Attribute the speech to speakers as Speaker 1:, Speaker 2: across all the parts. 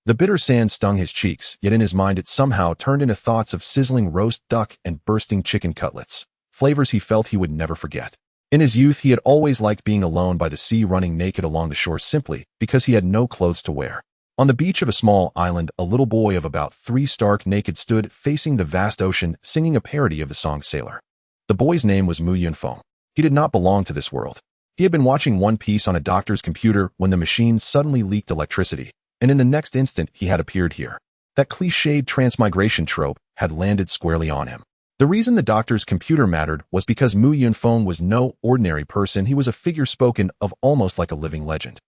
Speaker 1: The bitter sand stung his cheeks, yet in his mind it somehow turned into thoughts of sizzling roast duck and bursting chicken cutlets, flavors he felt he would never forget. In his youth, he had always liked being alone by the sea, running naked along the shore simply because he had no clothes to wear. On the beach of a small island, a little boy of about 3 stark naked stood facing the vast ocean, singing a parody of the song Sailor. The boy's name was Mu Yunfeng. He did not belong to this world. He had been watching One Piece on a doctor's computer when the machine suddenly leaked electricity, and in the next instant he had appeared here. That cliched transmigration trope had landed squarely on him. The reason the doctor's computer mattered was because Mu Yunfeng was no ordinary person. He was a figure spoken of almost like a living legend.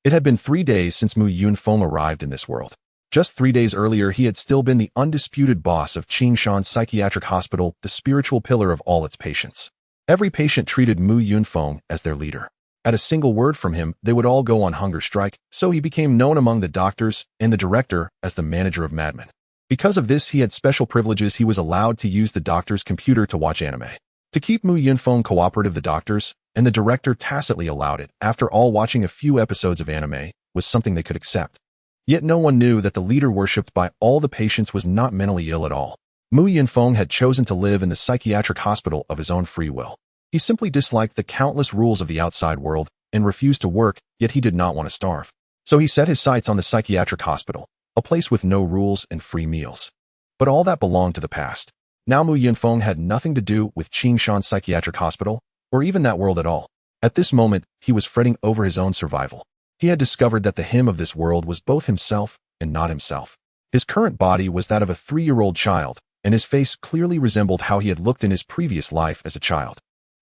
Speaker 1: It had been 3 days since Mu Yunfeng arrived in this world. Just 3 days earlier, he had still been the undisputed boss of Qingshan Psychiatric Hospital, the spiritual pillar of all its patients. Every patient treated Mu Yunfeng as their leader. At a single word from him, they would all go on hunger strike, so he became known among the doctors and the director as the manager of madmen. Because of this, he had special privileges. He was allowed to use the doctor's computer to watch anime. To keep Mu Yunfeng cooperative, the doctors and the director tacitly allowed it. After all, watching a few episodes of anime was something they could accept. Yet no one knew that the leader worshipped by all the patients was not mentally ill at all. Mu Yunfeng had chosen to live in the psychiatric hospital of his own free will. He simply disliked the countless rules of the outside world and refused to work, yet he did not want to starve. So he set his sights on the psychiatric hospital, a place with no rules and free meals. But all that belonged to the past. Now Mu Yunfeng had nothing to do with Qingshan Psychiatric Hospital, or even that world at all. At this moment, he was fretting over his own survival. He had discovered that the him of this world was both himself and not himself. His current body was that of a 3-year-old child, and his face clearly resembled how he had looked in his previous life as a child.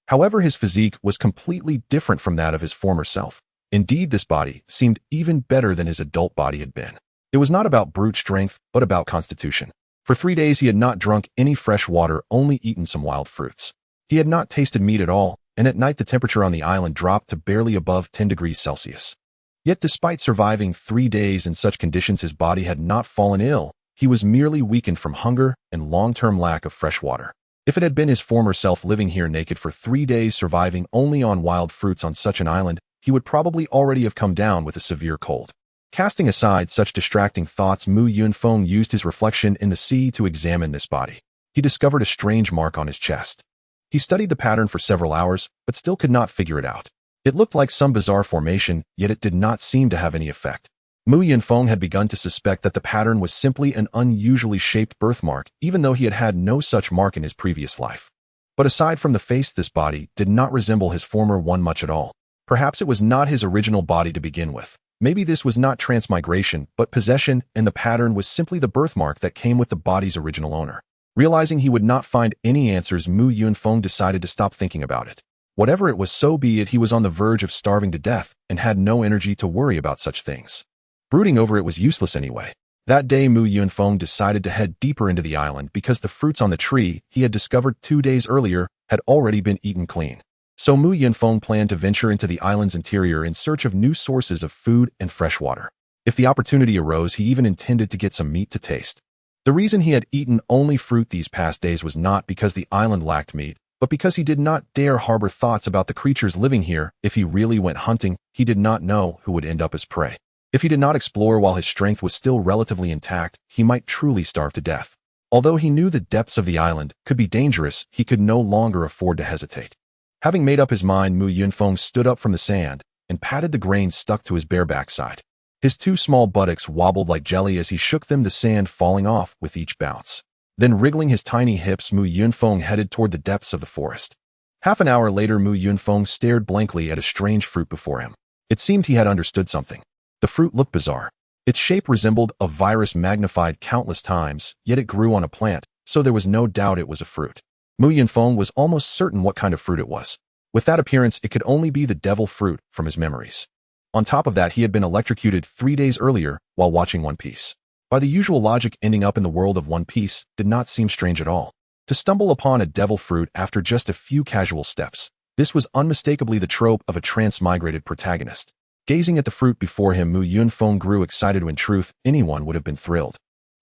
Speaker 1: However, his physique was completely different from that of his former self. Indeed, this body seemed even better than his adult body had been. It was not about brute strength, but about constitution. For 3 days he had not drunk any fresh water, only eaten some wild fruits. He had not tasted meat at all, and at night the temperature on the island dropped to barely above 10 degrees Celsius. Yet despite surviving 3 days in such conditions, his body had not fallen ill. He was merely weakened from hunger and long-term lack of fresh water. If it had been his former self living here naked for 3 days, surviving only on wild fruits on such an island, he would probably already have come down with a severe cold. Casting aside such distracting thoughts, Mu Yunfeng used his reflection in the sea to examine this body. He discovered a strange mark on his chest. He studied the pattern for several hours, but still could not figure it out. It looked like some bizarre formation, yet it did not seem to have any effect. Mu Yunfeng had begun to suspect that the pattern was simply an unusually shaped birthmark, even though he had had no such mark in his previous life. But aside from the face, this body did not resemble his former one much at all. Perhaps it was not his original body to begin with. Maybe this was not transmigration, but possession, and the pattern was simply the birthmark that came with the body's original owner. Realizing he would not find any answers, Mu Yunfeng decided to stop thinking about it. Whatever it was, so be it. He was on the verge of starving to death and had no energy to worry about such things. Brooding over it was useless anyway. That day, Mu Yunfeng decided to head deeper into the island because the fruits on the tree he had discovered 2 days earlier had already been eaten clean. So Mu Yunfeng planned to venture into the island's interior in search of new sources of food and fresh water. If the opportunity arose, he even intended to get some meat to taste. The reason he had eaten only fruit these past days was not because the island lacked meat, but because he did not dare harbor thoughts about the creatures living here. If he really went hunting, he did not know who would end up as prey. If he did not explore while his strength was still relatively intact, he might truly starve to death. Although he knew the depths of the island could be dangerous, he could no longer afford to hesitate. Having made up his mind, Mu Yunfeng stood up from the sand and patted the grains stuck to his bare backside. His 2 small buttocks wobbled like jelly as he shook them, the sand falling off with each bounce. Then, wriggling his tiny hips, Mu Yunfeng headed toward the depths of the forest. Half an hour later, Mu Yunfeng stared blankly at a strange fruit before him. It seemed he had understood something. The fruit looked bizarre. Its shape resembled a virus magnified countless times, yet it grew on a plant, so there was no doubt it was a fruit. Mu Yunfeng was almost certain what kind of fruit it was. With that appearance, it could only be the devil fruit from his memories. On top of that, he had been electrocuted 3 days earlier while watching One Piece. By the usual logic, ending up in the world of One Piece did not seem strange at all. To stumble upon a devil fruit after just a few casual steps, this was unmistakably the trope of a transmigrated protagonist. Gazing at the fruit before him, Mu Yunfeng grew excited. In truth, anyone would have been thrilled.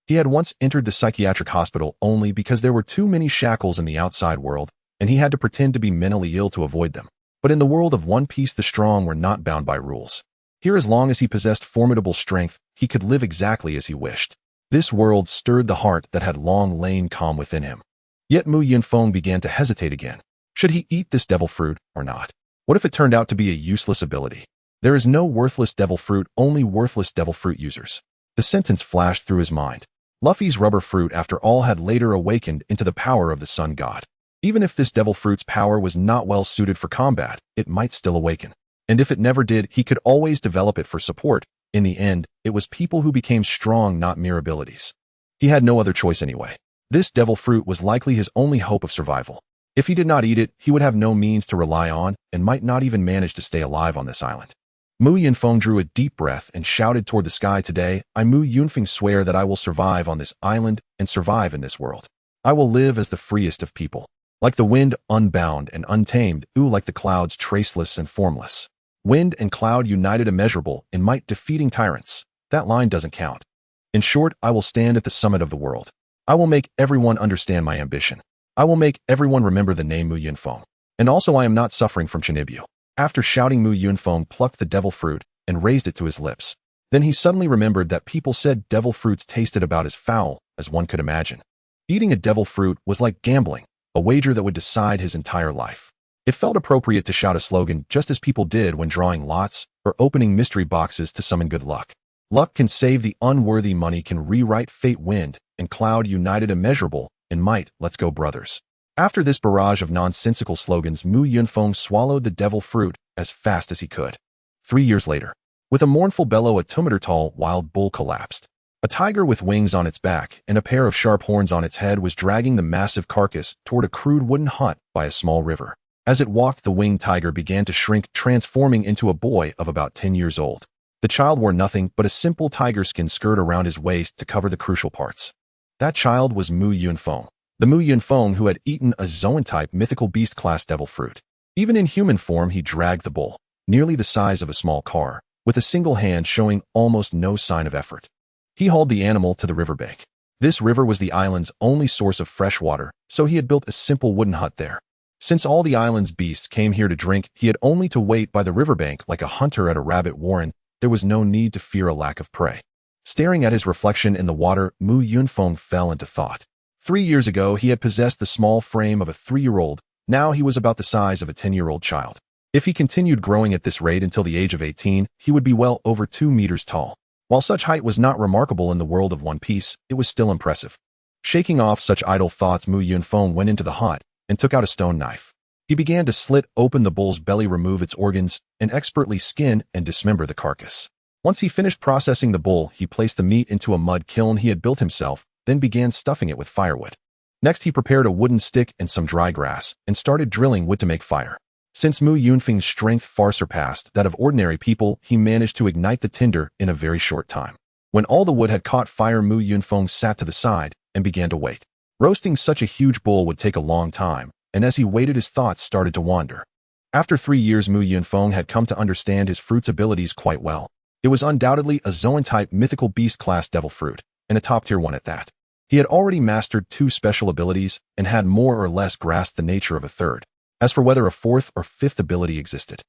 Speaker 1: He had once entered the psychiatric hospital only because there were too many shackles in the outside world, and he had to pretend to be mentally ill to avoid them. But in the world of One Piece, the strong were not bound by rules. Here, as long as he possessed formidable strength, he could live exactly as he wished. This world stirred the heart that had long lain calm within him. Yet Mu Yunfeng began to hesitate again. Should he eat this devil fruit or not? What if it turned out to be a useless ability? There is no worthless devil fruit, only worthless devil fruit users. The sentence flashed through his mind. Luffy's rubber fruit, after all, had later awakened into the power of the sun god. Even if this devil fruit's power was not well suited for combat, it might still awaken. And if it never did, he could always develop it for support. In the end, it was people who became strong, not mere abilities. He had no other choice anyway. This devil fruit was likely his only hope of survival. If he did not eat it, he would have no means to rely on and might not even manage to stay alive on this island. Mu Yunfeng drew a deep breath and shouted toward the sky, "Today, I Mu Yunfeng swear that I will survive on this island and survive in this world. I will live as the freest of people. Like the wind, unbound and untamed, like the clouds, traceless and formless. Wind and cloud united, immeasurable in might, defeating tyrants. That line doesn't count. In short, I will stand at the summit of the world. I will make everyone understand my ambition. I will make everyone remember the name Mu Yunfeng. And also I am not suffering from Chinibyo." After shouting, Mu Yunfeng plucked the devil fruit and raised it to his lips. Then he suddenly remembered that people said devil fruits tasted about as foul as one could imagine. Eating a devil fruit was like gambling, a wager that would decide his entire life. It felt appropriate to shout a slogan, just as people did when drawing lots or opening mystery boxes to summon good luck. Luck can save the unworthy, money can rewrite fate, wind and cloud united, immeasurable in might, let's go brothers. After this barrage of nonsensical slogans, Mu Yunfeng swallowed the devil fruit as fast as he could. 3 years later, with a mournful bellow, a 2-meter-tall wild bull collapsed. A tiger with wings on its back and a pair of sharp horns on its head was dragging the massive carcass toward a crude wooden hut by a small river. As it walked, the winged tiger began to shrink, transforming into a boy of about 10 years old. The child wore nothing but a simple tiger skin skirt around his waist to cover the crucial parts. That child was Mu Yunfeng, the Mu Yunfeng who had eaten a Zoan-type mythical beast-class devil fruit. Even in human form, he dragged the bull, nearly the size of a small car, with a single hand, showing almost no sign of effort. He hauled the animal to the riverbank. This river was the island's only source of fresh water, so he had built a simple wooden hut there. Since all the island's beasts came here to drink, he had only to wait by the riverbank like a hunter at a rabbit warren. There was no need to fear a lack of prey. Staring at his reflection in the water, Mu Yunfeng fell into thought. 3 years ago, he had possessed the small frame of a 3-year-old. Now he was about the size of a 10-year-old child. If he continued growing at this rate until the age of 18, he would be well over 2 meters tall. While such height was not remarkable in the world of One Piece, it was still impressive. Shaking off such idle thoughts, Mu Yunfeng went into the hut and took out a stone knife. He began to slit open the bull's belly, remove its organs, and expertly skin and dismember the carcass. Once he finished processing the bull, he placed the meat into a mud kiln he had built himself, then began stuffing it with firewood. Next, he prepared a wooden stick and some dry grass and started drilling wood to make fire. Since Mu Yunfeng's strength far surpassed that of ordinary people, he managed to ignite the tinder in a very short time. When all the wood had caught fire, Mu Yunfeng sat to the side and began to wait. Roasting such a huge bull would take a long time, and as he waited, his thoughts started to wander. After 3 years, Mu Yunfeng had come to understand his fruit's abilities quite well. It was undoubtedly a Zoan-type mythical beast-class devil fruit, and a top-tier one at that. He had already mastered 2 special abilities and had more or less grasped the nature of a third. As for whether a 4th or 5th ability existed,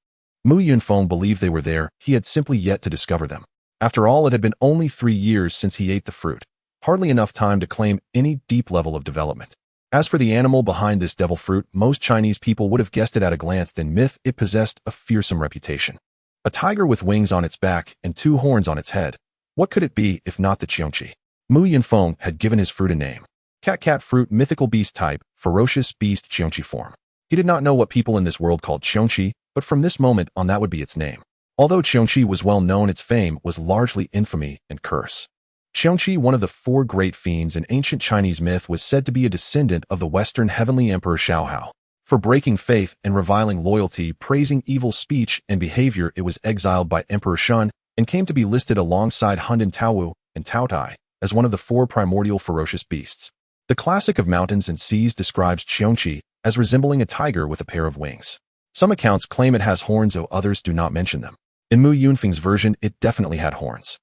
Speaker 1: Mu Yunfeng believed they were there. He had simply yet to discover them. After all, it had been only 3 years since he ate the fruit, hardly enough time to claim any deep level of development. As for the animal behind this devil fruit, most Chinese people would have guessed it at a glance. In myth, it possessed a fearsome reputation. A tiger with wings on its back and 2 horns on its head. What could it be if not the Qiongqi? Mu Yunfeng had given his fruit a name. Cat fruit, mythical beast type, ferocious beast, Qiongqi form. He did not know what people in this world called Qiongqi, but from this moment on that would be its name. Although Qiongqi was well known, its fame was largely infamy and curse. Qiongqi, one of the 4 great fiends in ancient Chinese myth, was said to be a descendant of the Western heavenly emperor Xiaohao. For breaking faith and reviling loyalty, praising evil speech and behavior, it was exiled by Emperor Shun and came to be listed alongside Hunden Taowu and Taotai as one of the 4 primordial ferocious beasts. The classic of mountains and seas describes Qiongqi as resembling a tiger with a pair of wings. Some accounts claim it has horns, though others do not mention them. In Mu Yunfeng's version, it definitely had horns.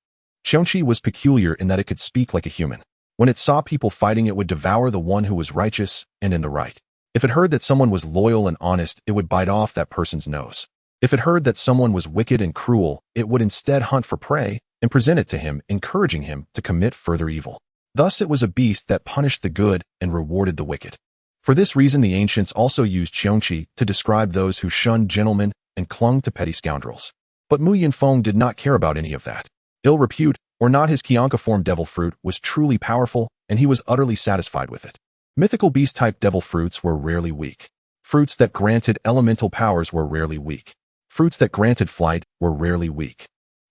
Speaker 1: Qiongqi was peculiar in that it could speak like a human. When it saw people fighting, it would devour the one who was righteous and in the right. If it heard that someone was loyal and honest, it would bite off that person's nose. If it heard that someone was wicked and cruel, it would instead hunt for prey and present it to him, encouraging him to commit further evil. Thus it was a beast that punished the good and rewarded the wicked. For this reason the ancients also used qiongqi to describe those who shunned gentlemen and clung to petty scoundrels. But Mu Yunfeng did not care about any of that. Ill repute or not, his Qianca-form devil fruit was truly powerful, and he was utterly satisfied with it. Mythical beast-type devil fruits were rarely weak. Fruits that granted elemental powers were rarely weak. Fruits that granted flight were rarely weak.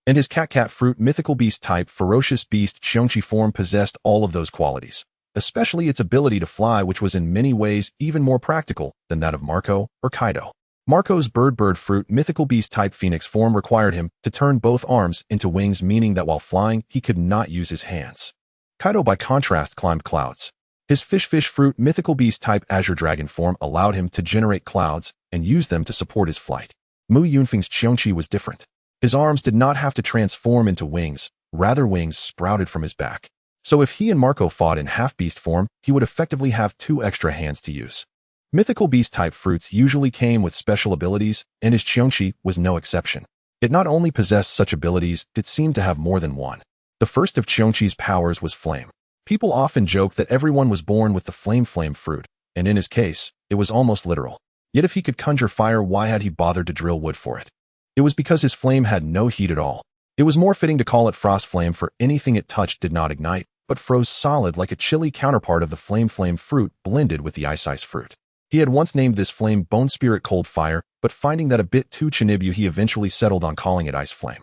Speaker 1: And his cat fruit mythical beast-type ferocious beast qiongqi form possessed all of those qualities, especially its ability to fly, which was in many ways even more practical than that of Marco or Kaido. Marco's bird fruit mythical beast-type phoenix form required him to turn both arms into wings, meaning that while flying, he could not use his hands. Kaido, by contrast, climbed clouds. His fish fruit mythical beast-type azure dragon form allowed him to generate clouds and use them to support his flight. Mu Yunfeng's qiongqi was different. His arms did not have to transform into wings, rather wings sprouted from his back. So if he and Marco fought in half-beast form, he would effectively have 2 extra hands to use. Mythical beast-type fruits usually came with special abilities, and his qiongqi was no exception. It not only possessed such abilities, it seemed to have more than one. The first of qiongqi's powers was flame. People often joke that everyone was born with the flame fruit, and in his case, it was almost literal. Yet if he could conjure fire, why had he bothered to drill wood for it? It was because his flame had no heat at all. It was more fitting to call it frost flame, for anything it touched did not ignite, but froze solid like a chilly counterpart of the flame fruit blended with the ice fruit. He had once named this flame Bone Spirit Cold Fire, but finding that a bit too Chinibu, he eventually settled on calling it Ice Flame.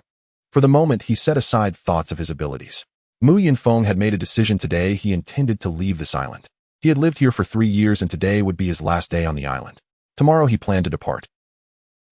Speaker 1: For the moment, he set aside thoughts of his abilities. Mu Yunfeng had made a decision today. He intended to leave this island. He had lived here for 3 years, and today would be his last day on the island. Tomorrow he planned to depart.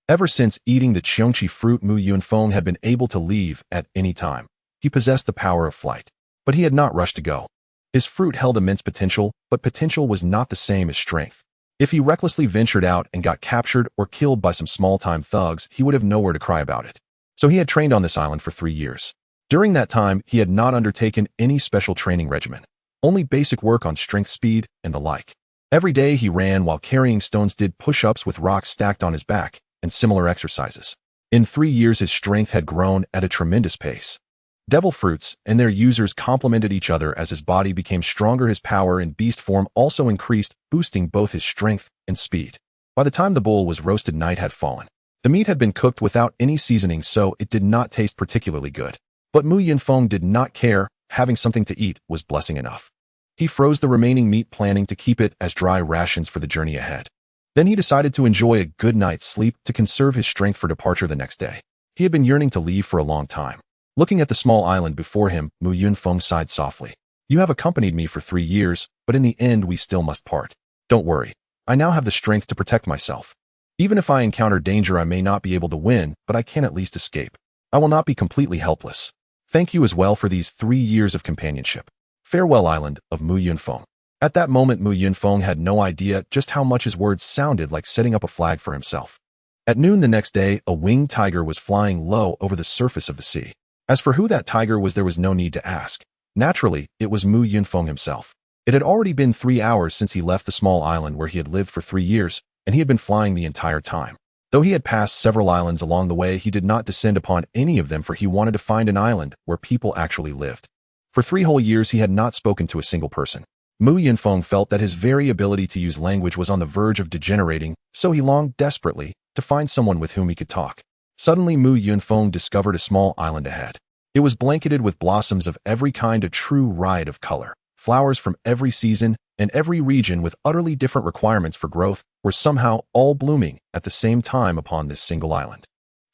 Speaker 1: Ever since eating the qiongqi fruit, Mu Yunfeng had been able to leave at any time. He possessed the power of flight. But he had not rushed to go. His fruit held immense potential, but potential was not the same as strength. If he recklessly ventured out and got captured or killed by some small-time thugs, he would have nowhere to cry about it. So he had trained on this island for 3 years. During that time, he had not undertaken any special training regimen, only basic work on strength, speed, and the like. Every day he ran while carrying stones, did push-ups with rocks stacked on his back, and similar exercises. In 3 years, his strength had grown at a tremendous pace. Devil fruits and their users complemented each other. As his body became stronger, his power in beast form also increased, boosting both his strength and speed. By the time the bull was roasted, night had fallen. The meat had been cooked without any seasoning, so it did not taste particularly good. But Mu Yunfeng did not care. Having something to eat was blessing enough. He froze the remaining meat, planning to keep it as dry rations for the journey ahead. Then he decided to enjoy a good night's sleep to conserve his strength for departure the next day. He had been yearning to leave for a long time. Looking at the small island before him, Mu Yunfeng sighed softly. You have accompanied me for 3 years, but in the end we still must part. Don't worry. I now have the strength to protect myself. Even if I encounter danger, I may not be able to win, but I can at least escape. I will not be completely helpless. Thank you as well for these 3 years of companionship. Farewell, island of Mu Yunfeng. At that moment, Mu Yunfeng had no idea just how much his words sounded like setting up a flag for himself. At noon the next day, a winged tiger was flying low over the surface of the sea. As for who that tiger was, there was no need to ask. Naturally, it was Mu Yunfeng himself. It had already been 3 hours since he left the small island where he had lived for 3 years, and he had been flying the entire time. Though he had passed several islands along the way, he did not descend upon any of them, for he wanted to find an island where people actually lived. For 3 whole years he had not spoken to a single person. Mu Yunfeng felt that his very ability to use language was on the verge of degenerating, so he longed desperately to find someone with whom he could talk. Suddenly, Mu Yunfeng discovered a small island ahead. It was blanketed with blossoms of every kind, a true riot of color. Flowers from every season and every region with utterly different requirements for growth were somehow all blooming at the same time upon this single island.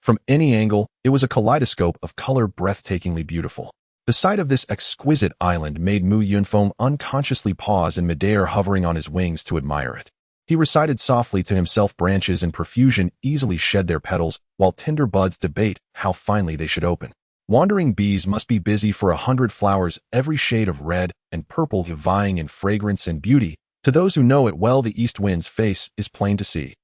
Speaker 1: From any angle, it was a kaleidoscope of color, breathtakingly beautiful. The sight of this exquisite island made Mu Yunfeng unconsciously pause in midair, hovering on his wings to admire it. He recited softly to himself, branches in profusion easily shed their petals, while tender buds debate how finely they should open. Wandering bees must be busy for 100 flowers, every shade of red and purple vying in fragrance and beauty. To those who know it well, the east wind's face is plain to see.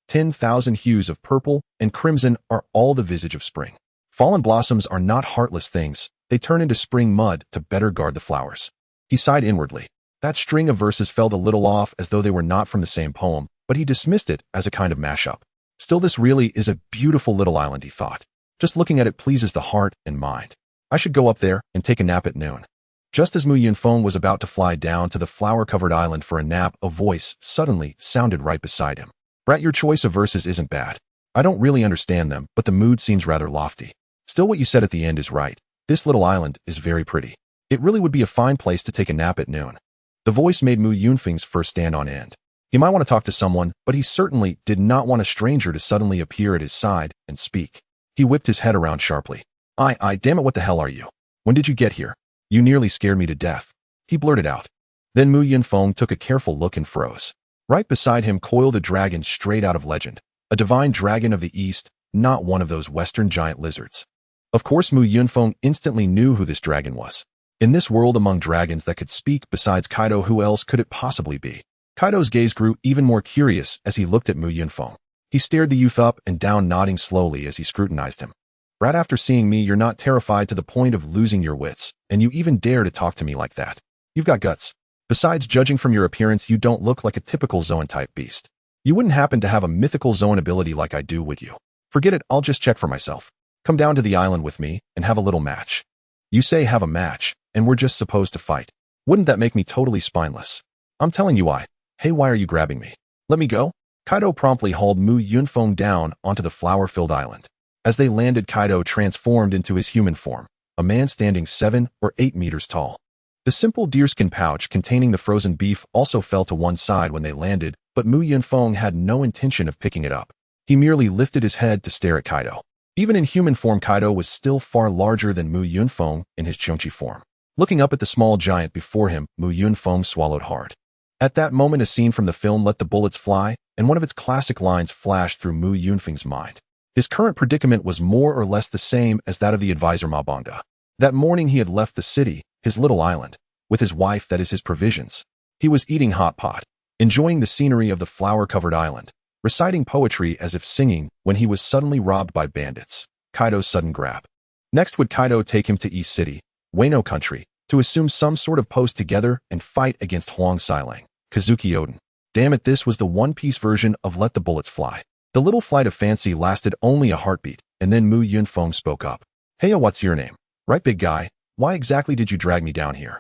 Speaker 1: 10,000 hues of purple and crimson are all the visage of spring. Fallen blossoms are not heartless things. They turn into spring mud to better guard the flowers. He sighed inwardly. That string of verses felt a little off, as though they were not from the same poem, but he dismissed it as a kind of mashup. Still, this really is a beautiful little island, he thought. Just looking at it pleases the heart and mind. I should go up there and take a nap at noon. Just as Mu Yunfeng was about to fly down to the flower-covered island for a nap, a voice suddenly sounded right beside him. Brat, your choice of verses isn't bad. I don't really understand them, but the mood seems rather lofty. Still, what you said at the end is right. This little island is very pretty. It really would be a fine place to take a nap at noon. The voice made Mu Yunfeng's fur stand on end. He might want to talk to someone, but he certainly did not want a stranger to suddenly appear at his side and speak. He whipped his head around sharply. Damn it, what the hell are you? When did you get here? You nearly scared me to death. He blurted out. Then Mu Yunfeng took a careful look and froze. Right beside him coiled a dragon straight out of legend. A divine dragon of the East, not one of those Western giant lizards. Of course, Mu Yunfeng instantly knew who this dragon was. In this world among dragons that could speak besides Kaido, who else could it possibly be? Kaido's gaze grew even more curious as he looked at Mu Yunfeng. He stared the youth up and down, nodding slowly as he scrutinized him. Brat, after seeing me, you're not terrified to the point of losing your wits, and you even dare to talk to me like that. You've got guts. Besides, judging from your appearance, you don't look like a typical Zoan-type beast. You wouldn't happen to have a mythical Zoan ability like I do, would you? Forget it, I'll just check for myself. Come down to the island with me and have a little match. You say have a match, and we're just supposed to fight. Wouldn't that make me totally spineless? I'm telling you why. Hey, why are you grabbing me? Let me go? Kaido promptly hauled Mu Yunfeng down onto the flower-filled island. As they landed, Kaido transformed into his human form, a man standing 7 or 8 meters tall. The simple deerskin pouch containing the frozen beef also fell to one side when they landed, but Mu Yunfeng had no intention of picking it up. He merely lifted his head to stare at Kaido. Even in human form, Kaido was still far larger than Mu Yunfeng in his Chonchi form. Looking up at the small giant before him, Mu Yunfeng swallowed hard. At that moment, a scene from the film Let the Bullets Fly, and one of its classic lines flashed through Mu Yunfeng's mind. His current predicament was more or less the same as that of the advisor Mabonga. That morning he had left the city, his little island, with his wife, that is his provisions. He was eating hot pot, enjoying the scenery of the flower-covered island, reciting poetry as if singing, when he was suddenly robbed by bandits. Kaido's sudden grab. Next, would Kaido take him to East City, Wano country, to assume some sort of post together and fight against Huang Xilang, Kazuki Oden. Damn it, this was the one-piece version of Let the Bullets Fly. The little flight of fancy lasted only a heartbeat, and then Mu Yunfeng spoke up. Hey, what's your name? Right, big guy? Why exactly did you drag me down here?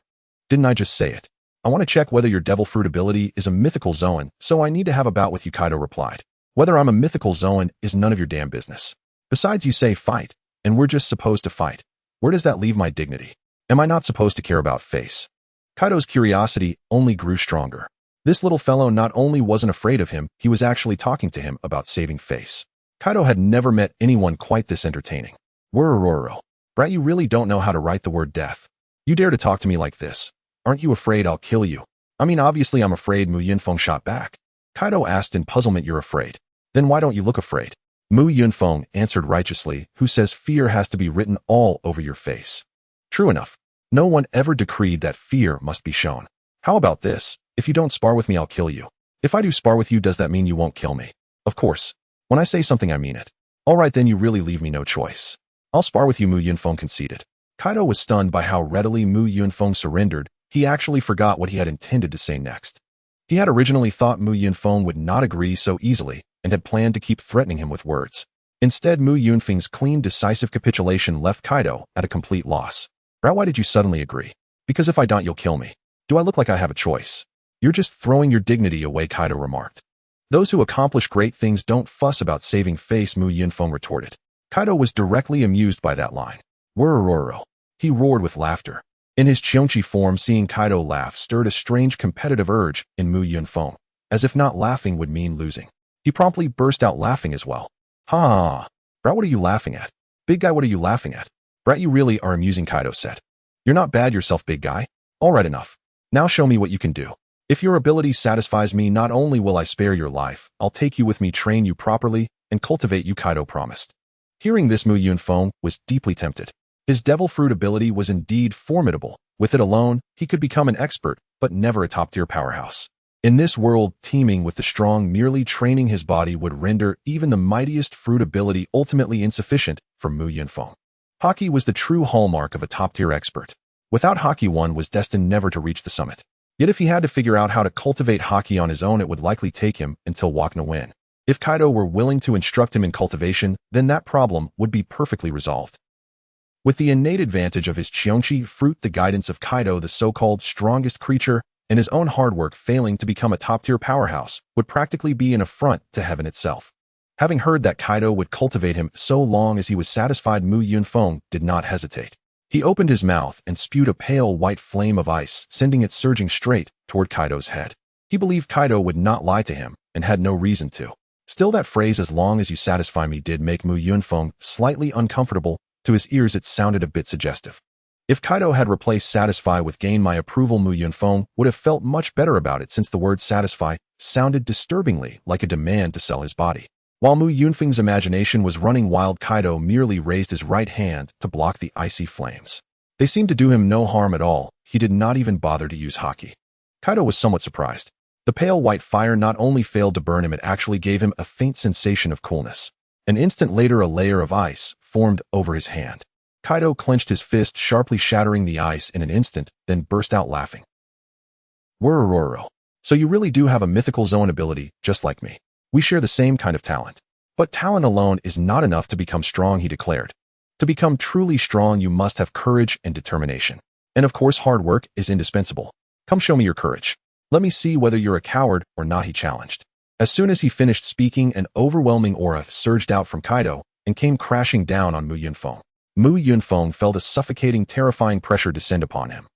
Speaker 1: Didn't I just say it? I want to check whether your devil fruit ability is a mythical Zoan, so I need to have a bout with you, Kaido replied. Whether I'm a mythical Zoan is none of your damn business. Besides, you say fight, and we're just supposed to fight. Where does that leave my dignity? Am I not supposed to care about face? Kaido's curiosity only grew stronger. This little fellow not only wasn't afraid of him, he was actually talking to him about saving face. Kaido had never met anyone quite this entertaining. Worororo. Brat, you really don't know how to write the word death. You dare to talk to me like this? Aren't you afraid I'll kill you? I mean, obviously I'm afraid, Mu Yunfeng shot back. Kaido asked in puzzlement. You're afraid? Then why don't you look afraid? Mu Yunfeng answered righteously, who says fear has to be written all over your face. True enough. No one ever decreed that fear must be shown. How about this? If you don't spar with me, I'll kill you. If I do spar with you, does that mean you won't kill me? Of course. When I say something, I mean it. All right, then you really leave me no choice. I'll spar with you, Mu Yunfeng conceded. Kaido was stunned by how readily Mu Yunfeng surrendered. He actually forgot what he had intended to say next. He had originally thought Mu Yunfeng would not agree so easily and had planned to keep threatening him with words. Instead, Mu Yunfeng's clean, decisive capitulation left Kaido at a complete loss. Brat, why did you suddenly agree? Because if I don't, you'll kill me. Do I look like I have a choice? You're just throwing your dignity away, Kaido remarked. Those who accomplish great things don't fuss about saving face, Mu Yunfeng retorted. Kaido was directly amused by that line. Worororo. He roared with laughter. In his Chionchi form, seeing Kaido laugh stirred a strange competitive urge in Mu Yunfeng, as if not laughing would mean losing. He promptly burst out laughing as well. Ha! Brat, what are you laughing at? Big guy, what are you laughing at? Brat, you really are amusing, Kaido said. You're not bad yourself, big guy. All right, enough. Now show me what you can do. If your ability satisfies me, not only will I spare your life, I'll take you with me, train you properly, and cultivate you, Kaido promised. Hearing this, Mu Yunfeng was deeply tempted. His devil fruit ability was indeed formidable. With it alone, he could become an expert, but never a top-tier powerhouse. In this world teeming with the strong, merely training his body would render even the mightiest fruit ability ultimately insufficient for Mu Yunfeng. Haki was the true hallmark of a top-tier expert. Without Haki, one was destined never to reach the summit. Yet if he had to figure out how to cultivate Haki on his own, it would likely take him until Wakna Win. If Kaido were willing to instruct him in cultivation, then that problem would be perfectly resolved. With the innate advantage of his Cheongchi fruit, the guidance of Kaido, the so-called strongest creature, and his own hard work failing to become a top-tier powerhouse would practically be an affront to heaven itself. Having heard that Kaido would cultivate him so long as he was satisfied, Mu Yunfeng did not hesitate. He opened his mouth and spewed a pale white flame of ice, sending it surging straight toward Kaido's head. He believed Kaido would not lie to him, and had no reason to. Still, that phrase, "as long as you satisfy me," did make Mu Yunfeng slightly uncomfortable. To his ears it sounded a bit suggestive. If Kaido had replaced satisfy with gain my approval, Mu Yunfeng would have felt much better about it, since the word satisfy sounded disturbingly like a demand to sell his body. While Mu Yunfeng's imagination was running wild, Kaido merely raised his right hand to block the icy flames. They seemed to do him no harm at all. He did not even bother to use haki. Kaido was somewhat surprised. The pale white fire not only failed to burn him, it actually gave him a faint sensation of coolness. An instant later, a layer of ice formed over his hand. Kaido clenched his fist, sharply shattering the ice in an instant, then burst out laughing. "Worororo. So you really do have a mythical zone ability, just like me. We share the same kind of talent. But talent alone is not enough to become strong," he declared. "To become truly strong, you must have courage and determination. And of course, hard work is indispensable. Come show me your courage. Let me see whether you're a coward or not," he challenged. As soon as he finished speaking, an overwhelming aura surged out from Kaido and came crashing down on Mu Yunfeng. Mu Yunfeng felt a suffocating, terrifying pressure descend upon him.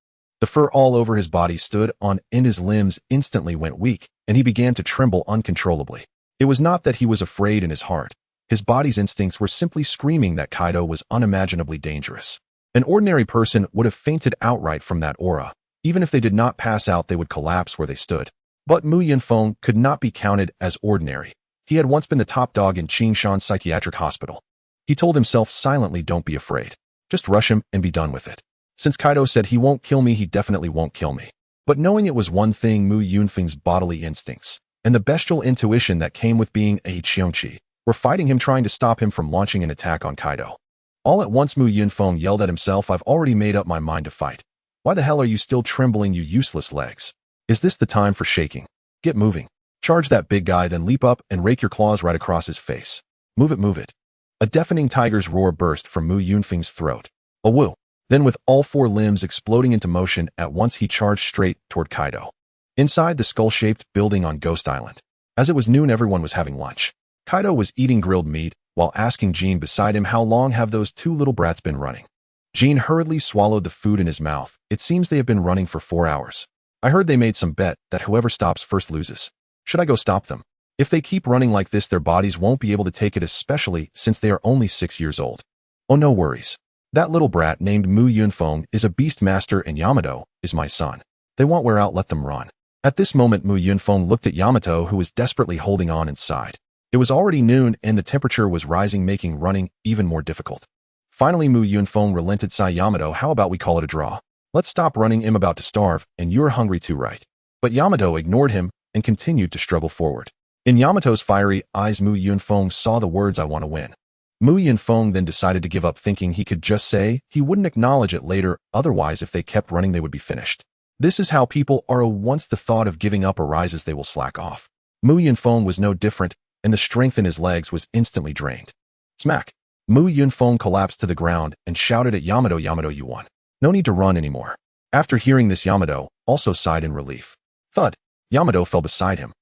Speaker 1: The fur all over his body stood on end, his limbs instantly went weak, and he began to tremble uncontrollably. It was not that he was afraid in his heart. His body's instincts were simply screaming that Kaido was unimaginably dangerous. An ordinary person would have fainted outright from that aura. Even if they did not pass out, they would collapse where they stood. But Mu Yunfeng could not be counted as ordinary. He had once been the top dog in Qingshan Psychiatric Hospital. He told himself silently, "Don't be afraid. Just rush him and be done with it. Since Kaido said he won't kill me, he definitely won't kill me." But knowing it was one thing, Mu Yunfeng's bodily instincts and the bestial intuition that came with being a Cheongchi were fighting him, trying to stop him from launching an attack on Kaido. All at once, Mu Yunfeng yelled at himself, "I've already made up my mind to fight. Why the hell are you still trembling, you useless legs? Is this the time for shaking? Get moving. Charge that big guy, then leap up and rake your claws right across his face. Move it, move it." A deafening tiger's roar burst from Mu Yunfeng's throat. A woo. Then, with all four limbs exploding into motion at once, he charged straight toward Kaido. Inside the skull-shaped building on Ghost Island, as it was noon, everyone was having lunch. Kaido was eating grilled meat while asking Jean beside him, "How long have those two little brats been running?" Jean hurriedly swallowed the food in his mouth. "It seems they have been running for 4 hours. I heard they made some bet that whoever stops first loses. Should I go stop them? If they keep running like this, their bodies won't be able to take it, especially since they are only 6 years old." "Oh, no worries. That little brat named Mu Yunfeng is a beast master, and Yamato is my son. They won't wear out, let them run." At this moment, Mu Yunfeng looked at Yamato, who was desperately holding on inside. It was already noon, and the temperature was rising, making running even more difficult. Finally, Mu Yunfeng relented. "Sai, Yamato, how about we call it a draw? Let's stop running. I'm about to starve, and you're hungry too, right?" But Yamato ignored him and continued to struggle forward. In Yamato's fiery eyes, Mu Yunfeng saw the words, "I want to win." Mu Yunfeng then decided to give up, thinking he could just say he wouldn't acknowledge it later, otherwise if they kept running they would be finished. This is how people are. Once the thought of giving up arises, they will slack off. Mu Yunfeng was no different, and the strength in his legs was instantly drained. Smack! Mu Yunfeng collapsed to the ground and shouted at Yamato, "Yamato, you won. No need to run anymore." After hearing this, Yamato also sighed in relief. Thud! Yamato fell beside him.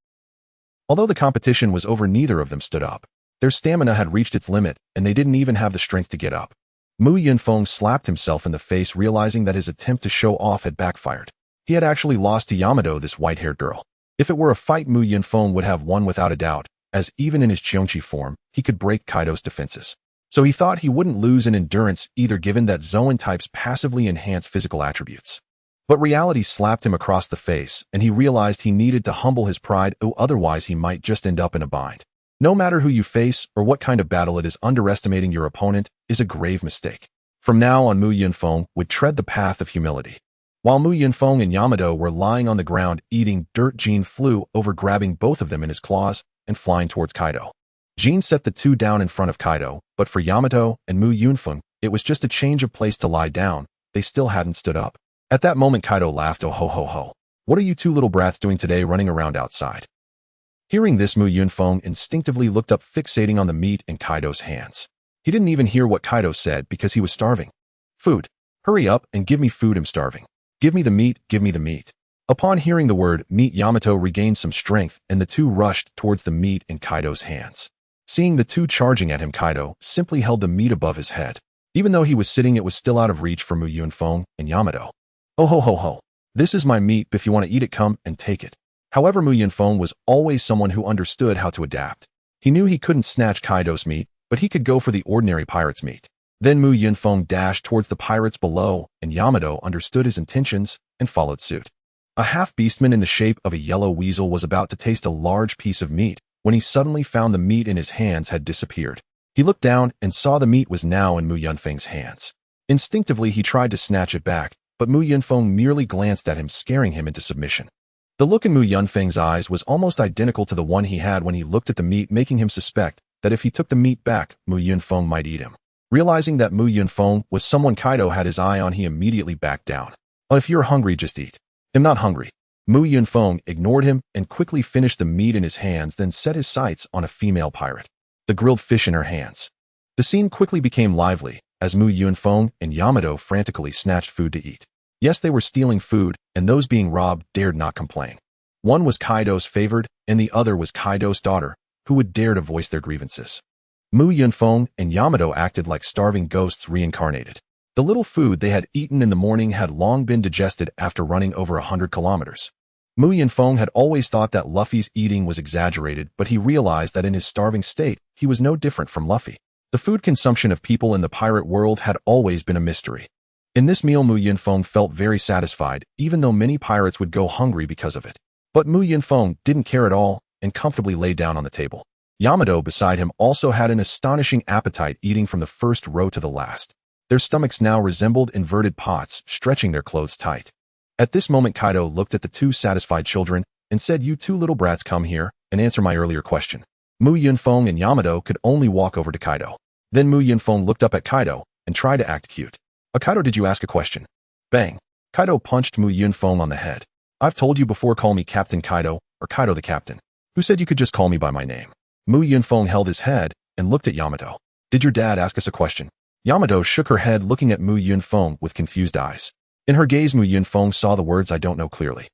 Speaker 1: Although the competition was over, neither of them stood up. Their stamina had reached its limit, and they didn't even have the strength to get up. Mu Yunfeng slapped himself in the face, realizing that his attempt to show off had backfired. He had actually lost to Yamato, this white-haired girl. If it were a fight, Mu Yunfeng would have won without a doubt, as even in his Cheongchi form, he could break Kaido's defenses. So he thought he wouldn't lose in endurance either, given that Zoan types passively enhance physical attributes. But reality slapped him across the face, and he realized he needed to humble his pride, or otherwise he might just end up in a bind. No matter who you face or what kind of battle it is, underestimating your opponent is a grave mistake. From now on, Mu Yunfeng would tread the path of humility. While Mu Yunfeng and Yamato were lying on the ground eating dirt, Jean flew over, grabbing both of them in his claws and flying towards Kaido. Jean set the two down in front of Kaido, but for Yamato and Mu Yunfeng, it was just a change of place to lie down. They still hadn't stood up. At that moment, Kaido laughed. "Oh ho ho ho. What are you two little brats doing today, running around outside?" Hearing this, Mu Yunfeng instinctively looked up, fixating on the meat in Kaido's hands. He didn't even hear what Kaido said because he was starving. Food. Hurry up and give me food, I'm starving. Give me the meat, give me the meat. Upon hearing the word meat, Yamato regained some strength and the two rushed towards the meat in Kaido's hands. Seeing the two charging at him, Kaido simply held the meat above his head. Even though he was sitting, it was still out of reach for Mu Yunfeng and Yamato. Oh ho ho ho. This is my meat, if you want to eat it, come and take it. However, Mu Yunfeng was always someone who understood how to adapt. He knew he couldn't snatch Kaido's meat, but he could go for the ordinary pirate's meat. Then Mu Yunfeng dashed towards the pirates below, and Yamato understood his intentions and followed suit. A half-beastman in the shape of a yellow weasel was about to taste a large piece of meat when he suddenly found the meat in his hands had disappeared. He looked down and saw the meat was now in Mu Yunfeng's hands. Instinctively, he tried to snatch it back, but Mu Yunfeng merely glanced at him, scaring him into submission. The look in Mu Yunfeng's eyes was almost identical to the one he had when he looked at the meat, making him suspect that if he took the meat back, Mu Yunfeng might eat him. Realizing that Mu Yunfeng was someone Kaido had his eye on, he immediately backed down. Oh, if you're hungry, just eat. I'm not hungry. Mu Yunfeng ignored him and quickly finished the meat in his hands, then set his sights on a female pirate, the grilled fish in her hands. The scene quickly became lively as Mu Yunfeng and Yamato frantically snatched food to eat. Yes, they were stealing food, and those being robbed dared not complain. One was Kaido's favored, and the other was Kaido's daughter, who would dare to voice their grievances. Mu Yunfeng and Yamato acted like starving ghosts reincarnated. The little food they had eaten in the morning had long been digested after running over 100 kilometers. Mu Yunfeng had always thought that Luffy's eating was exaggerated, but he realized that in his starving state, he was no different from Luffy. The food consumption of people in the pirate world had always been a mystery. In this meal, Mu Yunfeng felt very satisfied, even though many pirates would go hungry because of it. But Mu Yunfeng didn't care at all and comfortably lay down on the table. Yamato beside him also had an astonishing appetite, eating from the first row to the last. Their stomachs now resembled inverted pots, stretching their clothes tight. At this moment, Kaido looked at the two satisfied children and said, "You two little brats, come here and answer my earlier question." Mu Yunfeng and Yamato could only walk over to Kaido. Then Mu Yunfeng looked up at Kaido and tried to act cute. Kaido, did you ask a question?" Bang! Kaido punched Mu Yunfeng on the head. "I've told you before, call me Captain Kaido or Kaido the Captain. Who said you could just call me by my name?" Mu Yunfeng held his head and looked at Yamato. "Did your dad ask us a question?" Yamato shook her head, looking at Mu Yunfeng with confused eyes. In her gaze, Mu Yunfeng saw the words "I don't know" clearly.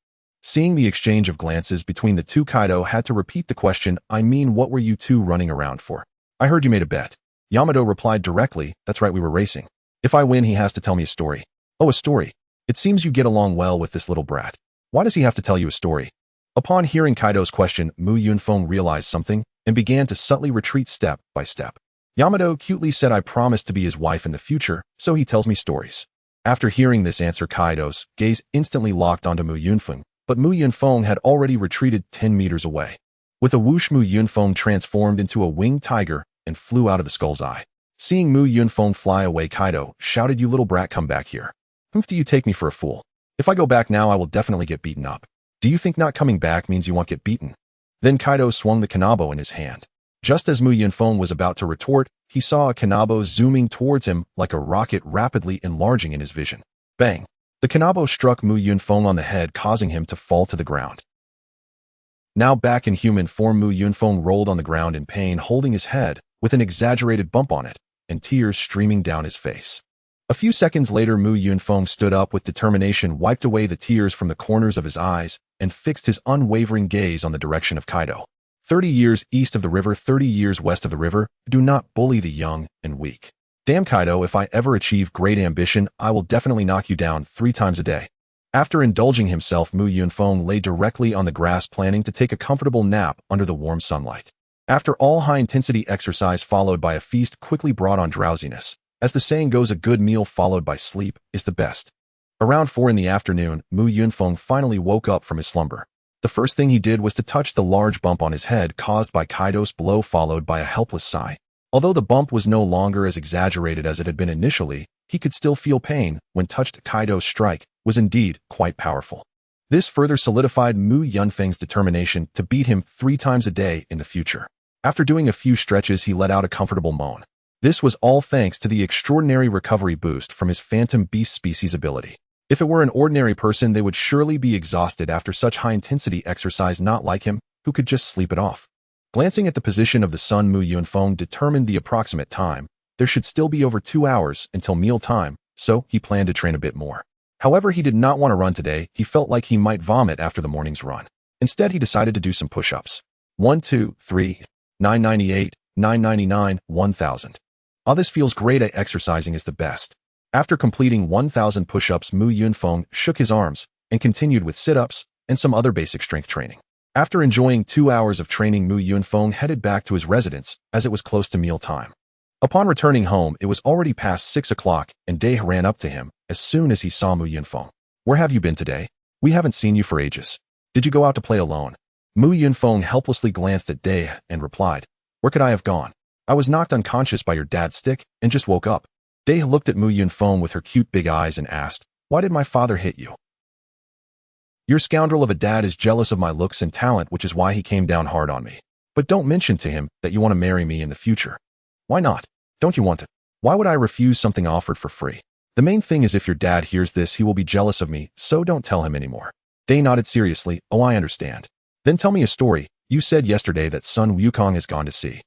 Speaker 1: Seeing the exchange of glances between the two, Kaido had to repeat the question. "I mean, what were you two running around for?" "I heard you made a bet." Yamato replied directly, "That's right, we were racing. If I win, he has to tell me a story." "Oh, a story. It seems you get along well with this little brat. Why does he have to tell you a story?" Upon hearing Kaido's question, Mu Yunfeng realized something and began to subtly retreat step by step. Yamato cutely said, "I promised to be his wife in the future, so he tells me stories." After hearing this answer, Kaido's gaze instantly locked onto Mu Yunfeng, but Mu Yunfeng had already retreated 10 meters away. With a whoosh, Mu Yunfeng transformed into a winged tiger and flew out of the skull's eye. Seeing Mu Yunfeng fly away, Kaido shouted, "You little brat, come back here. Do you take me for a fool? If I go back now, I will definitely get beaten up. Do you think not coming back means you won't get beaten?" Then Kaido swung the kanabo in his hand. Just as Mu Yunfeng was about to retort, he saw a kanabo zooming towards him like a rocket, rapidly enlarging in his vision. Bang! The kanabo struck Mu Yunfeng on the head, causing him to fall to the ground. Now back in human form, Mu Yunfeng rolled on the ground in pain, holding his head with an exaggerated bump on it and tears streaming down his face. A few seconds later, Mu Yunfeng stood up with determination, wiped away the tears from the corners of his eyes, and fixed his unwavering gaze on the direction of Kaido. 30 years east of the river, 30 years west of the river, do not bully the young and weak. Damn, Kaido, if I ever achieve great ambition, I will definitely knock you down 3 times a day. After indulging himself, Mu Yunfeng lay directly on the grass, planning to take a comfortable nap under the warm sunlight. After all high-intensity exercise followed by a feast quickly brought on drowsiness. As the saying goes, a good meal followed by sleep is the best. Around 4 in the afternoon, Mu Yunfeng finally woke up from his slumber. The first thing he did was to touch the large bump on his head caused by Kaido's blow, followed by a helpless sigh. Although the bump was no longer as exaggerated as it had been initially, he could still feel pain when touched. Kaido's strike was indeed quite powerful. This further solidified Mu Yunfeng's determination to beat him 3 times a day in the future. After doing a few stretches, he let out a comfortable moan. This was all thanks to the extraordinary recovery boost from his Phantom Beast species ability. If it were an ordinary person, they would surely be exhausted after such high-intensity exercise, not like him, who could just sleep it off. Glancing at the position of the sun, Mu Yunfeng determined the approximate time. There should still be over 2 hours until meal time, so he planned to train a bit more. However, he did not want to run today. He felt like he might vomit after the morning's run. Instead, he decided to do some push-ups. 1, 2, 3, 998, 999, 1000. Oh, this feels great. Exercising is the best. After completing 1000 push-ups, Mu Yunfeng shook his arms and continued with sit-ups and some other basic strength training. After enjoying 2 hours of training, Mu Yunfeng headed back to his residence as it was close to meal time. Upon returning home, it was already past 6 o'clock, and Dae ran up to him as soon as he saw Mu Yunfeng. "Where have you been today? We haven't seen you for ages. Did you go out to play alone?" Mu Yunfeng helplessly glanced at Dae and replied, "Where could I have gone? I was knocked unconscious by your dad's stick and just woke up." Dae looked at Mu Yunfeng with her cute big eyes and asked, "Why did my father hit you?" "Your scoundrel of a dad is jealous of my looks and talent, which is why he came down hard on me. But don't mention to him that you want to marry me in the future." "Why not? Don't you want it? Why would I refuse something offered for free? The main thing is if your dad hears this, he will be jealous of me, so don't tell him anymore." Dae nodded seriously. "Oh, I understand. Then tell me a story. You said yesterday that Sun Wukong has gone to sea."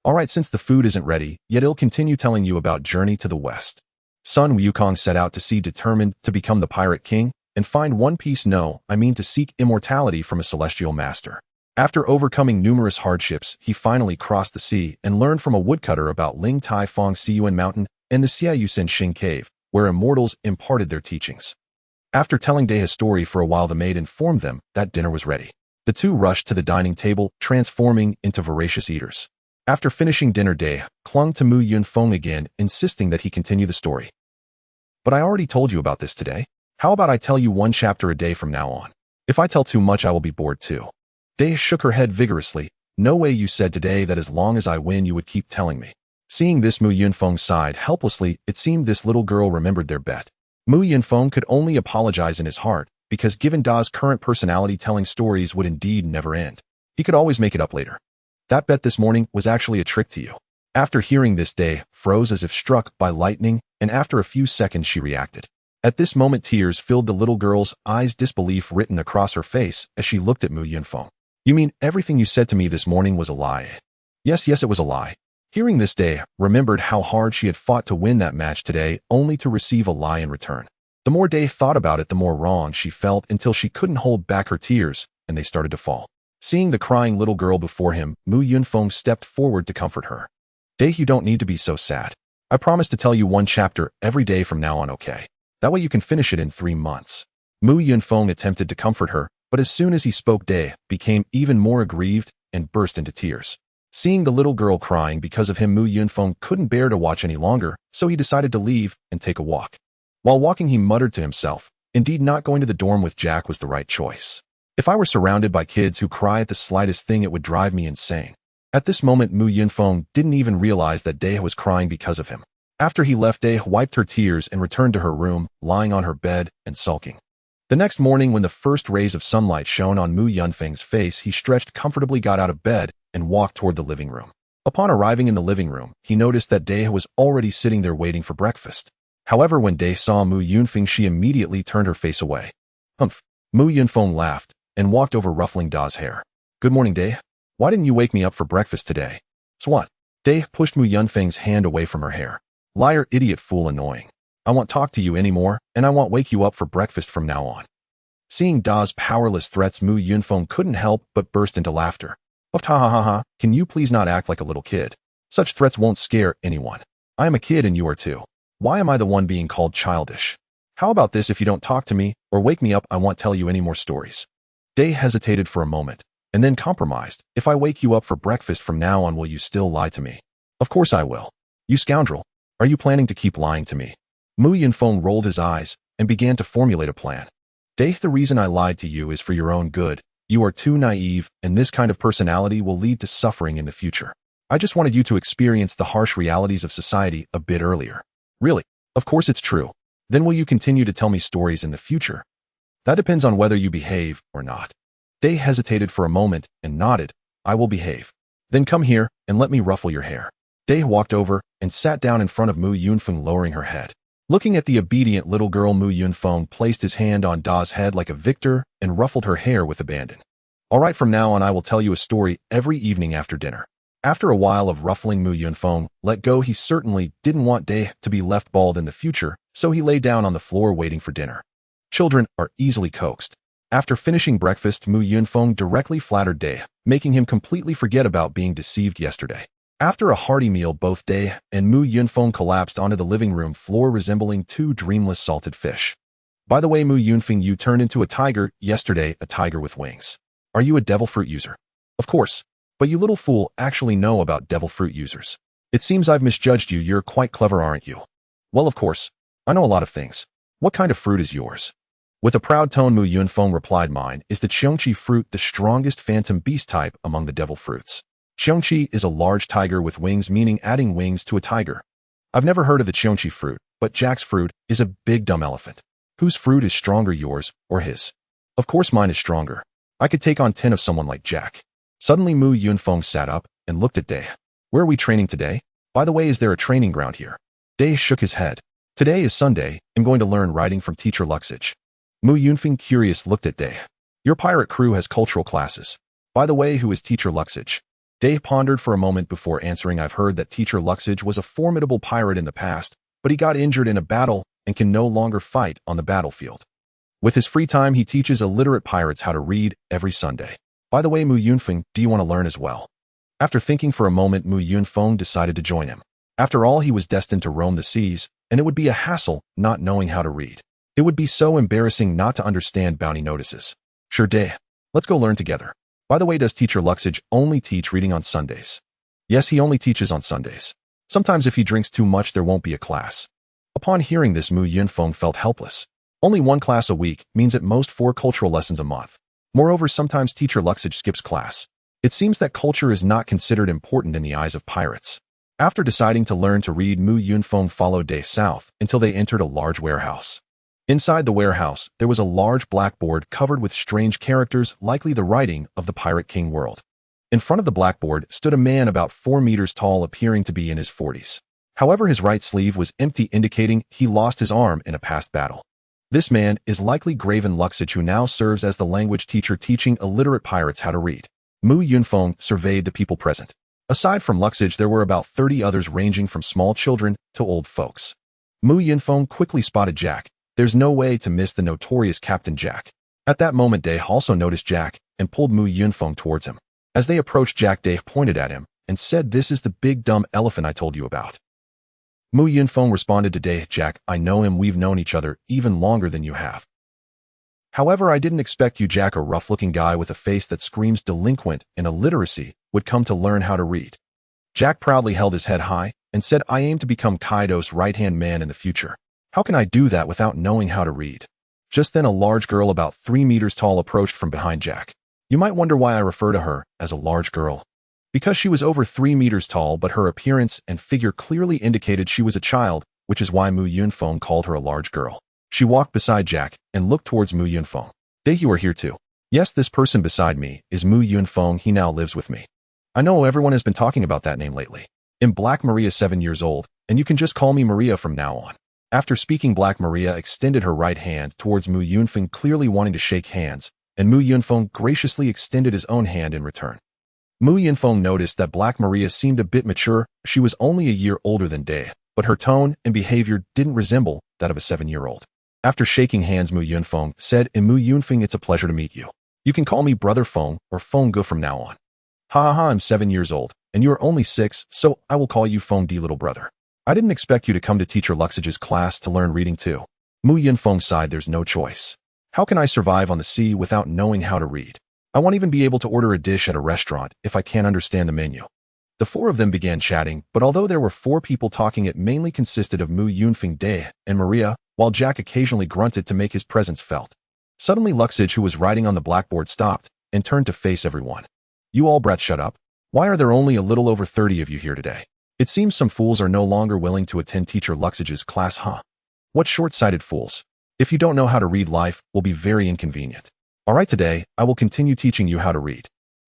Speaker 1: "All right, since the food isn't ready, yet I'll continue telling you about Journey to the West." Sun Wukong set out to sea determined to become the Pirate King and find One Piece. To seek immortality from a celestial master. After overcoming numerous hardships, he finally crossed the sea and learned from a woodcutter about Ling Tai Fong Siyuan Mountain and the Xiayusen Xing Cave, where immortals imparted their teachings. After telling Dae his story for a while, the maid informed them that dinner was ready. The two rushed to the dining table, transforming into voracious eaters. After finishing dinner, Dae clung to Mu Yunfeng again, insisting that he continue the story. "But I already told you about this today. How about I tell you one chapter a day from now on? If I tell too much, I will be bored too." Dae shook her head vigorously. "No way, you said today that as long as I win you would keep telling me." Seeing this, Mu Yunfeng sighed helplessly. It seemed this little girl remembered their bet. Mu Yunfeng could only apologize in his heart, because given Da's current personality, telling stories would indeed never end. He could always make it up later. "That bet this morning was actually a trick to you." After hearing this, Dae froze as if struck by lightning, and after a few seconds she reacted. At this moment, tears filled the little girl's eyes, disbelief written across her face as she looked at Mu Yunfeng. "You mean everything you said to me this morning was a lie?" Yes, it was a lie." Hearing this, Dae remembered how hard she had fought to win that match today, only to receive a lie in return. The more Dae thought about it, the more wrong she felt, until she couldn't hold back her tears, and they started to fall. Seeing the crying little girl before him, Mu Yunfeng stepped forward to comfort her. "Dae, you don't need to be so sad. I promise to tell you one chapter every day from now on, okay? That way you can finish it in 3 months. Mu Yunfeng attempted to comfort her, but as soon as he spoke, Dae became even more aggrieved and burst into tears. Seeing the little girl crying because of him, Mu Yunfeng couldn't bear to watch any longer, so he decided to leave and take a walk. While walking, he muttered to himself, "Indeed, not going to the dorm with Jack was the right choice. If I were surrounded by kids who cry at the slightest thing, it would drive me insane." At this moment, Mu Yunfeng didn't even realize that Dae was crying because of him. After he left, Dae wiped her tears and returned to her room, lying on her bed and sulking. The next morning, when the first rays of sunlight shone on Mu Yunfeng's face, he stretched comfortably, got out of bed, and walked toward the living room. Upon arriving in the living room, he noticed that Dae was already sitting there waiting for breakfast. However, when Dae saw Mu Yunfeng, she immediately turned her face away. "Humph." Mu Yunfeng laughed and walked over, ruffling Da's hair. "Good morning, Dae. Why didn't you wake me up for breakfast today?" "Swat." Dae pushed Mu Yunfeng's hand away from her hair. "Liar, idiot, fool, annoying. I won't talk to you anymore, and I won't wake you up for breakfast from now on." Seeing Da's powerless threats, Mu Yunfeng couldn't help but burst into laughter. "Ha ha ha ha, can you please not act like a little kid? Such threats won't scare anyone. I am a kid and you are too. Why am I the one being called childish? How about this, if you don't talk to me or wake me up, I won't tell you any more stories." Dae hesitated for a moment, and then compromised. "If I wake you up for breakfast from now on, will you still lie to me?" "Of course I will. You scoundrel. Are you planning to keep lying to me?" Mu Yunfeng rolled his eyes and began to formulate a plan. "Dae, the reason I lied to you is for your own good. You are too naive, and this kind of personality will lead to suffering in the future. I just wanted you to experience the harsh realities of society a bit earlier." "Really? Of course it's true. Then will you continue to tell me stories in the future?" "That depends on whether you behave or not." Dae hesitated for a moment and nodded. "I will behave." "Then come here and let me ruffle your hair." Dae walked over and sat down in front of Mu Yunfeng, lowering her head. Looking at the obedient little girl, Mu Yunfeng placed his hand on Da's head like a victor and ruffled her hair with abandon. "All right, from now on I will tell you a story every evening after dinner. After a while of ruffling Mu Yunfeng let go, he certainly didn't want Day to be left bald in the future, so he lay down on the floor waiting for dinner. Children are easily coaxed. After finishing breakfast, Mu Yunfeng directly flattered Day, making him completely forget about being deceived yesterday. After a hearty meal, both Day and Mu Yunfeng collapsed onto the living room floor resembling two dreamless salted fish. By the way, Mu Yunfeng, you turned into a tiger yesterday, a tiger with wings. Are you a devil fruit user? Of course. But you little fool actually know about devil fruit users. It seems I've misjudged you. You're quite clever, aren't you? Well, of course. I know a lot of things. What kind of fruit is yours? With a proud tone, Mu Yunfeng replied, mine is the Qiongqi fruit, the strongest phantom beast type among the devil fruits. Qiongqi is a large tiger with wings, meaning adding wings to a tiger. I've never heard of the Qiongqi fruit, but Jack's fruit is a big dumb elephant. Whose fruit is stronger, yours or his? Of course mine is stronger. I could take on 10 of someone like Jack. Suddenly Mu Yunfeng sat up and looked at Day. Where are we training today? By the way, is there a training ground here? Day shook his head. Today is Sunday. I'm going to learn writing from teacher Luxage. Mu Yunfeng, curious, looked at Day. Your pirate crew has cultural classes. By the way, who is teacher Luxage? Day pondered for a moment before answering. I've heard that teacher Luxage was a formidable pirate in the past, but he got injured in a battle and can no longer fight on the battlefield. With his free time, he teaches illiterate pirates how to read every Sunday. By the way, Mu Yunfeng, do you want to learn as well? After thinking for a moment, Mu Yunfeng decided to join him. After all, he was destined to roam the seas, and it would be a hassle not knowing how to read. It would be so embarrassing not to understand bounty notices. Sure, Day. Let's go learn together. By the way, does teacher Luxage only teach reading on Sundays? Yes, he only teaches on Sundays. Sometimes if he drinks too much, there won't be a class. Upon hearing this, Mu Yunfeng felt helpless. Only one class a week means at most 4 cultural lessons a month. Moreover, sometimes teacher Luxage skips class. It seems that culture is not considered important in the eyes of pirates. After deciding to learn to read, Mu Yunfeng followed Day south until they entered a large warehouse. Inside the warehouse, there was a large blackboard covered with strange characters, likely the writing of the Pirate King world. In front of the blackboard stood a man about 4 meters tall, appearing to be in his 40s. However, his right sleeve was empty, indicating he lost his arm in a past battle. This man is likely Graven Luxage, who now serves as the language teacher teaching illiterate pirates how to read. Mu Yunfeng surveyed the people present. Aside from Luxage, there were about 30 others ranging from small children to old folks. Mu Yunfeng quickly spotted Jack. There's no way to miss the notorious Captain Jack. At that moment, Day also noticed Jack and pulled Mu Yunfeng towards him. As they approached Jack, Day pointed at him and said, "This is the big dumb elephant I told you about." Mu Yunfeng responded to Day, "Jack, I know him. We've known each other even longer than you have. However, I didn't expect you, Jack, a rough-looking guy with a face that screams delinquent and illiteracy, would come to learn how to read." Jack proudly held his head high and said, "I aim to become Kaido's right-hand man in the future. How can I do that without knowing how to read?" Just then, a large girl about 3 meters tall approached from behind Jack. You might wonder why I refer to her as a large girl. Because she was over 3 meters tall, but her appearance and figure clearly indicated she was a child, which is why Mu Yunfeng called her a large girl. She walked beside Jack and looked towards Mu Yunfeng. "Day, you are here too." "Yes, this person beside me is Mu Yunfeng. He now lives with me." "I know everyone has been talking about that name lately. I'm Black Maria, 7 years old, and you can just call me Maria from now on." After speaking, Black Maria extended her right hand towards Mu Yunfeng, clearly wanting to shake hands, and Mu Yunfeng graciously extended his own hand in return. Mu Yunfeng noticed that Black Maria seemed a bit mature. She was only a year older than Day, but her tone and behavior didn't resemble that of a 7-year-old. After shaking hands, Mu Yunfeng said, "Mu Yunfeng, it's a pleasure to meet you. You can call me Brother Feng or Feng Ge from now on." "Ha ha ha, I'm 7 years old, and you are only 6, so I will call you Feng D, little brother. I didn't expect you to come to teacher Luxage's class to learn reading too." Mu Yunfeng sighed. "There's no choice. How can I survive on the sea without knowing how to read? I won't even be able to order a dish at a restaurant if I can't understand the menu." The 4 of them began chatting, but although there were 4 people talking, it mainly consisted of Mu Yunfeng, Day, and Maria, while Jack occasionally grunted to make his presence felt. Suddenly, Luxage, who was writing on the blackboard, stopped and turned to face everyone. "You all brats, shut up. Why are there only a little over 30 of you here today? It seems some fools are no longer willing to attend teacher Luxage's class, huh? What short-sighted fools. If you don't know how to read, life will be very inconvenient. All right, today, I will continue teaching you how to read."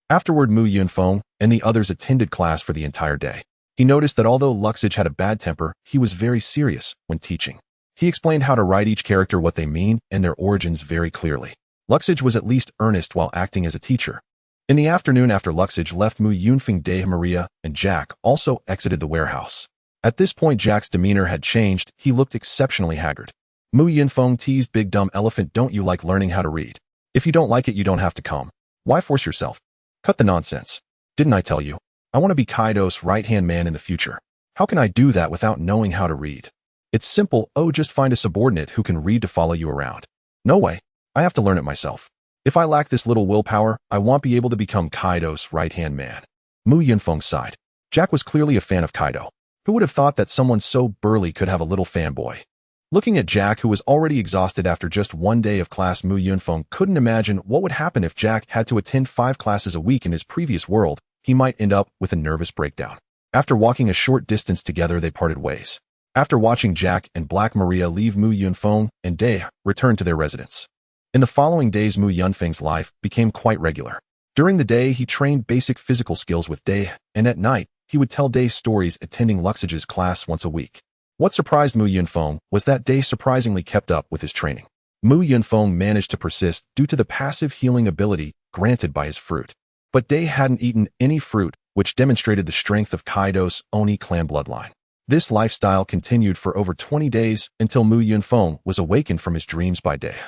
Speaker 1: Afterward, Mu Yunfeng and the others attended class for the entire day. He noticed that although Luxage had a bad temper, he was very serious when teaching. He explained how to write each character, what they mean, and their origins very clearly. Luxage was at least earnest while acting as a teacher. In the afternoon after Luxage left, Mu Yunfeng, Dae, Maria, and Jack also exited the warehouse. At this point, Jack's demeanor had changed. He looked exceptionally haggard. Mu Yunfeng teased, "Big dumb elephant, don't you like learning how to read? If you don't like it, you don't have to come. Why force yourself? Cut the nonsense. Didn't I tell you? I want to be Kaido's right-hand man in the future. How can I do that without knowing how to read? It's simple. Oh, just find a subordinate who can read to follow you around. No way. I have to learn it myself. If I lack this little willpower, I won't be able to become Kaido's right-hand man." Mu Yunfeng sighed. Jack was clearly a fan of Kaido. Who would have thought that someone so burly could have a little fanboy? Looking at Jack, who was already exhausted after just one day of class, Mu Yunfeng couldn't imagine what would happen if Jack had to attend 5 classes a week in his previous world. He might end up with a nervous breakdown. After walking a short distance together, they parted ways. After watching Jack and Black Maria leave, Mu Yunfeng and Dae returned to their residence. In the following days, Mu Yunfeng's life became quite regular. During the day, he trained basic physical skills with Dae, and at night, he would tell Dae stories, attending Luxage's class once a week. What surprised Mu Yunfeng was that Dae surprisingly kept up with his training. Mu Yunfeng managed to persist due to the passive healing ability granted by his fruit. But Dae hadn't eaten any fruit, which demonstrated the strength of Kaido's Oni clan bloodline. This lifestyle continued for over 20 days until Mu Yunfeng was awakened from his dreams by Dae.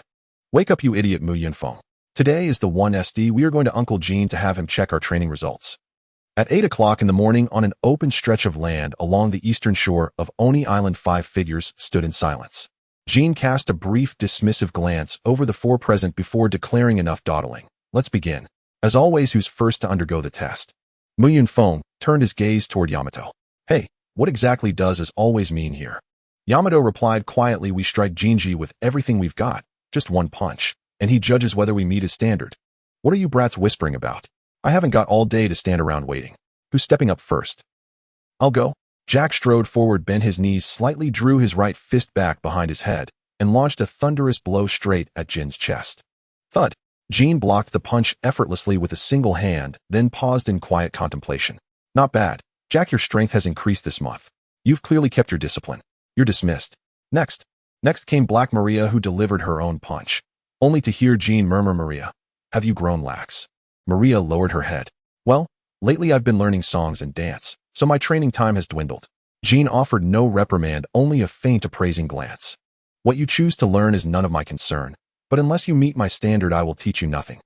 Speaker 1: "Wake up, you idiot, Mu Yunfeng. Today is the 1SD. We are going to Uncle Jean to have him check our training results." At 8 o'clock in the morning, on an open stretch of land along the eastern shore of Oni Island, 5 figures stood in silence. Jean cast a brief, dismissive glance over the 4 present before declaring, "Enough dawdling. Let's begin. As always, who's first to undergo the test?" Mu Yunfeng turned his gaze toward Yamato. "Hey, what exactly does as always mean here?" Yamato replied quietly, "We strike Jinji with everything we've got, just one punch, and he judges whether we meet his standard. What are you brats whispering about? I haven't got all day to stand around waiting. Who's stepping up first?" "I'll go." Jack strode forward, bent his knees slightly, drew his right fist back behind his head, and launched a thunderous blow straight at Jin's chest. Thud! Jean blocked the punch effortlessly with a single hand, then paused in quiet contemplation. "Not bad. Jack, your strength has increased this month. You've clearly kept your discipline. You're dismissed." Next came Black Maria, who delivered her own punch, only to hear Jean murmur, "Maria, have you grown lax?" Maria lowered her head. "Well, lately I've been learning songs and dance, so my training time has dwindled." Jean offered no reprimand, only a faint appraising glance. "What you choose to learn is none of my concern, but unless you meet my standard, I will teach you nothing."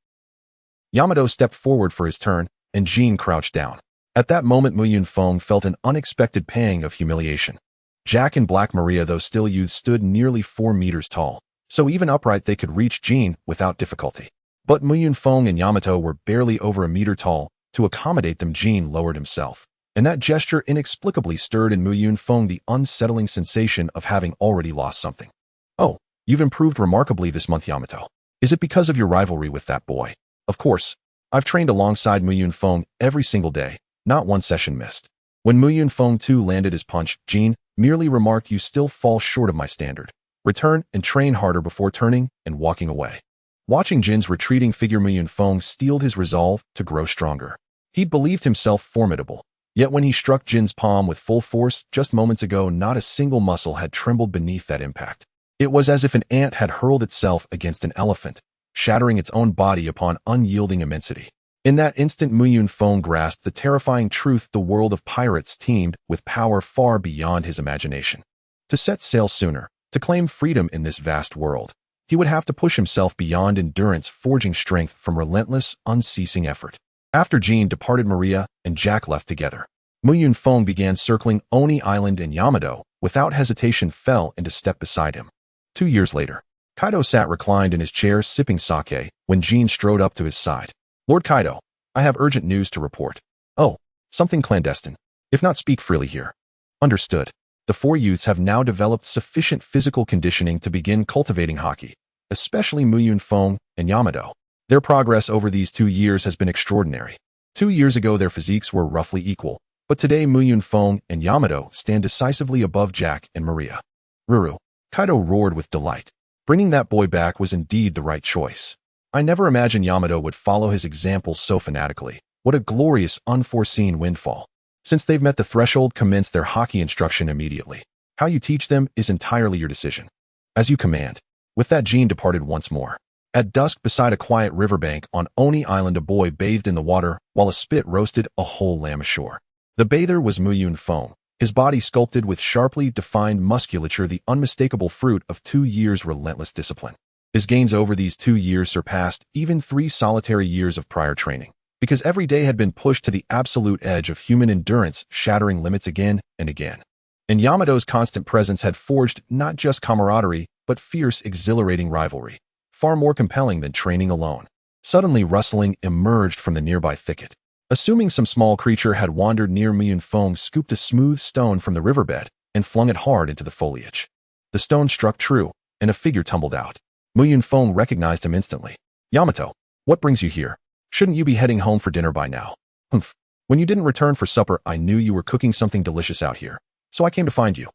Speaker 1: Yamato stepped forward for his turn, and Jean crouched down. At that moment, Mu Yunfeng felt an unexpected pang of humiliation. Jack and Black Maria, though still youths, stood nearly 4 meters tall, so even upright they could reach Jean without difficulty. But Mu Yunfeng and Yamato were barely over a meter tall. To accommodate them, Jean lowered himself, and that gesture inexplicably stirred in Mu Yunfeng the unsettling sensation of having already lost something. "Oh, you've improved remarkably this month, Yamato. Is it because of your rivalry with that boy?" "Of course. I've trained alongside Mu Yunfeng every single day, not one session missed." When Mu Yunfeng too landed his punch, Jean merely remarked, "You still fall short of my standard. Return and train harder before turning and walking away." Watching Jin's retreating figure, Mu Yunfeng steeled his resolve to grow stronger. He'd believed himself formidable, yet when he struck Jin's palm with full force just moments ago, not a single muscle had trembled beneath that impact. It was as if an ant had hurled itself against an elephant, shattering its own body upon unyielding immensity. In that instant, Mu Yunfeng grasped the terrifying truth: the world of pirates teemed with power far beyond his imagination. To set sail sooner, to claim freedom in this vast world, he would have to push himself beyond endurance, forging strength from relentless, unceasing effort. After Jean departed, Maria and Jack left together. Mu Yunfeng began circling Oni Island, and Yamato, without hesitation, fell into step beside him. 2 years later, Kaido sat reclined in his chair sipping sake when Jean strode up to his side. "Lord Kaido, I have urgent news to report." "Oh, something clandestine. If not, speak freely here." "Understood. The 4 youths have now developed sufficient physical conditioning to begin cultivating haki, especially Mu Yunfeng and Yamato. Their progress over these 2 years has been extraordinary. 2 years ago, their physiques were roughly equal, but today Mu Yunfeng and Yamato stand decisively above Jack and Maria." "Ruru," Kaido roared with delight. Bringing that boy back was indeed the right choice. I never imagined Yamato would follow his example so fanatically. What a glorious, unforeseen windfall. Since they've met the threshold, commence their haki instruction immediately. How you teach them is entirely your decision. As you command." With that, Jean departed once more. At dusk beside a quiet riverbank on Oni Island, a boy bathed in the water while a spit roasted a whole lamb ashore. The bather was Muyun Feng, his body sculpted with sharply defined musculature, the unmistakable fruit of 2 years' relentless discipline. His gains over these 2 years surpassed even 3 solitary years of prior training, because every day had been pushed to the absolute edge of human endurance, shattering limits again and again. And Yamato's constant presence had forged not just camaraderie, but fierce, exhilarating rivalry, far more compelling than training alone. Suddenly, rustling emerged from the nearby thicket. Assuming some small creature had wandered near, Muyun Feng scooped a smooth stone from the riverbed and flung it hard into the foliage. The stone struck true, and a figure tumbled out. Muyun Feng recognized him instantly. Yamato, what brings you here? Shouldn't you be heading home for dinner by now? Humph. When you didn't return for supper, I knew you were cooking something delicious out here, so I came to find you.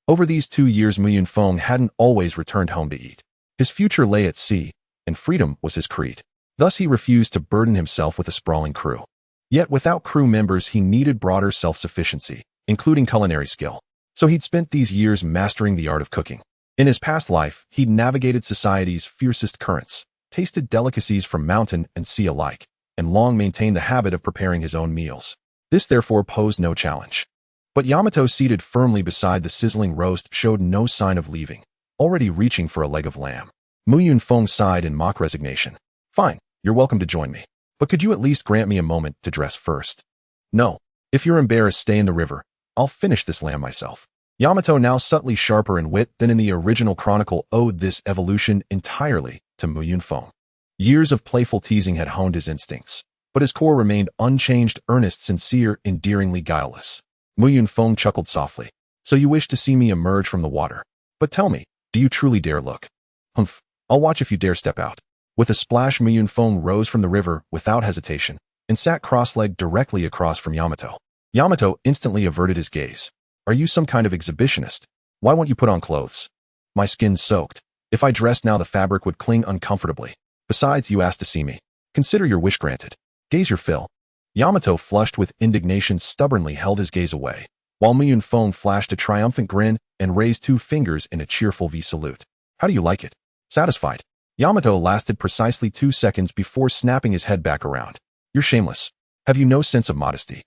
Speaker 1: Over these 2 years, Muyun Feng hadn't always returned home to eat. His future lay at sea, and freedom was his creed. Thus, he refused to burden himself with a sprawling crew. Yet without crew members, he needed broader self-sufficiency, including culinary skill. So he'd spent these years mastering the art of cooking. In his past life, he'd navigated society's fiercest currents, tasted delicacies from mountain and sea alike, and long maintained the habit of preparing his own meals. This therefore posed no challenge. But Yamato, seated firmly beside the sizzling roast, showed no sign of leaving, already reaching for a leg of lamb. Muyun Feng sighed in mock resignation. Fine, you're welcome to join me. But could you at least grant me a moment to dress first? No. If you're embarrassed, stay in the river. I'll finish this lamb myself. Yamato, now subtly sharper in wit than in the original chronicle, owed this evolution entirely to Muyun Feng. Years of playful teasing had honed his instincts, but his core remained unchanged, earnest, sincere, endearingly guileless. Muyun Feng chuckled softly. So you wish to see me emerge from the water? But tell me, do you truly dare look? Humph, I'll watch if you dare step out. With a splash, Muyun Feng rose from the river without hesitation and sat cross-legged directly across from Yamato. Yamato instantly averted his gaze. Are you some kind of exhibitionist? Why won't you put on clothes? My skin's soaked. If I dressed now, the fabric would cling uncomfortably. Besides, you asked to see me. Consider your wish granted. Gaze your fill. Yamato, flushed with indignation, stubbornly held his gaze away, while Muyun Feng flashed a triumphant grin and raised 2 fingers in a cheerful V salute. How do you like it? Satisfied? Yamato lasted precisely 2 seconds before snapping his head back around. You're shameless. Have you no sense of modesty?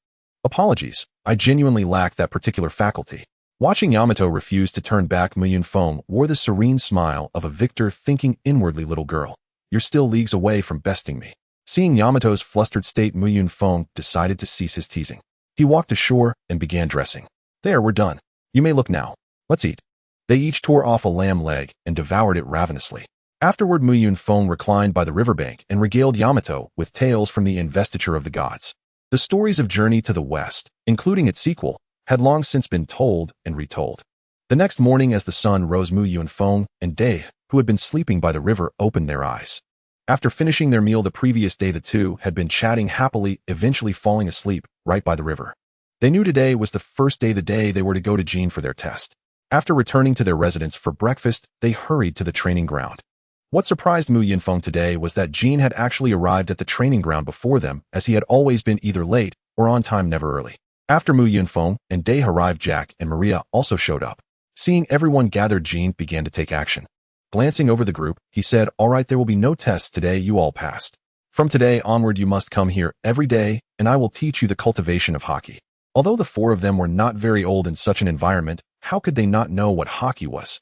Speaker 1: Apologies, I genuinely lack that particular faculty. Watching Yamato refuse to turn back, Muyun Feng wore the serene smile of a victor, thinking inwardly, little girl, you're still leagues away from besting me. Seeing Yamato's flustered state, Muyun Feng decided to cease his teasing. He walked ashore and began dressing. There, we're done. You may look now. Let's eat. They each tore off a lamb leg and devoured it ravenously. Afterward, Muyun Feng reclined by the riverbank and regaled Yamato with tales from the investiture of the gods. The stories of Journey to the West, including its sequel, had long since been told and retold. The next morning, as the sun rose, Muyun Feng and Dai, who had been sleeping by the river, opened their eyes. After finishing their meal the previous day, the two had been chatting happily, eventually falling asleep right by the river. They knew today was the first day, the day they were to go to Jean for their test. After returning to their residence for breakfast, they hurried to the training ground. What surprised Muyun Feng today was that Jean had actually arrived at the training ground before them, as he had always been either late or on time, never early. After Muyun Feng and Dai arrived, Jack and Maria also showed up. Seeing everyone gathered, Jean began to take action. Glancing over the group, he said, "All right, there will be no tests today, you all passed. From today onward, you must come here every day, and I will teach you the cultivation of hockey." Although the 4 of them were not very old in such an environment, how could they not know what hockey was?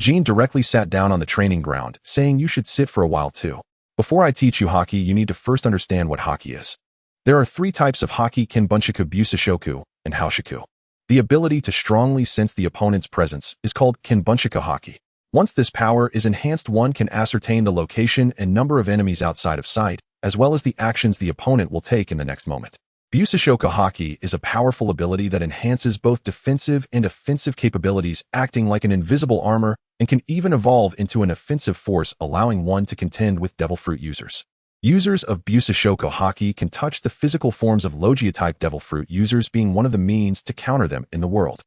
Speaker 1: Jean directly sat down on the training ground, saying, "You should sit for a while too. Before I teach you hockey, you need to first understand what hockey is. There are 3 types of hockey: Kenbunchaku, Busashoku, and Haoshiku. The ability to strongly sense the opponent's presence is called Kenbunchaku hockey. Once this power is enhanced, one can ascertain the location and number of enemies outside of sight, as well as the actions the opponent will take in the next moment. Busashoku hockey is a powerful ability that enhances both defensive and offensive capabilities, acting like an invisible armor, and can even evolve into an offensive force, allowing one to contend with Devil Fruit users. Users of Busashoku hockey can touch the physical forms of Logia-type Devil Fruit users, being one of the means to counter them in the world.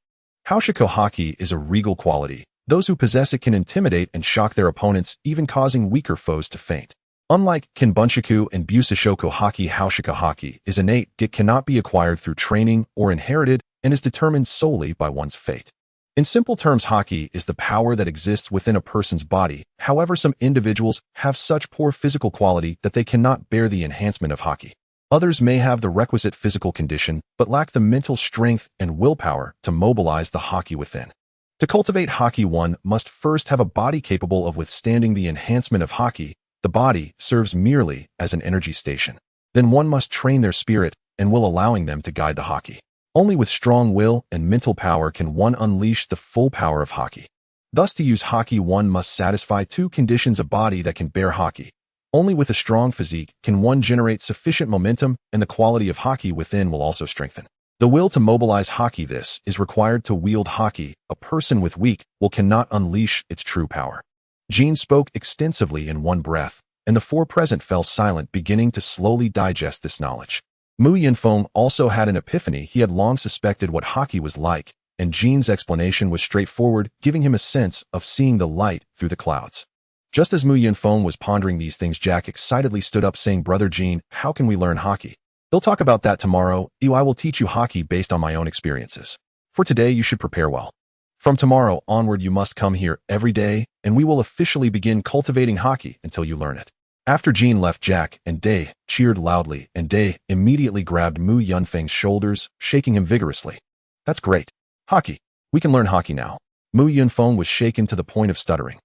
Speaker 1: Haoshiku hockey is a regal quality. Those who possess it can intimidate and shock their opponents, even causing weaker foes to faint. Unlike Kenbunchaku and Busashoku hockey, Haoshiku hockey is innate. It cannot be acquired through training or inherited, and is determined solely by one's fate. In simple terms, haki is the power that exists within a person's body. However, some individuals have such poor physical quality that they cannot bear the enhancement of haki. Others may have the requisite physical condition, but lack the mental strength and willpower to mobilize the haki within. To cultivate haki, one must first have a body capable of withstanding the enhancement of haki. The body serves merely as an energy station. Then one must train their spirit and will, allowing them to guide the haki. Only with strong will and mental power can one unleash the full power of haki. Thus, to use haki, one must satisfy two conditions: a body that can bear haki. Only with a strong physique can one generate sufficient momentum, and the quality of haki within will also strengthen. The will to mobilize haki, this is required to wield haki. A person with weak will cannot unleash its true power. Jean spoke extensively in one breath, and the four present fell silent, beginning to slowly digest this knowledge. Mu Yunfeng also had an epiphany. He had long suspected what haki was like, and Jean's explanation was straightforward, giving him a sense of seeing the light through the clouds. Just as Mu Yunfeng was pondering these things, Jack excitedly stood up, saying, "Brother Jean, how can we learn haki?" "They'll talk about that tomorrow. I will teach you haki based on my own experiences. For today, you should prepare well. From tomorrow onward, you must come here every day, and we will officially begin cultivating haki until you learn it." After Jean left, Jack and Day cheered loudly, and Day immediately grabbed Mu Yunfeng's shoulders, shaking him vigorously. "That's great. Haki. We can learn haki now." Mu Yunfeng was shaken to the point of stuttering.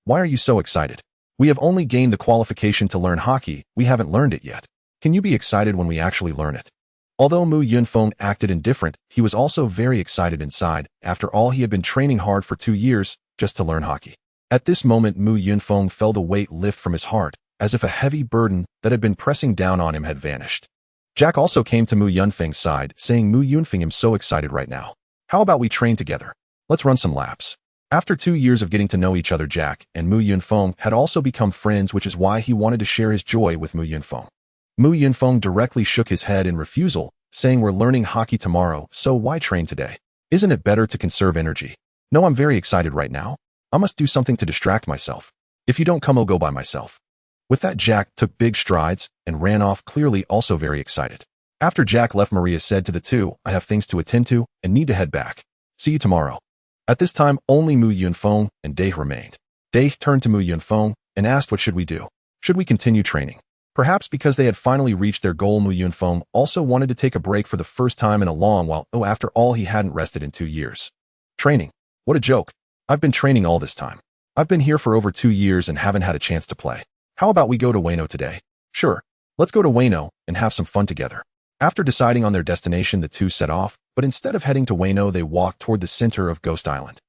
Speaker 1: "Why are you so excited? We have only gained the qualification to learn haki. We haven't learned it yet. Can you be excited when we actually learn it?" Although Mu Yunfeng acted indifferent, he was also very excited inside. After all, he had been training hard for 2 years just to learn haki. At this moment, Mu Yunfeng felt a weight lift from his heart, as if a heavy burden that had been pressing down on him had vanished. Jack also came to Mu Yunfeng's side, saying, "Mu Yunfeng, I'm so excited right now. How about we train together? Let's run some laps." After 2 years of getting to know each other, Jack and Mu Yunfeng had also become friends, which is why he wanted to share his joy with Mu Yunfeng. Mu Yunfeng directly shook his head in refusal, saying, "We're learning haki tomorrow, so why train today? Isn't it better to conserve energy?" "No, I'm very excited right now. I must do something to distract myself. If you don't come, I'll go by myself." With that, Jack took big strides and ran off, clearly also very excited. After Jack left, Maria said to the two, "I have things to attend to and need to head back. See you tomorrow." At this time, only Mu Yunfeng and Day remained. Day turned to Mu Yunfeng and asked, "What should we do? Should we continue training?" Perhaps because they had finally reached their goal, Mu Yunfeng also wanted to take a break for the first time in a long while. After all, he hadn't rested in 2 years. "Training? What a joke. I've been training all this time. I've been here for over 2 years and haven't had a chance to play. How about we go to Wano today?" "Sure. Let's go to Wano and have some fun together." After deciding on their destination, the two set off, but instead of heading to Wano, they walked toward the center of Ghost Island.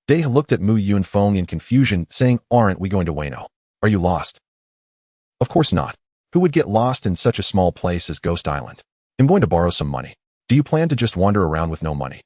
Speaker 1: Day looked at Mu Yunfeng in confusion, saying, "Aren't we going to Wano? Are you lost?" "Of course not. Who would get lost in such a small place as Ghost Island? I'm going to borrow some money." "Do you plan to just wander around with no money?"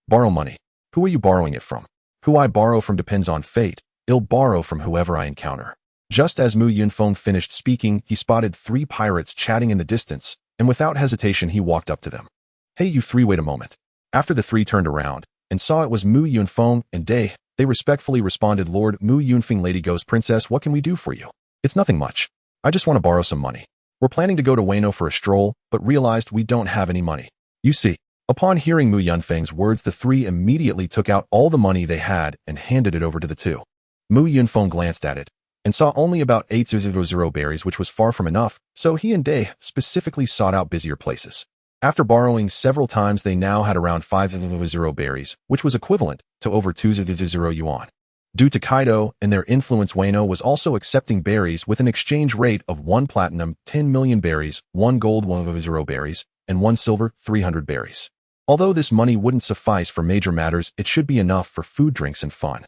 Speaker 1: "Borrow money? Who are you borrowing it from?" "Who I borrow from depends on fate. I'll borrow from whoever I encounter." Just as Mu Yunfeng finished speaking, he spotted 3 pirates chatting in the distance, and without hesitation he walked up to them. "Hey, you 3, wait a moment." After the 3 turned around and saw it was Mu Yunfeng and Day, they respectfully responded, "Lord Mu Yunfeng, Lady Ghost Princess, what can we do for you?" "It's nothing much. I just want to borrow some money. We're planning to go to Wano for a stroll, but realized we don't have any money. You see." Upon hearing Mu Yunfeng's words, the 3 immediately took out all the money they had and handed it over to the 2. Mu Yunfeng glanced at it and saw only about 800 berries, which was far from enough, so he and Day specifically sought out busier places. After borrowing several times, they now had around 500 berries, which was equivalent to over 200 yuan. Due to Kaido and their influence, Wano was also accepting berries with an exchange rate of 1 platinum, 10 million berries, 1 gold, 100 berries, and 1 silver, 300 berries. Although this money wouldn't suffice for major matters, it should be enough for food, drinks, and fun.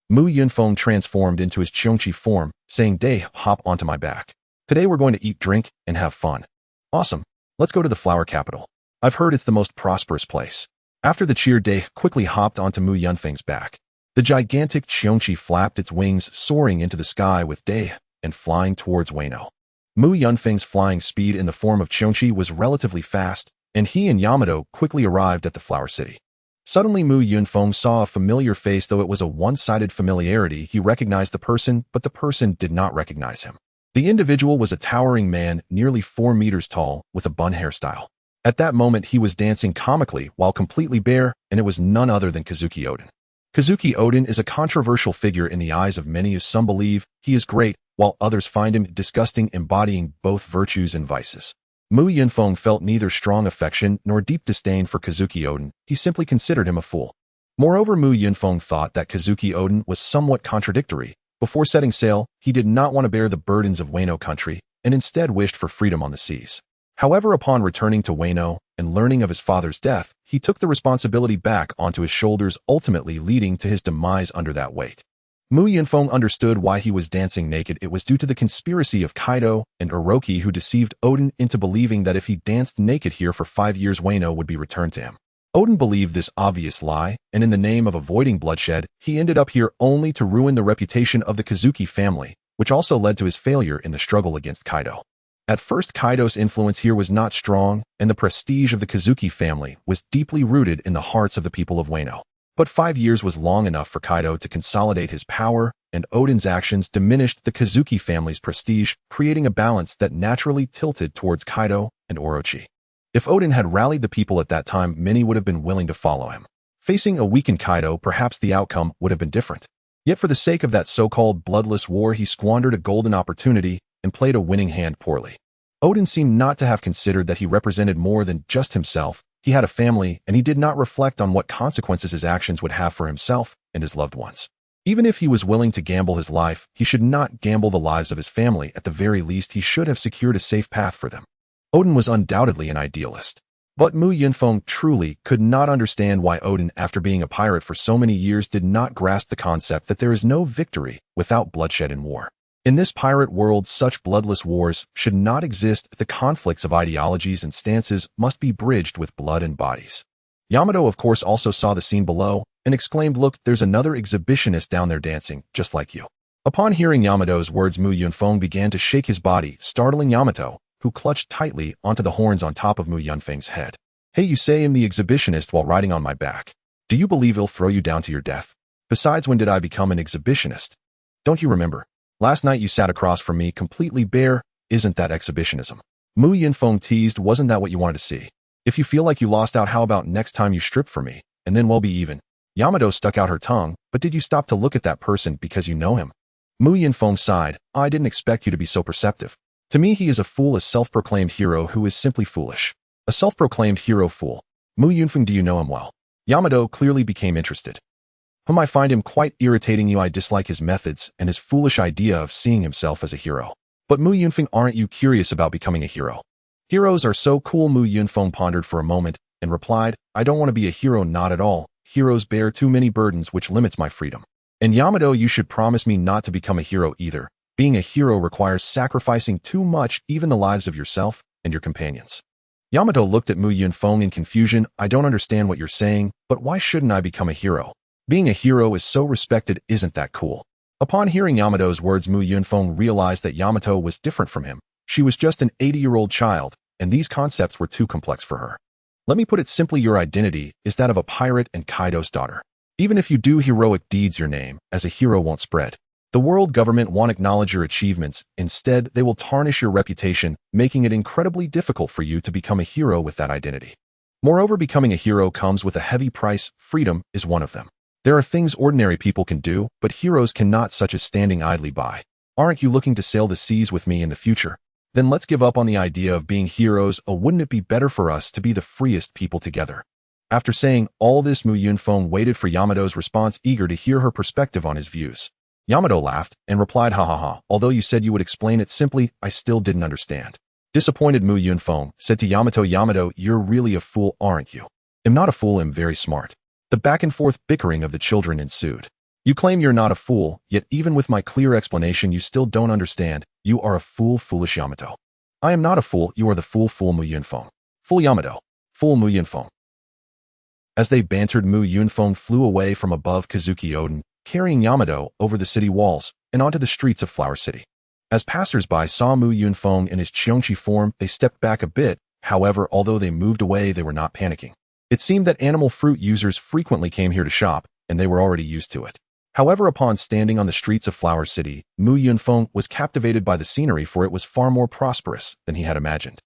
Speaker 1: Mu Yunfeng transformed into his Cheongqi form, saying, "Day, hop onto my back. Today we're going to eat, drink, and have fun." "Awesome. Let's go to the flower capital. I've heard it's the most prosperous place." After the cheer, Day quickly hopped onto Mu Yunfeng's back. The gigantic Cheongqi flapped its wings, soaring into the sky with Day and flying towards Wano. Mu Yunfeng's flying speed in the form of Cheongqi was relatively fast, and he and Yamato quickly arrived at the flower city. Suddenly, Mu Yunfeng saw a familiar face. Though it was a one-sided familiarity, he recognized the person, but the person did not recognize him. The individual was a towering man, nearly 4 meters tall, with a bun hairstyle. At that moment, he was dancing comically while completely bare, and it was none other than Kazuki Oden. Kazuki Oden is a controversial figure in the eyes of many, as some believe he is great, while others find him disgusting, embodying both virtues and vices. Mu Yunfeng felt neither strong affection nor deep disdain for Kazuki Oden. He simply considered him a fool. Moreover, Mu Yunfeng thought that Kazuki Oden was somewhat contradictory. Before setting sail, he did not want to bear the burdens of Wano country, and instead wished for freedom on the seas. However, upon returning to Wano and learning of his father's death, he took the responsibility back onto his shoulders, ultimately leading to his demise under that weight. Mu Yunfeng understood why he was dancing naked. It was due to the conspiracy of Kaido and Orochi, who deceived Oden into believing that if he danced naked here for 5 years, Wano would be returned to him. Oden believed this obvious lie, and in the name of avoiding bloodshed, he ended up here only to ruin the reputation of the Kazuki family, which also led to his failure in the struggle against Kaido. At first, Kaido's influence here was not strong, and the prestige of the Kazuki family was deeply rooted in the hearts of the people of Wano. But 5 years was long enough for Kaido to consolidate his power, and Oden's actions diminished the Kazuki family's prestige, creating a balance that naturally tilted towards Kaido and Orochi. If Oden had rallied the people at that time, many would have been willing to follow him. Facing a weakened Kaido, perhaps the outcome would have been different. Yet for the sake of that so-called bloodless war, he squandered a golden opportunity and played a winning hand poorly. Oden seemed not to have considered that he represented more than just himself. He had a family, and he did not reflect on what consequences his actions would have for himself and his loved ones. Even if he was willing to gamble his life, he should not gamble the lives of his family. At the very least, he should have secured a safe path for them. Oden was undoubtedly an idealist. But Mu Yunfeng truly could not understand why Oden, after being a pirate for so many years, did not grasp the concept that there is no victory without bloodshed in war. In this pirate world, such bloodless wars should not exist. The conflicts of ideologies and stances must be bridged with blood and bodies. Yamato, of course, also saw the scene below and exclaimed, "Look, there's another exhibitionist down there dancing, just like you." Upon hearing Yamato's words, Mu Yunfeng began to shake his body, startling Yamato, who clutched tightly onto the horns on top of Mu Yunfeng's head. "Hey, you say I'm the exhibitionist while riding on my back. Do you believe he'll throw you down to your death? Besides, when did I become an exhibitionist? Don't you remember? Last night you sat across from me completely bare. Isn't that exhibitionism?" Mu Yunfeng teased, "Wasn't that what you wanted to see? If you feel like you lost out, how about next time you strip for me, and then we'll be even?" Yamato stuck out her tongue. "But did you stop to look at that person because you know him?" Mu Yunfeng sighed. "I didn't expect you to be so perceptive. To me, he is a fool, a self-proclaimed hero who is simply foolish. A self-proclaimed hero fool. Mu Yunfeng, do you know him well?" Yamato clearly became interested. "I find him quite irritating. I dislike his methods and his foolish idea of seeing himself as a hero." "But Mu Yunfeng, aren't you curious about becoming a hero?" "Heroes are so cool." Mu Yunfeng pondered for a moment and replied, "I don't want to be a hero, not at all. Heroes bear too many burdens, which limits my freedom. And Yamato, you should promise me not to become a hero either. Being a hero requires sacrificing too much, even the lives of yourself and your companions." Yamato looked at Mu Yunfeng in confusion. "I don't understand what you're saying, but why shouldn't I become a hero? Being a hero is so respected, isn't that cool?" Upon hearing Yamato's words, Mu Yunfeng realized that Yamato was different from him. She was just an 80-year-old child, and these concepts were too complex for her. "Let me put it simply, your identity is that of a pirate and Kaido's daughter. Even if you do heroic deeds, your name as a hero won't spread. The world government won't acknowledge your achievements. Instead, they will tarnish your reputation, making it incredibly difficult for you to become a hero with that identity. Moreover, becoming a hero comes with a heavy price. Freedom is one of them. There are things ordinary people can do, but heroes cannot, such as standing idly by. Aren't you looking to sail the seas with me in the future? Then let's give up on the idea of being heroes. Wouldn't it be better for us to be the freest people together?" After saying all this, Mu Yunfeng waited for Yamato's response, eager to hear her perspective on his views. Yamato laughed and replied, "Ha ha ha, although you said you would explain it simply, I still didn't understand." Disappointed, Mu Yunfeng said to Yamato, "Yamato, you're really a fool, aren't you?" "I'm not a fool, I'm very smart." The back-and-forth bickering of the children ensued. "You claim you're not a fool, yet even with my clear explanation you still don't understand. You are a fool, foolish Yamato." "I am not a fool, you are the fool, fool Mu Yunfeng." "Fool Yamato." "Fool Mu Yunfeng." As they bantered, Mu Yunfeng flew away from above Kazuki Oden, carrying Yamato over the city walls and onto the streets of Flower City. As passers-by saw Mu Yunfeng in his Cheongshi form, they stepped back a bit. However, although they moved away, they were not panicking. It seemed that animal fruit users frequently came here to shop, and they were already used to it. However, upon standing on the streets of Flower City, Mu Yunfeng was captivated by the scenery, for it was far more prosperous than he had imagined.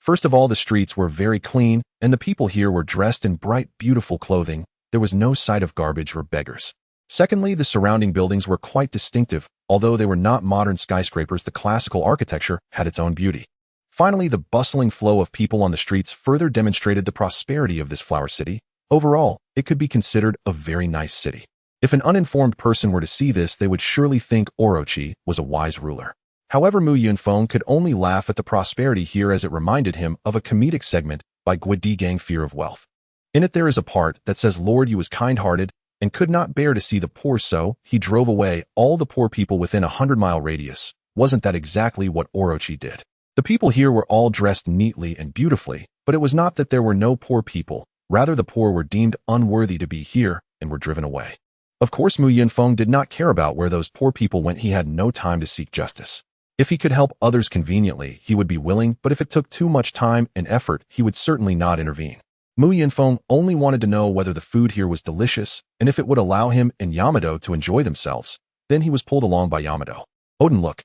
Speaker 1: First of all, the streets were very clean, and the people here were dressed in bright, beautiful clothing. There was no sight of garbage or beggars. Secondly, the surrounding buildings were quite distinctive. Although they were not modern skyscrapers, the classical architecture had its own beauty. Finally, the bustling flow of people on the streets further demonstrated the prosperity of this flower city. Overall, it could be considered a very nice city. If an uninformed person were to see this, they would surely think Orochi was a wise ruler. However, Mu Yunfeng could only laugh at the prosperity here, as it reminded him of a comedic segment by Guodi Gang Fear of Wealth. In it there is a part that says Lord Yu was kind-hearted and could not bear to see the poor, so he drove away all the poor people within a 100-mile radius. Wasn't that exactly what Orochi did? The people here were all dressed neatly and beautifully, but it was not that there were no poor people. Rather, the poor were deemed unworthy to be here and were driven away. Of course, Mu Yunfeng did not care about where those poor people went. He had no time to seek justice. If he could help others conveniently, he would be willing, but if it took too much time and effort, he would certainly not intervene. Mu Yunfeng only wanted to know whether the food here was delicious and if it would allow him and Yamato to enjoy themselves. Then he was pulled along by Yamato. Odin, look,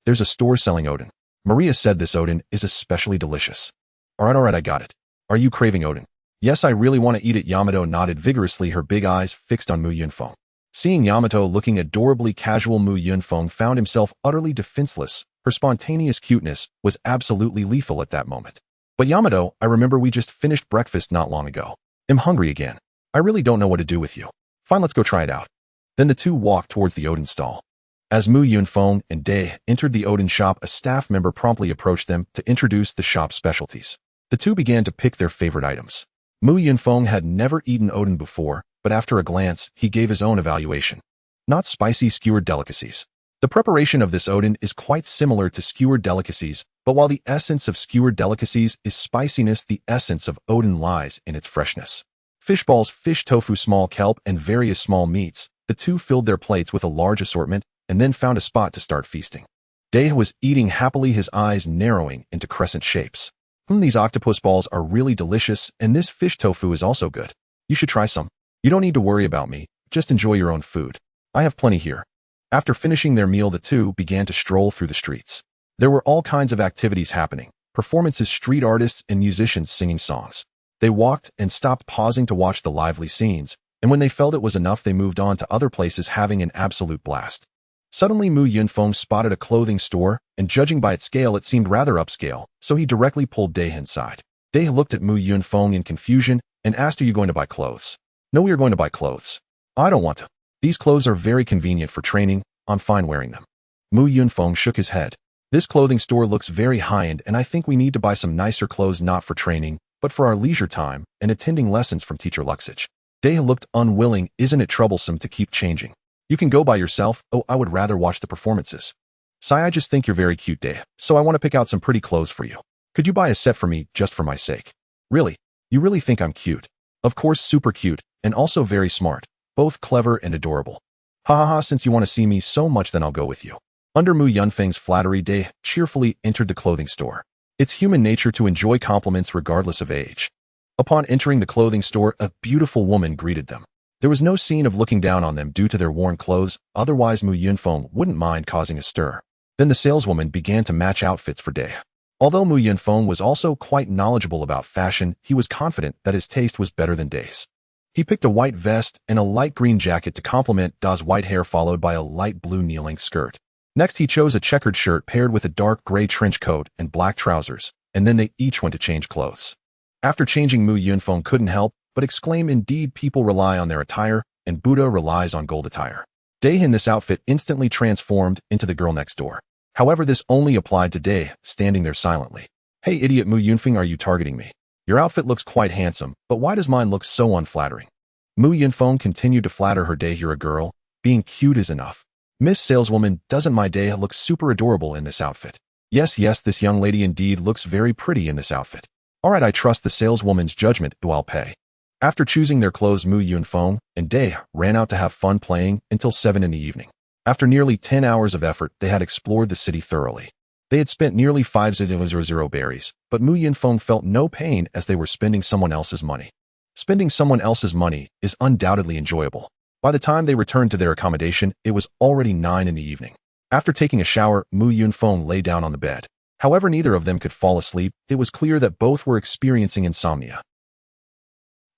Speaker 1: there's a store selling Odin. Maria said this Odin is especially delicious. Alright, I got it. Are you craving Odin? Yes, I really want to eat it. Yamato nodded vigorously, her big eyes fixed on Mu Yunfeng. Seeing Yamato looking adorably casual, Mu Yunfeng found himself utterly defenseless. Her spontaneous cuteness was absolutely lethal at that moment. But Yamato, I remember we just finished breakfast not long ago. I'm hungry again. I really don't know what to do with you. Fine, let's go try it out. Then the two walked towards the Odin stall. As Mu Yunfeng and Dae entered the Odin shop, a staff member promptly approached them to introduce the shop's specialties. The two began to pick their favorite items. Mu Yunfeng had never eaten Odin before, but after a glance, he gave his own evaluation. Not spicy skewered delicacies. The preparation of this Odin is quite similar to skewered delicacies, but while the essence of skewered delicacies is spiciness, the essence of Odin lies in its freshness. Fish balls, fish tofu, small kelp, and various small meats. The two filled their plates with a large assortment and then found a spot to start feasting. Dae was eating happily, his eyes narrowing into crescent shapes. These octopus balls are really delicious, and this fish tofu is also good. You should try some. You don't need to worry about me, just enjoy your own food. I have plenty here. After finishing their meal, the two began to stroll through the streets. There were all kinds of activities happening, performances, street artists, and musicians singing songs. They walked and stopped, pausing to watch the lively scenes, and when they felt it was enough, they moved on to other places, having an absolute blast. Suddenly, Mu Yunfeng spotted a clothing store, and judging by its scale, it seemed rather upscale, so he directly pulled Dae inside. Dae looked at Mu Yunfeng in confusion and asked, "Are you going to buy clothes?" "No, we are going to buy clothes." "I don't want to. These clothes are very convenient for training. I'm fine wearing them." Mu Yunfeng shook his head. "This clothing store looks very high-end, and I think we need to buy some nicer clothes, not for training, but for our leisure time and attending lessons from Teacher Luxage." Dae looked unwilling. "Isn't it troublesome to keep changing? You can go by yourself." "Oh, I would rather watch the performances." "Sai, I just think you're very cute, Dae, so I want to pick out some pretty clothes for you. Could you buy a set for me just for my sake?" "Really? You really think I'm cute?" "Of course, super cute, and also very smart, both clever and adorable." "Ha ha ha, since you want to see me so much, then I'll go with you." Under Mu Yunfeng's flattery, Dae cheerfully entered the clothing store. It's human nature to enjoy compliments regardless of age. Upon entering the clothing store, a beautiful woman greeted them. There was no scene of looking down on them due to their worn clothes, otherwise Mu Yunfeng wouldn't mind causing a stir. Then the saleswoman began to match outfits for Dae. Although Mu Yunfeng was also quite knowledgeable about fashion, he was confident that his taste was better than Dae's. He picked a white vest and a light green jacket to complement Da's white hair, followed by a light blue knee-length skirt. Next, he chose a checkered shirt paired with a dark gray trench coat and black trousers, and then they each went to change clothes. After changing, Mu Yunfeng couldn't help but exclaim, "Indeed, people rely on their attire, and Buddha relies on gold attire." Dae in this outfit instantly transformed into the girl next door. However, this only applied to Dae, standing there silently. "Hey idiot Mu Yunfeng, are you targeting me? Your outfit looks quite handsome, but why does mine look so unflattering?" Mu Yunfeng continued to flatter her. "Dae, you're a girl. Being cute is enough." "Miss Saleswoman, doesn't my Dae look super adorable in this outfit?" Yes, this young lady indeed looks very pretty in this outfit." "Alright, I trust the saleswoman's judgment, so I'll pay." After choosing their clothes, Mu Yunfeng and Dae ran out to have fun playing until 7 in the evening. After nearly 10 hours of effort, they had explored the city thoroughly. They had spent nearly 5,000 berries, but Mu Yunfeng felt no pain as they were spending someone else's money. Spending someone else's money is undoubtedly enjoyable. By the time they returned to their accommodation, it was already 9 in the evening. After taking a shower, Mu Yunfeng lay down on the bed. However, neither of them could fall asleep. It was clear that both were experiencing insomnia.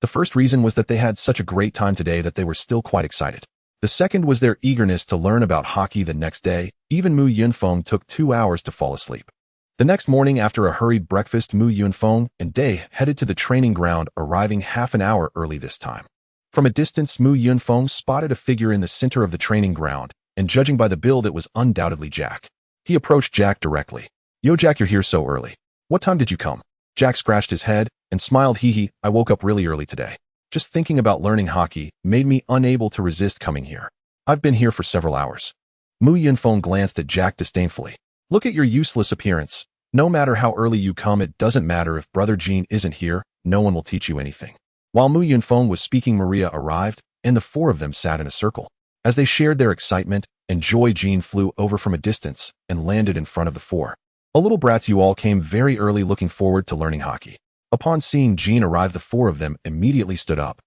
Speaker 1: The first reason was that they had such a great time today that they were still quite excited. The second was their eagerness to learn about hockey the next day. Even Mu Yunfeng took 2 hours to fall asleep. The next morning, after a hurried breakfast, Mu Yunfeng and Dai headed to the training ground, arriving half an hour early this time. From a distance, Mu Yunfeng spotted a figure in the center of the training ground, and judging by the build, it was undoubtedly Jack. He approached Jack directly. "Yo, Jack, you're here so early. What time did you come?" Jack scratched his head and smiled. Hee, I woke up really early today. Just thinking about learning hockey made me unable to resist coming here. I've been here for several hours. Mu Yunfeng glanced at Jack disdainfully. "Look at your useless appearance. No matter how early you come, it doesn't matter if Brother Jean isn't here. No one will teach you anything." While Mu Yunfeng was speaking, Maria arrived, and the four of them sat in a circle. As they shared their excitement and joy, Jean flew over from a distance and landed in front of the four. "A little brats, you all came very early, looking forward to learning hockey." Upon seeing Jean arrive, the four of them immediately stood up.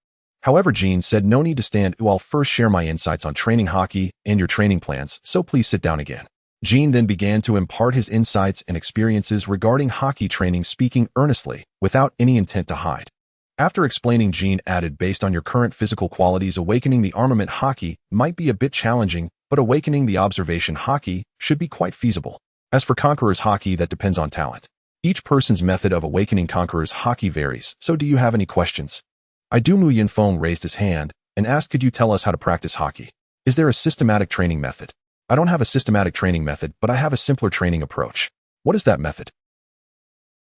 Speaker 1: However, Jean said, "No need to stand. I'll first share my insights on training hockey and your training plans, so please sit down again." Jean then began to impart his insights and experiences regarding hockey training, speaking earnestly, without any intent to hide. After explaining, Jean added, "Based on your current physical qualities, awakening the armament hockey might be a bit challenging, but awakening the observation hockey should be quite feasible. As for conqueror's hockey, that depends on talent. Each person's method of awakening conqueror's hockey varies, so do you have any questions?" "I do." Mu Yunfeng raised his hand and asked, "Could you tell us how to practice hockey? Is there a systematic training method?" "I don't have a systematic training method, but I have a simpler training approach." "What is that method?"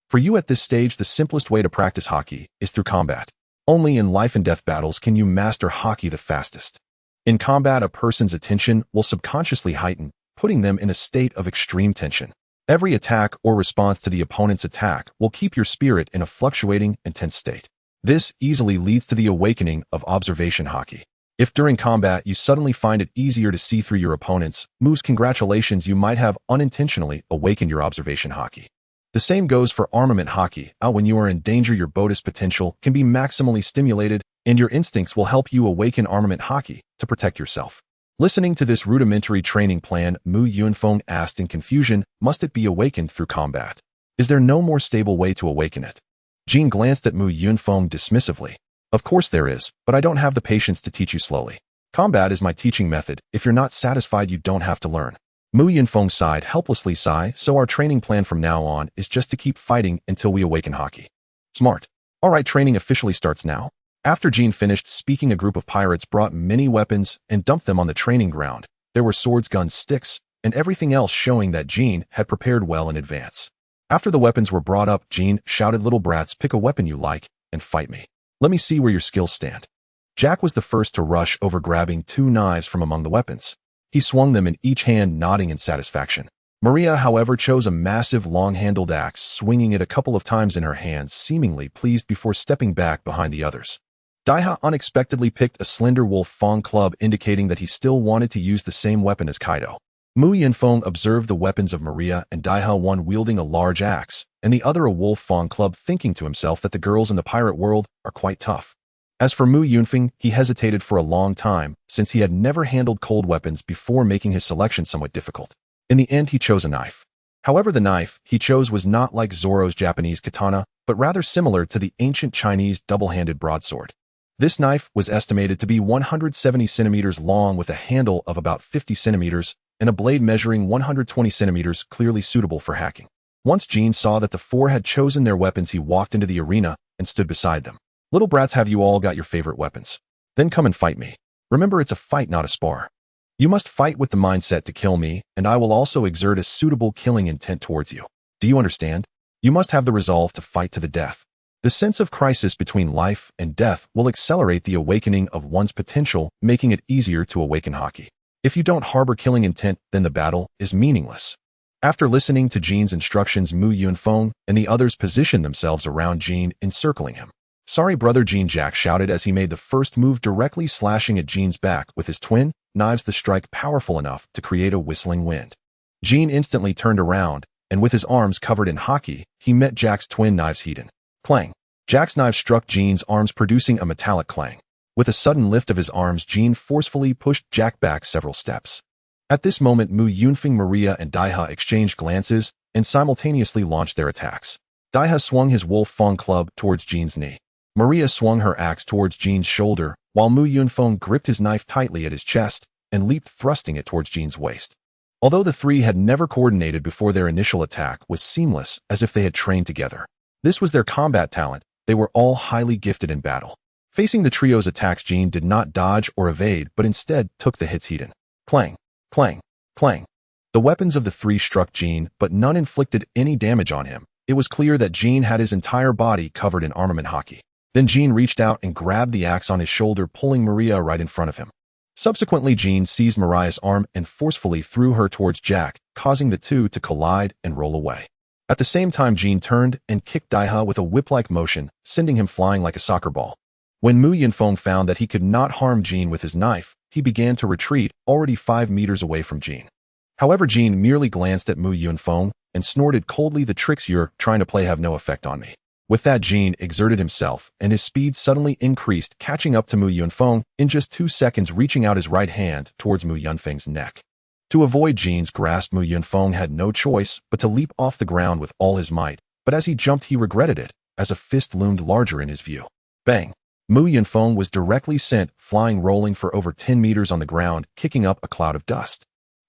Speaker 1: "For you at this stage, the simplest way to practice hockey is through combat. Only in life and death battles can you master hockey the fastest. In combat, a person's attention will subconsciously heighten, putting them in a state of extreme tension. Every attack or response to the opponent's attack will keep your spirit in a fluctuating and tense state. This easily leads to the awakening of observation hockey. If during combat you suddenly find it easier to see through your opponent's moves, congratulations, you might have unintentionally awakened your observation hockey. The same goes for armament hockey. When you are in danger, your Bodhis potential can be maximally stimulated, and your instincts will help you awaken armament hockey to protect yourself." Listening to this rudimentary training plan, Mu Yunfeng asked in confusion, "Must it be awakened through combat? Is there no more stable way to awaken it?" Jean glanced at Mu Yunfeng dismissively. "Of course there is, but I don't have the patience to teach you slowly. Combat is my teaching method. If you're not satisfied, you don't have to learn." Mu Yunfeng sighed helplessly. "So our training plan from now on is just to keep fighting until we awaken hockey." "Smart. All right, training officially starts now." After Jean finished speaking, a group of pirates brought many weapons and dumped them on the training ground. There were swords, guns, sticks, and everything else, showing that Jean had prepared well in advance. After the weapons were brought up, Jean shouted, "Little brats, pick a weapon you like and fight me. Let me see where your skills stand." Jack was the first to rush over, grabbing 2 knives from among the weapons. He swung them in each hand, nodding in satisfaction. Maria, however, chose a massive long-handled axe, swinging it a couple of times in her hands, seemingly pleased before stepping back behind the others. Daiha unexpectedly picked a slender wolf fang club, indicating that he still wanted to use the same weapon as Kaido. Mu Yunfeng observed the weapons of Maria and Daiha, one wielding a large axe, and the other a wolf fang club, thinking to himself that the girls in the pirate world are quite tough. As for Mu Yunfeng, he hesitated for a long time, since he had never handled cold weapons before, making his selection somewhat difficult. In the end, he chose a knife. However, the knife he chose was not like Zoro's Japanese katana, but rather similar to the ancient Chinese double-handed broadsword. This knife was estimated to be 170 centimeters long, with a handle of about 50 centimeters and a blade measuring 120 centimeters, clearly suitable for hacking. Once Jean saw that the four had chosen their weapons, he walked into the arena and stood beside them. "Little brats, have you all got your favorite weapons? Then come and fight me. Remember, it's a fight, not a spar. You must fight with the mindset to kill me, and I will also exert a suitable killing intent towards you. Do you understand? You must have the resolve to fight to the death. The sense of crisis between life and death will accelerate the awakening of one's potential, making it easier to awaken Haki. If you don't harbor killing intent, then the battle is meaningless." After listening to Jean's instructions, Mu Yunfeng and the others positioned themselves around Jean, encircling him. "Sorry, brother Jean," Jack shouted as he made the first move, directly slashing at Jean's back with his twin knives, the strike powerful enough to create a whistling wind. Jean instantly turned around, and with his arms covered in Haki, he met Jack's twin knives heated. Clang! Jack's knife struck Jean's arms, producing a metallic clang. With a sudden lift of his arms, Jean forcefully pushed Jack back several steps. At this moment, Mu Yunfeng, Maria, and Daiha exchanged glances, and simultaneously launched their attacks. Daiha swung his Wolf Fang club towards Jin's knee. Maria swung her axe towards Jin's shoulder, while Mu Yunfeng gripped his knife tightly at his chest and leaped, thrusting it towards Jin's waist. Although the three had never coordinated before, their initial attack was seamless, as if they had trained together. This was their combat talent. They were all highly gifted in battle. Facing the trio's attacks, Jin did not dodge or evade, but instead took the hits heated. Clang, clang, clang. The weapons of the three struck Jin, but none inflicted any damage on him. It was clear that Jin had his entire body covered in armament haki. Then Jin reached out and grabbed the axe on his shoulder, pulling Maria right in front of him. Subsequently, Jin seized Mariah's arm and forcefully threw her towards Jack, causing the two to collide and roll away. At the same time, Jin turned and kicked Daiha with a whip-like motion, sending him flying like a soccer ball. When Mu Yunfeng found that he could not harm Jin with his knife, he began to retreat, already 5 meters away from Jin. However, Jin merely glanced at Mu Yunfeng and snorted coldly, "The tricks you're trying to play have no effect on me." With that, Jin exerted himself, and his speed suddenly increased, catching up to Mu Yunfeng in just 2 seconds, reaching out his right hand towards Mu Yunfeng's neck. To avoid Jin's grasp, Mu Yunfeng had no choice but to leap off the ground with all his might, but as he jumped, he regretted it, as a fist loomed larger in his view. Bang! Mu Yunfeng was directly sent flying, rolling for over 10 meters on the ground, kicking up a cloud of dust.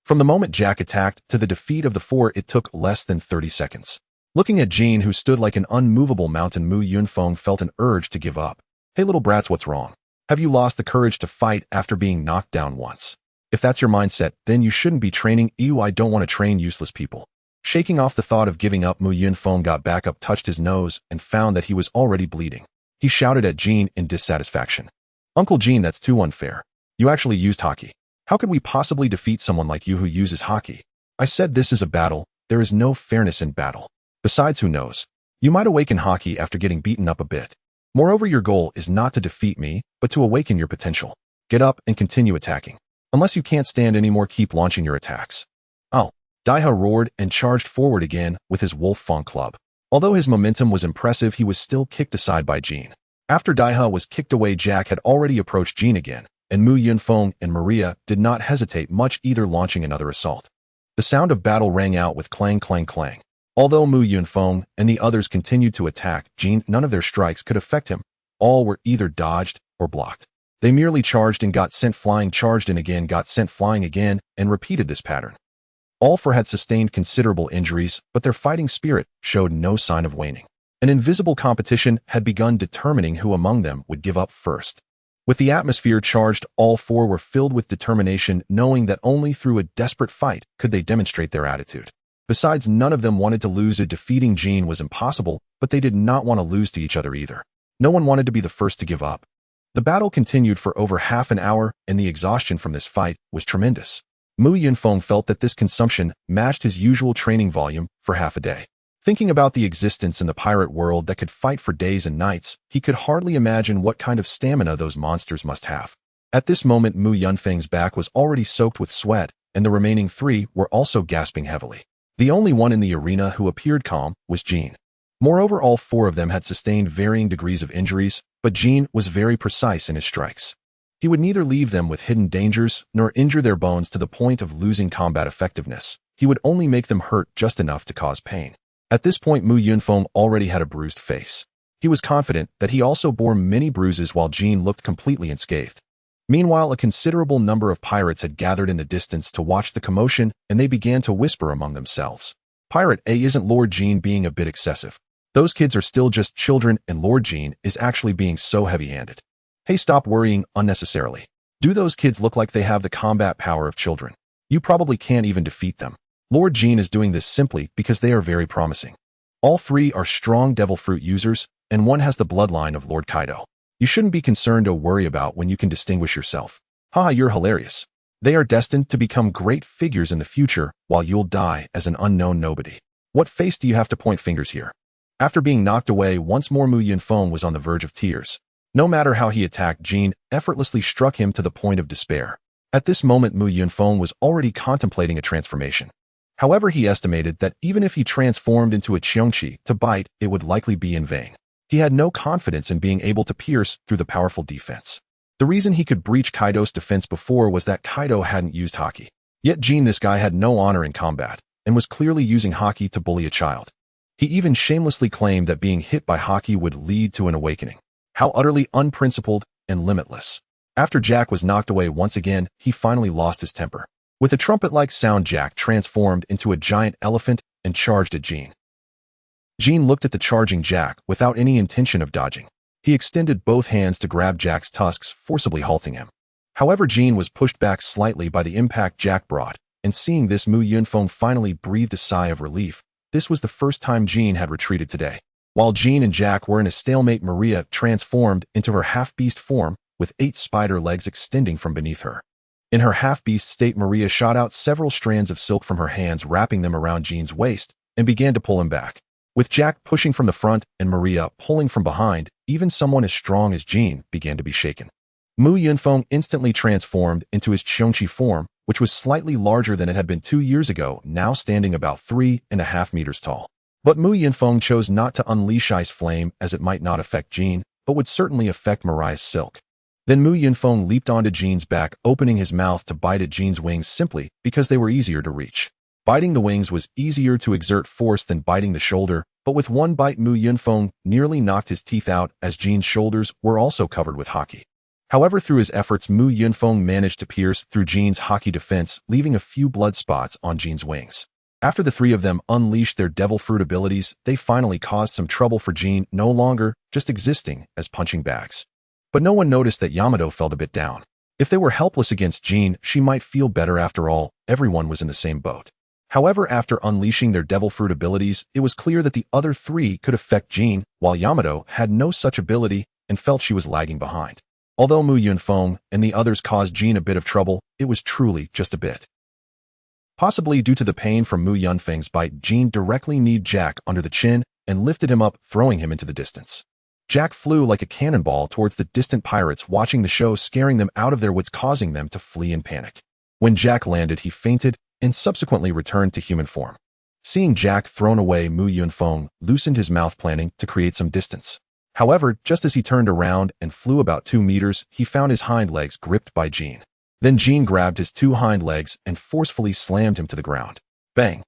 Speaker 1: From the moment Jack attacked to the defeat of the four, it took less than 30 seconds. Looking at Jin, who stood like an unmovable mountain, Mu Yunfeng felt an urge to give up. "Hey little brats, what's wrong? Have you lost the courage to fight after being knocked down once? If that's your mindset, then you shouldn't be training. Ew, I don't want to train useless people." Shaking off the thought of giving up, Mu Yunfeng got back up, touched his nose, and found that he was already bleeding. He shouted at Jin in dissatisfaction. "Uncle Jin, that's too unfair. You actually used haki. How could we possibly defeat someone like you who uses haki? I said this is a battle. There is no fairness in battle. Besides, who knows? You might awaken haki after getting beaten up a bit. Moreover, your goal is not to defeat me, but to awaken your potential. Get up and continue attacking. Unless you can't stand anymore, keep launching your attacks." "Oh!" Daiha roared and charged forward again with his Wolf Fang club. Although his momentum was impressive, he was still kicked aside by Jin. After Daiha was kicked away, Jack had already approached Jin again, and Mu Yunfeng and Maria did not hesitate much, either launching another assault. The sound of battle rang out with clang, clang, clang. Although Mu Yunfeng and the others continued to attack Jin, none of their strikes could affect him. All were either dodged or blocked. They merely charged and got sent flying, charged and again got sent flying again, and repeated this pattern. All four had sustained considerable injuries, but their fighting spirit showed no sign of waning. An invisible competition had begun, determining who among them would give up first. With the atmosphere charged, all four were filled with determination, knowing that only through a desperate fight could they demonstrate their attitude. Besides, none of them wanted to lose. Defeating Jin was impossible, but they did not want to lose to each other either. No one wanted to be the first to give up. The battle continued for over half an hour, and the exhaustion from this fight was tremendous. Mu Yunfeng felt that this consumption matched his usual training volume for half a day. Thinking about the existence in the pirate world that could fight for days and nights, he could hardly imagine what kind of stamina those monsters must have. At this moment, Mu Yunfeng's back was already soaked with sweat, and the remaining three were also gasping heavily. The only one in the arena who appeared calm was Jin. Moreover, all four of them had sustained varying degrees of injuries, but Jin was very precise in his strikes. He would neither leave them with hidden dangers nor injure their bones to the point of losing combat effectiveness. He would only make them hurt just enough to cause pain. At this point, Mu Yunfeng already had a bruised face. He was confident that he also bore many bruises, while Jin looked completely unscathed. Meanwhile, a considerable number of pirates had gathered in the distance to watch the commotion, and they began to whisper among themselves. "Pirate A, isn't Lord Jin being a bit excessive? Those kids are still just children, and Lord Jin is actually being so heavy-handed. Hey, stop worrying unnecessarily. Do those kids look like they have the combat power of children? You probably can't even defeat them. Lord Jin is doing this simply because they are very promising. All three are strong devil fruit users, and one has the bloodline of Lord Kaido. You shouldn't be concerned or worry about when you can distinguish yourself. Haha, you're hilarious. They are destined to become great figures in the future, while you'll die as an unknown nobody. What face do you have to point fingers here?" After being knocked away once more, Mu Yunfeng was on the verge of tears. No matter how he attacked, Jin effortlessly struck him to the point of despair. At this moment, Mu Yunfeng was already contemplating a transformation. However, he estimated that even if he transformed into a Cheongqi to bite, it would likely be in vain. He had no confidence in being able to pierce through the powerful defense. The reason he could breach Kaido's defense before was that Kaido hadn't used haki. Yet Jin, this guy, had no honor in combat. and was clearly using Haki to bully a child. He even shamelessly claimed that being hit by Haki would lead to an awakening. How utterly unprincipled and limitless. After Jack was knocked away once again, he finally lost his temper. With a trumpet-like sound, Jack transformed into a giant elephant and charged at Jean. Jean looked at the charging Jack without any intention of dodging. He extended both hands to grab Jack's tusks, forcibly halting him. However, Jean was pushed back slightly by the impact Jack brought, and seeing this, Mu Yunfeng finally breathed a sigh of relief. This was the first time Jean had retreated today. While Jean and Jack were in a stalemate, Maria transformed into her half-beast form, with 8 spider legs extending from beneath her. In her half-beast state, Maria shot out several strands of silk from her hands, wrapping them around Jean's waist, and began to pull him back. With Jack pushing from the front and Maria pulling from behind, even someone as strong as Jean began to be shaken. Mu Yunfeng instantly transformed into his Qiongqi form, which was slightly larger than it had been 2 years ago, now standing about 3.5 meters tall. But Mu Yunfeng chose not to unleash ice flame, as it might not affect Jean, but would certainly affect Mariah's silk. Then Mu Yunfeng leaped onto Jean's back, opening his mouth to bite at Jean's wings simply because they were easier to reach. Biting the wings was easier to exert force than biting the shoulder, but with one bite Mu Yunfeng nearly knocked his teeth out, as Jean's shoulders were also covered with Haki. However, through his efforts, Mu Yunfeng managed to pierce through Jean's Haki defense, leaving a few blood spots on Jean's wings. After the 3 of them unleashed their devil fruit abilities, they finally caused some trouble for Jean, no longer just existing as punching bags. But no one noticed that Yamato felt a bit down. If they were helpless against Jean, she might feel better after all. Everyone was in the same boat. However, after unleashing their devil fruit abilities, it was clear that the other 3 could affect Jean, while Yamato had no such ability and felt she was lagging behind. Although Mu Yunfeng and the others caused Jean a bit of trouble, it was truly just a bit. Possibly due to the pain from Mu Yunfeng's bite, Jean directly kneed Jack under the chin and lifted him up, throwing him into the distance. Jack flew like a cannonball towards the distant pirates, watching the show, scaring them out of their wits, causing them to flee in panic. When Jack landed, he fainted and subsequently returned to human form. Seeing Jack thrown away, Mu Yunfeng loosened his mouth, planning to create some distance. However, just as he turned around and flew about 2 meters, he found his hind legs gripped by Jean. Then Jean grabbed his 2 hind legs and forcefully slammed him to the ground. Bang!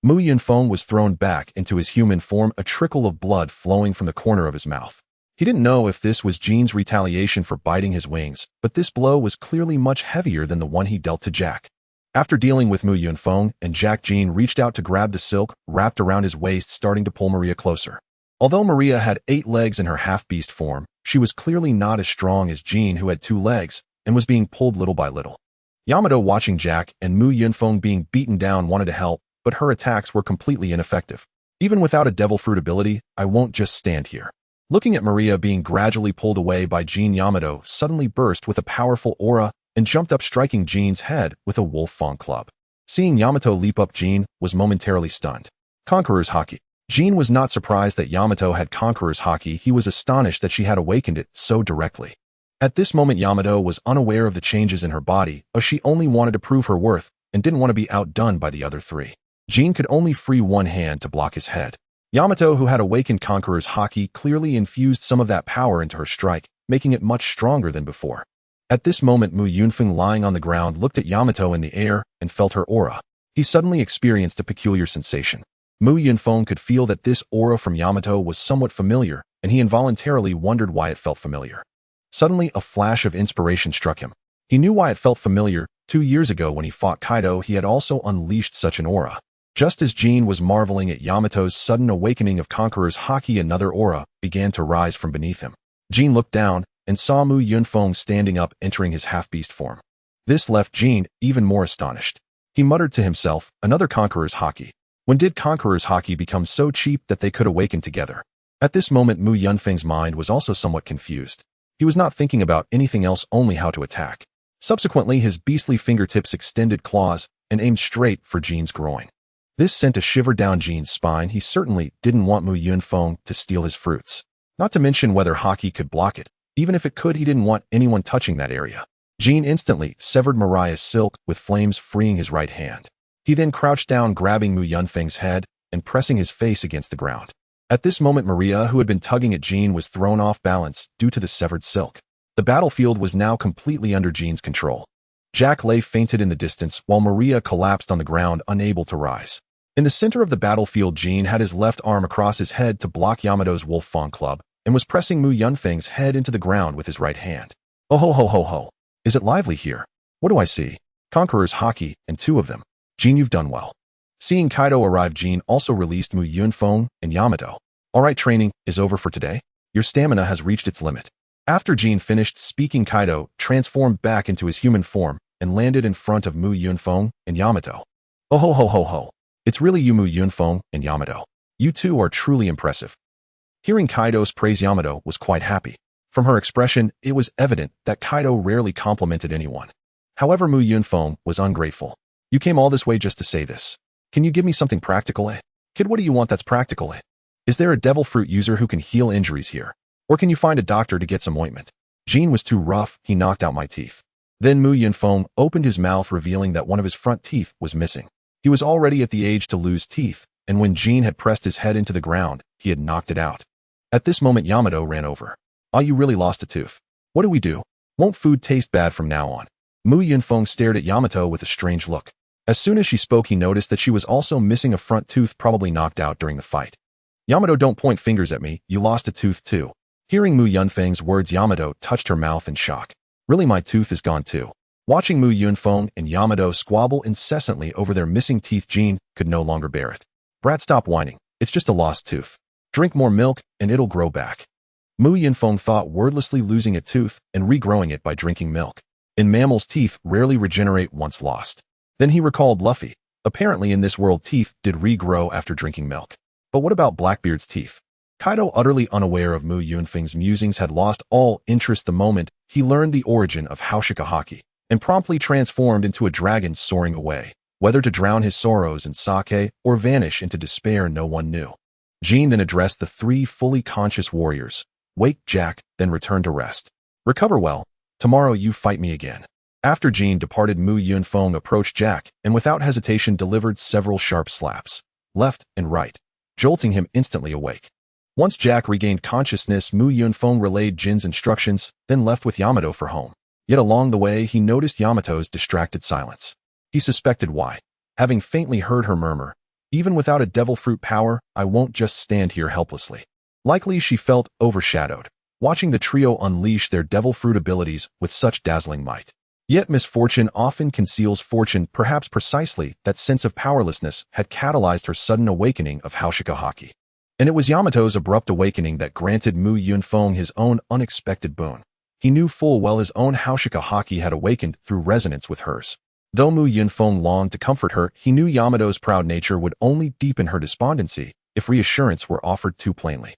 Speaker 1: Mu Yunfeng was thrown back into his human form, a trickle of blood flowing from the corner of his mouth. He didn't know if this was Jean's retaliation for biting his wings, but this blow was clearly much heavier than the one he dealt to Jack. After dealing with Mu Yunfeng and Jack, Jean reached out to grab the silk wrapped around his waist, starting to pull Maria closer. Although Maria had 8 legs in her half-beast form, she was clearly not as strong as Jean, who had 2 legs, and was being pulled little by little. Yamato, watching Jack and Mu Yunfeng being beaten down, wanted to help, but her attacks were completely ineffective. Even without a devil fruit ability, I won't just stand here. Looking at Maria being gradually pulled away by Jean, Yamato suddenly burst with a powerful aura and jumped up, striking Jean's head with a wolf fang club. Seeing Yamato leap up, Jean was momentarily stunned. Conqueror's Haki. Jean was not surprised that Yamato had Conqueror's Haki. He was astonished that she had awakened it so directly. At this moment, Yamato was unaware of the changes in her body, as she only wanted to prove her worth and didn't want to be outdone by the other 3. Jean could only free one hand to block his head. Yamato, who had awakened Conqueror's Haki, clearly infused some of that power into her strike, making it much stronger than before. At this moment, Mu Yunfeng, lying on the ground, looked at Yamato in the air and felt her aura. He suddenly experienced a peculiar sensation. Mu Yunfeng could feel that this aura from Yamato was somewhat familiar, and he involuntarily wondered why it felt familiar. Suddenly, a flash of inspiration struck him. He knew why it felt familiar. 2 years ago, when he fought Kaido, he had also unleashed such an aura. Just as Jean was marveling at Yamato's sudden awakening of Conqueror's Haki, another aura began to rise from beneath him. Jean looked down and saw Mu Yunfeng standing up, entering his half-beast form. This left Jean even more astonished. He muttered to himself, "Another Conqueror's Haki. When did Conqueror's Haki become so cheap that they could awaken together?" At this moment, Mu Yunfeng's mind was also somewhat confused. He was not thinking about anything else, only how to attack. Subsequently, his beastly fingertips extended claws and aimed straight for Jean's groin. This sent a shiver down Jean's spine. He certainly didn't want Mu Yunfeng to steal his fruits. Not to mention whether Haki could block it. Even if it could, he didn't want anyone touching that area. Jean instantly severed Mariah's silk, with flames freeing his right hand. He then crouched down, grabbing Mu Yunfeng's head and pressing his face against the ground. At this moment, Maria, who had been tugging at Jean, was thrown off balance due to the severed silk. The battlefield was now completely under Jean's control. Jack lay fainted in the distance, while Maria collapsed on the ground, unable to rise. In the center of the battlefield, Jean had his left arm across his head to block Yamato's Wolf Fang Club, and was pressing Mu Yunfeng's head into the ground with his right hand. Oh ho ho ho ho. Is it lively here? What do I see? Conqueror's Haki, and 2 of them. Jean, you've done well. Seeing Kaido arrive, Jean also released Mu Yunfeng and Yamato. Alright, training is over for today. Your stamina has reached its limit. After Jean finished speaking, Kaido transformed back into his human form and landed in front of Mu Yunfeng and Yamato. Oh ho ho ho ho. It's really you, Mu Yunfeng and Yamato. You two are truly impressive. Hearing Kaido's praise, Yamato was quite happy. From her expression, it was evident that Kaido rarely complimented anyone. However, Mu Yunfeng was ungrateful. You came all this way just to say this. Can you give me something practical, eh? Kid, what do you want that's practical, eh? Is there a devil fruit user who can heal injuries here? Or can you find a doctor to get some ointment? Jean was too rough, he knocked out my teeth. Then Mu Yunfeng opened his mouth, revealing that one of his front teeth was missing. He was already at the age to lose teeth, and when Jean had pressed his head into the ground, he had knocked it out. At this moment, Yamato ran over. Ah, you really lost a tooth. What do we do? Won't food taste bad from now on? Mu Yunfeng stared at Yamato with a strange look. As soon as she spoke, he noticed that she was also missing a front tooth, probably knocked out during the fight. Yamato, don't point fingers at me, you lost a tooth too. Hearing Mu Yunfeng's words, Yamato touched her mouth in shock. Really, my tooth is gone too. Watching Mu Yunfeng and Yamato squabble incessantly over their missing teeth, Jean could no longer bear it. Brat, stop whining. It's just a lost tooth. Drink more milk and it'll grow back. Mu Yunfeng thought, wordlessly losing a tooth and regrowing it by drinking milk. In mammals, teeth rarely regenerate once lost. Then he recalled Luffy. Apparently in this world, teeth did regrow after drinking milk. But what about Blackbeard's teeth? Kaido, utterly unaware of Mu Yunfeng's musings, had lost all interest the moment he learned the origin of Haushika Haki, and promptly transformed into a dragon soaring away. Whether to drown his sorrows in sake or vanish into despair, no one knew. Jean then addressed the 3 fully conscious warriors. Wake, Jack, then return to rest. Recover well. Tomorrow you fight me again. After Jean departed, Mu Yunfeng approached Jack and without hesitation delivered several sharp slaps, left and right, jolting him instantly awake. Once Jack regained consciousness, Mu Yunfeng relayed Jin's instructions, then left with Yamato for home. Yet along the way, he noticed Yamato's distracted silence. He suspected why. Having faintly heard her murmur, "Even without a devil fruit power, I won't just stand here helplessly." Likely she felt overshadowed, watching the trio unleash their devil fruit abilities with such dazzling might. Yet misfortune often conceals fortune. Perhaps precisely that sense of powerlessness had catalyzed her sudden awakening of Haushika Haki. And it was Yamato's abrupt awakening that granted Mu Yunfeng his own unexpected boon. He knew full well his own Haushika Haki had awakened through resonance with hers. Though Mu Yunfeng longed to comfort her, he knew Yamato's proud nature would only deepen her despondency if reassurance were offered too plainly.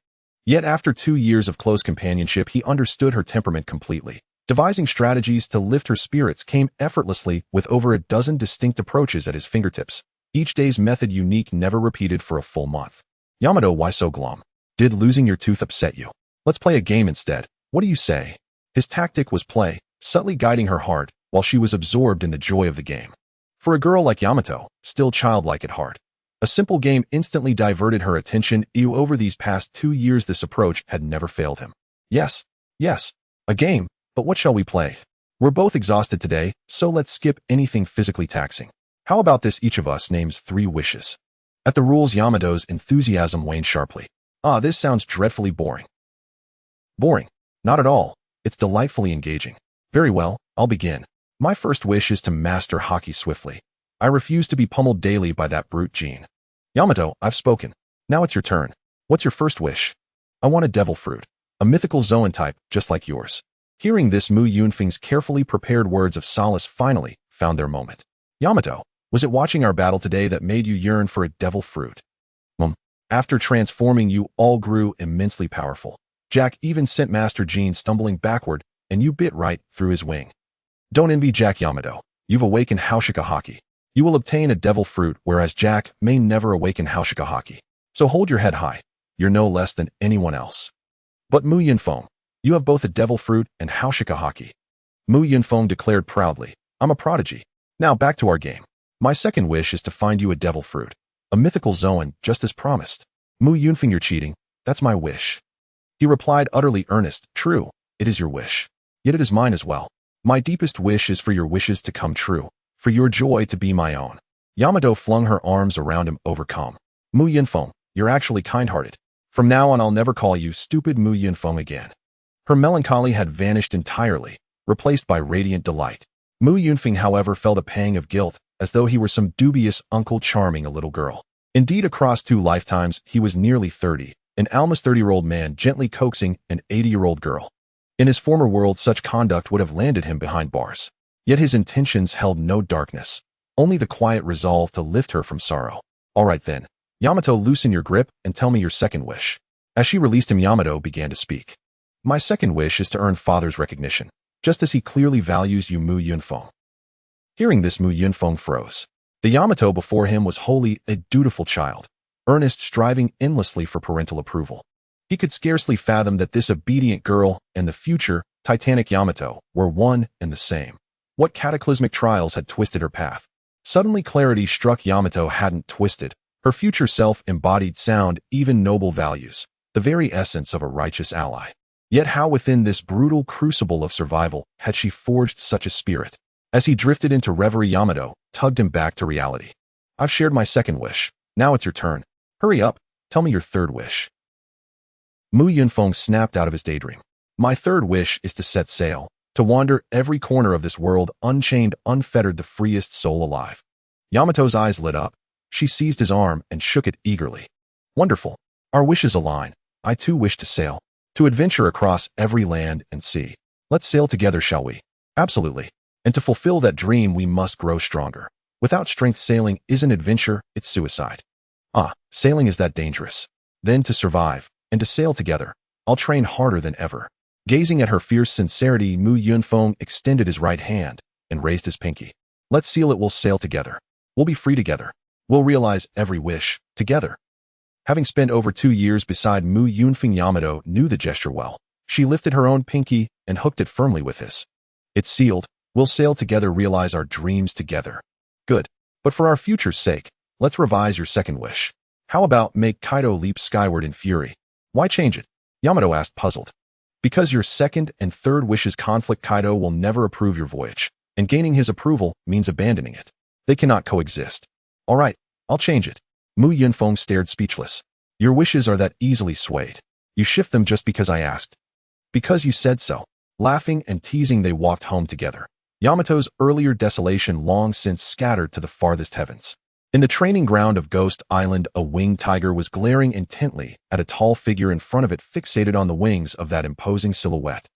Speaker 1: Yet after 2 years of close companionship, he understood her temperament completely. Devising strategies to lift her spirits came effortlessly, with over a dozen distinct approaches at his fingertips. Each day's method unique, never repeated for a full month. Yamato, why so glum? Did losing your tooth upset you? Let's play a game instead. What do you say? His tactic was play, subtly guiding her heart, while she was absorbed in the joy of the game. For a girl like Yamato, still childlike at heart, a simple game instantly diverted her attention. Over these past 2 years, this approach had never failed him. Yes, a game, but what shall we play? We're both exhausted today, so let's skip anything physically taxing. How about this? Each of us names 3 wishes. At the rules, Yamato's enthusiasm waned sharply. Ah, this sounds dreadfully boring. Boring? Not at all. It's delightfully engaging. Very well, I'll begin. My first wish is to master Haki swiftly. I refuse to be pummeled daily by that brute Jean. Yamato, I've spoken. Now it's your turn. What's your first wish? I want a devil fruit. A mythical Zoan type, just like yours. Hearing this, Mu Yunfeng's carefully prepared words of solace finally found their moment. Yamato, was it watching our battle today that made you yearn for a devil fruit? After transforming, you all grew immensely powerful. Jack even sent Master Jean stumbling backward, and you bit right through his wing. Don't envy Jack, Yamato. You've awakened Haushika Haki. You will obtain a devil fruit, whereas Jack may never awaken Haushika Haki. So hold your head high. You're no less than anyone else. But Mu Yunfeng, you have both a devil fruit and Haushika Haki. Mu Yunfeng declared proudly, I'm a prodigy. Now back to our game. My second wish is to find you a devil fruit. A mythical Zoan, just as promised. Mu Yunfeng, you're cheating. That's my wish. He replied, utterly earnest. True, it is your wish. Yet it is mine as well. My deepest wish is for your wishes to come true, for your joy to be my own. Yamato flung her arms around him, overcome. Mu Yunfeng, you're actually kind-hearted. From now on I'll never call you stupid Mu Yunfeng again. Her melancholy had vanished entirely, replaced by radiant delight. Mu Yunfeng, however, felt a pang of guilt, as though he were some dubious uncle charming a little girl. Indeed, across 2 lifetimes, he was nearly 30, an almost 30-year-old man gently coaxing an 80-year-old girl. In his former world, such conduct would have landed him behind bars. Yet his intentions held no darkness, only the quiet resolve to lift her from sorrow. All right then, Yamato, loosen your grip and tell me your second wish. As she released him, Yamato began to speak. My second wish is to earn father's recognition, just as he clearly values you, Mu Yunfeng. Hearing this, Mu Yunfeng froze. The Yamato before him was wholly a dutiful child, earnest, striving endlessly for parental approval. He could scarcely fathom that this obedient girl and the future Titanic Yamato were one and the same. What cataclysmic trials had twisted her path? Suddenly clarity struck. Yamato hadn't twisted. Her future self embodied sound, even noble values, the very essence of a righteous ally. Yet how within this brutal crucible of survival had she forged such a spirit? As he drifted into reverie, Yamato tugged him back to reality. I've shared my second wish. Now it's your turn. Hurry up. Tell me your third wish. Mu Yunfeng snapped out of his daydream. My third wish is to set sail, to wander every corner of this world, unchained, unfettered, the freest soul alive. Yamato's eyes lit up. She seized his arm and shook it eagerly. Wonderful. Our wishes align. I too wish to sail, to adventure across every land and sea. Let's sail together, shall we? Absolutely. And to fulfill that dream, we must grow stronger. Without strength, sailing isn't adventure, it's suicide. Ah, sailing is that dangerous. Then to survive, and to sail together, I'll train harder than ever. Gazing at her fierce sincerity, Mu Yunfeng extended his right hand and raised his pinky. Let's seal it. We'll sail together. We'll be free together. We'll realize every wish together. Having spent over 2 years beside Mu Yunfeng, Yamato knew the gesture well. She lifted her own pinky and hooked it firmly with his. It's sealed. We'll sail together, realize our dreams together. Good. But for our future's sake, let's revise your second wish. How about make Kaido leap skyward in fury? Why change it? Yamato asked, puzzled. Because your second and third wishes conflict. Kaido will never approve your voyage, and gaining his approval means abandoning it. They cannot coexist. All right, I'll change it. Mu Yunfeng stared, speechless. Your wishes are that easily swayed. You shift them just because I asked. Because you said so. Laughing and teasing, they walked home together. Yamato's earlier desolation long since scattered to the farthest heavens. In the training ground of Ghost Island, a winged tiger was glaring intently at a tall figure in front of it, fixated on the wings of that imposing silhouette.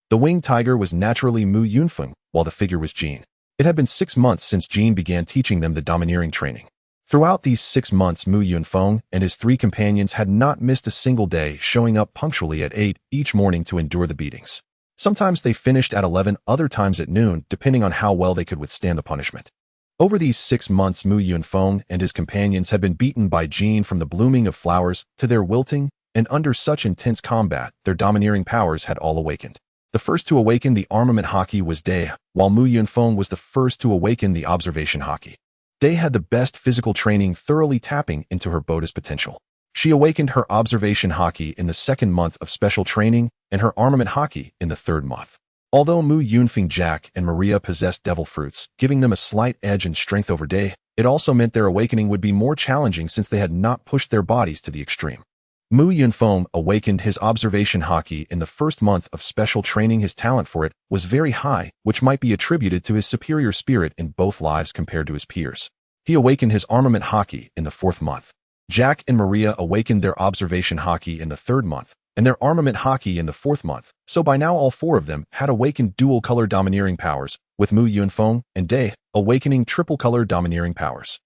Speaker 1: The winged tiger was naturally Mu Yunfeng, while the figure was Jean. It had been 6 months since Jean began teaching them the domineering training. Throughout these 6 months, Mu Yunfeng and his 3 companions had not missed a single day, showing up punctually at 8 each morning to endure the beatings. Sometimes they finished at 11, other times at noon, depending on how well they could withstand the punishment. Over these 6 months, Mu Yunfeng and his companions had been beaten by Jean from the blooming of flowers to their wilting, and under such intense combat, their domineering powers had all awakened. The first to awaken the armament haki was Day, while Mu Yunfeng was the first to awaken the observation haki. Day had the best physical training, thoroughly tapping into her Boda's potential. She awakened her observation haki in the 2nd month of special training and her armament haki in the 3rd month. Although Mu Yunfeng, Jack, and Maria possessed devil fruits, giving them a slight edge in strength over Day, it also meant their awakening would be more challenging since they had not pushed their bodies to the extreme. Mu Yunfeng awakened his observation haki in the 1st month of special training. His talent for it was very high, which might be attributed to his superior spirit in both lives compared to his peers. He awakened his armament haki in the 4th month. Jack and Maria awakened their observation haki in the 3rd month, and their armament haki in the 4th month, so by now all 4 of them had awakened dual-color domineering powers, with Mu Yunfeng and Day awakening triple-color domineering powers.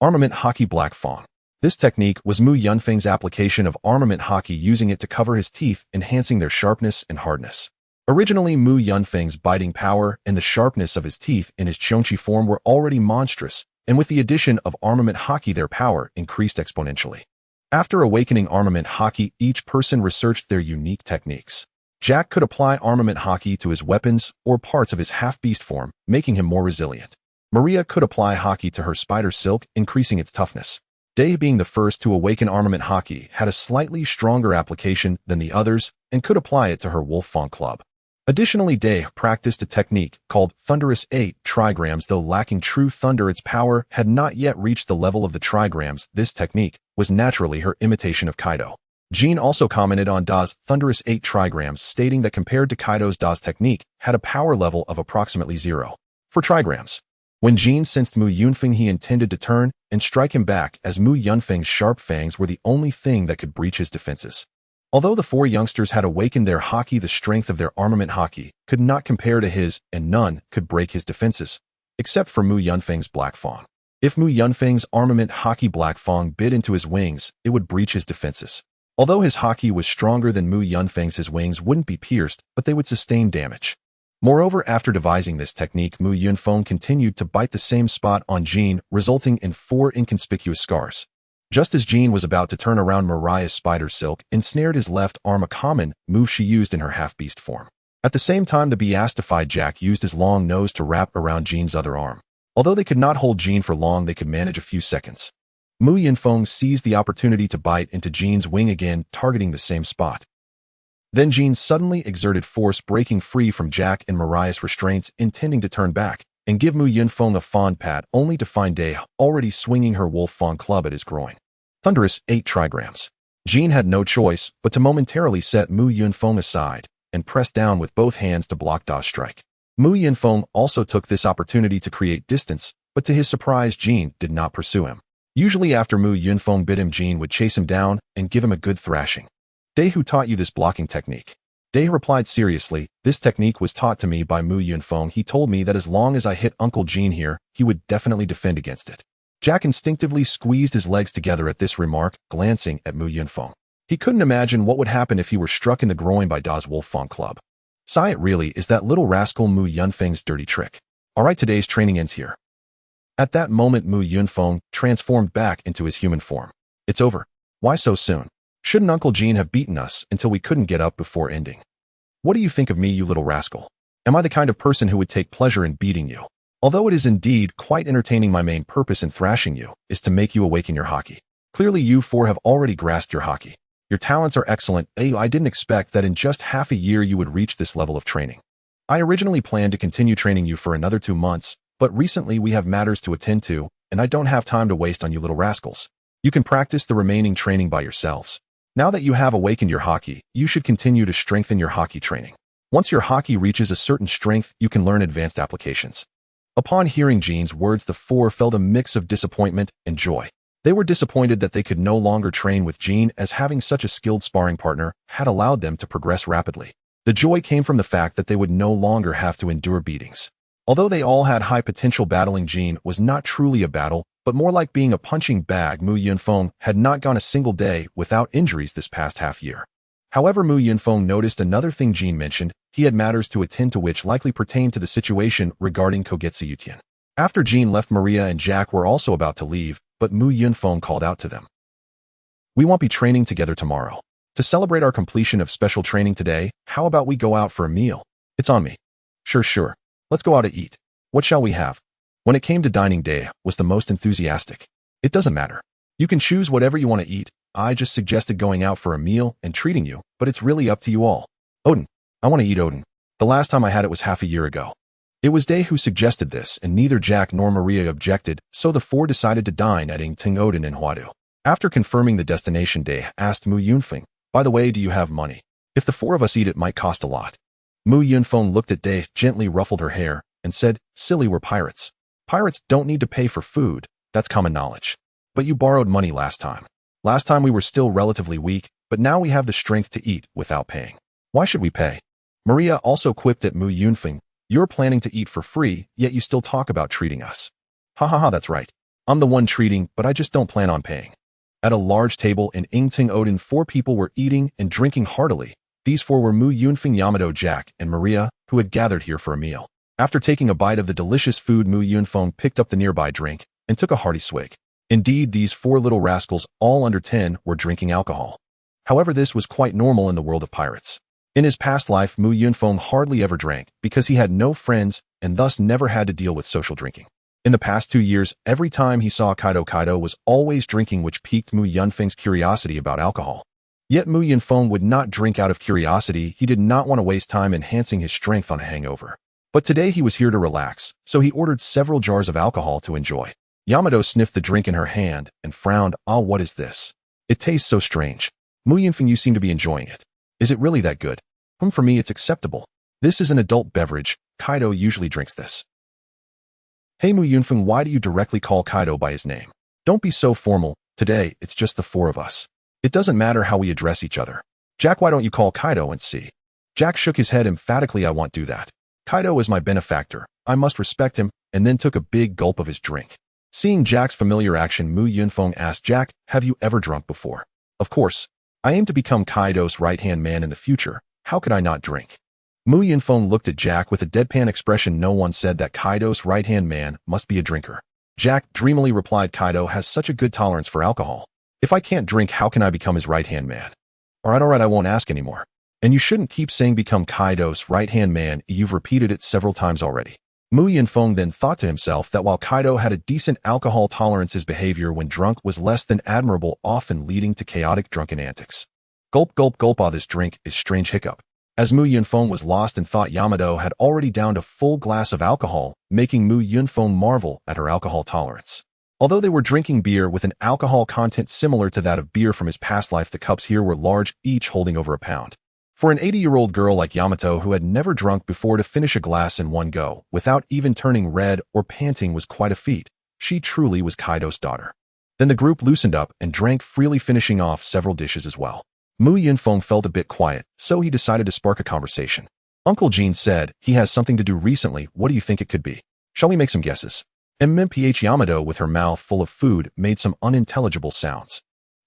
Speaker 1: Armament haki Black Fawn. This technique was Mu Yunfeng's application of armament haki, using it to cover his teeth, enhancing their sharpness and hardness. Originally, Mu Yunfeng's biting power and the sharpness of his teeth in his Chonchi form were already monstrous, and with the addition of armament haki their power increased exponentially. After awakening armament haki, each person researched their unique techniques. Jack could apply armament haki to his weapons or parts of his half-beast form, making him more resilient. Maria could apply haki to her spider silk, increasing its toughness. Day, being the first to awaken armament haki, had a slightly stronger application than the others and could apply it to her wolf fawn club. Additionally, Day practiced a technique called Thunderous 8 trigrams. Though lacking true thunder, its power had not yet reached the level of the trigrams. This technique was naturally her imitation of Kaido. Jean also commented on Da's Thunderous 8 trigrams, stating that compared to Kaido's, Da's technique had a power level of approximately 0 for trigrams. When Jean sensed Mu Yunfeng, he intended to turn and strike him back, as Mu Yunfeng's sharp fangs were the only thing that could breach his defenses. Although the four youngsters had awakened their haki, the strength of their armament haki could not compare to his, and none could break his defenses, except for Mu Yunfeng's Black Fang. If Mu Yunfeng's armament haki Black Fang bit into his wings, it would breach his defenses. Although his haki was stronger than Mu Yunfeng's, his wings wouldn't be pierced, but they would sustain damage. Moreover, after devising this technique, Mu Yunfeng continued to bite the same spot on Jean, resulting in 4 inconspicuous scars. Just as Jean was about to turn around, Mariah's spider silk ensnared his left arm, a common move she used in her half-beast form. At the same time, the beastified Jack used his long nose to wrap around Jean's other arm. Although they could not hold Jean for long, they could manage a few seconds. Mu Yunfeng seized the opportunity to bite into Jean's wing again, targeting the same spot. Then Jean suddenly exerted force, breaking free from Jack and Mariah's restraints, intending to turn back and give Mu Yunfeng a fond pat, only to find Day already swinging her wolf fang club at his groin. Thunderous 8 trigrams. Jean had no choice but to momentarily set Mu Yunfeng aside and press down with both hands to block Da's strike. Mu Yunfeng also took this opportunity to create distance, but to his surprise, Jean did not pursue him. Usually after Mu Yunfeng bit him, Jean would chase him down and give him a good thrashing. Day, who taught you this blocking technique? Day replied seriously, this technique was taught to me by Mu Yunfeng. He told me that as long as I hit Uncle Jean here, he would definitely defend against it. Jack instinctively squeezed his legs together at this remark, glancing at Mu Yunfeng. He couldn't imagine what would happen if he were struck in the groin by Da's wolf fang club. Sigh, it really is that little rascal Mu Yunfeng's dirty trick. Alright, today's training ends here. At that moment, Mu Yunfeng transformed back into his human form. It's over. Why so soon? Shouldn't Uncle Jean have beaten us until we couldn't get up before ending? What do you think of me, you little rascal? Am I the kind of person who would take pleasure in beating you? Although it is indeed quite entertaining, my main purpose in thrashing you is to make you awaken your haki. Clearly you 4 have already grasped your haki. Your talents are excellent. I didn't expect that in just half a year you would reach this level of training. I originally planned to continue training you for another 2 months, but recently we have matters to attend to, and I don't have time to waste on you little rascals. You can practice the remaining training by yourselves. Now that you have awakened your haki, you should continue to strengthen your haki training. Once your haki reaches a certain strength, you can learn advanced applications. Upon hearing Jean's words, the 4 felt a mix of disappointment and joy. They were disappointed that they could no longer train with Jean, as having such a skilled sparring partner had allowed them to progress rapidly. The joy came from the fact that they would no longer have to endure beatings. Although they all had high potential, battling Jean was not truly a battle, but more like being a punching bag. Mu Yunfeng had not gone a single day without injuries this past half year. However, Mu Yunfeng noticed another thing Jean mentioned. He had matters to attend to, which likely pertained to the situation regarding Kogetsu Yutian. After Jean left, Maria and Jack were also about to leave, but Mu Yunfeng called out to them. We won't be training together tomorrow. To celebrate our completion of special training today, how about we go out for a meal? It's on me. Sure. Let's go out to eat. What shall we have? When it came to dining, Day was the most enthusiastic. It doesn't matter. You can choose whatever you want to eat. I just suggested going out for a meal and treating you, but it's really up to you all. Odin. I want to eat Odin. The last time I had it was half a year ago. It was Day who suggested this, and neither Jack nor Maria objected, so the 4 decided to dine at Ting Odin in Huadu. After confirming the destination, Day asked Mu Yunfeng, by the way, do you have money? If the 4 of us eat, it might cost a lot. Mu Yunfeng looked at Day, gently ruffled her hair, and said, silly, we're pirates. Pirates don't need to pay for food, that's common knowledge. But you borrowed money last time. Last time we were still relatively weak, but now we have the strength to eat without paying. Why should we pay? Maria also quipped at Mu Yunfeng, you're planning to eat for free, yet you still talk about treating us. Ha, that's right. I'm the one treating, but I just don't plan on paying. At a large table in Ting Odin, 4 people were eating and drinking heartily. These 4 were Mu Yunfeng, Yamato, Jack, and Maria, who had gathered here for a meal. After taking a bite of the delicious food, Mu Yunfeng picked up the nearby drink and took a hearty swig. Indeed, these 4 little rascals, all under 10, were drinking alcohol. However, this was quite normal in the world of pirates. In his past life, Mu Yunfeng hardly ever drank because he had no friends and thus never had to deal with social drinking. In the past 2 years, every time he saw Kaido was always drinking, which piqued Mu Yunfeng's curiosity about alcohol. Yet Mu Yunfeng would not drink out of curiosity. He did not want to waste time enhancing his strength on a hangover. But today he was here to relax, so he ordered several jars of alcohol to enjoy. Yamato sniffed the drink in her hand and frowned. Ah, what is this? It tastes so strange. Mu Yunfeng, you seem to be enjoying it. Is it really that good? For me it's acceptable. This is an adult beverage. Kaido usually drinks this. Hey Mu Yunfeng, why do you directly call Kaido by his name? Don't be so formal. Today, it's just the four of us. It doesn't matter how we address each other. Jack, why don't you call Kaido and see? Jack shook his head emphatically. I won't do that. Kaido is my benefactor. I must respect him, and then took a big gulp of his drink. Seeing Jack's familiar action, Mu Yunfeng asked, Jack, have you ever drunk before? Of course. I aim to become Kaido's right-hand man in the future. How could I not drink? Mu Yunfeng looked at Jack with a deadpan expression. No one said that Kaido's right-hand man must be a drinker. Jack dreamily replied, Kaido has such a good tolerance for alcohol. If I can't drink, how can I become his right-hand man? Alright, I won't ask anymore. And you shouldn't keep saying become Kaido's right-hand man. You've repeated it several times already. Mu Yunfeng then thought to himself that while Kaido had a decent alcohol tolerance, his behavior when drunk was less than admirable, often leading to chaotic drunken antics. Gulp, gulp, gulp. Ah, this drink is strange. Hiccup. As Mu Yunfeng was lost in thought, Yamato had already downed a full glass of alcohol, making Mu Yunfeng marvel at her alcohol tolerance. Although they were drinking beer with an alcohol content similar to that of beer from his past life, the cups here were large, each holding over a pound. For an 80-year-old girl like Yamato who had never drunk before to finish a glass in one go, without even turning red or panting, was quite a feat. She truly was Kaido's daughter. Then the group loosened up and drank freely, finishing off several dishes as well. Mu Yunfeng felt a bit quiet, so he decided to spark a conversation. Uncle Jean said he has something to do recently. What do you think it could be? Shall we make some guesses? MMPH. Yamato, with her mouth full of food, made some unintelligible sounds.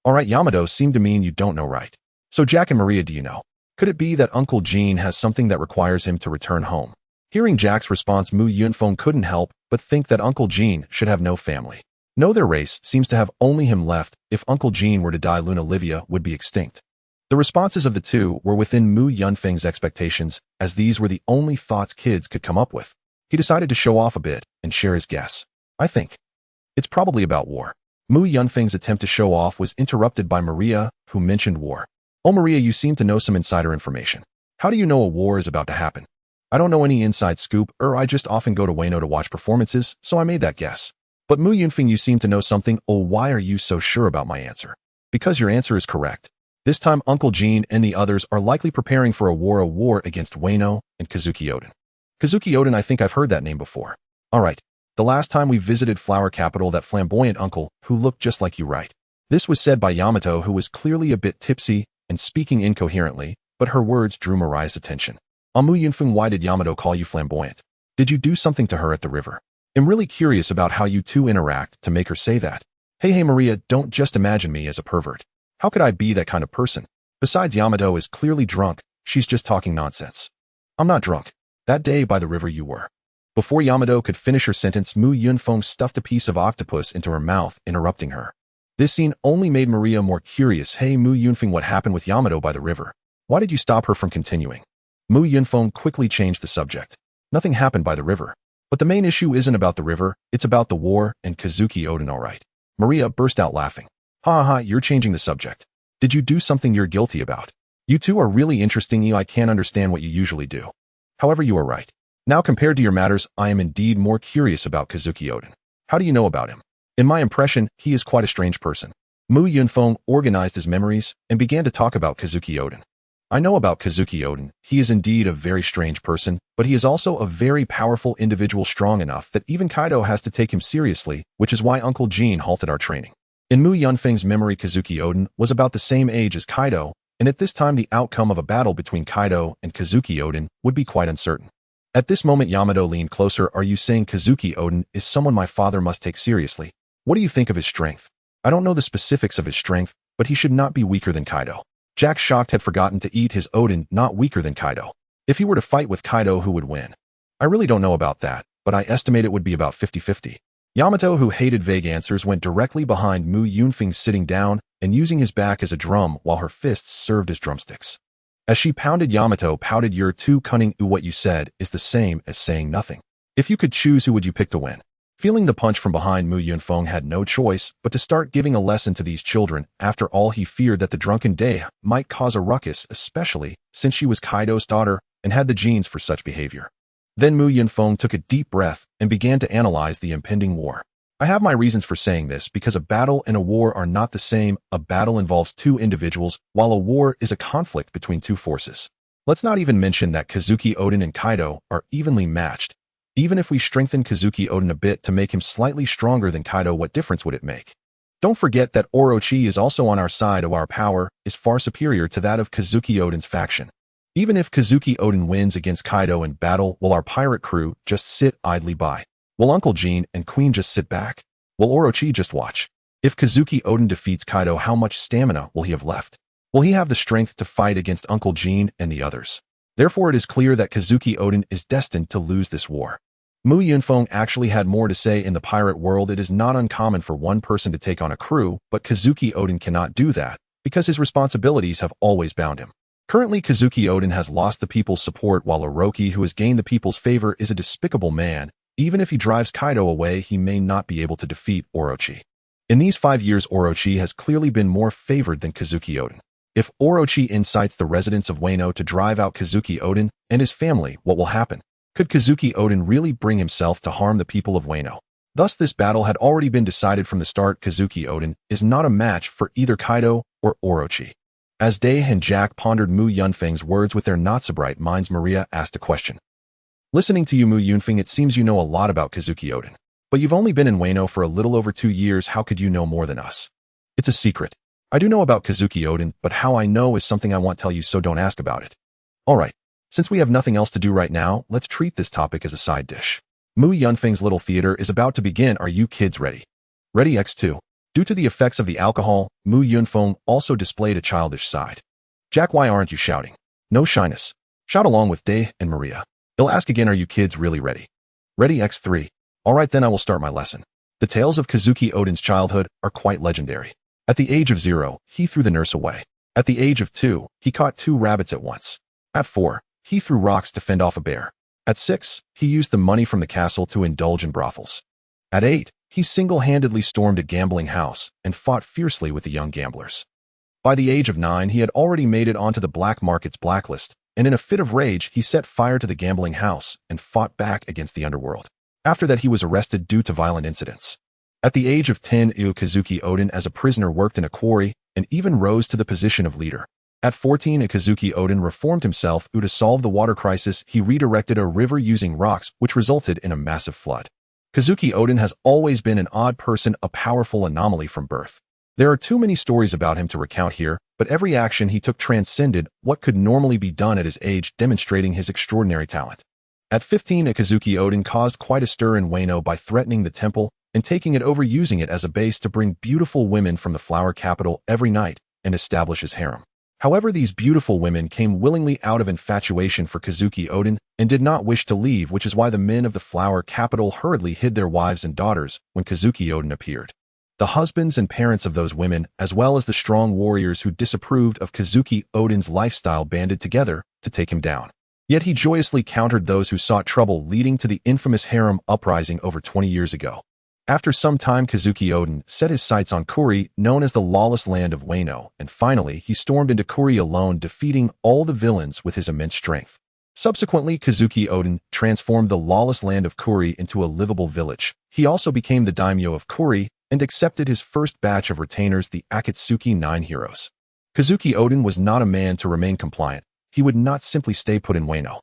Speaker 1: Alright, Yamato seemed to mean you don't know, right? So Jack and Maria, do you know? Could it be that Uncle Jean has something that requires him to return home? Hearing Jack's response, Mu Yunfeng couldn't help but think that Uncle Jean should have no family. No, their race seems to have only him left. If Uncle Jean were to die, Luna Livia would be extinct. The responses of the two were within Mu Yunfeng's expectations, as these were the only thoughts kids could come up with. He decided to show off a bit and share his guess. I think it's probably about war. Mu Yunfeng's attempt to show off was interrupted by Maria, who mentioned war. Oh Maria, you seem to know some insider information. How do you know a war is about to happen? I don't know any inside scoop, I just often go to Wano to watch performances, so I made that guess. But Mu Yunfeng, you seem to know something. Oh, why are you so sure about my answer? Because your answer is correct. This time Uncle Jean and the others are likely preparing for a war against Wano and Kazuki Oden. Kazuki Oden, I think I've heard that name before. Alright, the last time we visited Flower Capital, that flamboyant uncle who looked just like you, right? This was said by Yamato, who was clearly a bit tipsy and speaking incoherently, but her words drew Maria's attention. Mu Yunfeng, why did Yamato call you flamboyant? Did you do something to her at the river? I'm really curious about how you two interact to make her say that. Hey Maria, don't just imagine me as a pervert. How could I be that kind of person? Besides, Yamato is clearly drunk. She's just talking nonsense. I'm not drunk. That day by the river you were. Before Yamato could finish her sentence, Mu Yunfeng stuffed a piece of octopus into her mouth, interrupting her. This scene only made Maria more curious. Hey Mu Yunfeng, what happened with Yamato by the river? Why did you stop her from continuing? Mu Yunfeng quickly changed the subject. Nothing happened by the river. But the main issue isn't about the river, it's about the war and Kazuki Oden, alright. Maria burst out laughing. Ha ha, you're changing the subject. Did you do something you're guilty about? You two are really interesting. I can't understand what you usually do. However, you are right. Now, compared to your matters, I am indeed more curious about Kazuki Oden. How do you know about him? In my impression, he is quite a strange person. Mu Yunfeng organized his memories and began to talk about Kazuki Oden. I know about Kazuki Oden. He is indeed a very strange person, but he is also a very powerful individual, strong enough that even Kaido has to take him seriously, which is why Uncle Jean halted our training. In Mu Yunfeng's memory, Kazuki Oden was about the same age as Kaido, and at this time the outcome of a battle between Kaido and Kazuki Oden would be quite uncertain. At this moment, Yamato leaned closer. Are you saying Kazuki Oden is someone my father must take seriously? What do you think of his strength? I don't know the specifics of his strength, but he should not be weaker than Kaido. Jack, shocked, had forgotten to eat his Oden. Not weaker than Kaido. If he were to fight with Kaido, who would win? I really don't know about that, but I estimate it would be about 50-50. Yamato, who hated vague answers, went directly behind Mu Yunfeng, sitting down and using his back as a drum while her fists served as drumsticks. As she pounded, Yamato pouted. You're too cunning. What you said is the same as saying nothing. If you could choose, who would you pick to win? Feeling the punch from behind, Mu Yunfeng had no choice but to start giving a lesson to these children. After all, he feared that the drunken Day might cause a ruckus, especially since she was Kaido's daughter and had the genes for such behavior. Then Mu Yunfeng took a deep breath and began to analyze the impending war. I have my reasons for saying this because a battle and a war are not the same. A battle involves two individuals, while a war is a conflict between two forces. Let's not even mention that Kazuki Oden and Kaido are evenly matched. Even if we strengthen Kazuki Oden a bit to make him slightly stronger than Kaido, what difference would it make? Don't forget that Orochi is also on our side. Our power is far superior to that of Kazuki Oden's faction. Even if Kazuki Oden wins against Kaido in battle, will our pirate crew just sit idly by? Will Uncle Jean and Queen just sit back? Will Orochi just watch? If Kazuki Oden defeats Kaido, how much stamina will he have left? Will he have the strength to fight against Uncle Jean and the others? Therefore, it is clear that Kazuki Oden is destined to lose this war. Mu Yunfeng actually had more to say. In the pirate world, it is not uncommon for one person to take on a crew, but Kazuki Oden cannot do that because his responsibilities have always bound him. Currently, Kazuki Oden has lost the people's support, while Orochi, who has gained the people's favor, is a despicable man. Even if he drives Kaido away, he may not be able to defeat Orochi. In these 5 years, Orochi has clearly been more favored than Kazuki Oden. If Orochi incites the residents of Wano to drive out Kazuki Oden and his family, what will happen? Could Kazuki Oden really bring himself to harm the people of Wano? Thus, this battle had already been decided from the start. Kazuki Oden is not a match for either Kaido or Orochi. As Day and Jack pondered Mu Yunfeng's words with their not-so-bright minds, Maria asked a question. Listening to you, Mu Yunfeng, it seems you know a lot about Kazuki Oden. But you've only been in Wano for a little over 2 years. How could you know more than us? It's a secret. I do know about Kazuki Oden, but how I know is something I won't tell you, so don't ask about it. Alright. Since we have nothing else to do right now, let's treat this topic as a side dish. Mu Yunfeng's little theater is about to begin. Are you kids ready? Ready? X2. Due to the effects of the alcohol, Mu Yunfeng also displayed a childish side. Jack, why aren't you shouting? No shyness. Shout along with Day and Maria. He'll ask again, are you kids really ready? Ready? X3. Alright, then I will start my lesson. The tales of Kazuki Oden's childhood are quite legendary. At the age of 0, he threw the nurse away. At the age of 2, he caught 2 rabbits at once. At 4, he threw rocks to fend off a bear. At 6, he used the money from the castle to indulge in brothels. At 8, he single-handedly stormed a gambling house and fought fiercely with the young gamblers. By the age of 9, he had already made it onto the black market's blacklist, and in a fit of rage, he set fire to the gambling house and fought back against the underworld. After that, he was arrested due to violent incidents. At the age of 10, Kazuki Oden as a prisoner worked in a quarry and even rose to the position of leader. At 14, Kazuki Oden reformed himself to solve the water crisis. He redirected a river using rocks, which resulted in a massive flood. Kazuki Oden has always been an odd person, a powerful anomaly from birth. There are too many stories about him to recount here, but every action he took transcended what could normally be done at his age, demonstrating his extraordinary talent. At 15, Kazuki Oden caused quite a stir in Wano by threatening the temple and taking it over, using it as a base to bring beautiful women from the flower capital every night and establish his harem. However, these beautiful women came willingly out of infatuation for Kazuki Oden and did not wish to leave, which is why the men of the flower capital hurriedly hid their wives and daughters when Kazuki Oden appeared. The husbands and parents of those women, as well as the strong warriors who disapproved of Kazuki Oden's lifestyle, banded together to take him down. Yet he joyously countered those who sought trouble, leading to the infamous harem uprising over 20 years ago. After some time, Kazuki Oden set his sights on Kuri, known as the lawless land of Wano, and finally he stormed into Kuri alone, defeating all the villains with his immense strength. Subsequently, Kazuki Oden transformed the lawless land of Kuri into a livable village. He also became the daimyo of Kuri and accepted his first batch of retainers, the Akatsuki 9 heroes. Kazuki Oden was not a man to remain compliant. He would not simply stay put in Wano.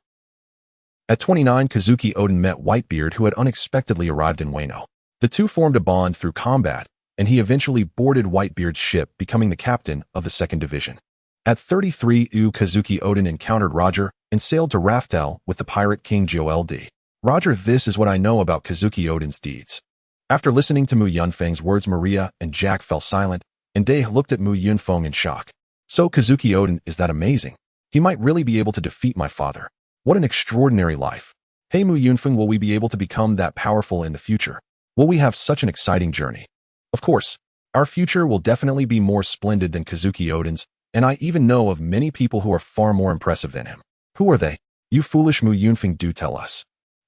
Speaker 1: At 29, Kazuki Oden met Whitebeard, who had unexpectedly arrived in Wano. The two formed a bond through combat, and he eventually boarded Whitebeard's ship, becoming the captain of the 2nd Division. At 33, Kazuki Oden encountered Roger and sailed to Raftel with the pirate king Joel D. Roger, this is what I know about Kazuki Oden's deeds. After listening to Mu Yunfeng's words, Maria and Jack fell silent, and Day looked at Mu Yunfeng in shock. So Kazuki Oden is that amazing? He might really be able to defeat my father. What an extraordinary life. Hey Mu Yunfeng, will we be able to become that powerful in the future? Will we have such an exciting journey? Of course, our future will definitely be more splendid than Kazuki Oden's, and I even know of many people who are far more impressive than him. Who are they? You foolish Mu Yunfeng, do tell us.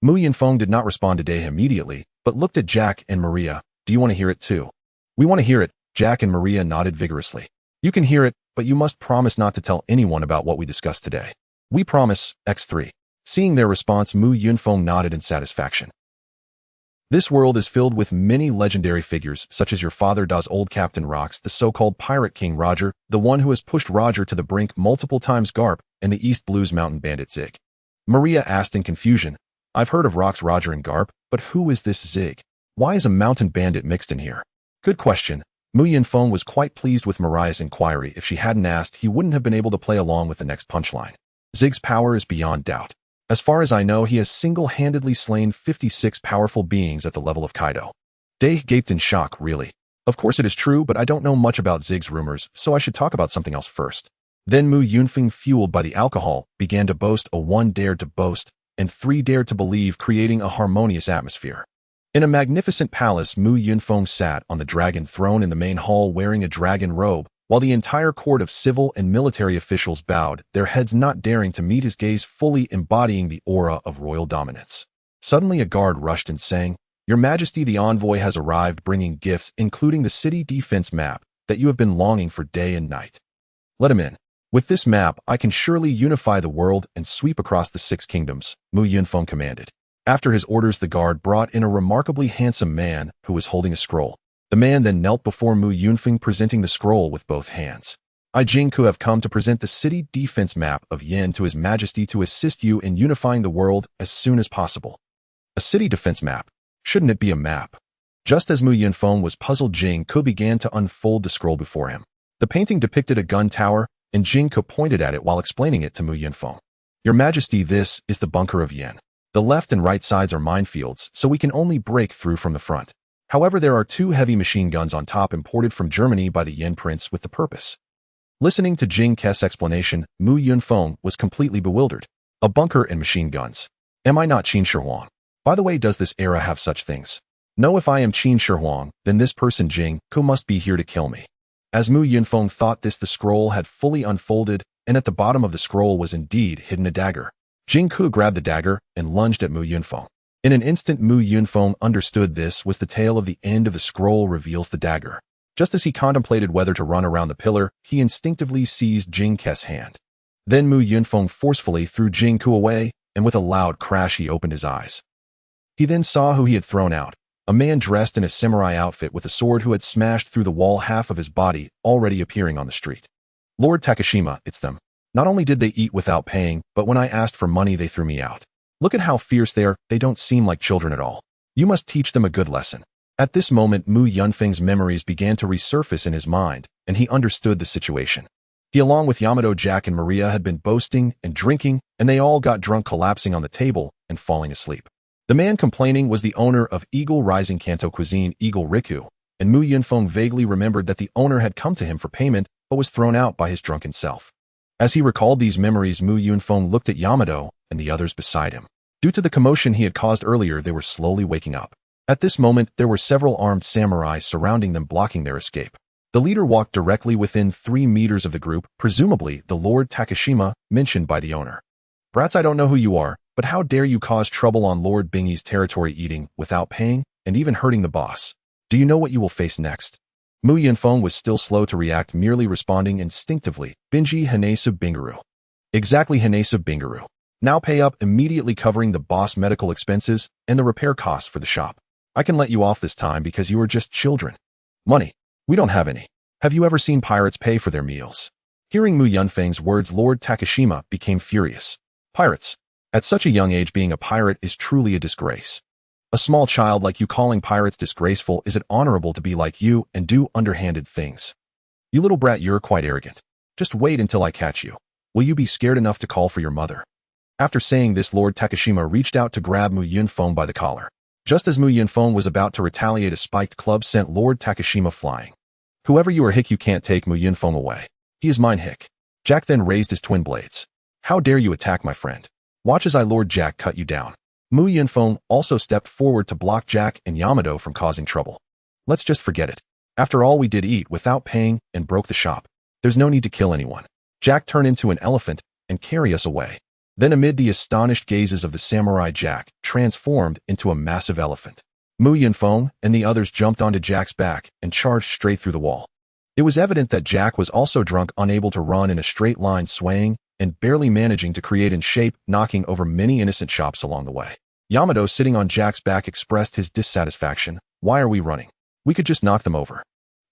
Speaker 1: Mu Yunfeng did not respond to Day immediately, but looked at Jack and Maria. Do you want to hear it too? We want to hear it, Jack and Maria nodded vigorously. You can hear it, but you must promise not to tell anyone about what we discussed today. We promise, X3. Seeing their response, Mu Yunfeng nodded in satisfaction. This world is filled with many legendary figures, such as your father Da's old Captain Rox, the so-called Pirate King Roger, the one who has pushed Roger to the brink multiple times, Garp, and the East Blues mountain bandit Zig. Maria asked in confusion. I've heard of Rox, Roger, and Garp, but who is this Zig? Why is a mountain bandit mixed in here? Good question. Mu Yunfeng was quite pleased with Maria's inquiry. If she hadn't asked, he wouldn't have been able to play along with the next punchline. Zig's power is beyond doubt. As far as I know, he has single-handedly slain 56 powerful beings at the level of Kaido. Day gaped in shock, really. Of course it is true, but I don't know much about Zig's rumors, so I should talk about something else first. Then Mu Yunfeng, fueled by the alcohol, began to boast. A 1 dared to boast, and 3 dared to believe, creating a harmonious atmosphere. In a magnificent palace, Mu Yunfeng sat on the dragon throne in the main hall wearing a dragon robe, while the entire court of civil and military officials bowed, their heads not daring to meet his gaze, fully embodying the aura of royal dominance. Suddenly a guard rushed and sang, Your Majesty, the envoy has arrived bringing gifts, including the city defense map that you have been longing for day and night. Let him in. With this map, I can surely unify the world and sweep across the 6 kingdoms, Mu Yunfeng commanded. After his orders, the guard brought in a remarkably handsome man who was holding a scroll. The man then knelt before Mu Yunfeng, presenting the scroll with both hands. I, Jingku, have come to present the city defense map of Yin to His Majesty to assist you in unifying the world as soon as possible. A city defense map? Shouldn't it be a map? Just as Mu Yunfeng was puzzled, Jingku began to unfold the scroll before him. The painting depicted a gun tower, and Jingku pointed at it while explaining it to Mu Yunfeng. Your Majesty, this is the bunker of Yin. The left and right sides are minefields, so we can only break through from the front. However, there are 2 heavy machine guns on top imported from Germany by the Yin Prince with the purpose. Listening to Jing Ke's explanation, Mu Yunfeng was completely bewildered. A bunker and machine guns. Am I not Qin Shi Huang? By the way, does this era have such things? No, if I am Qin Shi Huang, then this person Jing Ke must be here to kill me. As Mu Yunfeng thought this, the scroll had fully unfolded, and at the bottom of the scroll was indeed hidden a dagger. Jing Ke grabbed the dagger and lunged at Mu Yunfeng. In an instant, Mu Yunfeng understood this was the tale of the end of the scroll reveals the dagger. Just as he contemplated whether to run around the pillar, he instinctively seized Jing Ke's hand. Then Mu Yunfeng forcefully threw Jing Ke away, and with a loud crash he opened his eyes. He then saw who he had thrown out, a man dressed in a samurai outfit with a sword who had smashed through the wall, half of his body already appearing on the street. Lord Takashima, it's them. Not only did they eat without paying, but when I asked for money they threw me out. Look at how fierce they are, they don't seem like children at all. You must teach them a good lesson. At this moment, Mu Yunfeng's memories began to resurface in his mind, and he understood the situation. He, along with Yamato, Jack, and Maria, had been boasting and drinking, and they all got drunk, collapsing on the table and falling asleep. The man complaining was the owner of Eagle Rising Kanto Cuisine, Eagle Riku, and Mu Yunfeng vaguely remembered that the owner had come to him for payment, but was thrown out by his drunken self. As he recalled these memories, Mu Yunfeng looked at Yamato and the others beside him. Due to the commotion he had caused earlier, they were slowly waking up. At this moment, there were several armed samurai surrounding them, blocking their escape. The leader walked directly within 3 meters of the group, presumably the Lord Takashima mentioned by the owner. Brats, I don't know who you are, but how dare you cause trouble on Lord Bingy's territory, eating without paying, and even hurting the boss? Do you know what you will face next? Mu Yunfeng was still slow to react, merely responding instinctively, Binji Hanesa Bingaru. Exactly, Hanesa Bingaru. Now pay up immediately, covering the boss medical expenses and the repair costs for the shop. I can let you off this time because you are just children. Money. We don't have any. Have you ever seen pirates pay for their meals? Hearing Mu Yunfeng's words, Lord Takashima became furious. Pirates. At such a young age, being a pirate is truly a disgrace. A small child like you calling pirates disgraceful? Is it honorable to be like you and do underhanded things? You little brat, you're quite arrogant. Just wait until I catch you. Will you be scared enough to call for your mother? After saying this, Lord Takashima reached out to grab Mu Yunfeng by the collar. Just as Mu Yunfeng was about to retaliate, a spiked club sent Lord Takashima flying. Whoever you are, Hick, you can't take Mu Yunfeng away. He is mine, Hick. Jack then raised his twin blades. How dare you attack my friend? Watch as I, Lord Jack, cut you down. Mu Yunfeng also stepped forward to block Jack and Yamato from causing trouble. Let's just forget it. After all, we did eat without paying and broke the shop. There's no need to kill anyone. Jack, turn into an elephant and carry us away. Then amid the astonished gazes of the samurai, Jack transformed into a massive elephant. Mu Yunfeng and the others jumped onto Jack's back and charged straight through the wall. It was evident that Jack was also drunk, unable to run in a straight line, swaying and barely managing to create in shape, knocking over many innocent shops along the way. Yamato, sitting on Jack's back, expressed his dissatisfaction. Why are we running? We could just knock them over.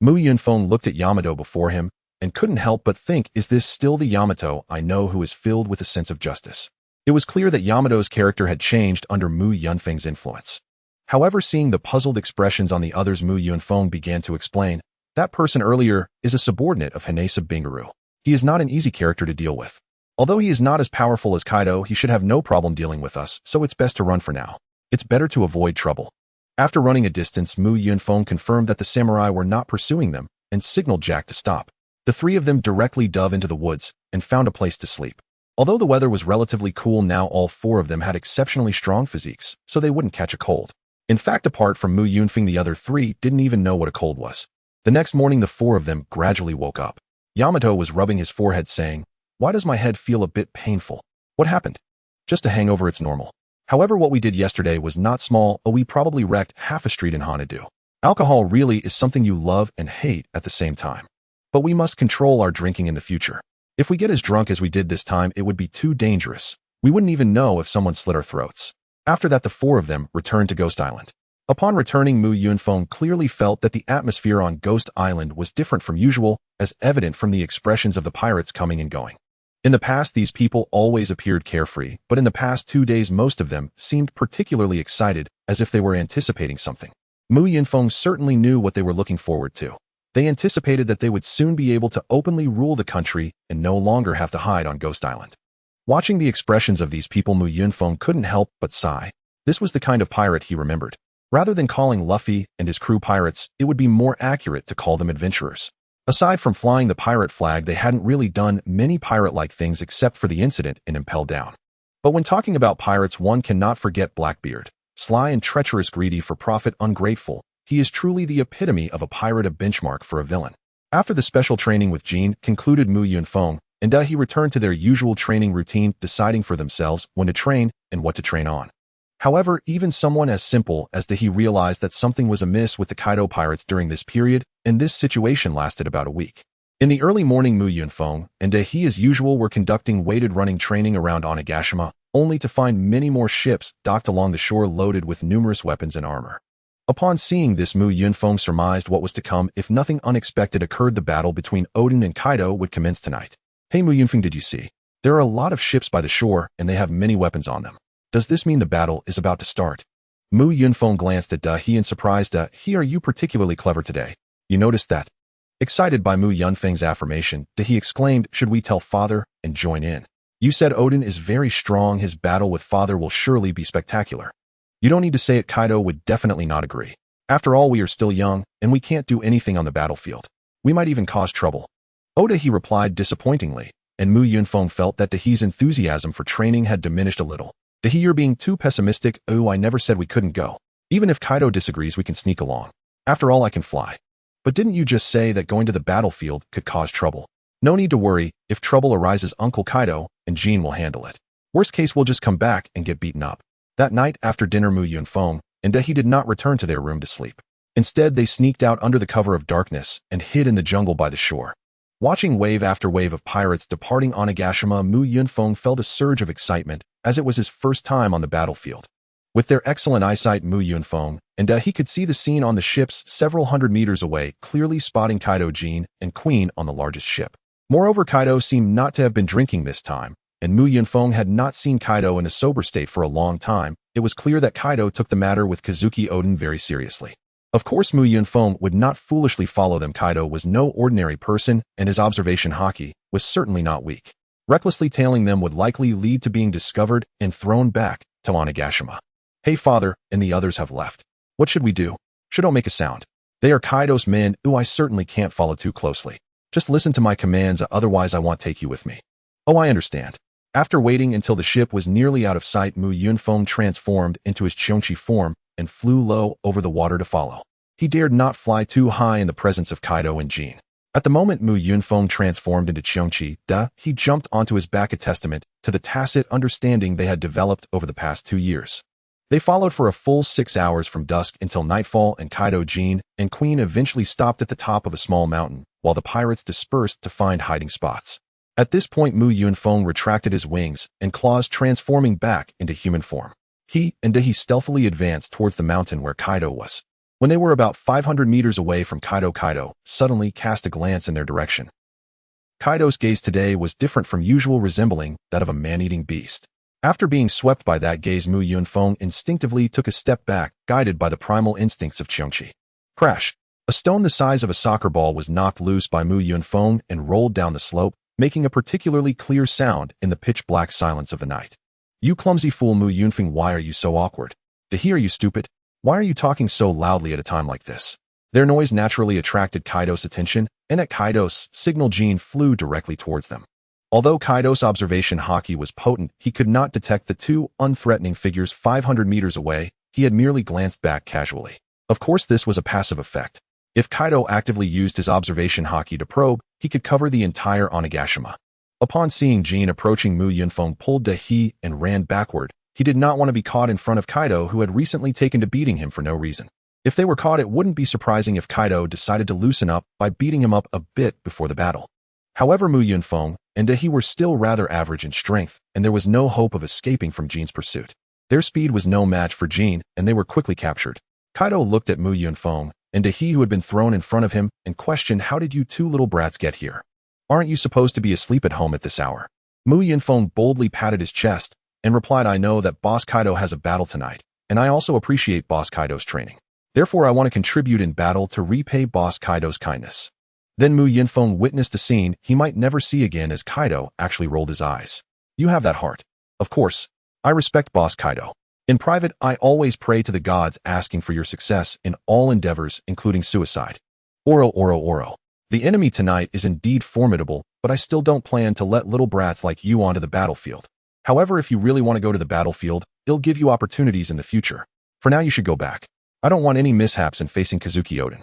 Speaker 1: Mu Yunfeng looked at Yamato before him and couldn't help but think, is this still the Yamato I know who is filled with a sense of justice? It was clear that Yamato's character had changed under Mu Yunfeng's influence. However, seeing the puzzled expressions on the others, Mu Yunfeng began to explain, that person earlier is a subordinate of Hanesa Bingaru. He is not an easy character to deal with. Although he is not as powerful as Kaido, he should have no problem dealing with us, so it's best to run for now. It's better to avoid trouble. After running a distance, Mu Yunfeng confirmed that the samurai were not pursuing them and signaled Jack to stop. The three of them directly dove into the woods and found a place to sleep. Although the weather was relatively cool now, all four of them had exceptionally strong physiques, so they wouldn't catch a cold. In fact, apart from Mu Yunfeng, the other three didn't even know what a cold was. The next morning, the four of them gradually woke up. Yamato was rubbing his forehead, saying, "Why does my head feel a bit painful? What happened?" "Just a hangover, it's normal. However, what we did yesterday was not small, we probably wrecked half a street in Honolulu. Alcohol really is something you love and hate at the same time. But we must control our drinking in the future. If we get as drunk as we did this time, it would be too dangerous. We wouldn't even know if someone slit our throats." After that, the four of them returned to Ghost Island. Upon returning, Mu Yunfeng clearly felt that the atmosphere on Ghost Island was different from usual, as evident from the expressions of the pirates coming and going. In the past, these people always appeared carefree, but in the past 2 days, most of them seemed particularly excited, as if they were anticipating something. Mu Yunfeng certainly knew what they were looking forward to. They anticipated that they would soon be able to openly rule the country and no longer have to hide on Ghost Island. Watching the expressions of these people, Mu Yunfeng couldn't help but sigh. This was the kind of pirate he remembered. Rather than calling Luffy and his crew pirates, it would be more accurate to call them adventurers. Aside from flying the pirate flag, they hadn't really done many pirate-like things except for the incident in Impel Down. But when talking about pirates, one cannot forget Blackbeard. Sly and treacherous, greedy for profit, ungrateful, he is truly the epitome of a pirate, a benchmark for a villain. After the special training with Jean concluded, Mu Yunfeng and he returned to their usual training routine, deciding for themselves when to train and what to train on. However, even someone as simple as he realized that something was amiss with the Kaido pirates during this period, and this situation lasted about a week. In the early morning, Mu Yunfeng and he, as usual, were conducting weighted running training around Onigashima, only to find many more ships docked along the shore loaded with numerous weapons and armor. Upon seeing this, Mu Yunfeng surmised what was to come if nothing unexpected occurred. The battle between Odin and Kaido would commence tonight. "Hey Mu Yunfeng, did you see? There are a lot of ships by the shore and they have many weapons on them. Does this mean the battle is about to start?" Mu Yunfeng glanced at He in surprise. "He, are you particularly clever today? You noticed that?" Excited by Mu Yunfeng's affirmation, He exclaimed, "Should we tell Father and join in? You said Odin is very strong. His battle with Father will surely be spectacular." "You don't need to say it." Kaido would definitely not agree. "After all, we are still young, and we can't do anything on the battlefield. We might even cause trouble." "Oda," he replied disappointingly, and Mu Yunfeng felt that He's enthusiasm for training had diminished a little. "He, you're being too pessimistic." "Oh, I never said we couldn't go. Even if Kaido disagrees, we can sneak along. After all, I can fly." "But didn't you just say that going to the battlefield could cause trouble?" "No need to worry. If trouble arises, Uncle Kaido and Jean will handle it. Worst case, we'll just come back and get beaten up." That night, after dinner, Mu Yunfeng and he did not return to their room to sleep. Instead, they sneaked out under the cover of darkness and hid in the jungle by the shore. Watching wave after wave of pirates departing Onigashima, Mu Yunfeng felt a surge of excitement, as it was his first time on the battlefield. With their excellent eyesight, Mu Yunfeng and he could see the scene on the ships several hundred meters away, clearly spotting Kaido, Jean, and Queen on the largest ship. Moreover, Kaido seemed not to have been drinking this time, and Mu Yunfeng had not seen Kaido in a sober state for a long time. It was clear that Kaido took the matter with Kazuki Odin very seriously. Of course, Mu Yunfeng would not foolishly follow them. Kaido was no ordinary person, and his observation haki was certainly not weak. Recklessly tailing them would likely lead to being discovered and thrown back to Onigashima. "Hey Father, and the others have left. What should we do?" "Should don't make a sound. They are Kaido's men. Ooh, I certainly can't follow too closely. Just listen to my commands, otherwise I won't take you with me." "Oh, I understand." After waiting until the ship was nearly out of sight, Mu Yunfeng transformed into his Chionchi form and flew low over the water to follow. He dared not fly too high in the presence of Kaido and Jean. At the moment Mu Yunfeng transformed into Chionchi, he jumped onto his back, a testament to the tacit understanding they had developed over the past 2 years. They followed for a full 6 hours from dusk until nightfall, and Kaido, Jean, and Queen eventually stopped at the top of a small mountain, while the pirates dispersed to find hiding spots. At this point, Mu Yunfeng retracted his wings and claws, transforming back into human form. He stealthily advanced towards the mountain where Kaido was. When they were about 500 meters away from Kaido suddenly cast a glance in their direction. Kaido's gaze today was different from usual, resembling that of a man-eating beast. After being swept by that gaze, Mu Yunfeng instinctively took a step back, guided by the primal instincts of Qiongqi. Crash! A stone the size of a soccer ball was knocked loose by Mu Yunfeng and rolled down the slope, making a particularly clear sound in the pitch-black silence of the night. You clumsy fool, Mu Yunfeng, why are you so awkward? To hear you, stupid. Why are you talking so loudly at a time like this? Their noise naturally attracted Kaido's attention, and at Kaido's signal, Jean flew directly towards them. Although Kaido's observation haki was potent, he could not detect the two unthreatening figures 500 meters away. He had merely glanced back casually. Of course, this was a passive effect. If Kaido actively used his observation haki to probe, he could cover the entire Onigashima. Upon seeing Jean approaching, Mu Yunfeng pulled Dahi and ran backward. He did not want to be caught in front of Kaido, who had recently taken to beating him for no reason. If they were caught, it wouldn't be surprising if Kaido decided to loosen up by beating him up a bit before the battle. However, Mu Yunfeng and Dahi were still rather average in strength, and there was no hope of escaping from Jean's pursuit. Their speed was no match for Jean, and they were quickly captured. Kaido looked at Mu Yunfeng and Dahi, who had been thrown in front of him, and questioned, "How did you two little brats get here? Aren't you supposed to be asleep at home at this hour?" Mu Yunfeng boldly patted his chest and replied, "I know that Boss Kaido has a battle tonight, and I also appreciate Boss Kaido's training. Therefore, I want to contribute in battle to repay Boss Kaido's kindness." Then Mu Yunfeng witnessed a scene he might never see again as Kaido actually rolled his eyes. "You have that heart. Of course. I respect Boss Kaido. In private, I always pray to the gods, asking for your success in all endeavors, including suicide. Oro. The enemy tonight is indeed formidable, but I still don't plan to let little brats like you onto the battlefield. However, if you really want to go to the battlefield, it'll give you opportunities in the future. For now, you should go back. I don't want any mishaps in facing Kazuki Oden.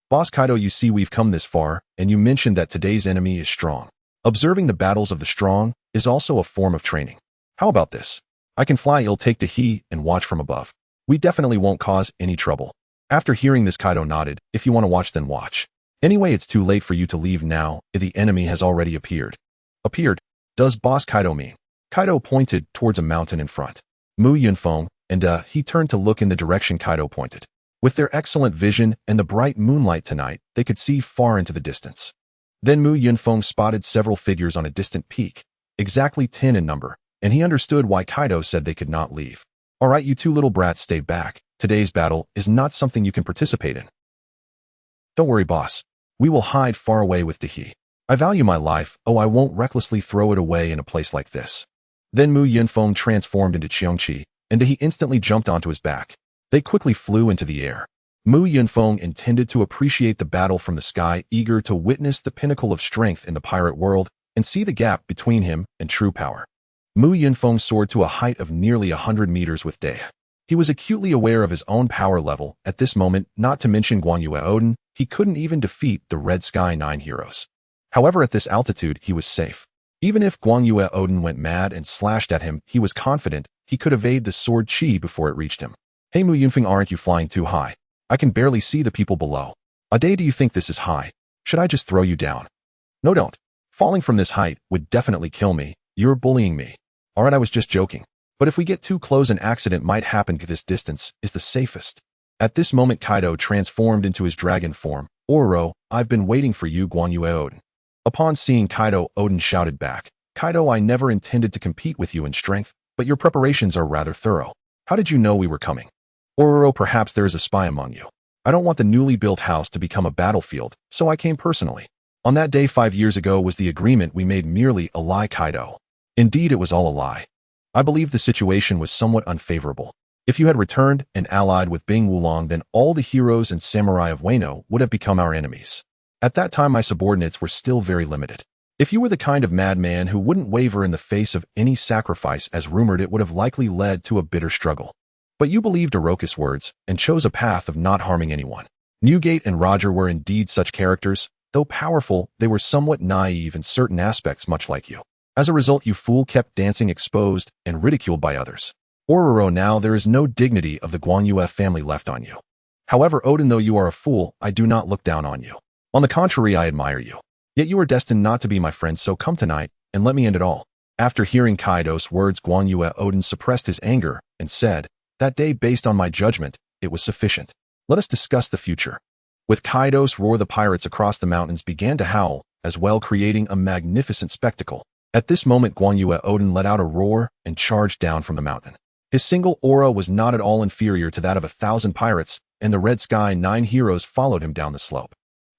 Speaker 1: Boss Kaido, you see, we've come this far, and you mentioned that today's enemy is strong. Observing the battles of the strong is also a form of training. How about this? I can fly, you'll take Dahi and watch from above. We definitely won't cause any trouble." After hearing this, Kaido nodded. "If you want to watch, then watch. Anyway, it's too late for you to leave now, if the enemy has already appeared." "Appeared? Does Boss Kaido mean?" Kaido pointed towards a mountain in front. Mu Yunfeng and he turned to look in the direction Kaido pointed. With their excellent vision and the bright moonlight tonight, they could see far into the distance. Then Mu Yunfeng spotted several figures on a distant peak, exactly 10 in number, and he understood why Kaido said they could not leave. "All right, you two little brats, stay back. Today's battle is not something you can participate in." "Don't worry, boss. We will hide far away with Dahi. I value my life, I won't recklessly throw it away in a place like this." Then Mu Yunfeng transformed into Qiongqi, and Dahi instantly jumped onto his back. They quickly flew into the air. Mu Yunfeng intended to appreciate the battle from the sky, eager to witness the pinnacle of strength in the pirate world and see the gap between him and true power. Mu Yunfeng soared to a height of nearly 100 meters with Dahi. He was acutely aware of his own power level at this moment, not to mention Guanyue Oden. He couldn't even defeat the Red Sky 9 heroes. However, at this altitude, he was safe. Even if Guanyue Oden went mad and slashed at him, he was confident he could evade the sword chi before it reached him. "Hey Mu Yunfeng, aren't you flying too high? I can barely see the people below. Ade, do you think this is high? Should I just throw you down?" "No, don't. Falling from this height would definitely kill me. You're bullying me." "Alright, I was just joking. But if we get too close, an accident might happen. This distance is the safest." At this moment, Kaido transformed into his dragon form. "Oro, I've been waiting for you, Guanyue Oden." Upon seeing Kaido, Oden shouted back, "Kaido, I never intended to compete with you in strength, but your preparations are rather thorough. How did you know we were coming?" "Oro, perhaps there is a spy among you. I don't want the newly built house to become a battlefield, so I came personally. On that day 5 years ago was the agreement we made merely a lie, Kaido. Indeed, it was all a lie. I believe the situation was somewhat unfavorable. If you had returned and allied with Bing Wulong, then all the heroes and samurai of Wano would have become our enemies. At that time, my subordinates were still very limited. If you were the kind of madman who wouldn't waver in the face of any sacrifice as rumored, it would have likely led to a bitter struggle. But you believed Orochi's words and chose a path of not harming anyone. Newgate and Roger were indeed such characters. Though powerful, they were somewhat naive in certain aspects, much like you. As a result, you fool kept dancing exposed and ridiculed by others. Ororo, now there is no dignity of the Guanyue family left on you. However, Odin, though you are a fool, I do not look down on you. On the contrary, I admire you. Yet you are destined not to be my friend, so come tonight, and let me end it all. After hearing Kaido's words, Guanyue Odin suppressed his anger and said, that day, based on my judgment, it was sufficient. Let us discuss the future. With Kaido's roar, the pirates across the mountains began to howl, as well creating a magnificent spectacle. At this moment, Guanyue Odin let out a roar and charged down from the mountain. His single aura was not at all inferior to that of 1,000 pirates, and the Red Sky 9 heroes followed him down the slope.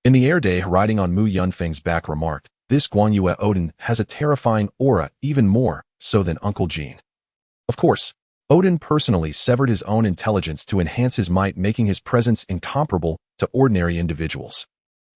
Speaker 1: In the air, Day, riding on Mu Yunfeng's back, remarked, this Guanyue Odin has a terrifying aura, even more so than Uncle Jean. Of course, Odin personally severed his own intelligence to enhance his might, making his presence incomparable to ordinary individuals.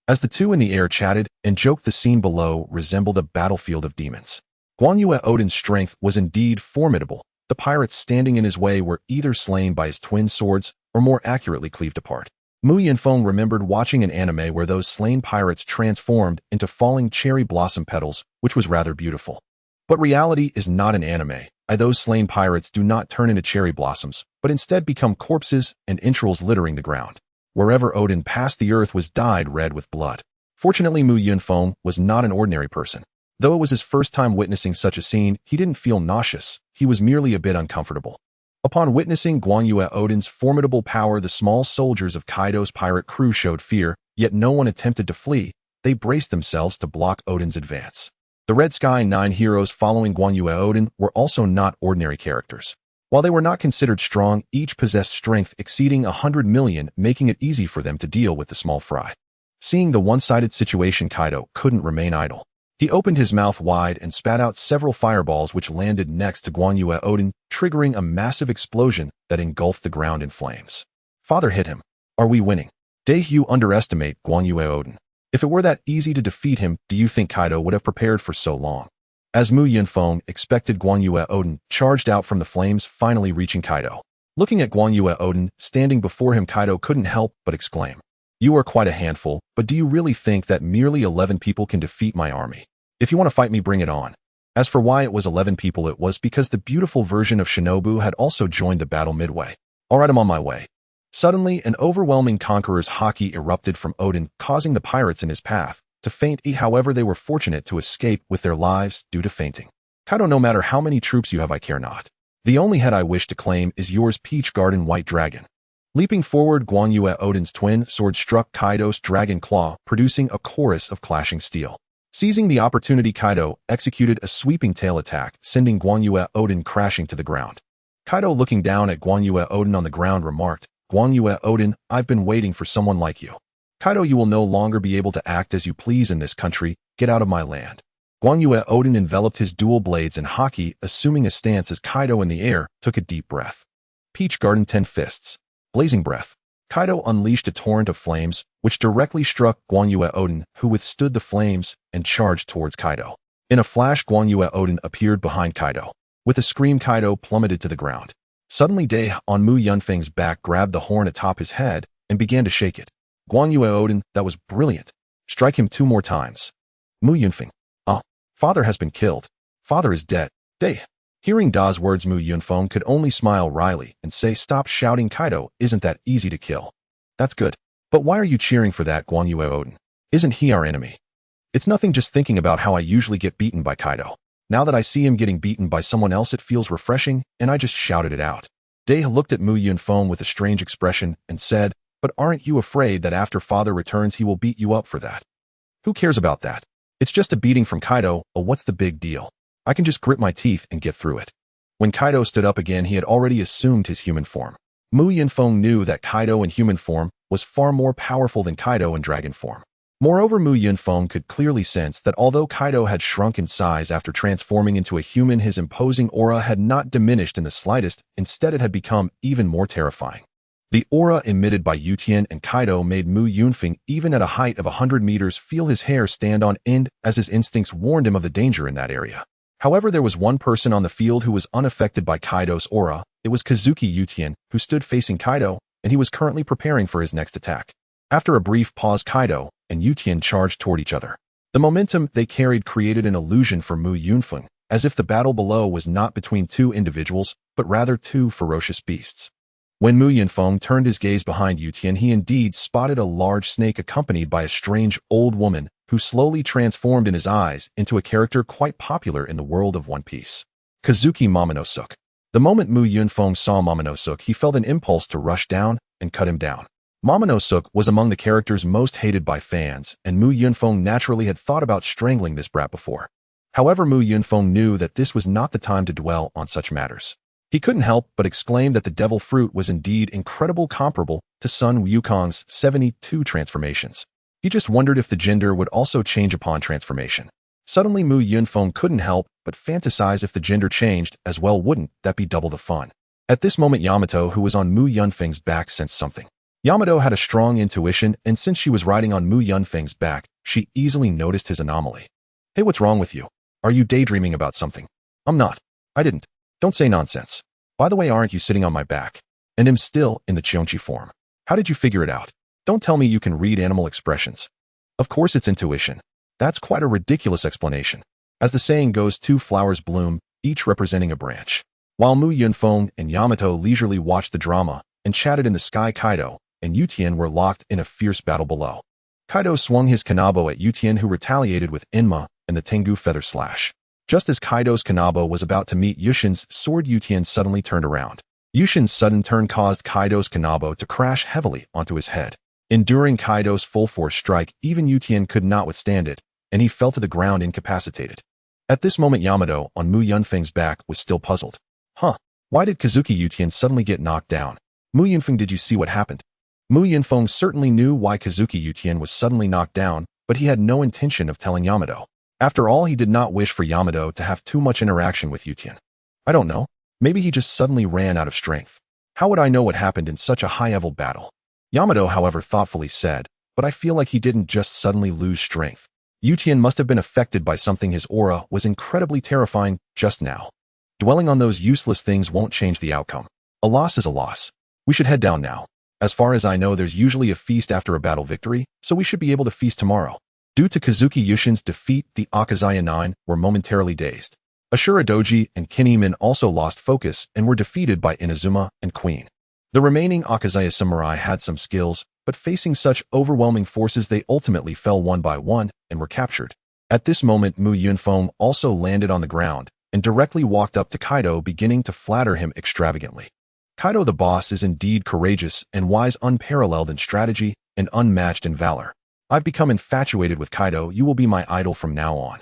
Speaker 1: As the two in the air chatted and joked, the scene below resembled a battlefield of demons. Guanyue Odin's strength was indeed formidable. The pirates standing in his way were either slain by his twin swords or more accurately cleaved apart. Mu Yunfeng remembered watching an anime where those slain pirates transformed into falling cherry blossom petals, which was rather beautiful. But reality is not an anime. Those slain pirates do not turn into cherry blossoms, but instead become corpses and entrails littering the ground. Wherever Odin passed, the earth was dyed red with blood. Fortunately, Mu Yunfeng was not an ordinary person. Though it was his first time witnessing such a scene, he didn't feel nauseous. He was merely a bit uncomfortable. Upon witnessing Guanyue Odin's formidable power, the small soldiers of Kaido's pirate crew showed fear, yet no one attempted to flee. They braced themselves to block Odin's advance. The Red Sky 9 heroes following Guanyue Odin were also not ordinary characters. While they were not considered strong, each possessed strength exceeding 100 million, making it easy for them to deal with the small fry. Seeing the one-sided situation, Kaido couldn't remain idle. He opened his mouth wide and spat out several fireballs which landed next to Guanyue Odin, triggering a massive explosion that engulfed the ground in flames. Father hit him. Are we winning? Day, you underestimate Guanyue Odin. If it were that easy to defeat him, do you think Kaido would have prepared for so long? As Mu Yunfeng expected, Guanyue Odin charged out from the flames, finally reaching Kaido. Looking at Guanyue Odin standing before him, Kaido couldn't help but exclaim, you are quite a handful, but do you really think that merely 11 people can defeat my army? If you want to fight me, bring it on. As for why it was 11 people, it was because the beautiful version of Shinobu had also joined the battle midway. Alright, I'm on my way. Suddenly, an overwhelming conqueror's haki erupted from Odin, causing the pirates in his path to faint. However, they were fortunate to escape with their lives due to fainting. Kaido, no matter how many troops you have, I care not. The only head I wish to claim is yours, Peach Garden White Dragon. Leaping forward, Guanyue Odin's twin sword struck Kaido's dragon claw, producing a chorus of clashing steel. Seizing the opportunity, Kaido executed a sweeping tail attack, sending Guanyue Odin crashing to the ground. Kaido, looking down at Guanyue Odin on the ground, remarked, Guanyue Odin, I've been waiting for someone like you. Kaido, you will no longer be able to act as you please in this country. Get out of my land. Guanyue Odin enveloped his dual blades in haki, assuming a stance as Kaido in the air took a deep breath. Peach Garden 10 Fists. Blazing Breath. Kaido unleashed a torrent of flames, which directly struck Guanyue Odin, who withstood the flames and charged towards Kaido. In a flash, Guanyue Odin appeared behind Kaido. With a scream, Kaido plummeted to the ground. Suddenly, Day on Mu Yunfeng's back grabbed the horn atop his head and began to shake it. Guanyue Odin, that was brilliant. Strike him 2 more times. Mu Yunfeng. Father has been killed. Father is dead. Day. Hearing Da's words, Mu Yunfeng could only smile wryly and say, stop shouting, Kaido isn't that easy to kill. That's good. But why are you cheering for that, Guanyue Odin? Isn't he our enemy? It's nothing, just thinking about how I usually get beaten by Kaido. Now that I see him getting beaten by someone else, it feels refreshing, and I just shouted it out. Day looked at Mu Yunfeng with a strange expression and said, but aren't you afraid that after father returns he will beat you up for that? Who cares about that? It's just a beating from Kaido. What's the big deal? I can just grit my teeth and get through it. When Kaido stood up again, he had already assumed his human form. Mu Yunfeng knew that Kaido in human form was far more powerful than Kaido in dragon form. Moreover, Mu Yunfeng could clearly sense that although Kaido had shrunk in size after transforming into a human, his imposing aura had not diminished in the slightest. Instead, it had become even more terrifying. The aura emitted by Yutian and Kaido made Mu Yunfeng, even at a height of 100 meters, feel his hair stand on end, as his instincts warned him of the danger in that area. However, there was one person on the field who was unaffected by Kaido's aura. It was Kazuki Yutian, who stood facing Kaido, and he was currently preparing for his next attack. After a brief pause, Kaido and Yutian charged toward each other. The momentum they carried created an illusion for Mu Yunfeng, as if the battle below was not between two individuals, but rather two ferocious beasts. When Mu Yunfeng turned his gaze behind Yutian, he indeed spotted a large snake accompanied by a strange old woman who slowly transformed in his eyes into a character quite popular in the world of One Piece. Kazuki Momonosuke. The moment Mu Yunfeng saw Momonosuke, he felt an impulse to rush down and cut him down. Momonosuke was among the characters most hated by fans, and Mu Yunfeng naturally had thought about strangling this brat before. However, Mu Yunfeng knew that this was not the time to dwell on such matters. He couldn't help but exclaim that the devil fruit was indeed incredible, comparable to Sun Wukong's 72 transformations. He just wondered if the gender would also change upon transformation. Suddenly, Mu Yunfeng couldn't help but fantasize if the gender changed as well. Wouldn't that be double the fun? At this moment, Yamato, who was on Mu Yunfeng's back, sensed something. Yamato had a strong intuition, and since she was riding on Mu Yunfeng's back, she easily noticed his anomaly. Hey, what's wrong with you? Are you daydreaming about something? I'm not. I didn't. Don't say nonsense. By the way, aren't you sitting on my back? And am still in the Chionchi form. How did you figure it out? Don't tell me you can read animal expressions. Of course it's intuition. That's quite a ridiculous explanation. As the saying goes, two flowers bloom, each representing a branch. While Mu Yunfeng and Yamato leisurely watched the drama and chatted in the sky, Kaido and Yutian were locked in a fierce battle below. Kaido swung his kanabo at Yutian, who retaliated with Inma and the Tengu feather slash. Just as Kaido's kanabo was about to meet Yushin's sword, Yutian suddenly turned around. Yushin's sudden turn caused Kaido's kanabo to crash heavily onto his head. Enduring Kaido's full-force strike, even Yutian could not withstand it, and he fell to the ground incapacitated. At this moment, Yamato, on Mu Yunfeng's back, was still puzzled. Why did Kazuki Yutian suddenly get knocked down? Mu Yunfeng, did you see what happened? Mu Yunfeng certainly knew why Kazuki Yutian was suddenly knocked down, but he had no intention of telling Yamato. After all, he did not wish for Yamato to have too much interaction with Yutian. I don't know. Maybe he just suddenly ran out of strength. How would I know what happened in such a high-level battle? Yamato, however, thoughtfully said, but I feel like he didn't just suddenly lose strength. Yutian must have been affected by something. His aura was incredibly terrifying just now. Dwelling on those useless things won't change the outcome. A loss is a loss. We should head down now. As far as I know, there's usually a feast after a battle victory, so we should be able to feast tomorrow. Due to Kazuki Yushin's defeat, the Akazaya 9 were momentarily dazed. Ashura Doji and Kinemon also lost focus and were defeated by Inazuma and Queen. The remaining Akazaya samurai had some skills, but facing such overwhelming forces, they ultimately fell one by one and were captured. At this moment, Mu Yunfeng also landed on the ground and directly walked up to Kaido, beginning to flatter him extravagantly. Kaido the boss is indeed courageous and wise, unparalleled in strategy and unmatched in valor. I've become infatuated with Kaido. You will be my idol from now on.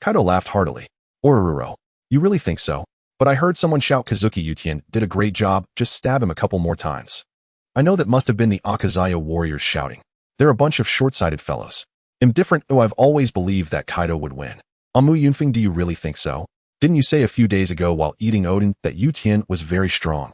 Speaker 1: Kaido laughed heartily. Ororuro, you really think so? But I heard someone shout Kazuki Yutian did a great job, just stab him a couple more times. I know that must have been the Akazaya warriors shouting. They're a bunch of short-sighted fellows. Indifferent. I've always believed that Kaido would win. Mu Yunfeng, do you really think so? Didn't you say a few days ago while eating Odin that Yutian was very strong?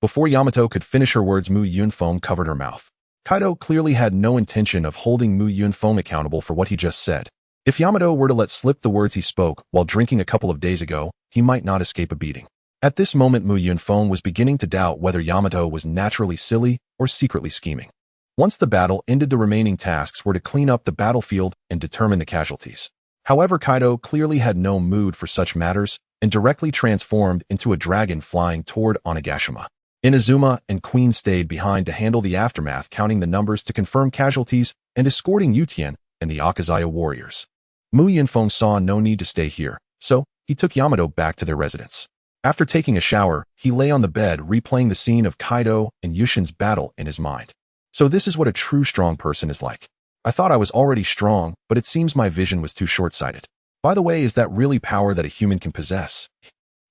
Speaker 1: Before Yamato could finish her words, Mu Yunfeng covered her mouth. Kaido clearly had no intention of holding Mu Yunfeng accountable for what he just said. If Yamato were to let slip the words he spoke while drinking a couple of days ago, he might not escape a beating. At this moment, Mu Yunfeng was beginning to doubt whether Yamato was naturally silly or secretly scheming. Once the battle ended, the remaining tasks were to clean up the battlefield and determine the casualties. However, Kaido clearly had no mood for such matters and directly transformed into a dragon flying toward Onigashima. Inazuma and Queen stayed behind to handle the aftermath, counting the numbers to confirm casualties and escorting Yutian and the Akazaya warriors. Mu Yunfeng saw no need to stay here, so he took Yamato back to their residence. After taking a shower, he lay on the bed, replaying the scene of Kaido and Yushin's battle in his mind. So this is what a true strong person is like. I thought I was already strong, but it seems my vision was too short-sighted. By the way, is that really power that a human can possess?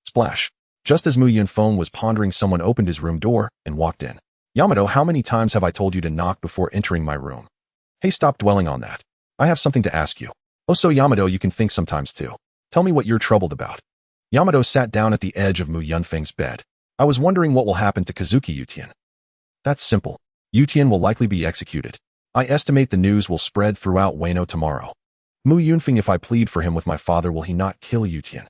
Speaker 1: Splash. Just as Mu Yunfeng was pondering, someone opened his room door and walked in. Yamato, how many times have I told you to knock before entering my room? Hey, stop dwelling on that. I have something to ask you. Oh, so Yamato, you can think sometimes too. Tell me what you're troubled about. Yamato sat down at the edge of Mu Yunfeng's bed. I was wondering what will happen to Kazuki Yutian. That's simple. Yutian will likely be executed. I estimate the news will spread throughout Wano tomorrow. Mu Yunfeng, if I plead for him with my father, will he not kill Yutian?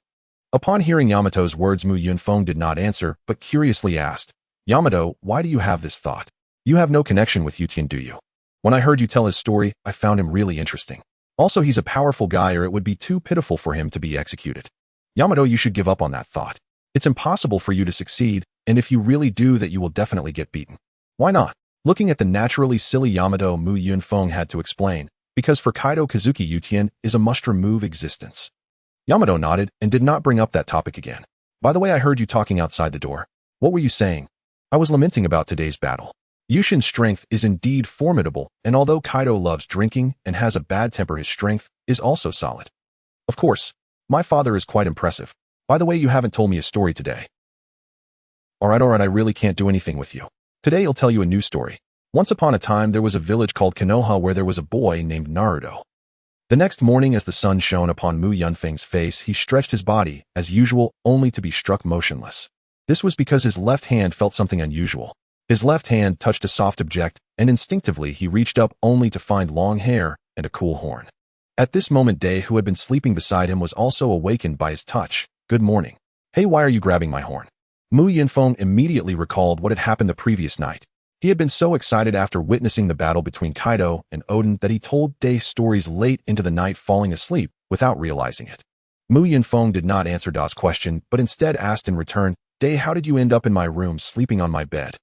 Speaker 1: Upon hearing Yamato's words, Mu Yunfeng did not answer, but curiously asked, Yamato, why do you have this thought? You have no connection with Yutian, do you? When I heard you tell his story, I found him really interesting. Also, he's a powerful guy, or it would be too pitiful for him to be executed. Yamato, you should give up on that thought. It's impossible for you to succeed, and if you really do that, you will definitely get beaten. Why not? Looking at the naturally silly Yamato, Mu Yunfeng had to explain, because for Kaido, Kazuki Yutien is a must-remove existence. Yamato nodded and did not bring up that topic again. By the way, I heard you talking outside the door. What were you saying? I was lamenting about today's battle. Yushin's strength is indeed formidable, and although Kaido loves drinking and has a bad temper, his strength is also solid. Of course, my father is quite impressive. By the way, you haven't told me a story today. Alright, I really can't do anything with you. Today I'll tell you a new story. Once upon a time, there was a village called Konoha where there was a boy named Naruto. The next morning, as the sun shone upon Mu Yunfeng's face, he stretched his body, as usual, only to be struck motionless. This was because his left hand felt something unusual. His left hand touched a soft object, and instinctively he reached up only to find long hair and a cool horn. At this moment, Day, who had been sleeping beside him, was also awakened by his touch. Good morning. Hey, why are you grabbing my horn? Mu Yunfeng immediately recalled what had happened the previous night. He had been so excited after witnessing the battle between Kaido and Odin that he told Day stories late into the night, falling asleep without realizing it. Mu Yunfeng did not answer Da's question, but instead asked in return, Day, how did you end up in my room sleeping on my bed?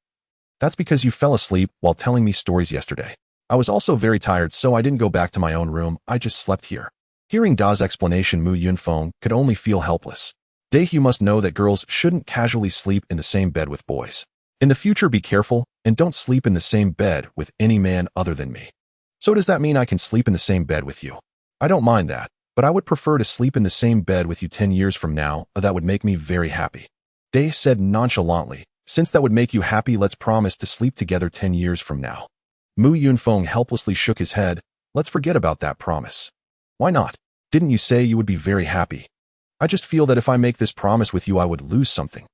Speaker 1: That's because you fell asleep while telling me stories yesterday. I was also very tired, so I didn't go back to my own room, I just slept here. Hearing Da's explanation, Mu Yunfeng could only feel helpless. Day, you must know that girls shouldn't casually sleep in the same bed with boys. In the future, be careful, and don't sleep in the same bed with any man other than me. So does that mean I can sleep in the same bed with you? I don't mind that, but I would prefer to sleep in the same bed with you 10 years from now. That would make me very happy. Day said nonchalantly, since that would make you happy, let's promise to sleep together 10 years from now. Mu Yunfeng helplessly shook his head. Let's forget about that promise. Why not? Didn't you say you would be very happy? I just feel that if I make this promise with you, I would lose something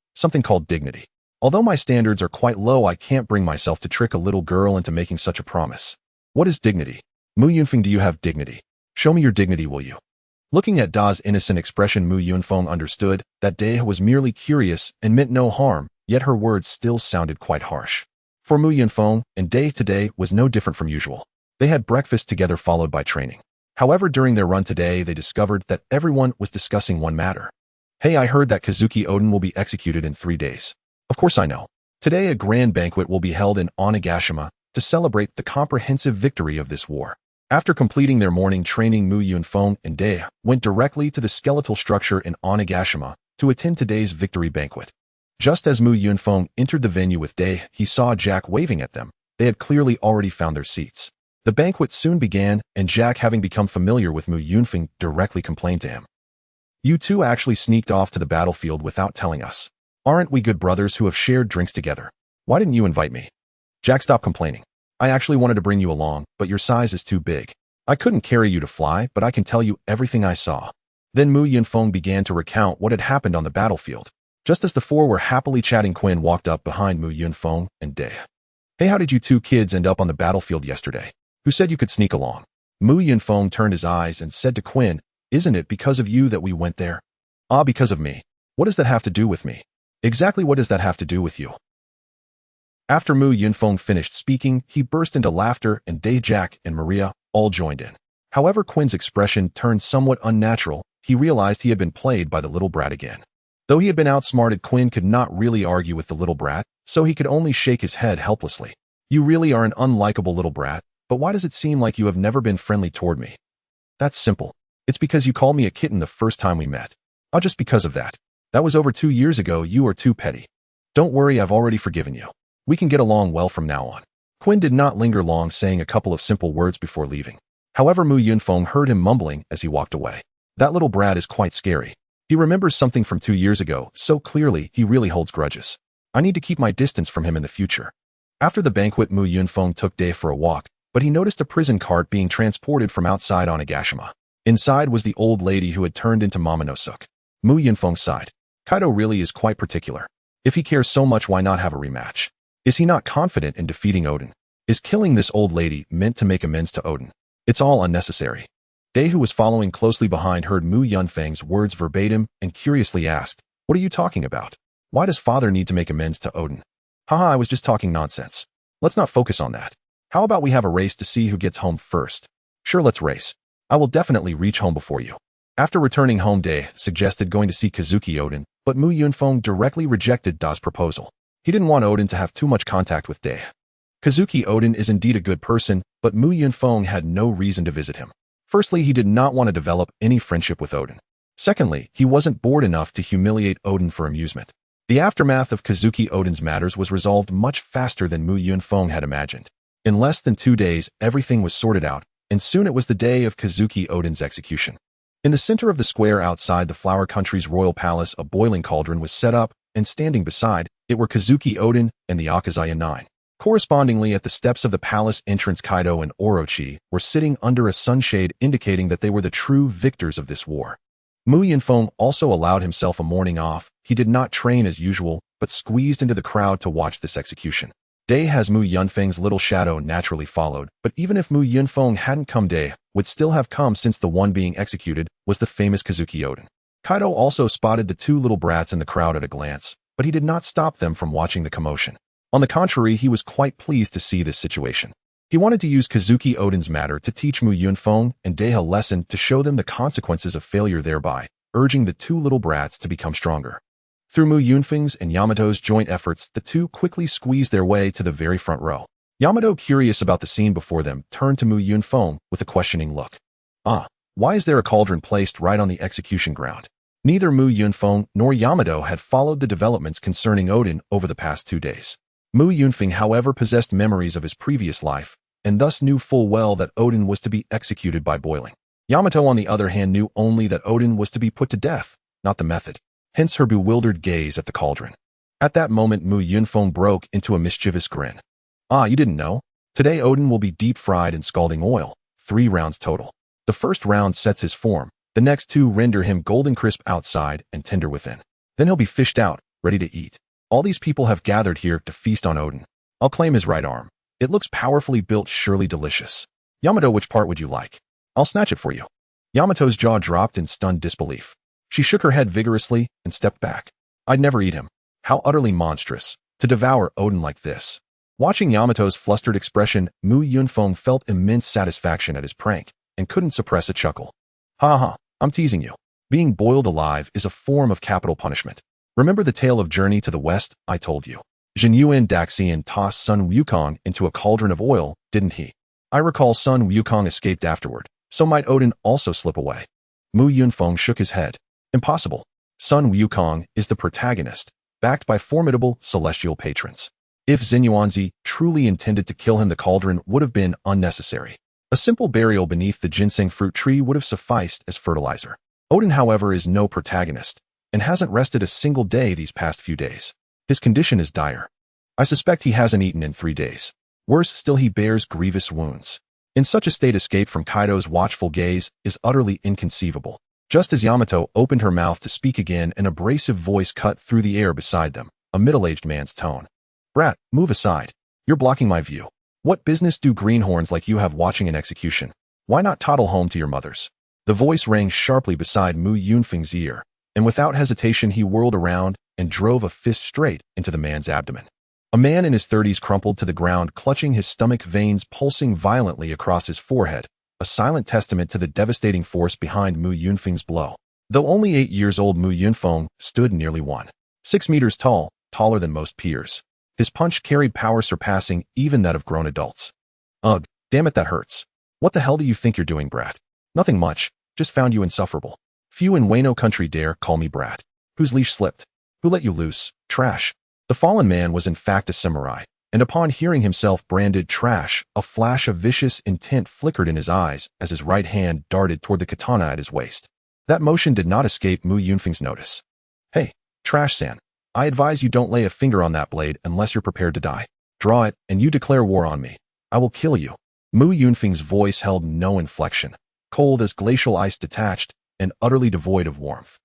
Speaker 1: called dignity. Although my standards are quite low, I can't bring myself to trick a little girl into making such a promise. What is dignity? Mu Yunfeng, do you have dignity? Show me your dignity, will you? Looking at Da's innocent expression, Mu Yunfeng understood that Day was merely curious and meant no harm, yet her words still sounded quite harsh. For Mu Yunfeng and Day, today was no different from usual. They had breakfast together followed by training. However, during their run today, they discovered that everyone was discussing one matter. Hey, I heard that Kazuki Odin will be executed in 3 days. Of course I know. Today a grand banquet will be held in Onigashima to celebrate the comprehensive victory of this war. After completing their morning training, Mu Yunfeng and Day went directly to the skeletal structure in Onigashima to attend today's victory banquet. Just as Mu Yunfeng entered the venue with Day, he saw Jack waving at them. They had clearly already found their seats. The banquet soon began, and Jack, having become familiar with Mu Yunfeng, directly complained to him. You two actually sneaked off to the battlefield without telling us. Aren't we good brothers who have shared drinks together? Why didn't you invite me? Jack, stop complaining. I actually wanted to bring you along, but your size is too big. I couldn't carry you to fly, but I can tell you everything I saw. Then Mu Yunfeng began to recount what had happened on the battlefield. Just as the four were happily chatting, Quinn walked up behind Mu Yunfeng and Day. Hey, how did you two kids end up on the battlefield yesterday? Who said you could sneak along? Mu Yunfeng turned his eyes and said to Quinn, Isn't it because of you that we went there? Ah, because of me. What does that have to do with me? Exactly what does that have to do with you? After Mu Yunfeng finished speaking, he burst into laughter, and Day, Jack, and Maria all joined in. However, Quinn's expression turned somewhat unnatural. He realized he had been played by the little brat again. Though he had been outsmarted, Quinn could not really argue with the little brat, so he could only shake his head helplessly. You really are an unlikable little brat, but why does it seem like you have never been friendly toward me? That's simple. It's because you called me a kitten the first time we met. Oh, just because of that. That was over 2 years ago. You are too petty. Don't worry, I've already forgiven you. We can get along well from now on. Quinn did not linger long, saying a couple of simple words before leaving. However, Mu Yunfeng heard him mumbling as he walked away. That little brat is quite scary. He remembers something from 2 years ago so clearly. He really holds grudges. I need to keep my distance from him in the future. After the banquet, Mu Yunfeng took Day for a walk, but he noticed a prison cart being transported from outside Onigashima. Inside was the old lady who had turned into Momonosuke. Mu Yunfeng sighed. Kaido really is quite particular. If he cares so much, why not have a rematch? Is he not confident in defeating Odin? Is killing this old lady meant to make amends to Odin? It's all unnecessary. Day, who was following closely behind, heard Mu Yunfeng's words verbatim and curiously asked, What are you talking about? Why does father need to make amends to Odin? Haha, I was just talking nonsense. Let's not focus on that. How about we have a race to see who gets home first? Sure, let's race. I will definitely reach home before you. After returning home, Dae suggested going to see Kazuki Odin, but Mu Yunfeng directly rejected Da's proposal. He didn't want Odin to have too much contact with Dae. Kazuki Odin is indeed a good person, but Mu Yunfeng had no reason to visit him. Firstly, he did not want to develop any friendship with Odin. Secondly, he wasn't bored enough to humiliate Odin for amusement. The aftermath of Kazuki Odin's matters was resolved much faster than Mu Yunfeng had imagined. In less than 2 days, everything was sorted out, and soon it was the day of Kazuki Odin's execution. In the center of the square outside the Flower Country's royal palace, a boiling cauldron was set up, and standing beside it were Kazuki Odin and the Akazaya Nine. Correspondingly, at the steps of the palace entrance, Kaido and Orochi were sitting under a sunshade, indicating that they were the true victors of this war. Mu Yunfeng also allowed himself a morning off. He did not train as usual, but squeezed into the crowd to watch this execution. Dae has Mu Yunfeng's little shadow naturally followed, but even if Mu Yunfeng hadn't come, Dae would still have come, since the one being executed was the famous Kazuki Odin. Kaido also spotted the 2 little brats in the crowd at a glance, but he did not stop them from watching the commotion. On the contrary, he was quite pleased to see this situation. He wanted to use Kazuki Odin's matter to teach Mu Yunfeng and Dae a lesson, to show them the consequences of failure, thereby urging the 2 little brats to become stronger. Through Mu Yunfeng's and Yamato's joint efforts, the 2 quickly squeezed their way to the very front row. Yamato, curious about the scene before them, turned to Mu Yunfeng with a questioning look. Why is there a cauldron placed right on the execution ground? Neither Mu Yunfeng nor Yamato had followed the developments concerning Odin over the past 2 days. Mu Yunfeng, however, possessed memories of his previous life, and thus knew full well that Odin was to be executed by boiling. Yamato, on the other hand, knew only that Odin was to be put to death, not the method. Hence her bewildered gaze at the cauldron. At that moment, Mu Yunfeng broke into a mischievous grin. You didn't know? Today Odin will be deep-fried in scalding oil, 3 rounds total. The first round sets his form, the next 2 render him golden crisp outside and tender within. Then he'll be fished out, ready to eat. All these people have gathered here to feast on Odin. I'll claim his right arm. It looks powerfully built, surely delicious. Yamato, which part would you like? I'll snatch it for you. Yamato's jaw dropped in stunned disbelief. She shook her head vigorously and stepped back. I'd never eat him. How utterly monstrous, to devour Odin like this. Watching Yamato's flustered expression, Mu Yunfeng felt immense satisfaction at his prank, and couldn't suppress a chuckle. I'm teasing you. Being boiled alive is a form of capital punishment. Remember the tale of Journey to the West I told you? Jin Yuan Daxian tossed Sun Wukong into a cauldron of oil, didn't he? I recall Sun Wukong escaped afterward, so might Odin also slip away. Mu Yunfeng shook his head. Impossible. Sun Wukong is the protagonist, backed by formidable celestial patrons. If Xinyuanzi truly intended to kill him, the cauldron would have been unnecessary. A simple burial beneath the ginseng fruit tree would have sufficed as fertilizer. Odin, however, is no protagonist, and hasn't rested a single day these past few days. His condition is dire. I suspect he hasn't eaten in 3 days. Worse still, he bears grievous wounds. In such a state, escape from Kaido's watchful gaze is utterly inconceivable. Just as Yamato opened her mouth to speak again, an abrasive voice cut through the air beside them, a middle-aged man's tone. Brat, move aside. You're blocking my view. What business do greenhorns like you have watching an execution? Why not toddle home to your mothers? The voice rang sharply beside Mu Yunfeng's ear, and without hesitation he whirled around and drove a fist straight into the man's abdomen. A man in his 30s crumpled to the ground, clutching his stomach, veins pulsing violently across his forehead, a silent testament to the devastating force behind Mu Yunfeng's blow. Though only 8 years old, Mu Yunfeng stood nearly 1.6 meters tall, taller than most peers. His punch carried power surpassing even that of grown adults. Ugh, damn it, that hurts. What the hell do you think you're doing, brat? Nothing much, just found you insufferable. Few in Wano country dare call me brat. Whose leash slipped? Who let you loose? Trash. The fallen man was in fact a samurai, and upon hearing himself branded trash, a flash of vicious intent flickered in his eyes as his right hand darted toward the katana at his waist. That motion did not escape Mu Yunfeng's notice. Hey, Trash-san, I advise you don't lay a finger on that blade unless you're prepared to die. Draw it, and you declare war on me. I will kill you. Mu Yunfeng's voice held no inflection, cold as glacial ice, detached and utterly devoid of warmth.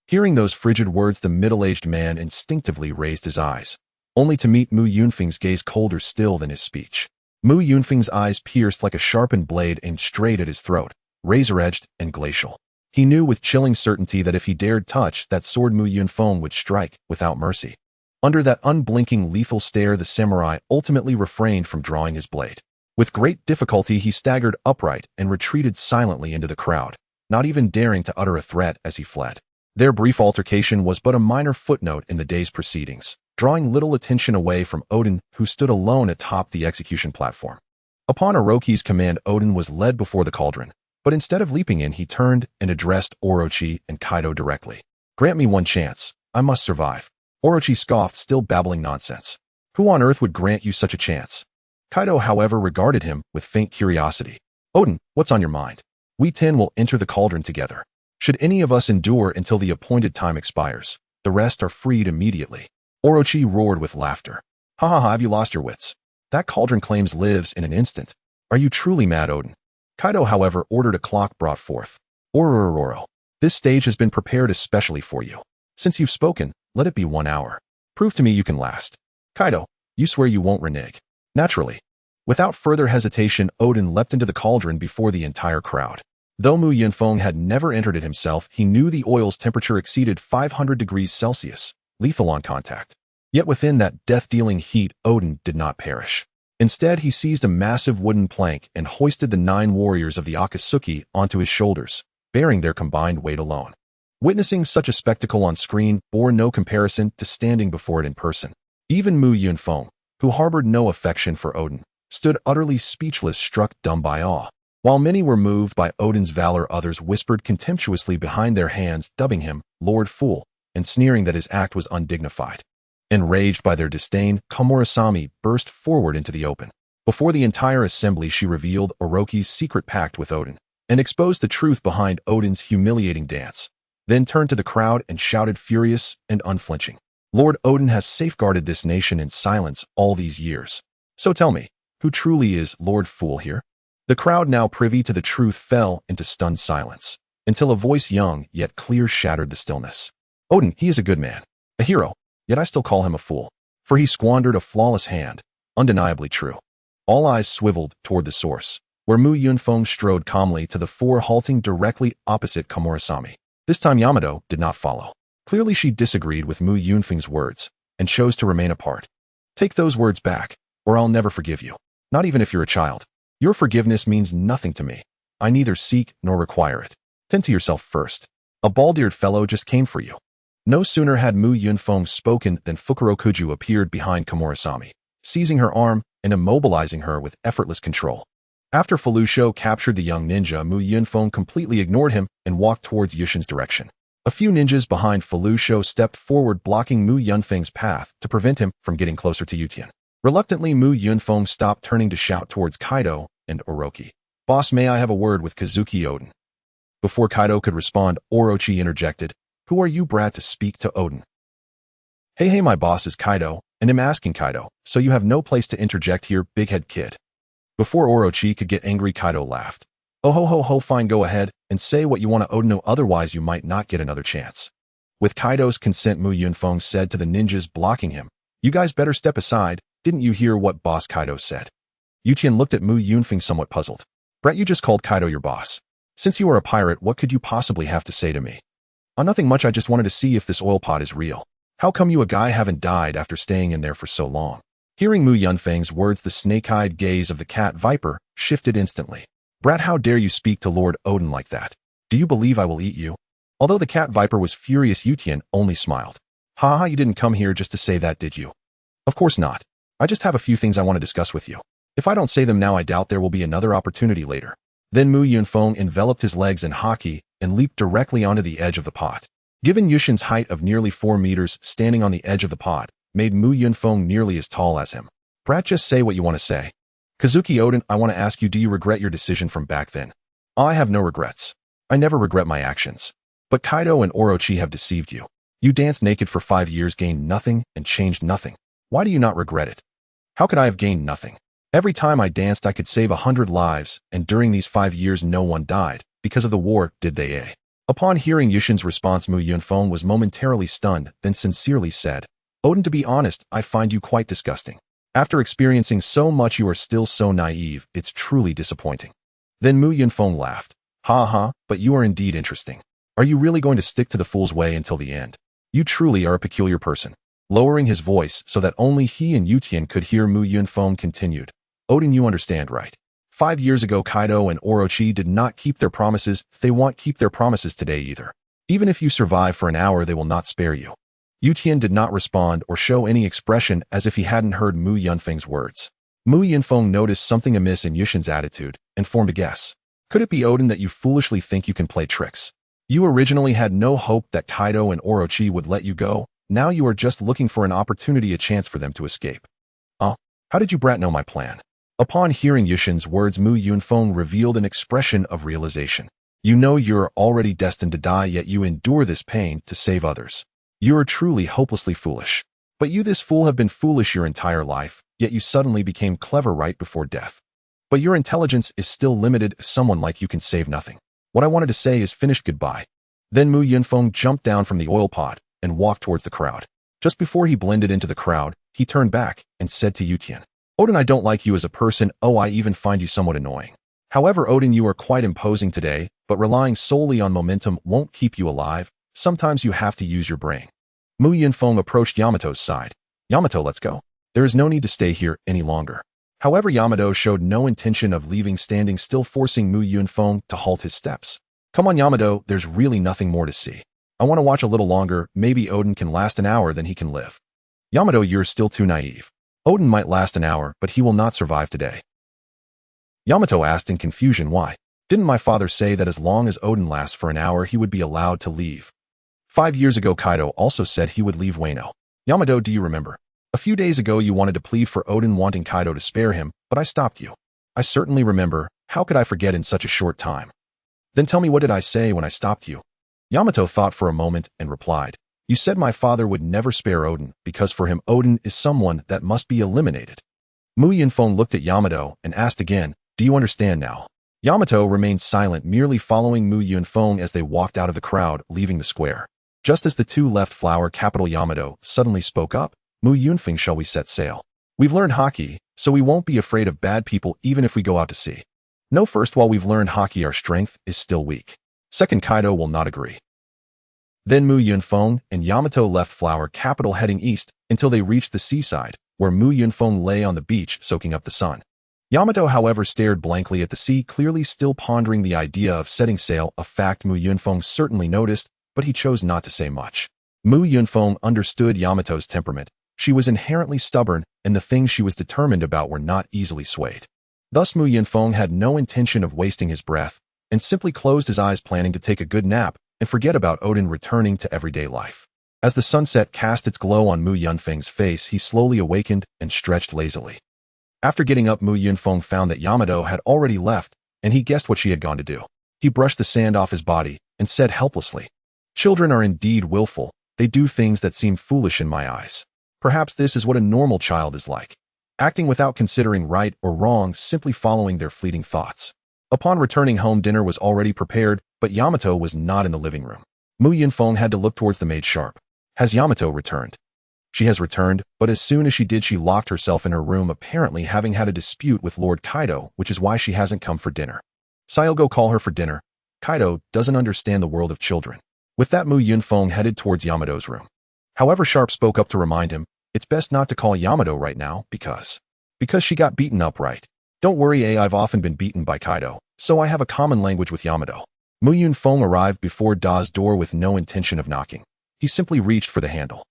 Speaker 1: Hearing those frigid words, the middle-aged man instinctively raised his eyes, only to meet Mu Yunfeng's gaze colder still than his speech. Mu Yunfeng's eyes pierced like a sharpened blade aimed straight at his throat, razor-edged and glacial. He knew with chilling certainty that if he dared touch that sword, Mu Yunfeng would strike without mercy. Under that unblinking lethal stare, the samurai ultimately refrained from drawing his blade. With great difficulty, he staggered upright and retreated silently into the crowd, not even daring to utter a threat as he fled. Their brief altercation was but a minor footnote in the day's proceedings, drawing little attention away from Odin, who stood alone atop the execution platform. Upon Orochi's command, Odin was led before the cauldron, but instead of leaping in, he turned and addressed Orochi and Kaido directly. "Grant me one chance. I must survive." Orochi scoffed, still babbling nonsense. "Who on earth would grant you such a chance?" Kaido, however, regarded him with faint curiosity. "Odin, what's on your mind? We 10 will enter the cauldron together. Should any of us endure until the appointed time expires, the rest are freed immediately." Orochi roared with laughter. "Ha ha ha, have you lost your wits? That cauldron claims lives in an instant. Are you truly mad, Odin?" Kaido, however, ordered a clock brought forth. "Orororo. This stage has been prepared especially for you. Since you've spoken, let it be 1 hour. Prove to me you can last. Kaido, you swear you won't renege?" "Naturally." Without further hesitation, Odin leapt into the cauldron before the entire crowd. Though Mu Yunfeng had never entered it himself, he knew the oil's temperature exceeded 500 degrees Celsius, lethal on contact. Yet within that death-dealing heat, Odin did not perish. Instead, he seized a massive wooden plank and hoisted the 9 warriors of the Akatsuki onto his shoulders, bearing their combined weight alone. Witnessing such a spectacle on screen bore no comparison to standing before it in person. Even Mu Yunfeng, who harbored no affection for Odin, stood utterly speechless, struck dumb by awe. While many were moved by Odin's valor, others whispered contemptuously behind their hands, dubbing him Lord Fool, and sneering that his act was undignified. Enraged by their disdain, Komurasami burst forward into the open. Before the entire assembly, she revealed Orochi's secret pact with Odin, and exposed the truth behind Odin's humiliating dance, then turned to the crowd and shouted, furious and unflinching, "Lord Odin has safeguarded this nation in silence all these years. So tell me, who truly is Lord Fool here?" The crowd, now privy to the truth, fell into stunned silence, until a voice young yet clear shattered the stillness. "Odin, he is a good man, a hero, yet I still call him a fool, for he squandered a flawless hand, undeniably true." All eyes swiveled toward the source, where Mu Yunfeng strode calmly to the fore, halting directly opposite Komurasami. This time Yamato did not follow. Clearly she disagreed with Mu Yunfeng's words, and chose to remain apart. "Take those words back, or I'll never forgive you, not even if you're a child. Your forgiveness means nothing to me. I neither seek nor require it. Tend to yourself first. A bald-eared fellow just came for you." No sooner had Mu Yunfeng spoken than Fukurokuju appeared behind Komurasami, seizing her arm and immobilizing her with effortless control. After Felusho captured the young ninja, Mu Yunfeng completely ignored him and walked towards Yushin's direction. A few ninjas behind Felusho stepped forward, blocking Mu Yunfeng's path to prevent him from getting closer to Yutian. Reluctantly, Mu Yunfeng stopped, turning to shout towards Kaido and Orochi. "Boss, may I have a word with Kazuki Odin?" Before Kaido could respond, Orochi interjected, "Who are you, brat, to speak to Odin?" Hey, my boss is Kaido, and I'm asking Kaido, so you have no place to interject here, big head kid." Before Orochi could get angry, Kaido laughed. "Oh ho, fine, go ahead and say what you want to Odin, no, otherwise you might not get another chance." With Kaido's consent, Mu Yunfeng said to the ninjas blocking him, "You guys better step aside. Didn't you hear what Boss Kaido said?" Yutian looked at Mu Yunfeng somewhat puzzled. "Brat, you just called Kaido your boss. Since you are a pirate, what could you possibly have to say to me?" Nothing much, I just wanted to see if this oil pot is real. How come you a guy haven't died after staying in there for so long?" Hearing Mu Yunfeng's words, the snake-eyed gaze of the cat viper shifted instantly. "Brat, how dare you speak to Lord Odin like that? Do you believe I will eat you?" Although the cat viper was furious, Yutian only smiled. "Ha, you didn't come here just to say that, did you?" "Of course not. I just have a few things I want to discuss with you. If I don't say them now, I doubt there will be another opportunity later." Then Mu Yunfeng enveloped his legs in haki and leaped directly onto the edge of the pot. Given Yushin's height of nearly 4 meters, standing on the edge of the pot made Mu Yunfeng nearly as tall as him. "Brat, just say what you want to say." "Kazuki Odin, I want to ask you, do you regret your decision from back then?" "I have no regrets. I never regret my actions. But Kaido and Orochi have deceived you. You danced naked for 5 years, gained nothing, and changed nothing. Why do you not regret it?" "How could I have gained nothing? Every time I danced, I could save 100 lives, and during these 5 years, no one died because of the war, did they, eh?" Upon hearing Yushin's response, Mu Yunfeng was momentarily stunned, then sincerely said, "Odin, to be honest, I find you quite disgusting. After experiencing so much, you are still so naive. It's truly disappointing." Then Mu Yunfeng laughed. Ha, but you are indeed interesting. Are you really going to stick to the fool's way until the end? You truly are a peculiar person." Lowering his voice so that only he and Yutian could hear, Mu Yunfeng continued, Odin, you understand, right? 5 years ago, Kaido and Orochi did not keep their promises. They won't keep their promises today either. Even if you survive for an hour, they will not spare you. Yutian did not respond or show any expression as if he hadn't heard Mu Yunfeng's words. Mu Yunfeng noticed something amiss in Yushin's attitude and formed a guess. Could it be, Odin, that you foolishly think you can play tricks? You originally had no hope that Kaido and Orochi would let you go. Now you are just looking for an opportunity, a chance for them to escape. How did you brat know my plan? Upon hearing Yushin's words, Mu Yunfeng revealed an expression of realization. You know you're already destined to die, yet you endure this pain to save others. You are truly hopelessly foolish. But you, this fool, have been foolish your entire life, yet you suddenly became clever right before death. But your intelligence is still limited. Someone like you can save nothing. What I wanted to say is finished. Goodbye. Then Mu Yunfeng jumped down from the oil pot and walked towards the crowd. Just before he blended into the crowd, he turned back and said to Yutian, Odin, I don't like you as a person. Oh, I even find you somewhat annoying. However, Odin, you are quite imposing today, but relying solely on momentum won't keep you alive. Sometimes you have to use your brain. Mu Yunfeng approached Yamato's side. Yamato, let's go. There is no need to stay here any longer. However, Yamato showed no intention of leaving, standing still, forcing Mu Yunfeng to halt his steps. Come on, Yamato, there's really nothing more to see. I want to watch a little longer. Maybe Odin can last an hour, then he can live. Yamato, you're still too naive. Odin might last an hour, but he will not survive today. Yamato asked in confusion, why? Didn't my father say that as long as Odin lasts for an hour, he would be allowed to leave? 5 years ago, Kaido also said he would leave Wano. Yamato, do you remember? A few days ago, you wanted to plead for Odin, wanting Kaido to spare him, but I stopped you. I certainly remember. How could I forget in such a short time? Then tell me, what did I say when I stopped you? Yamato thought for a moment and replied, you said my father would never spare Odin, because for him Odin is someone that must be eliminated. Mu Yunfeng looked at Yamato and asked again, do you understand now? Yamato remained silent, merely following Mu Yunfeng as they walked out of the crowd, leaving the square. Just as the two left, Flower Capital Yamato suddenly spoke up, Mu Yunfeng, shall we set sail? We've learned hockey, so we won't be afraid of bad people even if we go out to sea. No, first, while we've learned hockey, our strength is still weak. Second, Kaido will not agree. Then Mu Yunfeng and Yamato left Flower Capital, heading east until they reached the seaside, where Mu Yunfeng lay on the beach soaking up the sun. Yamato, however, stared blankly at the sea, clearly still pondering the idea of setting sail, a fact Mu Yunfeng certainly noticed, but he chose not to say much. Mu Yunfeng understood Yamato's temperament. She was inherently stubborn, and the things she was determined about were not easily swayed. Thus Mu Yunfeng had no intention of wasting his breath, and simply closed his eyes, planning to take a good nap and forget about Odin, returning to everyday life. As the sunset cast its glow on Mu Yunfeng's face, he slowly awakened and stretched lazily. After getting up, Mu Yunfeng found that Yamato had already left, and he guessed what she had gone to do. He brushed the sand off his body and said helplessly, children are indeed willful. They do things that seem foolish in my eyes. Perhaps this is what a normal child is like, acting without considering right or wrong, simply following their fleeting thoughts. Upon returning home, dinner was already prepared, but Yamato was not in the living room. Mu Yunfeng had to look towards the maid sharp. Has Yamato returned? She has returned, but as soon as she did, she locked herself in her room, apparently having had a dispute with Lord Kaido, which is why she hasn't come for dinner. I'll go call her for dinner. Kaido doesn't understand the world of children. With that, Mu Yunfeng headed towards Yamato's room. However, Sharp spoke up to remind him, it's best not to call Yamato right now because she got beaten up, right? Don't worry, I've often been beaten by Kaido, so I have a common language with Yamato. Mu Yunfeng arrived before Da's door with no intention of knocking. He simply reached for the handle.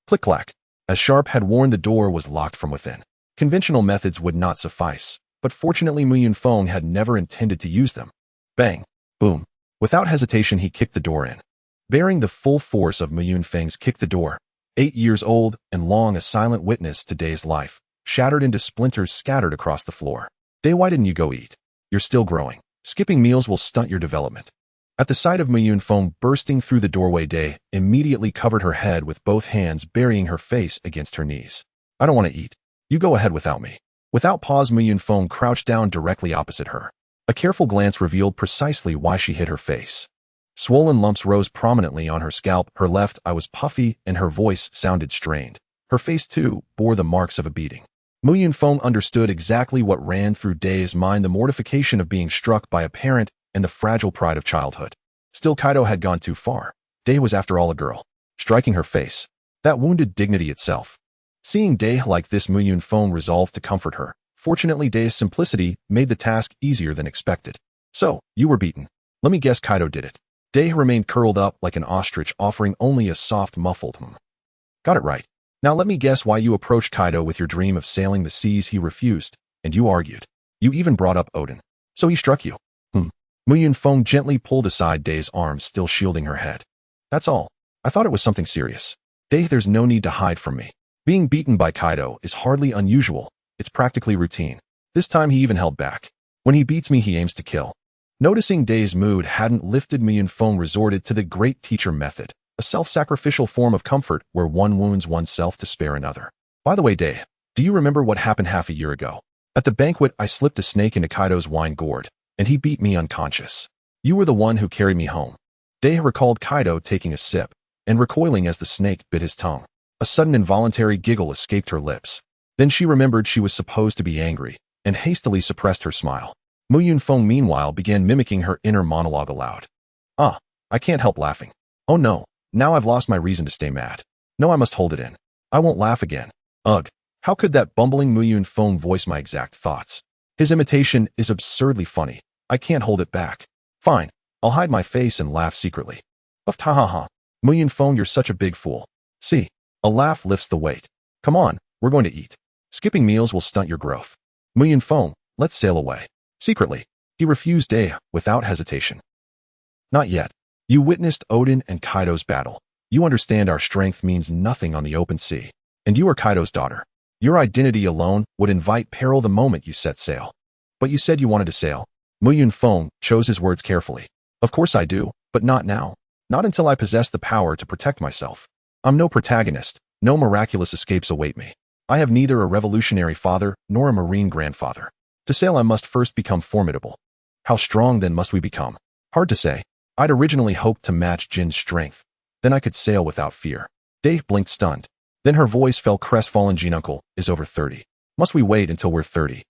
Speaker 1: Click-clack. As Sharp had warned, the door was locked from within. Conventional methods would not suffice, but fortunately Mu Yunfeng had never intended to use them. Bang! Boom! Without hesitation, he kicked the door in. Bearing the full force of Mu Yunfeng's kick, the door, 8 years old and long a silent witness to Day's life, shattered into splinters scattered across the floor. Day, why didn't you go eat? You're still growing. Skipping meals will stunt your development. At the sight of Mu Yunfeng bursting through the doorway, Day immediately covered her head with both hands, burying her face against her knees. I don't want to eat. You go ahead without me. Without pause, Mu Yunfeng crouched down directly opposite her. A careful glance revealed precisely why she hid her face. Swollen lumps rose prominently on her scalp, her left eye was puffy, and her voice sounded strained. Her face, too, bore the marks of a beating. Mu Yunfeng understood exactly what ran through Day's mind, the mortification of being struck by a parent and the fragile pride of childhood. Still, Kaido had gone too far. Day was, after all, a girl. Striking her face. That wounded dignity itself. Seeing Day like this, Mu Yunfeng resolved to comfort her. Fortunately, Day's simplicity made the task easier than expected. So, you were beaten. Let me guess Kaido did it. Day remained curled up like an ostrich, offering only a soft, muffled "hmm." Got it right. Now let me guess why you approached Kaido with your dream of sailing the seas. He refused, and you argued. You even brought up Odin. So he struck you. Mu Feng gently pulled aside Day's arms, still shielding her head. That's all. I thought it was something serious. Day, there's no need to hide from me. Being beaten by Kaido is hardly unusual. It's practically routine. This time he even held back. When he beats me, he aims to kill. Noticing Day's mood hadn't lifted, Mu Feng resorted to the great teacher method, a self-sacrificial form of comfort where one wounds oneself to spare another. By the way, Day, do you remember what happened half a year ago? At the banquet, I slipped a snake into Kaido's wine gourd, and he beat me unconscious. You were the one who carried me home. Day recalled Kaido taking a sip and recoiling as the snake bit his tongue. A sudden involuntary giggle escaped her lips. Then she remembered she was supposed to be angry and hastily suppressed her smile. Mu Feng meanwhile began mimicking her inner monologue aloud. I can't help laughing. Oh no, now I've lost my reason to stay mad. No, I must hold it in. I won't laugh again. Ugh, how could that bumbling Mu Feng voice my exact thoughts? His imitation is absurdly funny. I can't hold it back. Fine, I'll hide my face and laugh secretly. Uff, ha ha ha. Mu Feng, you're such a big fool. See, a laugh lifts the weight. Come on, we're going to eat. Skipping meals will stunt your growth. Mu Feng, let's sail away. Secretly, he refused Day without hesitation. Not yet. You witnessed Odin and Kaido's battle. You understand our strength means nothing on the open sea. And you are Kaido's daughter. Your identity alone would invite peril the moment you set sail. But you said you wanted to sail. Mu Feng chose his words carefully. Of course I do, but not now. Not until I possess the power to protect myself. I'm no protagonist. No miraculous escapes await me. I have neither a revolutionary father nor a marine grandfather. To sail I must first become formidable. How strong then must we become? Hard to say. I'd originally hoped to match Jin's strength. Then I could sail without fear. Day blinked stunned. Then her voice fell crestfallen. Jin uncle is over 30. Must we wait until we're 30?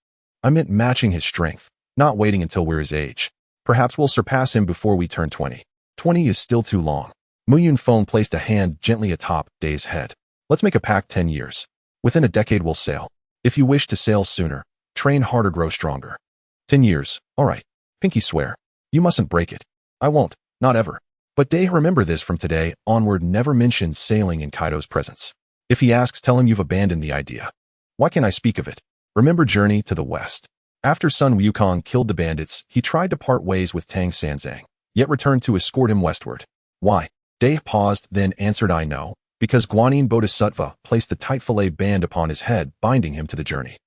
Speaker 1: I meant matching his strength, not waiting until we're his age. Perhaps we'll surpass him before we turn 20. 20 is still too long. Mu Feng placed a hand gently atop Day's head. Let's make a pact. 10 years. Within a decade we'll sail. If you wish to sail sooner, train harder, grow stronger. 10 years, all right. Pinky swear. You mustn't break it. I won't, not ever. But Day, remember this from today onward, never mention sailing in Kaido's presence. If he asks, tell him you've abandoned the idea. Why can't I speak of it? Remember journey to the west. After Sun Wukong killed the bandits, he tried to part ways with Tang Sanzang, yet returned to escort him westward. Why? Day paused, then answered, I know, because Guanyin Bodhisattva placed the tight fillet band upon his head, binding him to the journey.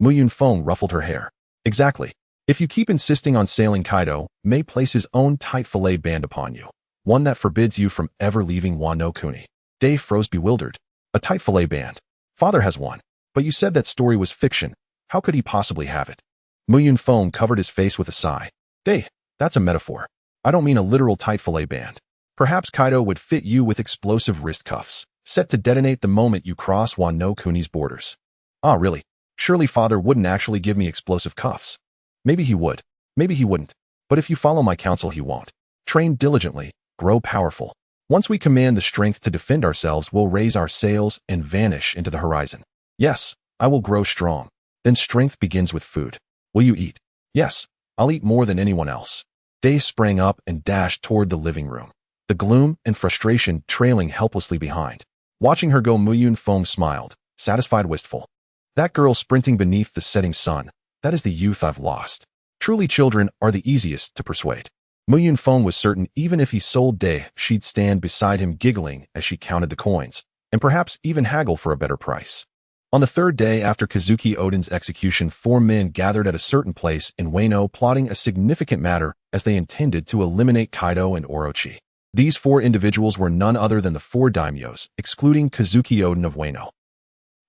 Speaker 1: Mu Feng ruffled her hair. Exactly. If you keep insisting on sailing, Kaido may place his own tight fillet band upon you, one that forbids you from ever leaving Wano Kuni. Day froze, bewildered. A tight fillet band. Father has one. But you said that story was fiction. How could he possibly have it? Mu Feng covered his face with a sigh. Day, that's a metaphor. I don't mean a literal tight fillet band. Perhaps Kaido would fit you with explosive wrist cuffs, set to detonate the moment you cross Wano Kuni's borders. Ah, really? Surely father wouldn't actually give me explosive cuffs. Maybe he would. Maybe he wouldn't. But if you follow my counsel, he won't. Train diligently. Grow powerful. Once we command the strength to defend ourselves, we'll raise our sails and vanish into the horizon. Yes, I will grow strong. Then strength begins with food. Will you eat? Yes, I'll eat more than anyone else. Day sprang up and dashed toward the living room, the gloom and frustration trailing helplessly behind. Watching her go, Mu Feng smiled, satisfied, wistful. That girl sprinting beneath the setting sun, that is the youth I've lost. Truly, children are the easiest to persuade. Mu Feng was certain even if he sold Day, she'd stand beside him giggling as she counted the coins, and perhaps even haggle for a better price. On the third day after Kazuki Odin's execution, 4 men gathered at a certain place in Wano, plotting a significant matter as they intended to eliminate Kaido and Orochi. These 4 individuals were none other than the 4 daimyos, excluding Kazuki Odin of Wano.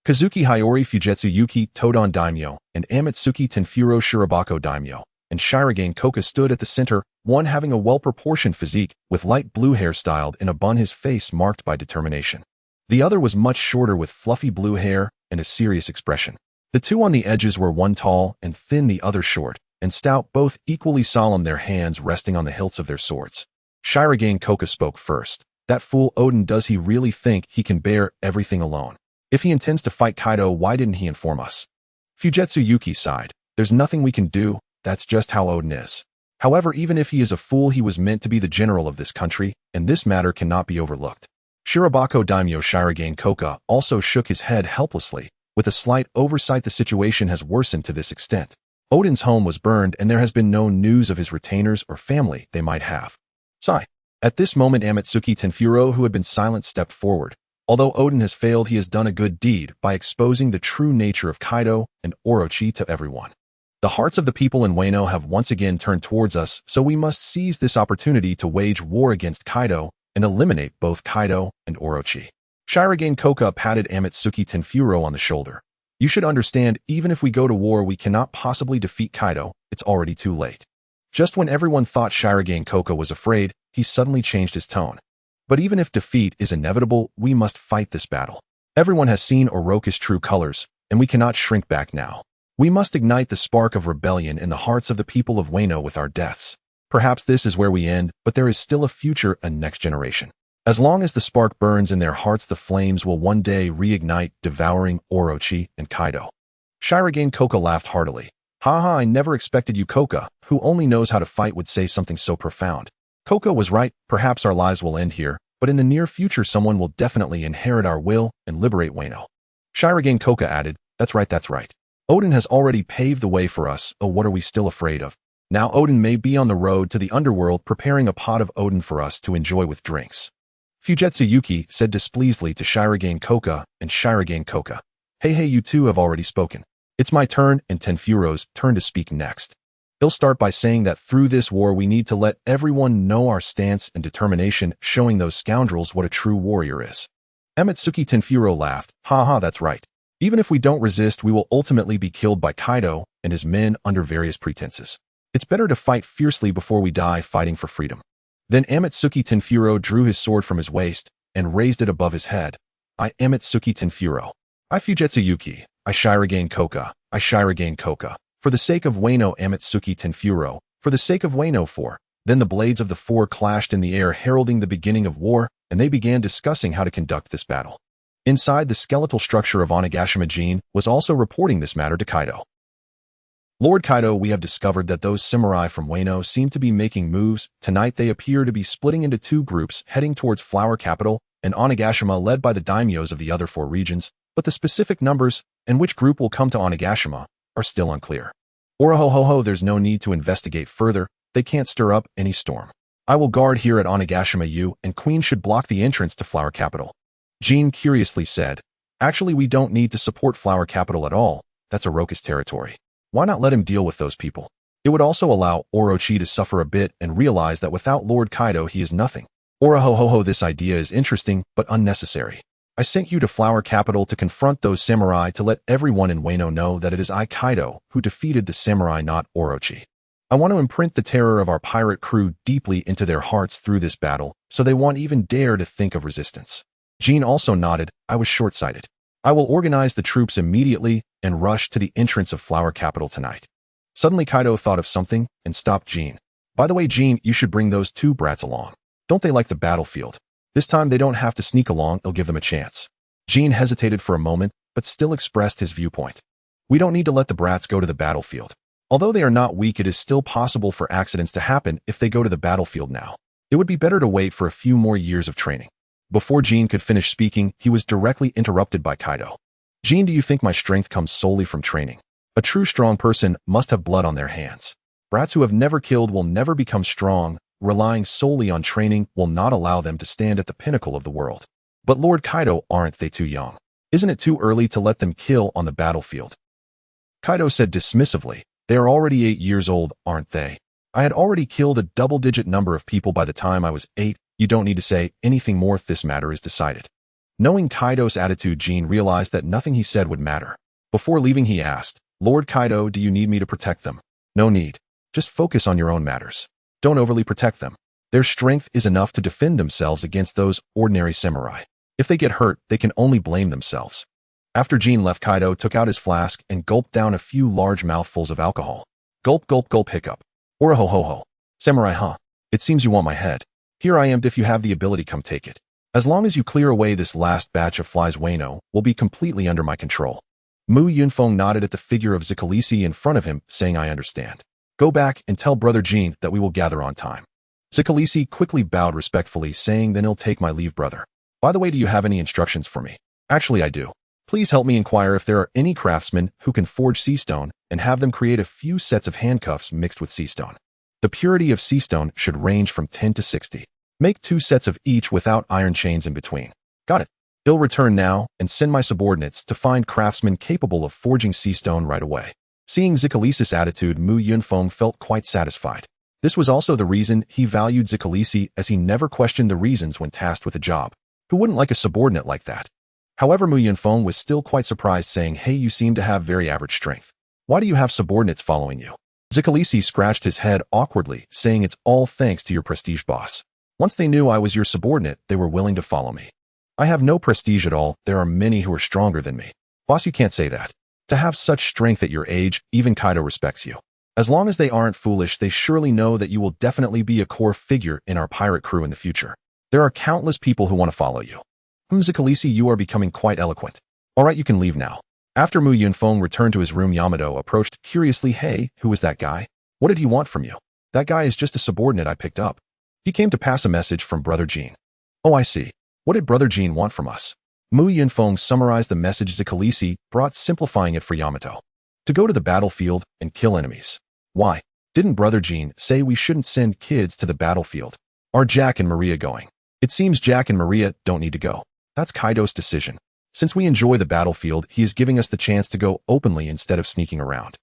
Speaker 1: Kazuki Hiyori Fujetsu Yuki Todon Daimyo, and Amatsuki Tenfuro Shirobako Daimyo, and Shirogane Koka stood at the center, one having a well-proportioned physique, with light blue hair styled in a bun, his face marked by determination. The other was much shorter with fluffy blue hair and a serious expression. The 2 on the edges were one tall and thin, the other short and stout, both equally solemn, their hands resting on the hilts of their swords. Shirogane Koka spoke first. That fool Odin, does he really think he can bear everything alone? If he intends to fight Kaido, why didn't he inform us? Fujetsu Yuki sighed. There's nothing we can do, that's just how Odin is. However, even if he is a fool, he was meant to be the general of this country, and this matter cannot be overlooked. Shirobako Daimyo Shirogane Koka also shook his head helplessly. With a slight oversight, the situation has worsened to this extent. Odin's home was burned, and there has been no news of his retainers or family they might have. Sigh. At this moment, Amatsuki Tenfuro, who had been silent, stepped forward. Although Odin has failed, he has done a good deed by exposing the true nature of Kaido and Orochi to everyone. The hearts of the people in Wano have once again turned towards us, so we must seize this opportunity to wage war against Kaido and eliminate both Kaido and Orochi. Shirogane Koka patted Amatsuki Tenfuro on the shoulder. You should understand, even if we go to war, we cannot possibly defeat Kaido. It's already too late. Just when everyone thought Shirogane Koka was afraid, he suddenly changed his tone. But even if defeat is inevitable, we must fight this battle. Everyone has seen Orochi's true colors, and we cannot shrink back now. We must ignite the spark of rebellion in the hearts of the people of Wano with our deaths. Perhaps this is where we end, but there is still a future, a next generation. As long as the spark burns in their hearts, the flames will one day reignite, devouring Orochi and Kaido. Shirogane Koka laughed heartily. Haha, I never expected you, Koka, who only knows how to fight, would say something so profound. Koka was right, perhaps our lives will end here, but in the near future someone will definitely inherit our will and liberate Wano. Shirogane Koka added, that's right. Odin has already paved the way for us, oh what are we still afraid of? Now Odin may be on the road to the underworld preparing a pot of Odin for us to enjoy with drinks. Fujetsu Yuki said displeasedly to Shirogane Koka, and Shirogane Koka. Hey, you two have already spoken. It's my turn and Tenfuro's turn to speak next. He'll start by saying that through this war we need to let everyone know our stance and determination, showing those scoundrels what a true warrior is. Amatsuki Tenfuro laughed. Haha, that's right. Even if we don't resist, we will ultimately be killed by Kaido and his men under various pretenses. It's better to fight fiercely before we die fighting for freedom. Then Amatsuki Tenfuro drew his sword from his waist and raised it above his head. I Amatsuki Tenfuro. I Fujetsu Yuki. I Shirogane Koka. I Shirogane Koka. For the sake of Wano, Amatsuki Tenfuro. For the sake of Wano, four. Then the blades of the four clashed in the air, heralding the beginning of war, and they began discussing how to conduct this battle. Inside, the skeletal structure of Onigashima Jin was also reporting this matter to Kaido. Lord Kaido, we have discovered that those samurai from Wano seem to be making moves. Tonight they appear to be splitting into two groups, heading towards Flower Capital and Onigashima, led by the daimyos of the other four regions, but the specific numbers and which group will come to Onigashima are still unclear. Orahohoho, there's no need to investigate further. They can't stir up any storm. I will guard here at Onigashima. You and Queen should block the entrance to Flower Capital. Jin curiously said, actually we don't need to support Flower Capital at all. That's Orochi's territory. Why not let him deal with those people? It would also allow Orochi to suffer a bit and realize that without Lord Kaido he is nothing. Orahohoho, this idea is interesting but unnecessary. I sent you to Flower Capital to confront those samurai, to let everyone in Wano know that it is I, Kaido, who defeated the samurai, not Orochi. I want to imprint the terror of our pirate crew deeply into their hearts through this battle, so they won't even dare to think of resistance. Jin also nodded. I was short-sighted. I will organize the troops immediately and rush to the entrance of Flower Capital tonight. Suddenly Kaido thought of something and stopped Jin. By the way, Jin, you should bring those two brats along. Don't they like the battlefield? This time they don't have to sneak along, it'll give them a chance. Jin hesitated for a moment, but still expressed his viewpoint. We don't need to let the brats go to the battlefield. Although they are not weak, it is still possible for accidents to happen if they go to the battlefield now. It would be better to wait for a few more years of training. Before Jin could finish speaking, he was directly interrupted by Kaido. Jin, do you think my strength comes solely from training? A true strong person must have blood on their hands. Brats who have never killed will never become strong. Relying solely on training will not allow them to stand at the pinnacle of the world. But Lord Kaido, aren't they too young? Isn't it too early to let them kill on the battlefield? Kaido said dismissively, they are already 8 years old, aren't they? I had already killed a double-digit number of people by the time I was 8. You don't need to say anything more. This matter is decided. Knowing Kaido's attitude, Jin realized that nothing he said would matter. Before leaving, he asked, Lord Kaido, do you need me to protect them? No need. Just focus on your own matters. Don't overly protect them. Their strength is enough to defend themselves against those ordinary samurai. If they get hurt, they can only blame themselves. After Jin left, Kaido took out his flask and gulped down a few large mouthfuls of alcohol. Gulp, gulp, gulp, hiccup. Orahohoho. Samurai, huh? It seems you want my head. Here I am. If you have the ability, come take it. As long as you clear away this last batch of flies, Wano will be completely under my control. Mu Yunfeng nodded at the figure of Zikalisi in front of him, saying, I understand. Go back and tell Brother Jean that we will gather on time. Zikalisi quickly bowed respectfully, saying, then he'll take my leave, brother. By the way, do you have any instructions for me? Actually, I do. Please help me inquire if there are any craftsmen who can forge sea stone and have them create a few sets of handcuffs mixed with sea stone. The purity of sea stone should range from 10 to 60. Make 2 sets of each without iron chains in between. Got it. I'll return now and send my subordinates to find craftsmen capable of forging sea stone right away. Seeing Zikalisi's attitude, Mu Yunfeng felt quite satisfied. This was also the reason he valued Zikalisi, as he never questioned the reasons when tasked with a job. Who wouldn't like a subordinate like that? However, Mu Yunfeng was still quite surprised, saying, hey, you seem to have very average strength. Why do you have subordinates following you? Zikalisi scratched his head awkwardly, saying, it's all thanks to your prestige, boss. Once they knew I was your subordinate, they were willing to follow me. I have no prestige at all. There are many who are stronger than me. Boss, you can't say that. To have such strength at your age, even Kaido respects you. As long as they aren't foolish, they surely know that you will definitely be a core figure in our pirate crew in the future. There are countless people who want to follow you. Zikalisi, you are becoming quite eloquent. All right, you can leave now. After Mu Yunfeng returned to his room, Yamato approached curiously. Hey, who is that guy? What did he want from you? That guy is just a subordinate I picked up. He came to pass a message from Brother Jean. Oh, I see. What did Brother Jean want from us? Mu Yunfeng summarized the message Zikalisi brought, simplifying it for Yamato. To go to the battlefield and kill enemies. Why? Didn't Brother Jean say we shouldn't send kids to the battlefield? Are Jack and Maria going? It seems Jack and Maria don't need to go. That's Kaido's decision. Since we enjoy the battlefield, he is giving us the chance to go openly instead of sneaking around.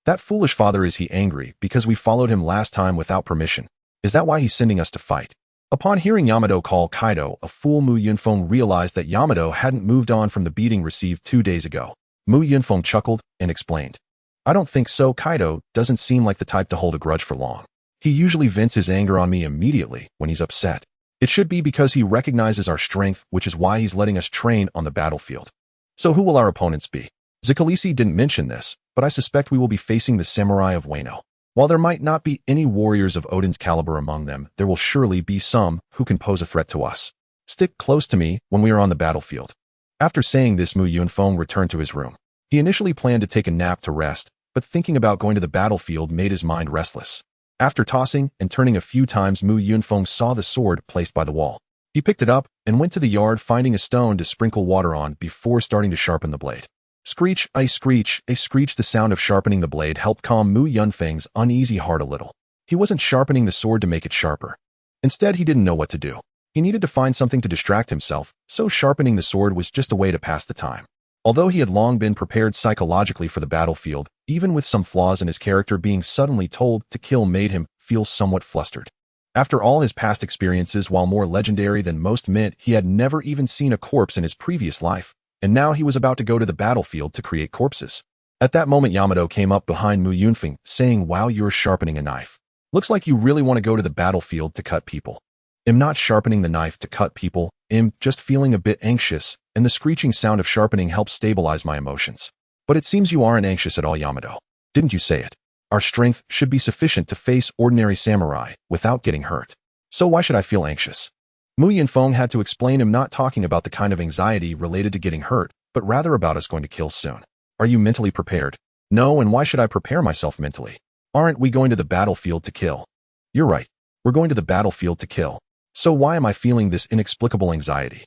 Speaker 1: That foolish father, is he angry because we followed him last time without permission? Is that why he's sending us to fight? Upon hearing Yamato call Kaido a fool, Mu Yunfeng realized that Yamato hadn't moved on from the beating received 2 days ago. Mu Yunfeng chuckled and explained. I don't think so. Kaido doesn't seem like the type to hold a grudge for long. He usually vents his anger on me immediately when he's upset. It should be because he recognizes our strength, which is why he's letting us train on the battlefield. So who will our opponents be? Zikalisi didn't mention this, but I suspect we will be facing the samurai of Wano. While there might not be any warriors of Odin's caliber among them, there will surely be some who can pose a threat to us. Stick close to me when we are on the battlefield. After saying this, Mu Yunfeng returned to his room. He initially planned to take a nap to rest, but thinking about going to the battlefield made his mind restless. After tossing and turning a few times, Mu Yunfeng saw the sword placed by the wall. He picked it up and went to the yard, finding a stone to sprinkle water on before starting to sharpen the blade. Screech, a screech, a screech. The sound of sharpening the blade helped calm Mu Yunfeng's uneasy heart a little. He wasn't sharpening the sword to make it sharper. Instead, he didn't know what to do. He needed to find something to distract himself, so sharpening the sword was just a way to pass the time. Although he had long been prepared psychologically for the battlefield, even with some flaws in his character, being suddenly told to kill made him feel somewhat flustered. After all his past experiences, while more legendary than most, meant he had never even seen a corpse in his previous life, and now he was about to go to the battlefield to create corpses. At that moment, Yamato came up behind Mu Yunfeng, saying, "Wow, you're sharpening a knife. Looks like you really want to go to the battlefield to cut people." "I'm not sharpening the knife to cut people. I'm just feeling a bit anxious, and the screeching sound of sharpening helps stabilize my emotions." "But it seems you aren't anxious at all, Yamato. Didn't you say it? Our strength should be sufficient to face ordinary samurai without getting hurt. So why should I feel anxious?" Mu Yunfeng had to explain him not talking about the kind of anxiety related to getting hurt, but rather about us going to kill soon. "Are you mentally prepared?" "No, and why should I prepare myself mentally? Aren't we going to the battlefield to kill?" "You're right. We're going to the battlefield to kill. So why am I feeling this inexplicable anxiety?"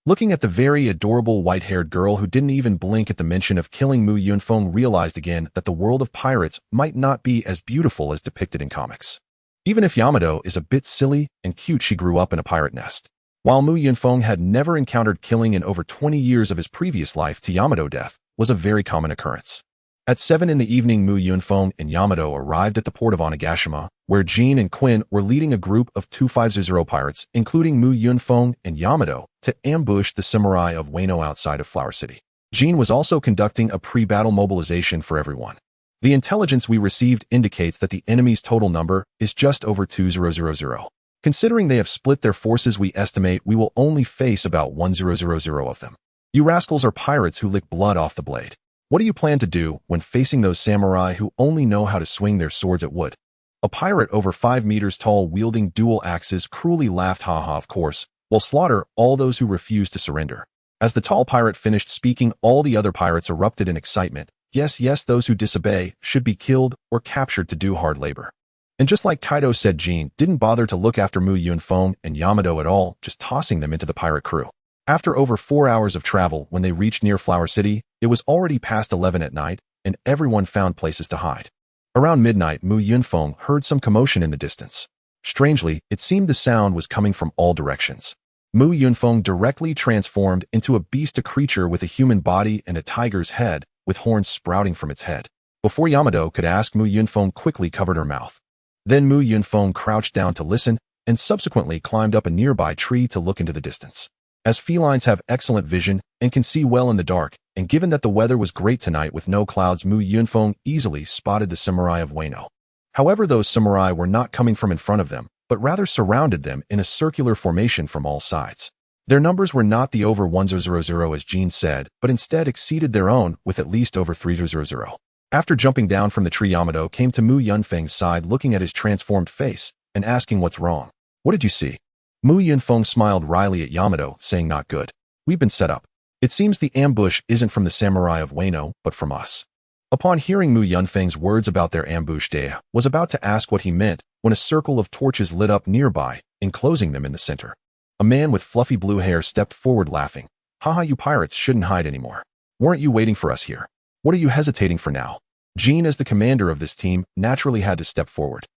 Speaker 1: Looking at the very adorable white-haired girl who didn't even blink at the mention of killing, Mu Yunfeng realized again that the world of pirates might not be as beautiful as depicted in comics. Even if Yamato is a bit silly and cute, she grew up in a pirate nest. While Mu Yunfeng had never encountered killing in over 20 years of his previous life, to Yamato death was a very common occurrence. At 7 in the evening, Mu Yunfeng and Yamato arrived at the port of Onigashima, where Jean and Quinn were leading a group of 250 pirates, including Mu Yunfeng and Yamato, to ambush the samurai of Wano outside of Flower City. Jean was also conducting a pre-battle mobilization for everyone. The intelligence we received indicates that the enemy's total number is just over 2000. Considering they have split their forces, we estimate we will only face about 1000 of them. You rascals are pirates who lick blood off the blade. What do you plan to do when facing those samurai who only know how to swing their swords at wood? A pirate over 5 meters tall wielding dual axes cruelly laughed, "Ha ha, of course. We'll slaughter all those who refuse to surrender." As the tall pirate finished speaking, all the other pirates erupted in excitement. Yes, yes, those who disobey should be killed or captured to do hard labor. And just like Kaido said, Jean didn't bother to look after Mu Yunfeng and Yamato at all, just tossing them into the pirate crew. After over 4 hours of travel, when they reached near Flower City, it was already past 11 at night, and everyone found places to hide. Around midnight, Mu Yunfeng heard some commotion in the distance. Strangely, it seemed the sound was coming from all directions. Mu Yunfeng directly transformed into a beast, a creature with a human body and a tiger's head, with horns sprouting from its head. Before Yamato could ask, Mu Yunfeng quickly covered her mouth. Then Mu Yunfeng crouched down to listen, and subsequently climbed up a nearby tree to look into the distance. As felines have excellent vision and can see well in the dark, and given that the weather was great tonight with no clouds, Mu Yunfeng easily spotted the samurai of Wano. However, those samurai were not coming from in front of them, but rather surrounded them in a circular formation from all sides. Their numbers were not the over 1,000 as Jean said, but instead exceeded their own with at least over 3,000. After jumping down from the tree, Yamato came to Mu Yunfeng's side, looking at his transformed face and asking what's wrong. What did you see? Mu Yunfeng smiled wryly at Yamato, saying not good. We've been set up. It seems the ambush isn't from the samurai of Wano, but from us. Upon hearing Mu Yunfeng's words about their ambush, Dea was about to ask what he meant when a circle of torches lit up nearby, enclosing them in the center. A man with fluffy blue hair stepped forward laughing. Haha, you pirates shouldn't hide anymore. Weren't you waiting for us here? What are you hesitating for now? Jean, as the commander of this team, naturally had to step forward.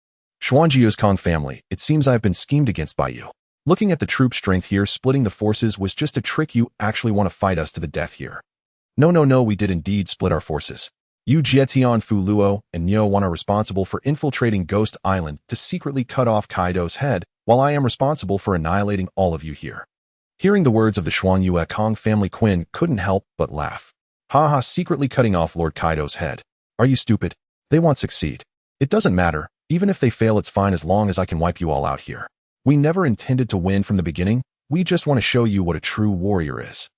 Speaker 1: Xuanjiu's Kong family, it seems I've been schemed against by you. Looking at the troop strength here, splitting the forces was just a trick. You actually want to fight us to the death here. No, we did indeed split our forces. You Jietian Fu Luo and Nyo Wan are responsible for infiltrating Ghost Island to secretly cut off Kaido's head, while I am responsible for annihilating all of you here. Hearing the words of the Xuanyue Kong family, Quinn couldn't help but laugh. Haha, secretly cutting off Lord Kaido's head. Are you stupid? They won't succeed. It doesn't matter. Even if they fail, it's fine as long as I can wipe you all out here. We never intended to win from the beginning. We just want to show you what a true warrior is.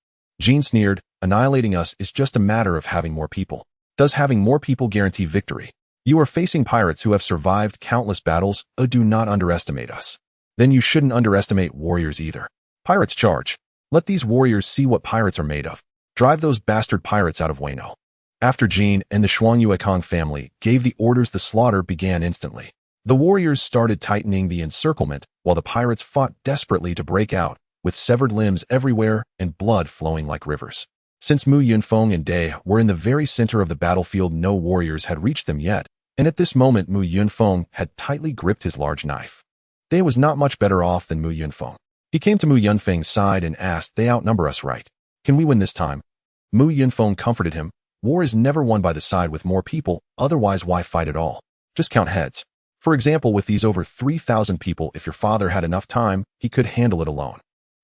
Speaker 1: Jean sneered. Annihilating us is just a matter of having more people. Does having more people guarantee victory? You are facing pirates who have survived countless battles. Do not underestimate us. Then you shouldn't underestimate warriors either. Pirates charge. Let these warriors see what pirates are made of. Drive those bastard pirates out of Wano. After Jean and the Xuanyue Kong family gave the orders, the slaughter began instantly. The warriors started tightening the encirclement, while the pirates fought desperately to break out, with severed limbs everywhere and blood flowing like rivers. Since Mu Yunfeng and Dai were in the very center of the battlefield, no warriors had reached them yet, and at this moment Mu Yunfeng had tightly gripped his large knife. Dai was not much better off than Mu Yunfeng. He came to Mu Yunfeng's side and asked, "They outnumber us, right? Can we win this time?" Mu Yunfeng comforted him. War is never won by the side with more people, otherwise why fight at all? Just count heads. For example, with these over 3,000 people, if your father had enough time, he could handle it alone.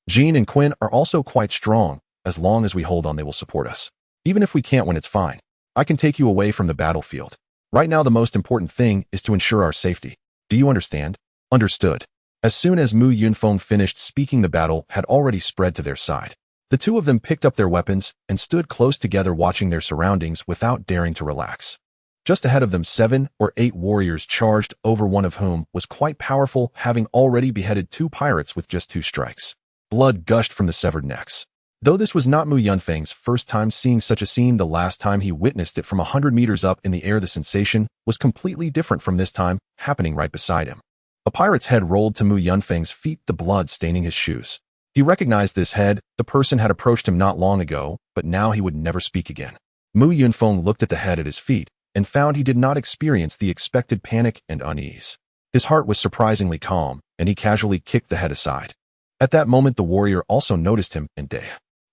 Speaker 1: Jean and Quinn are also quite strong. As long as we hold on, they will support us. Even if we can't win, it's fine. I can take you away from the battlefield. Right now, the most important thing is to ensure our safety. Do you understand? Understood. As soon as Mu Yunfeng finished speaking, the battle had already spread to their side. The two of them picked up their weapons and stood close together, watching their surroundings without daring to relax. Just ahead of them, 7 or 8 warriors charged, over one of whom was quite powerful, having already beheaded 2 pirates with just 2 strikes. Blood gushed from the severed necks. Though this was not Mu Yunfeng's first time seeing such a scene, the last time he witnessed it from 100 meters up in the air, the sensation was completely different from this time, happening right beside him. A pirate's head rolled to Mu Yunfeng's feet, the blood staining his shoes. He recognized this head. The person had approached him not long ago, but now he would never speak again. Mu Yunfeng looked at the head at his feet and found he did not experience the expected panic and unease. His heart was surprisingly calm, and he casually kicked the head aside. At that moment, the warrior also noticed him and Dai.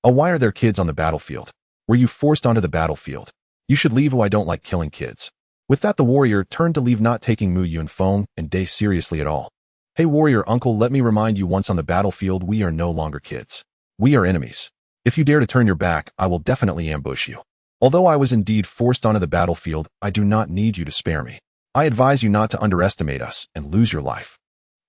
Speaker 1: Why are there kids on the battlefield? Were you forced onto the battlefield? You should leave. I don't like killing kids. With that, the warrior turned to leave, not taking Mu Yunfeng and Dai seriously at all. Hey warrior uncle, let me remind you, once on the battlefield, we are no longer kids. We are enemies. If you dare to turn your back, I will definitely ambush you. Although I was indeed forced onto the battlefield, I do not need you to spare me. I advise you not to underestimate us and lose your life.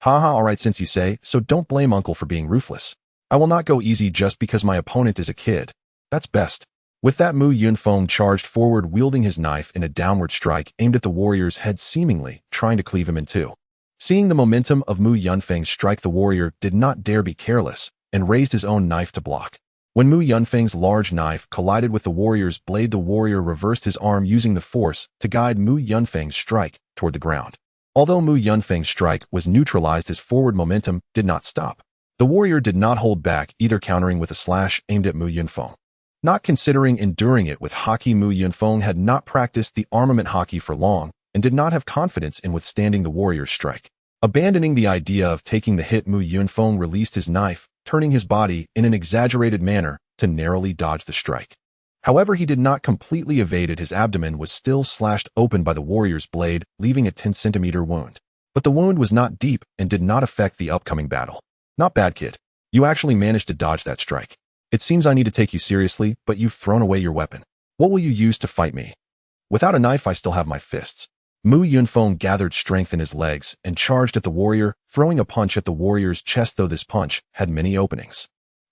Speaker 1: Haha, alright, since you say, so don't blame uncle for being ruthless. I will not go easy just because my opponent is a kid. That's best. With that, Mu Yunfeng charged forward, wielding his knife in a downward strike aimed at the warrior's head, seemingly trying to cleave him in two. Seeing the momentum of Mu Yunfeng's strike, the warrior did not dare be careless and raised his own knife to block. When Mu Yunfeng's large knife collided with the warrior's blade, the warrior reversed his arm using the force to guide Mu Yunfeng's strike toward the ground. Although Mu Yunfeng's strike was neutralized, his forward momentum did not stop. The warrior did not hold back, either countering with a slash aimed at Mu Yunfeng. Not considering enduring it with haki, Mu Yunfeng had not practiced the armament haki for long and did not have confidence in withstanding the warrior's strike. Abandoning the idea of taking the hit, Mu Yunfeng released his knife, turning his body in an exaggerated manner to narrowly dodge the strike. However, he did not completely evade it. His abdomen was still slashed open by the warrior's blade, leaving a 10-centimeter wound. But the wound was not deep and did not affect the upcoming battle. Not bad, kid. You actually managed to dodge that strike. It seems I need to take you seriously, but you've thrown away your weapon. What will you use to fight me? Without a knife, I still have my fists. Mu Yunfeng gathered strength in his legs and charged at the warrior, throwing a punch at the warrior's chest, though this punch had many openings.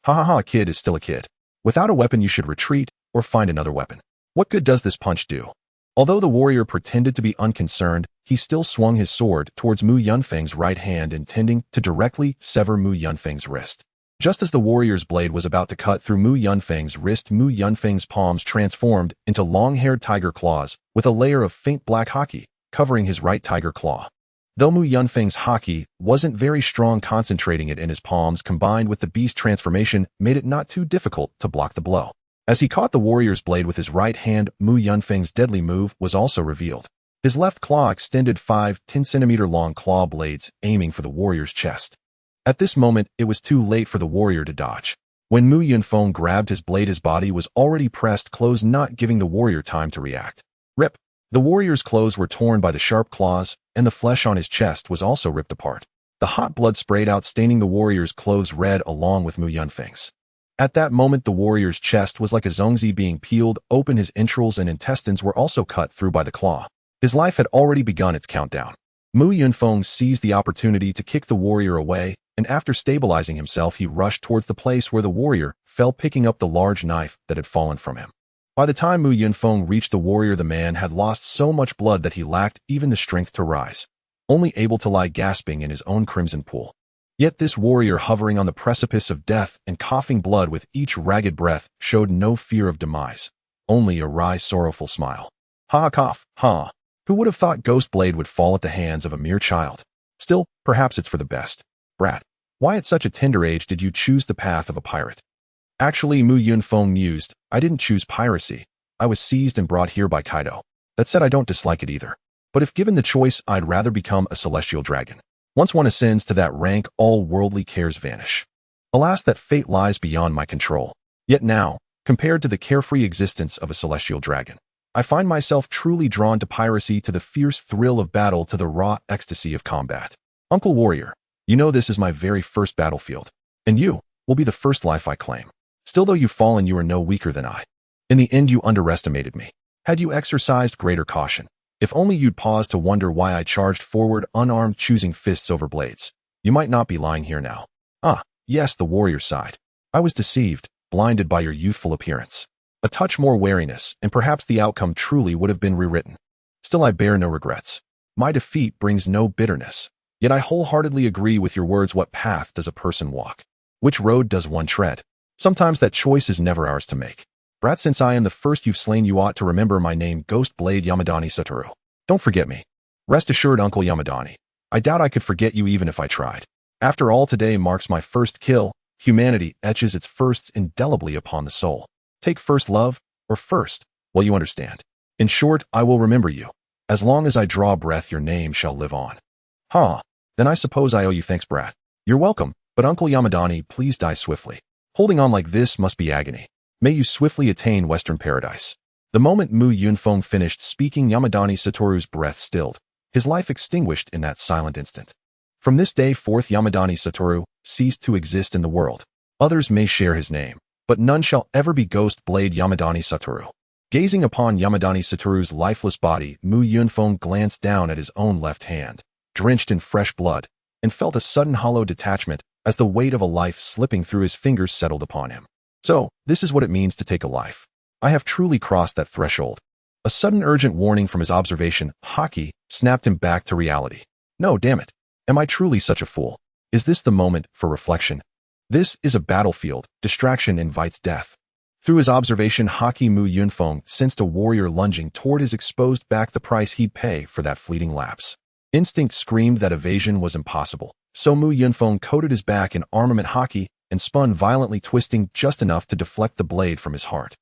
Speaker 1: Ha ha ha, a kid is still a kid. Without a weapon, you should retreat or find another weapon. What good does this punch do? Although the warrior pretended to be unconcerned, he still swung his sword towards Mu Yunfeng's right hand, intending to directly sever Mu Yunfeng's wrist. Just as the warrior's blade was about to cut through Mu Yunfeng's wrist, Mu Yunfeng's palms transformed into long-haired tiger claws with a layer of faint black haki covering his right tiger claw. Though Mu Yunfeng's haki wasn't very strong, concentrating it in his palms combined with the beast transformation made it not too difficult to block the blow. As he caught the warrior's blade with his right hand, Mu Yunfeng's deadly move was also revealed. His left claw extended 5 10-centimeter long claw blades, aiming for the warrior's chest. At this moment, it was too late for the warrior to dodge. When Mu Yunfeng grabbed his blade, his body was already pressed closed, not giving the warrior time to react. Rip! The warrior's clothes were torn by the sharp claws, and the flesh on his chest was also ripped apart. The hot blood sprayed out, staining the warrior's clothes red along with Mu Yunfeng's. At that moment, the warrior's chest was like a zongzi being peeled open. His entrails and intestines were also cut through by the claw. His life had already begun its countdown. Mu Yunfeng seized the opportunity to kick the warrior away, and after stabilizing himself, he rushed towards the place where the warrior fell, picking up the large knife that had fallen from him. By the time Mu Yunfeng reached the warrior, the man had lost so much blood that he lacked even the strength to rise, only able to lie gasping in his own crimson pool. Yet this warrior, hovering on the precipice of death and coughing blood with each ragged breath, showed no fear of demise, only a wry, sorrowful smile. Ha, cough, ha. Who would have thought Ghost Blade would fall at the hands of a mere child? Still, perhaps it's for the best. Brat, why at such a tender age did you choose the path of a pirate? Actually, Mu Yunfeng mused, I didn't choose piracy. I was seized and brought here by Kaido. That said, I don't dislike it either. But if given the choice, I'd rather become a celestial dragon. Once one ascends to that rank, all worldly cares vanish. Alas, that fate lies beyond my control. Yet now, compared to the carefree existence of a celestial dragon, I find myself truly drawn to piracy, to the fierce thrill of battle, to the raw ecstasy of combat. Uncle Warrior, you know this is my very first battlefield, and you will be the first life I claim. Still, though you've fallen, you are no weaker than I. In the end, you underestimated me. Had you exercised greater caution, if only you'd paused to wonder why I charged forward unarmed, choosing fists over blades, you might not be lying here now. Ah, yes, the warrior sighed. I was deceived, blinded by your youthful appearance. A touch more wariness, and perhaps the outcome truly would have been rewritten. Still, I bear no regrets. My defeat brings no bitterness. Yet I wholeheartedly agree with your words. What path does a person walk? Which road does one tread? Sometimes that choice is never ours to make. Brat, since I am the first you've slain, you ought to remember my name, Ghost Blade Yamadani Satoru. Don't forget me. Rest assured, Uncle Yamadani. I doubt I could forget you even if I tried. After all, today marks my first kill. Humanity etches its firsts indelibly upon the soul. Take first love, or first, well, you understand. In short, I will remember you. As long as I draw breath, your name shall live on. Huh, then I suppose I owe you thanks, Brat. You're welcome, but Uncle Yamadani, please die swiftly. Holding on like this must be agony. May you swiftly attain Western paradise. The moment Mu Yunfeng finished speaking, Yamadani Satoru's breath stilled, his life extinguished in that silent instant. From this day forth, Yamadani Satoru ceased to exist in the world. Others may share his name, but none shall ever be Ghost Blade Yamadani Satoru. Gazing upon Yamadani Satoru's lifeless body, Mu Yunfeng glanced down at his own left hand, drenched in fresh blood, and felt a sudden hollow detachment as the weight of a life slipping through his fingers settled upon him. So, this is what it means to take a life. I have truly crossed that threshold. A sudden urgent warning from his observation, haki, snapped him back to reality. No, damn it. Am I truly such a fool? Is this the moment for reflection? This is a battlefield. Distraction invites death. Through his observation, Haki Mu Yunfeng sensed a warrior lunging toward his exposed back, the price he'd pay for that fleeting lapse. Instinct screamed that evasion was impossible, so Mu Yunfeng coated his back in armament Haki and spun violently, twisting just enough to deflect the blade from his heart.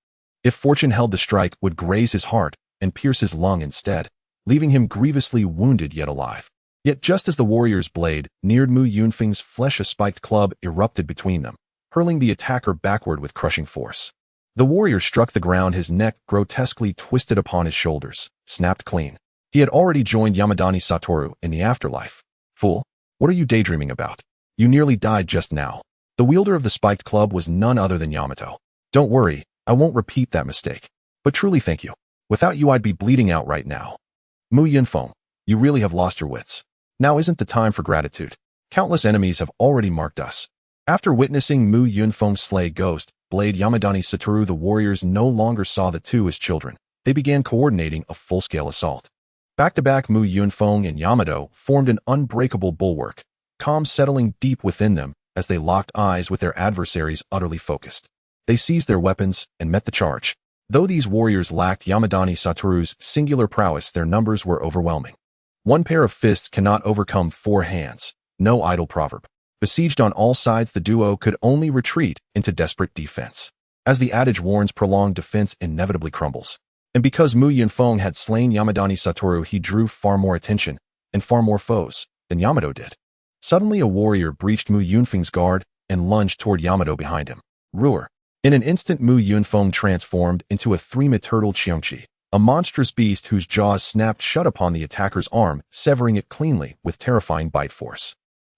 Speaker 1: If fortune held, the strike would graze his heart and pierce his lung instead, leaving him grievously wounded yet alive. Yet just as the warrior's blade neared Mu Yunfeng's flesh, a spiked club erupted between them, hurling the attacker backward with crushing force. The warrior struck the ground, his neck grotesquely twisted upon his shoulders, snapped clean. He had already joined Yamadani Satoru in the afterlife. Fool, what are you daydreaming about? You nearly died just now. The wielder of the spiked club was none other than Yamato. Don't worry, I won't repeat that mistake. But truly thank you. Without you I'd be bleeding out right now. Mu Yunfeng, you really have lost your wits. Now isn't the time for gratitude. Countless enemies have already marked us. After witnessing Mu Yunfeng slay Ghost Blade Yamadani Satoru, the warriors no longer saw the two as children. They began coordinating a full-scale assault. Back-to-back, Mu Yunfeng and Yamato formed an unbreakable bulwark, calm settling deep within them as they locked eyes with their adversaries, utterly focused. They seized their weapons and met the charge. Though these warriors lacked Yamadani Satoru's singular prowess, their numbers were overwhelming. One pair of fists cannot overcome four hands. No idle proverb. Besieged on all sides, the duo could only retreat into desperate defense. As the adage warns, prolonged defense inevitably crumbles. And because Mu Yunfeng had slain Yamadani Satoru, he drew far more attention and far more foes than Yamato did. Suddenly, a warrior breached Mu Yunfeng's guard and lunged toward Yamato behind him. Roar! In an instant, Mu Yunfeng transformed into a three-meter turtle Qiongqi, a monstrous beast whose jaws snapped shut upon the attacker's arm, severing it cleanly with terrifying bite force.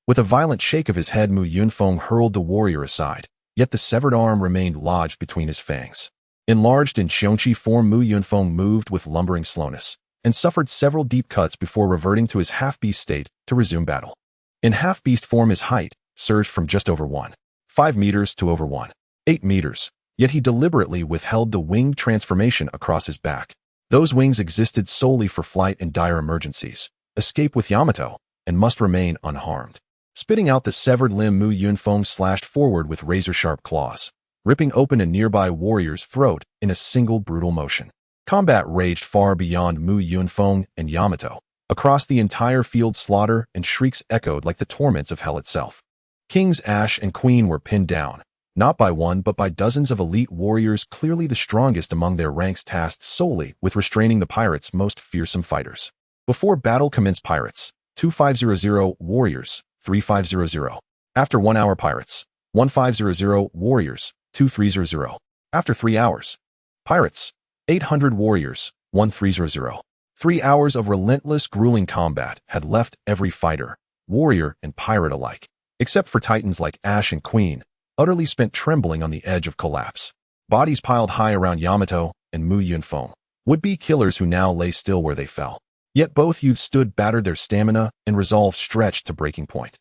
Speaker 1: With a violent shake of his head, Mu Yunfeng hurled the warrior aside, yet the severed arm remained lodged between his fangs. Enlarged in Qiongqi form, Mu Yunfeng moved with lumbering slowness and suffered several deep cuts before reverting to his half-beast state to resume battle. In half-beast form, his height surged from just over 1.5 meters to over 1.8 meters, yet he deliberately withheld the winged transformation across his back. Those wings existed solely for flight and dire emergencies, escape with Yamato, and must remain unharmed. Spitting out the severed limb, Mu Yunfeng slashed forward with razor-sharp claws, ripping open a nearby warrior's throat in a single brutal motion. Combat raged far beyond Mu Yunfeng and Yamato. Across the entire field, slaughter and shrieks echoed like the torments of hell itself. Kings Ash and Queen were pinned down, not by one but by dozens of elite warriors, clearly the strongest among their ranks, tasked solely with restraining the pirates' most fearsome fighters. Before battle commenced, pirates 2500, warriors 3500. After 1 hour, pirates 1500, warriors 2300. After 3 hours, pirates 800, warriors 1300. 3 hours of relentless, grueling combat had left every fighter, warrior and pirate alike, except for titans like Ash and Queen, utterly spent, trembling on the edge of collapse. Bodies piled high around Yamato and Mu Yunfeng, would-be killers who now lay still where they fell. Yet both youths stood battered, their stamina and resolve stretched to breaking point.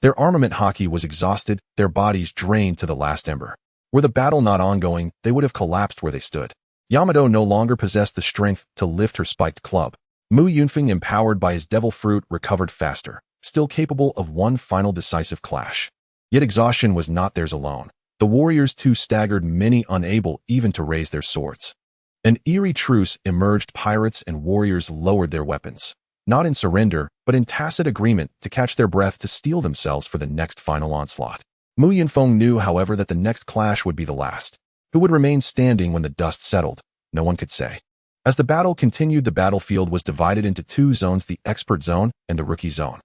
Speaker 1: Their armament Haki was exhausted, their bodies drained to the last ember. Were the battle not ongoing, they would have collapsed where they stood. Yamato no longer possessed the strength to lift her spiked club. Mu Yunfeng, empowered by his devil fruit, recovered faster, still capable of one final decisive clash. Yet exhaustion was not theirs alone. The warriors too staggered, many unable even to raise their swords. An eerie truce emerged. Pirates and warriors lowered their weapons, not in surrender, but in tacit agreement to catch their breath to steel themselves for the next final onslaught. Mu Yunfeng knew, however, that the next clash would be the last. Who would remain standing when the dust settled? No one could say. As the battle continued, the battlefield was divided into two zones, the expert zone and the rookie zone.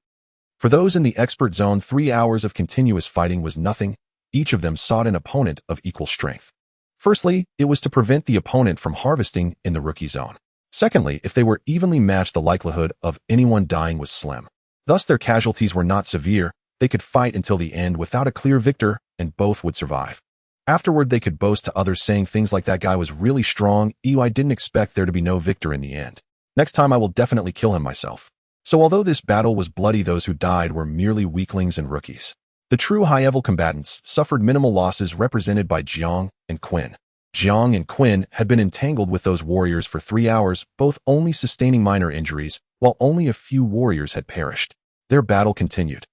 Speaker 1: For those in the expert zone, 3 hours of continuous fighting was nothing. Each of them sought an opponent of equal strength. Firstly, it was to prevent the opponent from harvesting in the rookie zone. Secondly, if they were evenly matched, the likelihood of anyone dying was slim. Thus, their casualties were not severe. They could fight until the end without a clear victor, and both would survive. Afterward, they could boast to others, saying things like, "That guy was really strong. I didn't expect there to be no victor in the end. Next time I will definitely kill him myself." So although this battle was bloody, those who died were merely weaklings and rookies. The true high-level combatants suffered minimal losses, represented by Jiang and Quinn. Jiang and Quinn had been entangled with those warriors for 3 hours, both only sustaining minor injuries, while only a few warriors had perished. Their battle continued.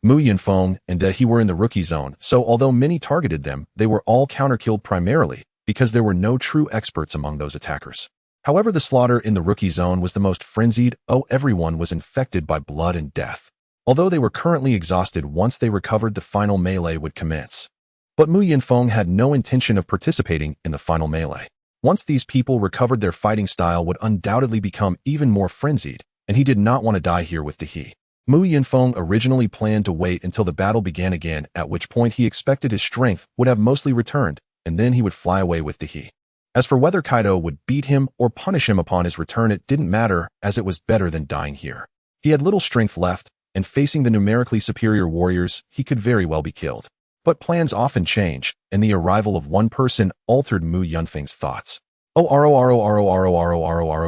Speaker 1: Mu Yunfeng and He were in the rookie zone, so although many targeted them, they were all counter-killed primarily because there were no true experts among those attackers. However, the slaughter in the rookie zone was the most frenzied. Everyone was infected by blood and death. Although they were currently exhausted, once they recovered, the final melee would commence. But Mu Yunfeng had no intention of participating in the final melee. Once these people recovered, their fighting style would undoubtedly become even more frenzied, and he did not want to die here with He. Mu Yunfeng originally planned to wait until the battle began again, at which point he expected his strength would have mostly returned, and then he would fly away with He. As for whether Kaido would beat him or punish him upon his return, it didn't matter, as it was better than dying here. He had little strength left, and facing the numerically superior warriors, he could very well be killed. But plans often change, and the arrival of one person altered Mu Yunfeng's thoughts.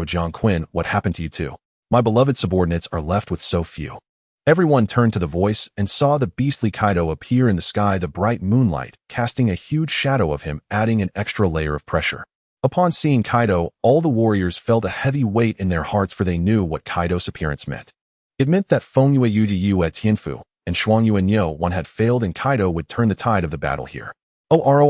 Speaker 1: John Quinn, what happened to you two? My beloved subordinates are left with so few. Everyone turned to the voice and saw the beastly Kaido appear in the sky, the bright moonlight casting a huge shadow of him, adding an extra layer of pressure. Upon seeing Kaido, all the warriors felt a heavy weight in their hearts, for they knew what Kaido's appearance meant. It meant that Feng Yue Yu Yu at Tianfu and Shuang Yue Nyo one had failed, and Kaido would turn the tide of the battle here. Warriors,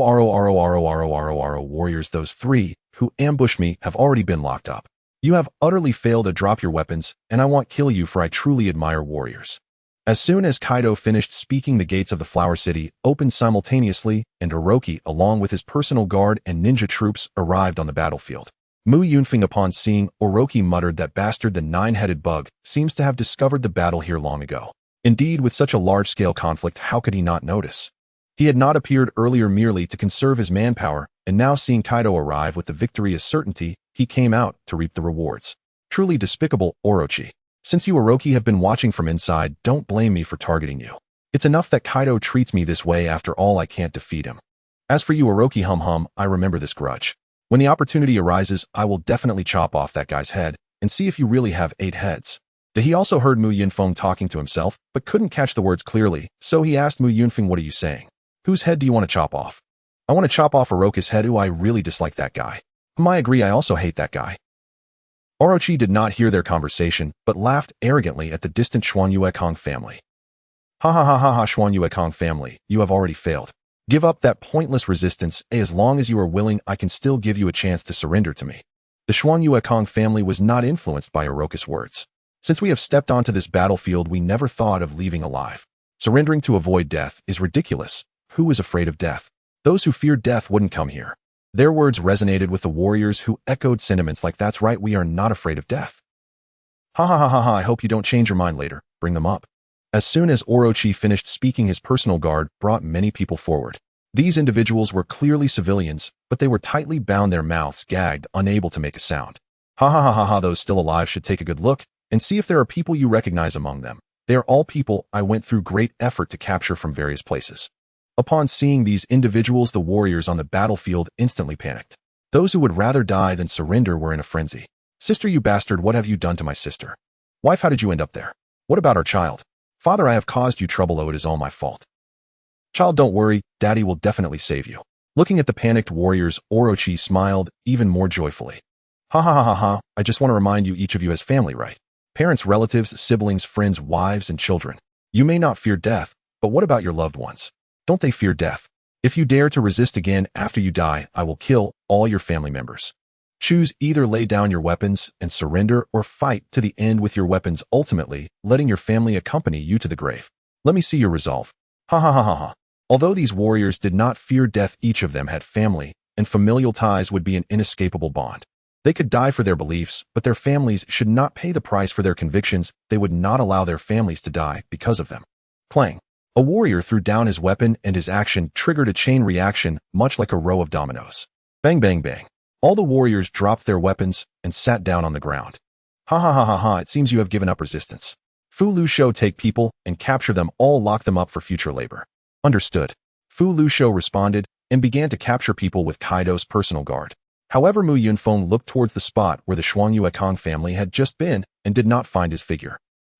Speaker 1: those three who ambushed me have already been locked up. You have utterly failed to drop your weapons, and I won't kill you, for I truly admire warriors. As soon as Kaido finished speaking, the gates of the Flower City opened simultaneously, and Orochi, along with his personal guard and ninja troops, arrived on the battlefield. Mu Yunfeng, upon seeing Orochi, muttered, "That bastard, the nine-headed bug, seems to have discovered the battle here long ago." Indeed, with such a large-scale conflict, how could he not notice? He had not appeared earlier merely to conserve his manpower, and now seeing Kaido arrive with the victory as certainty, he came out to reap the rewards. Truly despicable, Orochi. Since you Orochi have been watching from inside, don't blame me for targeting you. It's enough that Kaido treats me this way. After all, I can't defeat him. As for you Orochi, I remember this grudge. When the opportunity arises, I will definitely chop off that guy's head and see if you really have 8 heads. He also heard Mu Yunfeng talking to himself, but couldn't catch the words clearly, so he asked Mu Yunfeng, "What are you saying? Whose head do you want to chop off?" "I want to chop off Orochi's head. I really dislike that guy." "I agree, I also hate that guy." Orochi did not hear their conversation, but laughed arrogantly at the distant Xuan Yuekong family. "Ha ha ha ha ha, Xuan Yuekong family, you have already failed. Give up that pointless resistance. As long as you are willing, I can still give you a chance to surrender to me." The Xuan Yuekong family was not influenced by Orochi's words. "Since we have stepped onto this battlefield, we never thought of leaving alive. Surrendering to avoid death is ridiculous. Who is afraid of death? Those who fear death wouldn't come here." Their words resonated with the warriors, who echoed sentiments like, "That's right, we are not afraid of death." "Ha ha ha ha ha, I hope you don't change your mind later. Bring them up." As soon as Orochi finished speaking, his personal guard brought many people forward. These individuals were clearly civilians, but they were tightly bound, their mouths gagged, unable to make a sound. "Ha ha ha ha ha, those still alive should take a good look and see if there are people you recognize among them. They are all people I went through great effort to capture from various places." Upon seeing these individuals, the warriors on the battlefield instantly panicked. Those who would rather die than surrender were in a frenzy. "Sister, you bastard, what have you done to my sister? Wife, how did you end up there? What about our child? Father, I have caused you trouble. It is all my fault." "Child, don't worry, Daddy will definitely save you." Looking at the panicked warriors, Orochi smiled even more joyfully. "Ha ha ha ha ha, I just want to remind you, each of you has family, right? Parents, relatives, siblings, friends, wives, and children. You may not fear death, but what about your loved ones? Don't they fear death? If you dare to resist again after you die, I will kill all your family members. Choose, either lay down your weapons and surrender, or fight to the end with your weapons, ultimately letting your family accompany you to the grave. Let me see your resolve." Ha ha ha ha ha. Although these warriors did not fear death, each of them had family, and familial ties would be an inescapable bond. They could die for their beliefs, but their families should not pay the price for their convictions. They would not allow their families to die because of them. Clang. A warrior threw down his weapon, and his action triggered a chain reaction, much like a row of dominoes. Bang bang bang. All the warriors dropped their weapons and sat down on the ground. "Ha ha ha ha ha, it seems you have given up resistance. Fu Lu Shou, take people and capture them all, lock them up for future labor." "Understood." Fu Lu Shou responded and began to capture people with Kaido's personal guard. However, Mu Yunfeng looked towards the spot where the Xuan Yuekong family had just been and did not find his figure.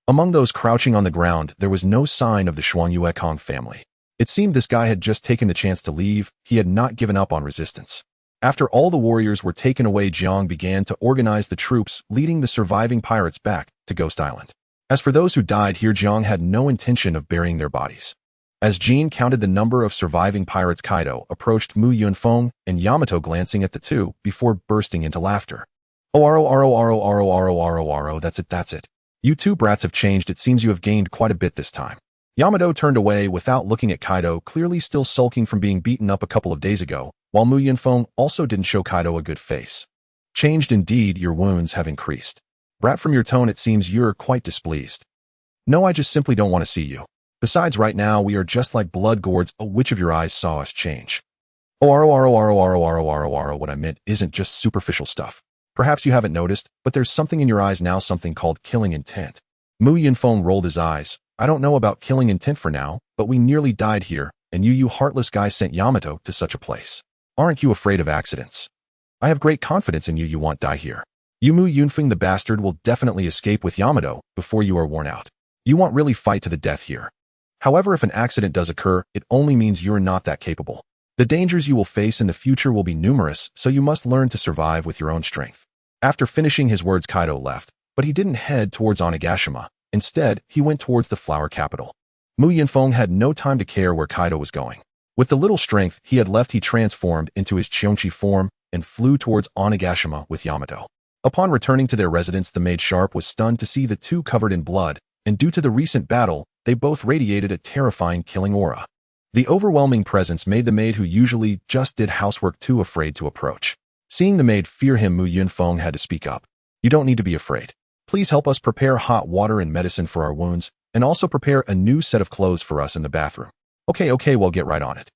Speaker 1: Among those crouching on the ground, there was no sign of the Xuan Yuekong family. It seemed this guy had just taken the chance to leave. He had not given up on resistance. After all the warriors were taken away, Jiang began to organize the troops, leading the surviving pirates back to Ghost Island. As for those who died here, Jiang had no intention of burying their bodies. As Jean counted the number of surviving pirates, Kaido approached Mu Yunfeng and Yamato, glancing at the two before bursting into laughter. Oh, Aro, that's it. You two brats have changed. It seems you have gained quite a bit this time. Yamato turned away without looking at Kaido, clearly still sulking from being beaten up a couple of days ago, while Mu Yunfeng also didn't show Kaido a good face. Changed indeed, your wounds have increased. Brat, from your tone it seems you're quite displeased. No, I just simply don't want to see you. Besides, right now we are just like blood gourds. Oh, which of your eyes saw us change? Oh, Aro, what I meant isn't just superficial stuff. Perhaps you haven't noticed, but there's something in your eyes now, something called killing intent. Mu Yunfeng rolled his eyes. I don't know about killing intent for now, but we nearly died here, and you heartless guy sent Yamato to such a place. Aren't you afraid of accidents? I have great confidence in you. You won't die here. You Mu Yunfeng, the bastard, will definitely escape with Yamato before you are worn out. You won't really fight to the death here. However, if an accident does occur, it only means you're not that capable. The dangers you will face in the future will be numerous, so you must learn to survive with your own strength. After finishing his words, Kaido left, but he didn't head towards Onigashima. Instead, he went towards the flower capital. Mu Yunfeng had no time to care where Kaido was going. With the little strength he had left, he transformed into his Chionchi form and flew towards Onigashima with Yamato. Upon returning to their residence, the maid Sharp was stunned to see the two covered in blood, and due to the recent battle, they both radiated a terrifying killing aura. The overwhelming presence made the maid, who usually just did housework, too afraid to approach. Seeing the maid fear him, Mu Yunfeng had to speak up. You don't need to be afraid. Please help us prepare hot water and medicine for our wounds, and also prepare a new set of clothes for us in the bathroom. Okay, we'll get right on it.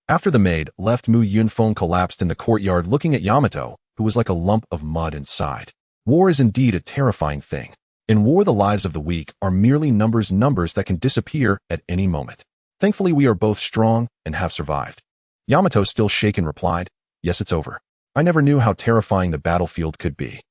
Speaker 1: After the maid left, Mu Yunfeng collapsed in the courtyard, looking at Yamato, who was like a lump of mud inside. War is indeed a terrifying thing. In war, the lives of the weak are merely numbers that can disappear at any moment. Thankfully, we are both strong and have survived. Yamato, still shaken, replied, Yes, it's over. I never knew how terrifying the battlefield could be.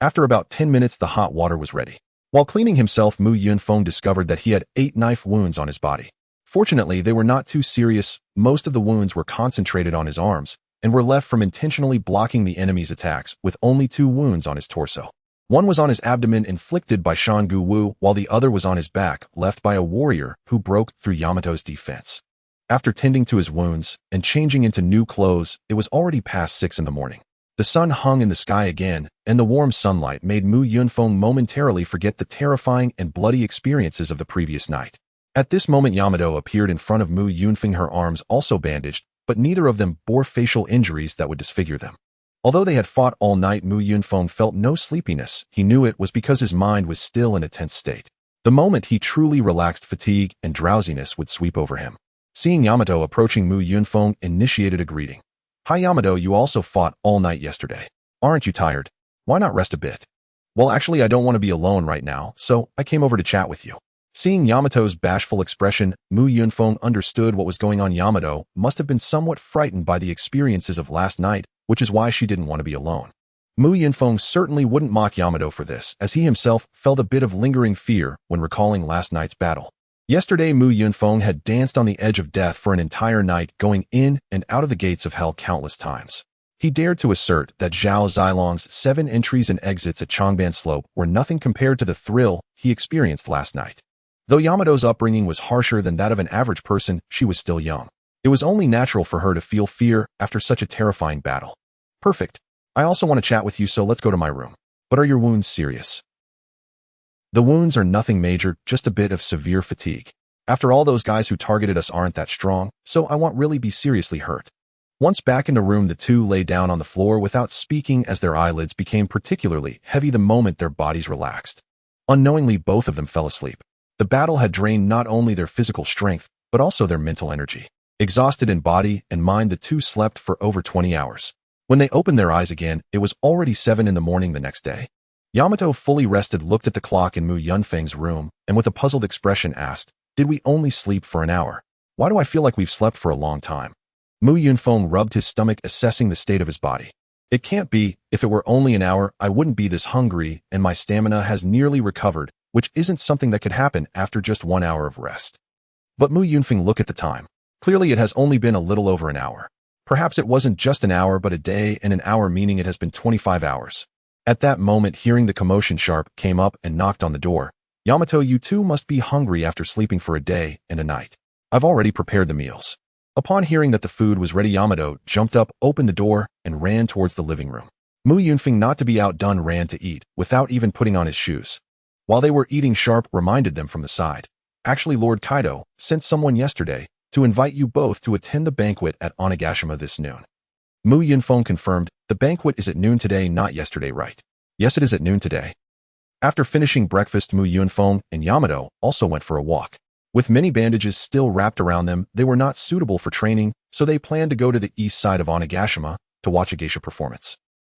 Speaker 1: After about 10 minutes, the hot water was ready. While cleaning himself, Mu Yunfeng discovered that he had 8 knife wounds on his body. Fortunately, they were not too serious. Most of the wounds were concentrated on his arms and were left from intentionally blocking the enemy's attacks, with only 2 wounds on his torso. One was on his abdomen, inflicted by Shangu Wu, while the other was on his back, left by a warrior who broke through Yamato's defense. After tending to his wounds and changing into new clothes, it was already past 6 in the morning. The sun hung in the sky again, and the warm sunlight made Mu Yunfeng momentarily forget the terrifying and bloody experiences of the previous night. At this moment, Yamato appeared in front of Mu Yunfeng, her arms also bandaged, but neither of them bore facial injuries that would disfigure them. Although they had fought all night, Mu Yunfeng felt no sleepiness. He knew it was because his mind was still in a tense state. The moment he truly relaxed, fatigue and drowsiness would sweep over him. Seeing Yamato approaching, Mu Yunfeng initiated a greeting. Hi Yamato, you also fought all night yesterday. Aren't you tired? Why not rest a bit? Well, actually, I don't want to be alone right now, so I came over to chat with you. Seeing Yamato's bashful expression, Mu Yunfeng understood what was going on. Yamato must have been somewhat frightened by the experiences of last night, which is why she didn't want to be alone. Mu Yunfeng certainly wouldn't mock Yamato for this, as he himself felt a bit of lingering fear when recalling last night's battle. Yesterday, Mu Yunfeng had danced on the edge of death for an entire night, going in and out of the gates of hell countless times. He dared to assert that Zhao Zilong's 7 entries and exits at Changban Slope were nothing compared to the thrill he experienced last night. Though Yamato's upbringing was harsher than that of an average person, she was still young. It was only natural for her to feel fear after such a terrifying battle. Perfect. I also want to chat with you, so let's go to my room. But are your wounds serious? The wounds are nothing major, just a bit of severe fatigue. After all, those guys who targeted us aren't that strong, so I won't really be seriously hurt. Once back in the room, the two lay down on the floor without speaking, as their eyelids became particularly heavy the moment their bodies relaxed. Unknowingly, both of them fell asleep. The battle had drained not only their physical strength, but also their mental energy. Exhausted in body and mind, the two slept for over 20 hours. When they opened their eyes again, it was already 7 in the morning the next day. Yamato, fully rested, looked at the clock in Mu Yunfeng's room and with a puzzled expression asked, Did we only sleep for an hour? Why do I feel like we've slept for a long time? Mu Yunfeng rubbed his stomach, assessing the state of his body. It can't be. If it were only an hour, I wouldn't be this hungry, and my stamina has nearly recovered, which isn't something that could happen after just 1 hour of rest. But Mu Yunfeng looked at the time. Clearly it has only been a little over an hour. Perhaps it wasn't just an hour, but a day, and an hour meaning it has been 25 hours. At that moment, hearing the commotion, Sharp came up and knocked on the door. Yamato, you two must be hungry after sleeping for a day and a night. I've already prepared the meals. Upon hearing that the food was ready, Yamato jumped up, opened the door, and ran towards the living room. Mu Yunfeng, not to be outdone, ran to eat, without even putting on his shoes. While they were eating, Sharp reminded them from the side. Actually, Lord Kaido sent someone yesterday to invite you both to attend the banquet at Onigashima this noon. Mu Yunfeng confirmed, the banquet is at noon today, not yesterday, right? Yes, it is at noon today. After finishing breakfast, Mu Yunfeng and Yamato also went for a walk. With many bandages still wrapped around them, they were not suitable for training, so they planned to go to the east side of Onigashima to watch a geisha performance.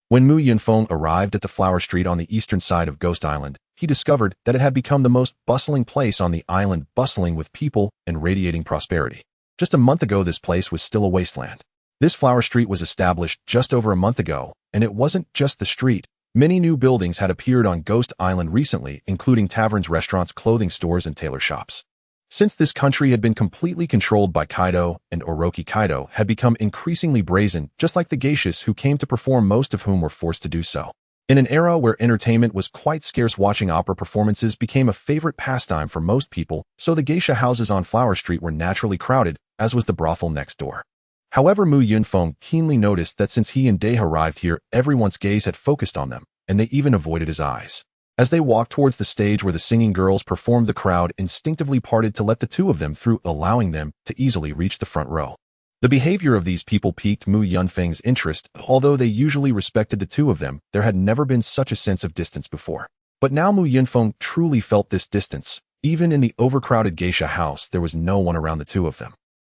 Speaker 1: When Mu Yunfeng arrived at the flower street on the eastern side of Ghost Island, he discovered that it had become the most bustling place on the island, bustling with people and radiating prosperity. Just a month ago, this place was still a wasteland. This flower street was established just over a month ago, and it wasn't just the street. Many new buildings had appeared on Ghost Island recently, including taverns, restaurants, clothing stores, and tailor shops. Since this country had been completely controlled by Kaido, and Orochi Kaido had become increasingly brazen, just like the geishas who came to perform, most of whom were forced to do so. In an era where entertainment was quite scarce, watching opera performances became a favorite pastime for most people, so the geisha houses on Flower Street were naturally crowded, as was the brothel next door. However, Mu Yunfeng keenly noticed that since he and Dae arrived here, everyone's gaze had focused on them, and they even avoided his eyes. As they walked towards the stage where the singing girls performed, the crowd instinctively parted to let the two of them through, allowing them to easily reach the front row. The behavior of these people piqued Mu Yunfeng's interest. Although they usually respected the two of them, there had never been such a sense of distance before. But now Mu Yunfeng truly felt this distance. Even in the overcrowded geisha house, there was no one around the two of them.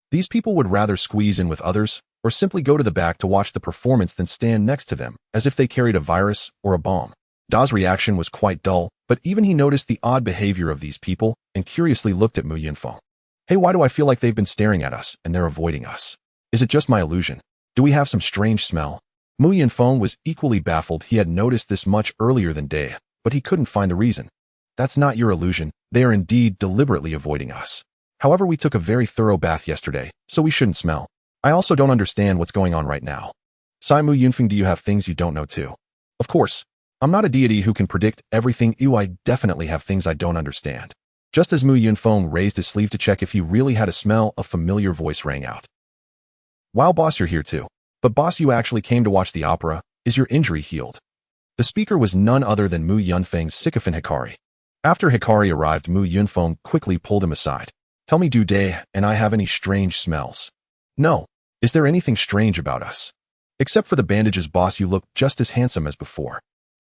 Speaker 1: These people would rather squeeze in with others, or simply go to the back to watch the performance than stand next to them, as if they carried a virus or a bomb. Da's reaction was quite dull, but even he noticed the odd behavior of these people, and curiously looked at Mu Yunfeng. Hey, why do I feel like they've been staring at us, and they're avoiding us? Is it just my illusion? Do we have some strange smell? Mu Yunfeng was equally baffled. He had noticed this much earlier than Dae, but he couldn't find the reason. That's not your illusion. They are indeed deliberately avoiding us. However, we took a very thorough bath yesterday, so we shouldn't smell. I also don't understand what's going on right now. Sigh, Mu Yunfeng, do you have things you don't know too? Of course. I'm not a deity who can predict everything. I definitely have things I don't understand. Just as Mu Yunfeng raised his sleeve to check if he really had a smell, a familiar voice rang out. Wow, boss, you're here too. But boss, you actually came to watch the opera. Is your injury healed? The speaker was none other than Mu Yunfeng's sycophant Hikari. After Hikari arrived, Mu Yunfeng quickly pulled him aside. Tell me, do Dae and I have any strange smells? No. Is there anything strange about us? Except for the bandages, boss, you look just as handsome as before.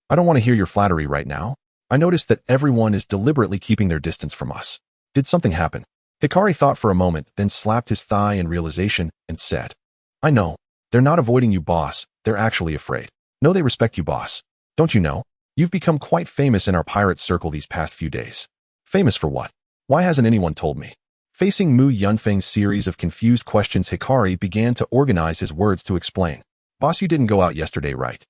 Speaker 1: I don't want to hear your flattery right now. I noticed that everyone is deliberately keeping their distance from us. Did something happen? Hikari thought for a moment, then slapped his thigh in realization and said, I know. They're not avoiding you, boss. They're actually afraid. No, they respect you, boss. Don't you know? You've become quite famous in our pirate circle these past few days. Famous for what? Why hasn't anyone told me? Facing Mu Yunfeng's series of confused questions, Hikari began to organize his words to explain. Boss, you didn't go out yesterday, right?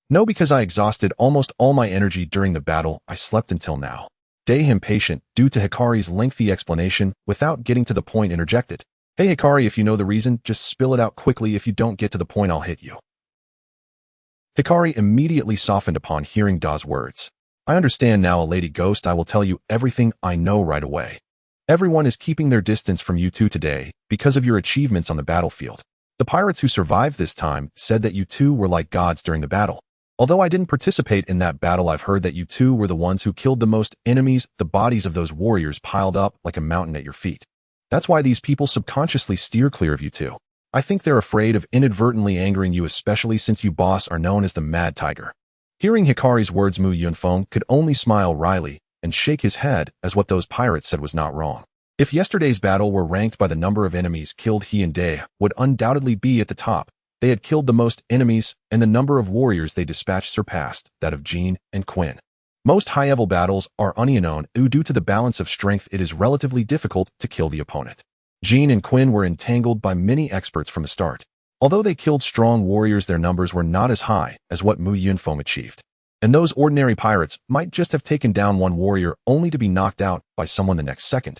Speaker 1: No, because I exhausted almost all my energy during the battle. I slept until now. Dae, impatient due to Hikari's lengthy explanation, without getting to the point, interjected. Hey Hikari, if you know the reason, just spill it out quickly. If you don't get to the point, I'll hit you. Hikari immediately softened upon hearing Da's words. I understand now, a lady ghost. I will tell you everything I know right away. Everyone is keeping their distance from you two today because of your achievements on the battlefield. The pirates who survived this time said that you two were like gods during the battle. Although I didn't participate in that battle, I've heard that you two were the ones who killed the most enemies. The bodies of those warriors piled up like a mountain at your feet. That's why these people subconsciously steer clear of you two. I think they're afraid of inadvertently angering you, especially since you, boss, are known as the Mad Tiger. Hearing Hikari's words, Mu Yunfeng could only smile wryly and shake his head, as what those pirates said was not wrong. If yesterday's battle were ranked by the number of enemies killed, he and Dae would undoubtedly be at the top. They had killed the most enemies, and the number of warriors they dispatched surpassed that of Jean and Quinn. Most high-level battles are unknown. Due to the balance of strength, it is relatively difficult to kill the opponent. Jean and Quinn were entangled by many experts from the start. Although they killed strong warriors, their numbers were not as high as what Mu Yunfeng achieved. And those ordinary pirates might just have taken down one warrior only to be knocked out by someone the next second.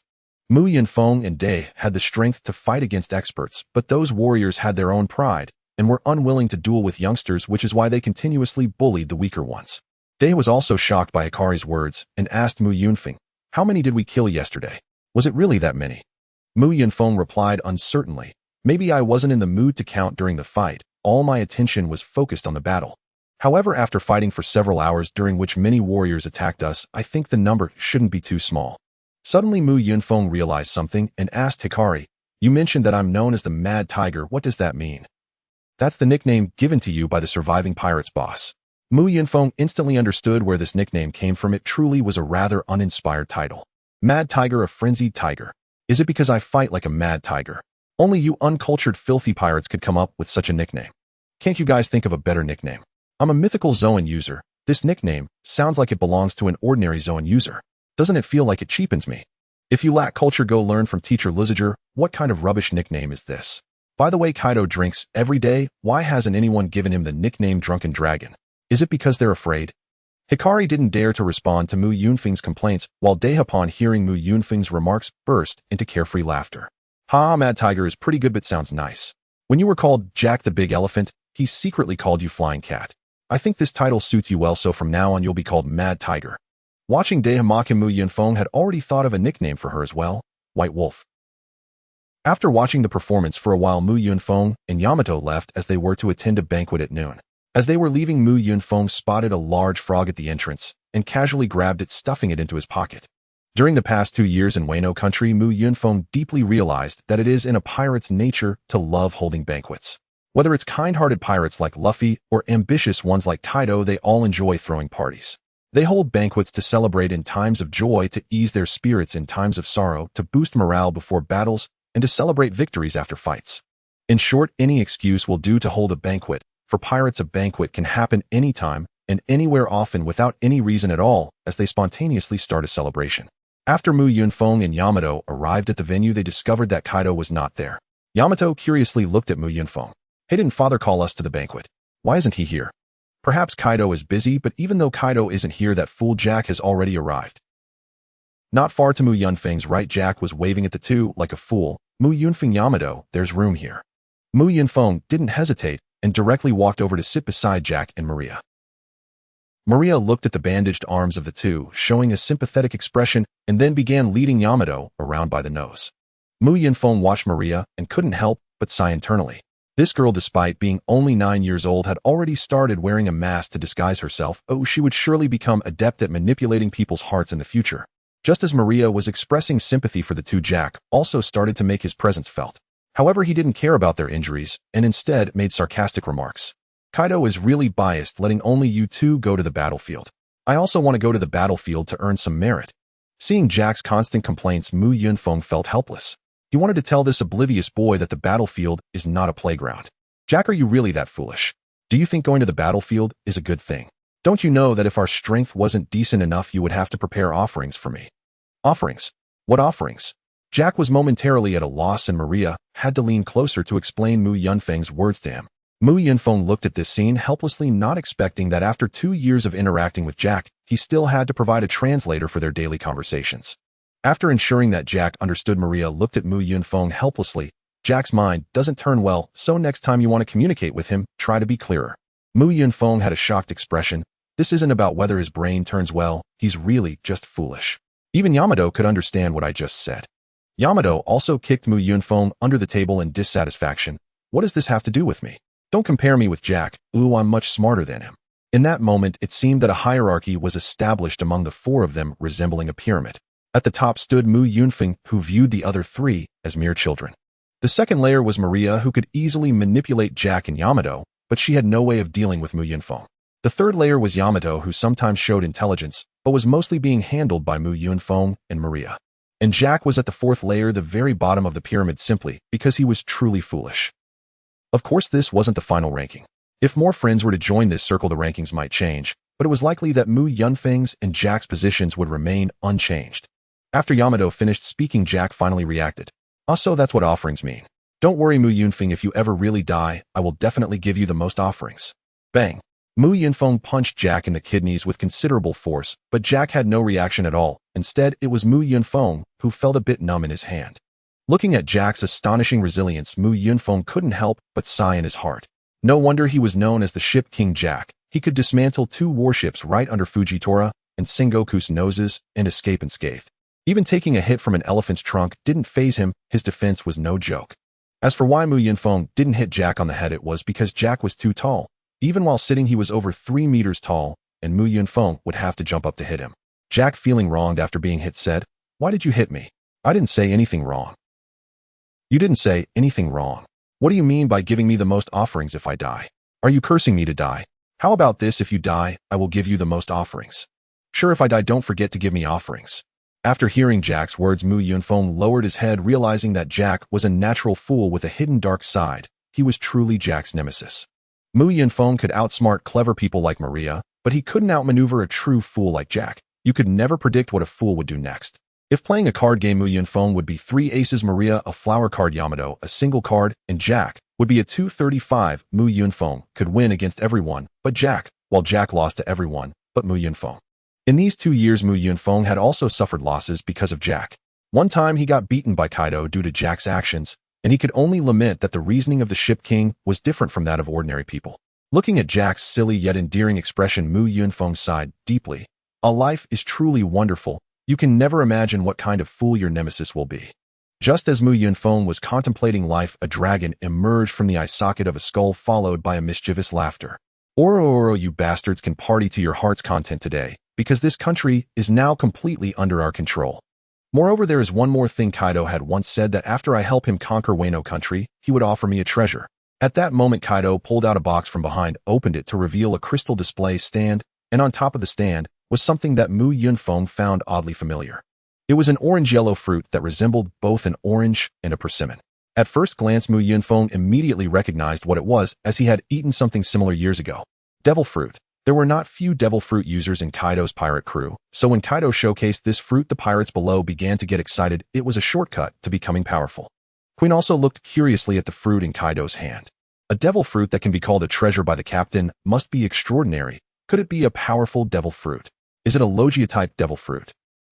Speaker 1: Mu Yunfeng and Dae had the strength to fight against experts, but those warriors had their own pride and were unwilling to duel with youngsters, which is why they continuously bullied the weaker ones. Dae was also shocked by Hikari's words and asked Mu Yunfeng, How many did we kill yesterday? Was it really that many? Mu Yunfeng replied uncertainly. Maybe I wasn't in the mood to count during the fight. All my attention was focused on the battle. However, after fighting for several hours during which many warriors attacked us, I think the number shouldn't be too small. Suddenly Mu Yunfeng realized something and asked Hikari, "You mentioned that I'm known as the Mad Tiger. What does that mean?" "That's the nickname given to you by the surviving pirate's boss." Mu Yunfeng instantly understood where this nickname came from. It truly was a rather uninspired title. Mad Tiger, a frenzied tiger. Is it because I fight like a mad tiger? Only you uncultured filthy pirates could come up with such a nickname. Can't you guys think of a better nickname? I'm a mythical Zoan user. This nickname sounds like it belongs to an ordinary Zoan user. Doesn't it feel like it cheapens me? If you lack culture, go learn from teacher Liziger. What kind of rubbish nickname is this? By the way, Kaido drinks every day. Why hasn't anyone given him the nickname Drunken Dragon? Is it because they're afraid? Hikari didn't dare to respond to Mu Yunfeng's complaints, while Day, upon hearing Mu Yunfeng's remarks, burst into carefree laughter. "Ha, Mad Tiger is pretty good but sounds nice. When you were called Jack the Big Elephant, he secretly called you Flying Cat. I think this title suits you well, so from now on you'll be called Mad Tiger." Watching Day mock him, Mu Yunfeng had already thought of a nickname for her as well, White Wolf. After watching the performance for a while, Mu Yunfeng and Yamato left as they were to attend a banquet at noon. As they were leaving, Mu Yunfeng spotted a large frog at the entrance and casually grabbed it, stuffing it into his pocket. During the past 2 years in Wano country, Mu Yunfeng deeply realized that it is in a pirate's nature to love holding banquets. Whether it's kind-hearted pirates like Luffy or ambitious ones like Kaido, they all enjoy throwing parties. They hold banquets to celebrate in times of joy, to ease their spirits in times of sorrow, to boost morale before battles, and to celebrate victories after fights. In short, any excuse will do to hold a banquet. For pirates, a banquet can happen anytime and anywhere, often without any reason at all, as they spontaneously start a celebration. After Mu Yunfeng and Yamato arrived at the venue, they discovered that Kaido was not there. Yamato curiously looked at Mu Yunfeng. "Hey, didn't father call us to the banquet? Why isn't he here?" Perhaps Kaido is busy, but even though Kaido isn't here, that fool Jack has already arrived. Not far to Mu Yunfeng's right, Jack was waving at the two like a fool. "Mu Yunfeng, Yamato, there's room here." Mu Yunfeng didn't hesitate and directly walked over to sit beside Jack and Maria. Maria looked at the bandaged arms of the two, showing a sympathetic expression, and then began leading Yamato around by the nose. Mu Yunfeng watched Maria and couldn't help but sigh internally. This girl, despite being only 9 years old, had already started wearing a mask to disguise herself. Oh, she would surely become adept at manipulating people's hearts in the future. Just as Maria was expressing sympathy for the two, Jack also started to make his presence felt. However, he didn't care about their injuries and instead made sarcastic remarks. "Kaido is really biased, letting only you two go to the battlefield. I also want to go to the battlefield to earn some merit." Seeing Jack's constant complaints, Mu Yunfeng felt helpless. He wanted to tell this oblivious boy that the battlefield is not a playground. "Jack, are you really that foolish? Do you think going to the battlefield is a good thing? Don't you know that if our strength wasn't decent enough, you would have to prepare offerings for me?" "Offerings? What offerings?" Jack was momentarily at a loss, and Maria had to lean closer to explain Mu Yunfeng's words to him. Mu Yunfeng looked at this scene helplessly, not expecting that after 2 years of interacting with Jack, he still had to provide a translator for their daily conversations. After ensuring that Jack understood, Maria looked at Mu Yunfeng helplessly. "Jack's mind doesn't turn well, so next time you want to communicate with him, try to be clearer." Mu Yunfeng had a shocked expression. This isn't about whether his brain turns well, he's really just foolish. Even Yamato could understand what I just said. Yamato also kicked Mu Yunfeng under the table in dissatisfaction. "What does this have to do with me? Don't compare me with Jack. Ooh, I'm much smarter than him." In that moment, it seemed that a hierarchy was established among the four of them, resembling a pyramid. At the top stood Mu Yunfeng, who viewed the other three as mere children. The second layer was Maria, who could easily manipulate Jack and Yamato, but she had no way of dealing with Mu Yunfeng. The third layer was Yamato, who sometimes showed intelligence, but was mostly being handled by Mu Yunfeng and Maria. And Jack was at the fourth layer, the very bottom of the pyramid, simply because he was truly foolish. Of course, this wasn't the final ranking. If more friends were to join this circle, the rankings might change, but it was likely that Mu Yunfeng's and Jack's positions would remain unchanged. After Yamato finished speaking, Jack finally reacted. "So that's what offerings mean. Don't worry, Mu Yunfeng, if you ever really die, I will definitely give you the most offerings." Bang! Mu Yunfeng punched Jack in the kidneys with considerable force, but Jack had no reaction at all. Instead, it was Mu Yunfeng who felt a bit numb in his hand. Looking at Jack's astonishing resilience, Mu Yunfeng couldn't help but sigh in his heart. No wonder he was known as the Ship King Jack. He could dismantle 2 warships right under Fujitora and Sengoku's noses and escape unscathed. Even taking a hit from an elephant's trunk didn't faze him. His defense was no joke. As for why Mu Yunfeng didn't hit Jack on the head, it was because Jack was too tall. Even while sitting, he was over 3 meters tall, and Mu Yunfeng would have to jump up to hit him. Jack, feeling wronged after being hit, said, "Why did you hit me? I didn't say anything wrong." "You didn't say anything wrong. What do you mean by giving me the most offerings if I die? Are you cursing me to die? How about this, if you die, I will give you the most offerings. Sure, if I die, don't forget to give me offerings." After hearing Jack's words, Mu Yunfeng lowered his head, realizing that Jack was a natural fool with a hidden dark side. He was truly Jack's nemesis. Mu Yunfeng could outsmart clever people like Maria, but he couldn't outmaneuver a true fool like Jack. You could never predict what a fool would do next. If playing a card game, Mu Yunfeng would be 3 aces, Maria a flower card, Yamato a single card, and Jack would be a 235. Mu Yunfeng could win against everyone but Jack, while Jack lost to everyone but Mu Yunfeng. In these 2 years, Mu Yunfeng had also suffered losses because of Jack. One time he got beaten by Kaido due to Jack's actions, and he could only lament that the reasoning of the Ship King was different from that of ordinary people. Looking at Jack's silly yet endearing expression, Mu Yunfeng sighed deeply. A life is truly wonderful. You can never imagine what kind of fool your nemesis will be. Just as Mu Yunfeng was contemplating life, a dragon emerged from the eye socket of a skull, followed by a mischievous laughter. "Oro, you bastards can party to your heart's content today, because this country is now completely under our control. Moreover, there is one more thing. Kaido had once said that after I help him conquer Wano country, he would offer me a treasure." At that moment, Kaido pulled out a box from behind, opened it to reveal a crystal display stand, and on top of the stand was something that Mu Yunfeng found oddly familiar. It was an orange-yellow fruit that resembled both an orange and a persimmon. At first glance, Mu Yunfeng immediately recognized what it was, as he had eaten something similar years ago. Devil fruit. There were not few devil fruit users in Kaido's pirate crew, so when Kaido showcased this fruit, the pirates below began to get excited. It was a shortcut to becoming powerful. Queen also looked curiously at the fruit in Kaido's hand. A devil fruit that can be called a treasure by the captain must be extraordinary. Could it be a powerful devil fruit? Is it a Logia-type devil fruit?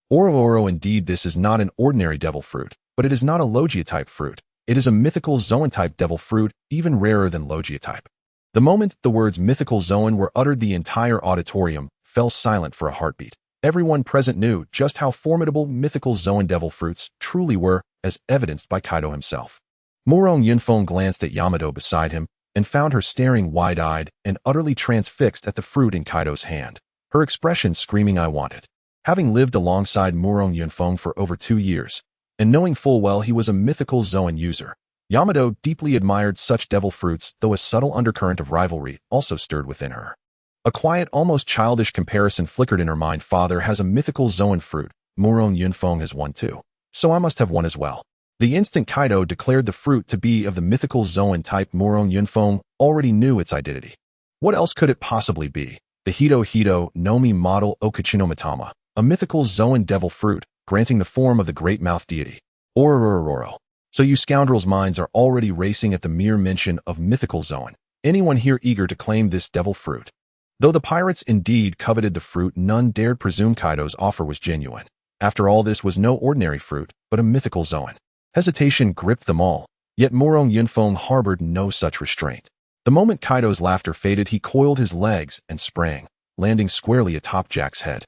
Speaker 1: Oro, indeed, this is not an ordinary devil fruit, but it is not a Logia-type fruit. It is a mythical Zoan-type devil fruit, even rarer than Logia-type. The moment the words mythical Zoan were uttered, the entire auditorium fell silent for a heartbeat. Everyone present knew just how formidable mythical Zoan devil fruits truly were, as evidenced by Kaido himself. Mu Yunfeng glanced at Yamato beside him and found her staring wide-eyed and utterly transfixed at the fruit in Kaido's hand. Her expression screaming, "I want it." Having lived alongside Mu Yunfeng for over 2 years, and knowing full well he was a mythical Zoan user, Yamato deeply admired such devil fruits, though a subtle undercurrent of rivalry also stirred within her. A quiet, almost childish comparison flickered in her mind. Father has a mythical Zoan fruit. Mu Yunfeng has one too. So I must have one as well. The instant Kaido declared the fruit to be of the mythical Zoan type, Mu Yunfeng already knew its identity. What else could it possibly be? The Hito no Mi model Okachinomitama, a mythical Zoan devil fruit, granting the form of the great mouth deity. Ororororo. So you scoundrels' minds are already racing at the mere mention of mythical Zoan. Anyone here eager to claim this devil fruit? Though the pirates indeed coveted the fruit, none dared presume Kaido's offer was genuine. After all, this was no ordinary fruit, but a mythical Zoan. Hesitation gripped them all, yet Mu Yunfeng harbored no such restraint. The moment Kaido's laughter faded, he coiled his legs and sprang, landing squarely atop Jack's head.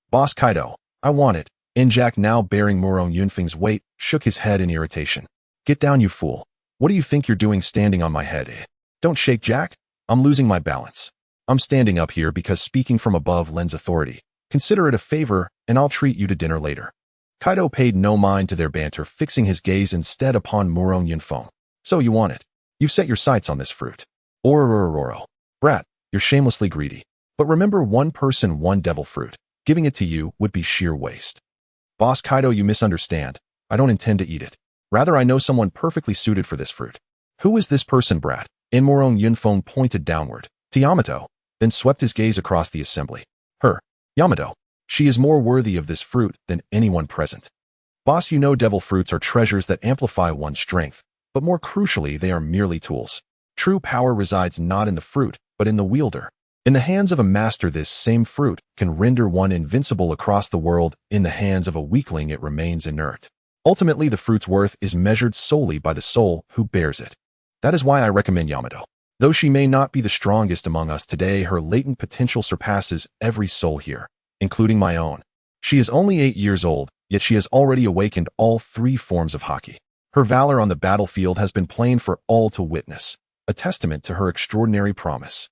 Speaker 1: "Boss Kaido, I want it." And Jack, now bearing Mu Yunfeng's weight, shook his head in irritation. "Get down, you fool. What do you think you're doing standing on my head, eh? Don't shake, Jack. I'm losing my balance. I'm standing up here because speaking from above lends authority. Consider it a favor, and I'll treat you to dinner later." Kaido paid no mind to their banter, fixing his gaze instead upon Mu Yunfeng. "So you want it. You've set your sights on this fruit. Ororororo. Brat, you're shamelessly greedy. But remember, one person, one devil fruit. Giving it to you would be sheer waste." "Boss Kaido, you misunderstand. I don't intend to eat it. Rather, I know someone perfectly suited for this fruit." "Who is this person, brat?" And Mu Yunfeng pointed downward to Yamato, then swept his gaze across the assembly. "Her. Yamato. She is more worthy of this fruit than anyone present." "Boss, you know devil fruits are treasures that amplify one's strength, but more crucially, they are merely tools. True power resides not in the fruit, but in the wielder. In the hands of a master, this same fruit can render one invincible across the world. In the hands of a weakling, it remains inert. Ultimately, the fruit's worth is measured solely by the soul who bears it. That is why I recommend Yamato. Though she may not be the strongest among us today, her latent potential surpasses every soul here, including my own. She is only 8 years old, yet she has already awakened all three forms of haki. Her valor on the battlefield has been plain for all to witness, a testament to her extraordinary promise.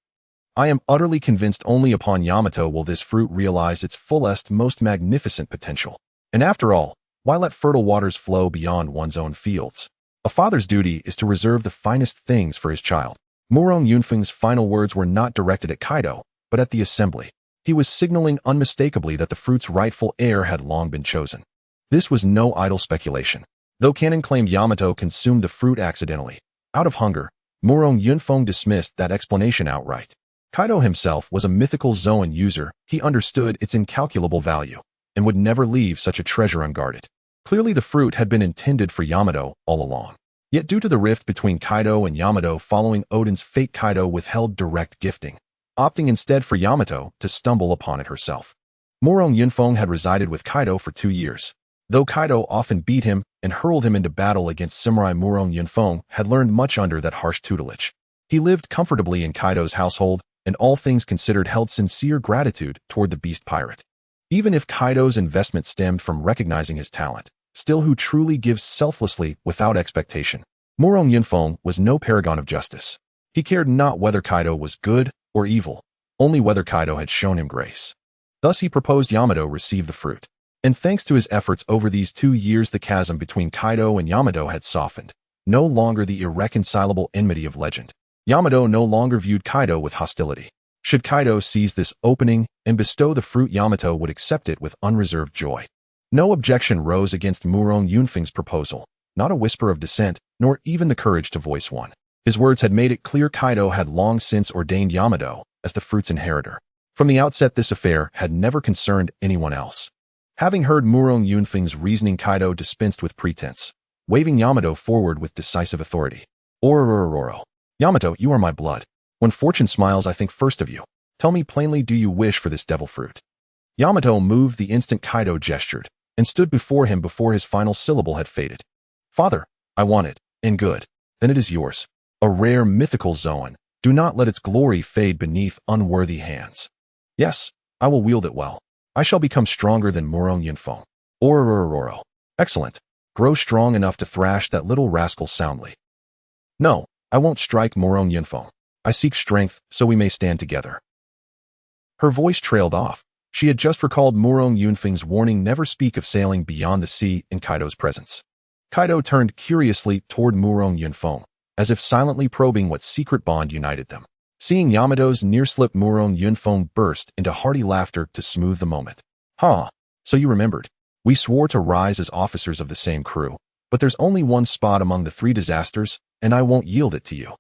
Speaker 1: I am utterly convinced only upon Yamato will this fruit realize its fullest, most magnificent potential. And after all, why let fertile waters flow beyond one's own fields? A father's duty is to reserve the finest things for his child. Murong Yunfeng's final words were not directed at Kaido, but at the assembly. He was signaling unmistakably that the fruit's rightful heir had long been chosen. This was no idle speculation. Though canon claimed Yamato consumed the fruit accidentally, out of hunger, Murong Yunfeng dismissed that explanation outright. Kaido himself was a mythical Zoan user. He understood its incalculable value, and would never leave such a treasure unguarded. Clearly the fruit had been intended for Yamato all along. Yet due to the rift between Kaido and Yamato following Odin's fate, Kaido withheld direct gifting, opting instead for Yamato to stumble upon it herself. Murong Yunfeng had resided with Kaido for 2 years. Though Kaido often beat him and hurled him into battle against samurai, Murong Yunfeng had learned much under that harsh tutelage. He lived comfortably in Kaido's household, and all things considered held sincere gratitude toward the beast pirate. Even if Kaido's investment stemmed from recognizing his talent, still who truly gives selflessly without expectation? Murong Yunfeng was no paragon of justice. He cared not whether Kaido was good or evil, only whether Kaido had shown him grace. Thus he proposed Yamato receive the fruit. And thanks to his efforts over these 2 years, the chasm between Kaido and Yamato had softened. No longer the irreconcilable enmity of legend. Yamato no longer viewed Kaido with hostility. Should Kaido seize this opening and bestow the fruit, Yamato would accept it with unreserved joy. No objection rose against Murong Yunfeng's proposal, not a whisper of dissent, nor even the courage to voice one. His words had made it clear Kaido had long since ordained Yamato as the fruit's inheritor. From the outset, this affair had never concerned anyone else. Having heard Murong Yunfeng's reasoning, Kaido dispensed with pretense, waving Yamato forward with decisive authority. Ororororo. Yamato, you are my blood. When fortune smiles, I think first of you. Tell me plainly, do you wish for this devil fruit? Yamato moved the instant Kaido gestured, and stood before him before his final syllable had faded. Father, I want it, and good. Then it is yours. A rare mythical Zoan. Do not let its glory fade beneath unworthy hands. Yes, I will wield it well. I shall become stronger than Murong Yunfeng. Ororororo. Excellent. Grow strong enough to thrash that little rascal soundly. No, I won't strike Murong Yunfeng. I seek strength so we may stand together. Her voice trailed off. She had just recalled Murong Yunfeng's warning never speak of sailing beyond the sea in Kaido's presence. Kaido turned curiously toward Murong Yunfeng, as if silently probing what secret bond united them. Seeing Yamato's near-slip, Murong Yunfeng burst into hearty laughter to smooth the moment. Huh, so you remembered. We swore to rise as officers of the same crew, but there's only one spot among the 3 disasters, and I won't yield it to you.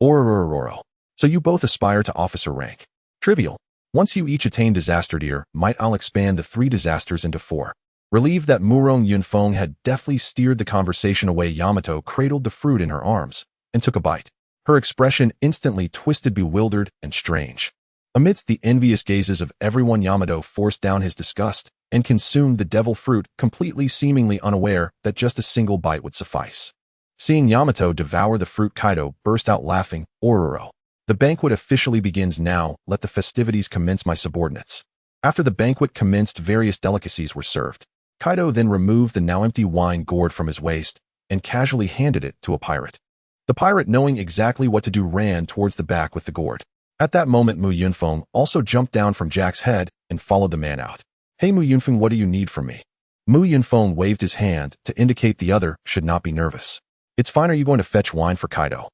Speaker 1: Ororororo. So you both aspire to officer rank. Trivial. Once you each attain disaster tier, might I'll expand the 3 disasters into 4. Relieved that Murong Yunfeng had deftly steered the conversation away, Yamato cradled the fruit in her arms and took a bite. Her expression instantly twisted, bewildered, and strange. Amidst the envious gazes of everyone, Yamato forced down his disgust and consumed the devil fruit, completely seemingly unaware that just a single bite would suffice. Seeing Yamato devour the fruit, Kaido burst out laughing. Ororo. The banquet officially begins now. Let the festivities commence, my subordinates. After the banquet commenced, various delicacies were served. Kaido then removed the now empty wine gourd from his waist and casually handed it to a pirate. The pirate, knowing exactly what to do, ran towards the back with the gourd. At that moment, Mu Yunfeng also jumped down from Jack's head and followed the man out. Hey Mu Yunfeng, what do you need from me? Mu Yunfeng waved his hand to indicate the other should not be nervous. It's fine. Are you going to fetch wine for Kaido?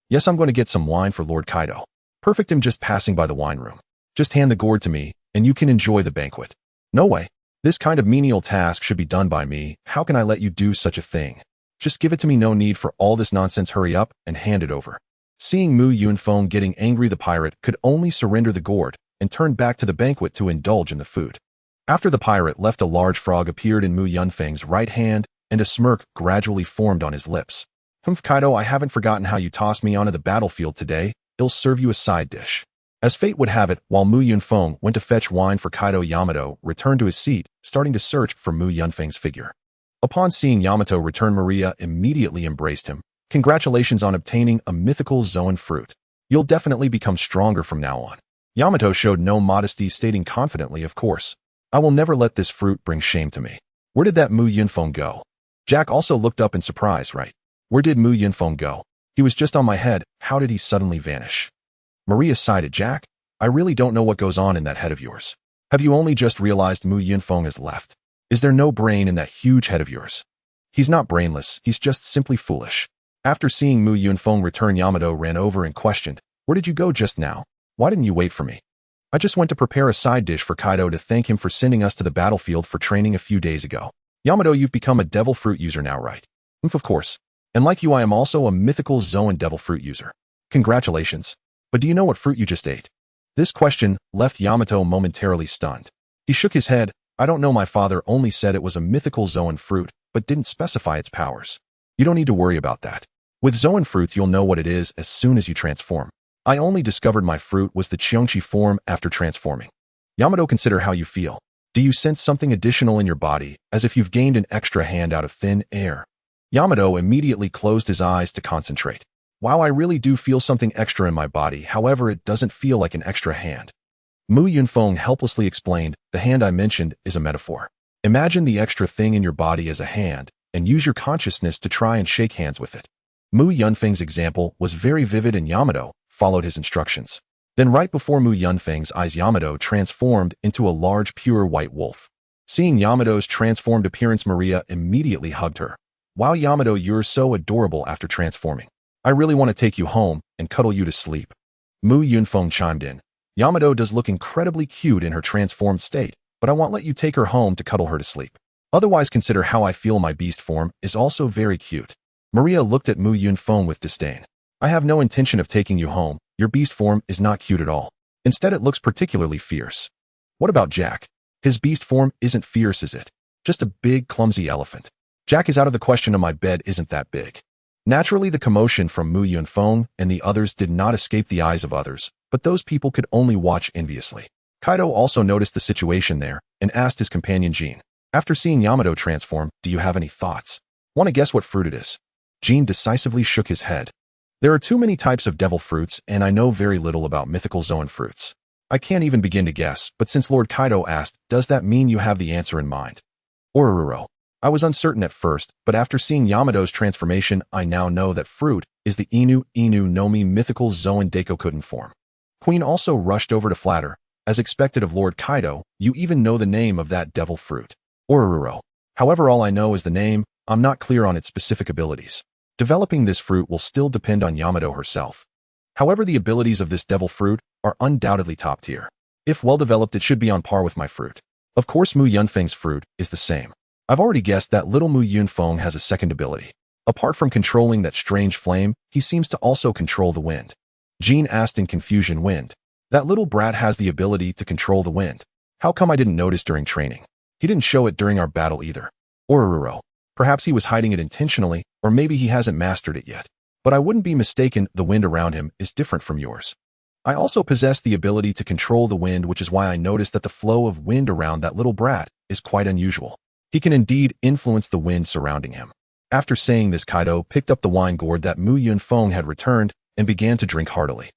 Speaker 1: Yes, I'm going to get some wine for Lord Kaido. Perfect. I'm just passing by the wine room. Just hand the gourd to me, and you can enjoy the banquet. No way. This kind of menial task should be done by me. How can I let you do such a thing? Just give it to me. No need for all this nonsense. Hurry up and hand it over. Seeing Mu Yunfeng getting angry, the pirate could only surrender the gourd and turn back to the banquet to indulge in the food. After the pirate left, a large frog appeared in Mu Yunfeng's right hand, and a smirk gradually formed on his lips. Kaido, I haven't forgotten how you tossed me onto the battlefield today. I'll serve you a side dish. As fate would have it, while Mu Yunfeng went to fetch wine for Kaido, Yamato returned to his seat, starting to search for Mu Yunfeng's figure. Upon seeing Yamato return, Maria immediately embraced him. Congratulations on obtaining a mythical Zoan fruit. You'll definitely become stronger from now on. Yamato showed no modesty, stating confidently, of course. I will never let this fruit bring shame to me. Where did that Mu Yunfeng go? Jack also looked up in surprise, right? Where did Mu Yunfeng go? He was just on my head. How did he suddenly vanish? Maria sighed at Jack. I really don't know what goes on in that head of yours. Have you only just realized Mu Yunfeng has left? Is there no brain in that huge head of yours? He's not brainless, he's just simply foolish. After seeing Mu Yunfeng return, Yamato ran over and questioned, where did you go just now? Why didn't you wait for me? I just went to prepare a side dish for Kaido to thank him for sending us to the battlefield for training a few days ago. Yamato, you've become a devil fruit user now, right? Of course. And like you, I am also a mythical Zoan devil fruit user. Congratulations. But do you know what fruit you just ate? This question left Yamato momentarily stunned. He shook his head. I don't know, my father only said it was a mythical Zoan fruit, but didn't specify its powers. You don't need to worry about that. With Zoan fruits, you'll know what it is as soon as you transform. I only discovered my fruit was the Cheongchi form after transforming. Yamato, consider how you feel. Do you sense something additional in your body, as if you've gained an extra hand out of thin air? Yamato immediately closed his eyes to concentrate. Wow, I really do feel something extra in my body, however it doesn't feel like an extra hand. Mu Yunfeng helplessly explained, the hand I mentioned is a metaphor. Imagine the extra thing in your body as a hand, and use your consciousness to try and shake hands with it. Mu Yunfeng's example was very vivid and Yamato followed his instructions. Then right before Mu Yunfeng's eyes, Yamato transformed into a large pure white wolf. Seeing Yamato's transformed appearance, Maria immediately hugged her. Wow, Yamato, you're so adorable after transforming. I really want to take you home and cuddle you to sleep. Mu Yunfeng chimed in. Yamato does look incredibly cute in her transformed state, but I won't let you take her home to cuddle her to sleep. Otherwise, consider how I feel. My beast form is also very cute. Maria looked at Mu Yunfeng with disdain. I have no intention of taking you home. Your beast form is not cute at all. Instead, it looks particularly fierce. What about Jack? His beast form isn't fierce, is it? Just a big, clumsy elephant. Jack is out of the question, and my bed isn't that big. Naturally, the commotion from Mu Yunfeng and the others did not escape the eyes of others, but those people could only watch enviously. Kaido also noticed the situation there and asked his companion Jean, after seeing Yamato transform, do you have any thoughts? Want to guess what fruit it is? Jean decisively shook his head. There are too many types of devil fruits, and I know very little about mythical Zoan fruits. I can't even begin to guess, but since Lord Kaido asked, does that mean you have the answer in mind? Ororuro. I was uncertain at first, but after seeing Yamato's transformation, I now know that fruit is the Inu no Mi mythical Zoan Daikokuten form. Queen also rushed over to flatter. As expected of Lord Kaido, you even know the name of that devil fruit. Ororuro. However, all I know is the name. I'm not clear on its specific abilities. Developing this fruit will still depend on Yamato herself. However, the abilities of this devil fruit are undoubtedly top tier. If well developed, it should be on par with my fruit. Of course, Mu Yunfeng's fruit is the same. I've already guessed that little Mu Yunfeng has a second ability. Apart from controlling that strange flame, he seems to also control the wind. Jean asked in confusion, wind? That little brat has the ability to control the wind. How come I didn't notice during training? He didn't show it during our battle either. Ororuro. Perhaps he was hiding it intentionally, or maybe he hasn't mastered it yet. But I wouldn't be mistaken, the wind around him is different from yours. I also possess the ability to control the wind, which is why I noticed that the flow of wind around that little brat is quite unusual. He can indeed influence the wind surrounding him. After saying this, Kaido picked up the wine gourd that Mu Yunfeng had returned and began to drink heartily.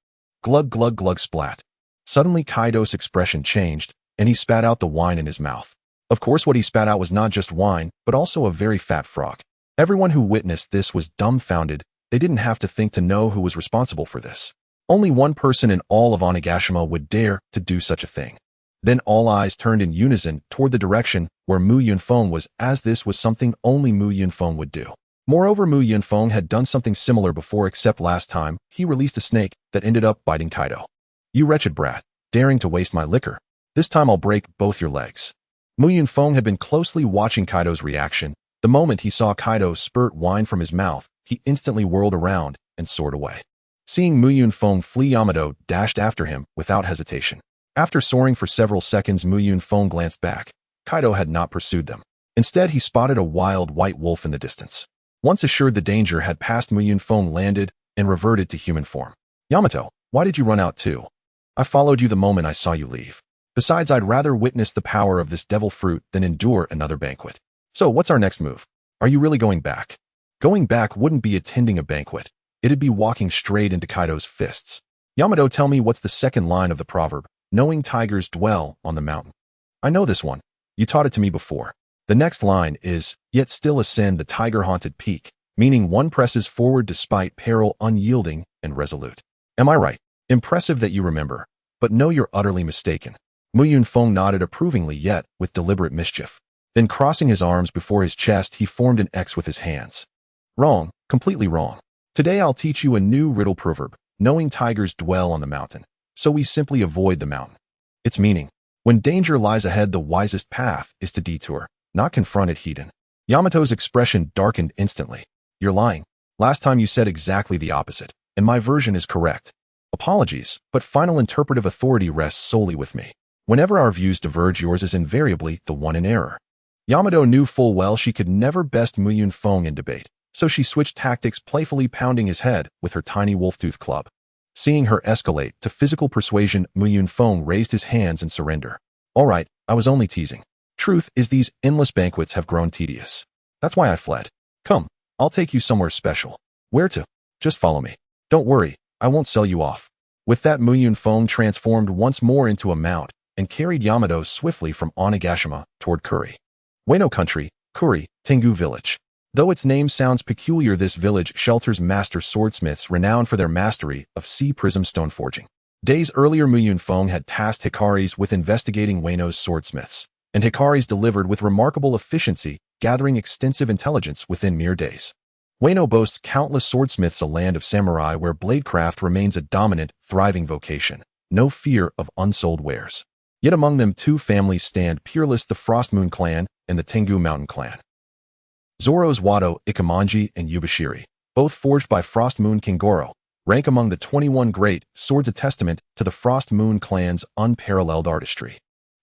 Speaker 1: Glug glug glug splat. Suddenly Kaido's expression changed, and he spat out the wine in his mouth. Of course, what he spat out was not just wine, but also a very fat frog. Everyone who witnessed this was dumbfounded. They didn't have to think to know who was responsible for this. Only one person in all of Onigashima would dare to do such a thing. Then all eyes turned in unison toward the direction where Mu Yunfeng was, as this was something only Mu Yunfeng would do. Moreover, Mu Yunfeng had done something similar before, except last time, he released a snake that ended up biting Kaido. You wretched brat, daring to waste my liquor. This time I'll break both your legs. Mu Yunfeng had been closely watching Kaido's reaction. The moment he saw Kaido spurt wine from his mouth, he instantly whirled around and soared away. Seeing Mu Yunfeng flee, Yamato dashed after him without hesitation. After soaring for several seconds, Mu Yunfeng glanced back. Kaido had not pursued them. Instead, he spotted a wild white wolf in the distance. Once assured the danger had passed, Mu Yunfeng landed and reverted to human form. Yamato, why did you run out too? I followed you the moment I saw you leave. Besides, I'd rather witness the power of this devil fruit than endure another banquet. So what's our next move? Are you really going back? Going back wouldn't be attending a banquet. It'd be walking straight into Kaido's fists. Yamato, tell me what's the second line of the proverb, knowing tigers dwell on the mountain. I know this one. You taught it to me before. The next line is, yet still ascend the tiger-haunted peak, meaning one presses forward despite peril, unyielding and resolute. Am I right? Impressive that you remember, but no, you're utterly mistaken. Mu Yunfeng nodded approvingly, yet with deliberate mischief. Then crossing his arms before his chest, he formed an X with his hands. Wrong, completely wrong. Today I'll teach you a new riddle proverb. Knowing tigers dwell on the mountain, so we simply avoid the mountain. Its meaning: when danger lies ahead, the wisest path is to detour, not confront it head on. Yamato's expression darkened instantly. You're lying. Last time you said exactly the opposite, and my version is correct. Apologies, but final interpretive authority rests solely with me. Whenever our views diverge, yours is invariably the one in error. Yamato knew full well she could never best Mu Yunfeng in debate, so she switched tactics, playfully pounding his head with her tiny wolf-tooth club. Seeing her escalate to physical persuasion, Mu Yunfeng raised his hands in surrender. All right, I was only teasing. Truth is, these endless banquets have grown tedious. That's why I fled. Come, I'll take you somewhere special. Where to? Just follow me. Don't worry, I won't sell you off. With that, Mu Yunfeng transformed once more into a mount and carried Yamato swiftly from Onigashima toward Kuri. Wano Country, Kuri, Tengu Village. Though its name sounds peculiar, this village shelters master swordsmiths renowned for their mastery of sea prism stone forging. Days earlier, Mu Yunfeng had tasked Hikaris with investigating Wano's swordsmiths, and Hikaris delivered with remarkable efficiency, gathering extensive intelligence within mere days. Wano boasts countless swordsmiths, a land of samurai where bladecraft remains a dominant, thriving vocation. No fear of unsold wares. Yet among them, two families stand peerless: the Frostmoon clan and the Tengu Mountain clan. Zoro's Wado, Ikamanji, and Yubashiri, both forged by Frostmoon King Goro, rank among the 21 great swords, a testament to the Frostmoon clan's unparalleled artistry.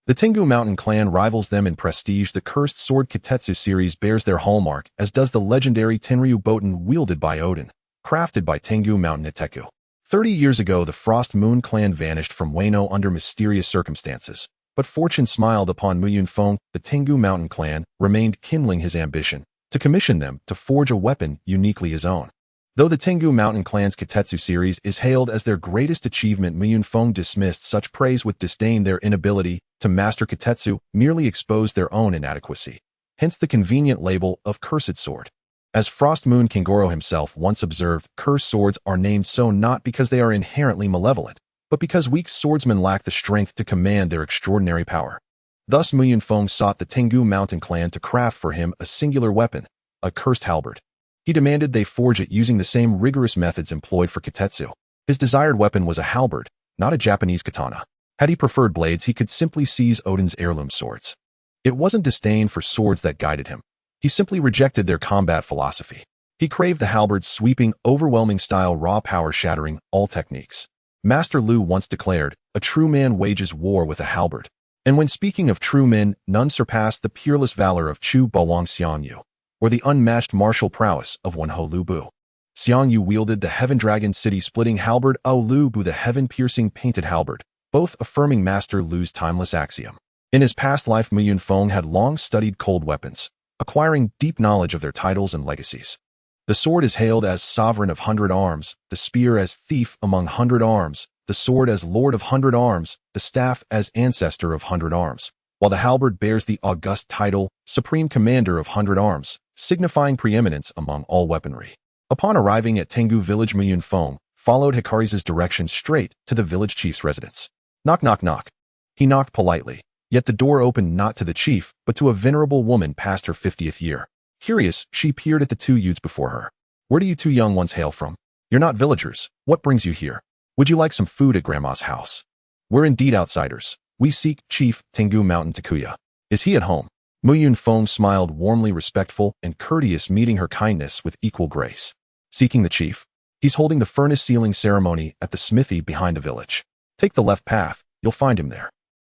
Speaker 1: The Tengu Mountain clan rivals them in prestige. The cursed sword Kitetsu series bears their hallmark, as does the legendary Tenryu Boten wielded by Odin, crafted by Tengu Mountain Iteku. 30 years ago, the Frost Moon clan vanished from Wano under mysterious circumstances, but fortune smiled upon Mu Yunfeng. The Tengu Mountain clan remained, kindling his ambition to commission them to forge a weapon uniquely his own. Though the Tengu Mountain clan's Kitetsu series is hailed as their greatest achievement, Mu Yunfeng dismissed such praise with disdain. Their inability to master Kitetsu merely exposed their own inadequacy, hence the convenient label of Cursed Sword. As Frostmoon King Goro himself once observed, cursed swords are named so not because they are inherently malevolent, but because weak swordsmen lack the strength to command their extraordinary power. Thus, Mu Yunfeng sought the Tengu Mountain clan to craft for him a singular weapon, a cursed halberd. He demanded they forge it using the same rigorous methods employed for Kitetsu. His desired weapon was a halberd, not a Japanese katana. Had he preferred blades, he could simply seize Odin's heirloom swords. It wasn't disdain for swords that guided him. He simply rejected their combat philosophy. He craved the halberd's sweeping, overwhelming style, raw power shattering all techniques. Master Lu once declared, "A true man wages war with a halberd." And when speaking of true men, none surpassed the peerless valor of Chu Bawang Xiangyu, or the unmatched martial prowess of Wen Ho Lu Bu. Xiangyu wielded the Heaven Dragon city-splitting halberd, Lu Bu the heaven-piercing painted halberd, both affirming Master Lu's timeless axiom. In his past life, Mu Yunfeng had long studied cold weapons, acquiring deep knowledge of their titles and legacies. The sword is hailed as sovereign of 100 arms, the spear as thief among 100 arms, the sword as lord of 100 arms, the staff as ancestor of 100 arms, while the halberd bears the august title, supreme commander of 100 arms, signifying preeminence among all weaponry. Upon arriving at Tengu village, Mu Yunfeng followed Hikaris's direction straight to the village chief's residence. Knock, knock, knock. He knocked politely, yet the door opened not to the chief, but to a venerable woman past her 50th year. Curious, she peered at the two youths before her. Where do you two young ones hail from? You're not villagers. What brings you here? Would you like some food at Grandma's house? We're indeed outsiders. We seek Chief Tengu Mountain Takuya. Is he at home? Mu Yunfeng smiled warmly, respectful and courteous, meeting her kindness with equal grace. Seeking the chief? He's holding the furnace sealing ceremony at the smithy behind the village. Take the left path, you'll find him there.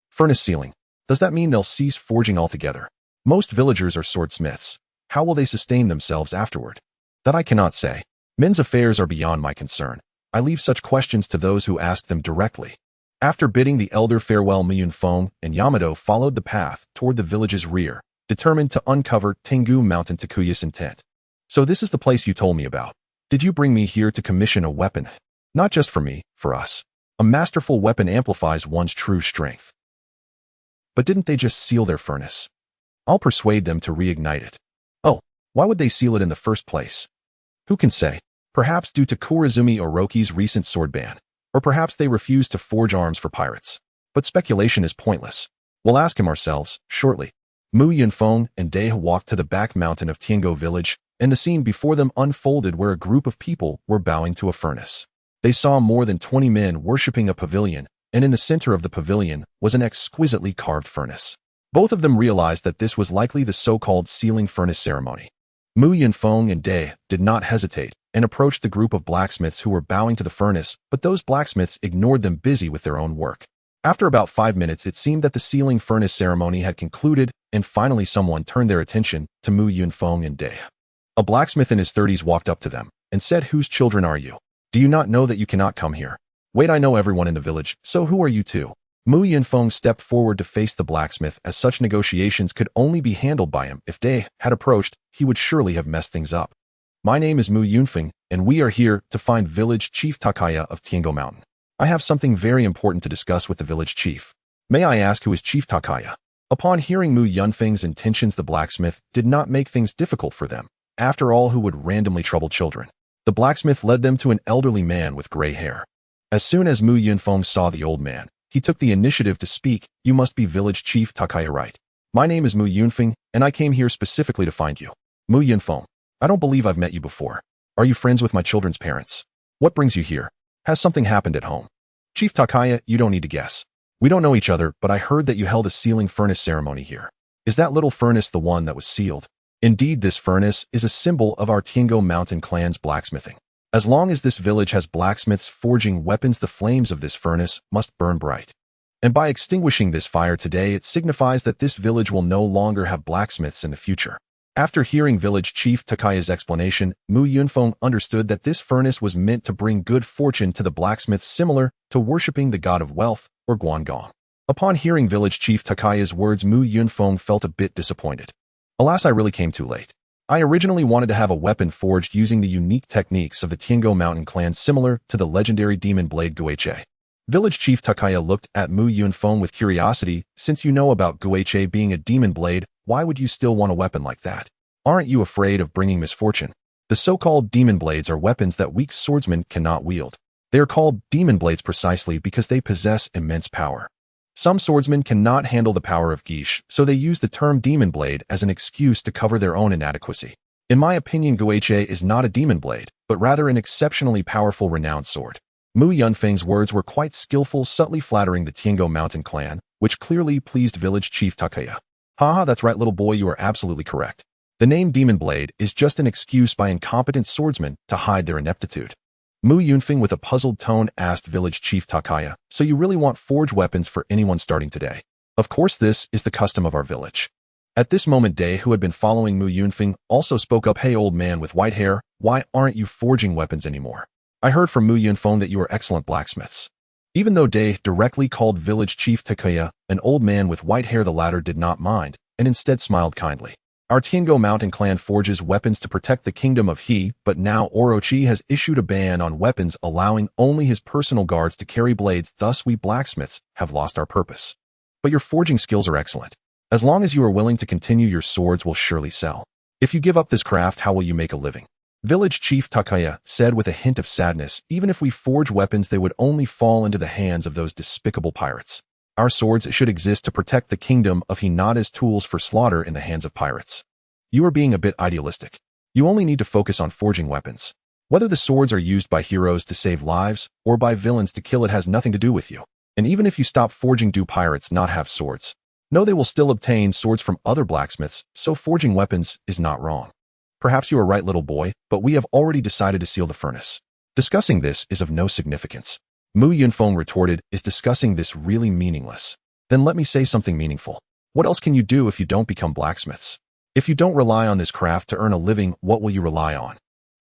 Speaker 1: Furnace sealing. Does that mean they'll cease forging altogether? Most villagers are swordsmiths. How will they sustain themselves afterward? That I cannot say. Men's affairs are beyond my concern. I leave such questions to those who ask them directly. After bidding the elder farewell, Mu Yunfeng and Yamato followed the path toward the village's rear, determined to uncover Tengu Mountain Takuya's intent. So this is the place you told me about. Did you bring me here to commission a weapon? Not just for me, for us. A masterful weapon amplifies one's true strength. But didn't they just seal their furnace? I'll persuade them to reignite it. Oh, why would they seal it in the first place? Who can say? Perhaps due to Kurizumi Orochi's recent sword ban, or perhaps they refuse to forge arms for pirates. But speculation is pointless. We'll ask him ourselves, shortly. Mu Yunfeng and Dai walked to the back mountain of Tiango village, and the scene before them unfolded where a group of people were bowing to a furnace. They saw more than 20 men worshipping a pavilion, and in the center of the pavilion was an exquisitely carved furnace. Both of them realized that this was likely the so-called sealing furnace ceremony. Mu Yunfeng and Dai did not hesitate and approached the group of blacksmiths who were bowing to the furnace, but those blacksmiths ignored them, busy with their own work. After about 5 minutes, it seemed that the sealing furnace ceremony had concluded, and finally someone turned their attention to Mu Yunfeng and Dai. A blacksmith in his 30s walked up to them and said, "Whose children are you? Do you not know that you cannot come here?" "Wait, I know everyone in the village, so who are you two?" Mu Yunfeng stepped forward to face the blacksmith, as such negotiations could only be handled by him. If Dai had approached, he would surely have messed things up. "My name is Mu Yunfeng, and we are here to find village chief Takaya of Tiango Mountain. I have something very important to discuss with the village chief. May I ask who is Chief Takaya?" Upon hearing Mu Yunfeng's intentions, the blacksmith did not make things difficult for them. After all, who would randomly trouble children? The blacksmith led them to an elderly man with gray hair. As soon as Mu Yunfeng saw the old man, he took the initiative to speak. "You must be village chief Takaya, right? My name is Mu Yunfeng, and I came here specifically to find you." "Mu Yunfeng, I don't believe I've met you before. Are you friends with my children's parents? What brings you here? Has something happened at home?" "Chief Takaya, you don't need to guess. We don't know each other, but I heard that you held a sealing furnace ceremony here. Is that little furnace the one that was sealed?" "Indeed, this furnace is a symbol of our Tiango Mountain clan's blacksmithing. As long as this village has blacksmiths forging weapons, the flames of this furnace must burn bright. And by extinguishing this fire today, it signifies that this village will no longer have blacksmiths in the future." After hearing village chief Takaya's explanation, Mu Yunfeng understood that this furnace was meant to bring good fortune to the blacksmiths, similar to worshipping the god of wealth, or Guangong. Upon hearing village chief Takaya's words, Mu Yunfeng felt a bit disappointed. "Alas, I really came too late. I originally wanted to have a weapon forged using the unique techniques of the Tiango Mountain clan, similar to the legendary demon blade Guiche." Village chief Takaya looked at Mu Yunfeng with curiosity. "Since you know about Guiche being a demon blade, why would you still want a weapon like that? Aren't you afraid of bringing misfortune? The so-called demon blades are weapons that weak swordsmen cannot wield. They are called demon blades precisely because they possess immense power. Some swordsmen cannot handle the power of Guiche, so they use the term demon blade as an excuse to cover their own inadequacy. In my opinion, Guiche is not a demon blade, but rather an exceptionally powerful renowned sword." Mu Yunfeng's words were quite skillful, subtly flattering the Tiango Mountain clan, which clearly pleased village chief Takaya. "Haha, that's right, little boy, you are absolutely correct. The name Demon Blade is just an excuse by incompetent swordsmen to hide their ineptitude." Mu Yunfeng, with a puzzled tone, asked village chief Takaya, "So you really want forged weapons for anyone starting today?" "Of course, this is the custom of our village." At this moment, Dai, who had been following Mu Yunfeng, also spoke up. "Hey, old man with white hair, why aren't you forging weapons anymore? I heard from Mu Yunfeng that you are excellent blacksmiths." Even though Dai directly called village chief Takaya an old man with white hair, the latter did not mind, and instead smiled kindly. "Our Tiango Mountain clan forges weapons to protect the kingdom of He, but now Orochi has issued a ban on weapons, allowing only his personal guards to carry blades. Thus we blacksmiths have lost our purpose. But your forging skills are excellent. As long as you are willing to continue, your swords will surely sell. If you give up this craft, how will you make a living?" Village chief Takaya said with a hint of sadness, "Even if we forge weapons, they would only fall into the hands of those despicable pirates. Our swords should exist to protect the kingdom of He, not as tools for slaughter in the hands of pirates." "You are being a bit idealistic. You only need to focus on forging weapons. Whether the swords are used by heroes to save lives or by villains to kill, it has nothing to do with you. And even if you stop forging, do pirates not have swords? No, they will still obtain swords from other blacksmiths, so forging weapons is not wrong." "Perhaps you are right, little boy, but we have already decided to seal the furnace. Discussing this is of no significance." Mu Yunfeng retorted, "Is discussing this really meaningless? Then let me say something meaningful. What else can you do if you don't become blacksmiths? If you don't rely on this craft to earn a living, what will you rely on?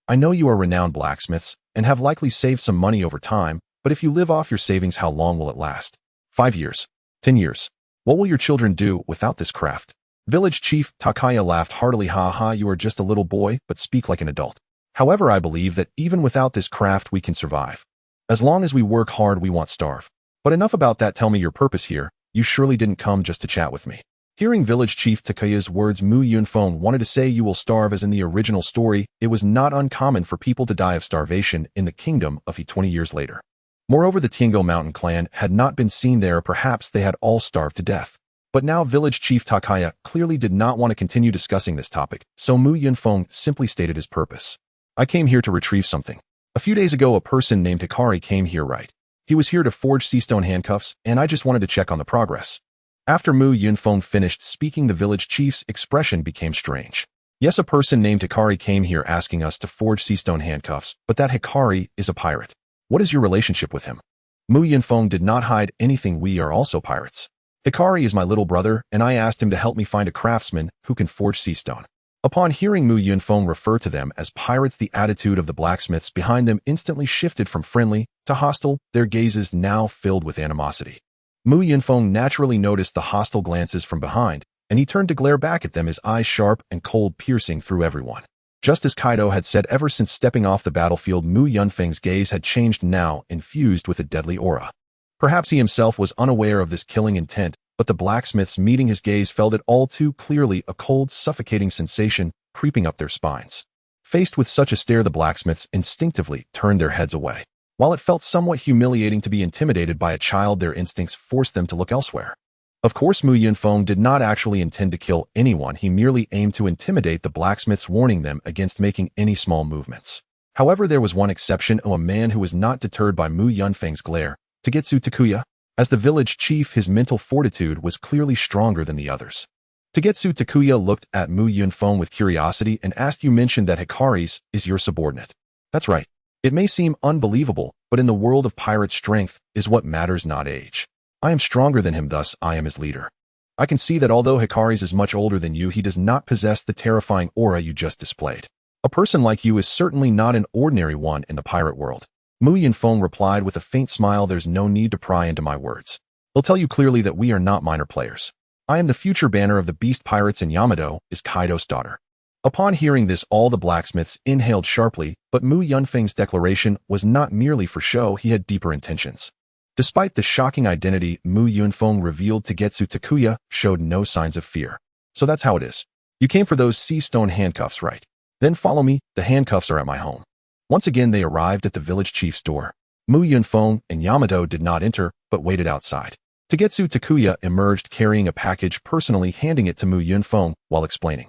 Speaker 1: I know you are renowned blacksmiths and have likely saved some money over time, but if you live off your savings, how long will it last? 5 years? 10 years? What will your children do without this craft?" Village chief Takaya laughed heartily. "Ha ha, you are just a little boy, but speak like an adult. However, I believe that even without this craft we can survive. As long as we work hard, we won't starve. But enough about that, tell me your purpose here. You surely didn't come just to chat with me." Hearing village chief Takuya's words, Mu Yunfeng wanted to say you will starve as in the original story. It was not uncommon for people to die of starvation in the kingdom of He 20 years later. Moreover, the Tiango Mountain clan had not been seen there. Perhaps they had all starved to death. But now village chief Takuya clearly did not want to continue discussing this topic, so Mu Yunfeng simply stated his purpose. I came here to retrieve something. A few days ago, a person named Hikari came here, right? He was here to forge sea stone handcuffs, and I just wanted to check on the progress. After Mu Yunfeng finished speaking, the village chief's expression became strange. Yes, a person named Hikari came here asking us to forge sea stone handcuffs, but that Hikari is a pirate. What is your relationship with him? Mu Yunfeng did not hide anything. We are also pirates. Hikari is my little brother, and I asked him to help me find a craftsman who can forge sea stone. Upon hearing Mu Yunfeng refer to them as pirates, the attitude of the blacksmiths behind them instantly shifted from friendly to hostile, their gazes now filled with animosity. Mu Yunfeng naturally noticed the hostile glances from behind, and he turned to glare back at them, his eyes sharp and cold, piercing through everyone. Just as Kaido had said, ever since stepping off the battlefield, Mu Yunfeng's gaze had changed, now infused with a deadly aura. Perhaps he himself was unaware of this killing intent, but the blacksmiths meeting his gaze felt it all too clearly, a cold, suffocating sensation creeping up their spines. Faced with such a stare, the blacksmiths instinctively turned their heads away. While it felt somewhat humiliating to be intimidated by a child, their instincts forced them to look elsewhere. Of course, Mu Yunfeng did not actually intend to kill anyone. He merely aimed to intimidate the blacksmiths, warning them against making any small movements. However, there was one exception, a man who was not deterred by Mu Yunfeng's glare, Tagetsu Takuya. As the village chief, his mental fortitude was clearly stronger than the others. Tagetsu Takuya looked at Mu Yunfeng with curiosity and asked, you mentioned that Hikari's is your subordinate. That's right. It may seem unbelievable, but in the world of pirates, strength is what matters, not age. I am stronger than him, thus I am his leader. I can see that although Hikari's is much older than you, he does not possess the terrifying aura you just displayed. A person like you is certainly not an ordinary one in the pirate world. Mu Yunfeng replied with a faint smile, there's no need to pry into my words. I'll tell you clearly that we are not minor players. I am the future banner of the beast pirates, and Yamato is Kaido's daughter. Upon hearing this, all the blacksmiths inhaled sharply, but Mu Yunfeng's declaration was not merely for show, he had deeper intentions. Despite the shocking identity Mu Yunfeng revealed, Tagetsu Takuya showed no signs of fear. So that's how it is. You came for those sea stone handcuffs, right? Then follow me, the handcuffs are at my home. Once again, they arrived at the village chief's door. Mu Yunfeng and Yamato did not enter, but waited outside. Tagetsu Takuya emerged carrying a package, personally handing it to Mu Yunfeng while explaining.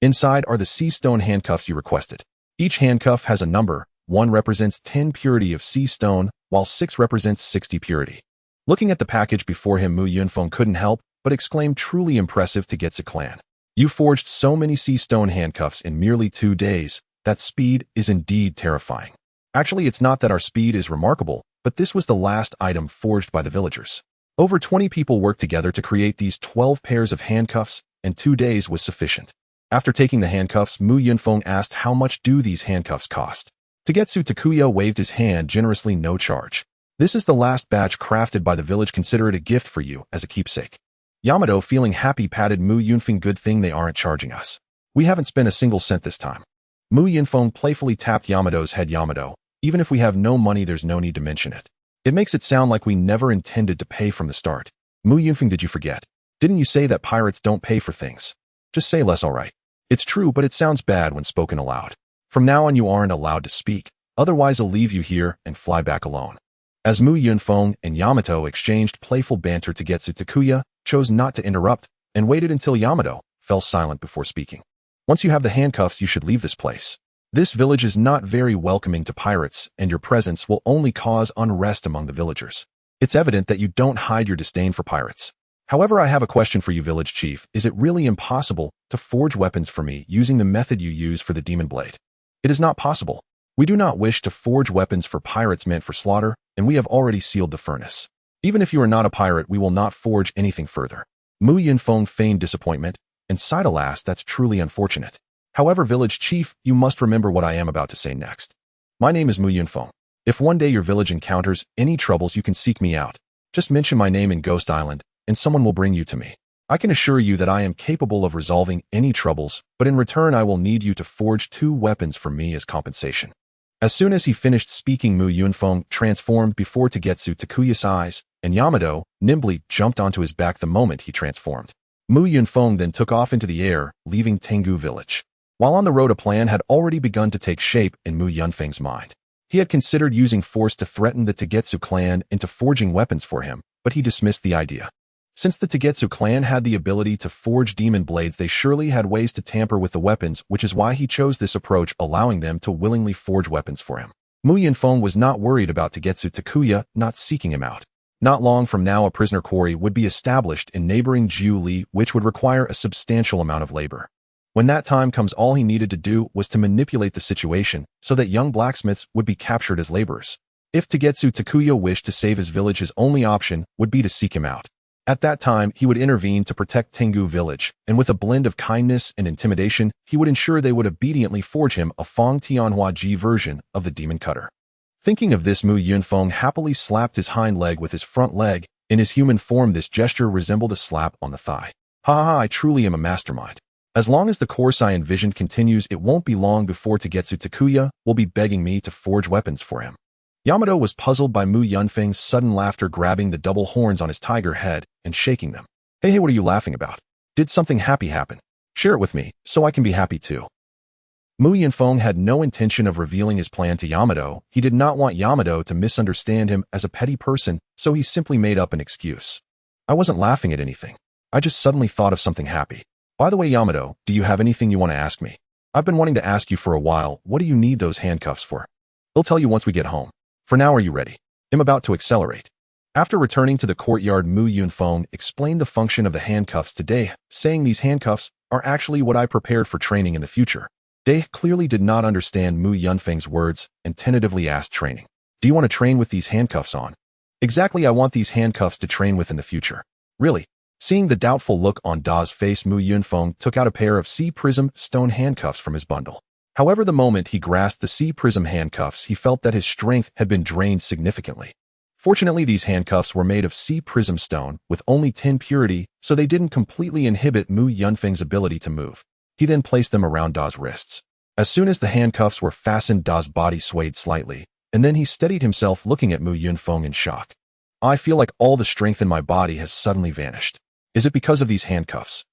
Speaker 1: Inside are the sea stone handcuffs you requested. Each handcuff has a number. 1 represents 10 purity of sea stone, while 6 represents 60 purity. Looking at the package before him, Mu Yunfeng couldn't help but exclaim, truly impressive, Tagetsu clan. You forged so many sea stone handcuffs in merely 2 days. That speed is indeed terrifying. Actually, it's not that our speed is remarkable, but this was the last item forged by the villagers. Over 20 people worked together to create these 12 pairs of handcuffs, and 2 days was sufficient. After taking the handcuffs, Mu Yunfeng asked, how much do these handcuffs cost? Tagetsu Takuya waved his hand generously, no charge. This is the last batch crafted by the village, consider it a gift for you as a keepsake. Yamato, feeling happy, patted Mu Yunfeng, good thing they aren't charging us. We haven't spent a single cent this time. Mu Yunfeng playfully tapped Yamato's head. Yamato, even if we have no money, there's no need to mention it. It makes it sound like we never intended to pay from the start. Mu Yunfeng, did you forget? Didn't you say that pirates don't pay for things? Just say less, alright. It's true, but it sounds bad when spoken aloud. From now on, you aren't allowed to speak. Otherwise, I'll leave you here and fly back alone. As Mu Yunfeng and Yamato exchanged playful banter, Tagetsu Takuya chose not to interrupt and waited until Yamato fell silent before speaking. Once you have the handcuffs, you should leave this place. This village is not very welcoming to pirates, and your presence will only cause unrest among the villagers. It's evident that you don't hide your disdain for pirates. However, I have a question for you, village chief. Is it really impossible to forge weapons for me using the method you use for the demon blade? It is not possible. We do not wish to forge weapons for pirates meant for slaughter, and we have already sealed the furnace. Even if you are not a pirate, we will not forge anything further. Mu Yunfeng feigned disappointment and sighed, alas, that's truly unfortunate. However, village chief, you must remember what I am about to say next. My name is Mu Yunfeng. If one day your village encounters any troubles, you can seek me out. Just mention my name in Ghost Island, and someone will bring you to me. I can assure you that I am capable of resolving any troubles, but in return I will need you to forge 2 weapons for me as compensation. As soon as he finished speaking, Mu Yunfeng transformed before Tagetsu Takuya's eyes, and Yamato nimbly jumped onto his back the moment he transformed. Mu Yunfeng then took off into the air, leaving Tengu village. While on the road, a plan had already begun to take shape in Mu Yunfeng's mind. He had considered using force to threaten the Tagetsu clan into forging weapons for him, but he dismissed the idea. Since the Tagetsu clan had the ability to forge demon blades, they surely had ways to tamper with the weapons, which is why he chose this approach, allowing them to willingly forge weapons for him. Mu Yunfeng was not worried about Tagetsu Takuya not seeking him out. Not long from now, a prisoner quarry would be established in neighboring Jiuli, which would require a substantial amount of labor. When that time comes, all he needed to do was to manipulate the situation so that young blacksmiths would be captured as laborers. If Tagetsu Takuya wished to save his village, his only option would be to seek him out. At that time, he would intervene to protect Tengu village, and with a blend of kindness and intimidation, he would ensure they would obediently forge him a Feng Tianhua Ji version of the demon cutter. Thinking of this, Mu Yunfeng happily slapped his hind leg with his front leg. In his human form, this gesture resembled a slap on the thigh. Ha ha, I truly am a mastermind. As long as the course I envisioned continues, it won't be long before Tagetsu Takuya will be begging me to forge weapons for him. Yamato was puzzled by Mu Yunfeng's sudden laughter, grabbing the double horns on his tiger head and shaking them. Hey, what are you laughing about? Did something happy happen? Share it with me, so I can be happy too. Mu Yunfeng had no intention of revealing his plan to Yamato. He did not want Yamato to misunderstand him as a petty person, so he simply made up an excuse. I wasn't laughing at anything. I just suddenly thought of something happy. By the way, Yamato, do you have anything you want to ask me? I've been wanting to ask you for a while. What do you need those handcuffs for? He'll tell you once we get home. For now, are you ready? I'm about to accelerate. After returning to the courtyard, Mu Yunfeng explained the function of the handcuffs to Dai, saying these handcuffs are actually what I prepared for training in the future. Dai clearly did not understand Mu Yunfeng's words and tentatively asked, training. Do you want to train with these handcuffs on? Exactly, I want these handcuffs to train with in the future. Really? Seeing the doubtful look on Da's face, Mu Yunfeng took out a pair of sea prism stone handcuffs from his bundle. However, the moment he grasped the sea prism handcuffs, he felt that his strength had been drained significantly. Fortunately, these handcuffs were made of sea prism stone with only 10 purity, so they didn't completely inhibit Mu Yunfeng's ability to move. He then placed them around Da's wrists. As soon as the handcuffs were fastened, Da's body swayed slightly, and then he steadied himself, looking at Mu Yunfeng in shock. I feel like all the strength in my body has suddenly vanished. Is it because of these handcuffs?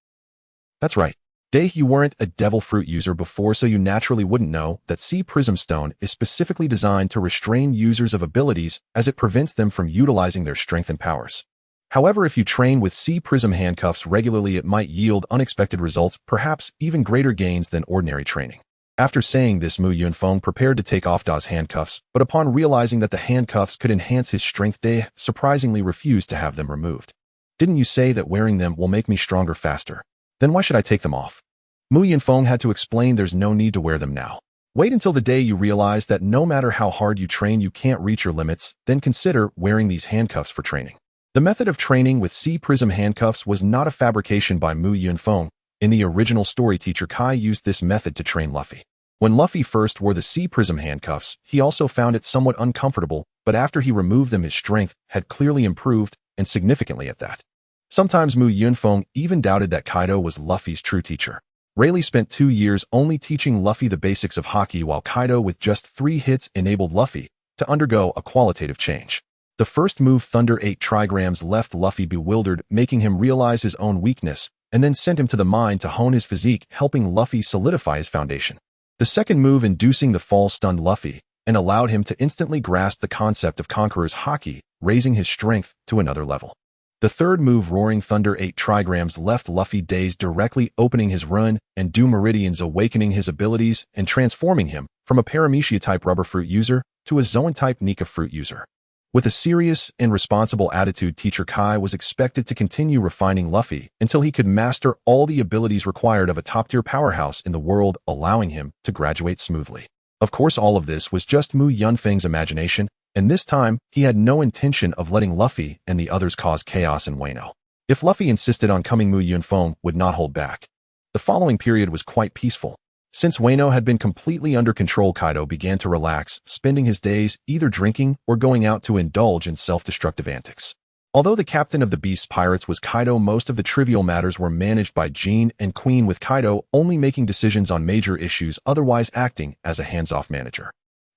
Speaker 1: That's right. Dai, you weren't a devil fruit user before, so you naturally wouldn't know that sea prism stone is specifically designed to restrain users of abilities as it prevents them from utilizing their strength and powers. However, if you train with sea prism handcuffs regularly, it might yield unexpected results, perhaps even greater gains than ordinary training. After saying this, Mu Yunfeng prepared to take off Da's handcuffs, but upon realizing that the handcuffs could enhance his strength, Dai surprisingly refused to have them removed. Didn't you say that wearing them will make me stronger faster? Then why should I take them off? Mu Yunfeng had to explain there's no need to wear them now. Wait until the day you realize that no matter how hard you train, you can't reach your limits, then consider wearing these handcuffs for training. The method of training with sea prism handcuffs was not a fabrication by Mu Yunfeng. In the original story, teacher Kai used this method to train Luffy. When Luffy first wore the sea prism handcuffs, he also found it somewhat uncomfortable, but after he removed them, his strength had clearly improved, and significantly at that. Sometimes Mu Yunfeng even doubted that Kaido was Luffy's true teacher. Rayleigh spent 2 years only teaching Luffy the basics of haki, while Kaido with just 3 hits enabled Luffy to undergo a qualitative change. The first move, Thunder 8 trigrams, left Luffy bewildered, making him realize his own weakness, and then sent him to the mine to hone his physique, helping Luffy solidify his foundation. The second move, Inducing the Fall, stunned Luffy and allowed him to instantly grasp the concept of Conqueror's haki, raising his strength to another level. The third move, Roaring Thunder 8 trigrams, left Luffy dazed, directly opening his run and Dew Meridians, awakening his abilities and transforming him from a Paramecia-type Rubber Fruit user to a Zoan-type Nika Fruit user. With a serious and responsible attitude, teacher Kai was expected to continue refining Luffy until he could master all the abilities required of a top-tier powerhouse in the world, allowing him to graduate smoothly. Of course, all of this was just Mu Yunfeng's imagination, and this time, he had no intention of letting Luffy and the others cause chaos in Wano. If Luffy insisted on coming, Mu Yunfeng would not hold back. The following period was quite peaceful. Since Wano had been completely under control, Kaido began to relax, spending his days either drinking or going out to indulge in self-destructive antics. Although the captain of the Beast's pirates was Kaido, most of the trivial matters were managed by Jean and Queen, with Kaido only making decisions on major issues, otherwise acting as a hands-off manager.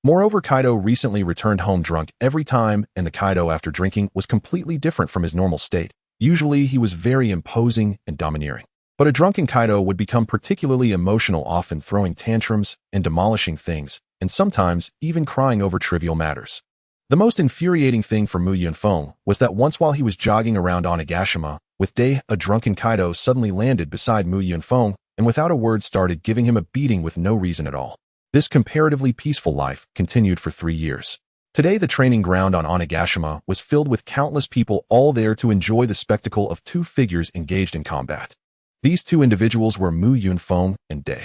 Speaker 1: Moreover, Kaido recently returned home drunk every time, and the Kaido after drinking was completely different from his normal state. Usually, he was very imposing and domineering. But a drunken Kaido would become particularly emotional, often throwing tantrums and demolishing things, and sometimes even crying over trivial matters. The most infuriating thing for Mu Yunfeng was that once while he was jogging around Onigashima with Day, a drunken Kaido suddenly landed beside Mu Yunfeng and without a word started giving him a beating with no reason at all. This comparatively peaceful life continued for 3 years. Today, the training ground on Onigashima was filled with countless people, all there to enjoy the spectacle of two figures engaged in combat. These two individuals were Mu Yunfeng and Day.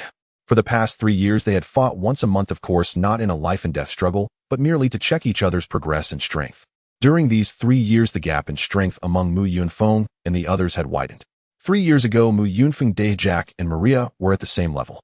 Speaker 1: For the past 3 years, they had fought once a month, of course, not in a life-and-death struggle, but merely to check each other's progress and strength. During these 3 years, the gap in strength among Mu Yunfeng and the others had widened. 3 years ago, Mu Yunfeng, Day, Jack, and Maria were at the same level.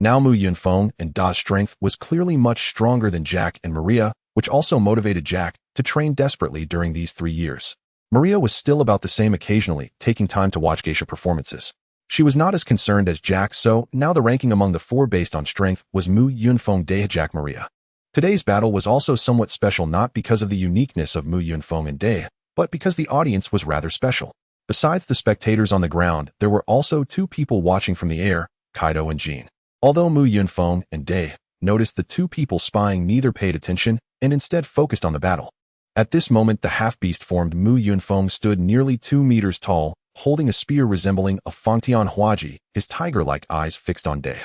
Speaker 1: Now Mu Yunfeng and Da's strength was clearly much stronger than Jack and Maria, which also motivated Jack to train desperately during these 3 years. Maria was still about the same, occasionally taking time to watch geisha performances. She was not as concerned as Jack, so now the ranking among the four based on strength was Mu Yunfeng, Day, Jack, Maria. Today's battle was also somewhat special, not because of the uniqueness of Mu Yunfeng and Day, but because the audience was rather special. Besides the spectators on the ground, there were also two people watching from the air, Kaido and Jean. Although Mu Yunfeng and Day noticed the two people spying, neither paid attention and instead focused on the battle. At this moment, the half-beast formed Mu Yunfeng stood nearly 2 meters tall, holding a spear resembling a Fangtian Huaji, his tiger-like eyes fixed on Day.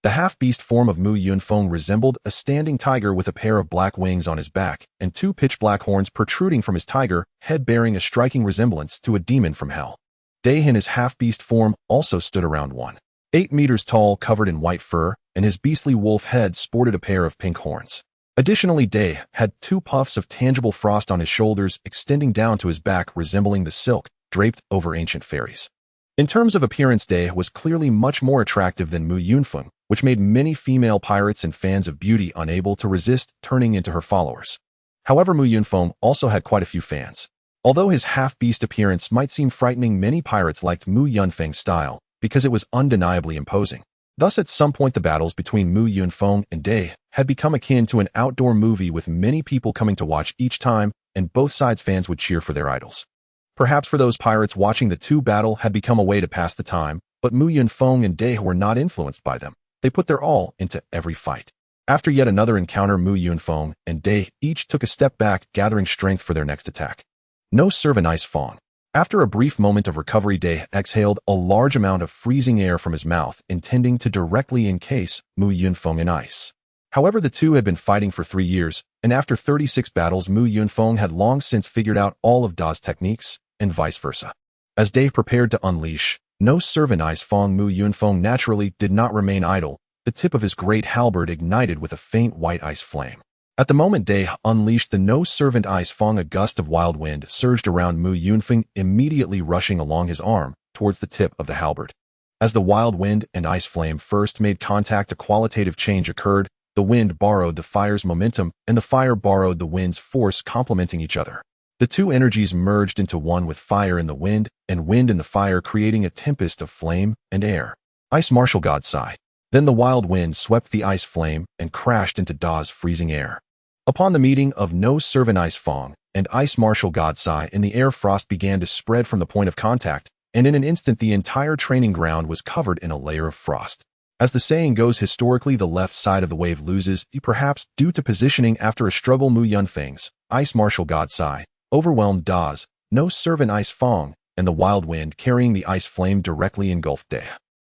Speaker 1: The half-beast form of Mu Yunfeng resembled a standing tiger with a pair of black wings on his back and two pitch-black horns protruding from his tiger head, bearing a striking resemblance to a demon from hell. Day in his half-beast form also stood around 1.8 meters tall, covered in white fur, and his beastly wolf head sported a pair of pink horns. Additionally, Day had 2 puffs of tangible frost on his shoulders, extending down to his back, resembling the silk draped over ancient fairies. In terms of appearance, Day was clearly much more attractive than Mu Yunfeng, which made many female pirates and fans of beauty unable to resist turning into her followers. However, Mu Yunfeng also had quite a few fans. Although his half-beast appearance might seem frightening, many pirates liked Mu Yunfeng's style because it was undeniably imposing. Thus, at some point, the battles between Mu Yunfeng and Day had become akin to an outdoor movie, with many people coming to watch each time, and both sides' fans would cheer for their idols. Perhaps for those pirates, watching the two battle had become a way to pass the time, but Mu Yunfeng and Day were not influenced by them. They put their all into every fight. After yet another encounter, Mu Yunfeng and Day each took a step back, gathering strength for their next attack. No servant ice Fong. After a brief moment of recovery, Day exhaled a large amount of freezing air from his mouth, intending to directly encase Mu Yunfeng in ice. However, the two had been fighting for 3 years, and after 36 battles, Mu Yunfeng had long since figured out all of Da's techniques, and vice versa. As Day prepared to unleash No Servant Ice Fong, Mu Yunfeng naturally did not remain idle. The tip of his great halberd ignited with a faint white ice flame. At the moment Day unleashed the No Servant Ice Fong, a gust of wild wind surged around Mu Yunfeng, immediately rushing along his arm towards the tip of the halberd. As the wild wind and ice flame first made contact, a qualitative change occurred. The wind borrowed the fire's momentum, and the fire borrowed the wind's force, complementing each other. The two energies merged into one, with fire in the wind and wind in the fire, creating a tempest of flame and air. Ice Martial God Sai. Then the wild wind swept the ice flame and crashed into Da's freezing air. Upon the meeting of No Servant Ice Fong and Ice Martial God Sai in the air, frost began to spread from the point of contact, and in an instant the entire training ground was covered in a layer of frost. As the saying goes, historically the left side of the wave loses, perhaps due to positioning. After a struggle, Mu Yunfeng's Ice Martial God Sai overwhelmed Da's No Servant Ice Fong, and the wild wind carrying the ice flame directly engulfed Day.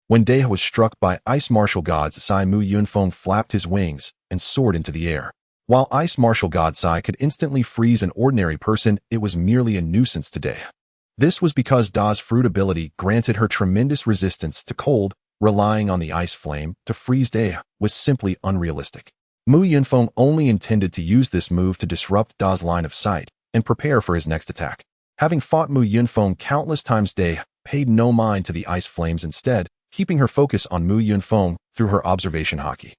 Speaker 1: When Day was struck by Ice Martial God Sai, Mu Yunfeng flapped his wings and soared into the air. While Ice Martial God Sai could instantly freeze an ordinary person, it was merely a nuisance to Day. This was because Da's fruit ability granted her tremendous resistance to cold. Relying on the ice flame to freeze Day was simply unrealistic. Mu Yunfeng only intended to use this move to disrupt Da's line of sight and prepare for his next attack. Having fought Mu Yunfeng countless times, Day paid no mind to the ice flames, instead keeping her focus on Mu Yunfeng through her observation haki.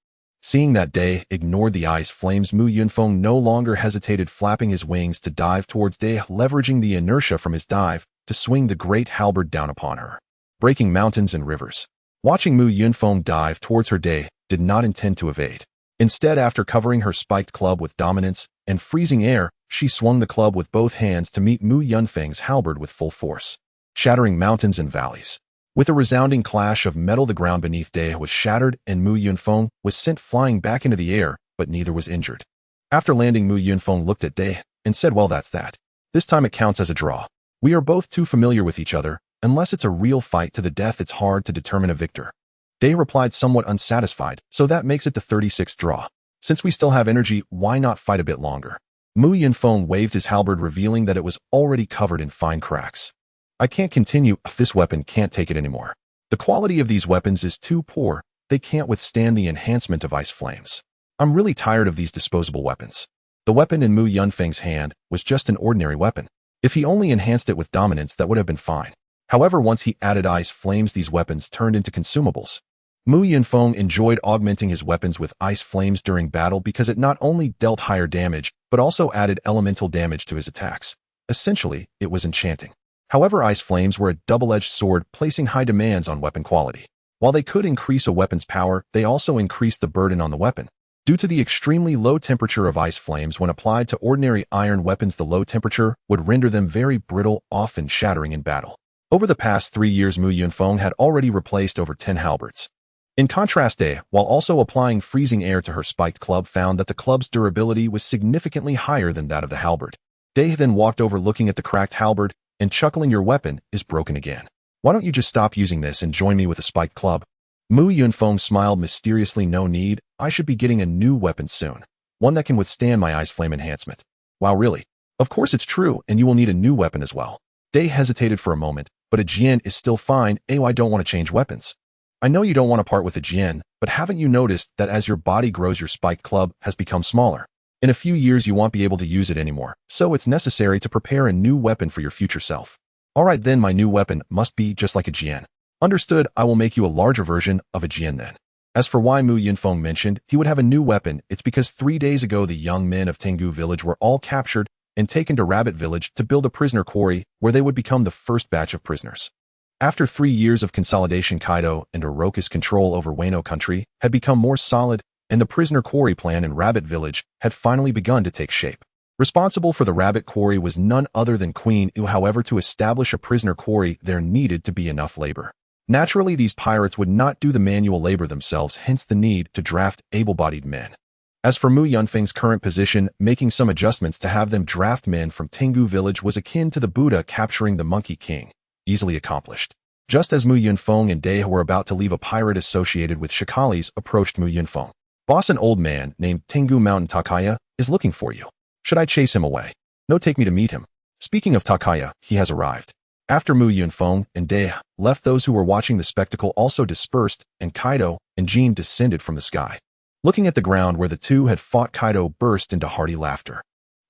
Speaker 1: Seeing that Day ignored the ice flames, Mu Yunfeng no longer hesitated, flapping his wings to dive towards Day, leveraging the inertia from his dive to swing the great halberd down upon her, breaking mountains and rivers. Watching Mu Yunfeng dive towards her, Day did not intend to evade. Instead, after covering her spiked club with dominance and freezing air, she swung the club with both hands to meet Mu Yunfeng's halberd with full force. shattering mountains and valleys. With a resounding clash of metal, the ground beneath Dai was shattered and Mu Yunfeng was sent flying back into the air, but neither was injured. After landing, Mu Yunfeng looked at Dai and said, "Well, that's that. This time it counts as a draw. We are both too familiar with each other. Unless it's a real fight to the death, it's hard to determine a victor." Dai replied, somewhat unsatisfied, "So that makes it the 36th draw. Since we still have energy, why not fight a bit longer?" Mu Yunfeng waved his halberd, revealing that it was already covered in fine cracks. "I can't continue. This weapon can't take it anymore. The quality of these weapons is too poor. They can't withstand the enhancement of ice flames. I'm really tired of these disposable weapons." The weapon in Mu Yunfeng's hand was just an ordinary weapon. If he only enhanced it with dominance, that would have been fine. However, once he added ice flames, these weapons turned into consumables. Mu Yunfeng enjoyed augmenting his weapons with ice flames during battle because it not only dealt higher damage, but also added elemental damage to his attacks. Essentially, it was enchanting. However, ice flames were a double-edged sword, placing high demands on weapon quality. While they could increase a weapon's power, they also increased the burden on the weapon. Due to the extremely low temperature of ice flames when applied to ordinary iron weapons, the low temperature would render them very brittle, often shattering in battle. Over the past 3 years, Mu Yunfeng had already replaced over 10 halberds. In contrast, Dai, while also applying freezing air to her spiked club, found that the club's durability was significantly higher than that of the halberd. Dai then walked over, looking at the cracked halberd and chuckling, "Your weapon is broken again. Why don't you just stop using this and join me with a spiked club?" Mu Yunfeng smiled mysteriously. "No need. I should be getting a new weapon soon. One that can withstand my ice flame enhancement." "Wow, really? Of course it's true, and you will need a new weapon as well." Dai hesitated for a moment, but a Jian is still fine. I don't want to change weapons." "I know you don't want to part with a Jian, but haven't you noticed that as your body grows, your spiked club has become smaller? In a few years, you won't be able to use it anymore, so it's necessary to prepare a new weapon for your future self." "All right, then my new weapon must be just like a Jian." "Understood. I will make you a larger version of a Jian then." As for why Mu Yunfeng mentioned he would have a new weapon, it's because 3 days ago the young men of Tengu village were all captured and taken to Rabbit village to build a prisoner quarry where they would become the first batch of prisoners. After 3 years of consolidation, Kaido and Orochi's control over Wano country had become more solid, and the prisoner quarry plan in Rabbit village had finally begun to take shape. Responsible for the Rabbit quarry was none other than Queen Yu. However, to establish a prisoner quarry, there needed to be enough labor. Naturally, these pirates would not do the manual labor themselves, hence the need to draft able-bodied men. As for Mu Yunfeng's current position, making some adjustments to have them draft men from Tengu village was akin to the Buddha capturing the Monkey King. Easily accomplished. Just as Mu Yunfeng and Dai were about to leave, a pirate associated with Shikalis approached Mu Yunfeng. "Boss, an old man named Tengu Mountain Takaya is looking for you. Should I chase him away?" "No, take me to meet him." Speaking of Takaya, he has arrived. After Mu Yunfeng and Dai left, those who were watching the spectacle also dispersed, and Kaido and Jin descended from the sky. Looking at the ground where the two had fought, Kaido burst into hearty laughter.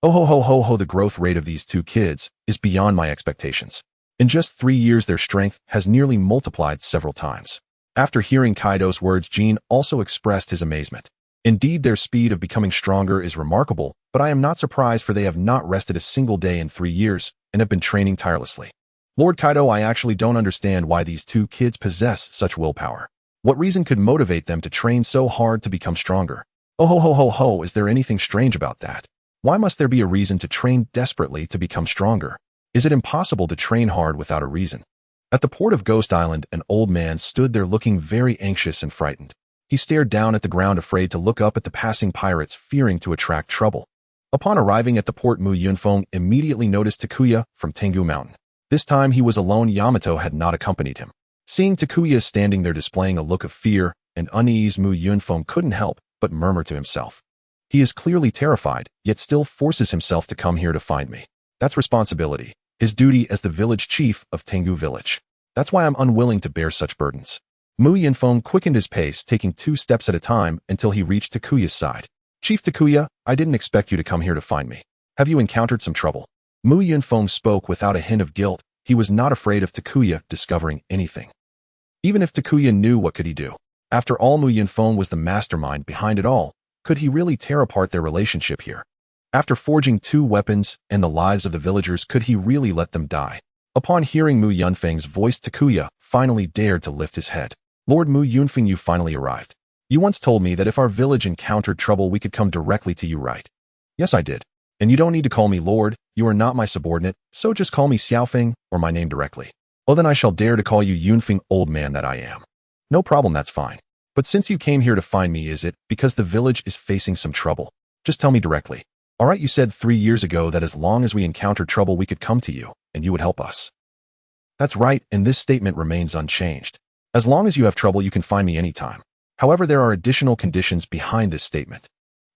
Speaker 1: "Oh ho ho ho ho, the growth rate of these two kids is beyond my expectations. In just 3 years, their strength has nearly multiplied several times." After hearing Kaido's words, Jin also expressed his amazement. "Indeed, their speed of becoming stronger is remarkable, but I am not surprised, for they have not rested a single day in 3 years and have been training tirelessly. Lord Kaido, I actually don't understand why these two kids possess such willpower. What reason could motivate them to train so hard to become stronger? Oh ho ho ho ho, is there anything strange about that? Why must there be a reason to train desperately to become stronger? Is it impossible to train hard without a reason?" At the port of Ghost Island, an old man stood there looking very anxious and frightened. He stared down at the ground, afraid to look up at the passing pirates, fearing to attract trouble. Upon arriving at the port, Mu Yunfeng immediately noticed Takuya from Tengu Mountain. This time he was alone. Yamato had not accompanied him. Seeing Takuya standing there displaying a look of fear and unease, Mu Yunfeng couldn't help but murmur to himself. "He is clearly terrified, yet still forces himself to come here to find me. That's responsibility. His duty as the village chief of Tengu village. That's why I'm unwilling to bear such burdens." Mu Yunfeng quickened his pace, taking 2 steps at a time until he reached Takuya's side. "Chief Takuya, I didn't expect you to come here to find me. Have you encountered some trouble?" Mu Yunfeng spoke without a hint of guilt. He was not afraid of Takuya discovering anything. Even if Takuya knew, what could he do? After all, Mu Yunfeng was the mastermind behind it all. Could he really tear apart their relationship here? After forging 2 weapons and the lives of the villagers, could he really let them die? Upon hearing Mu Yunfeng's voice, Takuya finally dared to lift his head. "Lord Mu Yunfeng, you finally arrived. You once told me that if our village encountered trouble, we could come directly to you, right?" "Yes, I did. And you don't need to call me Lord. You are not my subordinate, so just call me Xiaofeng or my name directly." Well, then I shall dare to call you Yunfeng, old man that I am. No problem, that's fine. But since you came here to find me, is it because the village is facing some trouble? Just tell me directly. All right, you said 3 years ago that as long as we encountered trouble, we could come to you, and you would help us. That's right, and this statement remains unchanged. As long as you have trouble, you can find me anytime. However, there are additional conditions behind this statement.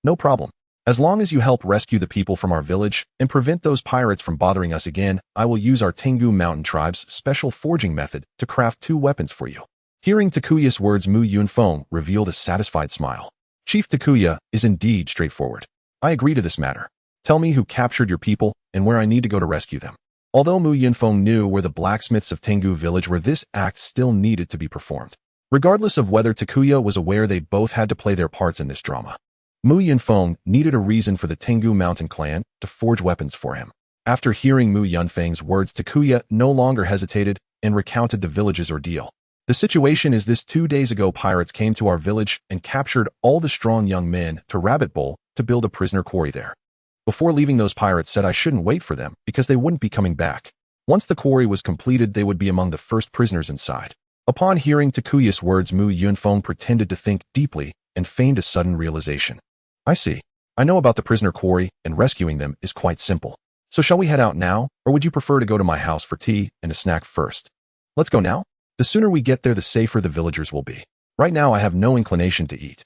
Speaker 1: No problem. As long as you help rescue the people from our village and prevent those pirates from bothering us again, I will use our Tengu Mountain Tribe's special forging method to craft 2 weapons for you. Hearing Takuya's words, Mu Yunfeng revealed a satisfied smile. Chief Takuya is indeed straightforward. I agree to this matter. Tell me who captured your people and where I need to go to rescue them. Although Mu Yunfeng knew where the blacksmiths of Tengu village were, this act still needed to be performed. Regardless of whether Takuya was aware, they both had to play their parts in this drama. Mu Yunfeng needed a reason for the Tengu Mountain clan to forge weapons for him. After hearing Mu Yunfeng's words, Takuya no longer hesitated and recounted the village's ordeal. The situation is this: 2 days ago, pirates came to our village and captured all the strong young men to Rabbit Bowl to build a prisoner quarry there. Before leaving, those pirates said I shouldn't wait for them because they wouldn't be coming back. Once the quarry was completed, they would be among the first prisoners inside. Upon hearing Takuya's words, Mu Yunfeng pretended to think deeply and feigned a sudden realization. I see. I know about the prisoner quarry, and rescuing them is quite simple. So shall we head out now, or would you prefer to go to my house for tea and a snack first? Let's go now. The sooner we get there, the safer the villagers will be. Right now, I have no inclination to eat.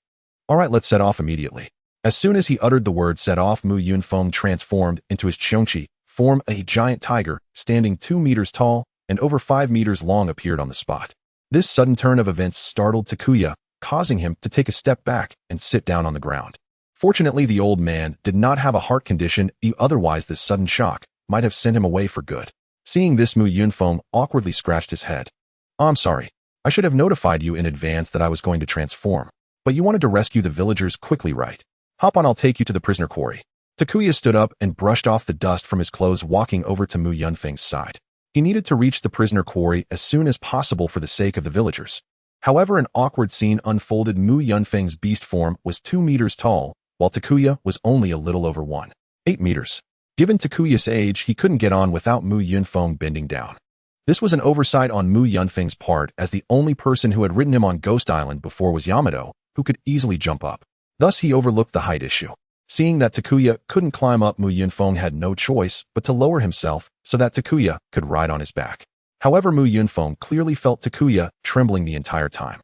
Speaker 1: All right, let's set off immediately. As soon as he uttered the word set off, Mu Yunfeng transformed into his Cheongqi form. A giant tiger, standing 2 meters tall and over 5 meters long, appeared on the spot. This sudden turn of events startled Takuya, causing him to take a step back and sit down on the ground. Fortunately, the old man did not have a heart condition, otherwise this sudden shock might have sent him away for good. Seeing this, Mu Yunfeng awkwardly scratched his head. I'm sorry. I should have notified you in advance that I was going to transform. But you wanted to rescue the villagers quickly, right? Hop on, I'll take you to the prisoner quarry. Takuya stood up and brushed off the dust from his clothes, walking over to Mu Yunfeng's side. He needed to reach the prisoner quarry as soon as possible for the sake of the villagers. However, an awkward scene unfolded. Mu Yunfeng's beast form was 2 meters tall, while Takuya was only a little over 1.8 meters. Given Takuya's age, he couldn't get on without Mu Yunfeng bending down. This was an oversight on Mu Yunfeng's part, as the only person who had ridden him on Ghost Island before was Yamato, who could easily jump up. Thus, he overlooked the height issue. Seeing that Takuya couldn't climb up, Mu Yunfeng had no choice but to lower himself so that Takuya could ride on his back. However, Mu Yunfeng clearly felt Takuya trembling the entire time.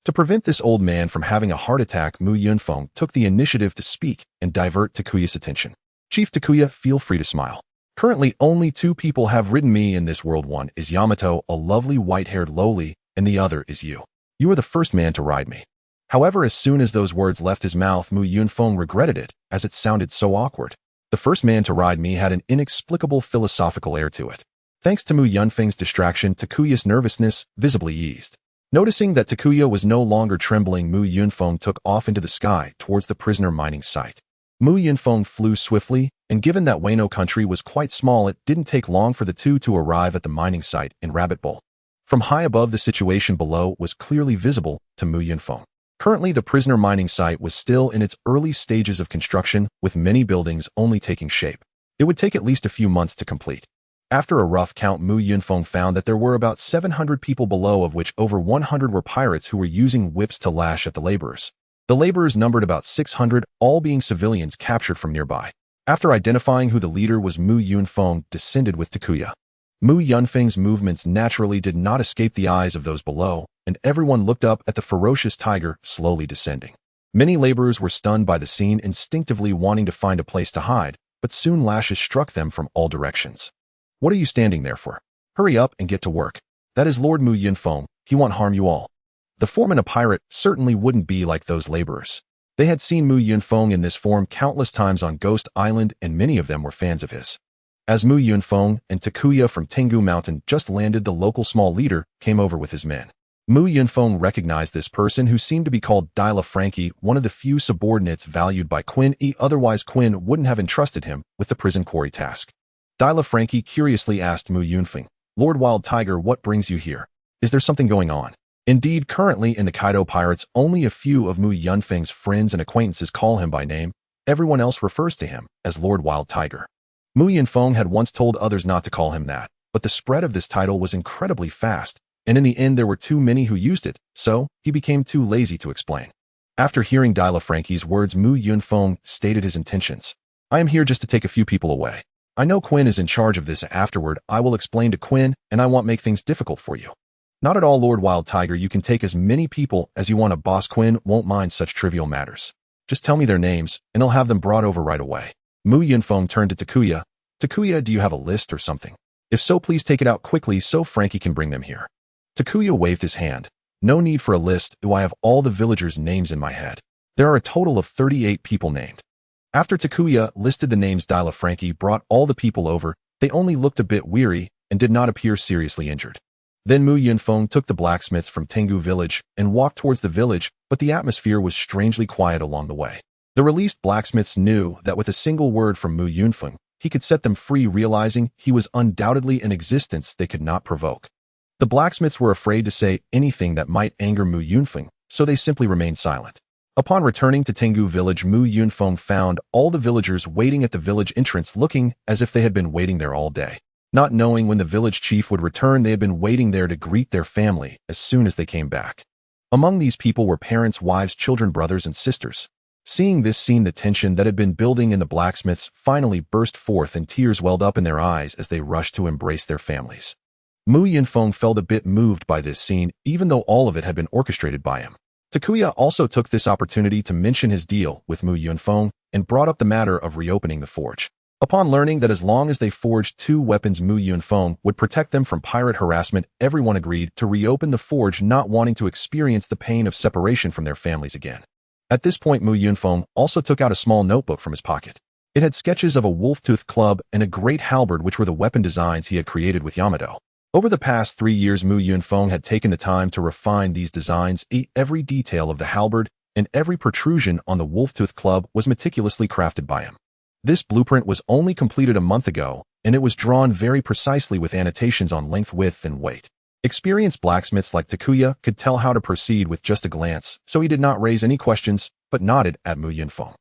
Speaker 1: To prevent this old man from having a heart attack, Mu Yunfeng took the initiative to speak and divert Takuya's attention. Chief Takuya, feel free to smile. Currently, only 2 people have ridden me in this world. One is Yamato, a lovely white-haired lowly, and the other is you. You are the first man to ride me. However, as soon as those words left his mouth, Mu Yunfeng regretted it, as it sounded so awkward. The first man to ride me had an inexplicable philosophical air to it. Thanks to Mu Yunfeng's distraction, Takuya's nervousness visibly eased. Noticing that Takuya was no longer trembling, Mu Yunfeng took off into the sky towards the prisoner mining site. Mu Yunfeng flew swiftly, and given that Wano country was quite small, it didn't take long for the two to arrive at the mining site in Rabbit Bowl. From high above, the situation below was clearly visible to Mu Yunfeng. Currently, the prisoner mining site was still in its early stages of construction, with many buildings only taking shape. It would take at least a few months to complete. After a rough count, Mu Yunfeng found that there were about 700 people below, of which over 100 were pirates who were using whips to lash at the laborers. The laborers numbered about 600, all being civilians captured from nearby. After identifying who the leader was, Mu Yunfeng descended with Takuya. Mu Yunfeng's movements naturally did not escape the eyes of those below, and everyone looked up at the ferocious tiger slowly descending. Many laborers were stunned by the scene, instinctively wanting to find a place to hide, but soon lashes struck them from all directions. What are you standing there for? Hurry up and get to work. That is Lord Mu Yunfeng. He won't harm you all. The foreman, a pirate, certainly wouldn't be like those laborers. They had seen Mu Yunfeng in this form countless times on Ghost Island, and many of them were fans of his. As Mu Yunfeng and Takuya from Tengu Mountain just landed, the local small leader came over with his men. Mu Yunfeng recognized this person, who seemed to be called Dila Frankie, one of the few subordinates valued by Quinn. Otherwise, Quinn wouldn't have entrusted him with the prison quarry task. Dila Frankie curiously asked Mu Yunfeng, "Lord Wild Tiger, what brings you here? Is there something going on?" Indeed, currently in the Kaido Pirates, only a few of Mu Yunfeng's friends and acquaintances call him by name. Everyone else refers to him as Lord Wild Tiger. Mu Yunfeng had once told others not to call him that, but the spread of this title was incredibly fast, and in the end there were too many who used it, so he became too lazy to explain. After hearing Franky's words, Mu Yunfeng stated his intentions. I am here just to take a few people away. I know Quinn is in charge of this. Afterward, I will explain to Quinn, and I won't make things difficult for you. Not at all, Lord Wild Tiger. You can take as many people as you want. A boss Quinn won't mind such trivial matters. Just tell me their names, and I'll have them brought over right away. Mu Yunfeng turned to Takuya. Takuya, do you have a list or something? If so, please take it out quickly so Franky can bring them here. Takuya waved his hand. No need for a list. I have all the villagers' names in my head. There are a total of 38 people named. After Takuya listed the names, Franky brought all the people over. They only looked a bit weary and did not appear seriously injured. Then Mu Yunfeng took the blacksmiths from Tengu village and walked towards the village, but the atmosphere was strangely quiet along the way. The released blacksmiths knew that with a single word from Mu Yunfeng, he could set them free, realizing he was undoubtedly an existence they could not provoke. The blacksmiths were afraid to say anything that might anger Mu Yunfeng, so they simply remained silent. Upon returning to Tengu village, Mu Yunfeng found all the villagers waiting at the village entrance, looking as if they had been waiting there all day. Not knowing when the village chief would return, they had been waiting there to greet their family as soon as they came back. Among these people were parents, wives, children, brothers, and sisters. Seeing this scene, the tension that had been building in the blacksmiths finally burst forth, and tears welled up in their eyes as they rushed to embrace their families. Mu Yunfeng felt a bit moved by this scene, even though all of it had been orchestrated by him. Takuya also took this opportunity to mention his deal with Mu Yunfeng and brought up the matter of reopening the forge. Upon learning that as long as they forged 2 weapons, Mu Yunfeng would protect them from pirate harassment, everyone agreed to reopen the forge, not wanting to experience the pain of separation from their families again. At this point, Mu Yunfeng also took out a small notebook from his pocket. It had sketches of a wolf-tooth club and a great halberd, which were the weapon designs he had created with Yamato. Over the past 3 years, Mu Yunfeng had taken the time to refine these designs. Every detail of the halberd and every protrusion on the wolf-tooth club was meticulously crafted by him. This blueprint was only completed a month ago, and it was drawn very precisely with annotations on length, width, and weight. Experienced blacksmiths like Takuya could tell how to proceed with just a glance, so he did not raise any questions, but nodded at Mu Yunfeng.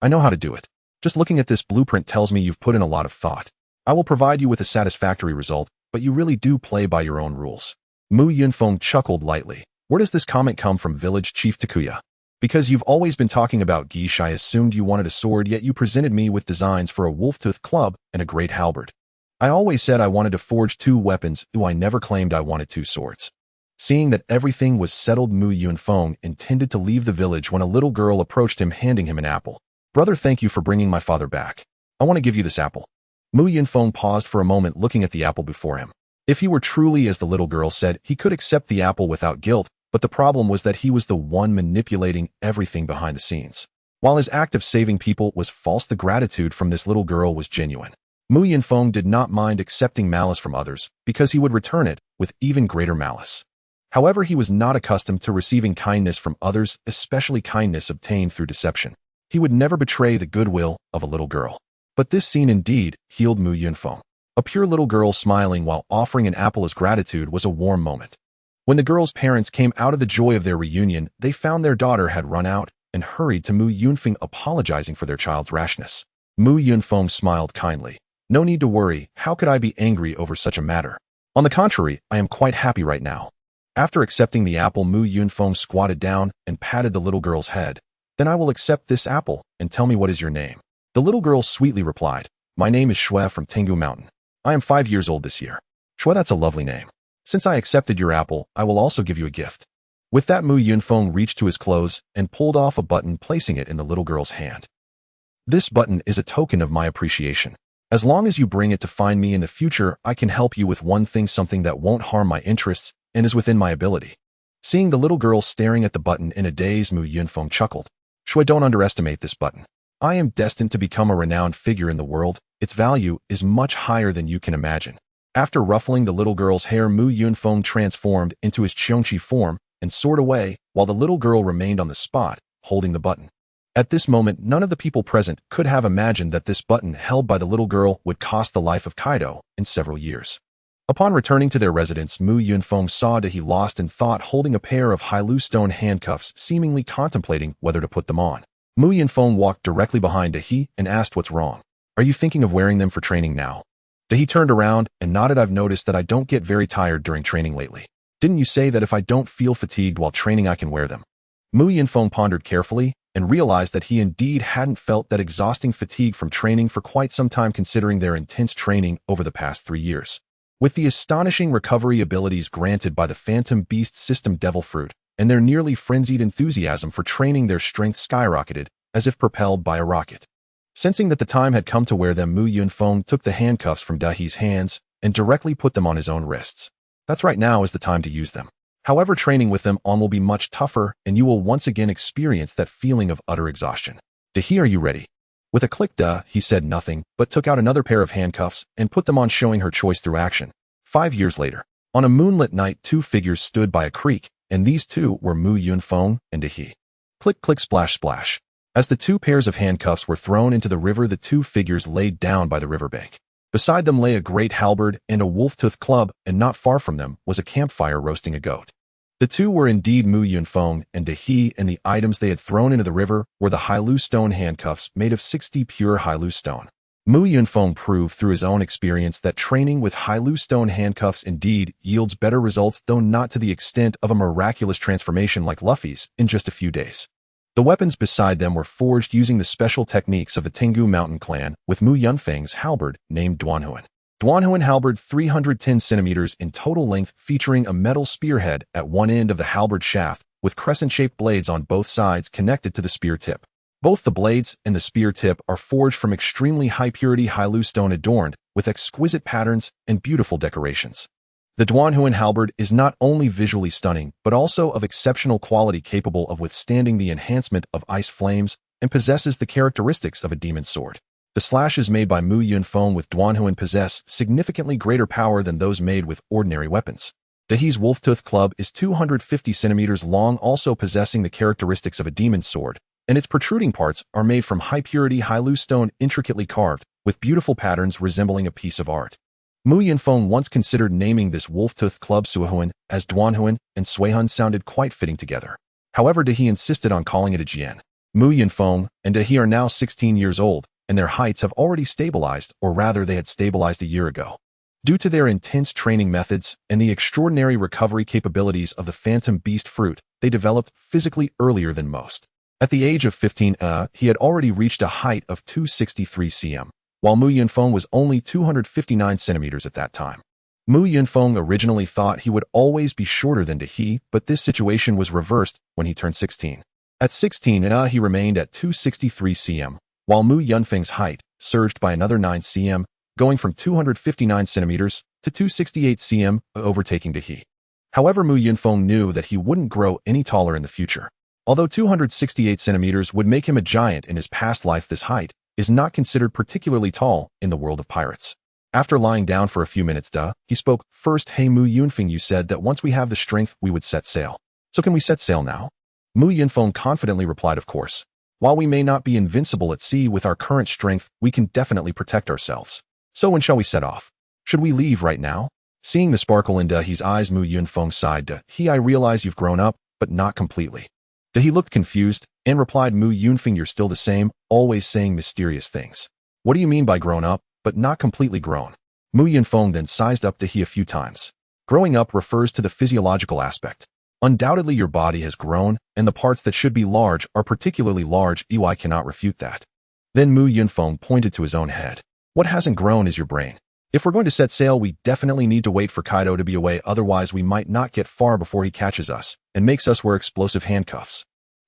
Speaker 1: I know how to do it. Just looking at this blueprint tells me you've put in a lot of thought. I will provide you with a satisfactory result, but you really do play by your own rules. Mu Yunfeng chuckled lightly. Where does this comment come from, village chief Takuya? Because you've always been talking about geese, I assumed you wanted a sword, yet you presented me with designs for a wolf-tooth club and a great halberd. I always said I wanted to forge 2 weapons. I never claimed I wanted 2 swords. Seeing that everything was settled, Mu Yunfeng intended to leave the village when a little girl approached him, handing him an apple. Brother, thank you for bringing my father back. I want to give you this apple. Mu Yunfeng paused for a moment, looking at the apple before him. If he were truly as the little girl said, he could accept the apple without guilt, but the problem was that he was the one manipulating everything behind the scenes. While his act of saving people was false, the gratitude from this little girl was genuine. Mu Yunfeng did not mind accepting malice from others, because he would return it with even greater malice. However, he was not accustomed to receiving kindness from others, especially kindness obtained through deception. He would never betray the goodwill of a little girl. But this scene indeed healed Mu Yunfeng. A pure little girl smiling while offering an apple as gratitude was a warm moment. When the girl's parents came out of the joy of their reunion, they found their daughter had run out and hurried to Mu Yunfeng, apologizing for their child's rashness. Mu Yunfeng smiled kindly. No need to worry. How could I be angry over such a matter? On the contrary, I am quite happy right now. After accepting the apple, Mu Yunfeng squatted down and patted the little girl's head. Then I will accept this apple, and tell me, what is your name? The little girl sweetly replied, my name is Shui from Tengu Mountain. I am 5 years old this year. Shui, that's a lovely name. Since I accepted your apple, I will also give you a gift. With that, Mu Yunfeng reached to his clothes and pulled off a button, placing it in the little girl's hand. This button is a token of my appreciation. As long as you bring it to find me in the future, I can help you with one thing, something that won't harm my interests and is within my ability. Seeing the little girl staring at the button in a daze, Mu Yunfeng chuckled. Shui, don't underestimate this button. I am destined to become a renowned figure in the world. Its value is much higher than you can imagine. After ruffling the little girl's hair, Mu Yunfeng transformed into his Qiongqi form and soared away, while the little girl remained on the spot, holding the button. At this moment, none of the people present could have imagined that this button held by the little girl would cost the life of Kaido in several years. Upon returning to their residence, Mu Yunfeng saw that he lost in thought, holding a pair of Hailu stone handcuffs, seemingly contemplating whether to put them on. Mu Yunfeng walked directly behind Dahi and asked, what's wrong? Are you thinking of wearing them for training now? He turned around and nodded. I've noticed that I don't get very tired during training lately. Didn't you say that if I don't feel fatigued while training I can wear them? Mu Yunfeng pondered carefully and realized that he indeed hadn't felt that exhausting fatigue from training for quite some time considering their intense training over the past 3 years. With the astonishing recovery abilities granted by the Phantom Beast System Devil Fruit and their nearly frenzied enthusiasm for training, their strength skyrocketed as if propelled by a rocket. Sensing that the time had come to wear them, Mu Yunfeng took the handcuffs from Dahi's hands and directly put them on his own wrists. That's right, now is the time to use them. However, training with them on will be much tougher and you will once again experience that feeling of utter exhaustion. Dahi, are you ready? With a click, he said nothing, but took out another pair of handcuffs and put them on, showing her choice through action. 5 years later, on a moonlit night, 2 figures stood by a creek, and these 2 were Mu Yunfeng and Dahi. Click, click, splash, splash. As the 2 pairs of handcuffs were thrown into the river, the 2 figures laid down by the riverbank. Beside them lay a great halberd and a wolf-tooth club, and not far from them was a campfire roasting a goat. The 2 were indeed Mu Yunfeng and Dahi, and the items they had thrown into the river were the Hailu stone handcuffs made of 60 pure Hailu stone. Mu Yunfeng proved through his own experience that training with Hailu stone handcuffs indeed yields better results, though not to the extent of a miraculous transformation like Luffy's in just a few days. The weapons beside them were forged using the special techniques of the Tengu Mountain clan, with Mu Yunfeng's halberd named Duanhuan. Duanhuan halberd, 310 centimeters in total length, featuring a metal spearhead at one end of the halberd shaft, with crescent-shaped blades on both sides connected to the spear tip. Both the blades and the spear tip are forged from extremely high-purity Hailu stone adorned with exquisite patterns and beautiful decorations. The Duanhuan halberd is not only visually stunning, but also of exceptional quality, capable of withstanding the enhancement of ice flames and possesses the characteristics of a demon sword. The slashes made by Mu Yunfeng with Duanhuan possess significantly greater power than those made with ordinary weapons. Dahi's wolf-tooth club is 250 centimeters long, also possessing the characteristics of a demon sword, and its protruding parts are made from high-purity Hailu stone intricately carved, with beautiful patterns resembling a piece of art. Mu Yunfeng once considered naming this wolf-tooth club Suihuan, as Duanhuan and Suihun sounded quite fitting together. However, Dahi insisted on calling it a Jian. Mu Yunfeng and Dahi are now 16 years old, and their heights have already stabilized, or rather they had stabilized a year ago. Due to their intense training methods and the extraordinary recovery capabilities of the Phantom Beast fruit, they developed physically earlier than most. At the age of 15, he had already reached a height of 263 cm. While Mu Yunfeng was only 259 centimeters at that time. Mu Yunfeng originally thought he would always be shorter than Dahi, but this situation was reversed when he turned 16. At 16, he remained at 263 cm, while Mu Yunfeng's height surged by another 9 cm, going from 259 centimeters to 268 cm, overtaking Dahi. However, Mu Yunfeng knew that he wouldn't grow any taller in the future. Although 268 centimeters would make him a giant in his past life, this height is not considered particularly tall in the world of pirates. After lying down for a few minutes, he spoke. First, hey Mu Yunfeng, you said that once we have the strength, we would set sail. So can we set sail now? Mu Yunfeng confidently replied, of course. While we may not be invincible at sea, with our current strength, we can definitely protect ourselves. So when shall we set off? Should we leave right now? Seeing the sparkle in Dahi's eyes, Mu Yunfeng sighed. I realize you've grown up, but not completely. Dahi looked confused and replied, Mu Yunfeng, you're still the same, always saying mysterious things. What do you mean by grown up, but not completely grown? Mu Yunfeng then sized up Dahi a few times. Growing up refers to the physiological aspect. Undoubtedly your body has grown, and the parts that should be large are particularly large. I cannot refute that. Then Mu Yunfeng pointed to his own head. What hasn't grown is your brain. If we're going to set sail, we definitely need to wait for Kaido to be away, otherwise we might not get far before he catches us and makes us wear explosive handcuffs.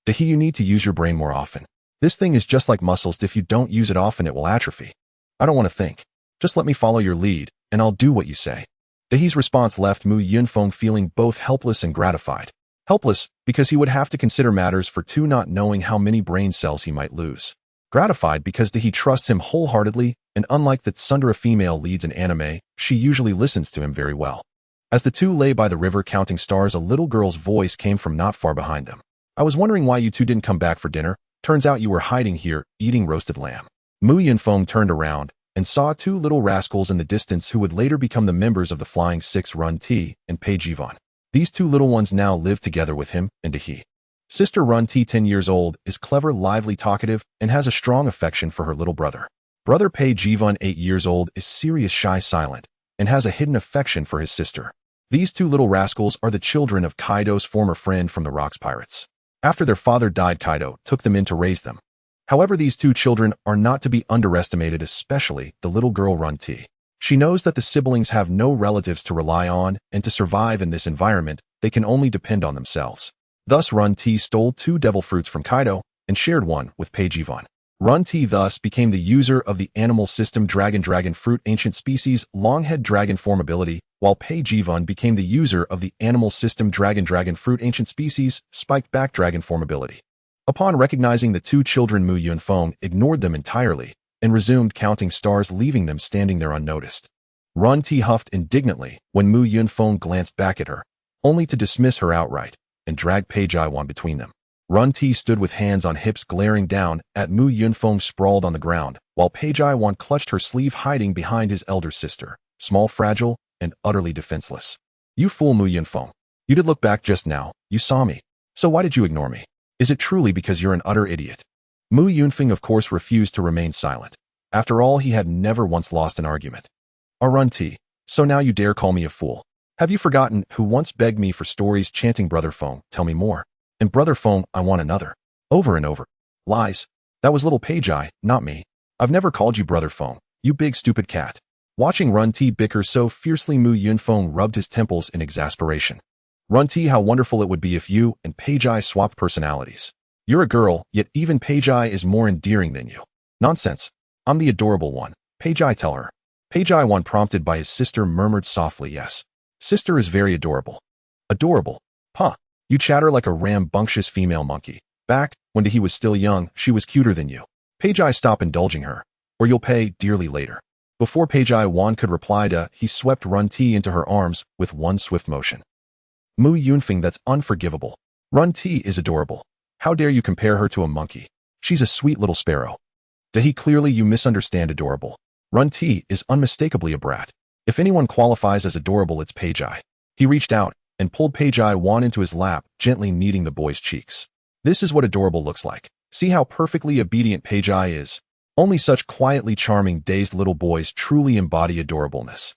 Speaker 1: Dahi, you need to use your brain more often. This thing is just like muscles. If you don't use it often, it will atrophy. I don't want to think. Just let me follow your lead, and I'll do what you say. Dahi's response left Mu Yunfeng feeling both helpless and gratified. Helpless, because he would have to consider matters for 2, not knowing how many brain cells he might lose. Gratified because Dahi trusts him wholeheartedly, and unlike the tsundere female leads in anime, she usually listens to him very well. As the 2 lay by the river counting stars, a little girl's voice came from not far behind them. I was wondering why you 2 didn't come back for dinner. Turns out you were hiding here, eating roasted lamb. Mu Yunfeng turned around and saw 2 little rascals in the distance who would later become the members of the Flying Six, Run T and Pei Jivan. These 2 little ones now live together with him and Dahi. Sister Run T, 10 years old, is clever, lively, talkative, and has a strong affection for her little brother. Brother Pei Jivun, 8 years old, is serious, shy, silent, and has a hidden affection for his sister. These two little rascals are the children of Kaido's former friend from the Rocks Pirates. After their father died, Kaido took them in to raise them. However, these two children are not to be underestimated, especially the little girl Run-T. She knows that the siblings have no relatives to rely on, and to survive in this environment, they can only depend on themselves. Thus, Run-T stole 2 devil fruits from Kaido and shared one with Pei Jivun. Run-T thus became the user of the animal system Dragon Fruit Ancient Species Longhead Dragon Form ability, while Pei Jivun became the user of the animal system Dragon Fruit Ancient Species Spiked Back Dragon Form ability. Upon recognizing the two children, Mu Yunfeng ignored them entirely and resumed counting stars, leaving them standing there unnoticed. Run-T huffed indignantly when Mu Yunfeng glanced back at her, only to dismiss her outright and drag Pei Jivun between them. Run-T stood with hands on hips glaring down at Mu Yunfeng sprawled on the ground, while Pei Jivun clutched her sleeve, hiding behind his elder sister, small, fragile, and utterly defenseless. You fool, Mu Yunfeng. You did look back just now. You saw me. So why did you ignore me? Is it truly because you're an utter idiot? Mu Yunfeng, of course, refused to remain silent. After all, he had never once lost an argument. Run-T, so now you dare call me a fool. Have you forgotten who once begged me for stories, chanting, Brother Feng, tell me more? And Brother Feng, I want another. Over and over. Lies. That was little Pei Jai, not me. I've never called you Brother Feng, you big stupid cat. Watching Run-T bicker so fiercely, Mu Yunfeng rubbed his temples in exasperation. Run-T, how wonderful it would be if you and Pei Jai swapped personalities. You're a girl, yet even Pei Jai is more endearing than you. Nonsense. I'm the adorable one. Pei Jai, tell her. Pei Jai, prompted by his sister, murmured softly, yes. Sister is very adorable. Adorable? Huh. You chatter like a rambunctious female monkey. Back when he was still young, she was cuter than you. Pei Jai, stop indulging her, or you'll pay dearly later. Before Pei Jai could reply, he swept Run-T into her arms with one swift motion. Mu Yunfeng, that's unforgivable. Run-T is adorable. How dare you compare her to a monkey? She's a sweet little sparrow. Dahi, clearly you misunderstand adorable. Run-T is unmistakably a brat. If anyone qualifies as adorable, it's Pei Jai. He reached out and pulled Pei Jai into his lap, gently kneading the boy's cheeks. This is what adorable looks like. See how perfectly obedient Pei Jai is. Only such quietly charming, dazed little boys truly embody adorableness.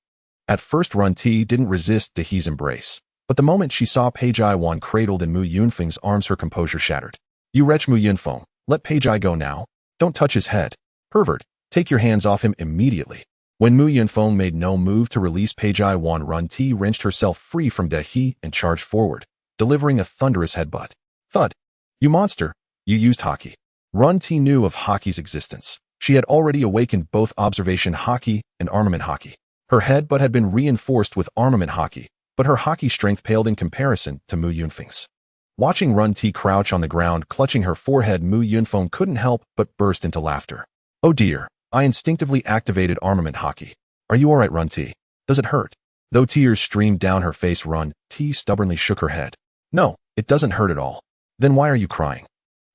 Speaker 1: At first, Run-T didn't resist Dahi's embrace, but the moment she saw Pei Jai cradled in Mu Yunfeng's arms, her composure shattered. You wretch, Mu Yunfeng, let Pei Jai go now. Don't touch his head. Pervert, take your hands off him immediately. When Mu Yunfeng made no move to release Pei Jai, Run-T wrenched herself free from Dahi and charged forward, delivering a thunderous headbutt. Thud. You monster. You used Haki. Run-T knew of Haki's existence. She had already awakened both Observation Haki and Armament Haki. Her headbutt had been reinforced with Armament Haki, but her Haki strength paled in comparison to Mu Yunfeng's. Watching Run-T crouch on the ground, clutching her forehead, Mu Yunfeng couldn't help but burst into laughter. Oh dear, I instinctively activated Armament Haki. Are you alright, Run-T? Does it hurt? Though tears streamed down her face, Run-T stubbornly shook her head. No, it doesn't hurt at all. Then why are you crying?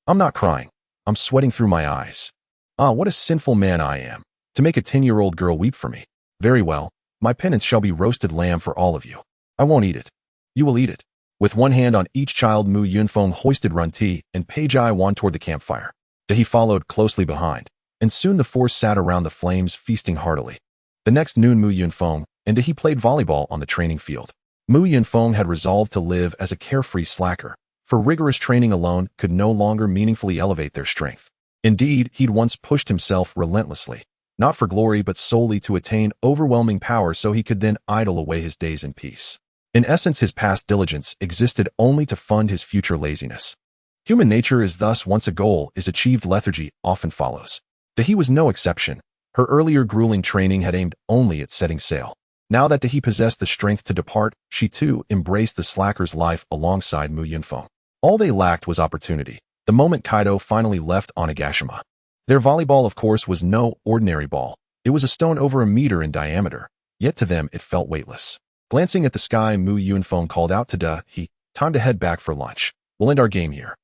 Speaker 1: I'm not crying. I'm sweating through my eyes. Ah, what a sinful man I am, to make a 10-year-old girl weep for me. Very well, my penance shall be roasted lamb for all of you. I won't eat it. You will eat it. With one hand on each child, Mu Yunfeng hoisted Run-T and Pei Jai toward the campfire. Dahi followed closely behind, and soon the four sat around the flames, feasting heartily. The next noon, Mu Yunfeng and Dahi played volleyball on the training field. Mu Yunfeng had resolved to live as a carefree slacker, for rigorous training alone could no longer meaningfully elevate their strength. Indeed, he'd once pushed himself relentlessly, not for glory but solely to attain overwhelming power so he could then idle away his days in peace. In essence, his past diligence existed only to fund his future laziness. Human nature is thus, once a goal is achieved, lethargy often follows. Dahi was no exception. Her earlier grueling training had aimed only at setting sail. Now that Dahi possessed the strength to depart, she too embraced the slacker's life alongside Mu Yunfeng. All they lacked was opportunity. The moment Kaido finally left Onigashima. Their volleyball, of course, was no ordinary ball. It was a stone over a meter in diameter, yet to them it felt weightless. Glancing at the sky, Mu Yunfeng called out to Dahi, time to head back for lunch. We'll end our game here.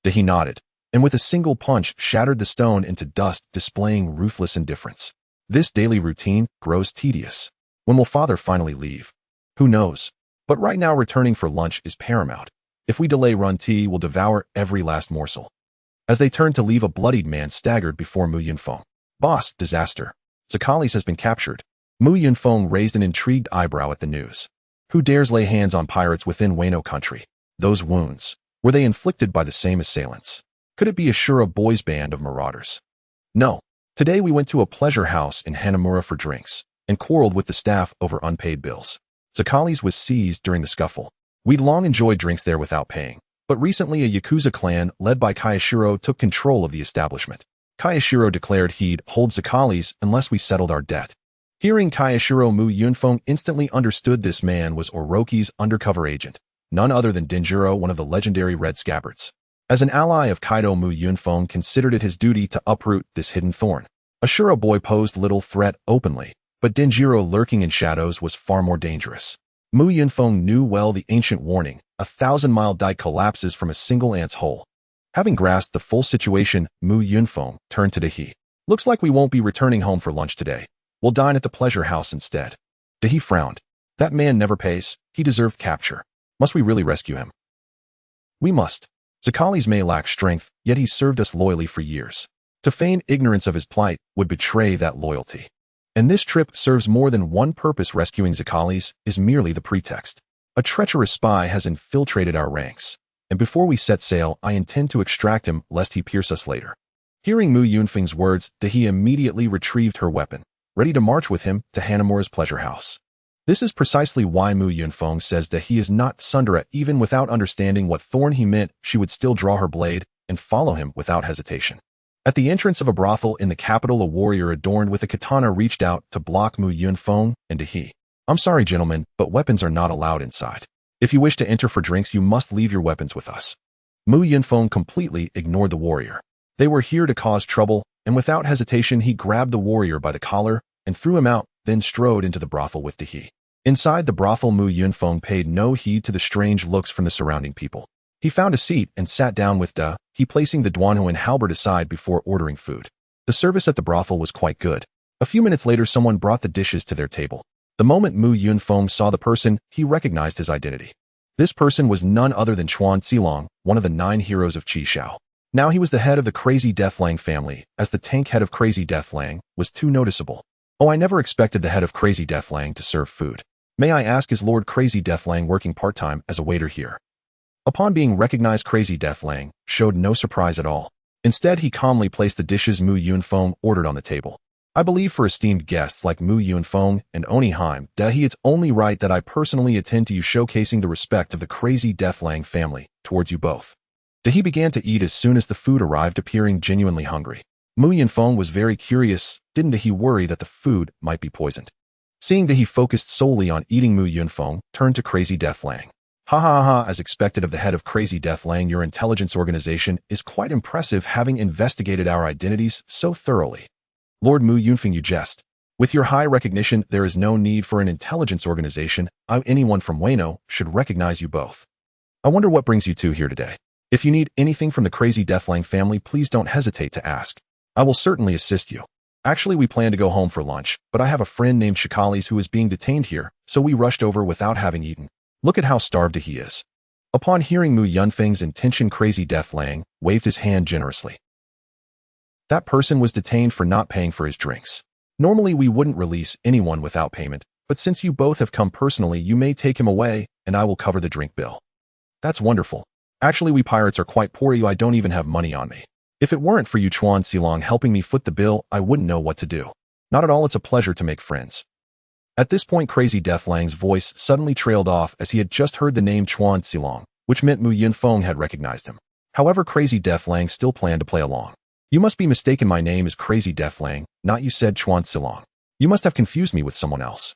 Speaker 1: Dahi nodded, and with a single punch shattered the stone into dust, displaying ruthless indifference. This daily routine grows tedious. When will father finally leave? Who knows? But right now returning for lunch is paramount. If we delay, Run-T will devour every last morsel. As they turned to leave, a bloodied man staggered before Mu Yunfeng. Boss, disaster. Zakalis has been captured. Mu Yunfeng raised an intrigued eyebrow at the news. Who dares lay hands on pirates within Wano country? Those wounds, were they inflicted by the same assailants? Could it be a Shura boys' band of marauders? No. Today we went to a pleasure house in Hanamura for drinks, and quarreled with the staff over unpaid bills. Zakalis was seized during the scuffle. We'd long enjoyed drinks there without paying, but recently a Yakuza clan led by Kayashiro took control of the establishment. Kayashiro declared he'd hold Zakalis unless we settled our debt. Hearing Kayashiro, Mu Yunfeng instantly understood this man was Orochi's undercover agent, none other than Denjiro, one of the legendary Red Scabbards. As an ally of Kaido, Mu Yunfeng considered it his duty to uproot this hidden thorn. A Shura boy posed little threat openly, but Denjiro lurking in shadows was far more dangerous. Mu Yunfeng knew well the ancient warning, 1,000-mile dike collapses from a single ant's hole. Having grasped the full situation, Mu Yunfeng turned to Dahi. Looks like we won't be returning home for lunch today. We'll dine at the pleasure house instead. Dahi frowned. That man never pays. He deserved capture. Must we really rescue him? We must. Zakalis may lack strength, yet he served us loyally for years. To feign ignorance of his plight would betray that loyalty. And this trip serves more than one purpose. Rescuing Zakalis is merely the pretext. A treacherous spy has infiltrated our ranks, and before we set sail, I intend to extract him lest he pierce us later. Hearing Mu Yunfeng's words, Dahi immediately retrieved her weapon, ready to march with him to Hanamura's pleasure house. This is precisely why Mu Yunfeng says that he is not Sundara. Even without understanding what thorn he meant, she would still draw her blade and follow him without hesitation. At the entrance of a brothel in the capital, a warrior adorned with a katana reached out to block Mu Yunfeng and Dahi. I'm sorry, gentlemen, but weapons are not allowed inside. If you wish to enter for drinks, you must leave your weapons with us. Mu Yunfeng completely ignored the warrior. They were here to cause trouble, and without hesitation he grabbed the warrior by the collar and threw him out, then strode into the brothel with Dahi. Inside the brothel, Mu Yunfeng paid no heed to the strange looks from the surrounding people. He found a seat and sat down with Dahi, placing the Duanho and halberd aside before ordering food. The service at the brothel was quite good. A few minutes later, someone brought the dishes to their table. The moment Mu Yunfeng saw the person, he recognized his identity. This person was none other than Chuan Xilong, one of the 9 heroes of Qi Shao. Now he was the head of the Crazy Death Lang family, as the tank head of Crazy Death Lang was too noticeable. Oh, I never expected the head of Crazy Death Lang to serve food. May I ask, is Lord Crazy Death Lang working part-time as a waiter here? Upon being recognized, Crazy Death Lang showed no surprise at all. Instead, he calmly placed the dishes Mu Yunfeng ordered on the table. I believe for esteemed guests like Mu Yunfeng and Oni Haim, Dahi, it's only right that I personally attend to you, showcasing the respect of the Crazy Death Lang family towards you both. Dahi began to eat as soon as the food arrived, appearing genuinely hungry. Mu Yunfeng was very curious. Didn't Dahi worry that the food might be poisoned? Seeing Dahi focused solely on eating, Mu Yunfeng turned to Crazy Death Lang. Ha ha ha, as expected of the head of Crazy Death Lang, your intelligence organization is quite impressive, having investigated our identities so thoroughly. Lord Mu Yunfeng, you jest. With your high recognition, there is no need for an intelligence organization. Anyone from Wano should recognize you both. I wonder what brings you two here today. If you need anything from the Crazy Death Lang family, please don't hesitate to ask. I will certainly assist you. Actually, we plan to go home for lunch, but I have a friend named Shikalis who is being detained here, so we rushed over without having eaten. Look at how starved he is. Upon hearing Mu Yunfeng's intention, Crazy Death Lang waved his hand generously. That person was detained for not paying for his drinks. Normally we wouldn't release anyone without payment, but since you both have come personally, you may take him away, and I will cover the drink bill. That's wonderful. Actually, we pirates are quite poor. I don't even have money on me. If it weren't for you Chuan Xilong helping me foot the bill, I wouldn't know what to do. Not at all, it's a pleasure to make friends. At this point, Crazy Death Lang's voice suddenly trailed off as he had just heard the name Chuan Xilong, which meant Mu Yunfeng had recognized him. However, Crazy Death Lang still planned to play along. You must be mistaken, my name is Crazy Death Lang, not you, said Chuan Xilong. You must have confused me with someone else.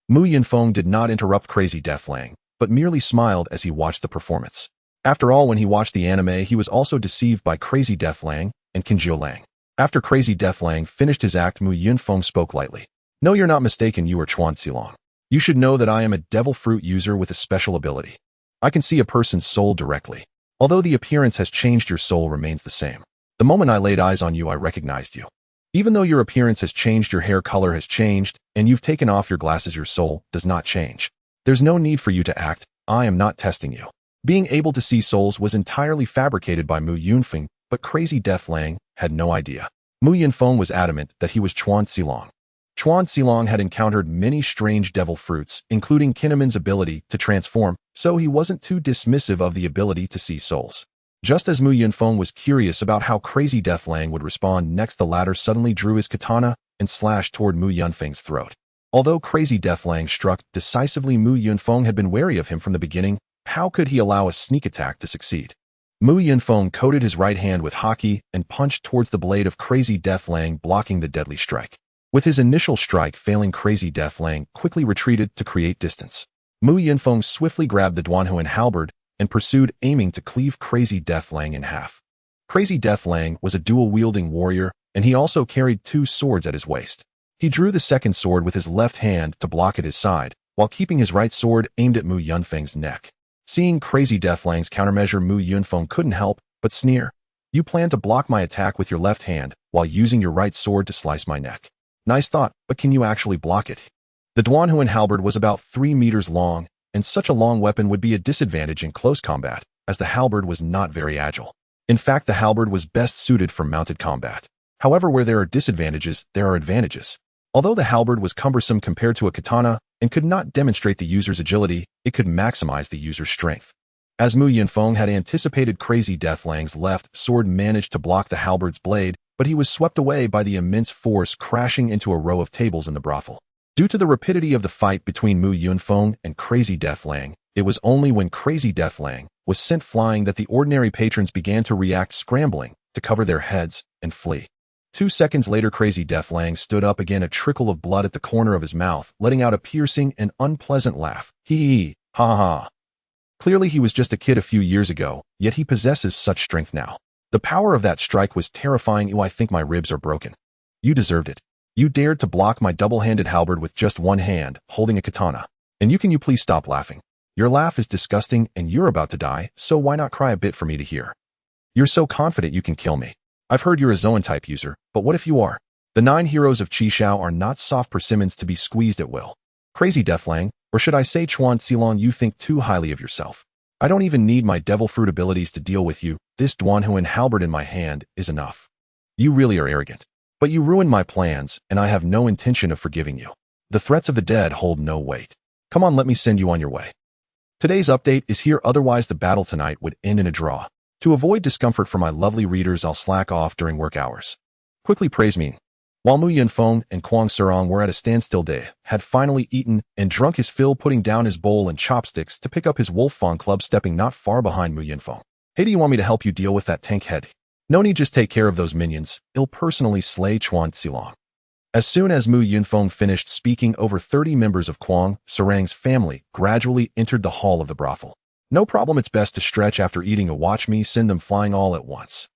Speaker 1: Mu Yunfeng did not interrupt Crazy Death Lang, but merely smiled as he watched the performance. After all, when he watched the anime, he was also deceived by Crazy Death Lang and Kinjio Lang. After Crazy Death Lang finished his act, Mu Yunfeng spoke lightly. No, you're not mistaken, you are Chuan Xilong. You should know that I am a devil fruit user with a special ability. I can see a person's soul directly. Although the appearance has changed, your soul remains the same. The moment I laid eyes on you, I recognized you. Even though your appearance has changed, your hair color has changed, and you've taken off your glasses, your soul does not change. There's no need for you to act. I am not testing you. Being able to see souls was entirely fabricated by Mu Yunfeng, but Crazy Death Lang had no idea. Mu Yunfeng was adamant that he was Chuan Xilong. Chuan Xilong had encountered many strange devil fruits, including Kinnaman's ability to transform, so he wasn't too dismissive of the ability to see souls. Just as Mu Yunfeng was curious about how Crazy Deathlang would respond next, the latter suddenly drew his katana and slashed toward Mu Yunfeng's throat. Although Crazy Deathlang struck decisively, Mu Yunfeng had been wary of him from the beginning. How could he allow a sneak attack to succeed? Mu Yunfeng coated his right hand with haki and punched towards the blade of Crazy Deathlang, blocking the deadly strike. With his initial strike failing, Crazy Deathlang quickly retreated to create distance. Mu Yunfeng swiftly grabbed the Duanhuan halberd and pursued, aiming to cleave Crazy Deathlang in half. Crazy Deathlang was a dual-wielding warrior, and he also carried 2 swords at his waist. He drew the second sword with his left hand to block at his side, while keeping his right sword aimed at Mu Yunfeng's neck. Seeing Crazy Deathland's countermeasure, Mu Yunfeng couldn't help but sneer. "You plan to block my attack with your left hand, while using your right sword to slice my neck. Nice thought, but can you actually block it?" The Duanhuan halberd was about 3 meters long, and such a long weapon would be a disadvantage in close combat, as the halberd was not very agile. In fact, the halberd was best suited for mounted combat. However, where there are disadvantages, there are advantages. Although the halberd was cumbersome compared to a katana and could not demonstrate the user's agility, it could maximize the user's strength. As Mu Yunfeng had anticipated, Crazy Deathlang's left sword managed to block the halberd's blade, but he was swept away by the immense force, crashing into a row of tables in the brothel. Due to the rapidity of the fight between Mu Yunfeng and Crazy Deathlang, it was only when Crazy Deathlang was sent flying that the ordinary patrons began to react, scrambling to cover their heads and flee. 2 seconds later, Crazy Deathlang stood up again, a trickle of blood at the corner of his mouth, letting out a piercing and unpleasant laugh. Hee, ha ha. Clearly he was just a kid a few years ago, yet he possesses such strength now. The power of that strike was terrifying. "Ew, I think my ribs are broken." "You deserved it. You dared to block my double-handed halberd with just one hand, holding a katana. And you please stop laughing? Your laugh is disgusting and you're about to die, so why not cry a bit for me to hear? You're so confident you can kill me. I've heard you're a Zoan-type user, but what if you are? The 9 heroes of Qishao are not soft persimmons to be squeezed at will. Crazy Deathlang, or should I say Chuan Xilong, you think too highly of yourself. I don't even need my devil fruit abilities to deal with you. This Duanhuan halberd in my hand is enough. You really are arrogant. But you ruined my plans, and I have no intention of forgiving you. The threats of the dead hold no weight. Come on, let me send you on your way." Today's update is here, otherwise the battle tonight would end in a draw. To avoid discomfort for my lovely readers, I'll slack off during work hours. Quickly praise me. While Mu Yunfeng and Kuang Serong were at a standstill, Day had finally eaten and drunk his fill, putting down his bowl and chopsticks to pick up his Wolf Fang club, stepping not far behind Mu Yunfeng. "Hey, do you want me to help you deal with that tank head?" "No need, just take care of those minions. I'll personally slay Chuan Xilong." As soon as Mu Yunfeng finished speaking, over 30 members of Kuang Serang's family gradually entered the hall of the brothel. "No problem, it's best to stretch after eating. Watch me send them flying all at once."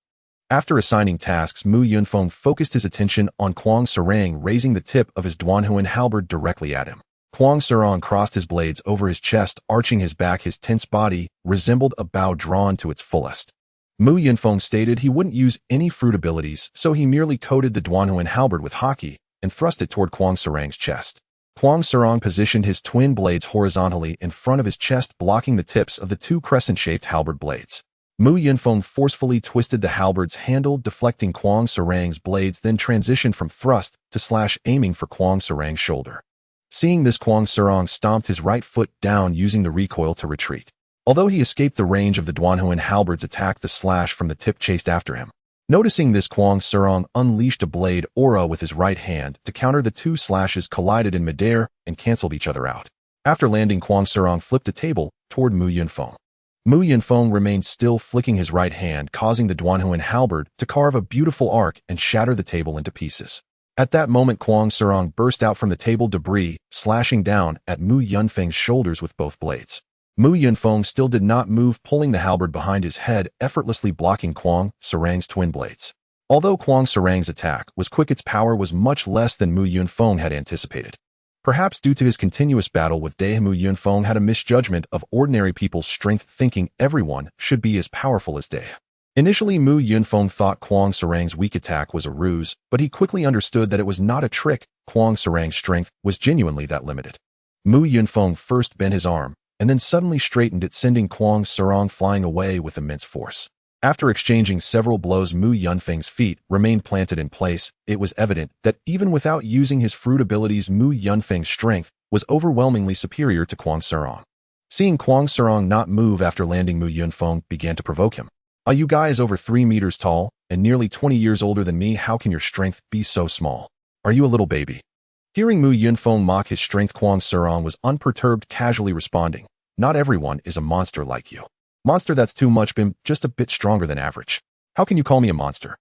Speaker 1: After assigning tasks, Mu Yunfeng focused his attention on Kuang Serang, raising the tip of his Duanhuan halberd directly at him. Kuang Serang crossed his blades over his chest, arching his back. His tense body resembled a bow drawn to its fullest. Mu Yunfeng stated he wouldn't use any fruit abilities, so he merely coated the Duanhuan halberd with haki and thrust it toward Kuang Serang's chest. Kuang Serang positioned his twin blades horizontally in front of his chest, blocking the tips of the 2 crescent-shaped halberd blades. Mu Yunfeng forcefully twisted the halberd's handle, deflecting Kuang Serang's blades, then transitioned from thrust to slash, aiming for Kuang Serang's shoulder. Seeing this, Kuang Serang stomped his right foot down, using the recoil to retreat. Although he escaped the range of the Duanhuan halberd's attack, the slash from the tip chased after him. Noticing this, Kuang Serang unleashed a blade aura with his right hand to counter the 2 slashes, collided in midair and canceled each other out. After landing, Kuang Serang flipped the table toward Mu Yunfeng. Mu Yunfeng remained still, flicking his right hand, causing the Duanhuan halberd to carve a beautiful arc and shatter the table into pieces. At that moment, Kuang Serang burst out from the table debris, slashing down at Mu Yunfeng's shoulders with both blades. Mu Yunfeng still did not move, pulling the halberd behind his head, effortlessly blocking Kuang Serang's twin blades. Although Kuang Serang's attack was quick, its power was much less than Mu Yunfeng had anticipated. Perhaps due to his continuous battle with Dai, Mu Yunfeng had a misjudgment of ordinary people's strength, thinking everyone should be as powerful as Dai. Initially, Mu Yunfeng thought Kuang Serang's weak attack was a ruse, but he quickly understood that it was not a trick. Kuang Serang's strength was genuinely that limited. Mu Yunfeng first bent his arm, and then suddenly straightened it, sending Kuang Serang flying away with immense force. After exchanging several blows, Mu Yunfeng's feet remained planted in place. It was evident that even without using his fruit abilities, Mu Yunfeng's strength was overwhelmingly superior to Kwang Serong. Seeing Kwang Serong not move after landing, Mu Yunfeng began to provoke him. You guys over 3 meters tall and nearly 20 years older than me, how can your strength be so small? Are you a little baby? Hearing Mu Yunfeng mock his strength, Kwang Serong was unperturbed, casually responding, not everyone is a monster like you. Monster, that's too much, been just a bit stronger than average. How can you call me a monster?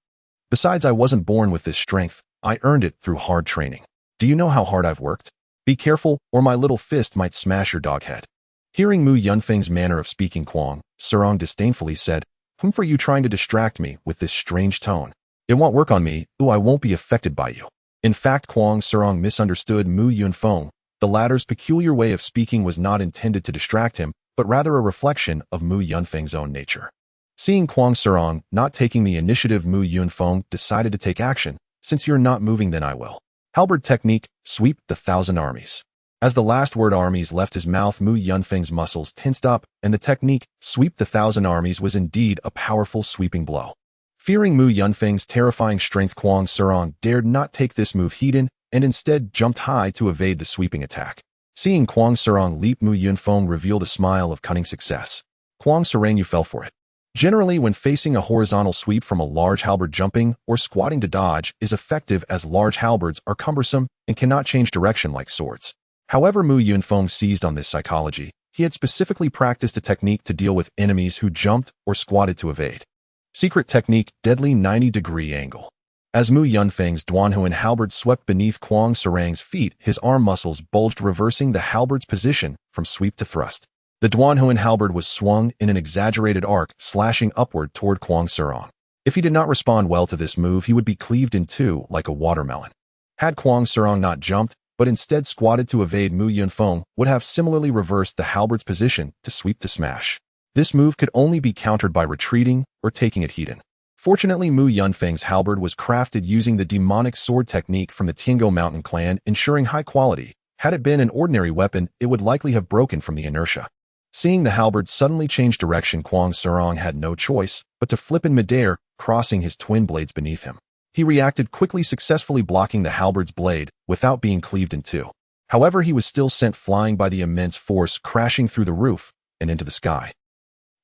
Speaker 1: Besides, I wasn't born with this strength, I earned it through hard training. Do you know how hard I've worked? Be careful, or my little fist might smash your dog head. Hearing Mu Yunfeng's manner of speaking, Kwang Serong disdainfully said, for you trying to distract me with this strange tone? It won't work on me, I won't be affected by you. In fact, Kwang Serong misunderstood Mu Yunfeng. The latter's peculiar way of speaking was not intended to distract him, but rather a reflection of Mu Yunfeng's own nature. Seeing Kwang Serong not taking the initiative, Mu Yunfeng decided to take action. Since you're not moving, then I will. Halberd technique, sweep the 1,000 armies. As the last word armies left his mouth, Mu Yunfeng's muscles tensed up, and the technique, sweep the 1,000 armies, was indeed a powerful sweeping blow. Fearing Mu Yunfeng's terrifying strength, Kwang Serong dared not take this move heed and instead jumped high to evade the sweeping attack. Seeing Kwang Serong leap, Mu Yunfeng revealed a smile of cunning success. Kwang Serong, you fell for it. Generally, when facing a horizontal sweep from a large halberd, jumping or squatting to dodge is effective, as large halberds are cumbersome and cannot change direction like swords. However, Mu Yunfeng seized on this psychology. He had specifically practiced a technique to deal with enemies who jumped or squatted to evade. Secret technique, deadly 90-degree angle. As Mu Yunfeng's Duanhuan halberd swept beneath Kwang Serong's feet, his arm muscles bulged, reversing the halberd's position from sweep to thrust. The Duanhuan halberd was swung in an exaggerated arc, slashing upward toward Kwang Serong. If he did not respond well to this move, he would be cleaved in two like a watermelon. Had Kwang Serong not jumped, but instead squatted to evade, Mu Yunfeng would have similarly reversed the halberd's position to sweep to smash. This move could only be countered by retreating or taking it hidden. Fortunately, Mu Yunfeng's halberd was crafted using the demonic sword technique from the Tiango mountain clan, ensuring high quality. Had it been an ordinary weapon, it would likely have broken from the inertia. Seeing the halberd suddenly change direction, Kwang Serong had no choice but to flip in midair, crossing his twin blades beneath him. He reacted quickly, successfully blocking the halberd's blade without being cleaved in two. However, he was still sent flying by the immense force, crashing through the roof and into the sky.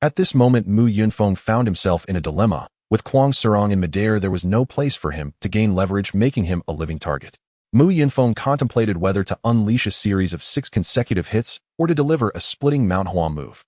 Speaker 1: At this moment, Mu Yunfeng found himself in a dilemma. With Kwang Serong in midair, there was no place for him to gain leverage, making him a living target. Mu Yunfeng contemplated whether to unleash a series of 6 consecutive hits or to deliver a splitting Mount Hua move.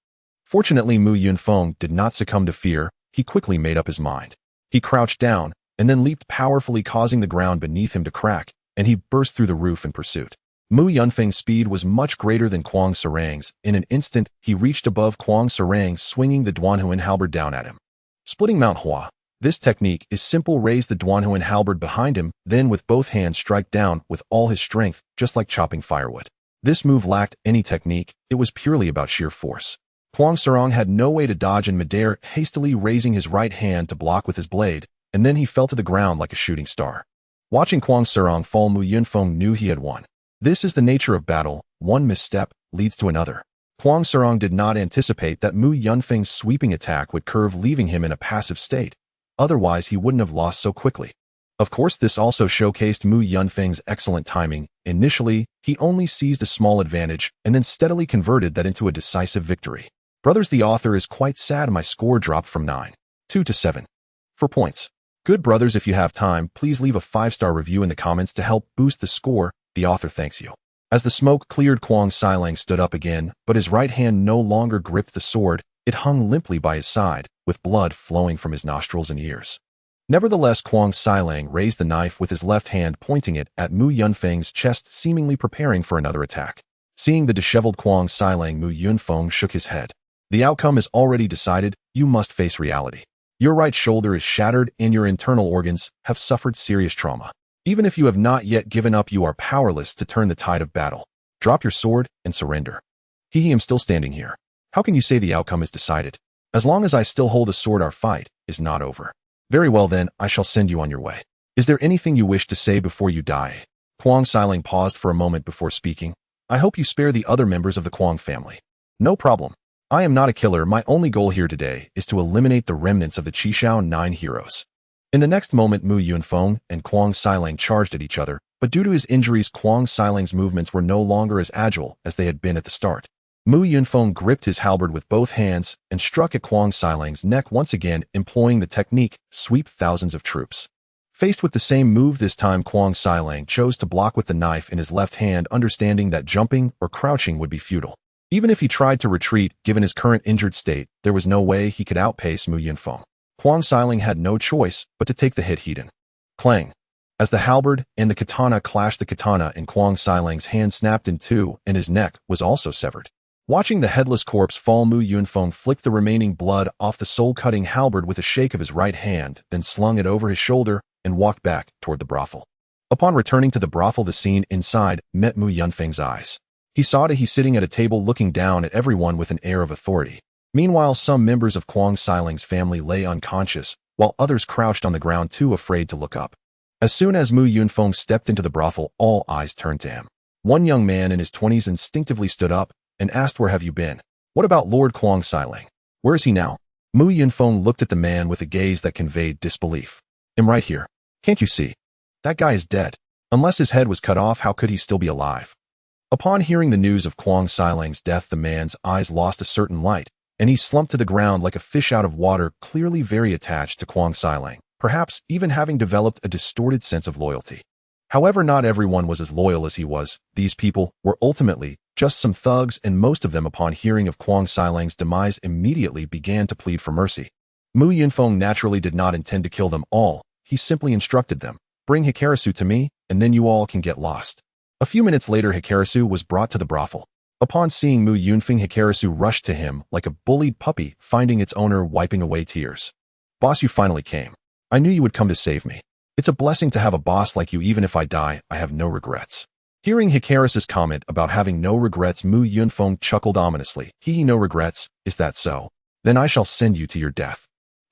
Speaker 1: Fortunately, Mu Yunfeng did not succumb to fear. He quickly made up his mind. He crouched down and then leaped powerfully, causing the ground beneath him to crack, and he burst through the roof in pursuit. Mu Yunfeng's speed was much greater than Kwang Serong's. In an instant, he reached above Kwang Serong, swinging the Duanhuan halberd down at him. Splitting Mount Hua. This technique is simple. Raise the Duanhuan halberd behind him, then with both hands strike down with all his strength, just like chopping firewood. This move lacked any technique. It was purely about sheer force. Kwang Serong had no way to dodge in midair, hastily raising his right hand to block with his blade, and then he fell to the ground like a shooting star. Watching Kwang Serong fall, Mu Yunfeng knew he had won. This is the nature of battle. One misstep leads to another. Kwang Serong did not anticipate that Mu Yunfeng's sweeping attack would curve, leaving him in a passive state. Otherwise, he wouldn't have lost so quickly. Of course, this also showcased Mu Yunfeng's excellent timing. Initially, he only seized a small advantage and then steadily converted that into a decisive victory. Brothers, the author is quite sad my score dropped from 9.2 to 7. 4 points. Good brothers, if you have time, please leave a 5-star review in the comments to help boost the score. The author thanks you. As the smoke cleared, Kwang Serong stood up again, but his right hand no longer gripped the sword. It hung limply by his side, with blood flowing from his nostrils and ears. Nevertheless, Kwang Serong raised the knife with his left hand, pointing it at Mu Yunfeng's chest, seemingly preparing for another attack. Seeing the disheveled Kwang Serong, Mu Yunfeng shook his head. The outcome is already decided. You must face reality. Your right shoulder is shattered and your internal organs have suffered serious trauma. Even if you have not yet given up, you are powerless to turn the tide of battle. Drop your sword and surrender. He am still standing here. How can you say the outcome is decided? As long as I still hold a sword, our fight is not over. Very well then, I shall send you on your way. Is there anything you wish to say before you die? Kwang Serong paused for a moment before speaking. I hope you spare the other members of the Kwang family. No problem. I am not a killer. My only goal here today is to eliminate the remnants of the Qishao 9 heroes. In the next moment, Mu Yunfeng and Kuang Xilang charged at each other, but due to his injuries, Kuang Xilang's movements were no longer as agile as they had been at the start. Mu Yunfeng gripped his halberd with both hands and struck at Kuang Xilang's neck once again, employing the technique, sweep thousands of troops. Faced with the same move this time, Kuang Xilang chose to block with the knife in his left hand, understanding that jumping or crouching would be futile. Even if he tried to retreat, given his current injured state, there was no way he could outpace Mu Yunfeng. Kuang Xilang had no choice but to take the hit head in. Clang! As the halberd and the katana clashed, the katana in Kuang Xilang's hand snapped in two, and his neck was also severed. Watching the headless corpse fall, Mu Yunfeng flicked the remaining blood off the soul-cutting halberd with a shake of his right hand, then slung it over his shoulder and walked back toward the brothel. Upon returning to the brothel, the scene inside met Mu Yunfeng's eyes. He saw he sitting at a table looking down at everyone with an air of authority. Meanwhile, some members of Kuang Xilang's family lay unconscious, while others crouched on the ground too afraid to look up. As soon as Mu Yunfeng stepped into the brothel, all eyes turned to him. One young man in his 20s instinctively stood up and asked, "Where have you been? What about Lord Kuang Xilang? Where is he now?" Mu Yunfeng looked at the man with a gaze that conveyed disbelief. "I'm right here. Can't you see? That guy is dead. Unless his head was cut off, how could he still be alive?" Upon hearing the news of Kuang Xilang's death, the man's eyes lost a certain light, and he slumped to the ground like a fish out of water, clearly very attached to Kuang Xilang, perhaps even having developed a distorted sense of loyalty. However, not everyone was as loyal as he was. These people were ultimately just some thugs, and most of them, upon hearing of Kuang Xilang's demise, immediately began to plead for mercy. Mu Yunfeng naturally did not intend to kill them all. He simply instructed them, "Bring Hikarisu to me, and then you all can get lost." A few minutes later, Hikarisu was brought to the brothel. Upon seeing Mu Yunfeng, Hikarisu rushed to him like a bullied puppy, finding its owner wiping away tears. "Boss, you finally came. I knew you would come to save me. It's a blessing to have a boss like you. Even if I die, I have no regrets." Hearing Hikarisu's comment about having no regrets, Mu Yunfeng chuckled ominously. No regrets, is that so? Then I shall send you to your death."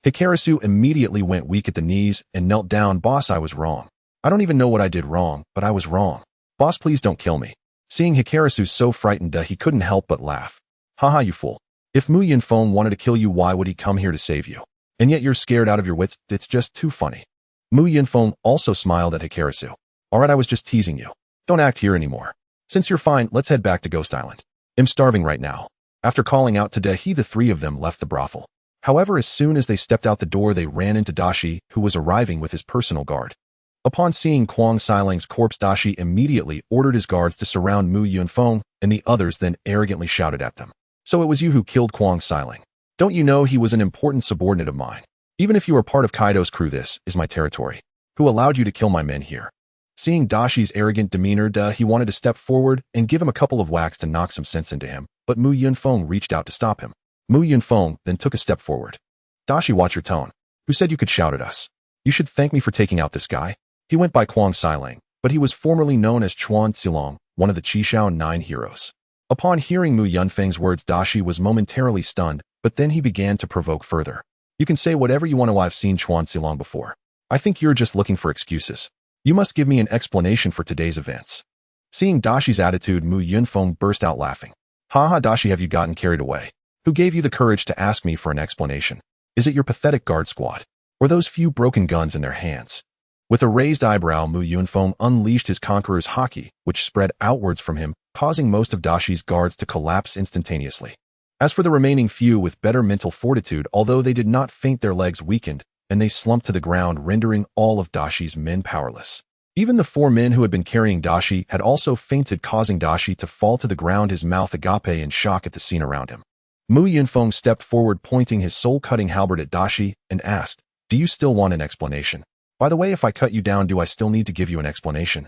Speaker 1: Hikarisu immediately went weak at the knees and knelt down. "Boss, I was wrong. I don't even know what I did wrong, but I was wrong. Boss, please don't kill me." Seeing Hikarisu so frightened, he couldn't help but laugh. "Haha, you fool. If Mu Yunfeng wanted to kill you, why would he come here to save you? And yet you're scared out of your wits. It's just too funny." Mu Yunfeng also smiled at Hikarisu. "Alright, I was just teasing you. Don't act here anymore. Since you're fine, let's head back to Ghost Island. I'm starving right now." After calling out to Dahi, the three of them left the brothel. However, as soon as they stepped out the door, they ran into Dashi, who was arriving with his personal guard. Upon seeing Kuang Xilang's corpse, Dashi immediately ordered his guards to surround Mu Yunfeng, and the others then arrogantly shouted at them. "So it was you who killed Kuang Xilang. Don't you know he was an important subordinate of mine? Even if you are part of Kaido's crew, this is my territory. Who allowed you to kill my men here?" Seeing Dashi's arrogant demeanor, he wanted to step forward and give him a couple of whacks to knock some sense into him, but Mu Yunfeng reached out to stop him. Mu Yunfeng then took a step forward. "Dashi, watch your tone. Who said you could shout at us? You should thank me for taking out this guy." He went by Kuang Xilang, but he was formerly known as Chuan Zilong, one of the Qishao 9 heroes. Upon hearing Mu Yunfeng's words, Dashi was momentarily stunned, but then he began to provoke further. "You can say whatever you want to. I've seen Chuan Zilong before. I think you're just looking for excuses. You must give me an explanation for today's events." Seeing Dashi's attitude, Mu Yunfeng burst out laughing. "Haha, Dashi, have you gotten carried away? Who gave you the courage to ask me for an explanation? Is it your pathetic guard squad? Or those few broken guns in their hands?" With a raised eyebrow, Mu Yunfeng unleashed his conqueror's haki, which spread outwards from him, causing most of Dashi's guards to collapse instantaneously. As for the remaining few with better mental fortitude, although they did not faint, their legs weakened, and they slumped to the ground, rendering all of Dashi's men powerless. Even the 4 men who had been carrying Dashi had also fainted, causing Dashi to fall to the ground, his mouth agape in shock at the scene around him. Mu Yunfeng stepped forward, pointing his soul-cutting halberd at Dashi, and asked, "Do you still want an explanation? By the way, if I cut you down, do I still need to give you an explanation?"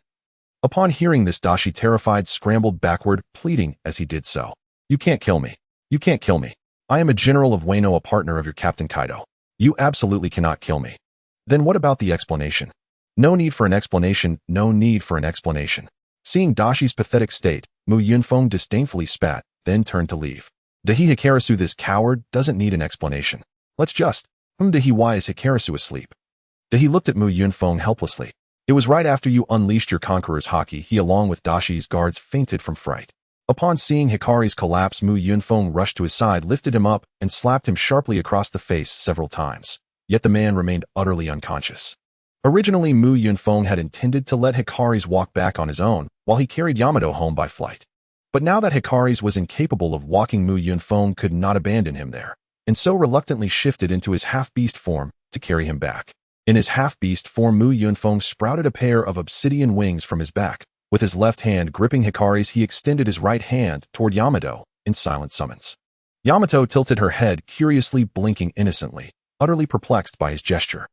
Speaker 1: Upon hearing this, Dashi, terrified, scrambled backward, pleading as he did so. "You can't kill me. You can't kill me. I am a general of Wano, a partner of your Captain Kaido. You absolutely cannot kill me." "Then what about the explanation?" "No need for an explanation. No need for an explanation." Seeing Dashi's pathetic state, Mu Yunfeng disdainfully spat, then turned to leave. "Dahi, Hikarisu, this coward doesn't need an explanation. Let's just, Dahi, why is Hikarisu asleep?" Dahi looked at Mu Yunfeng helplessly. "It was right after you unleashed your conqueror's haki. He, along with Dashi's guards, fainted from fright." Upon seeing Hikari's collapse, Mu Yunfeng rushed to his side, lifted him up, and slapped him sharply across the face several times. Yet the man remained utterly unconscious. Originally, Mu Yunfeng had intended to let Hikari's walk back on his own, while he carried Yamato home by flight. But now that Hikari's was incapable of walking, Mu Yunfeng could not abandon him there, and so reluctantly shifted into his half-beast form to carry him back. In his half-beast form, Mu Yunfeng sprouted a pair of obsidian wings from his back. With his left hand gripping Hikari's, he extended his right hand toward Yamato in silent summons. Yamato tilted her head, curiously blinking innocently, utterly perplexed by his gesture.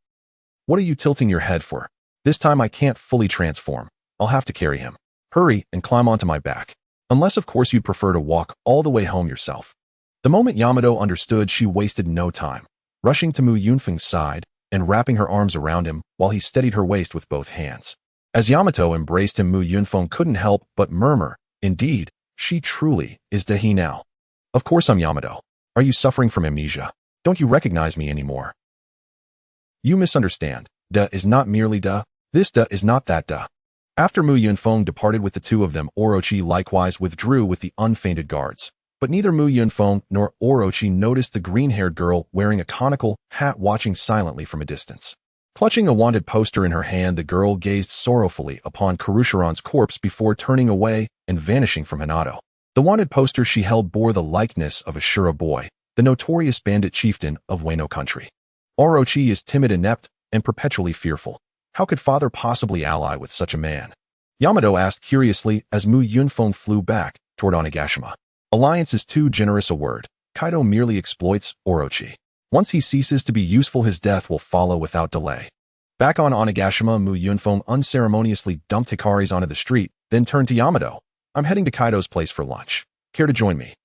Speaker 1: "What are you tilting your head for? This time I can't fully transform. I'll have to carry him. Hurry and climb onto my back. Unless, of course, you'd prefer to walk all the way home yourself." The moment Yamato understood, she wasted no time, rushing to Mu Yunfeng's side and wrapping her arms around him while he steadied her waist with both hands. As Yamato embraced him, Mu Yunfeng couldn't help but murmur, "Indeed, she truly is Dahi now. Of course I'm Yamato. Are you suffering from amnesia? Don't you recognize me anymore?" "You misunderstand. Da is not merely Da. This Da is not that Da." After Mu Yunfeng departed with the two of them, Orochi likewise withdrew with the unfainted guards. But neither Mu Yunfeng nor Orochi noticed the green-haired girl wearing a conical hat watching silently from a distance. Clutching a wanted poster in her hand, the girl gazed sorrowfully upon Karushiran's corpse before turning away and vanishing from Hinata. The wanted poster she held bore the likeness of Ashura Boy, the notorious bandit chieftain of Wano country. Orochi is timid, inept, and perpetually fearful. How could father possibly ally with such a man? Yamato asked curiously as Mu Yunfeng flew back toward Onigashima. Alliance is too generous a word. Kaido merely exploits Orochi. Once he ceases to be useful, his death will follow without delay. Back on Onigashima, Mu Yunfeng unceremoniously dumped Hikari's onto the street, then turned to Yamato. "I'm heading to Kaido's place for lunch. Care to join me?"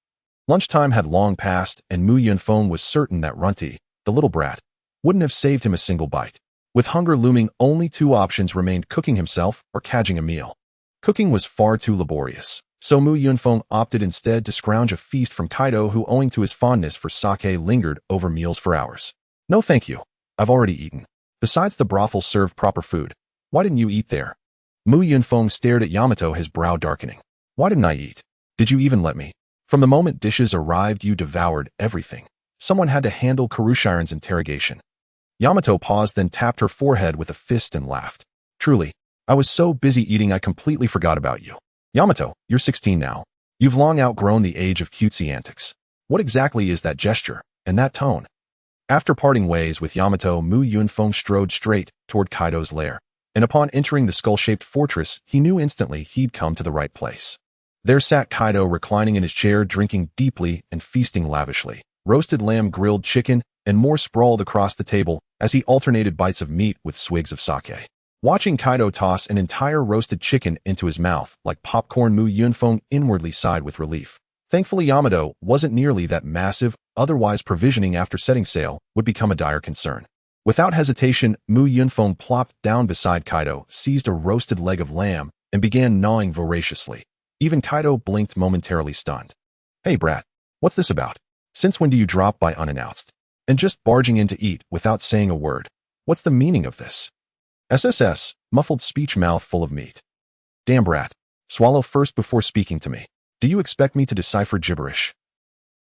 Speaker 1: Lunchtime had long passed, and Mu Yunfeng was certain that Runty, the little brat, wouldn't have saved him a single bite. With hunger looming, only two options remained: cooking himself or cadging a meal. Cooking was far too laborious, so Mu Yunfeng opted instead to scrounge a feast from Kaido, who, owing to his fondness for sake, lingered over meals for hours. "No thank you. I've already eaten. Besides, the brothel served proper food. Why didn't you eat there?" Mu Yunfeng stared at Yamato, his brow darkening. "Why didn't I eat? Did you even let me? From the moment dishes arrived, you devoured everything. Someone had to handle Karushiran's interrogation." Yamato paused, then tapped her forehead with a fist and laughed. "Truly, I was so busy eating I completely forgot about you. Yamato, you're 16 now. You've long outgrown the age of cutesy antics. What exactly is that gesture and that tone?" After parting ways with Yamato, Mu Yunfeng strode straight toward Kaido's lair, and upon entering the skull-shaped fortress, he knew instantly he'd come to the right place. There sat Kaido reclining in his chair, drinking deeply and feasting lavishly. Roasted lamb, grilled chicken, and more sprawled across the table as he alternated bites of meat with swigs of sake. Watching Kaido toss an entire roasted chicken into his mouth like popcorn, Mu Yunfeng inwardly sighed with relief. Thankfully, Yamato wasn't nearly that massive, otherwise provisioning after setting sail would become a dire concern. Without hesitation, Mu Yunfeng plopped down beside Kaido, seized a roasted leg of lamb, and began gnawing voraciously. Even Kaido blinked, momentarily stunned. "Hey brat, what's this about? Since when do you drop by unannounced? And just barging in to eat without saying a word? What's the meaning of this?" "SSS, muffled speech, mouth full of meat. Damn brat. Swallow first before speaking to me. Do you expect me to decipher gibberish?"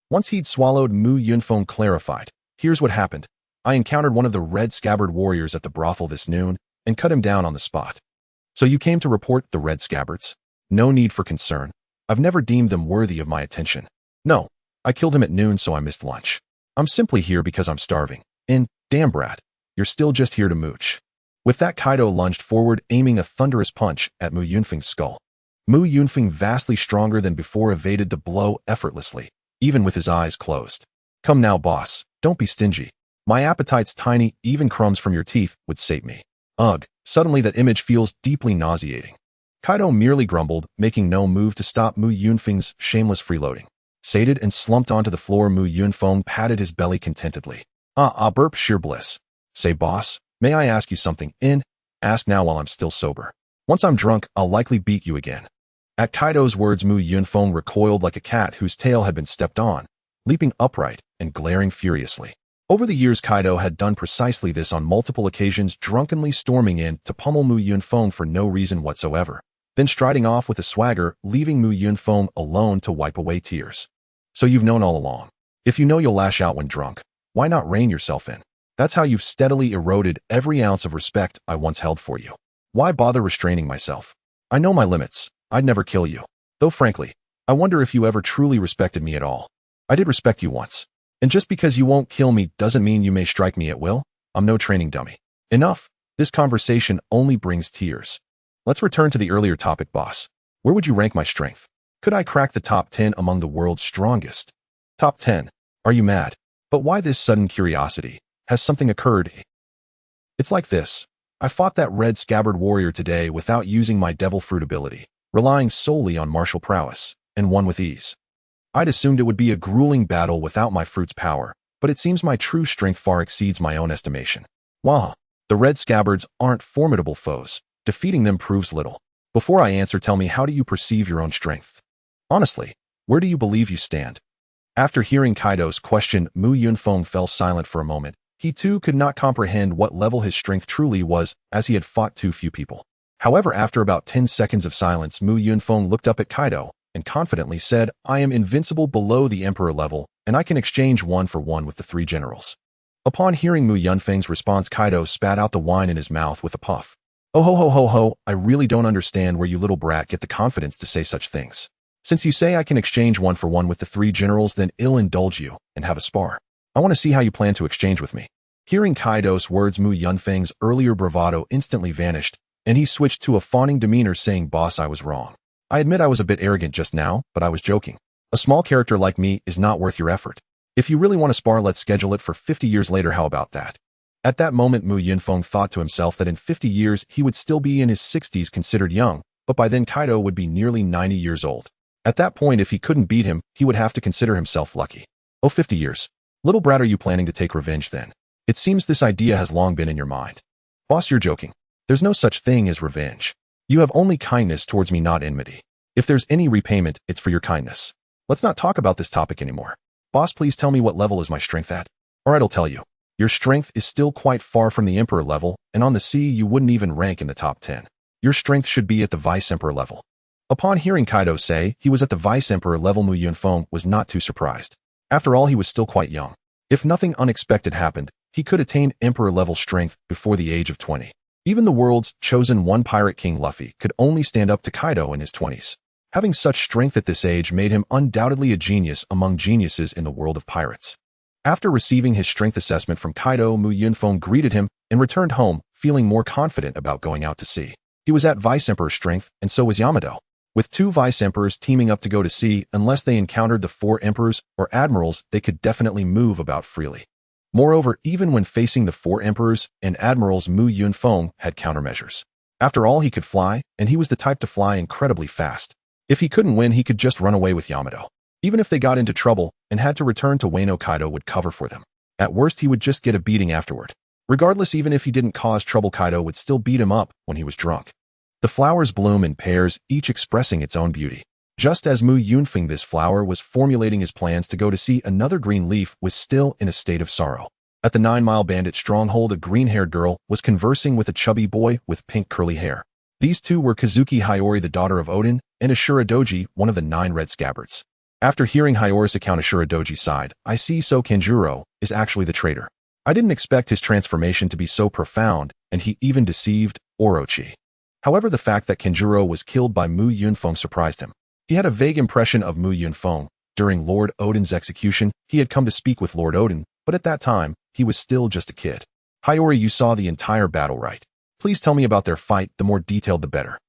Speaker 1: Once he'd swallowed, Mu Yunfeng clarified. "Here's what happened. I encountered one of the red scabbard warriors at the brothel this noon and cut him down on the spot." "So you came to report the red scabbards?" "No need for concern. I've never deemed them worthy of my attention. No, I killed him at noon, so I missed lunch. I'm simply here because I'm starving. And, damn brat, you're still just here to mooch." With that, Kaido lunged forward, aiming a thunderous punch at Mu Yunfeng's skull. Mu Yunfeng, vastly stronger than before, evaded the blow effortlessly, even with his eyes closed. "Come now, boss, don't be stingy. My appetite's tiny, even crumbs from your teeth would sate me." Ugh, suddenly that image feels deeply nauseating. Kaido merely grumbled, making no move to stop Mu Yunfeng's shameless freeloading. Sated and slumped onto the floor, Mu Yunfeng patted his belly contentedly. Burp, sheer bliss. "Say boss, may I ask you something? Ask now while I'm still sober. Once I'm drunk, I'll likely beat you again." At Kaido's words, Mu Yunfeng recoiled like a cat whose tail had been stepped on, leaping upright and glaring furiously. Over the years, Kaido had done precisely this on multiple occasions, drunkenly storming in to pummel Mu Yunfeng for no reason whatsoever. then striding off with a swagger, leaving Mu Yunfeng alone to wipe away tears. So you've known all along. If you know you'll lash out when drunk, why not rein yourself in? That's how you've steadily eroded every ounce of respect I once held for you. Why bother restraining myself? I know my limits. I'd never kill you. Though frankly, I wonder if you ever truly respected me at all. I did respect you once. And just because you won't kill me doesn't mean you may strike me at will. I'm no training dummy. Enough. This conversation only brings tears. Let's return to the earlier topic, boss. Where would you rank my strength? Could I crack the top 10 among the world's strongest? Top 10. Are you mad? But why this sudden curiosity? Has something occurred? It's like this. I fought that red scabbard warrior today without using my devil fruit ability, relying solely on martial prowess, and won with ease. I'd assumed it would be a grueling battle without my fruit's power, but it seems my true strength far exceeds my own estimation. Wah! The red scabbards aren't formidable foes. Defeating them proves little. Before I answer, tell me, how do you perceive your own strength? Honestly, where do you believe you stand? After hearing Kaido's question, Mu Yunfeng fell silent for a moment. He too could not comprehend what level his strength truly was, as he had fought too few people. However, after about 10 seconds of silence, Mu Yunfeng looked up at Kaido and confidently said, I am invincible below the Emperor level, and I can exchange 1-for-1 with the 3 generals. Upon hearing Mu Yunfeng's response, Kaido spat out the wine in his mouth with a puff. Oh ho ho ho ho, I really don't understand where you little brat get the confidence to say such things. Since you say I can exchange 1-for-1 with the 3 generals, then I'll indulge you and have a spar. I want to see how you plan to exchange with me. Hearing Kaido's words, Mu Yunfeng's earlier bravado instantly vanished, and he switched to a fawning demeanor, saying, Boss, I was wrong. I admit I was a bit arrogant just now, but I was joking. A small character like me is not worth your effort. If you really want to spar, let's schedule it for 50 years later, how about that? At that moment, Mu Yunfeng thought to himself that in 50 years he would still be in his 60s, considered young, but by then Kaido would be nearly 90 years old. At that point, if he couldn't beat him, he would have to consider himself lucky. Oh, 50 years. Little brat, are you planning to take revenge then? It seems this idea has long been in your mind. Boss, you're joking. There's no such thing as revenge. You have only kindness towards me, not enmity. If there's any repayment, it's for your kindness. Let's not talk about this topic anymore. Boss, please tell me, what level is my strength at? Alright, I'll tell you. Your strength is still quite far from the Emperor level, and on the sea you wouldn't even rank in the top 10. Your strength should be at the Vice Emperor level. Upon hearing Kaido say he was at the Vice Emperor level, Mu Yunfeng was not too surprised. After all, he was still quite young. If nothing unexpected happened, he could attain Emperor-level strength before the age of 20. Even the world's chosen one pirate, King Luffy, could only stand up to Kaido in his 20s. Having such strength at this age made him undoubtedly a genius among geniuses in the world of pirates. After receiving his strength assessment from Kaido, Mu Yunfeng greeted him and returned home, feeling more confident about going out to sea. He was at Vice Emperor strength, and so was Yamato. With 2 Vice Emperors teaming up to go to sea, unless they encountered the 4 Emperors or Admirals, they could definitely move about freely. Moreover, even when facing the 4 Emperors and Admirals, Mu Yunfeng had countermeasures. After all, he could fly, and he was the type to fly incredibly fast. If he couldn't win, he could just run away with Yamato. Even if they got into trouble and had to return to Wano, Kaido would cover for them. At worst, he would just get a beating afterward. Regardless, even if he didn't cause trouble, Kaido would still beat him up when he was drunk. The flowers bloom in pairs, each expressing its own beauty. Just as Mu Yunfeng, this flower, was formulating his plans to go to sea, another green leaf was still in a state of sorrow. At the 9-Mile Bandit stronghold, a green-haired girl was conversing with a chubby boy with pink curly hair. These two were Kazuki Hiyori, the daughter of Odin, and Ashura Doji, one of the 9 red scabbards. After hearing Hiyori's account, Ashura Doji sighed. I see, so Kenjuro is actually the traitor. I didn't expect his transformation to be so profound, and he even deceived Orochi. However, the fact that Kenjuro was killed by Mu Yunfeng surprised him. He had a vague impression of Mu Yunfeng. During Lord Odin's execution, he had come to speak with Lord Odin, but at that time, he was still just a kid. Hiyori, you saw the entire battle, right? Please tell me about their fight, the more detailed the better.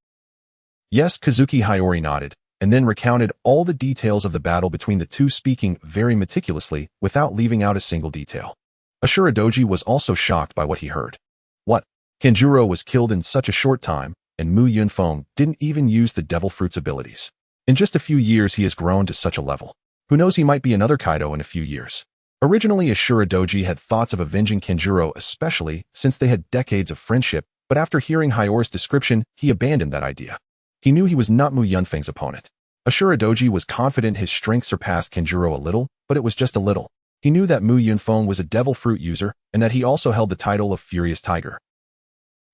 Speaker 1: Yes, Kazuki Hiyori nodded, and then recounted all the details of the battle between the two, speaking very meticulously without leaving out a single detail. Ashura Doji was also shocked by what he heard. What? Kenjuro was killed in such a short time, and Mu Yunfeng didn't even use the Devil Fruit's abilities. In just a few years, he has grown to such a level. Who knows, he might be another Kaido in a few years. Originally, Ashura Doji had thoughts of avenging Kenjuro, especially since they had decades of friendship, but after hearing Hiyori's description, he abandoned that idea. He knew he was not Mu Yunfeng's opponent. Ashura Doji was confident his strength surpassed Kenjuro a little, but it was just a little. He knew that Mu Yunfeng was a Devil Fruit user, and that he also held the title of Furious Tiger.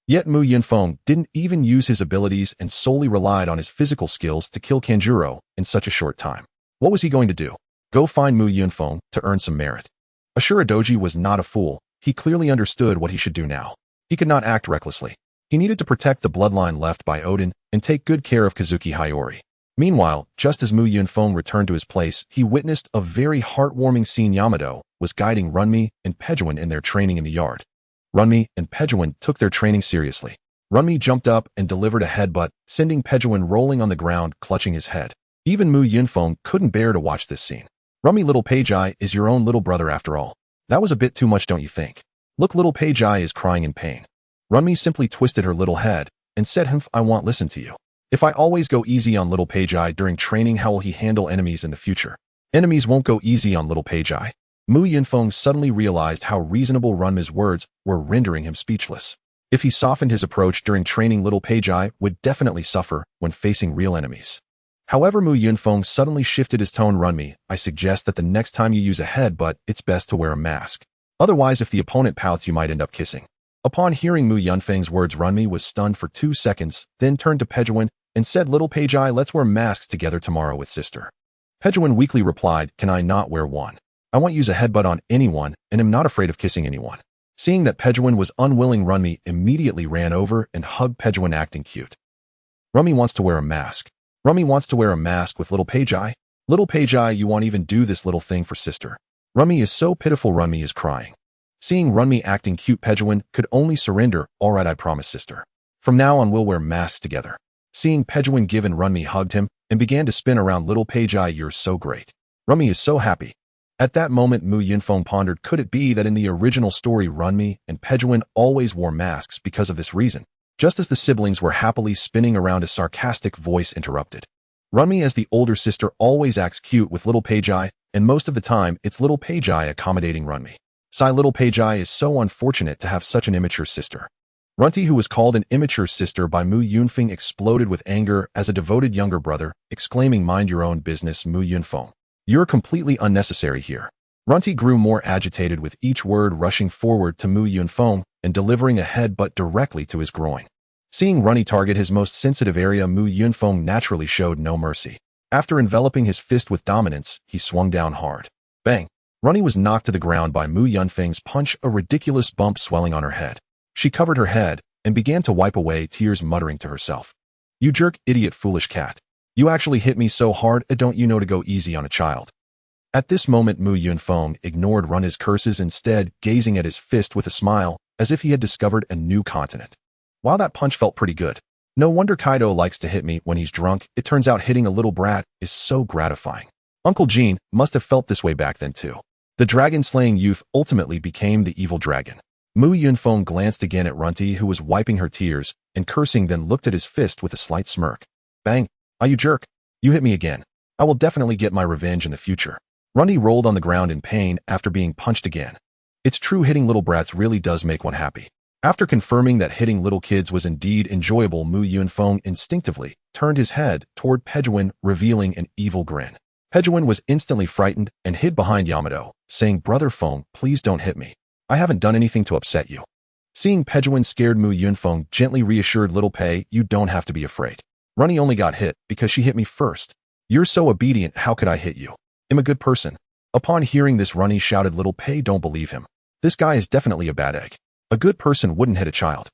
Speaker 1: Yet Mu Yunfeng didn't even use his abilities and solely relied on his physical skills to kill Kanjuro in such a short time. What was he going to do? Go find Mu Yunfeng to earn some merit. Ashuradoji was not a fool. He clearly understood what he should do now. He could not act recklessly. He needed to protect the bloodline left by Odin and take good care of Kazuki Hiyori. Meanwhile, just as Mu Yunfeng returned to his place, he witnessed a very heartwarming scene. Yamato was guiding Runmi and Pejuan in their training in the yard. Runmi and Pejuan took their training seriously. Runmi jumped up and delivered a headbutt, sending Pejuan rolling on the ground, clutching his head. Even Mu Yunfeng couldn't bear to watch this scene. Runmi, little Page Eye is your own little brother after all. That was a bit too much, don't you think? Look, little Page Eye is crying in pain. Runmi simply twisted her little head and said, I won't listen to you. If I always go easy on little Page Eye during training, how will he handle enemies in the future? Enemies won't go easy on little Page Eye. Mu Yunfeng suddenly realized how reasonable Runmi's words were, rendering him speechless. If he softened his approach during training, little Page Eye would definitely suffer when facing real enemies. However, Mu Yunfeng suddenly shifted his tone. Runmi, I suggest that the next time you use a headbutt, it's best to wear a mask. Otherwise, if the opponent pouts, you might end up kissing. Upon hearing Mu Yunfeng's words, Runmi was stunned for 2 seconds, then turned to Pejuan and said, little Page Eye, let's wear masks together tomorrow with sister. Pejuan weakly replied, can I not wear one? I won't use a headbutt on anyone and am not afraid of kissing anyone. Seeing that Pejuan was unwilling, Runmi immediately ran over and hugged Pejuan, acting cute. Runmi wants to wear a mask. Runmi wants to wear a mask with little Page Eye? Little Page Eye, you won't even do this little thing for sister. Runmi is so pitiful. Runmi is crying. Seeing Runmi acting cute, Pejuan could only surrender. All right, I promise, sister. From now on, we'll wear masks together. Seeing Pejuan give in, Runmi hugged him and began to spin around. Little Page Eye, you're so great. Runmi is so happy. At that moment, Mu Yunfeng pondered, could it be that in the original story, Runmi and Pejuan always wore masks because of this reason? Just as the siblings were happily spinning around, a sarcastic voice interrupted. Runmi, as the older sister, always acts cute with little Page Eye, and most of the time, it's little Page Eye accommodating Runmi. Sigh, little Page Eye is so unfortunate to have such an immature sister. Runti, who was called an immature sister by Mu Yunfeng, exploded with anger as a devoted younger brother, exclaiming, mind your own business, Mu Yunfeng. You're completely unnecessary here. Runti grew more agitated with each word, rushing forward to Mu Yunfeng and delivering a headbutt directly to his groin. Seeing Runti target his most sensitive area, Mu Yunfeng naturally showed no mercy. After enveloping his fist with dominance, he swung down hard. Bang! Runti was knocked to the ground by Mu Yunfeng's punch, a ridiculous bump swelling on her head. She covered her head and began to wipe away tears, muttering to herself. You jerk, idiot, foolish cat. You actually hit me so hard, don't you know to go easy on a child? At this moment, Mu Yunfeng ignored Runti's curses, instead gazing at his fist with a smile, as if he had discovered a new continent. Wow, that punch felt pretty good. No wonder Kaido likes to hit me when he's drunk. It turns out hitting a little brat is so gratifying. Uncle Gene must have felt this way back then too. The dragon-slaying youth ultimately became the evil dragon. Mu Yunfeng glanced again at Runti, who was wiping her tears and cursing, then looked at his fist with a slight smirk. Bang! Ah, you jerk. You hit me again. I will definitely get my revenge in the future. Runti rolled on the ground in pain after being punched again. It's true, hitting little brats really does make one happy. After confirming that hitting little kids was indeed enjoyable, Mu Yunfeng instinctively turned his head toward Pejuan, revealing an evil grin. Pejuan was instantly frightened and hid behind Yamato, saying, Brother Feng, please don't hit me. I haven't done anything to upset you. Seeing Pejuan scared, Mu Yunfeng gently reassured, little Pei, you don't have to be afraid. Runti only got hit because she hit me first. You're so obedient, how could I hit you? I'm a good person. Upon hearing this, Runti shouted, little Pei, don't believe him. This guy is definitely a bad egg. A good person wouldn't hit a child.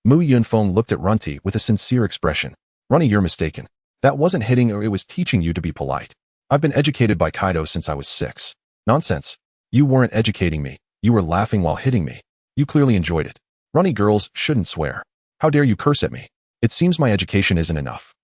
Speaker 1: Mu Yunfeng looked at Runti with a sincere expression. Runti, you're mistaken. That wasn't hitting, or it was teaching you to be polite. I've been educated by Kaido since I was 6. Nonsense. You weren't educating me. You were laughing while hitting me. You clearly enjoyed it. Runti, girls shouldn't swear. How dare you curse at me? It seems my education isn't enough.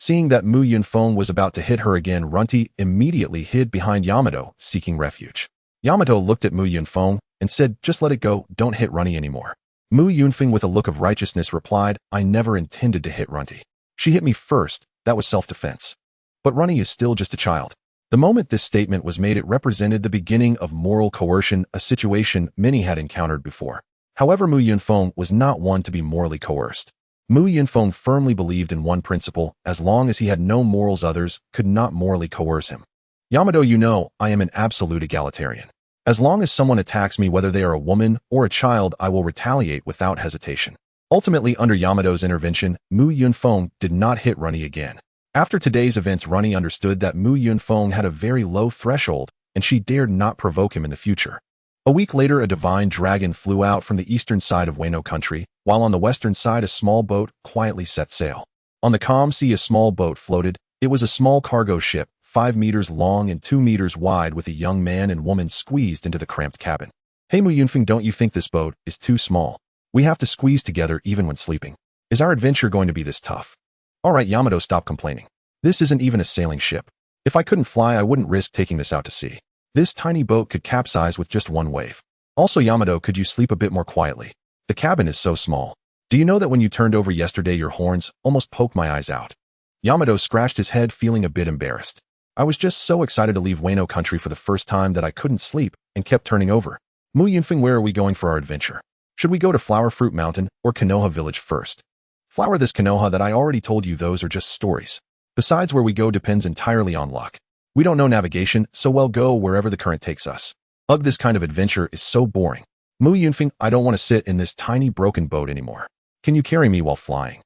Speaker 1: Seeing that Mu Yunfeng was about to hit her again, Runti immediately hid behind Yamato, seeking refuge. Yamato looked at Mu Yunfeng and said, just let it go, don't hit Runti anymore. Mu Yunfeng, with a look of righteousness, replied, I never intended to hit Runti. She hit me first, that was self-defense. But Runti is still just a child. The moment this statement was made, it represented the beginning of moral coercion, a situation many had encountered before. However, Mu Yunfeng was not one to be morally coerced. Mu Yunfeng firmly believed in one principle: as long as he had no morals, others could not morally coerce him. Yamato, you know, I am an absolute egalitarian. As long as someone attacks me, whether they are a woman or a child, I will retaliate without hesitation. Ultimately, under Yamato's intervention, Mu Yunfeng did not hit Runny again. After today's events, Runny understood that Mu Yunfeng had a very low threshold, and she dared not provoke him in the future. A week later, a divine dragon flew out from the eastern side of Wano country, while on the western side a small boat quietly set sail. On the calm sea, a small boat floated. It was a small cargo ship, 5 meters long and 2 meters wide, with a young man and woman squeezed into the cramped cabin. Hey Mu Yunfeng, don't you think this boat is too small? We have to squeeze together even when sleeping. Is our adventure going to be this tough? Alright Yamato, stop complaining. This isn't even a sailing ship. If I couldn't fly, I wouldn't risk taking this out to sea. This tiny boat could capsize with just one wave. Also Yamato, could you sleep a bit more quietly? The cabin is so small. Do you know that when you turned over yesterday your horns almost poked my eyes out? Yamato scratched his head, feeling a bit embarrassed. I was just so excited to leave Wano country for the first time that I couldn't sleep and kept turning over. Mu Yunfeng, where are we going for our adventure? Should we go to Flower Fruit Mountain or Konoha Village first? Flower, this Konoha that I already told you, those are just stories. Besides, where we go depends entirely on luck. We don't know navigation, so we'll go wherever the current takes us. Ugh, this kind of adventure is so boring. Mu Yunfeng, I don't want to sit in this tiny broken boat anymore. Can you carry me while flying?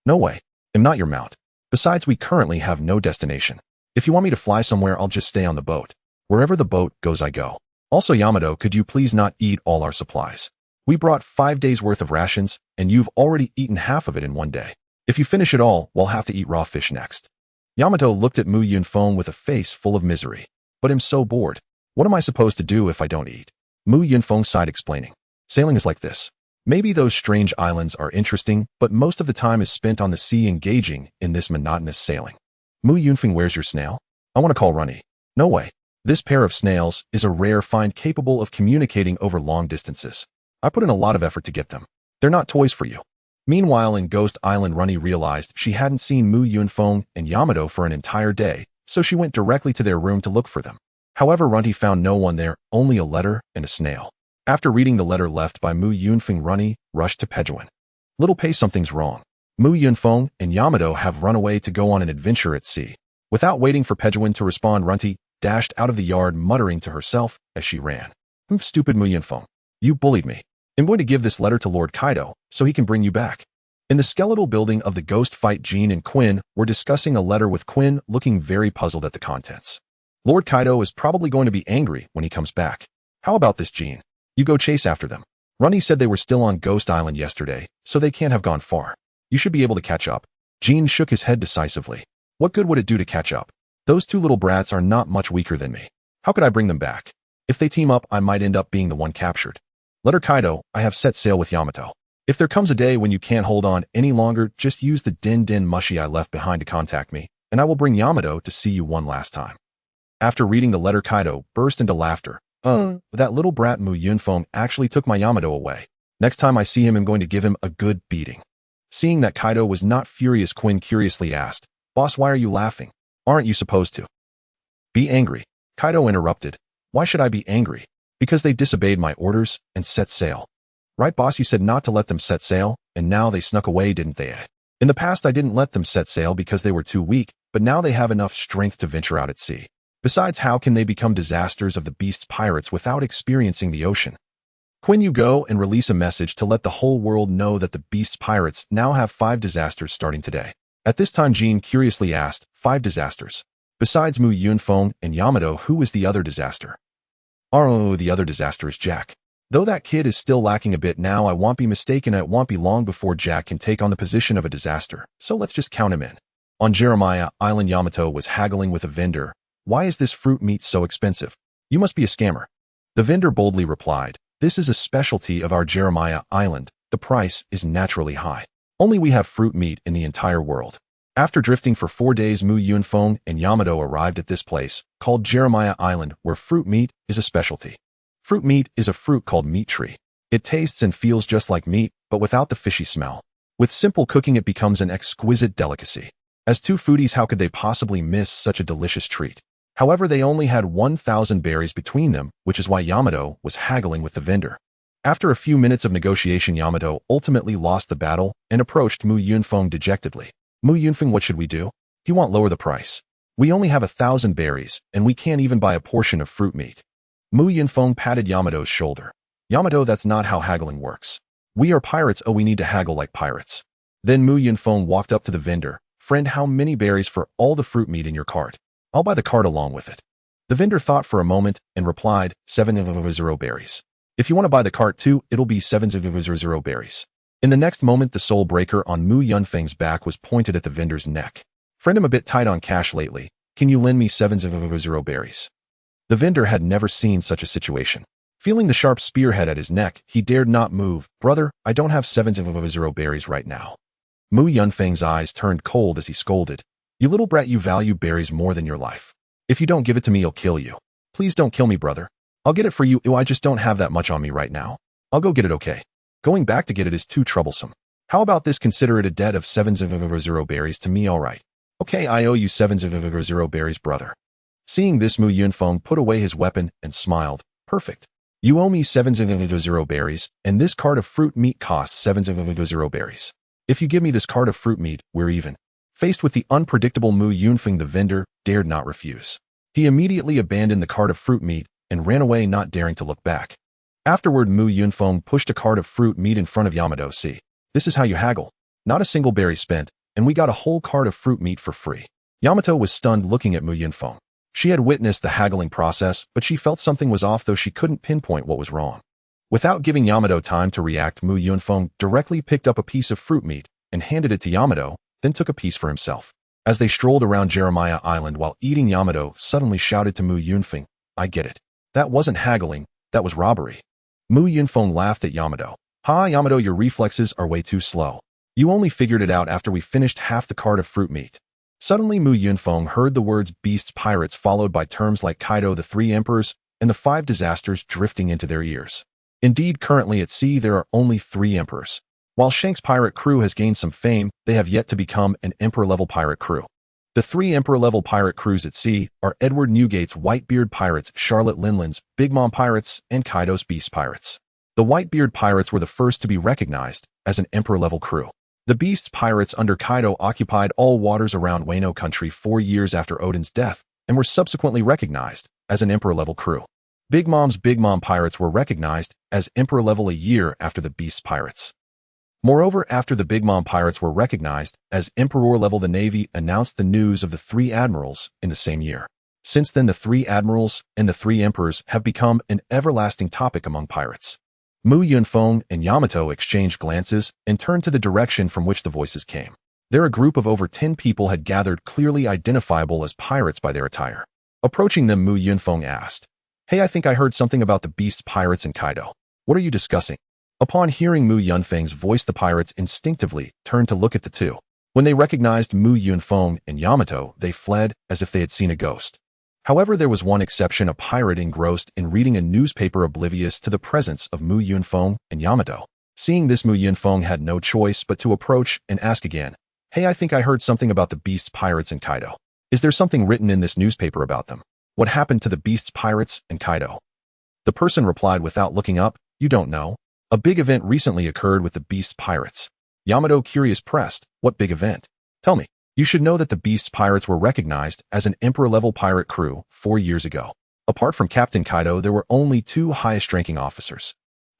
Speaker 1: No way. I'm not your mount. Besides, we currently have no destination. If you want me to fly somewhere, I'll just stay on the boat. Wherever the boat goes, I go. Also Yamato, could you please not eat all our supplies? We brought 5 days worth of rations, and you've already eaten half of it in one day. If you finish it all, we'll have to eat raw fish next. Yamato looked at Mu Yunfeng with a face full of misery. But I'm so bored. What am I supposed to do if I don't eat? Mu Yunfeng sighed, explaining. Sailing is like this. Maybe those strange islands are interesting, but most of the time is spent on the sea engaging in this monotonous sailing. Mu Yunfeng, where's your snail? I want to call Runny. No way. This pair of snails is a rare find capable of communicating over long distances. I put in a lot of effort to get them. They're not toys for you. Meanwhile, in Ghost Island, Runny realized she hadn't seen Mu Yunfeng and Yamato for an entire day, so she went directly to their room to look for them. However, Runny found no one there, only a letter and a snail. After reading the letter left by Mu Yunfeng, Runny rushed to Pejuan. Little Pei, something's wrong. Mu Yunfeng and Yamato have run away to go on an adventure at sea. Without waiting for Pejuan to respond, Runty dashed out of the yard, muttering to herself as she ran. Stupid Mu Yunfeng. You bullied me. I'm going to give this letter to Lord Kaido so he can bring you back. In the skeletal building of the ghost fight, Jean and Quinn were discussing a letter, with Quinn looking very puzzled at the contents. Lord Kaido is probably going to be angry when he comes back. How about this, Jean? You go chase after them. Runny said they were still on Ghost Island yesterday, so they can't have gone far. You should be able to catch up. Jean shook his head decisively. What good would it do to catch up? Those two little brats are not much weaker than me. How could I bring them back? If they team up, I might end up being the one captured. Letter Kaido, I have set sail with Yamato. If there comes a day when you can't hold on any longer, just use the din mushy I left behind to contact me, and I will bring Yamato to see you one last time. After reading the letter, Kaido burst into laughter. That little brat Mu Yunfeng actually took my Yamato away. Next time I see him, I'm going to give him a good beating. Seeing that Kaido was not furious, Quinn curiously asked, Boss, why are you laughing? Aren't you supposed to be angry? Kaido interrupted. Why should I be angry? Because they disobeyed my orders and set sail. Right, boss, you said not to let them set sail, and now they snuck away, didn't they? In the past, I didn't let them set sail because they were too weak, but now they have enough strength to venture out at sea. Besides, how can they become disasters of the beast's pirates without experiencing the ocean? Quinn, you go and release a message to let the whole world know that the beast's pirates now have 5 disasters starting today. At this time, Jean curiously asked, 5 disasters? Besides Mu Yunfeng and Yamato, who is the other disaster? Oh, the other disaster is Jack. Though that kid is still lacking a bit now, I won't be mistaken, it won't be long before Jack can take on the position of a disaster, so let's just count him in. On Jeremiah Island, Yamato was haggling with a vendor. Why is this fruit meat so expensive? You must be a scammer. The vendor boldly replied, this is a specialty of our Jeremiah Island. The price is naturally high. Only we have fruit meat in the entire world. After drifting for 4 days, Mu Yunfeng and Yamato arrived at this place, called Jeremiah Island, where fruit meat is a specialty. Fruit meat is a fruit called meat tree. It tastes and feels just like meat, but without the fishy smell. With simple cooking, it becomes an exquisite delicacy. As 2 foodies, how could they possibly miss such a delicious treat? However, they only had 1,000 berries between them, which is why Yamato was haggling with the vendor. After a few minutes of negotiation, Yamato ultimately lost the battle and approached Mu Yunfeng dejectedly. Mu Yunfeng, what should we do? You won't lower the price. We only have 1,000 berries, and we can't even buy a portion of fruit meat. Mu Yunfeng patted Yamato's shoulder. Yamato, that's not how haggling works. We are pirates, oh we need to haggle like pirates. Then Mu Yunfeng walked up to the vendor. Friend, how many berries for all the fruit meat in your cart? I'll buy the cart along with it. The vendor thought for a moment and replied, 700 berries. If you want to buy the cart too, it'll be 700 berries. In the next moment, the soul breaker on Mu Yunfeng's back was pointed at the vendor's neck. Friend, I'm a bit tight on cash lately. Can you lend me 700 berries? The vendor had never seen such a situation. Feeling the sharp spearhead at his neck, he dared not move. Brother, I don't have 700 berries right now. Mu Yunfeng's eyes turned cold as he scolded. You little brat, you value berries more than your life. If you don't give it to me, I'll kill you. Please don't kill me, brother. I'll get it for you. I just don't have that much on me right now. I'll go get it, okay? Going back to get it is too troublesome. How about this? Consider it a debt of 700 berries to me, all right? Okay, I owe you 700 berries, brother. Seeing this, Mu Yunfeng put away his weapon and smiled. Perfect. You owe me 700 berries, and this cart of fruit meat costs 700 berries. If you give me this cart of fruit meat, we're even. Faced with the unpredictable Mu Yunfeng, the vendor dared not refuse. He immediately abandoned the cart of fruit meat and ran away, not daring to look back. Afterward, Mu Yunfeng pushed a cart of fruit meat in front of Yamato. See, this is how you haggle. Not a single berry spent, and we got a whole cart of fruit meat for free. Yamato was stunned looking at Mu Yunfeng. She had witnessed the haggling process, but she felt something was off, though she couldn't pinpoint what was wrong. Without giving Yamato time to react, Mu Yunfeng directly picked up a piece of fruit meat and handed it to Yamato, then took a piece for himself. As they strolled around Jeremiah Island while eating, Yamato suddenly shouted to Mu Yunfeng, I get it. That wasn't haggling, that was robbery. Mu Yunfeng laughed at Yamato. Ha, Yamato, your reflexes are way too slow. You only figured it out after we finished half the cart of fruit meat. Suddenly, Mu Yunfeng heard the words beasts, pirates, followed by terms like Kaido, the three emperors, and the five disasters drifting into their ears. Indeed, currently at sea, there are only three emperors. While Shank's pirate crew has gained some fame, they have yet to become an emperor-level pirate crew. The three emperor-level pirate crews at sea are Edward Newgate's Whitebeard pirates, Charlotte Linland's Big Mom pirates, and Kaido's Beast pirates. The Whitebeard pirates were the first to be recognized as an emperor-level crew. The Beasts pirates under Kaido occupied all waters around Wano country 4 years after Odin's death and were subsequently recognized as an emperor-level crew. Big Mom's Big Mom pirates were recognized as emperor-level a year after the Beasts pirates. Moreover, after the Big Mom pirates were recognized as emperor level, the Navy announced the news of the three admirals in the same year. Since then, the three admirals and the three emperors have become an everlasting topic among pirates. Mu Yunfeng and Yamato exchanged glances and turned to the direction from which the voices came. There, a group of over 10 people had gathered, clearly identifiable as pirates by their attire. Approaching them, Mu Yunfeng asked, Hey, I think I heard something about the Beasts pirates and Kaido. What are you discussing? Upon hearing Mu Yunfeng's voice, the pirates instinctively turned to look at the two. When they recognized Mu Yunfeng and Yamato, they fled as if they had seen a ghost. However, there was one exception, a pirate engrossed in reading a newspaper, oblivious to the presence of Mu Yunfeng and Yamato. Seeing this, Mu Yunfeng had no choice but to approach and ask again, Hey, I think I heard something about the Beasts pirates and Kaido. Is there something written in this newspaper about them? What happened to the Beasts pirates and Kaido? The person replied without looking up, You don't know. A big event recently occurred with the Beasts pirates. Yamato, curious, pressed, What big event? Tell me. You should know that the Beasts pirates were recognized as an emperor-level pirate crew 4 years ago. Apart from Captain Kaido, there were only 2 highest-ranking officers.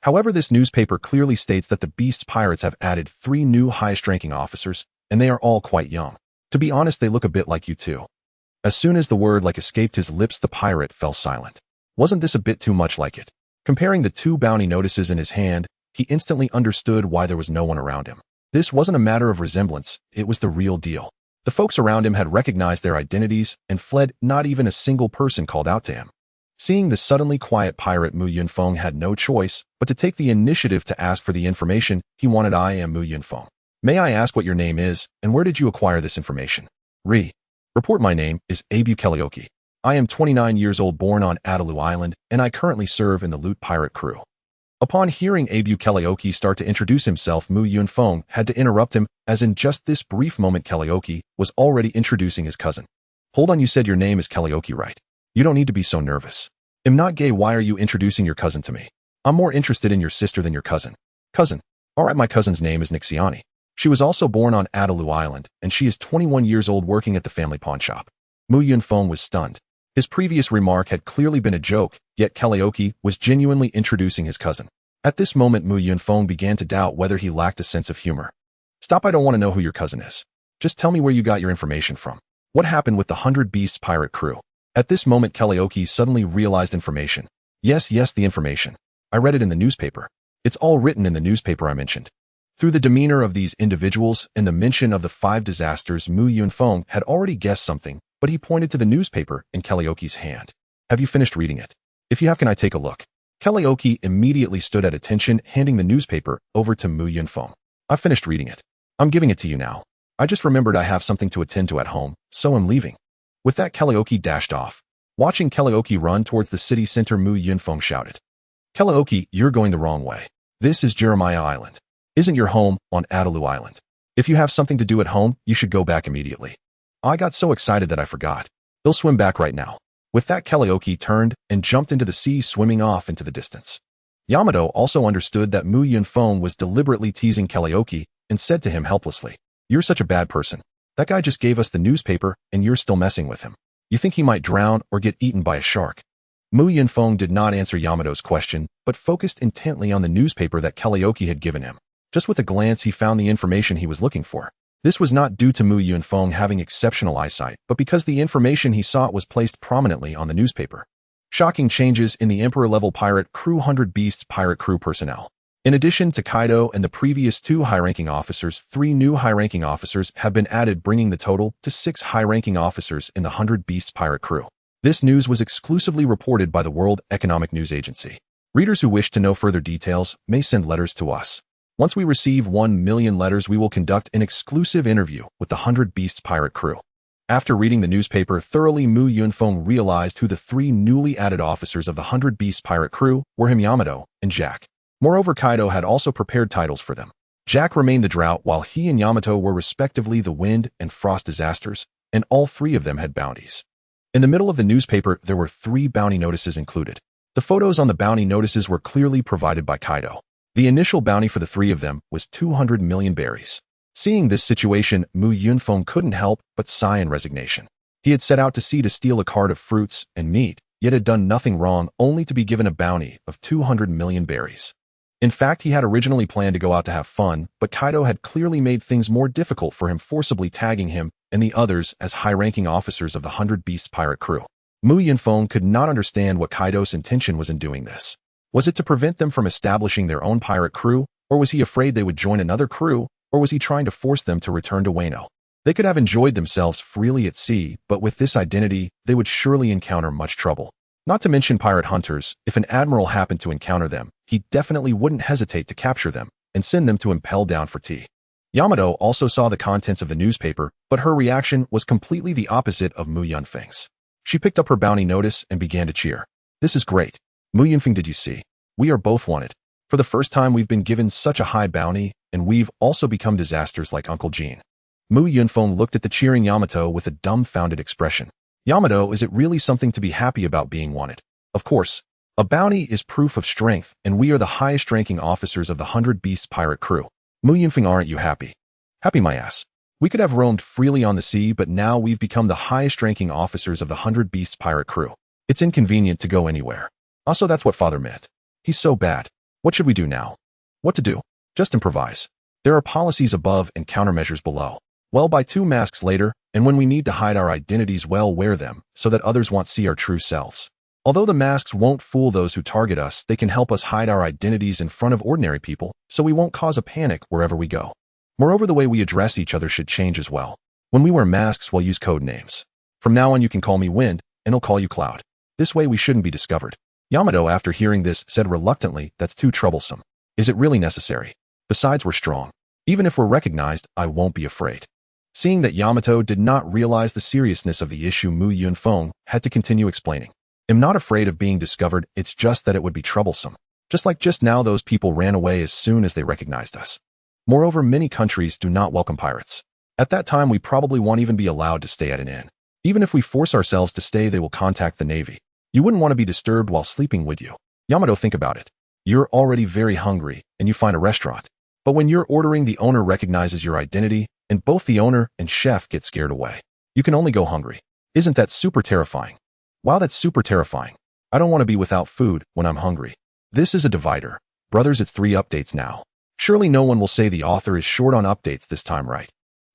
Speaker 1: However, this newspaper clearly states that the Beasts pirates have added 3 new highest-ranking officers, and they are all quite young. To be honest, they look a bit like you too. As soon as the word like escaped his lips, the pirate fell silent. Wasn't this a bit too much like it? Comparing the 2 bounty notices in his hand, he instantly understood why there was no one around him. This wasn't a matter of resemblance, it was the real deal. The folks around him had recognized their identities and fled. Not even a single person called out to him. Seeing the suddenly quiet pirate, Mu Yunfeng had no choice but to take the initiative to ask for the information he wanted. I am Mu Yunfeng. May I ask what your name is, and where did you acquire this information? Report. My name is Abu Keleoki. I am 29 years old, born on Adalu Island, and I currently serve in the loot pirate crew. Upon hearing Abu Keleoki start to introduce himself, Mu Yunfeng had to interrupt him, as in just this brief moment Keleoki was already introducing his cousin. Hold on, you said your name is Keleoki, right? You don't need to be so nervous. I'm not gay, why are you introducing your cousin to me? I'm more interested in your sister than your cousin. Cousin? Alright, my cousin's name is Nixiani. She was also born on Adalu Island, and she is 21 years old, working at the family pawn shop. Mu Yunfeng was stunned. His previous remark had clearly been a joke, yet Keleoki was genuinely introducing his cousin. At this moment, Mu Yunfeng began to doubt whether he lacked a sense of humor. Stop, I don't want to know who your cousin is. Just tell me where you got your information from. What happened with the 100 Beasts pirate crew? At this moment, Kalaoki suddenly realized information. Yes, the information. I read it in the newspaper. It's all written in the newspaper I mentioned. Through the demeanor of these individuals and the mention of the 5 disasters, Mu Yunfeng had already guessed something, but he pointed to the newspaper in Kalaoki's hand. Have you finished reading it? If you have, can I take a look? Kalaoki immediately stood at attention, handing the newspaper over to Mu Yunfeng. I've finished reading it. I'm giving it to you now. I just remembered I have something to attend to at home, so I'm leaving. With that, Kalaoki dashed off. Watching Kalaoki run towards the city center, Mu Yunfeng shouted, Kalaoki, you're going the wrong way. This is Jeremiah Island. Isn't your home on Adalu Island? If you have something to do at home, you should go back immediately. I got so excited that I forgot. They'll swim back right now. With that, Kalaoki turned and jumped into the sea, swimming off into the distance. Yamato also understood that Mu Yunfeng was deliberately teasing Kalaoki and said to him helplessly, You're such a bad person. That guy just gave us the newspaper and you're still messing with him. You think he might drown or get eaten by a shark? Mu Yunfeng did not answer Yamato's question, but focused intently on the newspaper that Kalaoki had given him. Just with a glance, he found the information he was looking for. This was not due to Mu Yunfeng having exceptional eyesight, but because the information he sought was placed prominently on the newspaper. Shocking changes in the Emperor-level pirate crew 100 Beasts pirate crew personnel. In addition to Kaido and the previous 2 high-ranking officers, 3 new high-ranking officers have been added, bringing the total to 6 high-ranking officers in the 100 Beasts pirate crew. This news was exclusively reported by the World Economic News Agency. Readers who wish to know further details may send letters to us. Once we receive 1 million letters, we will conduct an exclusive interview with the 100 Beasts pirate crew. After reading the newspaper thoroughly, Mu Yunfeng realized who the 3 newly added officers of the 100 Beasts pirate crew were: him, Yamato, and Jack. Moreover, Kaido had also prepared titles for them. Jack remained the drought, while he and Yamato were respectively the wind and frost disasters, and all 3 of them had bounties. In the middle of the newspaper, there were 3 bounty notices included. The photos on the bounty notices were clearly provided by Kaido. The initial bounty for the 3 of them was 200 million berries. Seeing this situation, Mu Yunfeng couldn't help but sigh in resignation. He had set out to sea to steal a cart of fruits and meat, yet had done nothing wrong, only to be given a bounty of 200 million berries. In fact, he had originally planned to go out to have fun, but Kaido had clearly made things more difficult for him, forcibly tagging him and the others as high-ranking officers of the 100 Beasts pirate crew. Mu Yunfeng could not understand what Kaido's intention was in doing this. Was it to prevent them from establishing their own pirate crew, or was he afraid they would join another crew, or was he trying to force them to return to Wano? They could have enjoyed themselves freely at sea, but with this identity, they would surely encounter much trouble. Not to mention pirate hunters, if an admiral happened to encounter them, he definitely wouldn't hesitate to capture them and send them to impel down for tea. Yamato also saw the contents of the newspaper, but her reaction was completely the opposite of Mu Yunfeng's. She picked up her bounty notice and began to cheer. This is great. Mu Yunfeng, did you see? We are both wanted. For the first time, we've been given such a high bounty, and we've also become disasters like Uncle Jean. Mu Yunfeng looked at the cheering Yamato with a dumbfounded expression. Yamato, is it really something to be happy about being wanted? Of course. A bounty is proof of strength, and we are the highest-ranking officers of the 100 Beasts pirate crew. Mu Yunfeng, aren't you happy? Happy my ass. We could have roamed freely on the sea, but now we've become the highest-ranking officers of the 100 Beasts pirate crew. It's inconvenient to go anywhere. Also, that's what father meant. He's so bad. What should we do now? What to do? Just improvise. There are policies above and countermeasures below. Well, buy 2 masks later, and when we need to hide our identities, well, wear them, so that others won't see our true selves. Although the masks won't fool those who target us, they can help us hide our identities in front of ordinary people, so we won't cause a panic wherever we go. Moreover, the way we address each other should change as well. When we wear masks, we'll use code names. From now on, you can call me Wind, and I'll call you Cloud. This way we shouldn't be discovered. Yamato, after hearing this, said reluctantly, that's too troublesome. Is it really necessary? Besides, we're strong. Even if we're recognized, I won't be afraid. Seeing that Yamato did not realize the seriousness of the issue, Mu Yunfeng had to continue explaining. I'm not afraid of being discovered, it's just that it would be troublesome. Just like just now, those people ran away as soon as they recognized us. Moreover, many countries do not welcome pirates. At that time, we probably won't even be allowed to stay at an inn. Even if we force ourselves to stay, they will contact the Navy. You wouldn't want to be disturbed while sleeping, would you? Yamato, think about it. You're already very hungry, and you find a restaurant. But when you're ordering, the owner recognizes your identity, and both the owner and chef get scared away. You can only go hungry. Isn't that super terrifying? Wow, that's super terrifying. I don't want to be without food when I'm hungry. This is a divider. Brothers, it's 3 updates now. Surely no one will say the author is short on updates this time, right?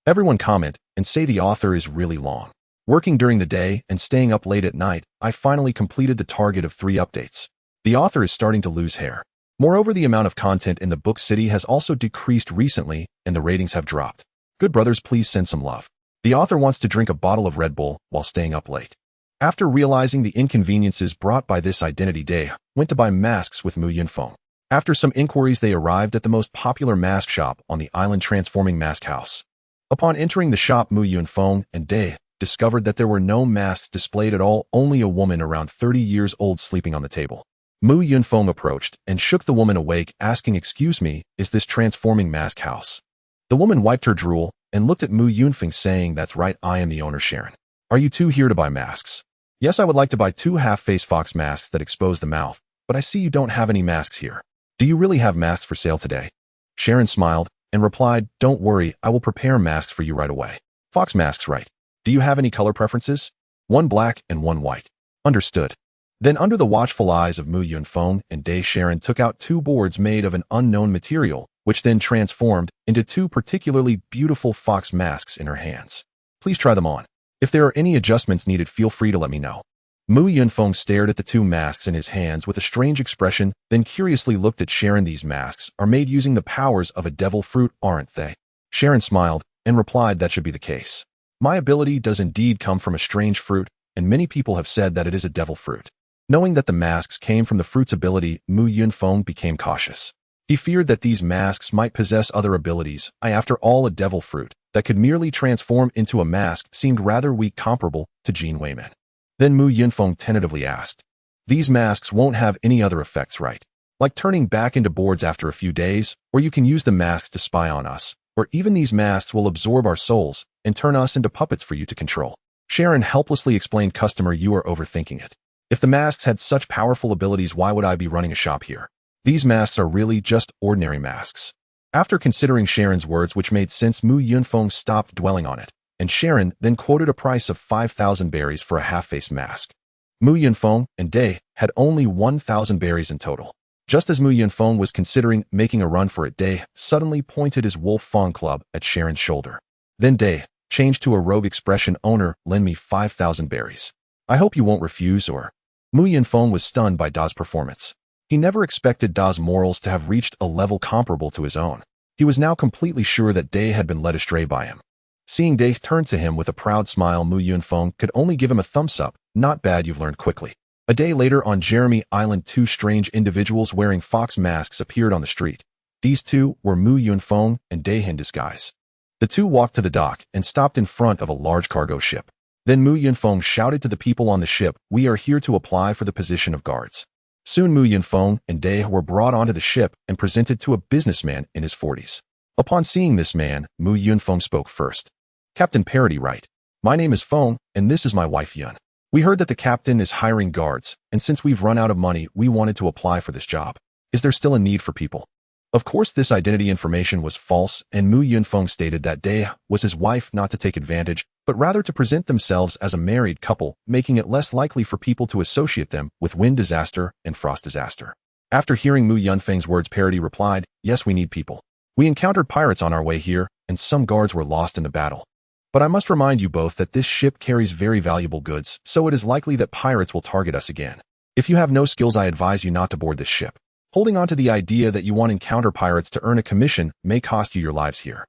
Speaker 1: Everyone comment and say the author is really long. Working during the day and staying up late at night, I finally completed the target of 3 updates. The author is starting to lose hair. Moreover, the amount of content in the book city has also decreased recently and the ratings have dropped. Good brothers, please send some love. The author wants to drink a bottle of Red Bull while staying up late. After realizing the inconveniences brought by this identity, Day went to buy masks with Mu Yunfeng. After some inquiries, they arrived at the most popular mask shop on the island, Transforming Mask House. Upon entering the shop, Mu Yunfeng and Day discovered that there were no masks displayed at all, only a woman around 30 years old sleeping on the table. Mu Yunfeng approached and shook the woman awake, asking, "Excuse me, is this Transforming Mask House?" The woman wiped her drool and looked at Mu Yunfeng, saying, "That's right, I am the owner, Sharon. Are you two here to buy masks?" "Yes, I would like to buy 2 half-face fox masks that expose the mouth, but I see you don't have any masks here. Do you really have masks for sale today?" Sharon smiled and replied, "Don't worry, I will prepare masks for you right away." "Fox masks, right? Do you have any color preferences?" "1 black and 1 white." "Understood." Then, under the watchful eyes of Mu Yunfeng and Day, Sharon took out 2 boards made of an unknown material, which then transformed into 2 particularly beautiful fox masks in her hands. "Please try them on. If there are any adjustments needed, feel free to let me know." Mu Yunfeng stared at the 2 masks in his hands with a strange expression, then curiously looked at Sharon. "These masks are made using the powers of a devil fruit, aren't they?" Sharon smiled and replied, "That should be the case. My ability does indeed come from a strange fruit, and many people have said that it is a devil fruit." Knowing that the masks came from the fruit's ability, Mu Yunfeng became cautious. He feared that these masks might possess other abilities. After all, a devil fruit that could merely transform into a mask seemed rather weak, comparable to Jean Wayman. Then Mu Yunfeng tentatively asked, "These masks won't have any other effects, right? Like turning back into boards after a few days, or you can use the masks to spy on us, or even these masks will absorb our souls and turn us into puppets for you to control." Sharon helplessly explained, "Customer, you are overthinking it. If the masks had such powerful abilities, why would I be running a shop here? These masks are really just ordinary masks." After considering Sharon's words, which made sense, Mu Yunfeng stopped dwelling on it, and Sharon then quoted a price of 5,000 berries for a half-face mask. Mu Yunfeng and Day had only 1,000 berries in total. Just as Mu Yunfeng was considering making a run for it, Day suddenly pointed his wolf fawn club at Sharon's shoulder. Then Day changed to a rogue expression, "Owner, lend me 5,000 berries. I hope you won't refuse, or..." Mu Yunfeng was stunned by Da's performance. He never expected Da's morals to have reached a level comparable to his own. He was now completely sure that Day had been led astray by him. Seeing Day turn to him with a proud smile, Mu Yunfeng could only give him a thumbs up. "Not bad, you've learned quickly." A day later on Jeremy Island, 2 strange individuals wearing fox masks appeared on the street. These 2 were Mu Yunfeng and Day in disguise. The 2 walked to the dock and stopped in front of a large cargo ship. Then Mu Yunfeng shouted to the people on the ship, "We are here to apply for the position of guards." Soon Mu Yunfeng and Day were brought onto the ship and presented to a businessman in his 40s. Upon seeing this man, Mu Yunfeng spoke first. "Captain Parody, right? My name is Feng, and this is my wife Yun. We heard that the captain is hiring guards, and since we've run out of money, we wanted to apply for this job. Is there still a need for people?" Of course, this identity information was false, and Mu Yunfeng stated that Day was his wife, not to take advantage, but rather to present themselves as a married couple, making it less likely for people to associate them with wind disaster and frost disaster. After hearing Mu Yunfeng's words, Parody replied, "Yes, we need people. We encountered pirates on our way here, and some guards were lost in the battle. But I must remind you both that this ship carries very valuable goods, so it is likely that pirates will target us again. If you have no skills, I advise you not to board this ship. Holding on to the idea that you want to encounter pirates to earn a commission may cost you your lives here."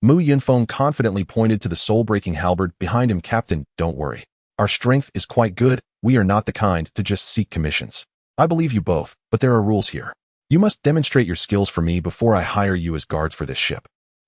Speaker 1: Mu Yunfeng confidently pointed to the soul-breaking halberd behind him. "Captain, don't worry. Our strength is quite good. We are not the kind to just seek commissions. I believe you both, but there are rules here. You must demonstrate your skills for me before I hire you as guards for this ship."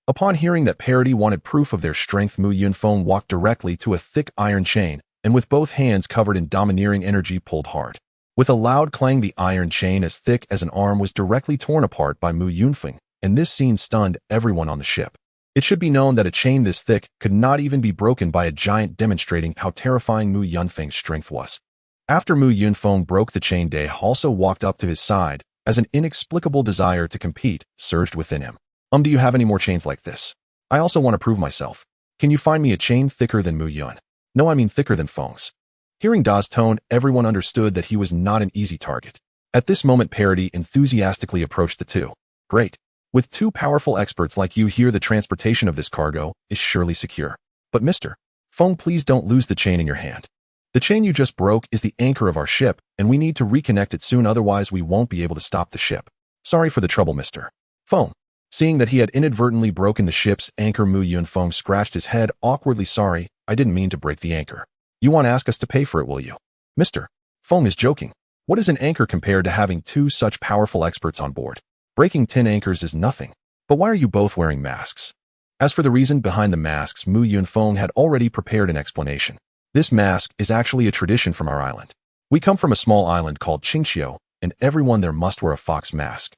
Speaker 1: Upon hearing that Parody wanted proof of their strength, Mu Yunfeng walked directly to a thick iron chain, and with both hands covered in domineering energy pulled hard. With a loud clang, the iron chain as thick as an arm was directly torn apart by Mu Yunfeng, and this scene stunned everyone on the ship. It should be known that a chain this thick could not even be broken by a giant, demonstrating how terrifying Mu Yunfeng's strength was. After Mu Yunfeng broke the chain, Day also walked up to his side, as an inexplicable desire to compete surged within him. Do you have any more chains like this? I also want to prove myself. Can you find me a chain thicker than Mu Yun? No, I mean thicker than Feng's." Hearing Da's tone, everyone understood that he was not an easy target. At this moment, Parody enthusiastically approached the two. Great. With two powerful experts like you here, the transportation of this cargo is surely secure. But Mr. Feng, please don't lose the chain in your hand. The chain you just broke is the anchor of our ship, and we need to reconnect it soon, otherwise we won't be able to stop the ship. Sorry for the trouble, Mr. Feng. Seeing that he had inadvertently broken the ship's anchor, Mu Yunfeng scratched his head awkwardly. Sorry, I didn't mean to break the anchor. You won't ask us to pay for it, will you? Mr. Feng is joking. What is an anchor compared to having two such powerful experts on board? Breaking 10 anchors is nothing. But why are you both wearing masks? As for the reason behind the masks, Mu Yunfeng had already prepared an explanation. This mask is actually a tradition from our island. We come from a small island called Qingxiu, and everyone there must wear a fox mask.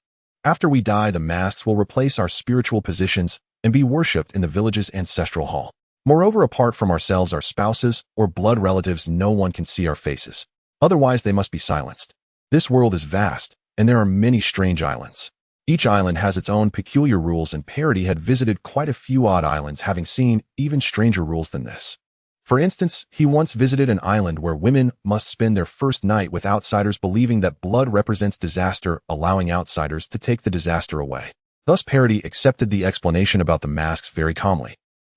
Speaker 1: After we die, the masks will replace our spiritual positions and be worshipped in the village's ancestral hall. Moreover, apart from ourselves, our spouses or blood relatives, no one can see our faces. Otherwise, they must be silenced. This world is vast, and there are many strange islands. Each island has its own peculiar rules, and Parody had visited quite a few odd islands, having seen even stranger rules than this. For instance, he once visited an island where women must spend their first night with outsiders, believing that blood represents disaster, allowing outsiders to take the disaster away. Thus, Parody accepted the explanation about the masks very calmly.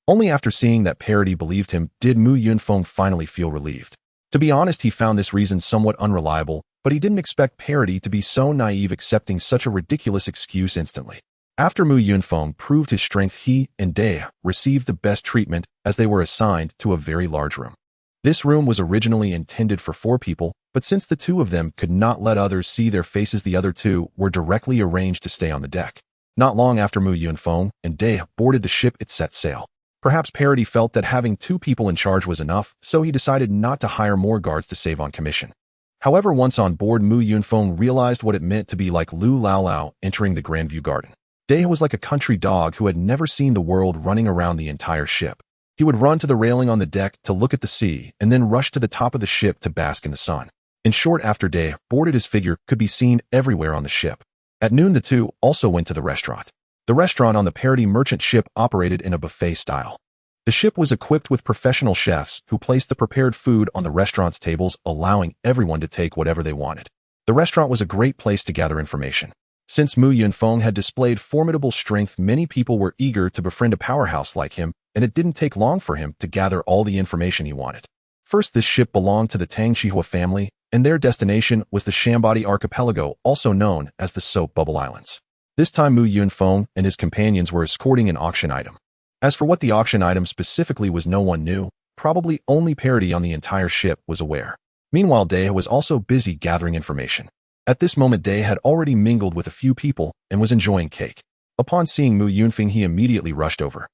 Speaker 1: Only after seeing that Parody believed him did Mu Yunfeng finally feel relieved. To be honest, he found this reason somewhat unreliable, but he didn't expect Parody to be so naive, accepting such a ridiculous excuse instantly. After Mu Yunfeng proved his strength, he and Dea received the best treatment as they were assigned to a very large room. This room was originally intended for 4 people, but since the 2 of them could not let others see their faces, the other 2 were directly arranged to stay on the deck. Not long after Mu Yunfeng and Dea boarded the ship, it set sail. Perhaps Parody felt that having 2 people in charge was enough, so he decided not to hire more guards to save on commission. However, once on board, Mu Yunfeng realized what it meant to be like Lu Lao Lao entering the Grandview Garden. Dea was like a country dog who had never seen the world, running around the entire ship. He would run to the railing on the deck to look at the sea, and then rush to the top of the ship to bask in the sun. In short, after Dea boarded, his figure could be seen everywhere on the ship. At noon, the 2 also went to the restaurant. The restaurant on the Parody merchant ship operated in a buffet style. The ship was equipped with professional chefs who placed the prepared food on the restaurant's tables, allowing everyone to take whatever they wanted. The restaurant was a great place to gather information. Since Mu Yunfeng had displayed formidable strength, many people were eager to befriend a powerhouse like him, and it didn't take long for him to gather all the information he wanted. First, this ship belonged to the Tang Shihua family, and their destination was the Shambadi Archipelago, also known as the Soap Bubble Islands. This time, Mu Yunfeng and his companions were escorting an auction item. As for what the auction item specifically was, no one knew. Probably only Parody on the entire ship was aware. Meanwhile, Dea was also busy gathering information. At this moment, Dea had already mingled with a few people and was enjoying cake. Upon seeing Mu Yunfeng, he immediately rushed over.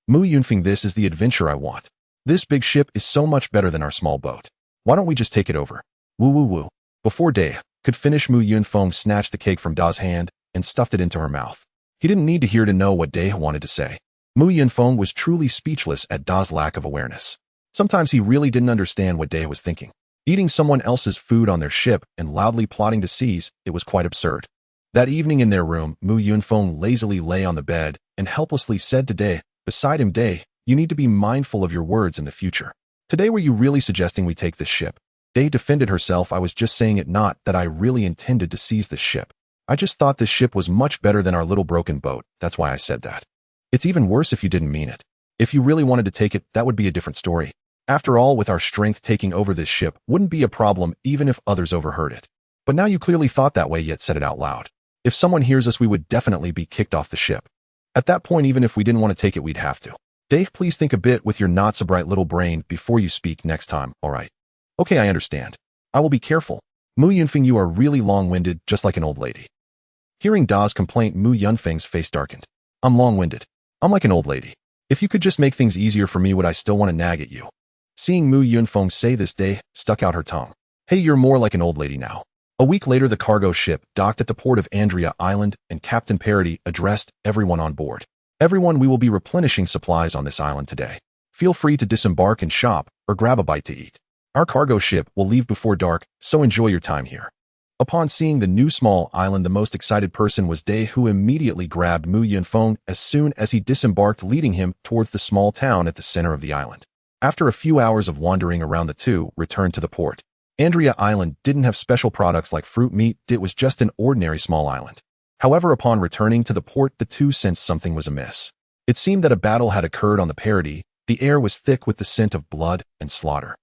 Speaker 1: Mu Yunfeng, this is the adventure I want. This big ship is so much better than our small boat. Why don't we just take it over? Woo woo woo. Before Dea could finish, Mu Yunfeng snatched the cake from Da's hand and stuffed it into her mouth. He didn't need to hear to know what Dea wanted to say. Mu Yunfeng was truly speechless at Da's lack of awareness. Sometimes he really didn't understand what Dea was thinking. Eating someone else's food on their ship and loudly plotting to seize, it was quite absurd. That evening in their room, Mu Yunfeng lazily lay on the bed and helplessly said to Dea, beside him, Dea, you need to be mindful of your words in the future. Today, were you really suggesting we take this ship? Dea defended herself. I was just saying it, not that I really intended to seize this ship. I just thought this ship was much better than our little broken boat. That's why I said that. It's even worse if you didn't mean it. If you really wanted to take it, that would be a different story. After all, with our strength, taking over this ship wouldn't be a problem even if others overheard it. But now you clearly thought that way, yet said it out loud. If someone hears us, we would definitely be kicked off the ship. At that point, even if we didn't want to take it, we'd have to. Dave, please think a bit with your not so bright little brain before you speak next time, alright? Okay, I understand. I will be careful. Mu Yunfeng, you are really long-winded, just like an old lady. Hearing Da's complaint, Mu Yunfeng's face darkened. I'm long-winded. I'm like an old lady. If you could just make things easier for me, would I still want to nag at you? Seeing Mu Yunfeng say this, Dea stuck out her tongue. Hey, you're more like an old lady now. A week later, the cargo ship docked at the port of Andrea Island, and Captain Parody addressed everyone on board. Everyone, we will be replenishing supplies on this island today. Feel free to disembark and shop, or grab a bite to eat. Our cargo ship will leave before dark, so enjoy your time here. Upon seeing the new small island, the most excited person was Dea, who immediately grabbed Mu Yunfeng as soon as he disembarked, leading him towards the small town at the center of the island. After a few hours of wandering around, the two returned to the port. Andrea Island didn't have special products like fruit meat, it was just an ordinary small island. However, upon returning to the port, the two sensed something was amiss. It seemed that a battle had occurred on the Parody. The air was thick with the scent of blood and slaughter.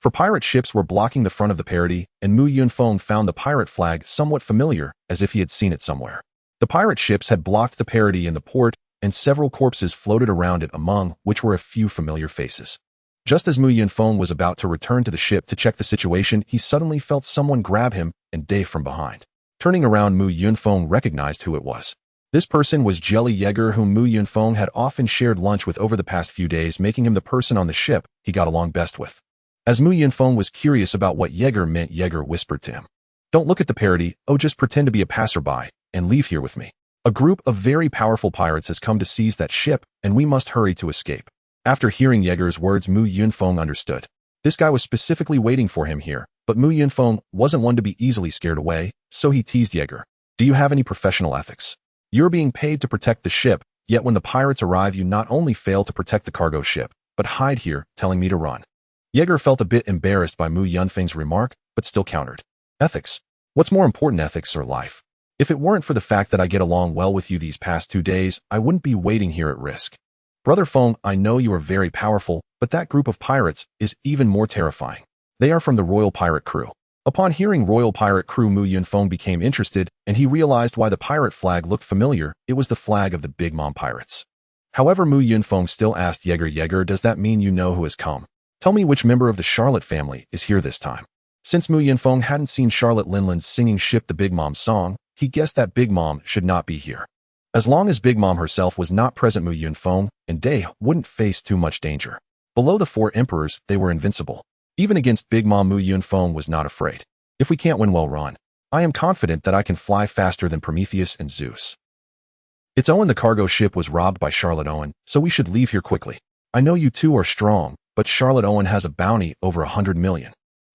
Speaker 1: For pirate ships were blocking the front of the Parody, and Mu Yunfeng found the pirate flag somewhat familiar, as if he had seen it somewhere. The pirate ships had blocked the Parody in the port, and several corpses floated around it, among which were a few familiar faces. Just as Mu Yunfeng was about to return to the ship to check the situation, he suddenly felt someone grab him and Dave from behind. Turning around, Mu Yunfeng recognized who it was. This person was Jelly Yeager, whom Mu Yunfeng had often shared lunch with over the past few days, making him the person on the ship he got along best with. As Mu Yunfeng was curious about what Yeager meant, Yeager whispered to him, "Don't look at the Parody, just pretend to be a passerby, and leave here with me. A group of very powerful pirates has come to seize that ship, and we must hurry to escape." After hearing Yeager's words, Mu Yunfeng understood. This guy was specifically waiting for him here, but Mu Yunfeng wasn't one to be easily scared away, so he teased Yeager. "Do you have any professional ethics? You're being paid to protect the ship, yet when the pirates arrive you not only fail to protect the cargo ship, but hide here, telling me to run." Yeager felt a bit embarrassed by Mu Yunfeng's remark, but still countered. "Ethics? What's more important, ethics or life? If it weren't for the fact that I get along well with you these past 2 days, I wouldn't be waiting here at risk. Brother Feng, I know you are very powerful, but that group of pirates is even more terrifying. They are from the Royal Pirate Crew." Upon hearing Royal Pirate Crew, Mu Yunfeng became interested, and he realized why the pirate flag looked familiar. It was the flag of the Big Mom Pirates. However, Mu Yunfeng still asked Yeager, "Yeager, does that mean you know who has come? Tell me which member of the Charlotte family is here this time?" Since Mu Yunfeng hadn't seen Charlotte Linland singing Ship the Big Mom song, he guessed that Big Mom should not be here. As long as Big Mom herself was not present, Mu Yunfeng and Day wouldn't face too much danger. Below the 4 emperors, they were invincible. Even against Big Mom, Mu Yunfeng was not afraid. "If we can't win, well, run. I am confident that I can fly faster than Prometheus and Zeus." "It's Owen. The cargo ship was robbed by Charlotte Owen, so we should leave here quickly. I know you two are strong, but Charlotte Owen has a bounty over 100 million.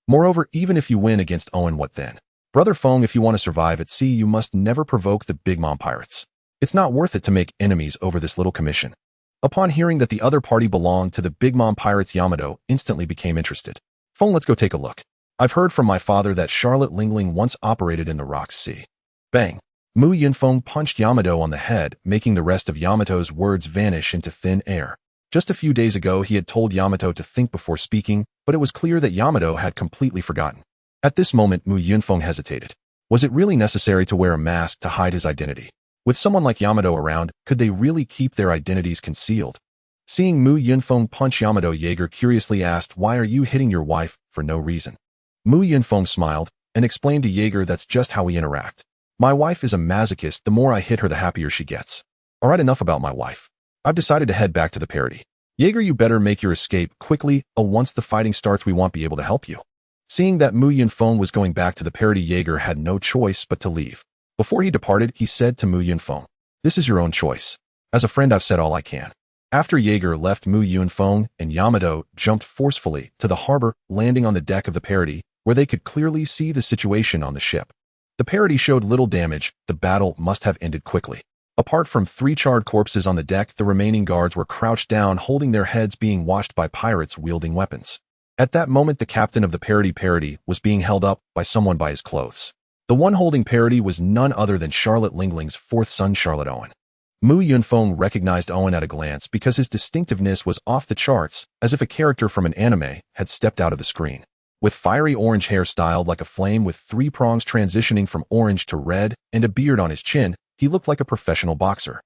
Speaker 1: Moreover, even if you win against Owen, what then? Brother Feng, if you want to survive at sea, you must never provoke the Big Mom Pirates. It's not worth it to make enemies over this little commission." Upon hearing that the other party belonged to the Big Mom Pirates, Yamato instantly became interested. "Feng, let's go take a look. I've heard from my father that Charlotte Lingling once operated in the Rock Sea." Bang! Mu Yunfeng punched Yamato on the head, making the rest of Yamato's words vanish into thin air. Just a few days ago, he had told Yamato to think before speaking, but it was clear that Yamato had completely forgotten. At this moment, Mu Yunfeng hesitated. Was it really necessary to wear a mask to hide his identity? With someone like Yamato around, could they really keep their identities concealed? Seeing Mu Yunfeng punch Yamato, Yeager curiously asked, "Why are you hitting your wife for no reason?" Mu Yunfeng smiled and explained to Yeager, "That's just how we interact. My wife is a masochist. The more I hit her, the happier she gets. Alright, enough about my wife. I've decided to head back to the Parody. Yeager, you better make your escape quickly, once the fighting starts we won't be able to help you." Seeing that Mu Yunfeng was going back to the Parody, Yeager had no choice but to leave. Before he departed, he said to Mu Yunfeng, "This is your own choice. As a friend, I've said all I can." After Yeager left, Mu Yunfeng and Yamato jumped forcefully to the harbor, landing on the deck of the Parody, where they could clearly see the situation on the ship. The Parody showed little damage. The battle must have ended quickly. Apart from 3 charred corpses on the deck, the remaining guards were crouched down, holding their heads, being watched by pirates wielding weapons. At that moment, the captain of the Parody was being held up by someone by his clothes. The one holding Parody was none other than Charlotte Lingling's 4th son, Charlotte Owen. Mu Yunfeng recognized Owen at a glance because his distinctiveness was off the charts, as if a character from an anime had stepped out of the screen. With fiery orange hair styled like a flame with 3 prongs transitioning from orange to red and a beard on his chin, he looked like a professional boxer.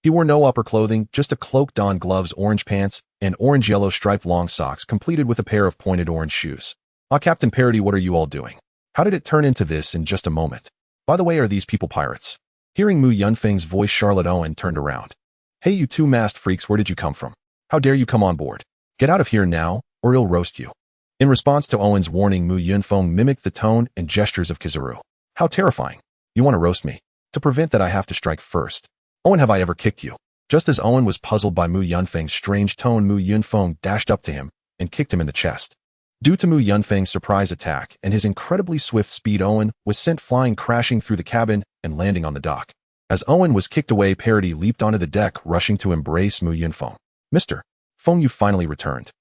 Speaker 1: He wore no upper clothing, just a cloak, donned gloves, orange pants, and orange-yellow striped long socks, completed with a pair of pointed orange shoes. "Ah, Captain Parody, what are you all doing? How did it turn into this in just a moment? By the way, are these people pirates?" Hearing Mu Yunfeng's voice, Charlotte Owen turned around. "Hey, you 2 masked freaks, where did you come from? How dare you come on board? Get out of here now, or he'll roast you." In response to Owen's warning, Mu Yunfeng mimicked the tone and gestures of Kizaru. "How terrifying. You want to roast me? To prevent that, I have to strike first. Owen, have I ever kicked you?" Just as Owen was puzzled by Mu Yunfeng's strange tone, Mu Yunfeng dashed up to him and kicked him in the chest. Due to Mu Yunfeng's surprise attack and his incredibly swift speed, Owen was sent flying, crashing through the cabin and landing on the dock. As Owen was kicked away, Parody leaped onto the deck, rushing to embrace Mu Yunfeng. "Mr. Feng, you finally returned.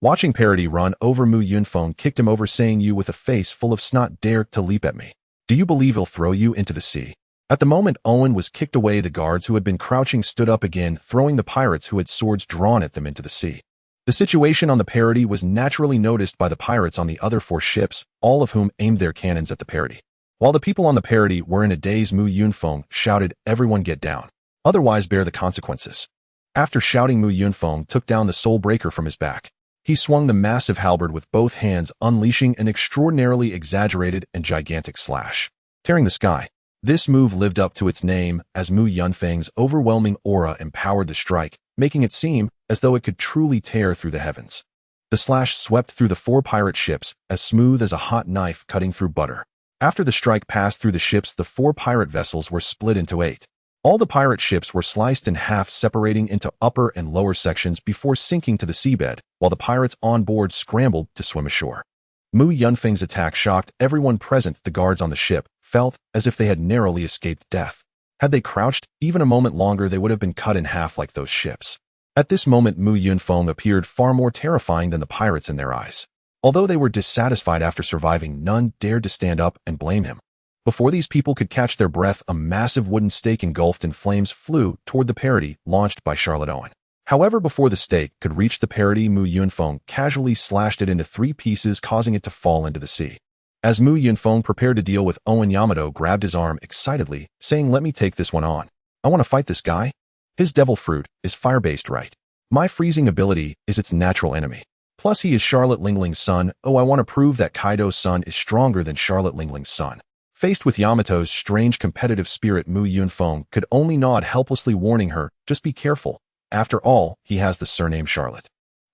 Speaker 1: Watching Parody run over Mu Yunfeng kicked him over, saying, "You with a face full of snot dare to leap at me. Do you believe he'll throw you into the sea?" At the moment Owen was kicked away, the guards who had been crouching stood up again, throwing the pirates who had swords drawn at them into the sea. The situation on the Parody was naturally noticed by the pirates on the other 4 ships, all of whom aimed their cannons at the Parody. While the people on the Parody were in a daze, Mu Yunfeng shouted, "Everyone get down. Otherwise bear the consequences." After shouting, Mu Yunfeng took down the soul breaker from his back. He swung the massive halberd with both hands, unleashing an extraordinarily exaggerated and gigantic slash, tearing the sky. This move lived up to its name, as Mu Yunfeng's overwhelming aura empowered the strike, making it seem as though it could truly tear through the heavens. The slash swept through the 4 pirate ships, as smooth as a hot knife cutting through butter. After the strike passed through the ships, the 4 pirate vessels were split into 8. All the pirate ships were sliced in half, separating into upper and lower sections before sinking to the seabed, while the pirates on board scrambled to swim ashore. Mu Yunfeng's attack shocked everyone present. The guards on the ship felt as if they had narrowly escaped death. Had they crouched even a moment longer, they would have been cut in half like those ships. At this moment, Mu Yunfeng appeared far more terrifying than the pirates in their eyes. Although they were dissatisfied after surviving, none dared to stand up and blame him. Before these people could catch their breath, a massive wooden stake engulfed in flames flew toward the Parody, launched by Charlotte Owen. However, before the stake could reach the Parody, Mu Yunfeng casually slashed it into 3 pieces, causing it to fall into the sea. As Mu Yunfeng prepared to deal with Owen, Yamato grabbed his arm excitedly, saying, "Let me take this one on. I want to fight this guy. His devil fruit is fire-based, right? My freezing ability is its natural enemy. Plus he is Charlotte Lingling's son. Oh, I want to prove that Kaido's son is stronger than Charlotte Lingling's son." Faced with Yamato's strange competitive spirit, Mu Yunfeng could only nod helplessly, warning her, "Just be careful. After all, he has the surname Charlotte."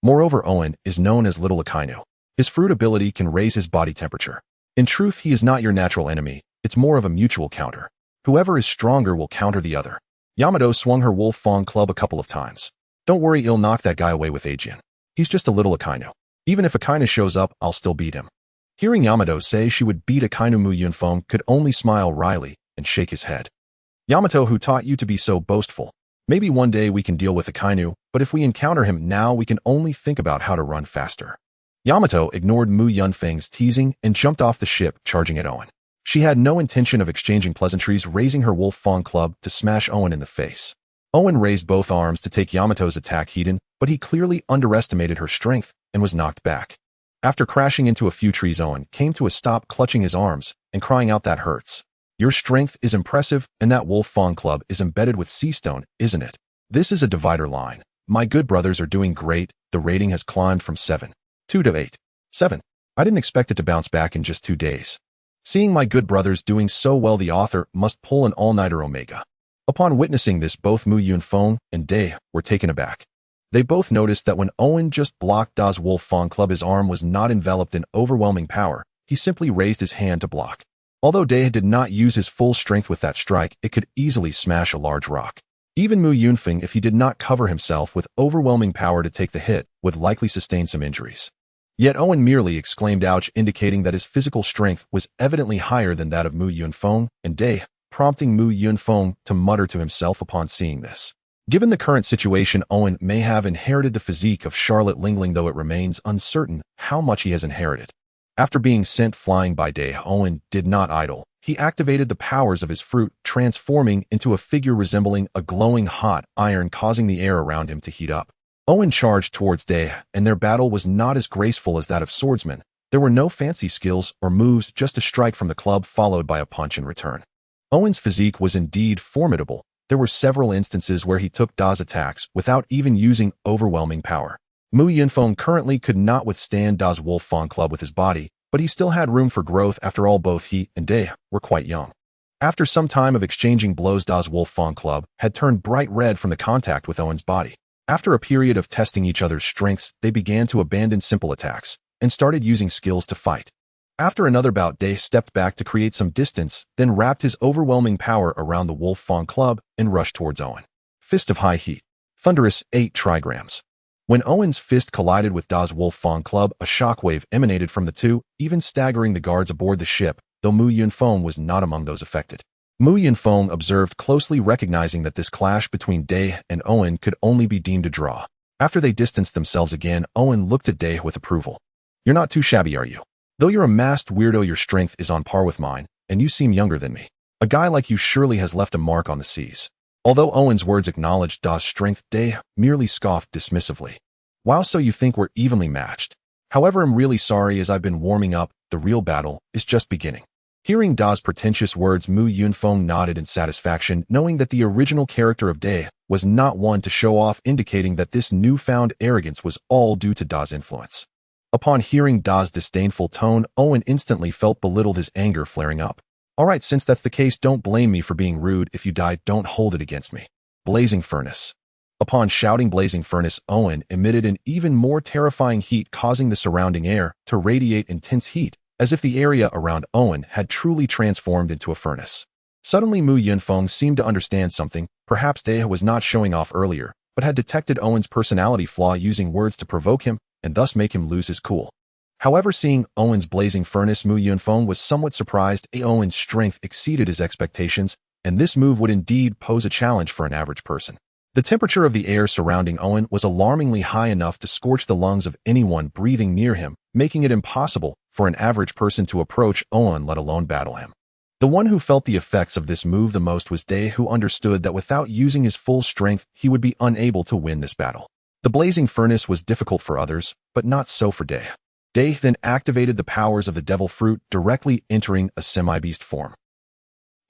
Speaker 1: Moreover, Owen is known as Little Akainu. His fruit ability can raise his body temperature. In truth, he is not your natural enemy. It's more of a mutual counter. Whoever is stronger will counter the other. Yamato swung her Wolf Fang club a couple of times. "Don't worry, he'll knock that guy away with Aegean. He's just a little Akainu. Even if Akainu shows up, I'll still beat him." Hearing Yamato say she would beat Akainu, Mu Yunfeng could only smile wryly and shake his head. "Yamato, who taught you to be so boastful? Maybe one day we can deal with Akainu, but if we encounter him now, we can only think about how to run faster." Yamato ignored Mu Yunfeng's teasing and jumped off the ship, charging at Owen. She had no intention of exchanging pleasantries, raising her Wolf Fang club to smash Owen in the face. Owen raised both arms to take Yamato's attack head, but he clearly underestimated her strength and was knocked back. After crashing into a few trees, Owen came to a stop, clutching his arms and crying out, "That hurts. Your strength is impressive, and that Wolf Fang club is embedded with sea stone, isn't it? This is a divider line. My good brothers are doing great. The rating has climbed from 7.2 to 8.7. I didn't expect it to bounce back in just 2 days. Seeing my good brothers doing so well, the author must pull an all-nighter Omega." Upon witnessing this, both Mu Yunfeng and Day were taken aback. They both noticed that when Owen just blocked Da's Wolf Fang club, his arm was not enveloped in overwhelming power. He simply raised his hand to block. Although Day did not use his full strength with that strike, it could easily smash a large rock. Even Mu Yunfeng, if he did not cover himself with overwhelming power to take the hit, would likely sustain some injuries. Yet Owen merely exclaimed ouch, indicating that his physical strength was evidently higher than that of Mu Yunfeng and Day, prompting Mu Yunfeng to mutter to himself upon seeing this. Given the current situation, Owen may have inherited the physique of Charlotte Lingling, though it remains uncertain how much he has inherited. After being sent flying by Day, Owen did not idle. He activated the powers of his fruit, transforming into a figure resembling a glowing hot iron, causing the air around him to heat up. Owen charged towards Day, and their battle was not as graceful as that of swordsmen. There were no fancy skills or moves, just a strike from the club followed by a punch in return. Owen's physique was indeed formidable. There were several instances where he took Da's attacks without even using overwhelming power. Mu Yunfeng currently could not withstand Da's Wolf Fang club with his body, but he still had room for growth. After all, both he and Day were quite young. After some time of exchanging blows, Da's Wolf Fang club had turned bright red from the contact with Owen's body. After a period of testing each other's strengths, they began to abandon simple attacks and started using skills to fight. After another bout, Day stepped back to create some distance, then wrapped his overwhelming power around the Wolf Fang club and rushed towards Owen. Fist of high heat. Thunderous 8 trigrams. When Owen's fist collided with Da's Wolf Fang club, a shockwave emanated from the two, even staggering the guards aboard the ship, though Mu Yunfeng was not among those affected. Mu Yunfeng observed closely, recognizing that this clash between Day and Owen could only be deemed a draw. After they distanced themselves again, Owen looked at Day with approval. You're not too shabby, are you? Though you're a masked weirdo, your strength is on par with mine, and you seem younger than me. A guy like you surely has left a mark on the seas. Although Owen's words acknowledged Da's strength, Day merely scoffed dismissively. Wow, so you think we're evenly matched. However, I'm really sorry, as I've been warming up, the real battle is just beginning. Hearing Da's pretentious words, Mu Yunfeng nodded in satisfaction, knowing that the original character of Day was not one to show off, indicating that this newfound arrogance was all due to Da's influence. Upon hearing Da's disdainful tone, Owen instantly felt belittled, his anger flaring up. Alright, since that's the case, don't blame me for being rude. If you die, don't hold it against me. Blazing Furnace. Upon shouting Blazing Furnace, Owen emitted an even more terrifying heat, causing the surrounding air to radiate intense heat, as if the area around Owen had truly transformed into a furnace. Suddenly, Mu Yunfeng seemed to understand something. Perhaps Day was not showing off earlier, but had detected Owen's personality flaw, using words to provoke him and thus make him lose his cool. However, seeing Owen's Blazing Furnace, Mu Yunfeng was somewhat surprised. Owen's strength exceeded his expectations, and this move would indeed pose a challenge for an average person. The temperature of the air surrounding Owen was alarmingly high, enough to scorch the lungs of anyone breathing near him, making it impossible for an average person to approach Owen, let alone battle him. The one who felt the effects of this move the most was Day, who understood that without using his full strength, he would be unable to win this battle. The Blazing Furnace was difficult for others, but not so for Day. Day then activated the powers of the Devil Fruit, directly entering a semi-beast form.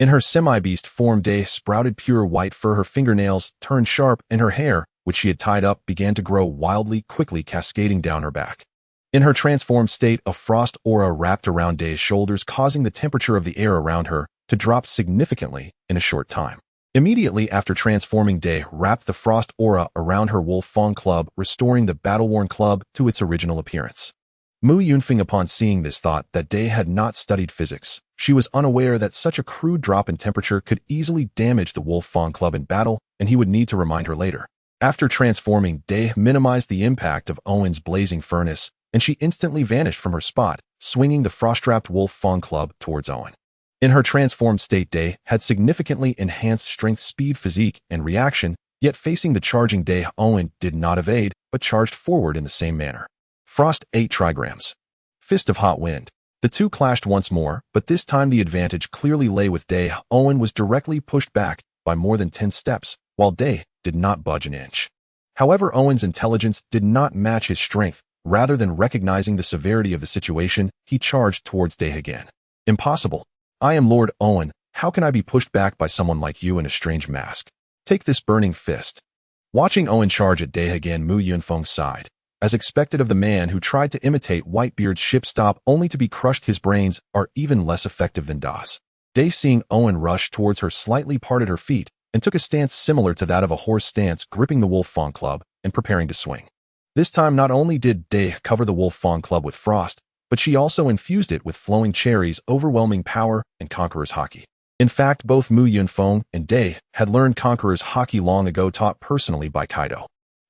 Speaker 1: In her semi-beast form, Day sprouted pure white fur, her fingernails turned sharp, and her hair, which she had tied up, began to grow wildly, quickly cascading down her back. In her transformed state, a frost aura wrapped around Day's shoulders, causing the temperature of the air around her to drop significantly in a short time. Immediately after transforming, Day wrapped the frost aura around her Wolf Fang club, restoring the battle-worn club to its original appearance. Mu Yunfeng, upon seeing this, thought that Day had not studied physics. She was unaware that such a crude drop in temperature could easily damage the Wolf Fang club in battle, and he would need to remind her later. After transforming, Day minimized the impact of Owen's Blazing Furnace, and she instantly vanished from her spot, swinging the frost-wrapped Wolf Fang club towards Owen. In her transformed state, Day had significantly enhanced strength, speed, physique, and reaction, yet facing the charging Day, Owen did not evade, but charged forward in the same manner. Frost 8 trigrams. Fist of Hot Wind. The two clashed once more, but this time the advantage clearly lay with Day. Owen was directly pushed back by more than 10 steps, while Day did not budge an inch. However, Owen's intelligence did not match his strength. Rather than recognizing the severity of the situation, he charged towards Day again. Impossible. I am Lord Owen. How can I be pushed back by someone like you in a strange mask? Take this burning fist. Watching Owen charge at Day again, Mu Yunfeng sighed. As expected of the man who tried to imitate Whitebeard's ship stop only to be crushed, his brains are even less effective than Da's. Day, seeing Owen rush towards her, slightly parted her feet and took a stance similar to that of a horse stance, gripping the Wolf Fang club and preparing to swing. This time, not only did Day cover the Wolf Fang club with frost, but she also infused it with flowing cherries, overwhelming power, and Conqueror's Haki. In fact, both Mu Yunfeng and Day had learned Conqueror's Haki long ago, taught personally by Kaido.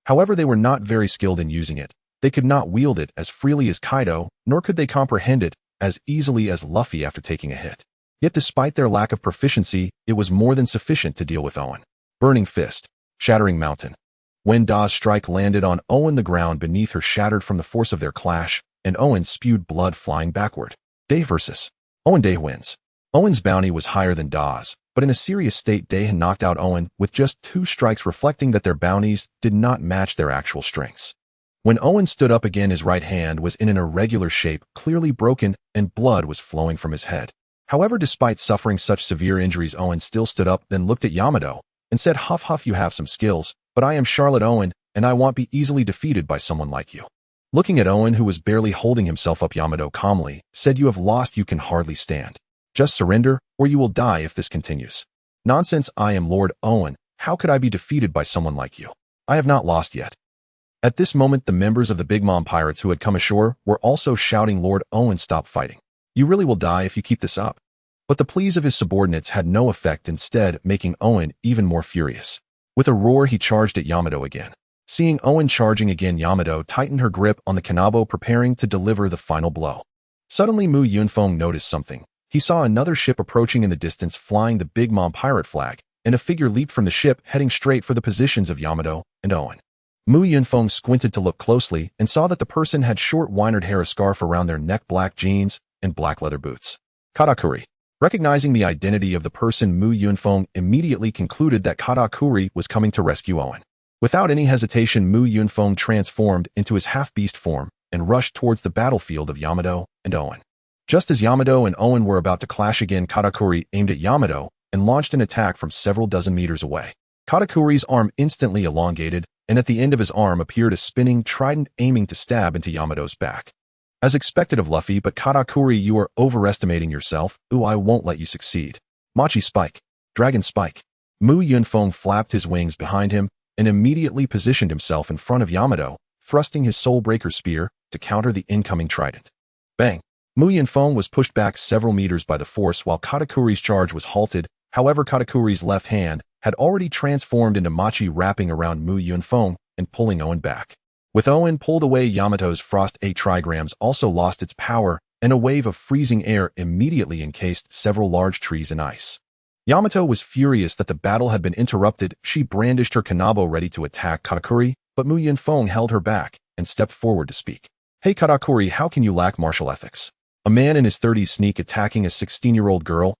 Speaker 1: However, they were not very skilled in using it. They could not wield it as freely as Kaido, nor could they comprehend it as easily as Luffy after taking a hit. Yet despite their lack of proficiency, it was more than sufficient to deal with Owen. Burning Fist. Shattering Mountain. When Da's strike landed on Owen, the ground beneath her shattered from the force of their clash, and Owen spewed blood flying backward. Day versus Owen. Day wins. Owen's bounty was higher than Da's, but in a serious state, Day had knocked out Owen with just 2 strikes, reflecting that their bounties did not match their actual strengths. When Owen stood up again, his right hand was in an irregular shape, clearly broken, and blood was flowing from his head. However, despite suffering such severe injuries, Owen still stood up, then looked at Yamato and said, "Huff huff, you have some skills, but I am Charlotte Owen, and I won't be easily defeated by someone like you." Looking at Owen, who was barely holding himself up, Yamato calmly said, "You have lost. You can hardly stand. Just surrender, or you will die if this continues." "Nonsense, I am Lord Owen. How could I be defeated by someone like you? I have not lost yet." At this moment, the members of the Big Mom pirates who had come ashore were also shouting, "Lord Owen, stop fighting. You really will die if you keep this up." But the pleas of his subordinates had no effect, instead making Owen even more furious. With a roar, he charged at Yamato again. Seeing Owen charging again, Yamato tightened her grip on the kanabo, preparing to deliver the final blow. Suddenly, Mu Yunfeng noticed something. He saw another ship approaching in the distance, flying the Big Mom pirate flag, and a figure leaped from the ship, heading straight for the positions of Yamato and Owen. Mu Yunfeng squinted to look closely and saw that the person had short winered hair, a scarf around their neck, black jeans, and black leather boots. Katakuri. Recognizing the identity of the person, Mu Yunfeng immediately concluded that Katakuri was coming to rescue Owen. Without any hesitation, Mu Yunfeng transformed into his half-beast form and rushed towards the battlefield of Yamato and Owen. Just as Yamato and Owen were about to clash again, Katakuri aimed at Yamato and launched an attack from several dozen meters away. Katakuri's arm instantly elongated, and at the end of his arm appeared a spinning trident aiming to stab into Yamato's back. As expected of Luffy, but Katakuri, you are overestimating yourself. Ooh, I won't let you succeed. Machi Spike. Dragon Spike. Mu Yunfeng flapped his wings behind him and immediately positioned himself in front of Yamato, thrusting his Soul Breaker spear to counter the incoming trident. Bang! Mu Yunfeng was pushed back several meters by the force while Katakuri's charge was halted. However, Katakuri's left hand had already transformed into Machi, wrapping around Mu Yunfeng and pulling Owen back. With Owen pulled away, Yamato's Frost 8 trigrams also lost its power, and a wave of freezing air immediately encased several large trees in ice. Yamato was furious that the battle had been interrupted. She brandished her kanabo ready to attack Katakuri, but Mu Yunfeng held her back and stepped forward to speak. Hey Katakuri, how can you lack martial ethics? A man in his 30s sneak attacking a 16-year-old girl?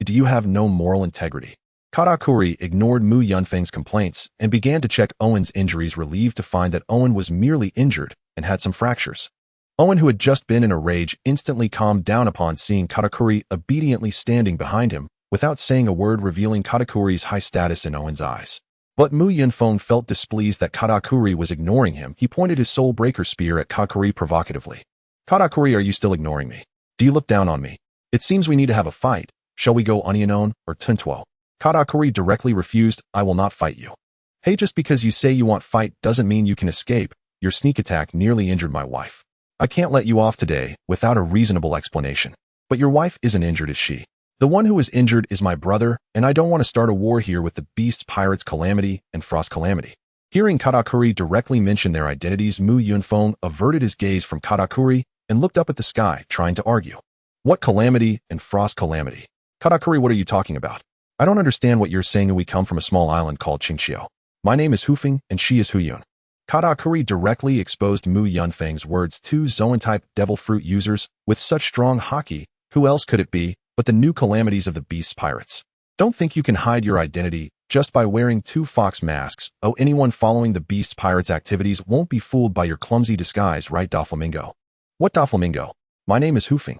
Speaker 1: Do you have no moral integrity? Katakuri ignored Mu Yunfeng's complaints and began to check Owen's injuries, relieved to find that Owen was merely injured and had some fractures. Owen, who had just been in a rage, instantly calmed down upon seeing Katakuri obediently standing behind him, without saying a word, revealing Katakuri's high status in Owen's eyes. But Mu Yunfeng felt displeased that Katakuri was ignoring him. He pointed his Soul Breaker spear at Katakuri provocatively. Katakuri, are you still ignoring me? Do you look down on me? It seems we need to have a fight. Shall we go Onionon or Tuntuo? Katakuri directly refused. I will not fight you. Hey, just because you say you want fight doesn't mean you can escape. Your sneak attack nearly injured my wife. I can't let you off today without a reasonable explanation. But your wife isn't injured, is she? The one who is injured is my brother, and I don't want to start a war here with the Beasts Pirates Calamity and Frost Calamity. Hearing Katakuri directly mention their identities, Mu Yunfeng averted his gaze from Katakuri and looked up at the sky, trying to argue. What Calamity and Frost Calamity? Katakuri, what are you talking about? I don't understand what you're saying. We come from a small island called Qingxiu. My name is Hufeng, and she is Huyun. Katakuri directly exposed Mu Yunfeng's words. Two Zoan-type devil fruit users with such strong haki, who else could it be but the new calamities of the Beast Pirates? Don't think you can hide your identity just by wearing two fox masks. Oh, anyone following the Beast Pirates' activities won't be fooled by your clumsy disguise, right, Doflamingo? What Doflamingo? My name is Hufeng.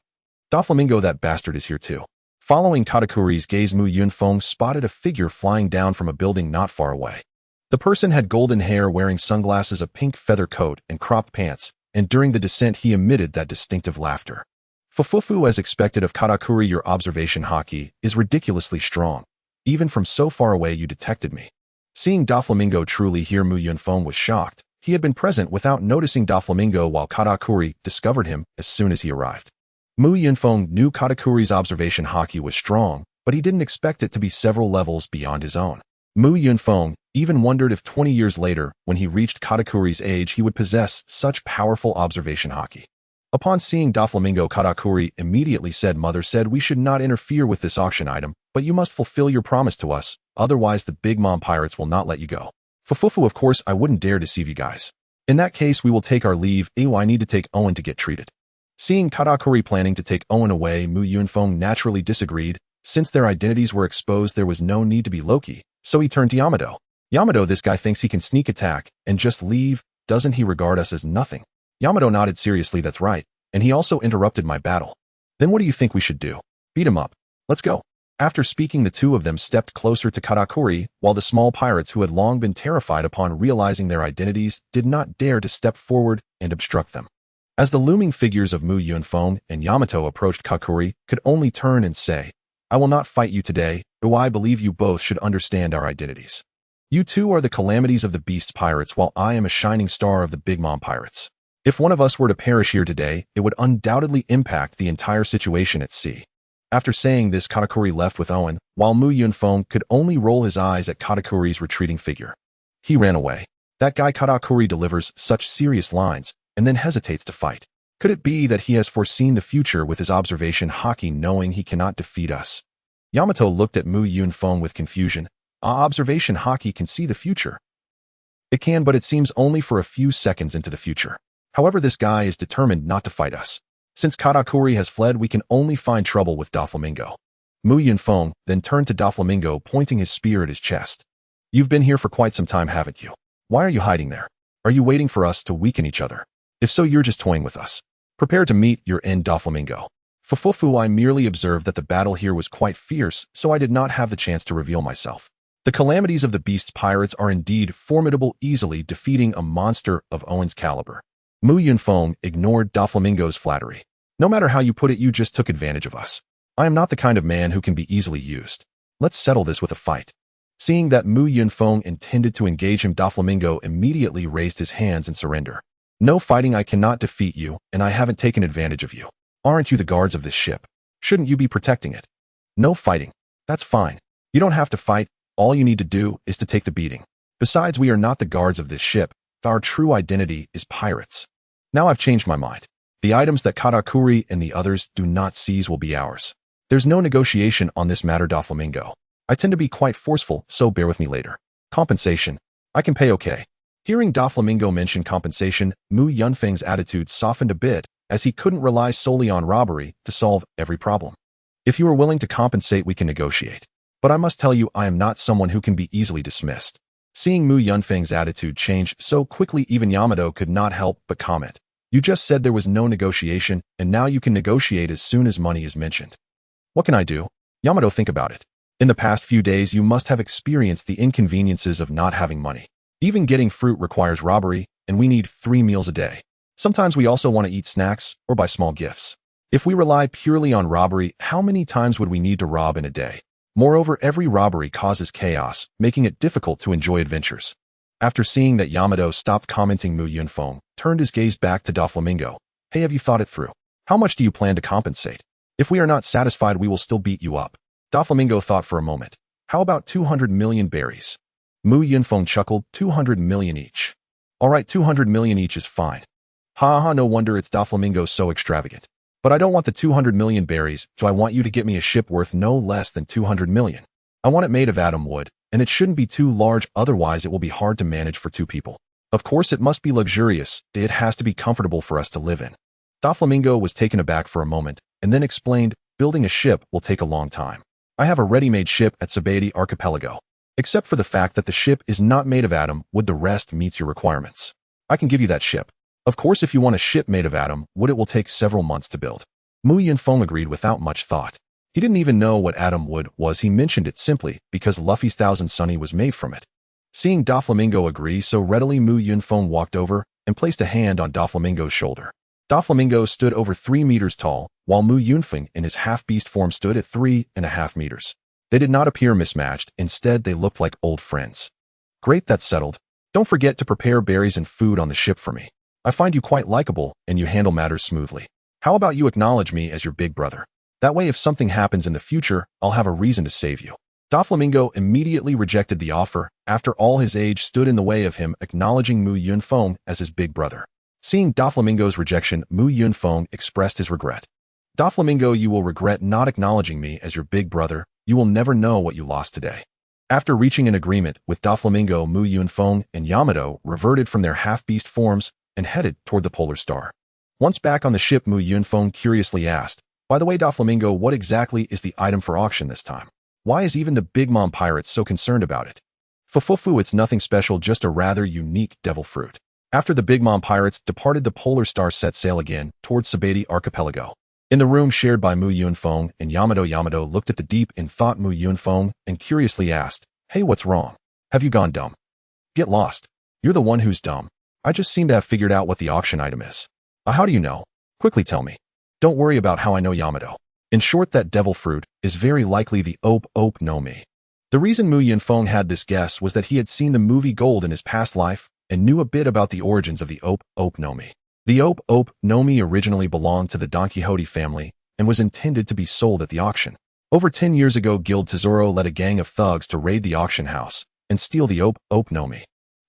Speaker 1: Doflamingo, that bastard is here too. Following Katakuri's gaze, Mu Yunfeng spotted a figure flying down from a building not far away. The person had golden hair, wearing sunglasses, a pink feather coat, and cropped pants, and during the descent he emitted that distinctive laughter. Fufufu, as expected of Katakuri, your observation haki is ridiculously strong. Even from so far away you detected me. Seeing Doflamingo truly here, Mu Yunfeng was shocked. He had been present without noticing Doflamingo, while Katakuri discovered him as soon as he arrived. Mu Yunfeng knew Katakuri's observation haki was strong, but he didn't expect it to be several levels beyond his own. Mu Yunfeng even wondered if 20 years later, when he reached Katakuri's age, he would possess such powerful observation haki. Upon seeing Doflamingo, Katakuri immediately said, Mother said we should not interfere with this auction item, but you must fulfill your promise to us, otherwise the Big Mom Pirates will not let you go. Fufufu, of course I wouldn't dare deceive you guys. In that case we will take our leave. I need to take Owen to get treated. Seeing Katakuri planning to take Owen away, Mu Yunfeng naturally disagreed. Since their identities were exposed, there was no need to be Loki, so he turned to Yamato. Yamato, this guy thinks he can sneak attack and just leave. Doesn't he regard us as nothing? Yamato nodded seriously. That's right, and he also interrupted my battle. Then what do you think we should do? Beat him up. Let's go. After speaking, the two of them stepped closer to Katakuri, while the small pirates, who had long been terrified upon realizing their identities, did not dare to step forward and obstruct them. As the looming figures of Mu Yunfeng and Yamato approached, Katakuri could only turn and say, I will not fight you today, though I believe you both should understand our identities. You two are the calamities of the Beast Pirates, while I am a shining star of the Big Mom Pirates. If one of us were to perish here today, it would undoubtedly impact the entire situation at sea. After saying this, Katakuri left with Owen, while Mu Yunfeng could only roll his eyes at Katakuri's retreating figure. He ran away. That guy Katakuri delivers such serious lines, and then hesitates to fight. Could it be that he has foreseen the future with his observation haki, knowing he cannot defeat us? Yamato looked at Mu Yunfeng with confusion. Observation haki can see the future. It can, but it seems only for a few seconds into the future. However, this guy is determined not to fight us. Since Katakuri has fled, we can only find trouble with Doflamingo. Mu Yunfeng then turned to Doflamingo, pointing his spear at his chest. You've been here for quite some time, haven't you? Why are you hiding there? Are you waiting for us to weaken each other? If so, you're just toying with us. Prepare to meet your end, Doflamingo. Fufufu, I merely observed that the battle here was quite fierce, so I did not have the chance to reveal myself. The calamities of the beast's pirates are indeed formidable, easily defeating a monster of Owen's caliber. Mu Yunfeng ignored Doflamingo's flattery. No matter how you put it, you just took advantage of us. I am not the kind of man who can be easily used. Let's settle this with a fight. Seeing that Mu Yunfeng intended to engage him, Doflamingo immediately raised his hands in surrender. No fighting, I cannot defeat you, and I haven't taken advantage of you. Aren't you the guards of this ship? Shouldn't you be protecting it? No fighting. That's fine. You don't have to fight. All you need to do is to take the beating. Besides, we are not the guards of this ship. Our true identity is pirates. Now I've changed my mind. The items that Katakuri and the others do not seize will be ours. There's no negotiation on this matter, Doflamingo. I tend to be quite forceful, so bear with me later. Compensation. I can pay, okay. Hearing Doflamingo mention compensation, Mu Yunfeng's attitude softened a bit, as he couldn't rely solely on robbery to solve every problem. If you are willing to compensate, we can negotiate. But I must tell you, I am not someone who can be easily dismissed. Seeing Mu Yunfeng's attitude change so quickly, even Yamato could not help but comment. You just said there was no negotiation, and now you can negotiate as soon as money is mentioned. What can I do? Yamato, think about it. In the past few days, you must have experienced the inconveniences of not having money. Even getting fruit requires robbery, and we need 3 meals a day. Sometimes we also want to eat snacks or buy small gifts. If we rely purely on robbery, how many times would we need to rob in a day? Moreover, every robbery causes chaos, making it difficult to enjoy adventures. After seeing that Yamato stopped commenting, Mu Yunfeng turned his gaze back to Doflamingo. Hey, have you thought it through? How much do you plan to compensate? If we are not satisfied, we will still beat you up. Doflamingo thought for a moment. How about 200 million berries? Mu Yunfeng chuckled. 200 million each. All right, 200 million each is fine. Ha ha, no wonder it's Doflamingo so extravagant. But I don't want the 200 million berries, so I want you to get me a ship worth no less than 200 million. I want it made of atom wood, and it shouldn't be too large, otherwise it will be hard to manage for 2 people. Of course, it must be luxurious. It has to be comfortable for us to live in. Doflamingo was taken aback for a moment, and then explained, building a ship will take a long time. I have a ready-made ship at Sabati Archipelago. Except for the fact that the ship is not made of atom wood, the rest meets your requirements. I can give you that ship. Of course, if you want a ship made of atom wood, it will take several months to build. Mu Yunfeng agreed without much thought. He didn't even know what atom wood was. He mentioned it simply because Luffy's Thousand Sunny was made from it. Seeing Doflamingo agree so readily, Mu Yunfeng walked over and placed a hand on Doflamingo's shoulder. Doflamingo stood over 3 meters tall, while Mu Yunfeng in his half-beast form stood at 3.5 meters. They did not appear mismatched. Instead, they looked like old friends. Great, that's settled. Don't forget to prepare berries and food on the ship for me. I find you quite likable, and you handle matters smoothly. How about you acknowledge me as your big brother? That way, if something happens in the future, I'll have a reason to save you. Doflamingo immediately rejected the offer. After all, his age stood in the way of him acknowledging Mu Yunfeng as his big brother. Seeing Doflamingo's rejection, Mu Yunfeng expressed his regret. Doflamingo, you will regret not acknowledging me as your big brother. You will never know what you lost today. After reaching an agreement with Doflamingo, Mu Yunfeng and Yamato reverted from their half-beast forms and headed toward the Polar Star. Once back on the ship, Mu Yunfeng curiously asked, by the way, Doflamingo, what exactly is the item for auction this time? Why is even the Big Mom Pirates so concerned about it? Fufufu, it's nothing special, just a rather unique devil fruit. After the Big Mom Pirates departed, the Polar Star set sail again towards Sabati Archipelago. In the room shared by Mu Yunfeng and Yamato looked at the deep in thought Mu Yunfeng and curiously asked, hey, what's wrong? Have you gone dumb? Get lost. You're the one who's dumb. I just seem to have figured out what the auction item is. How do you know? Quickly tell me. Don't worry about how I know, Yamato. In short, that devil fruit is very likely the Ope no Mi. The reason Mu Yunfeng had this guess was that he had seen the movie Gold in his past life and knew a bit about the origins of the Ope no Mi. The Ope no Mi originally belonged to the Don Quixote family and was intended to be sold at the auction. Over 10 years ago, Guild Tesoro led a gang of thugs to raid the auction house and steal the Ope no Mi.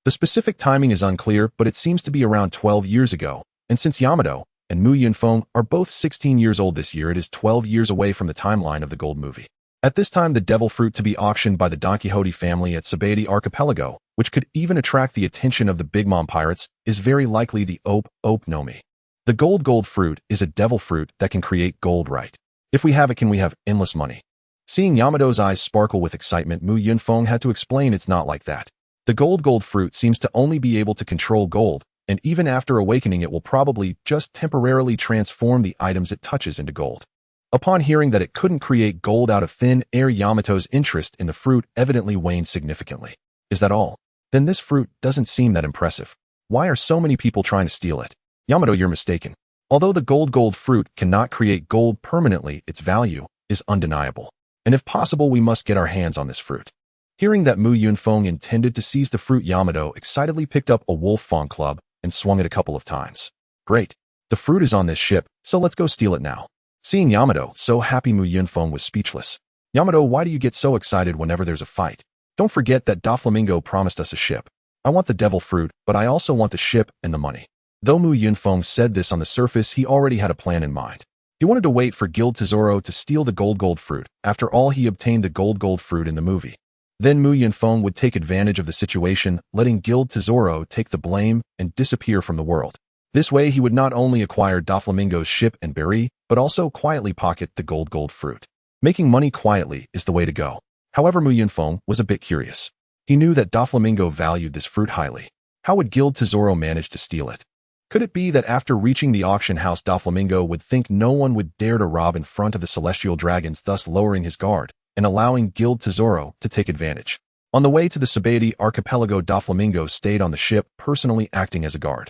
Speaker 1: The specific timing is unclear, but it seems to be around 12 years ago, and since Yamato and Mu Yunfeng are both 16 years old this year, it is 12 years away from the timeline of the Gold movie. At this time, the devil fruit to be auctioned by the Don Quixote family at Sabaody Archipelago, which could even attract the attention of the Big Mom pirates, is very likely the Ope Nomi. The gold fruit is a devil fruit that can create gold, right? If we have it, can we have endless money? Seeing Yamato's eyes sparkle with excitement, Mu Yunfeng had to explain it's not like that. The gold fruit seems to only be able to control gold, and even after awakening it will probably just temporarily transform the items it touches into gold. Upon hearing that it couldn't create gold out of thin air, Yamato's interest in the fruit evidently waned significantly. Is that all? Then this fruit doesn't seem that impressive. Why are so many people trying to steal it? Yamato, you're mistaken. Although the gold fruit cannot create gold permanently, its value is undeniable. And if possible, we must get our hands on this fruit. Hearing that Mu Yunfeng intended to seize the fruit, Yamato excitedly picked up a wolf fawn club and swung it a couple of times. Great. The fruit is on this ship, so let's go steal it now. Seeing Yamato so happy, Mu Yunfeng was speechless. Yamato, why do you get so excited whenever there's a fight? Don't forget that Doflamingo promised us a ship. I want the devil fruit, but I also want the ship and the money. Though Mu Yunfeng said this on the surface, he already had a plan in mind. He wanted to wait for Guild Tesoro to steal the gold fruit. After all, he obtained the gold fruit in the movie. Then Mu Yunfeng would take advantage of the situation, letting Guild Tesoro take the blame and disappear from the world. This way, he would not only acquire Doflamingo's ship and berry, but also quietly pocket the gold fruit. Making money quietly is the way to go. However, Mu Yunfeng was a bit curious. He knew that Doflamingo valued this fruit highly. How would Guild Tesoro manage to steal it? Could it be that after reaching the auction house, Doflamingo would think no one would dare to rob in front of the celestial dragons, thus lowering his guard and allowing Guild Tesoro to take advantage? On the way to the Sabaody Archipelago, Doflamingo stayed on the ship, personally acting as a guard.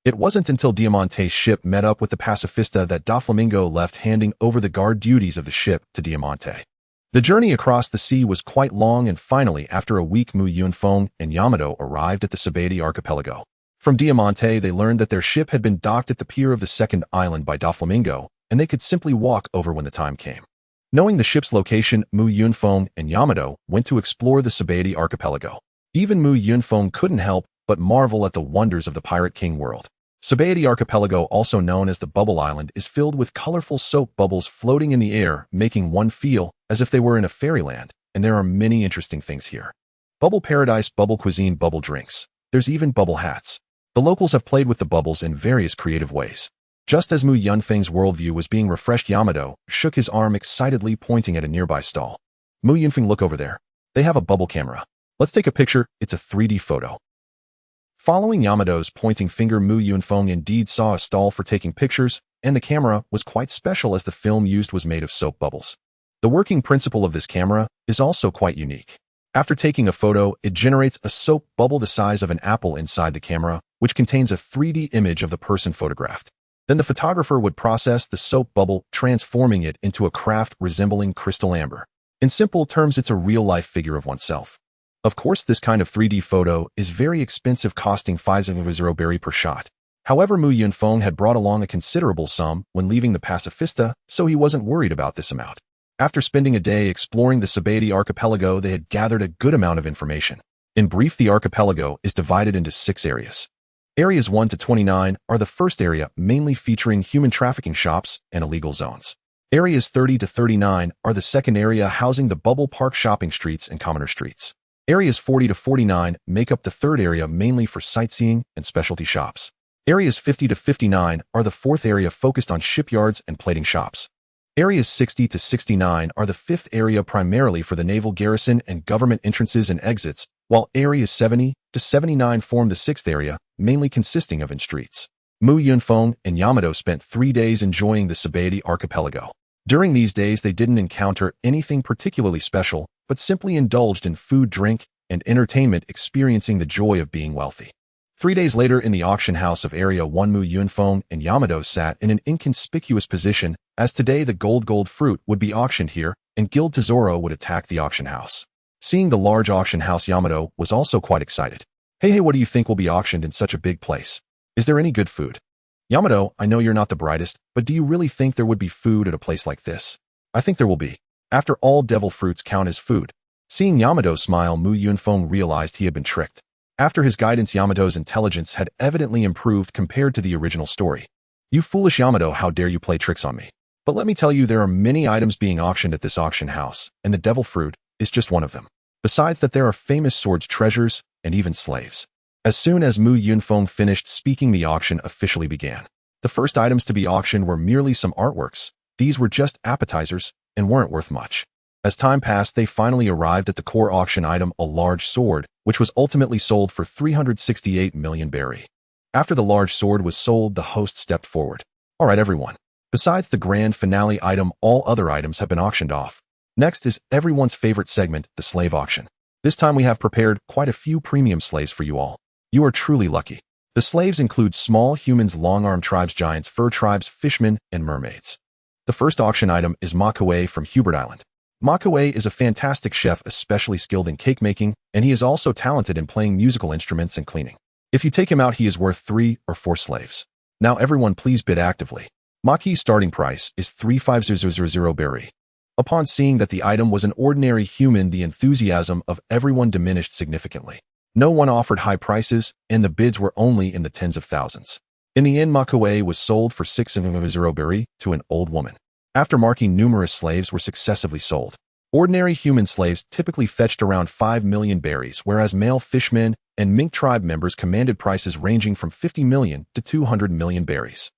Speaker 1: It wasn't until Diamante's ship met up with the Pacifista that Doflamingo left, handing over the guard duties of the ship to Diamante. The journey across the sea was quite long, and finally, after a week, Mu Yunfeng and Yamato arrived at the Sabaody Archipelago. From Diamante, they learned that their ship had been docked at the pier of the second island by Doflamingo, and they could simply walk over when the time came. Knowing the ship's location, Mu Yunfeng and Yamato went to explore the Sabaody Archipelago. Even Mu Yunfeng couldn't help but marvel at the wonders of the Pirate King world. Sabaody Archipelago, also known as the Bubble Island, is filled with colorful soap bubbles floating in the air, making one feel as if they were in a fairyland, and there are many interesting things here. Bubble paradise, bubble cuisine, bubble drinks. There's even bubble hats. The locals have played with the bubbles in various creative ways. Just as Mu Yunfeng's worldview was being refreshed, Yamato shook his arm excitedly, pointing at a nearby stall. Mu Yunfeng, look over there. They have a bubble camera. Let's take a picture. It's a 3D photo. Following Yamato's pointing finger, Mu Yunfeng indeed saw a stall for taking pictures, and the camera was quite special as the film used was made of soap bubbles. The working principle of this camera is also quite unique. After taking a photo, it generates a soap bubble the size of an apple inside the camera, which contains a 3D image of the person photographed. Then the photographer would process the soap bubble, transforming it into a craft resembling crystal amber. In simple terms, it's a real-life figure of oneself. Of course, this kind of 3D photo is very expensive, costing 500 berry per shot. However, Mu Yunfeng had brought along a considerable sum when leaving the Pacifista, so he wasn't worried about this amount. After spending a day exploring the Sabaody Archipelago, they had gathered a good amount of information. In brief, the archipelago is divided into 6 areas. Areas 1 to 29 are the first area, mainly featuring human trafficking shops and illegal zones. Areas 30 to 39 are the second area, housing the Bubble Park shopping streets and commoner streets. Areas 40 to 49 make up the third area, mainly for sightseeing and specialty shops. Areas 50 to 59 are the fourth area, focused on shipyards and plating shops. Areas 60 to 69 are the fifth area, primarily for the naval garrison and government entrances and exits, while areas 70 to 79 form the sixth area, mainly consisting of in-streets. Mu Yunfeng and Yamato spent 3 days enjoying the Sabaody Archipelago. During these days, they didn't encounter anything particularly special, but simply indulged in food, drink, and entertainment, experiencing the joy of being wealthy. 3 days later, in the auction house of Area 1, Mu Yunfeng and Yamato sat in an inconspicuous position, as today the gold fruit would be auctioned here, and Guild Tesoro would attack the auction house. Seeing the large auction house, Yamato was also quite excited. Hey, what do you think will be auctioned in such a big place? Is there any good food? Yamato, I know you're not the brightest, but do you really think there would be food at a place like this? I think there will be. After all, devil fruits count as food. Seeing Yamato smile, Mu Yunfeng realized he had been tricked. After his guidance, Yamato's intelligence had evidently improved compared to the original story. You foolish Yamato, how dare you play tricks on me? But let me tell you, there are many items being auctioned at this auction house, and the devil fruit is just one of them. Besides that, there are famous swords, treasures, and even slaves. As soon as Mu Yunfeng finished speaking, the auction officially began. The first items to be auctioned were merely some artworks. These were just appetizers and weren't worth much. As time passed, they finally arrived at the core auction item, a large sword, which was ultimately sold for 368 million berry. After the large sword was sold, the host stepped forward. All right, everyone. Besides the grand finale item, all other items have been auctioned off. Next is everyone's favorite segment, the slave auction. This time we have prepared quite a few premium slaves for you all. You are truly lucky. The slaves include small humans, long-armed tribes, giants, fur tribes, fishmen, and mermaids. The first auction item is Makue from Hubert Island. Makue is a fantastic chef, especially skilled in cake making, and he is also talented in playing musical instruments and cleaning. If you take him out, he is worth 3 or 4 slaves. Now everyone please bid actively. Maki's starting price is 35000 berry. Upon seeing that the item was an ordinary human, the enthusiasm of everyone diminished significantly. No one offered high prices, and the bids were only in the tens of thousands. In the end, Makue was sold for 600 berry to an old woman. After marking, numerous slaves were successively sold. Ordinary human slaves typically fetched around 5 million berries, whereas male fishmen and mink tribe members commanded prices ranging from 50 million to 200 million berries.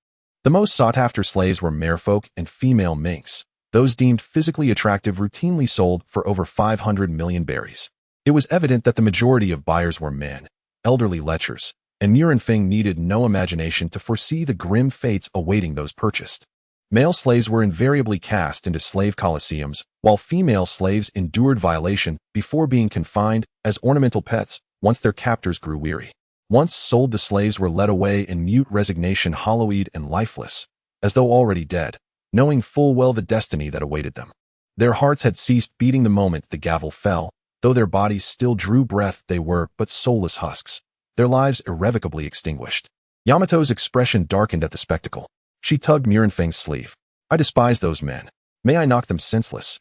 Speaker 1: The most sought-after slaves were merfolk and female minks. Those deemed physically attractive routinely sold for over 500 million berries. It was evident that the majority of buyers were men, elderly lechers, and Murenfeng needed no imagination to foresee the grim fates awaiting those purchased. Male slaves were invariably cast into slave colosseums, while female slaves endured violation before being confined as ornamental pets once their captors grew weary. Once sold, the slaves were led away in mute resignation, hollow-eyed and lifeless, as though already dead, knowing full well the destiny that awaited them. Their hearts had ceased beating the moment the gavel fell. Though their bodies still drew breath, they were but soulless husks, their lives irrevocably extinguished. Yamato's expression darkened at the spectacle. She tugged Murenfeng's sleeve. I despise those men. May I knock them senseless?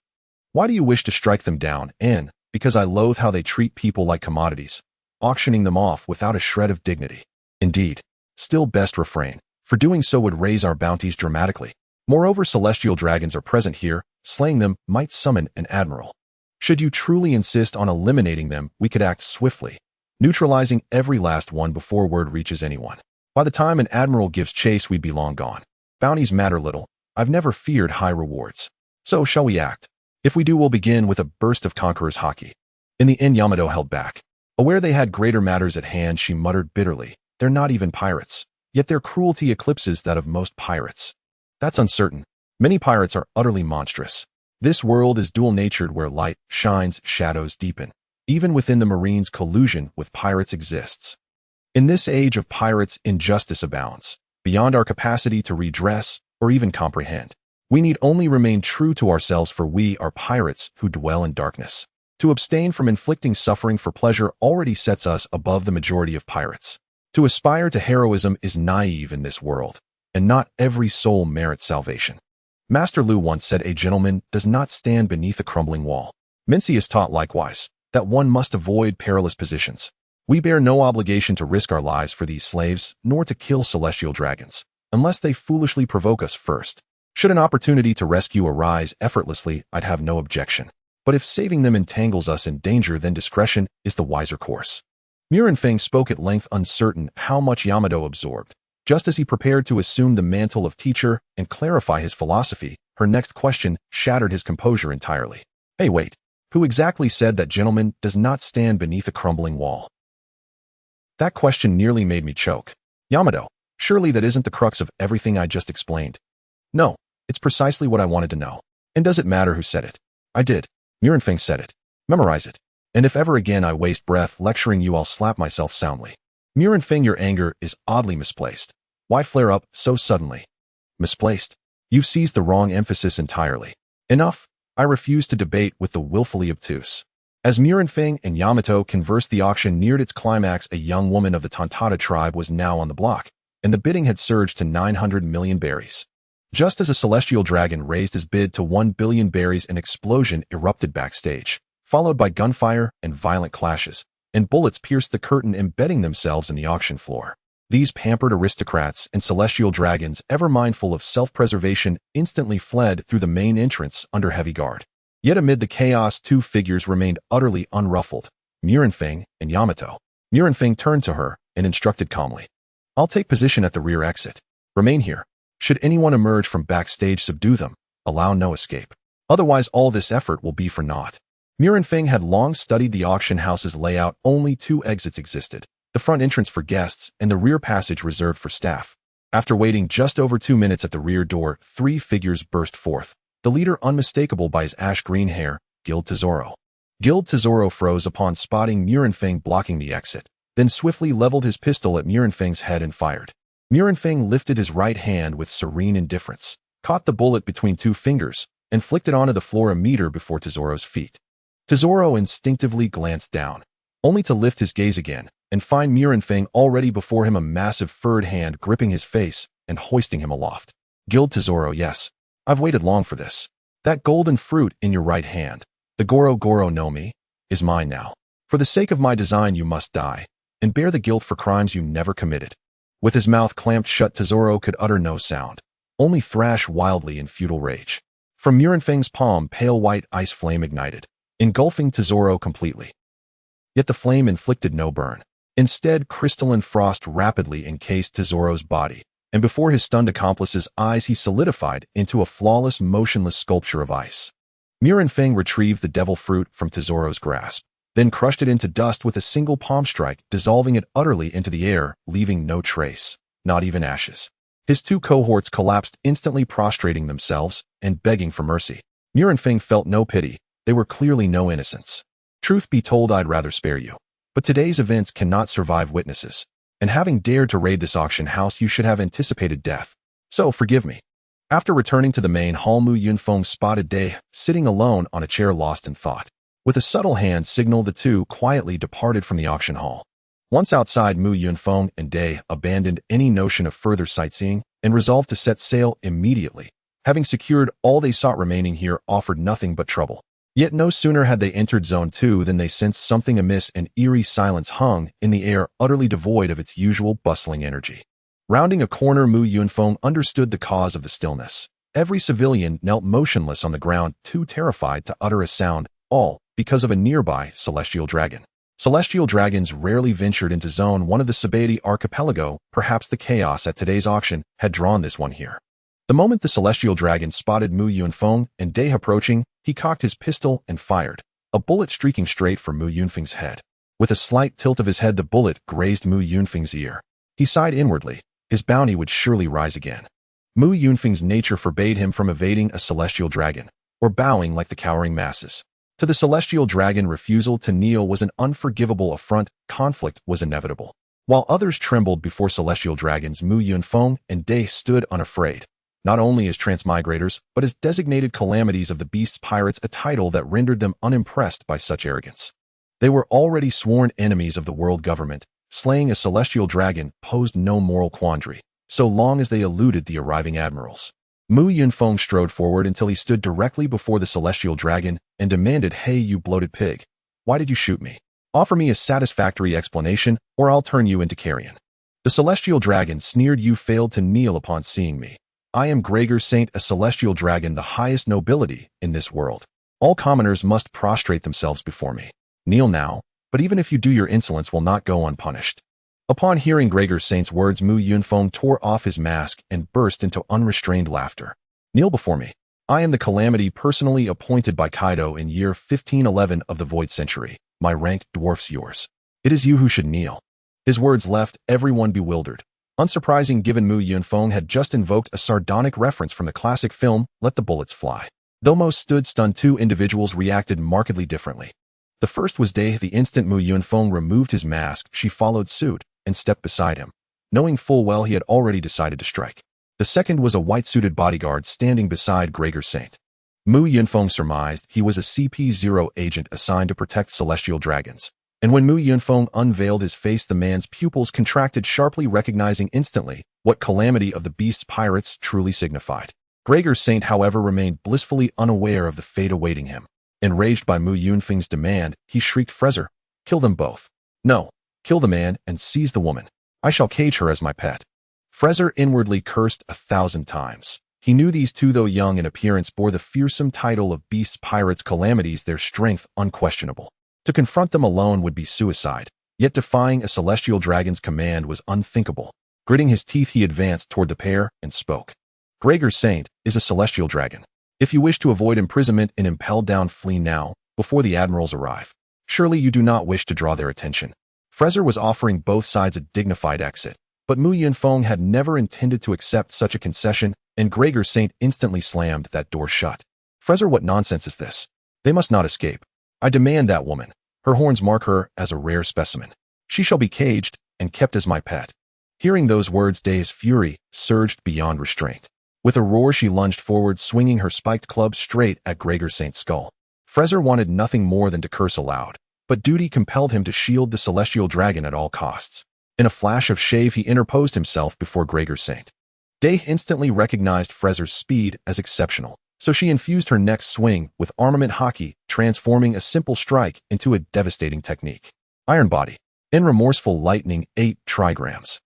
Speaker 1: Why do you wish to strike them down? And, because I loathe how they treat people like commodities, auctioning them off without a shred of dignity. Indeed, still best refrain, for doing so would raise our bounties dramatically. Moreover, celestial dragons are present here, slaying them might summon an admiral. Should you truly insist on eliminating them, we could act swiftly, neutralizing every last one before word reaches anyone. By the time an admiral gives chase, we'd be long gone. Bounties matter little. I've never feared high rewards. So shall we act? If we do, we'll begin with a burst of conqueror's haki. In the end, Yamato held back. Aware they had greater matters at hand, she muttered bitterly, they're not even pirates, yet their cruelty eclipses that of most pirates. That's uncertain. Many pirates are utterly monstrous. This world is dual-natured, where light shines, shadows deepen. Even within the Marines, collusion with pirates exists. In this age of pirates, injustice abounds, beyond our capacity to redress or even comprehend. We need only remain true to ourselves, for we are pirates who dwell in darkness. To abstain from inflicting suffering for pleasure already sets us above the majority of pirates. To aspire to heroism is naive in this world, and not every soul merits salvation. Master Lu once said, a gentleman does not stand beneath a crumbling wall. Mencius taught likewise, that one must avoid perilous positions. We bear no obligation to risk our lives for these slaves, nor to kill celestial dragons, unless they foolishly provoke us first. Should an opportunity to rescue arise effortlessly, I'd have no objection. But if saving them entangles us in danger, then discretion is the wiser course. Murenfeng spoke at length, uncertain how much Yamato absorbed. Just as he prepared to assume the mantle of teacher and clarify his philosophy, her next question shattered his composure entirely. Hey, wait. Who exactly said that gentleman does not stand beneath a crumbling wall? That question nearly made me choke. Yamato, surely that isn't the crux of everything I just explained. No, it's precisely what I wanted to know. And does it matter who said it? I did. Murenfeng said it. Memorize it. And if ever again I waste breath lecturing you, I'll slap myself soundly. Murenfeng, your anger is oddly misplaced. Why flare up so suddenly? Misplaced? You've seized the wrong emphasis entirely. Enough. I refuse to debate with the willfully obtuse. As Murenfeng and Yamato conversed, the auction neared its climax. A young woman of the Tontada tribe was now on the block, and the bidding had surged to 900 million berries. Just as a celestial dragon raised his bid to 1 billion berries, an explosion erupted backstage, followed by gunfire and violent clashes, and bullets pierced the curtain, embedding themselves in the auction floor. These pampered aristocrats and celestial dragons, ever mindful of self-preservation, instantly fled through the main entrance under heavy guard. Yet amid the chaos, two figures remained utterly unruffled, Murenfeng and Yamato. Murenfeng turned to her and instructed calmly. I'll take position at the rear exit. Remain here. Should anyone emerge from backstage, subdue them. Allow no escape. Otherwise, all this effort will be for naught. Murenfeng had long studied the auction house's layout. Only two exits existed, the front entrance for guests and the rear passage reserved for staff. After waiting just over 2 minutes at the rear door, three figures burst forth. The leader, unmistakable by his ash-green hair, Guild Tesoro. Guild Tesoro froze upon spotting Murenfeng blocking the exit, then swiftly leveled his pistol at Murenfeng's head and fired. Murenfeng lifted his right hand with serene indifference, caught the bullet between two fingers, and flicked it onto the floor a meter before Tesoro's feet. Tesoro instinctively glanced down, only to lift his gaze again and find Murenfeng already before him, a massive furred hand gripping his face and hoisting him aloft. Guild Tesoro, yes. I've waited long for this. That golden fruit in your right hand, the Goro Goro no Mi, is mine now. For the sake of my design, you must die, and bear the guilt for crimes you never committed. With his mouth clamped shut, Tesoro could utter no sound, only thrash wildly in futile rage. From Murenfeng's palm, pale white ice flame ignited, engulfing Tesoro completely. Yet the flame inflicted no burn. Instead, crystalline frost rapidly encased Tesoro's body, and before his stunned accomplice's eyes, he solidified into a flawless, motionless sculpture of ice. Murenfeng retrieved the devil fruit from Tesoro's grasp, then crushed it into dust with a single palm strike, dissolving it utterly into the air, leaving no trace, not even ashes. His two cohorts collapsed, instantly prostrating themselves and begging for mercy. Murenfeng felt no pity. They were clearly no innocents. Truth be told, I'd rather spare you. But today's events cannot survive witnesses, and having dared to raid this auction house, you should have anticipated death. So forgive me. After returning to the main hall, Mu Yunfeng spotted Dai sitting alone on a chair, lost in thought. With a subtle hand signal, the two quietly departed from the auction hall. Once outside, Mu Yunfeng and Dai abandoned any notion of further sightseeing and resolved to set sail immediately. Having secured all they sought, remaining here offered nothing but trouble. Yet no sooner had they entered Zone 2 than they sensed something amiss. An eerie silence hung in the air, utterly devoid of its usual bustling energy. Rounding a corner, Mu Yunfeng understood the cause of the stillness. Every civilian knelt motionless on the ground, too terrified to utter a sound, all because of a nearby celestial dragon. Celestial dragons rarely ventured into Zone 1 of the Sabaody archipelago. Perhaps the chaos at today's auction had drawn this one here. The moment the celestial dragon spotted Mu Yunfeng and Dai approaching, he cocked his pistol and fired, a bullet streaking straight for Mu Yunfeng's head. With a slight tilt of his head, the bullet grazed Mu Yunfeng's ear. He sighed inwardly. His bounty would surely rise again. Mu Yunfeng's nature forbade him from evading a celestial dragon, or bowing like the cowering masses. To the celestial dragon, refusal to kneel was an unforgivable affront. Conflict was inevitable. While others trembled before celestial dragons, Mu Yunfeng and Dai stood unafraid, not only as transmigrators, but as designated calamities of the beast's pirates, a title that rendered them unimpressed by such arrogance. They were already sworn enemies of the world government. Slaying a celestial dragon posed no moral quandary, so long as they eluded the arriving admirals. Mu Yunfeng strode forward until he stood directly before the celestial dragon and demanded, "Hey, you bloated pig, why did you shoot me? Offer me a satisfactory explanation, or I'll turn you into carrion." The celestial dragon sneered, "You failed to kneel upon seeing me. I am Gregor Saint, a celestial dragon, the highest nobility in this world. All commoners must prostrate themselves before me. Kneel now, but even if you do, your insolence will not go unpunished." Upon hearing Gregor Saint's words, Mu Yunfeng tore off his mask and burst into unrestrained laughter. "Kneel before me. I am the calamity personally appointed by Kaido in year 1511 of the Void Century. My rank dwarfs yours. It is you who should kneel." His words left everyone bewildered. Unsurprising, given Mu Yunfeng had just invoked a sardonic reference from the classic film Let the Bullets Fly. Though most stood stunned, two individuals reacted markedly differently. The first was Dai. The instant Mu Yunfeng removed his mask, she followed suit and stepped beside him, knowing full well he had already decided to strike. The second was a white-suited bodyguard standing beside Gregor Saint. Mu Yunfeng surmised he was a CP0 agent assigned to protect celestial dragons. And when Mu Yunfeng unveiled his face, the man's pupils contracted sharply, recognizing instantly what calamity of the beast's pirates truly signified. Gregor Saint, however, remained blissfully unaware of the fate awaiting him. Enraged by Mu Yunfeng's demand, he shrieked, "Frezer, kill them both. No, kill the man and seize the woman." I shall cage her as my pet. Frezer inwardly cursed 1,000 times. He knew these two, though young in appearance, bore the fearsome title of beasts, pirates, calamities, their strength unquestionable. To confront them alone would be suicide, yet defying a celestial dragon's command was unthinkable. Gritting his teeth, he advanced toward the pair and spoke. Gregor Saint is a celestial dragon. If you wish to avoid imprisonment and impelled down, flee now, before the admirals arrive. Surely you do not wish to draw their attention. Frezer was offering both sides a dignified exit, but Mu Yunfeng had never intended to accept such a concession, and Gregor Saint instantly slammed that door shut. Frezer, what nonsense is this? They must not escape. I demand that woman. Her horns mark her as a rare specimen. She shall be caged and kept as my pet. Hearing those words, Day's fury surged beyond restraint. With a roar, she lunged forward, swinging her spiked club straight at Gregor Saint's skull. Frezer wanted nothing more than to curse aloud, but duty compelled him to shield the celestial dragon at all costs. In a flash of shave, he interposed himself before Gregor Saint. Day instantly recognized Frezer's speed as exceptional, so she infused her next swing with armament hockey, transforming a simple strike into a devastating technique. Iron Body. In remorseful lightning, 8 trigrams.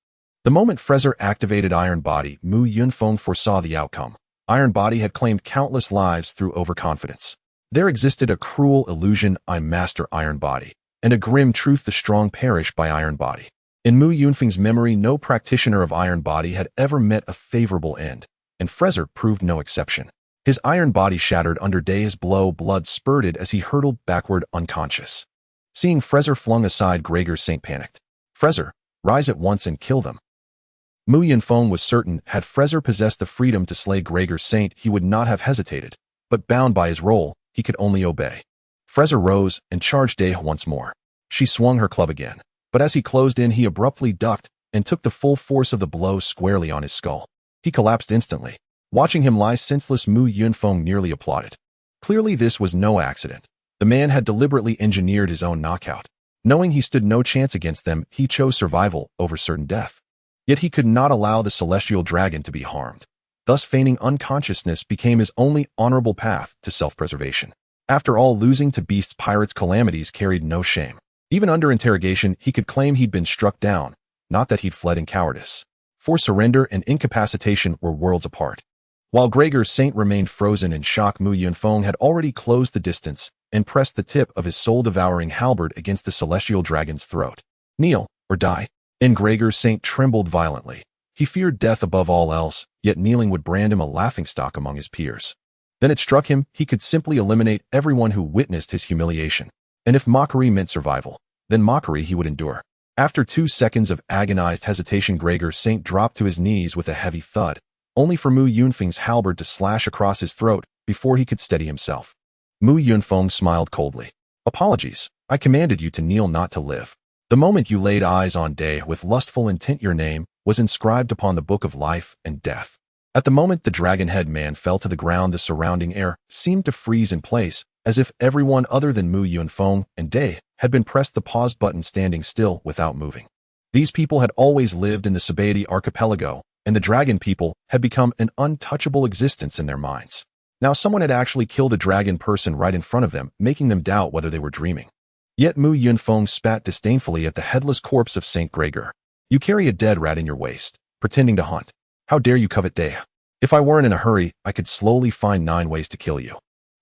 Speaker 1: The moment Frezer activated Iron Body, Mu Yunfeng foresaw the outcome. Iron Body had claimed countless lives through overconfidence. There existed a cruel illusion, I master Iron Body, and a grim truth, the strong perish by Iron Body. In Mu Yunfeng's memory, no practitioner of Iron Body had ever met a favorable end, and Frezer proved no exception. His Iron Body shattered under Day's blow, blood spurted as he hurtled backward unconscious. Seeing Frezer flung aside, Gregor Saint panicked. Frezer, rise at once and kill them. Mu Yunfeng was certain had Frezer possessed the freedom to slay Gregor Saint, he would not have hesitated, but bound by his role, he could only obey. Frezer rose and charged Day once more. She swung her club again, but as he closed in, he abruptly ducked and took the full force of the blow squarely on his skull. He collapsed instantly. Watching him lie senseless, Mu Yunfeng nearly applauded. Clearly this was no accident. The man had deliberately engineered his own knockout. Knowing he stood no chance against them, he chose survival over certain death. Yet he could not allow the celestial dragon to be harmed. Thus, feigning unconsciousness became his only honorable path to self-preservation. After all, losing to beasts, pirates, calamities carried no shame. Even under interrogation, he could claim he'd been struck down, not that he'd fled in cowardice. For surrender and incapacitation were worlds apart. While Gregor Saint remained frozen in shock, Mu Yunfeng had already closed the distance and pressed the tip of his soul-devouring halberd against the celestial dragon's throat. Kneel, or die. And Gregor Saint trembled violently. He feared death above all else, yet kneeling would brand him a laughingstock among his peers. Then it struck him he could simply eliminate everyone who witnessed his humiliation. And if mockery meant survival, then mockery he would endure. After 2 seconds of agonized hesitation, Gregor Saint dropped to his knees with a heavy thud, only for Mu Yunfeng's halberd to slash across his throat before he could steady himself. Mu Yunfeng smiled coldly. Apologies. I commanded you to kneel, not to live. The moment you laid eyes on Day with lustful intent, your name was inscribed upon the book of life and death. At the moment the dragon-head man fell to the ground, the surrounding air seemed to freeze in place, as if everyone other than Mu Yunfeng and Day had been pressed the pause button, standing still without moving. These people had always lived in the Sabaody archipelago, and the dragon people had become an untouchable existence in their minds. Now someone had actually killed a dragon person right in front of them, making them doubt whether they were dreaming. Yet Mu Yunfeng spat disdainfully at the headless corpse of Saint Gregor. You carry a dead rat in your waist, pretending to hunt. How dare you covet Day? If I weren't in a hurry, I could slowly find 9 ways to kill you.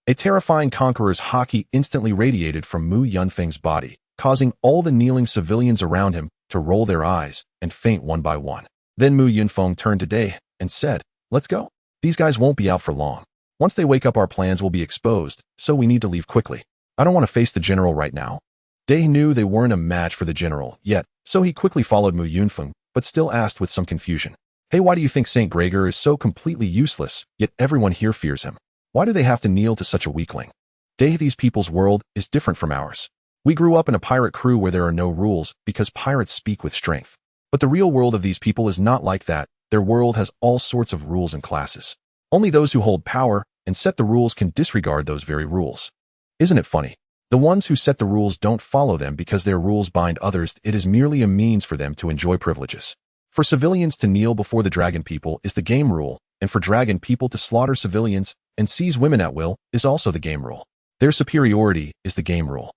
Speaker 1: A terrifying conqueror's haki instantly radiated from Mu Yunfeng's body, causing all the kneeling civilians around him to roll their eyes and faint one by one. Then Mu Yunfeng turned to Day and said, Let's go. These guys won't be out for long. Once they wake up, our plans will be exposed, so we need to leave quickly. I don't want to face the general right now. Day knew they weren't a match for the general yet, so he quickly followed Mu Yunfeng, but still asked with some confusion. Hey, why do you think Saint Gregor is so completely useless, yet everyone here fears him? Why do they have to kneel to such a weakling? Day, these people's world is different from ours. We grew up in a pirate crew where there are no rules because pirates speak with strength. But the real world of these people is not like that. Their world has all sorts of rules and classes. Only those who hold power and set the rules can disregard those very rules. Isn't it funny? The ones who set the rules don't follow them because their rules bind others. It is merely a means for them to enjoy privileges. For civilians to kneel before the dragon people is the game rule, and for dragon people to slaughter civilians and seize women at will is also the game rule. Their superiority is the game rule.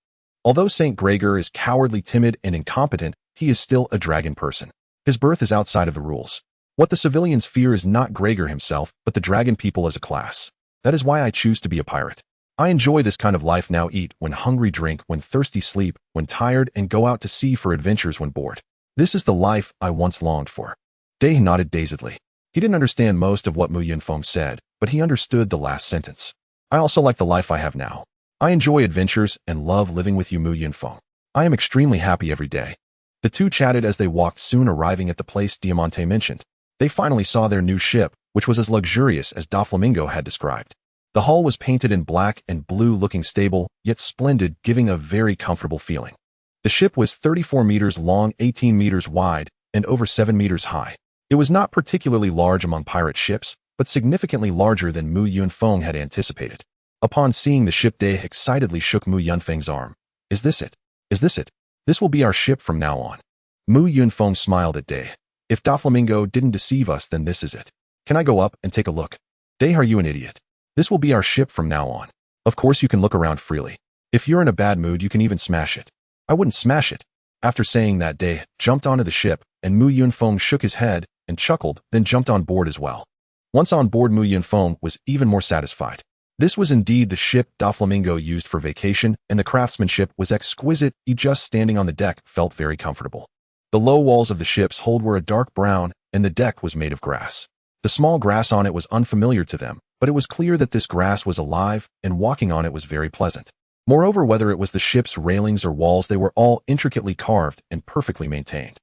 Speaker 1: Although Saint Gregor is cowardly, timid, and incompetent, he is still a dragon person. His birth is outside of the rules. What the civilians fear is not Gregor himself, but the dragon people as a class. That is why I choose to be a pirate. I enjoy this kind of life now. Eat when hungry, drink when thirsty, sleep when tired, and go out to sea for adventures when bored. This is the life I once longed for. Dae nodded dazedly. He didn't understand most of what Mu Yunfeng said, but he understood the last sentence. I also like the life I have now. I enjoy adventures and love living with you, Mu Yunfeng. I am extremely happy every day. The two chatted as they walked, soon arriving at the place Diamante mentioned. They finally saw their new ship, which was as luxurious as Doflamingo had described. The hull was painted in black and blue, looking stable, yet splendid, giving a very comfortable feeling. The ship was 34 meters long, 18 meters wide, and over 7 meters high. It was not particularly large among pirate ships, but significantly larger than Mu Yunfeng had anticipated. Upon seeing the ship, Dae excitedly shook Mu Yunfeng's arm. Is this it? Is this it? This will be our ship from now on. Mu Yunfeng smiled at Dae. If Doflamingo didn't deceive us, then this is it. Can I go up and take a look? Dae, are you an idiot? This will be our ship from now on. Of course you can look around freely. If you're in a bad mood, you can even smash it. I wouldn't smash it. After saying that, Dae jumped onto the ship, and Mu Yunfeng shook his head and chuckled, then jumped on board as well. Once on board, Mu Yunfeng was even more satisfied. This was indeed the ship Doflamingo used for vacation, and the craftsmanship was exquisite. He just standing on the deck felt very comfortable. The low walls of the ship's hold were a dark brown, and the deck was made of grass. The small grass on it was unfamiliar to them, but it was clear that this grass was alive, and walking on it was very pleasant. Moreover, whether it was the ship's railings or walls, they were all intricately carved and perfectly maintained.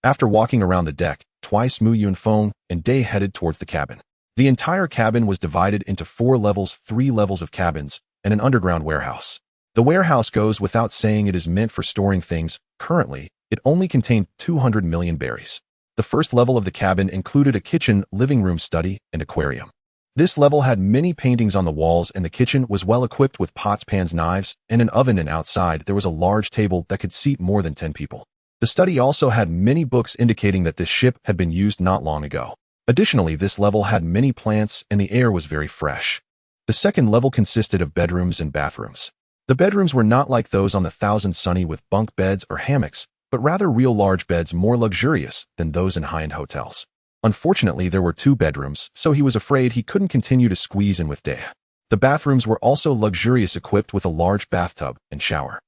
Speaker 1: After walking around the deck twice, Mu Yunfeng and Dae headed towards the cabin. The entire cabin was divided into 4 levels, 3 levels of cabins, and an underground warehouse. The warehouse goes without saying, it is meant for storing things. Currently, it only contained 200 million berries. The first level of the cabin included a kitchen, living room, study, and aquarium. This level had many paintings on the walls, and the kitchen was well equipped with pots, pans, knives, and an oven, and outside there was a large table that could seat more than 10 people. The study also had many books, indicating that this ship had been used not long ago. Additionally, this level had many plants, and the air was very fresh. The second level consisted of bedrooms and bathrooms. The bedrooms were not like those on the Thousand Sunny with bunk beds or hammocks, but rather real large beds, more luxurious than those in high-end hotels. Unfortunately, there were 2 bedrooms, so he was afraid he couldn't continue to squeeze in with Dae. The bathrooms were also luxurious, equipped with a large bathtub and shower.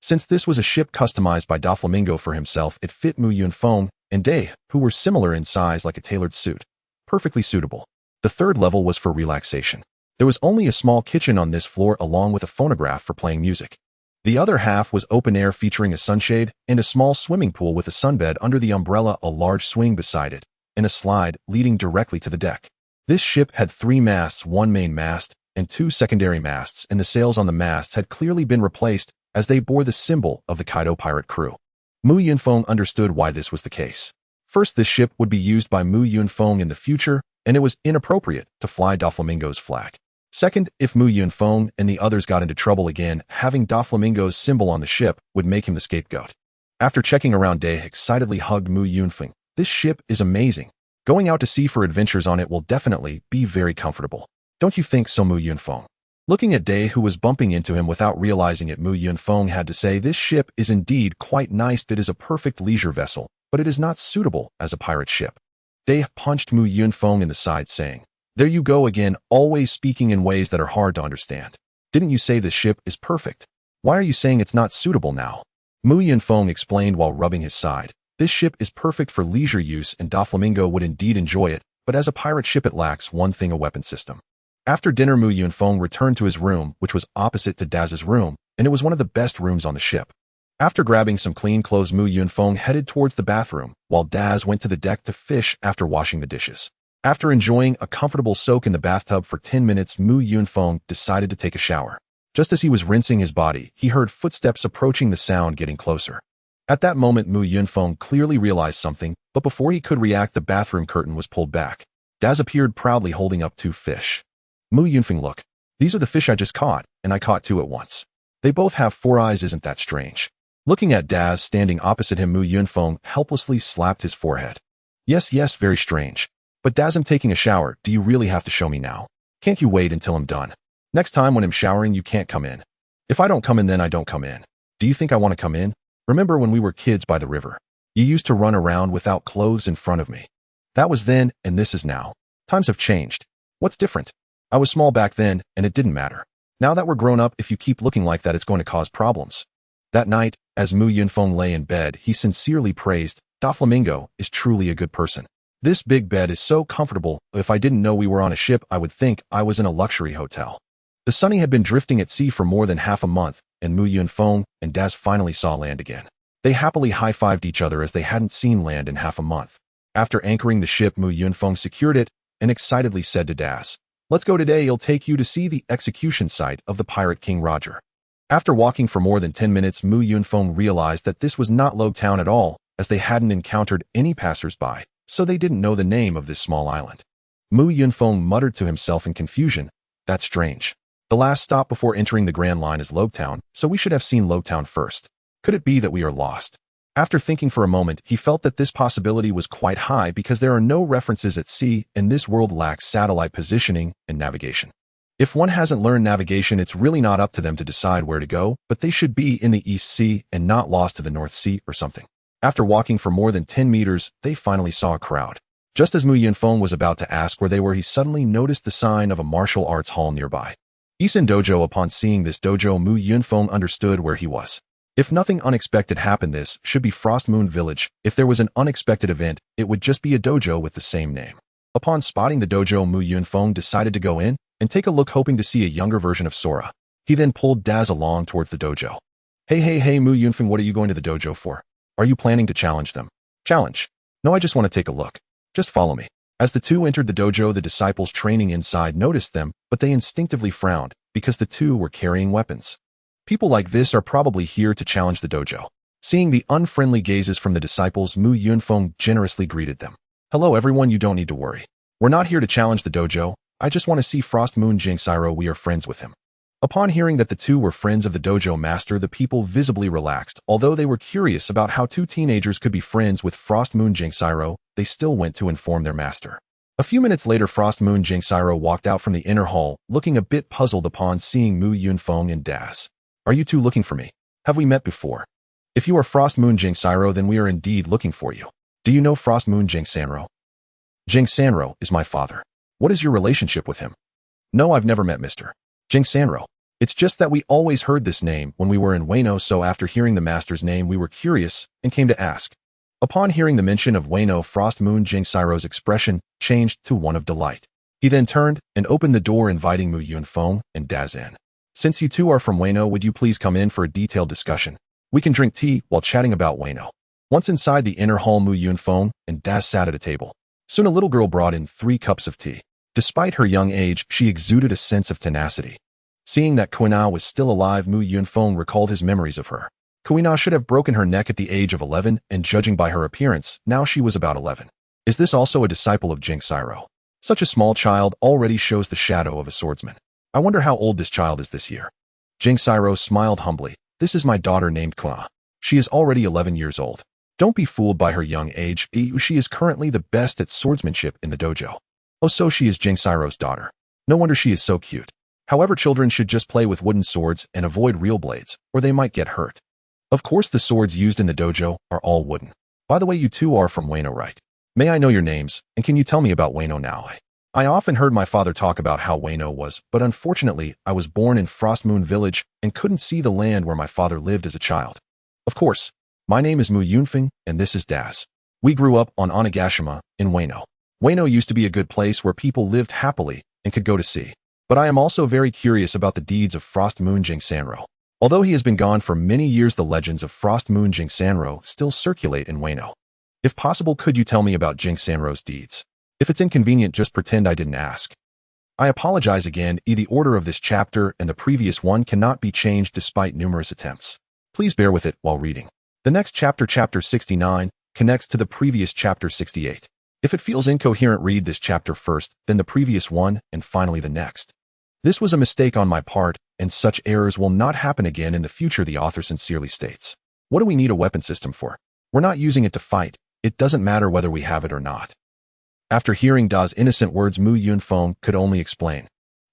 Speaker 1: Since this was a ship customized by Doflamingo for himself, it fit Mu Yunfeng and Dae, who were similar in size, like a tailored suit. Perfectly suitable. The third level was for relaxation. There was only a small kitchen on this floor, along with a phonograph for playing music. The other half was open air, featuring a sunshade and a small swimming pool with a sunbed under the umbrella, a large swing beside it, and a slide leading directly to the deck. This ship had 3 masts, 1 main mast and 2 secondary masts, and the sails on the masts had clearly been replaced, as they bore the symbol of the Kaido pirate crew. Mu Yunfeng understood why this was the case. First, this ship would be used by Mu Yunfeng in the future, and it was inappropriate to fly Doflamingo's flag. Second, if Mu Yunfeng and the others got into trouble again, having Doflamingo's symbol on the ship would make him the scapegoat. After checking around, Dae excitedly hugged Mu Yunfeng. This ship is amazing. Going out to sea for adventures on it will definitely be very comfortable. Don't you think so, Mu Yunfeng? Looking at Dae, who was bumping into him without realizing it, Mu Yunfeng had to say, this ship is indeed quite nice. It is a perfect leisure vessel, but it is not suitable as a pirate ship. Dae punched Mu Yunfeng in the side, saying, there you go again, always speaking in ways that are hard to understand. Didn't you say this ship is perfect? Why are you saying it's not suitable now? Mu Yunfeng explained while rubbing his side. This ship is perfect for leisure use, and Doflamingo would indeed enjoy it, but as a pirate ship it lacks one thing: a weapon system. After dinner, Mu Yunfeng returned to his room, which was opposite to Daz's room, and it was one of the best rooms on the ship. After grabbing some clean clothes, Mu Yunfeng headed towards the bathroom, while Daz went to the deck to fish after washing the dishes. After enjoying a comfortable soak in the bathtub for 10 minutes, Mu Yunfeng decided to take a shower. Just as he was rinsing his body, he heard footsteps approaching, the sound getting closer. At that moment, Mu Yunfeng clearly realized something, but before he could react, the bathroom curtain was pulled back. Daz appeared proudly holding up 2 fish. Mu Yunfeng, look. These are the fish I just caught, and I caught 2 at once. They both have 4 eyes, isn't that strange? Looking at Daz standing opposite him, Mu Yunfeng helplessly slapped his forehead. Yes, very strange. But Daz, I'm taking a shower. Do you really have to show me now? Can't you wait until I'm done? Next time when I'm showering, you can't come in. If I don't come in, then I don't come in. Do you think I want to come in? Remember when we were kids by the river? You used to run around without clothes in front of me. That was then, and this is now. Times have changed. What's different? I was small back then, and it didn't matter. Now that we're grown up, if you keep looking like that, it's going to cause problems. That night, as Mu Yunfeng lay in bed, he sincerely praised, Doflamingo is truly a good person. This big bed is so comfortable. If I didn't know we were on a ship, I would think I was in a luxury hotel. The Sunny had been drifting at sea for more than half a month, and Mu Yunfeng and Daz finally saw land again. They happily high-fived each other as they hadn't seen land in half a month. After anchoring the ship, Mu Yunfeng secured it and excitedly said to Daz, "Let's go today. I'll take you to see the execution site of the pirate King Roger." After walking for more than 10 minutes, Mu Yunfeng realized that this was not Lobe Town at all, as they hadn't encountered any passers-by, so they didn't know the name of this small island. Mu Yunfeng muttered to himself in confusion, "That's strange. The last stop before entering the Grand Line is Lobe Town, so we should have seen Lobe Town first. Could it be that we are lost?" After thinking for a moment, he felt that this possibility was quite high because there are no references at sea and this world lacks satellite positioning and navigation. If one hasn't learned navigation, it's really not up to them to decide where to go, but they should be in the East Sea and not lost to the North Sea or something. After walking for more than 10 meters, they finally saw a crowd. Just as Mu Yunfeng was about to ask where they were, he suddenly noticed the sign of a martial arts hall nearby. Isen Dojo. Upon seeing this dojo, Mu Yunfeng understood where he was. If nothing unexpected happened, this should be Frost Moon Village. If there was an unexpected event, it would just be a dojo with the same name. Upon spotting the dojo, Mu Yunfeng decided to go in and take a look, hoping to see a younger version of Sora. He then pulled Daz along towards the dojo. Hey, Mu Yunfeng, what are you going to the dojo for? Are you planning to challenge them? Challenge? No, I just want to take a look. Just follow me. As the two entered the dojo, the disciples training inside noticed them, but they instinctively frowned because the two were carrying weapons. People like this are probably here to challenge the dojo. Seeing the unfriendly gazes from the disciples, Mu Yunfeng generously greeted them. "Hello everyone, you don't need to worry. We're not here to challenge the dojo. I just want to see Frost Moon Jinxiro. We are friends with him." Upon hearing that the two were friends of the dojo master, the people visibly relaxed. Although they were curious about how two teenagers could be friends with Frost Moon Jinxiro, they still went to inform their master. A few minutes later, Frost Moon Jinxiro walked out from the inner hall, looking a bit puzzled upon seeing Mu Yunfeng and Daz. "Are you two looking for me? Have we met before? If you are Frost Moon Jinxiro, then we are indeed looking for you. Do you know Frost Moon Jinxanro?" "Jinxanro is my father. What is your relationship with him?" "No, I've never met Mr. Jinxanro. It's just that we always heard this name when we were in Wano, so after hearing the master's name we were curious and came to ask." Upon hearing the mention of Wano, Frost Moon Jinxiro's expression changed to one of delight. He then turned and opened the door, inviting Mu Yunfeng and Daz in. "Since you two are from Wano, would you please come in for a detailed discussion? We can drink tea while chatting about Wano." Once inside the inner hall, Mu Yunfeng and Daz sat at a table. Soon a little girl brought in 3 cups of tea. Despite her young age, she exuded a sense of tenacity. Seeing that Kuina was still alive, Mu Yunfeng recalled his memories of her. Kuina should have broken her neck at the age of 11, and judging by her appearance, now she was about 11. Is this also a disciple of Jinxiro? Such a small child already shows the shadow of a swordsman. I wonder how old this child is this year. Jinxiro smiled humbly. "This is my daughter named Kuina. She is already 11 years old. Don't be fooled by her young age. She is currently the best at swordsmanship in the dojo." "Oh, so she is Jinxiro's daughter. No wonder she is so cute. However, children should just play with wooden swords and avoid real blades, or they might get hurt. Of course, the swords used in the dojo are all wooden. By the way, you two are from Wano, right? May I know your names, and can you tell me about Wano now? I often heard my father talk about how Wano was, but unfortunately, I was born in Frost Moon Village and couldn't see the land where my father lived as a child. Of course, my name is Mu Yunfeng, and this is Daz. We grew up on Onigashima in Wano. Wano used to be a good place where people lived happily and could go to sea. But I am also very curious about the deeds of Frost Moon Jinxanro. Although he has been gone for many years, the legends of Frost Moon Jinxanro still circulate in Wano. If possible, could you tell me about Jinxanro's deeds? If it's inconvenient, just pretend I didn't ask." I apologize again. The order of this chapter and the previous one cannot be changed despite numerous attempts. Please bear with it while reading. The next chapter, chapter 69, connects to the previous chapter 68. If it feels incoherent, read this chapter first, then the previous one, and finally the next. This was a mistake on my part, and such errors will not happen again in the future, the author sincerely states. What do we need a weapon system for? We're not using it to fight. It doesn't matter whether we have it or not. After hearing Da's innocent words, Mu Yunfeng could only explain.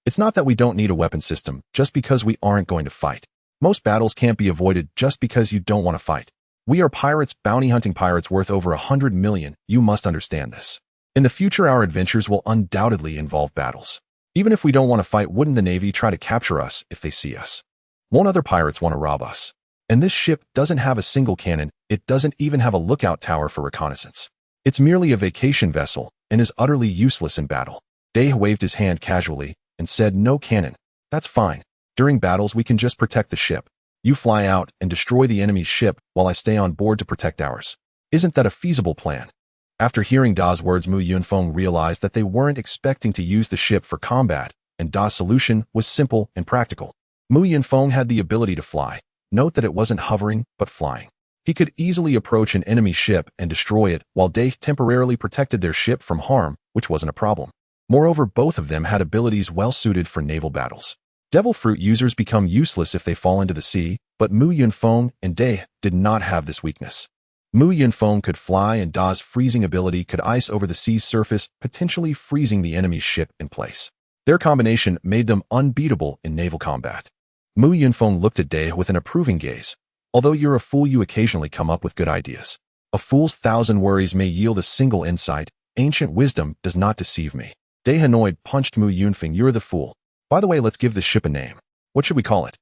Speaker 1: It's not that we don't need a weapon system just because we aren't going to fight. Most battles can't be avoided just because you don't want to fight. We are pirates, bounty hunting pirates worth over 100 million. You must understand this. In the future, our adventures will undoubtedly involve battles. Even if we don't want to fight, wouldn't the Navy try to capture us if they see us? Won't other pirates want to rob us? And this ship doesn't have a single cannon. It doesn't even have a lookout tower for reconnaissance. It's merely a vacation vessel and is utterly useless in battle. Day waved his hand casually and said, "No cannon. That's fine. During battles, we can just protect the ship. You fly out and destroy the enemy's ship while I stay on board to protect ours. Isn't that a feasible plan?" After hearing Da's words, Mu Yunfeng realized that they weren't expecting to use the ship for combat, and Da's solution was simple and practical. Mu Yunfeng had the ability to fly. Note that it wasn't hovering, but flying. He could easily approach an enemy ship and destroy it, while Day temporarily protected their ship from harm, which wasn't a problem. Moreover, both of them had abilities well suited for naval battles. Devil Fruit users become useless if they fall into the sea, but Mu Yunfeng and Day did not have this weakness. Mu Yunfeng could fly, and Da's freezing ability could ice over the sea's surface, potentially freezing the enemy's ship in place. Their combination made them unbeatable in naval combat. Mu Yunfeng looked at Day with an approving gaze. Although you're a fool, you occasionally come up with good ideas. A fool's 1,000 worries may yield a single insight. Ancient wisdom does not deceive me. Day Hanoi punched Mu Yunfeng. "You're the fool. By the way, let's give this ship a name. What should we call it?"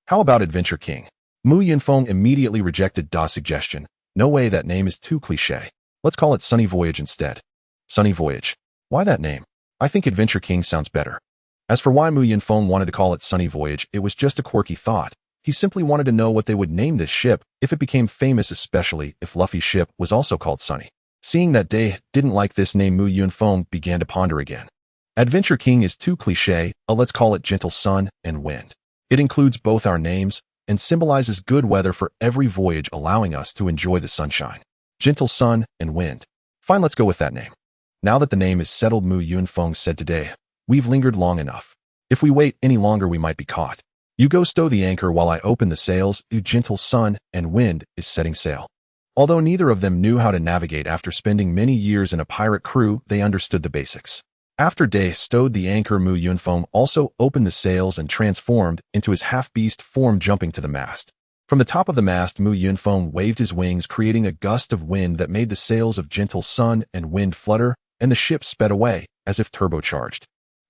Speaker 1: "How about Adventure King?" Mu Yunfeng immediately rejected Da's suggestion. "No way, that name is too cliché. Let's call it Sunny Voyage instead." "Sunny Voyage? Why that name?" "I think Adventure King sounds better." As for why Mu Yunfeng wanted to call it Sunny Voyage, it was just a quirky thought. He simply wanted to know what they would name this ship if it became famous, especially if Luffy's ship was also called Sunny. Seeing that Day didn't like this name, Mu Yunfeng began to ponder again. "Adventure King is too cliché. Let's call it Gentle Sun and Wind. It includes both our names and symbolizes good weather for every voyage, allowing us to enjoy the sunshine. Gentle Sun and Wind. Fine, let's go with that name." Now that the name is settled, Mu Yunfeng said to Day, "We've lingered long enough. If we wait any longer, we might be caught. You go stow the anchor while I open the sails. Gentle Sun and Wind is setting sail." Although neither of them knew how to navigate after spending many years in a pirate crew, they understood the basics. After Day stowed the anchor, Mu Yunfeng also opened the sails and transformed into his half-beast form, jumping to the mast. From the top of the mast, Mu Yunfeng waved his wings, creating a gust of wind that made the sails of Gentle Sun and Wind flutter, and the ship sped away, as if turbocharged.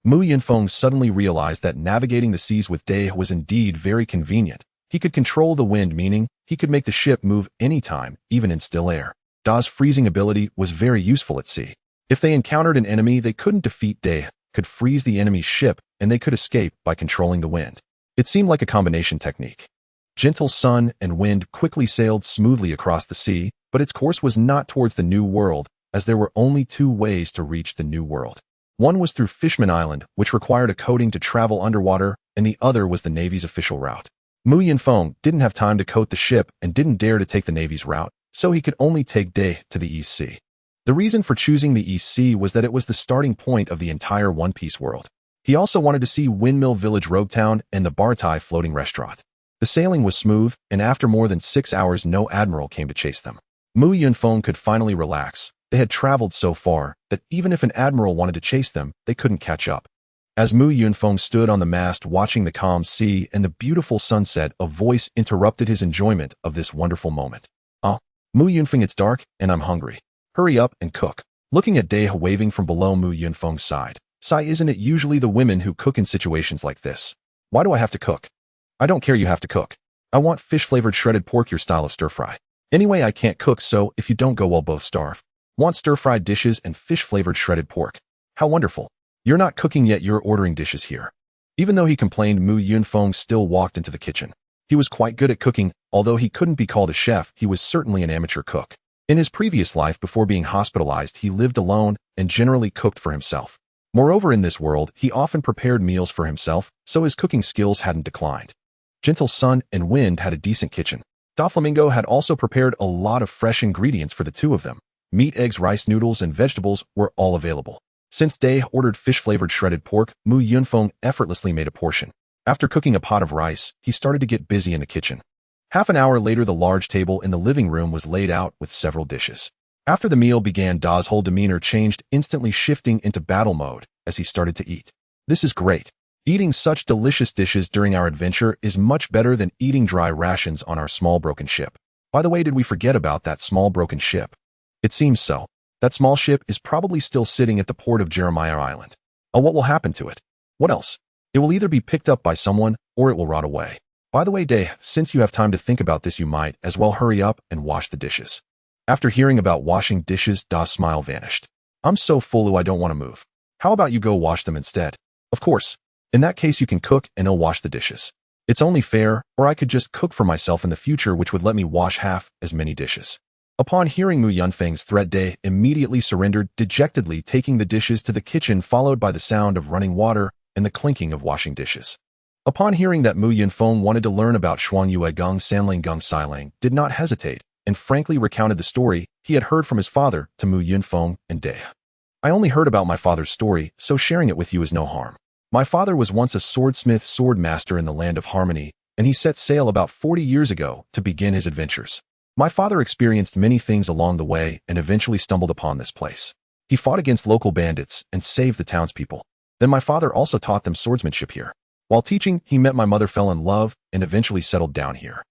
Speaker 1: Mu Yunfeng suddenly realized that navigating the seas with Day was indeed very convenient. He could control the wind, meaning he could make the ship move anytime, even in still air. Da's freezing ability was very useful at sea. If they encountered an enemy they couldn't defeat, Day could freeze the enemy's ship, and they could escape by controlling the wind. It seemed like a combination technique. Gentle Sun and Wind quickly sailed smoothly across the sea, but its course was not towards the New World, as there were only two ways to reach the New World. One was through Fishman Island, which required a coating to travel underwater, and the other was the Navy's official route. Mu Yunfeng didn't have time to coat the ship and didn't dare to take the Navy's route, so he could only take Day to the East Sea. The reason for choosing the East Sea was that it was the starting point of the entire One Piece world. He also wanted to see Windmill Village Roguetown and the Bartai floating restaurant. The sailing was smooth, and after more than 6 hours no admiral came to chase them. Mu Yunfeng could finally relax. They had traveled so far that even if an admiral wanted to chase them, they couldn't catch up. As Mu Yunfeng stood on the mast watching the calm sea and the beautiful sunset, a voice interrupted his enjoyment of this wonderful moment. Mu Yunfeng, it's dark, and I'm hungry. Hurry up and cook." Looking at Day waving from below Mu Yunfeng's side. "Sai, isn't it usually the women who cook in situations like this? Why do I have to cook?" "I don't care, you have to cook. I want fish-flavored shredded pork, your style of stir-fry. Anyway, I can't cook, so if you don't go, we'll both starve. Want stir-fried dishes and fish-flavored shredded pork. How wonderful. You're not cooking yet, you're ordering dishes here." Even though he complained, Mu Yunfeng still walked into the kitchen. He was quite good at cooking. Although he couldn't be called a chef, he was certainly an amateur cook. In his previous life before being hospitalized, he lived alone and generally cooked for himself. Moreover, in this world, he often prepared meals for himself, so his cooking skills hadn't declined. Gentle Sun and Wind had a decent kitchen. Doflamingo had also prepared a lot of fresh ingredients for the two of them. Meat, eggs, rice, noodles, and vegetables were all available. Since Day ordered fish-flavored shredded pork, Mu Yunfeng effortlessly made a portion. After cooking a pot of rice, he started to get busy in the kitchen. Half an hour later, the large table in the living room was laid out with several dishes. After the meal began, Da's whole demeanor changed, instantly shifting into battle mode as he started to eat. "This is great. Eating such delicious dishes during our adventure is much better than eating dry rations on our small broken ship. By the way, did we forget about that small broken ship? It seems so. That small ship is probably still sitting at the port of Jeremiah Island. Oh, what will happen to it? What else? It will either be picked up by someone, or it will rot away. By the way, Day, since you have time to think about this, you might as well hurry up and wash the dishes. After hearing about washing dishes, Da's smile vanished. I'm so full I don't want to move. How about you go wash them instead? Of course. In that case, you can cook and I'll wash the dishes. It's only fair, or I could just cook for myself in the future, which would let me wash half as many dishes. Upon hearing Mu Yunfeng's threat, Day immediately surrendered, dejectedly taking the dishes to the kitchen, followed by the sound of running water and the clinking of washing dishes. Upon hearing that Mu Yunfeng wanted to learn about Xuan Yue Geng Sanling Geng Sailang, did not hesitate, and frankly recounted the story he had heard from his father to Mu Yunfeng and Day. I only heard about my father's story, so sharing it with you is no harm. My father was once a swordsmith sword master in the land of Harmony, and he set sail about 40 years ago to begin his adventures. My father experienced many things along the way and eventually stumbled upon this place. He fought against local bandits and saved the townspeople. Then my father also taught them swordsmanship here. While teaching, he met my mother, fell in love, and eventually settled down here.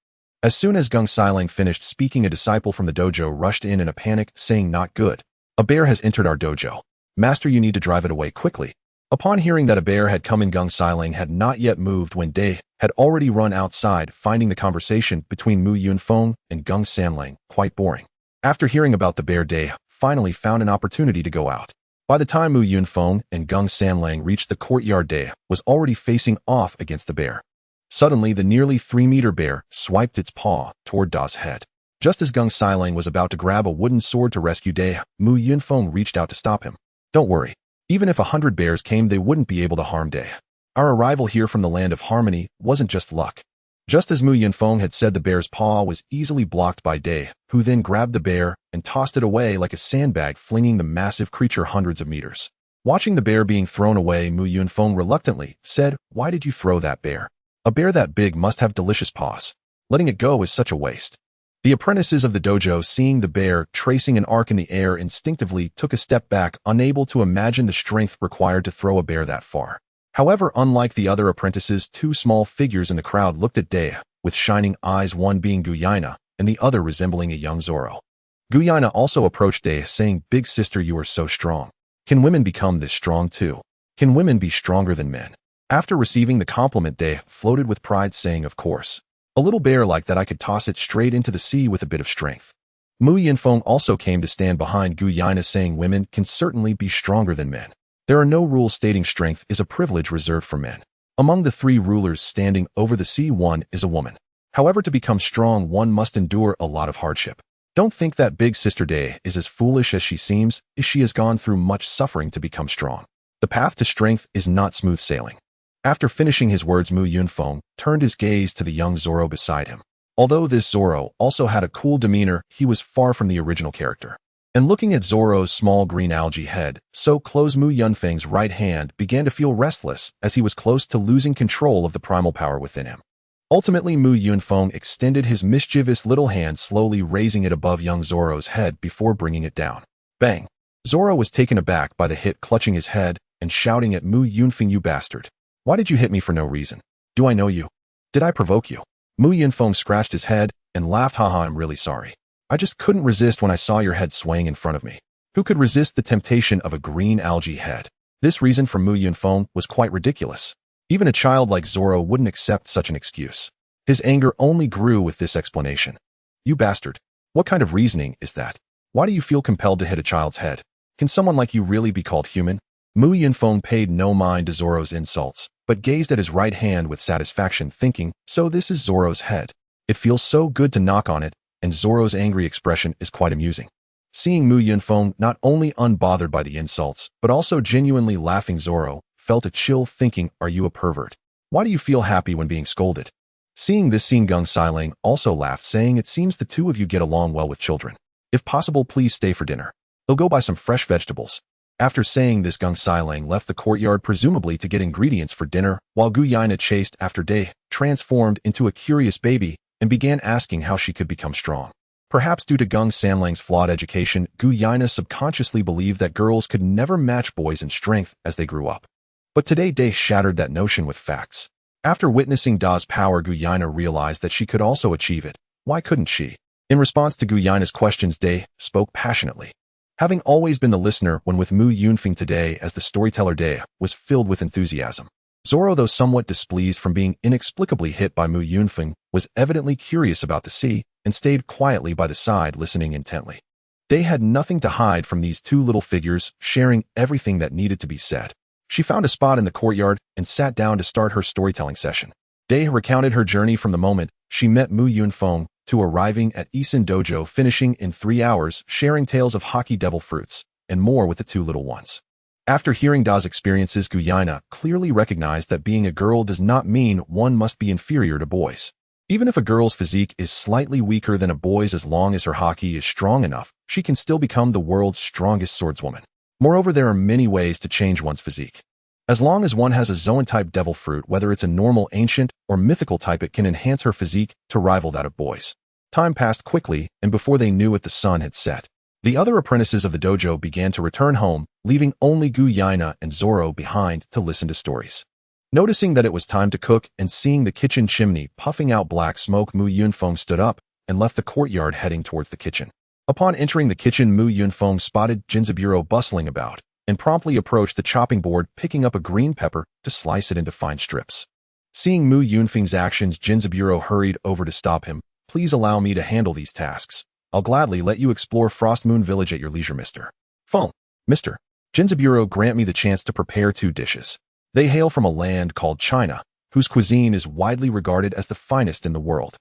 Speaker 1: As soon as Geng Sailang finished speaking, a disciple from the dojo rushed in a panic, saying, "Not good. A bear has entered our dojo. Master, you need to drive it away quickly." Upon hearing that a bear had come in, Geng Sailang had not yet moved when Day had already run outside, finding the conversation between Mu Yunfeng and Geng Sailang quite boring. After hearing about the bear, Day finally found an opportunity to go out. By the time Mu Yunfeng and Geng Sailang reached the courtyard, Day was already facing off against the bear. Suddenly, the nearly 3-meter bear swiped its paw toward Da's head. Just as Geng Sailang was about to grab a wooden sword to rescue Day, Mu Yunfeng reached out to stop him. "Don't worry. Even if 100 bears came, they wouldn't be able to harm Day. Our arrival here from the land of Harmony wasn't just luck." Just as Mu Yunfeng had said, the bear's paw was easily blocked by Day, who then grabbed the bear and tossed it away like a sandbag, flinging the massive creature hundreds of meters. Watching the bear being thrown away, Mu Yunfeng reluctantly said, "Why did you throw that bear? A bear that big must have delicious paws. Letting it go is such a waste." The apprentices of the dojo, seeing the bear tracing an arc in the air, instinctively took a step back, unable to imagine the strength required to throw a bear that far. However, unlike the other apprentices, 2 small figures in the crowd looked at Day with shining eyes, one being Guyaina and the other resembling a young Zoro. Guyaina also approached Day, saying, "Big sister, you are so strong. Can women become this strong too? Can women be stronger than men?" After receiving the compliment, Day floated with pride, saying, "Of course. A little bear like that, I could toss it straight into the sea with a bit of strength." Mu Yunfeng also came to stand behind Guyaina, saying, "Women can certainly be stronger than men. There are no rules stating strength is a privilege reserved for men. Among the 3 rulers standing over the sea, one is a woman. However, to become strong, one must endure a lot of hardship. Don't think that big sister Day is as foolish as she seems, as she has gone through much suffering to become strong. The path to strength is not smooth sailing." After finishing his words, Mu Yunfeng turned his gaze to the young Zoro beside him. Although this Zoro also had a cool demeanor, he was far from the original character. And looking at Zoro's small green algae head, so close, Mu Yunfeng's right hand began to feel restless as he was close to losing control of the primal power within him. Ultimately, Mu Yunfeng extended his mischievous little hand, slowly raising it above young Zoro's head before bringing it down. Bang! Zoro was taken aback by the hit, clutching his head and shouting at Mu Yunfeng, "You bastard. Why did you hit me for no reason? Do I know you? Did I provoke you?" Mu Yunfeng scratched his head and laughed. "Haha, I'm really sorry. I just couldn't resist when I saw your head swaying in front of me. Who could resist the temptation of a green algae head?" This reason from Mu Yunfeng was quite ridiculous. Even a child like Zoro wouldn't accept such an excuse. His anger only grew with this explanation. "You bastard. What kind of reasoning is that? Why do you feel compelled to hit a child's head? Can someone like you really be called human?" Mu Yunfeng paid no mind to Zoro's insults, but gazed at his right hand with satisfaction, thinking, "So this is Zoro's head. It feels so good to knock on it," and Zoro's angry expression is quite amusing. Seeing Mu Yunfeng not only unbothered by the insults, but also genuinely laughing, Zoro felt a chill, thinking, "Are you a pervert? Why do you feel happy when being scolded?" Seeing this scene, Geng Sailang also laughed, saying, "It seems the 2 of you get along well with children. If possible, please stay for dinner. I'll go buy some fresh vegetables." After saying this, Geng Sailang left the courtyard, presumably to get ingredients for dinner, while Guyaina chased after Day, transformed into a curious baby, and began asking how she could become strong. Perhaps due to Geng Sanlang's flawed education, Guyaina subconsciously believed that girls could never match boys in strength as they grew up. But today, Day shattered that notion with facts. After witnessing Da's power, Guyaina realized that she could also achieve it. Why couldn't she? In response to Gu Yaina's questions, Day spoke passionately. Having always been the listener when with Mu Yunfeng, today as the storyteller, Day was filled with enthusiasm. Zoro, though somewhat displeased from being inexplicably hit by Mu Yunfeng, was evidently curious about the sea and stayed quietly by the side, listening intently. Day had nothing to hide from these two little figures, sharing everything that needed to be said. She found a spot in the courtyard and sat down to start her storytelling session. Day recounted her journey from the moment she met Mu Yunfeng to arriving at Isin Dojo, finishing in 3 hours, sharing tales of hockey devil fruits and more with the two little ones. After hearing Da's experiences, Gu Yaina clearly recognized that being a girl does not mean one must be inferior to boys. Even if a girl's physique is slightly weaker than a boy's, as long as her haki is strong enough, she can still become the world's strongest swordswoman. Moreover, there are many ways to change one's physique. As long as one has a Zoan-type devil fruit, whether it's a normal, ancient, or mythical type, it can enhance her physique to rival that of boys. Time passed quickly, and before they knew it, the sun had set. The other apprentices of the dojo began to return home, leaving only Gu Yaina and Zoro behind to listen to stories. Noticing that it was time to cook and seeing the kitchen chimney puffing out black smoke, Mu Yunfeng stood up and left the courtyard, heading towards the kitchen. Upon entering the kitchen, Mu Yunfeng spotted Jinzaburo bustling about and promptly approached the chopping board, picking up a green pepper to slice it into fine strips. Seeing Mu Yunfeng's actions, Jinzaburo hurried over to stop him. "Please allow me to handle these tasks. I'll gladly let you explore Frost Moon Village at your leisure, Mr. Feng." "Mr. Jinzaburo, grant me the chance to prepare 2 dishes. They hail from a land called China, whose cuisine is widely regarded as the finest in the world.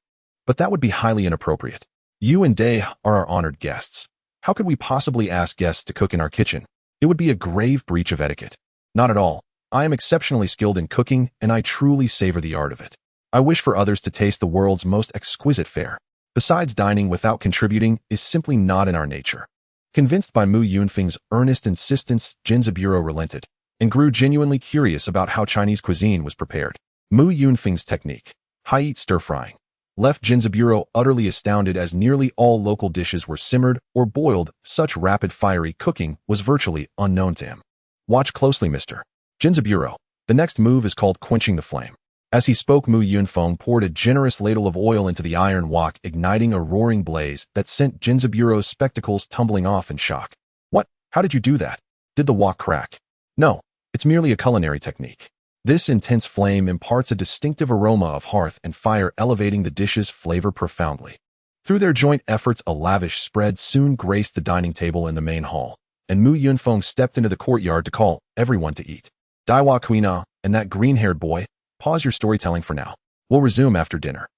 Speaker 1: But that would be highly inappropriate. You and Day are our honored guests. How could we possibly ask guests to cook in our kitchen? It would be a grave breach of etiquette." "Not at all. I am exceptionally skilled in cooking, and I truly savor the art of it. I wish for others to taste the world's most exquisite fare. Besides, dining without contributing is simply not in our nature." Convinced by Mu Yunfeng's earnest insistence, Jinzaburo relented and grew genuinely curious about how Chinese cuisine was prepared. Mu Yunfeng's technique, high-heat stir-frying, left Jinzaburo utterly astounded, as nearly all local dishes were simmered or boiled. Such rapid, fiery cooking was virtually unknown to him. "Watch closely, Mr. Jinzaburo. The next move is called quenching the flame." As he spoke, Mu Yunfeng poured a generous ladle of oil into the iron wok, igniting a roaring blaze that sent Jinzaburo's spectacles tumbling off in shock. "What? How did you do that? Did the wok crack?" "No, it's merely a culinary technique. This intense flame imparts a distinctive aroma of hearth and fire, elevating the dish's flavor profoundly." Through their joint efforts, a lavish spread soon graced the dining table in the main hall, and Mu Yunfeng stepped into the courtyard to call everyone to eat. "Daiwa, Kuina, and that green-haired boy, pause your storytelling for now. We'll resume after dinner."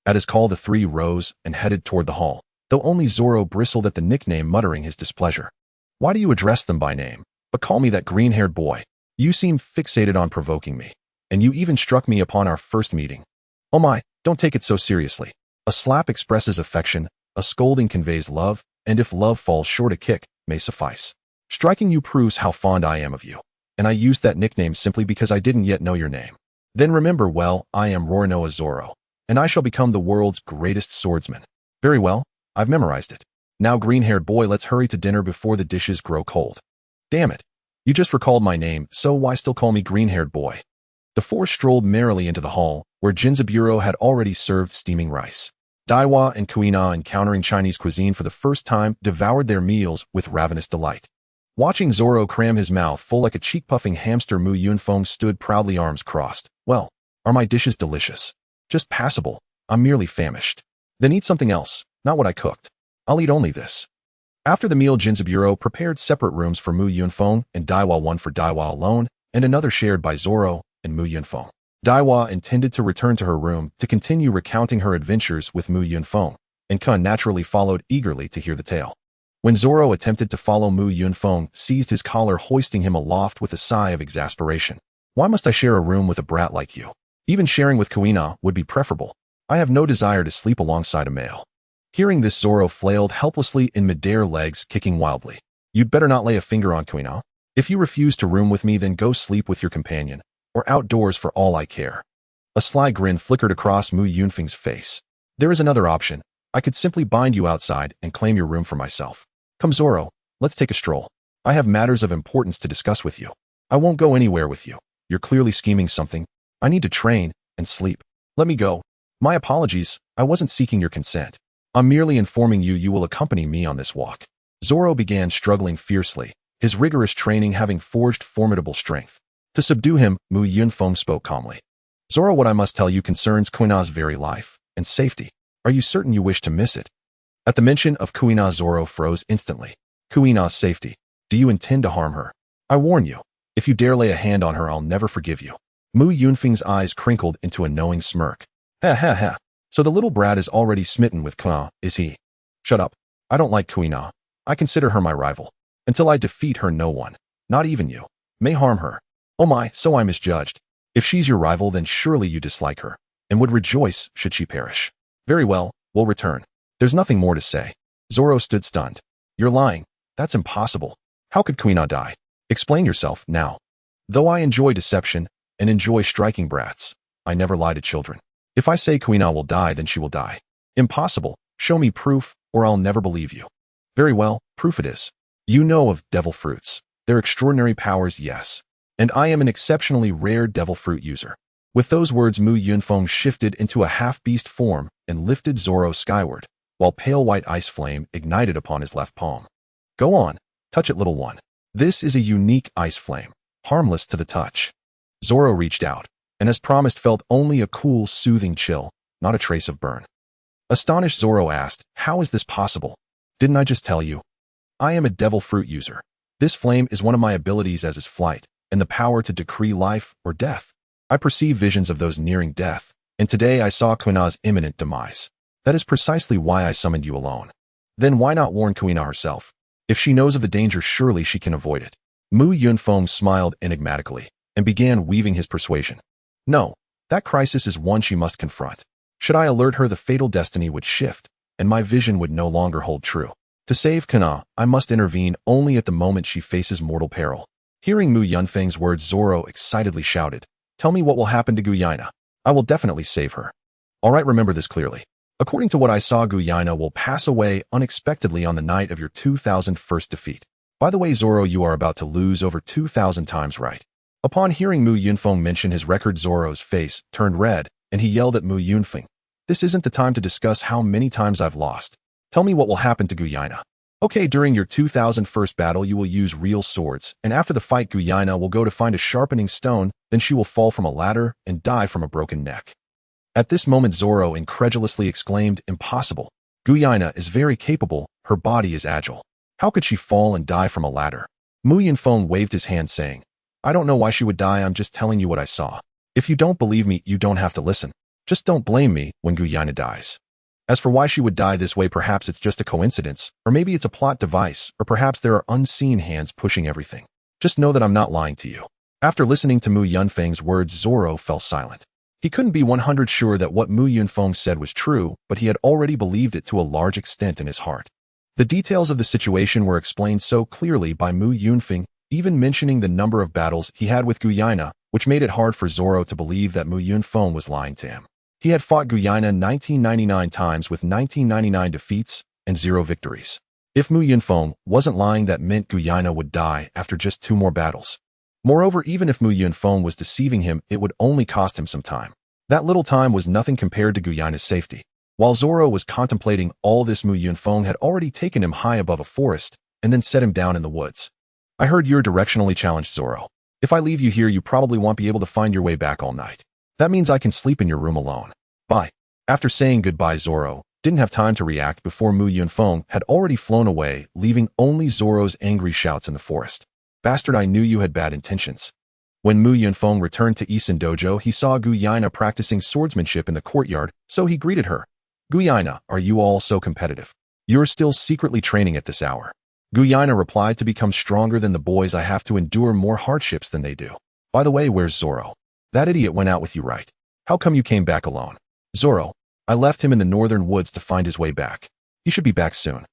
Speaker 1: At his call, the 3 rose and headed toward the hall, though only Zoro bristled at the nickname, muttering his displeasure. "Why do you address them by name, but call me that green-haired boy? You seem fixated on provoking me, and you even struck me upon our first meeting. Oh my, don't take it so seriously. A slap expresses affection, a scolding conveys love, and if love falls short, a kick may suffice. Striking you proves how fond I am of you, and I used that nickname simply because I didn't yet know your name. Then remember well, I am Roronoa Zoro, and I shall become the world's greatest swordsman." "Very well, I've memorized it. Now, green-haired boy, let's hurry to dinner before the dishes grow cold." "Damn it, you just recalled my name, so why still call me green-haired boy?" The 4 strolled merrily into the hall, where Jinzaburo had already served steaming rice. Daiwa and Kuina, encountering Chinese cuisine for the first time, devoured their meals with ravenous delight. Watching Zoro cram his mouth full like a cheek-puffing hamster, Mu Yunfeng stood proudly, arms crossed. "Well, are my dishes delicious?" "Just passable. I'm merely famished." "Then eat something else, not what I cooked." "I'll eat only this." After the meal, Jinzaburo prepared separate rooms for Mu Yunfeng and Daiwa, one for Daiwa alone, and another shared by Zoro and Mu Yunfeng. Daiwa intended to return to her room to continue recounting her adventures with Mu Yunfeng, and Kun naturally followed eagerly to hear the tale. When Zoro attempted to follow, Mu Yunfeng seized his collar, hoisting him aloft with a sigh of exasperation. "Why must I share a room with a brat like you? Even sharing with Kuina would be preferable. I have no desire to sleep alongside a male." Hearing this, Zoro flailed helplessly in midair, legs kicking wildly. "You'd better not lay a finger on Kuina. If you refuse to room with me, then go sleep with your companion, or outdoors for all I care." A sly grin flickered across Mu Yunfeng's face. "There is another option. I could simply bind you outside and claim your room for myself. Come, Zoro, let's take a stroll. I have matters of importance to discuss with you." "I won't go anywhere with you. You're clearly scheming something. I need to train and sleep. Let me go." "My apologies, I wasn't seeking your consent. I'm merely informing you you will accompany me on this walk. Zoro began struggling fiercely, his rigorous training having forged formidable strength. To subdue him, Mu Yunfeng spoke calmly. Zoro, what I must tell you concerns Kuina's very life and safety. Are you certain you wish to miss it? At the mention of Kuina, Zoro froze instantly. Kuina's safety. Do you intend to harm her? I warn you, if you dare lay a hand on her, I'll never forgive you. Mu Yunfeng's eyes crinkled into a knowing smirk. Ha ha ha. So the little brat is already smitten with Kuina, is he? Shut up. I don't like Kuina. I consider her my rival. Until I defeat her, no one, not even you, may harm her. Oh my, so I misjudged. If she's your rival, then surely you dislike her, and would rejoice should she perish. Very well, we'll return. There's nothing more to say. Zoro stood stunned. You're lying. That's impossible. How could Kuina die? Explain yourself, now. Though I enjoy deception, and enjoy striking brats, I never lie to children. If I say Kuina will die, then she will die. Impossible. Show me proof, or I'll never believe you. Very well, proof it is. You know of devil fruits. Their extraordinary powers, yes. And I am an exceptionally rare devil fruit user. With those words, Mu Yunfeng shifted into a half-beast form and lifted Zoro skyward, while pale white ice flame ignited upon his left palm. Go on, touch it, little one. This is a unique ice flame, harmless to the touch. Zoro reached out, and as promised felt only a cool, soothing chill, not a trace of burn. Astonished, Zoro asked, how is this possible? Didn't I just tell you? I am a devil fruit user. This flame is one of my abilities, as is flight, and the power to decree life or death. I perceive visions of those nearing death, and today I saw Kuina's imminent demise. That is precisely why I summoned you alone. Then why not warn Kuina herself? If she knows of the danger, surely she can avoid it. Mu Yunfeng smiled enigmatically, and began weaving his persuasion. No, that crisis is one she must confront. Should I alert her, the fatal destiny would shift, and my vision would no longer hold true. To save Kuina, I must intervene only at the moment she faces mortal peril. Hearing Mu Yunfeng's words, Zoro excitedly shouted, tell me what will happen to Guyaina. I will definitely save her. All right, remember this clearly. According to what I saw, Guyaina will pass away unexpectedly on the night of your 2001st defeat. By the way, Zoro, you are about to lose over 2,000 times right. Upon hearing Mu Yunfeng mention his record, Zoro's face turned red, and he yelled at Mu Yunfeng, this isn't the time to discuss how many times I've lost. Tell me what will happen to Guyaina. Okay, during your 2001st battle, you will use real swords, and after the fight, Guyaina will go to find a sharpening stone, then she will fall from a ladder and die from a broken neck. At this moment, Zoro incredulously exclaimed, impossible. Guyaina is very capable, her body is agile. How could she fall and die from a ladder? Mu Yunfeng waved his hand saying, I don't know why she would die, I'm just telling you what I saw. If you don't believe me, you don't have to listen. Just don't blame me when Guyaina dies. As for why she would die this way, perhaps it's just a coincidence, or maybe it's a plot device, or perhaps there are unseen hands pushing everything. Just know that I'm not lying to you. After listening to Mu Yunfeng's words, Zoro fell silent. He couldn't be 100% sure that what Mu Yunfeng said was true, but he had already believed it to a large extent in his heart. The details of the situation were explained so clearly by Mu Yunfeng, even mentioning the number of battles he had with Guyaina, which made it hard for Zoro to believe that Mu Yunfeng was lying to him. He had fought Guyaina 1999 times with 1999 defeats and 0 victories. If Mu Yunfeng wasn't lying, that meant Guyaina would die after just 2 more battles. Moreover, even if Mu Yunfeng was deceiving him, it would only cost him some time. That little time was nothing compared to Guyaina's safety. While Zoro was contemplating all this, Mu Yunfeng had already taken him high above a forest and then set him down in the woods. I heard you're directionally challenged, Zoro. If I leave you here, you probably won't be able to find your way back all night. That means I can sleep in your room alone. Bye. After saying goodbye, Zoro didn't have time to react before Mu Yunfeng had already flown away, leaving only Zoro's angry shouts in the forest. Bastard, I knew you had bad intentions. When Mu Yunfeng returned to Isin Dojo, he saw Guyaina practicing swordsmanship in the courtyard, so he greeted her. Guyaina, are you all so competitive? You're still secretly training at this hour. Guyaina replied, to become stronger than the boys, I have to endure more hardships than they do. By the way, where's Zoro? That idiot went out with you, right? How come you came back alone? Zoro, I left him in the northern woods to find his way back. He should be back soon.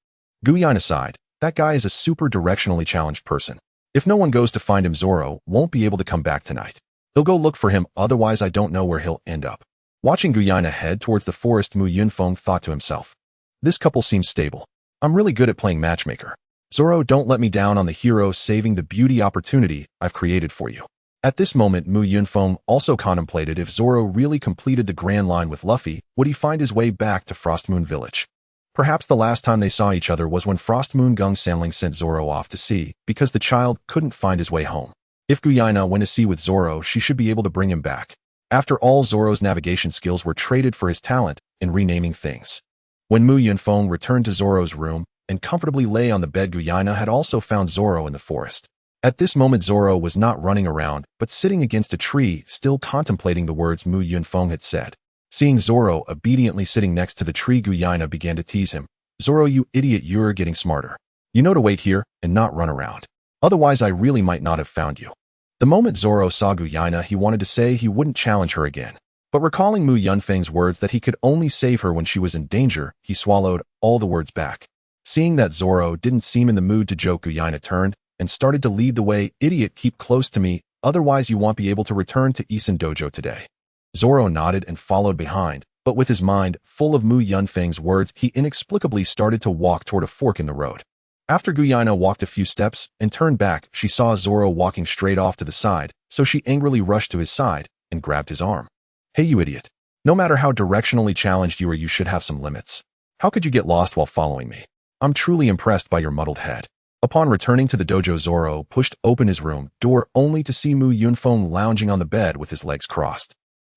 Speaker 1: Guyaina sighed. That guy is a super directionally challenged person. If no one goes to find him, Zoro won't be able to come back tonight. He'll go look for him, otherwise I don't know where he'll end up. Watching Guyaina head towards the forest, Mu Yunfeng thought to himself. This couple seems stable. I'm really good at playing matchmaker. Zoro, don't let me down on the hero saving the beauty opportunity I've created for you. At this moment, Mu Yunfeng also contemplated if Zoro really completed the Grand Line with Luffy, would he find his way back to Frostmoon Village? Perhaps the last time they saw each other was when Frost Moon Gung Sanling sent Zoro off to sea because the child couldn't find his way home. If Guyaina went to sea with Zoro, she should be able to bring him back. After all, Zoro's navigation skills were traded for his talent in renaming things. When Mu Yunfeng returned to Zoro's room and comfortably lay on the bed, Guyaina had also found Zoro in the forest. At this moment, Zoro was not running around, but sitting against a tree, still contemplating the words Mu Yunfeng had said. Seeing Zoro obediently sitting next to the tree, Guyaina began to tease him. "Zoro, you idiot, you're getting smarter. You know to wait here and not run around. Otherwise, I really might not have found you." The moment Zoro saw Guyaina, he wanted to say he wouldn't challenge her again. But recalling Mu Yunfeng's words that he could only save her when she was in danger, he swallowed all the words back. Seeing that Zoro didn't seem in the mood to joke, Guyaina turned and started to lead the way. "Idiot, keep close to me, otherwise you won't be able to return to Isen Dojo today." Zoro nodded and followed behind, but with his mind full of Mu Yunfeng's words, he inexplicably started to walk toward a fork in the road. After Guyaina walked a few steps and turned back, she saw Zoro walking straight off to the side, so she angrily rushed to his side and grabbed his arm. "Hey, you idiot. No matter how directionally challenged you are, you should have some limits. How could you get lost while following me? I'm truly impressed by your muddled head." Upon returning to the dojo, Zoro pushed open his room door only to see Mu Yunfeng lounging on the bed with his legs crossed.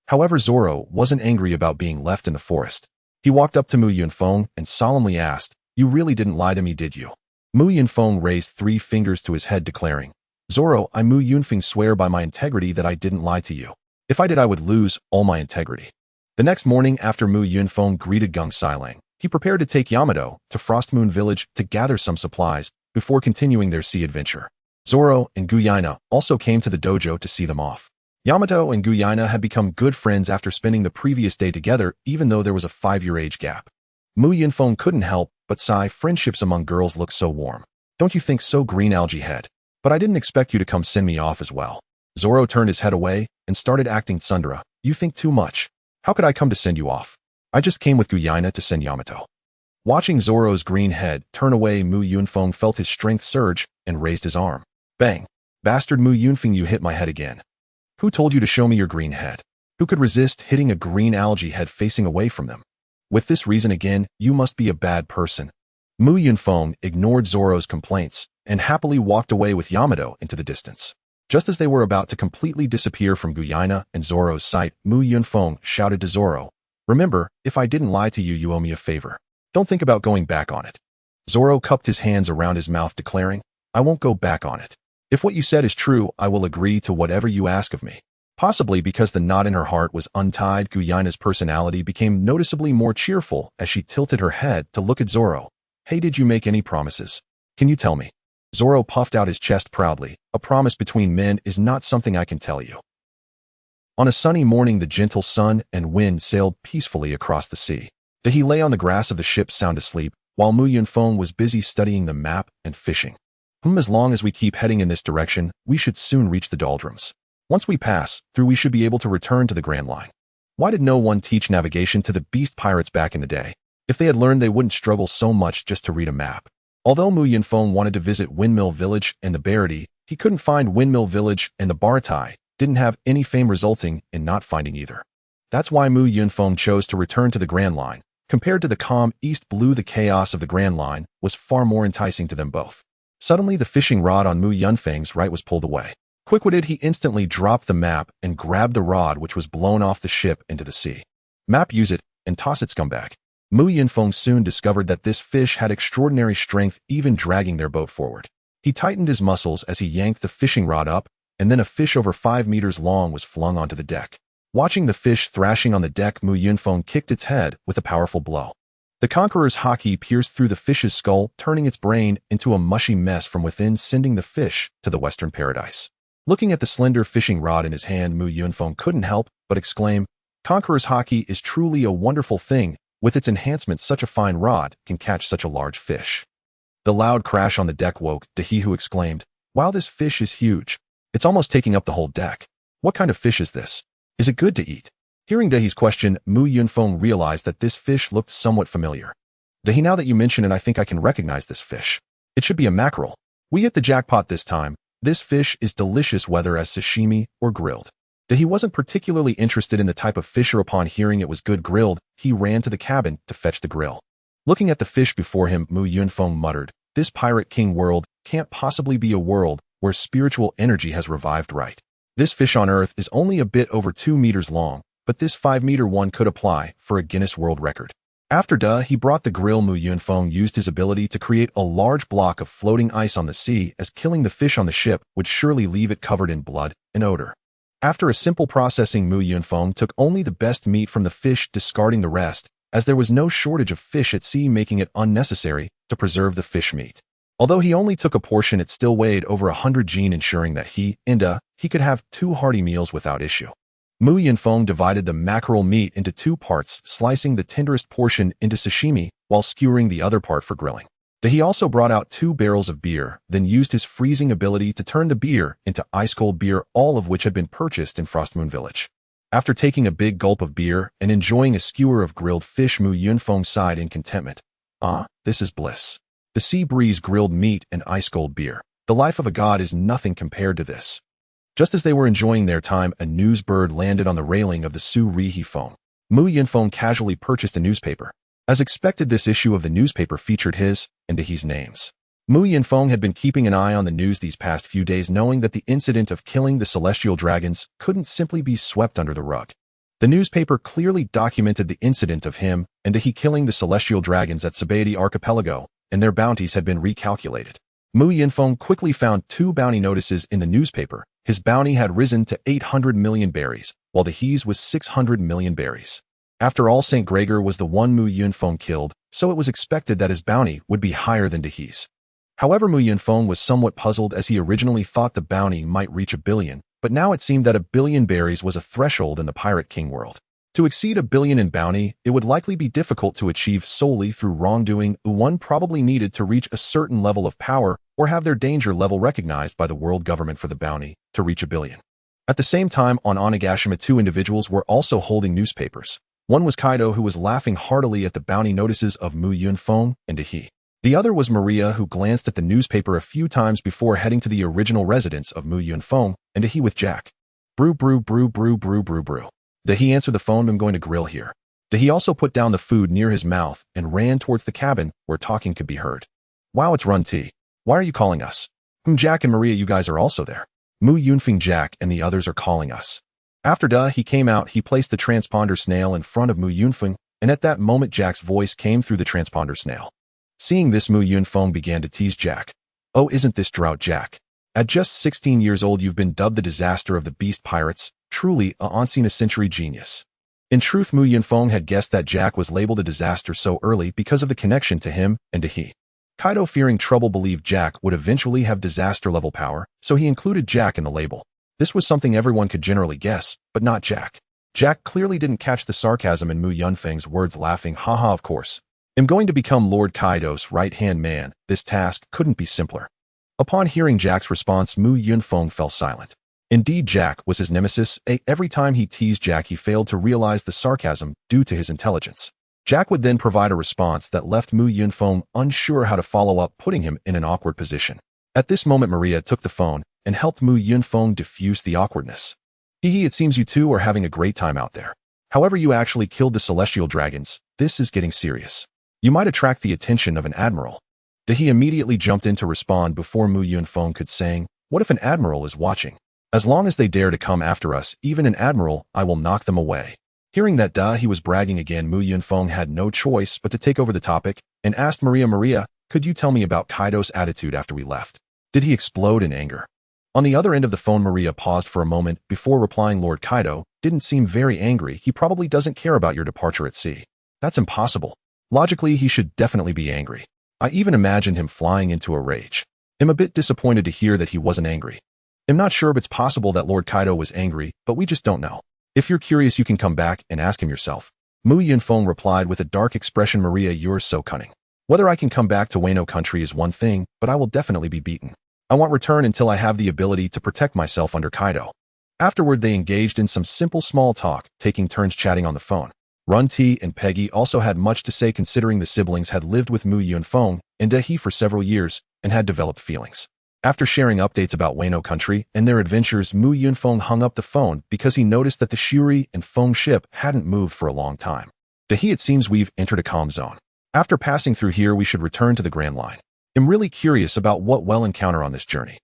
Speaker 1: However, Zoro wasn't angry about being left in the forest. He walked up to Mu Yunfeng and solemnly asked, "You really didn't lie to me, did you?" Mu Yunfeng raised 3 fingers to his head, declaring, "Zoro, I Mu Yunfeng swear by my integrity that I didn't lie to you. If I did, I would lose all my integrity." The next morning, after Mu Yunfeng greeted Gung Sailang, he prepared to take Yamato to Frost Moon Village to gather some supplies before continuing their sea adventure. Zoro and Guyaina also came to the dojo to see them off. Yamato and Guyaina had become good friends after spending the previous day together, even though there was a 5-year age gap. Mu Yunfeng couldn't help but sigh. Friendships among girls look so warm. Don't you think so, Green Algae Head? But I didn't expect you to come send me off as well. Zoro turned his head away and started acting. "Tsundere, you think too much. How could I come to send you off? I just came with Guyaina to send Yamato." Watching Zoro's green head turn away, Mu Yunfeng felt his strength surge and raised his arm. Bang! "Bastard Mu Yunfeng, you hit my head again. Who told you to show me your green head? Who could resist hitting a green algae head facing away from them? With this reason again, you must be a bad person." Mu Yunfeng ignored Zoro's complaints and happily walked away with Yamato into the distance. Just as they were about to completely disappear from Guyaina and Zoro's sight, Mu Yunfeng shouted to Zoro, "Remember, if I didn't lie to you, you owe me a favor. Don't think about going back on it." Zoro cupped his hands around his mouth, declaring, "I won't go back on it. If what you said is true, I will agree to whatever you ask of me." Possibly because the knot in her heart was untied, Guyaina's personality became noticeably more cheerful as she tilted her head to look at Zoro. "Hey, did you make any promises? Can you tell me?" Zoro puffed out his chest proudly. "A promise between men is not something I can tell you." On a sunny morning, the gentle sun and wind sailed peacefully across the sea. He lay on the grass of the ship sound asleep, while Mu Yunfeng was busy studying the map and fishing. As long as we keep heading in this direction, we should soon reach the doldrums. Once we pass through, we should be able to return to the Grand Line. Why did no one teach navigation to the beast pirates back in the day? If they had learned, they wouldn't struggle so much just to read a map. Although Mu Yunfeng wanted to visit Windmill Village and the Barity, he couldn't find Windmill Village, and the Baratai didn't have any fame, resulting in not finding either. That's why Mu Yunfeng chose to return to the Grand Line. Compared to the calm east blue, the chaos of the Grand Line was far more enticing to them both. Suddenly, the fishing rod on Mu Yunfeng's right was pulled away. Quick-witted, he instantly dropped the map and grabbed the rod, which was blown off the ship into the sea. "Map, use it, and toss it, scumbag." Mu Yunfeng soon discovered that this fish had extraordinary strength, even dragging their boat forward. He tightened his muscles as he yanked the fishing rod up, and then a fish over 5 meters long was flung onto the deck. Watching the fish thrashing on the deck, Mu Yunfeng kicked its head with a powerful blow. The conqueror's haki pierced through the fish's skull, turning its brain into a mushy mess from within, sending the fish to the western paradise. Looking at the slender fishing rod in his hand, Mu Yunfeng couldn't help but exclaim, "Conqueror's haki is truly a wonderful thing. With its enhancements, such a fine rod can catch such a large fish." The loud crash on the deck woke Dahi, who exclaimed, "Wow, this fish is huge. It's almost taking up the whole deck. What kind of fish is this? Is it good to eat?" Hearing Dahi's question, Mu Yunfeng realized that this fish looked somewhat familiar. "Dahi, now that you mention it, I think I can recognize this fish. It should be a mackerel. We hit the jackpot this time. This fish is delicious, whether as sashimi or grilled." Dahi wasn't particularly interested in the type of fish, or upon hearing it was good grilled, he ran to the cabin to fetch the grill. Looking at the fish before him, Mu Yunfeng muttered, "This Pirate King world can't possibly be a world where spiritual energy has revived, right? This fish on Earth is only a bit over 2 meters long, but this 5-meter one could apply for a Guinness World Record." After he brought the grill, Mu Yunfeng used his ability to create a large block of floating ice on the sea, as killing the fish on the ship would surely leave it covered in blood and odor. After a simple processing, Mu Yunfeng took only the best meat from the fish, discarding the rest, as there was no shortage of fish at sea, making it unnecessary to preserve the fish meat. Although he only took a portion, it still weighed over 100 gene, ensuring that he could have 2 hearty meals without issue. Mu Yunfeng divided the mackerel meat into 2 parts, slicing the tenderest portion into sashimi while skewering the other part for grilling. He also brought out 2 barrels of beer, then used his freezing ability to turn the beer into ice-cold beer, all of which had been purchased in Frostmoon Village. After taking a big gulp of beer and enjoying a skewer of grilled fish, Mu Yunfeng sighed in contentment. "Ah, this is bliss. The sea breeze, grilled meat, and ice-cold beer. The life of a god is nothing compared to this." Just as they were enjoying their time, a news bird landed on the railing of the Su Rihi phone. Mu Yunfeng casually purchased a newspaper. As expected, this issue of the newspaper featured his and Dahee's names. Mu Yunfeng had been keeping an eye on the news these past few days, knowing that the incident of killing the celestial dragons couldn't simply be swept under the rug. The newspaper clearly documented the incident of him and Dahee killing the celestial dragons at Sabaody Archipelago, and their bounties had been recalculated. Mu Yunfeng quickly found 2 bounty notices in the newspaper. His bounty had risen to 800 million berries, while Dahee's was 600 million berries. After all, St. Gregor was the one Mu Yunfeng killed, so it was expected that his bounty would be higher than Dahee's. However, Mu Yunfeng was somewhat puzzled, as he originally thought the bounty might reach 1 billion, but now it seemed that 1 billion berries was a threshold in the Pirate King world. To exceed 1 billion in bounty, it would likely be difficult to achieve solely through wrongdoing. One probably needed to reach a certain level of power or have their danger level recognized by the world government for the bounty to reach 1 billion. At the same time, on Onigashima, 2 individuals were also holding newspapers. One was Kaido, who was laughing heartily at the bounty notices of Mu Yunfeng and Dahee. The other was Maria, who glanced at the newspaper a few times before heading to the original residence of Mu Yunfeng and Dahee with Jack. "Brew, brew, brew, brew, brew, brew, brew." Dahee answered the phone. "I'm going to grill here." Dahee also put down the food near his mouth and ran towards the cabin where talking could be heard. "Wow, it's Run T. Why are you calling us?" Jack and Maria, you guys are also there." "Mu Yunfeng, Jack and the others are calling us." After he came out, he placed the transponder snail in front of Mu Yunfeng, and at that moment Jack's voice came through the transponder snail. Seeing this, Mu Yunfeng began to tease Jack. "Oh, isn't this drought, Jack? At just 16 years old, you've been dubbed the disaster of the beast pirates, truly a once-in-a-century genius." In truth, Mu Yunfeng had guessed that Jack was labeled a disaster so early because of the connection to him and Dahee. Kaido, fearing trouble, believed Jack would eventually have disaster-level power, so he included Jack in the label. This was something everyone could generally guess, but not Jack. Jack clearly didn't catch the sarcasm in Mu Yunfeng's words, laughing, "Haha, of course. I'm going to become Lord Kaido's right-hand man. This task couldn't be simpler." Upon hearing Jack's response, Mu Yunfeng fell silent. Indeed, Jack was his nemesis. Every time he teased Jack, he failed to realize the sarcasm due to his intelligence. Jack would then provide a response that left Mu Yunfeng unsure how to follow up, putting him in an awkward position. At this moment, Maria took the phone and helped Mu Yunfeng diffuse the awkwardness. "It seems you two are having a great time out there. However, you actually killed the celestial dragons. This is getting serious. You might attract the attention of an admiral." Dahee immediately jumped in to respond before Mu Yunfeng could, saying, "What if an admiral is watching? As long as they dare to come after us, even an admiral, I will knock them away." Hearing that he was bragging again, Mu Yunfeng had no choice but to take over the topic and asked Maria, "Could you tell me about Kaido's attitude after we left? Did he explode in anger?" On the other end of the phone, Maria paused for a moment before replying, "Lord Kaido didn't seem very angry. He probably doesn't care about your departure at sea. That's impossible. Logically, he should definitely be angry. I even imagined him flying into a rage. I'm a bit disappointed to hear that he wasn't angry. I'm not sure if it's possible that Lord Kaido was angry, but we just don't know. If you're curious, you can come back and ask him yourself." Mu Yunfeng replied with a dark expression, "Maria, you're so cunning. Whether I can come back to Wano country is one thing, but I will definitely be beaten. I won't return until I have the ability to protect myself under Kaido." Afterward, they engaged in some simple small talk, taking turns chatting on the phone. Run T and Peggy also had much to say, considering the siblings had lived with Mu Yunfeng and Dahee for several years and had developed feelings. After sharing updates about Wano country and their adventures, Mu Yunfeng hung up the phone because he noticed that the Shuri and Feng ship hadn't moved for a long time. "Dahee, it seems we've entered a calm zone. After passing through here, we should return to the Grand Line. I'm really curious about what we'll encounter on this journey.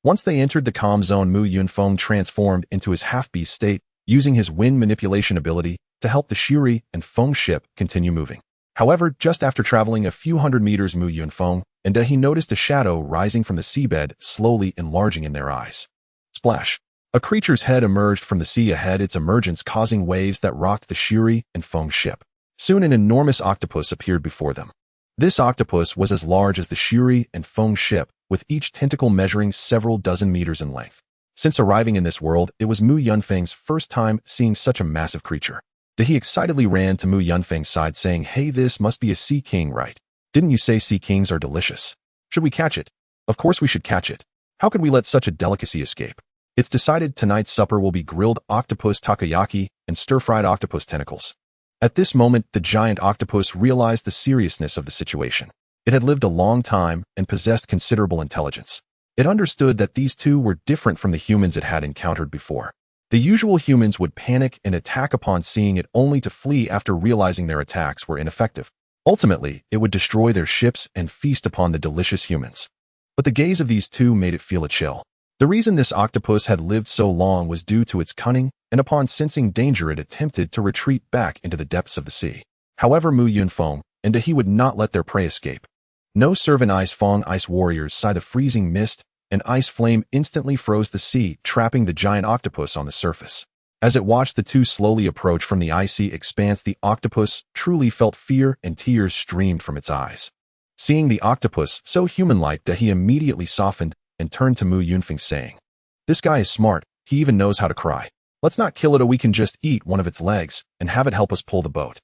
Speaker 1: Once they entered the calm zone, Mu Yunfeng transformed into his half-beast state, using his wind manipulation ability to help the Shuri and Feng ship continue moving. However, just after traveling a few hundred meters, Mu Yunfeng and he noticed a shadow rising from the seabed, slowly enlarging in their eyes. Splash! A creature's head emerged from the sea ahead, its emergence causing waves that rocked the Shuri and Feng ship. Soon an enormous octopus appeared before them. This octopus was as large as the Shuri and Feng ship, with each tentacle measuring several dozen meters in length. Since arriving in this world, it was Mu Yunfeng's first time seeing such a massive creature. He excitedly ran to Mu Yunfeng's side saying, "Hey, this must be a sea king, right? Didn't you say sea kings are delicious? Should we catch it?" "Of course we should catch it. How could we let such a delicacy escape? It's decided tonight's supper will be grilled octopus takoyaki and stir-fried octopus tentacles." At this moment, the giant octopus realized the seriousness of the situation. It had lived a long time and possessed considerable intelligence. It understood that these two were different from the humans it had encountered before. The usual humans would panic and attack upon seeing it, only to flee after realizing their attacks were ineffective. Ultimately, it would destroy their ships and feast upon the delicious humans. But the gaze of these two made it feel a chill. The reason this octopus had lived so long was due to its cunning, and upon sensing danger it attempted to retreat back into the depths of the sea. However, Mu Yunfeng and he would not let their prey escape. No servant ice Fong ice warriors saw the freezing mist, and ice flame instantly froze the sea, trapping the giant octopus on the surface. As it watched the two slowly approach from the icy expanse, the octopus truly felt fear and tears streamed from its eyes. Seeing the octopus so human-like, he immediately softened and turned to Mu Yunfeng saying, "This guy is smart, he even knows how to cry. Let's not kill it, or we can just eat one of its legs and have it help us pull the boat."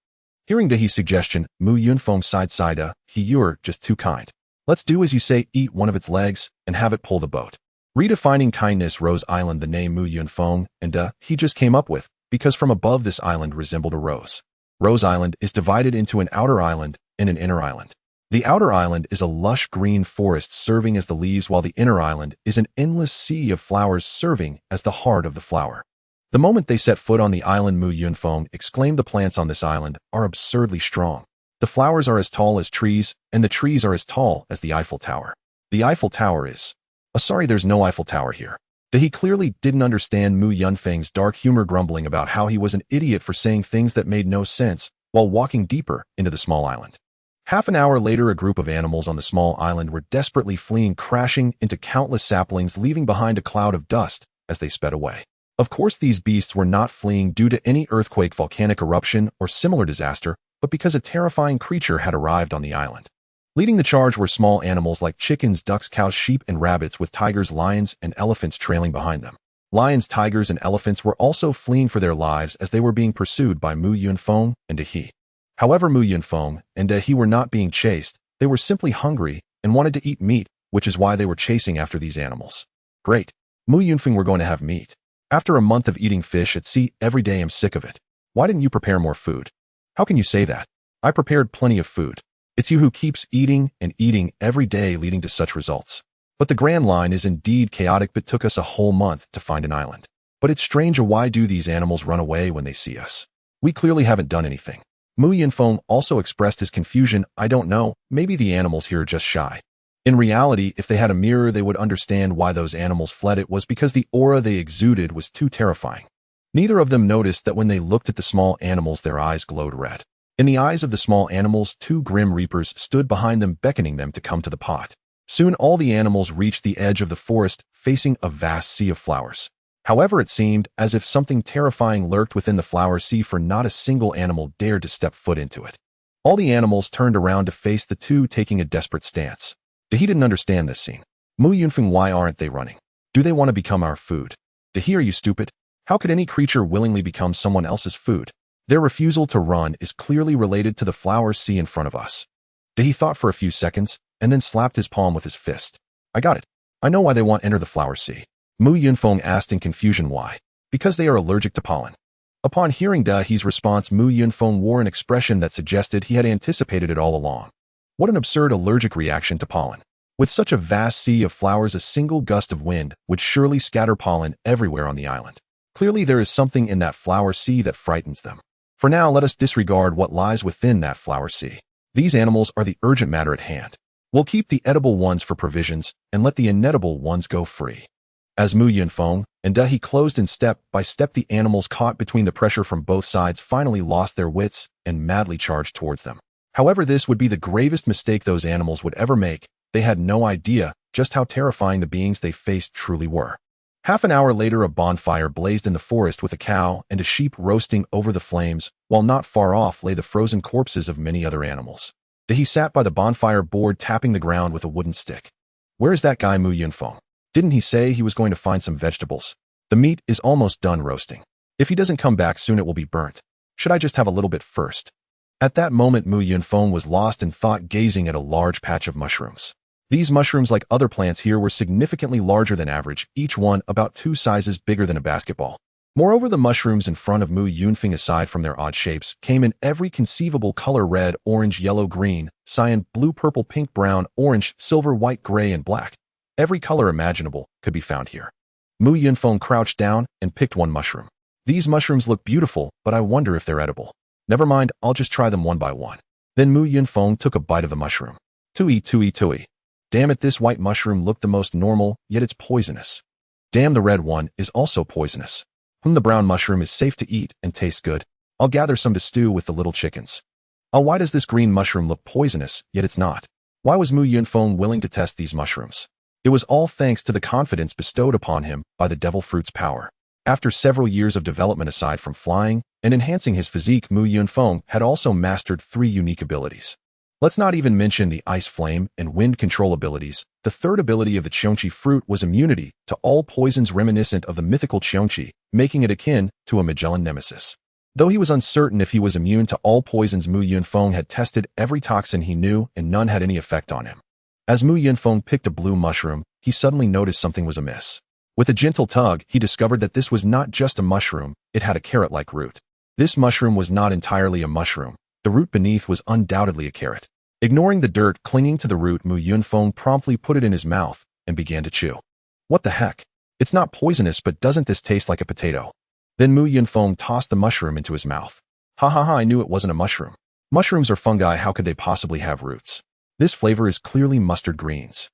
Speaker 1: Hearing Dahi's suggestion, Mu Yunfeng sighed, "You're just too kind. Let's do as you say, eat one of its legs and have it pull the boat." Redefining kindness, Rose Island, the name Mu Yunfeng and he just came up with, because from above this island resembled a rose. Rose Island is divided into an outer island and an inner island. The outer island is a lush green forest serving as the leaves, while the inner island is an endless sea of flowers serving as the heart of the flower. The moment they set foot on the island, Mu Yunfeng exclaimed, "The plants on this island are absurdly strong. The flowers are as tall as trees, and the trees are as tall as the Eiffel Tower. The Eiffel Tower is... sorry, there's no Eiffel Tower here." He clearly didn't understand Mu Yunfeng's dark humor, grumbling about how he was an idiot for saying things that made no sense while walking deeper into the small island. Half an hour later, a group of animals on the small island were desperately fleeing, crashing into countless saplings, leaving behind a cloud of dust as they sped away. Of course, these beasts were not fleeing due to any earthquake, volcanic eruption, or similar disaster, but because a terrifying creature had arrived on the island. Leading the charge were small animals like chickens, ducks, cows, sheep, and rabbits, with tigers, lions, and elephants trailing behind them. Lions, tigers, and elephants were also fleeing for their lives as they were being pursued by Mu Yunfeng and he. However, Mu Yunfeng and he were not being chased, they were simply hungry and wanted to eat meat, which is why they were chasing after these animals. "Great. Mu Yunfeng, we're going to have meat. After a month of eating fish at sea every day, I'm sick of it. Why didn't you prepare more food?" "How can you say that? I prepared plenty of food. It's you who keeps eating and eating every day, leading to such results. But the Grand Line is indeed chaotic, but took us a whole month to find an island. But it's strange, why do these animals run away when they see us? We clearly haven't done anything." Mu Yunfeng also expressed his confusion. "I don't know, maybe the animals here are just shy. In reality, if they had a mirror, they would understand why those animals fled. It was because the aura they exuded was too terrifying." Neither of them noticed that when they looked at the small animals, their eyes glowed red. In the eyes of the small animals, two grim reapers stood behind them, beckoning them to come to the pot. Soon all the animals reached the edge of the forest, facing a vast sea of flowers. However, it seemed as if something terrifying lurked within the flower sea, for not a single animal dared to step foot into it. All the animals turned around to face the two, taking a desperate stance. He didn't understand this scene. "Mu Yunfeng, why aren't they running? Do they want to become our food?" "Are you stupid? How could any creature willingly become someone else's food? Their refusal to run is clearly related to the flower sea in front of us." He thought for a few seconds, and then slapped his palm with his fist. "I got it. I know why they want to enter the flower sea." Mu Yunfeng asked in confusion, "Why?" "Because they are allergic to pollen." Upon hearing Dahi's response, Mu Yunfeng wore an expression that suggested he had anticipated it all along. What an absurd allergic reaction to pollen. With such a vast sea of flowers, a single gust of wind would surely scatter pollen everywhere on the island. Clearly, there is something in that flower sea that frightens them. For now, let us disregard what lies within that flower sea. These animals are the urgent matter at hand. We'll keep the edible ones for provisions and let the inedible ones go free. As Mu Yunfeng and Dahi closed in step by step, the animals caught between the pressure from both sides finally lost their wits and madly charged towards them. However, this would be the gravest mistake those animals would ever make. They had no idea just how terrifying the beings they faced truly were. Half an hour later, a bonfire blazed in the forest with a cow and a sheep roasting over the flames, while not far off lay the frozen corpses of many other animals. Dahi sat by the bonfire board, tapping the ground with a wooden stick. Where is that guy Mu Yunfeng? Didn't he say he was going to find some vegetables? The meat is almost done roasting. If he doesn't come back soon, it will be burnt. Should I just have a little bit first? At that moment, Mu Yunfeng was lost in thought, gazing at a large patch of mushrooms. These mushrooms, like other plants here, were significantly larger than average, each one about 2 sizes bigger than a basketball. Moreover, the mushrooms in front of Mu Yunfeng, aside from their odd shapes, came in every conceivable color: red, orange, yellow, green, cyan, blue, purple, pink, brown, orange, silver, white, gray, and black. Every color imaginable could be found here. Mu Yunfeng crouched down and picked one mushroom. These mushrooms look beautiful, but I wonder if they're edible. Never mind, I'll just try them one by one. Then Mu Yunfeng took a bite of the mushroom. Tui, tui, tui. Damn it, this white mushroom looked the most normal, yet it's poisonous. Damn, the red one is also poisonous. The brown mushroom is safe to eat and tastes good. I'll gather some to stew with the little chickens. Oh, why does this green mushroom look poisonous, yet it's not? Why was Mu Yunfeng willing to test these mushrooms? It was all thanks to the confidence bestowed upon him by the devil fruit's power. After several years of development, aside from flying and enhancing his physique, Mu Yunfeng had also mastered 3 unique abilities. Let's not even mention the ice, flame, and wind control abilities. The third ability of the Cheonchi fruit was immunity to all poisons, reminiscent of the mythical Cheonchi, making it akin to a Magellan nemesis. Though he was uncertain if he was immune to all poisons, Mu Yunfeng had tested every toxin he knew, and none had any effect on him. As Mu Yunfeng picked a blue mushroom, he suddenly noticed something was amiss. With a gentle tug, he discovered that this was not just a mushroom, it had a carrot-like root. This mushroom was not entirely a mushroom. The root beneath was undoubtedly a carrot. Ignoring the dirt clinging to the root, Mu Yunfeng promptly put it in his mouth and began to chew. What the heck? It's not poisonous, but doesn't this taste like a potato? Then Mu Yunfeng tossed the mushroom into his mouth. Ha ha ha, I knew it wasn't a mushroom. Mushrooms are fungi, how could they possibly have roots? This flavor is clearly mustard greens.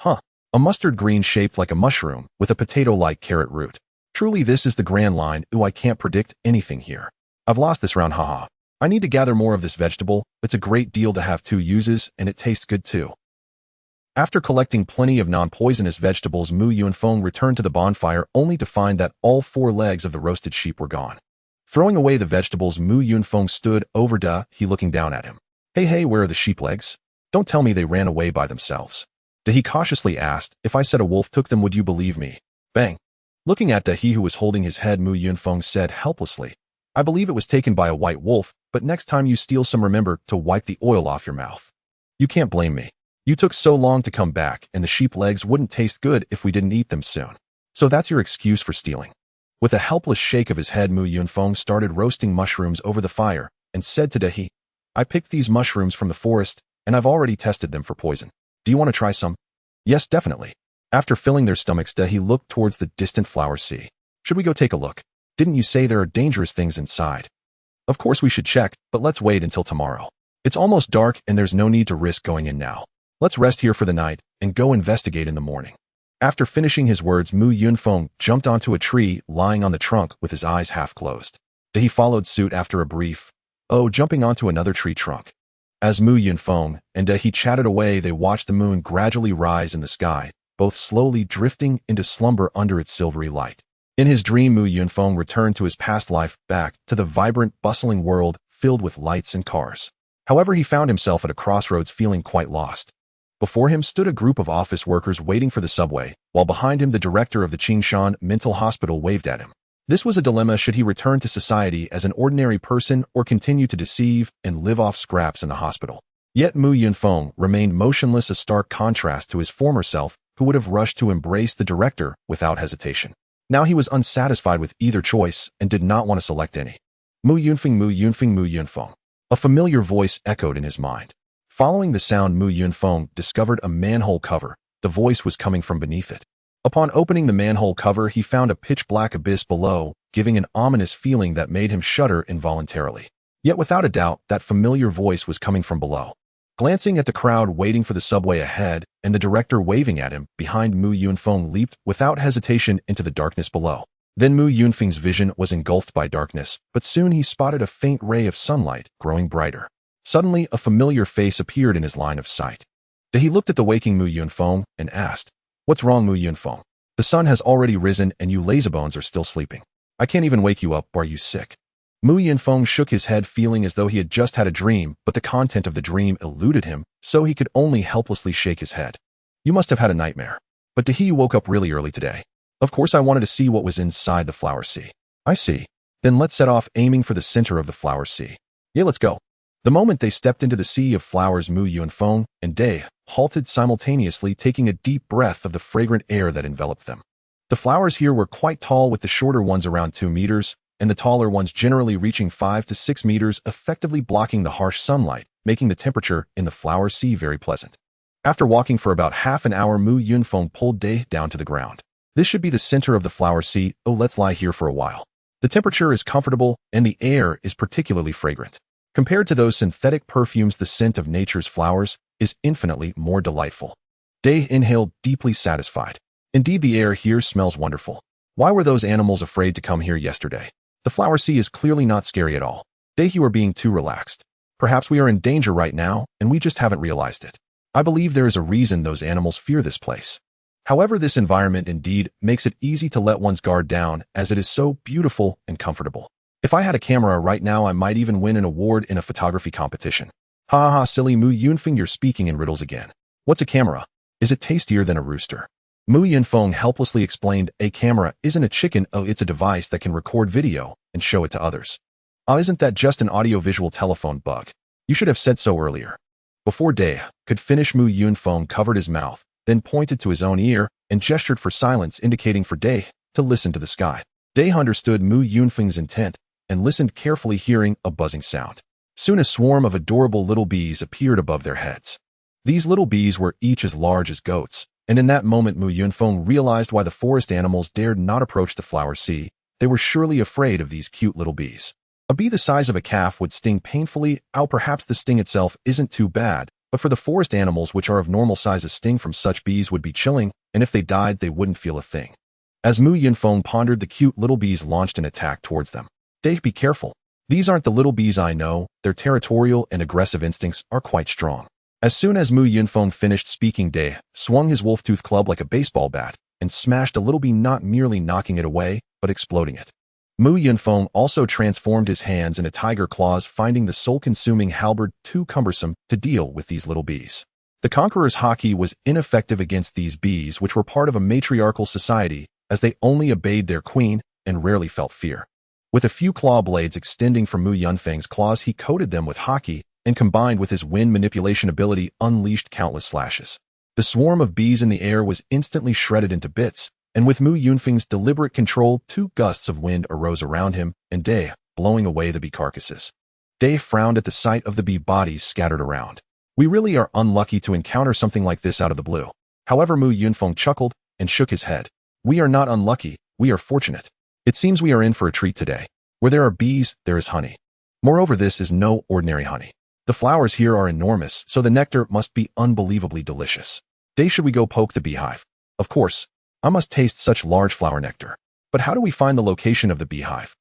Speaker 1: Huh. A mustard green shaped like a mushroom with a potato-like carrot root. Truly, this is the grand line. Ooh, I can't predict anything here. I've lost this round, haha. I need to gather more of this vegetable. It's a great deal to have 2 uses, and it tastes good too. After collecting plenty of non-poisonous vegetables, Mu Yunfeng returned to the bonfire only to find that all 4 legs of the roasted sheep were gone. Throwing away the vegetables, Mu Yunfeng stood over Dahi, looking down at him. Hey, where are the sheep legs? Don't tell me they ran away by themselves. Dahi cautiously asked, if I said a wolf took them, would you believe me? Bang. Looking at Dahi, who was holding his head, Mu Yunfeng said helplessly, I believe it was taken by a white wolf, but next time you steal some, remember to wipe the oil off your mouth. You can't blame me. You took so long to come back, and the sheep legs wouldn't taste good if we didn't eat them soon. So that's your excuse for stealing. With a helpless shake of his head, Mu Yunfeng started roasting mushrooms over the fire and said to Dahi, I picked these mushrooms from the forest, and I've already tested them for poison. Do you want to try some? Yes, definitely. After filling their stomachs, Dahi looked towards the distant flower sea. Should we go take a look? Didn't you say there are dangerous things inside? Of course we should check, but let's wait until tomorrow. It's almost dark and there's no need to risk going in now. Let's rest here for the night and go investigate in the morning. After finishing his words, Mu Yunfeng jumped onto a tree, lying on the trunk with his eyes half closed. Dahi followed suit after a brief, jumping onto another tree trunk. As Mu Yunfeng and Dahi chatted away, they watched the moon gradually rise in the sky, both slowly drifting into slumber under its silvery light. In his dream, Mu Yunfeng returned to his past life, back to the vibrant, bustling world filled with lights and cars. However, he found himself at a crossroads, feeling quite lost. Before him stood a group of office workers waiting for the subway, while behind him the director of the Qingshan Mental Hospital waved at him. This was a dilemma: should he return to society as an ordinary person or continue to deceive and live off scraps in the hospital? Yet Mu Yunfeng remained motionless, a stark contrast to his former self, who would have rushed to embrace the director without hesitation. Now he was unsatisfied with either choice and did not want to select any. Mu Yunfeng, Mu Yunfeng, Mu Yunfeng. A familiar voice echoed in his mind. Following the sound, Mu Yunfeng discovered a manhole cover. The voice was coming from beneath it. Upon opening the manhole cover, he found a pitch-black abyss below, giving an ominous feeling that made him shudder involuntarily. Yet without a doubt, that familiar voice was coming from below. Glancing at the crowd waiting for the subway ahead and the director waving at him, behind Mu Yunfeng leaped without hesitation into the darkness below. Then Mu Yunfeng's vision was engulfed by darkness, but soon he spotted a faint ray of sunlight growing brighter. Suddenly, a familiar face appeared in his line of sight. He looked at the waking Mu Yunfeng and asked, "What's wrong, Mu Yunfeng? The sun has already risen and you lazybones are still sleeping. I can't even wake you up. Are you sick?" Mu Yunfeng shook his head, feeling as though he had just had a dream, but the content of the dream eluded him, so he could only helplessly shake his head. "You must have had a nightmare. But He woke up really early today. Of course I wanted to see what was inside the flower sea." "I see. Then let's set off, aiming for the center of the flower sea." "Yeah, let's go." The moment they stepped into the sea of flowers, Mu Yunfeng and Day halted simultaneously, taking a deep breath of the fragrant air that enveloped them. The flowers here were quite tall, with the shorter ones around 2 meters, and the taller ones generally reaching 5 to 6 meters, effectively blocking the harsh sunlight, making the temperature in the flower sea very pleasant. After walking for about half an hour, Mu Yunfeng pulled Day down to the ground. "This should be the center of the flower sea. Oh, let's lie here for a while. The temperature is comfortable, and the air is particularly fragrant. Compared to those synthetic perfumes, the scent of nature's flowers is infinitely more delightful." Day inhaled, deeply satisfied. Indeed, the air here smells wonderful. Why were those animals afraid to come here yesterday? The flower sea is clearly not scary at all. Day, you are being too relaxed. Perhaps we are in danger right now, and we just haven't realized it. I believe there is a reason those animals fear this place. However, this environment indeed makes it easy to let one's guard down, as it is so beautiful and comfortable. If I had a camera right now, I might even win an award in a photography competition. Ha ha, silly Mu Yunfeng, you're speaking in riddles again. What's a camera? Is it tastier than a rooster? Mu Yunfeng helplessly explained, "A camera isn't a chicken. Oh, it's a device that can record video and show it to others." Isn't that just an audio-visual telephone bug? You should have said so earlier. Before Day could finish, Mu Yunfeng covered his mouth, then pointed to his own ear and gestured for silence, indicating for Day to listen to the sky. Day understood Mu Yunfeng's intent and listened carefully, hearing a buzzing sound. Soon a swarm of adorable little bees appeared above their heads. These little bees were each as large as goats, and in that moment Mu Yunfeng realized why the forest animals dared not approach the flower sea. They were surely afraid of these cute little bees. A bee the size of a calf would sting painfully. Perhaps the sting itself isn't too bad, but for the forest animals, which are of normal size, a sting from such bees would be chilling, and if they died, they wouldn't feel a thing. As Mu Yunfeng pondered, the cute little bees launched an attack towards them. "Day, be careful. These aren't the little bees I know. Their territorial and aggressive instincts are quite strong." As soon as Mu Yunfeng finished speaking, Day swung his wolf-tooth club like a baseball bat and smashed a little bee, not merely knocking it away, but exploding it. Mu Yunfeng also transformed his hands into tiger claws, finding the soul-consuming halberd too cumbersome to deal with these little bees. The conqueror's haki was ineffective against these bees, which were part of a matriarchal society, as they only obeyed their queen and rarely felt fear. With a few claw blades extending from Mu Yunfeng's claws, he coated them with haki, and combined with his wind manipulation ability, unleashed countless slashes. The swarm of bees in the air was instantly shredded into bits, and with Mu Yunfeng's deliberate control, 2 gusts of wind arose around him and Day, blowing away the bee carcasses. Day frowned at the sight of the bee bodies scattered around. "We really are unlucky to encounter something like this out of the blue." However, Mu Yunfeng chuckled and shook his head. "We are not unlucky, we are fortunate. It seems we are in for a treat today. Where there are bees, there is honey. Moreover, this is no ordinary honey. The flowers here are enormous, so the nectar must be unbelievably delicious. Day, should we go poke the beehive?" "Of course. I must taste such large flower nectar. But how do we find the location of the beehive?"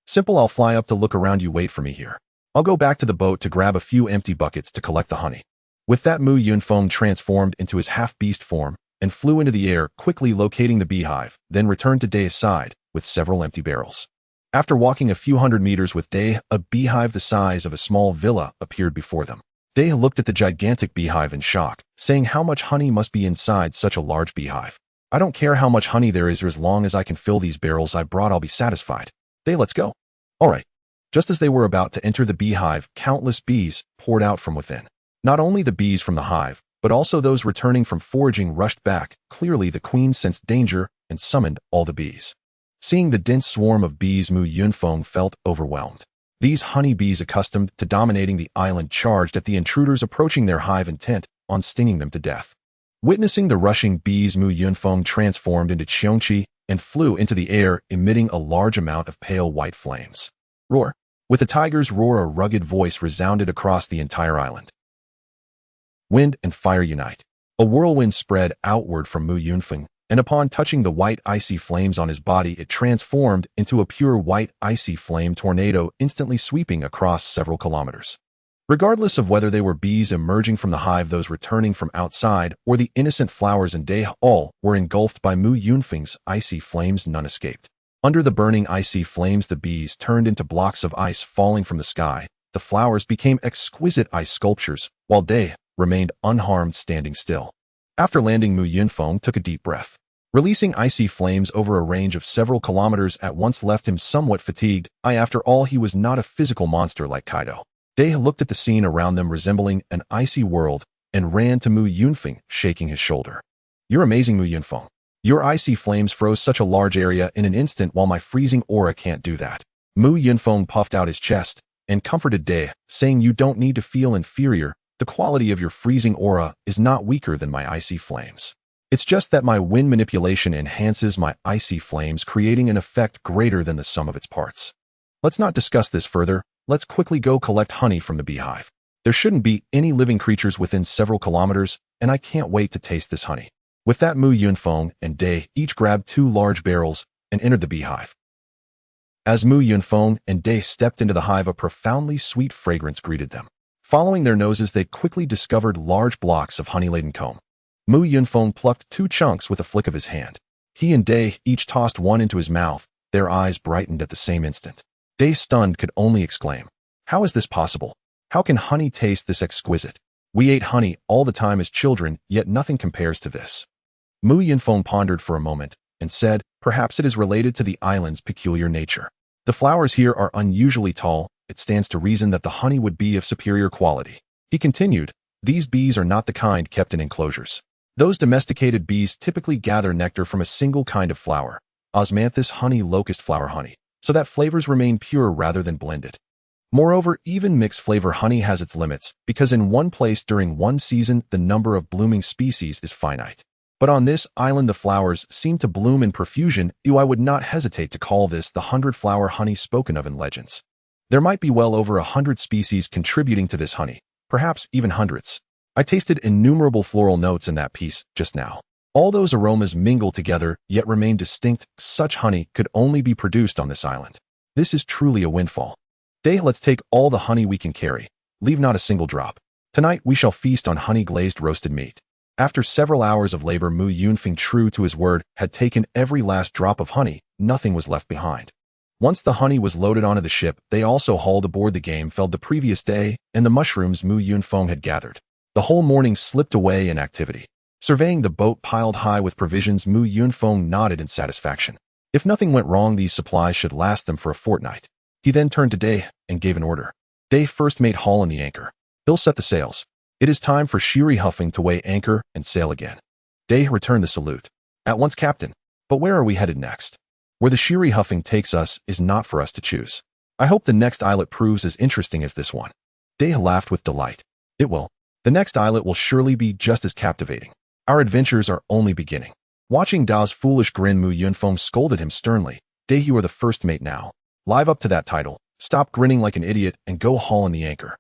Speaker 1: "Simple, I'll fly up to look around. You wait for me here. I'll go back to the boat to grab a few empty buckets to collect the honey." With that, Mu Yunfeng transformed into his half-beast form and flew into the air, quickly locating the beehive, then returned to Day's side with several empty barrels. After walking a few hundred meters with Day, a beehive the size of a small villa appeared before them. Day looked at the gigantic beehive in shock, saying, "How much honey must be inside such a large beehive? I don't care how much honey there is, or as long as I can fill these barrels I brought, I'll be satisfied. Day, let's go." "All right." Just as they were about to enter the beehive, countless bees poured out from within. Not only the bees from the hive, but also those returning from foraging rushed back. Clearly, the queen sensed danger and summoned all the bees. Seeing the dense swarm of bees, Mu Yunfeng felt overwhelmed. These honey bees, accustomed to dominating the island, charged at the intruders approaching their hive, intent on stinging them to death. Witnessing the rushing bees, Mu Yunfeng transformed into Qiongqi and flew into the air, emitting a large amount of pale white flames. "Roar! With a tiger's roar, a rugged voice resounded across the entire island. Wind and fire unite. A whirlwind spread outward from Mu Yunfeng, and upon touching the white icy flames on his body, it transformed into a pure white icy flame tornado, instantly sweeping across several kilometers. Regardless of whether they were bees emerging from the hive, those returning from outside, or the innocent flowers and Day, all were engulfed by Mu Yunfeng's icy flames. None escaped. Under the burning icy flames, the bees turned into blocks of ice falling from the sky. The flowers became exquisite ice sculptures, while Day remained unharmed, standing still. After landing, Mu Yunfeng took a deep breath. Releasing icy flames over a range of several kilometers at once left him somewhat fatigued. After all, he was not a physical monster like Kaido. Day looked at the scene around them, resembling an icy world, and ran to Mu Yunfeng, shaking his shoulder. "You're amazing, Mu Yunfeng. Your icy flames froze such a large area in an instant, while my freezing aura can't do that." Mu Yunfeng puffed out his chest and comforted Day, saying, "You don't need to feel inferior. The quality of your freezing aura is not weaker than my icy flames. It's just that my wind manipulation enhances my icy flames, creating an effect greater than the sum of its parts. Let's not discuss this further. Let's quickly go collect honey from the beehive. There shouldn't be any living creatures within several kilometers, and I can't wait to taste this honey." With that, Mu Yunfeng and Day each grabbed 2 large barrels and entered the beehive. As Mu Yunfeng and Day stepped into the hive, a profoundly sweet fragrance greeted them. Following their noses, they quickly discovered large blocks of honey-laden comb. Mu Yunfeng plucked 2 chunks with a flick of his hand. He and Day each tossed one into his mouth. Their eyes brightened at the same instant. Day, stunned, could only exclaim, "How is this possible? How can honey taste this exquisite? We ate honey all the time as children, yet nothing compares to this." Mu Yunfeng pondered for a moment and said, "Perhaps it is related to the island's peculiar nature. The flowers here are unusually tall. It stands to reason that the honey would be of superior quality." He continued, "These bees are not the kind kept in enclosures. Those domesticated bees typically gather nectar from a single kind of flower, osmanthus honey, locust flower honey, so that flavors remain pure rather than blended. Moreover, even mixed flavor honey has its limits, because in one place during one season the number of blooming species is finite. But on this island the flowers seem to bloom in profusion. I would not hesitate to call this the 100-flower honey spoken of in legends. There might be well over 100 species contributing to this honey, perhaps even hundreds. I tasted innumerable floral notes in that piece just now. All those aromas mingle together, yet remain distinct. Such honey could only be produced on this island. This is truly a windfall. Day, let's take all the honey we can carry. Leave not a single drop. Tonight we shall feast on honey-glazed roasted meat." After several hours of labor, Mu Yunfeng, true to his word, had taken every last drop of honey. Nothing was left behind. Once the honey was loaded onto the ship, they also hauled aboard the game felled the previous day and the mushrooms Mu Yunfeng had gathered. The whole morning slipped away in activity. Surveying the boat piled high with provisions, Mu Yunfeng nodded in satisfaction. If nothing went wrong, these supplies should last them for a fortnight. He then turned to Day and gave an order. Day, first mate, haul in the anchor. He'll set the sails. It is time for Shiri Huffing to weigh anchor and sail again. Day returned the salute. "At once, Captain. But where are we headed next? Where the Shiri Huffing takes us is not for us to choose. I hope the next islet proves as interesting as this one." Day laughed with delight. "It will. The next islet will surely be just as captivating. Our adventures are only beginning." Watching Dao's foolish grin, Mu Yunfeng scolded him sternly. "Day, you are the first mate now. Live up to that title. Stop grinning like an idiot and go haul in the anchor."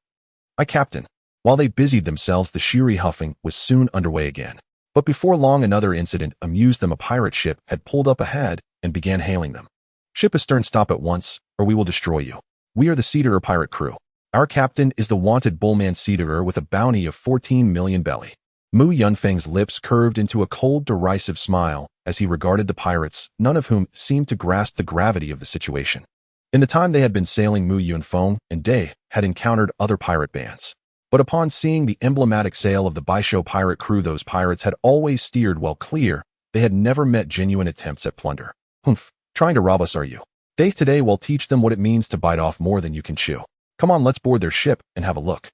Speaker 1: "Aye, Captain." While they busied themselves, the Shiri Huffing was soon underway again. But before long, another incident amused them. A pirate ship had pulled up ahead and began hailing them. "Ship astern, stop at once, or we will destroy you. We are the Sea-Eater pirate crew. Our captain is the wanted bullman Sea-Eater with a bounty of 14 million belly." Mu Yunfeng's lips curved into a cold, derisive smile as he regarded the pirates, none of whom seemed to grasp the gravity of the situation. In the time they had been sailing, Mu Yunfeng and Day had encountered other pirate bands. But upon seeing the emblematic sail of the Baisho pirate crew, those pirates had always steered well clear. They had never met genuine attempts at plunder. "Humph, trying to rob us, are you? Day, today will teach them what it means to bite off more than you can chew. Come on, let's board their ship and have a look."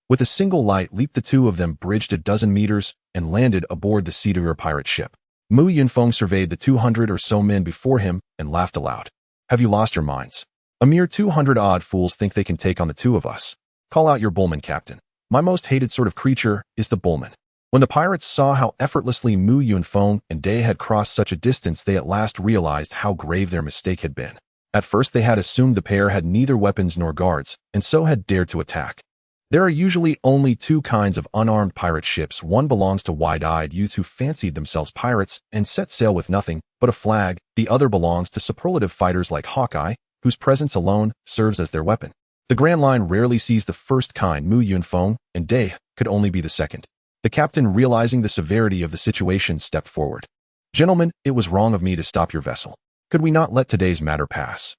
Speaker 1: With a single light leap, the two of them bridged a dozen meters and landed aboard the Sea-Eater pirate ship. Mu Yunfeng surveyed the 200 or so men before him and laughed aloud. "Have you lost your minds? A mere 200-odd fools think they can take on the 2 of us. Call out your bullman, Captain. My most hated sort of creature is the bullman." When the pirates saw how effortlessly Mu Yunfeng and Day had crossed such a distance, they at last realized how grave their mistake had been. At first they had assumed the pair had neither weapons nor guards, and so had dared to attack. There are usually only two kinds of unarmed pirate ships. One belongs to wide-eyed youths who fancied themselves pirates and set sail with nothing but a flag. The other belongs to superlative fighters like Hawkeye, whose presence alone serves as their weapon. The Grand Line rarely sees the first kind. Mu Yunfeng and Dai could only be the second. The captain, realizing the severity of the situation, stepped forward. "Gentlemen, it was wrong of me to stop your vessel. Could we not let today's matter pass?"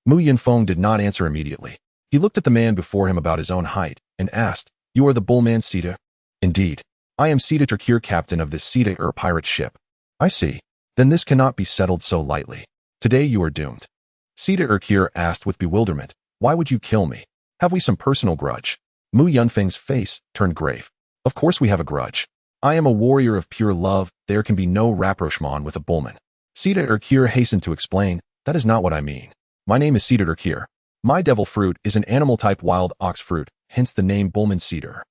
Speaker 1: Mu Yunfeng did not answer immediately. He looked at the man before him about his own height and asked, "You are the bullman Sita?" "Indeed. I am Sita Turkir, captain of this Sita pirate ship." "I see. Then this cannot be settled so lightly. Today you are doomed." Sita Turkir asked with bewilderment, "Why would you kill me? Have we some personal grudge?" Mu Yunfeng's face turned grave. "Of course we have a grudge. I am a warrior of pure love. There can be no rapprochement with a bullman." Sita Turkir hastened to explain, "That is not what I mean. My name is Sita Turkir. My devil fruit is an animal-type wild ox fruit, hence the name Bullman Cedar."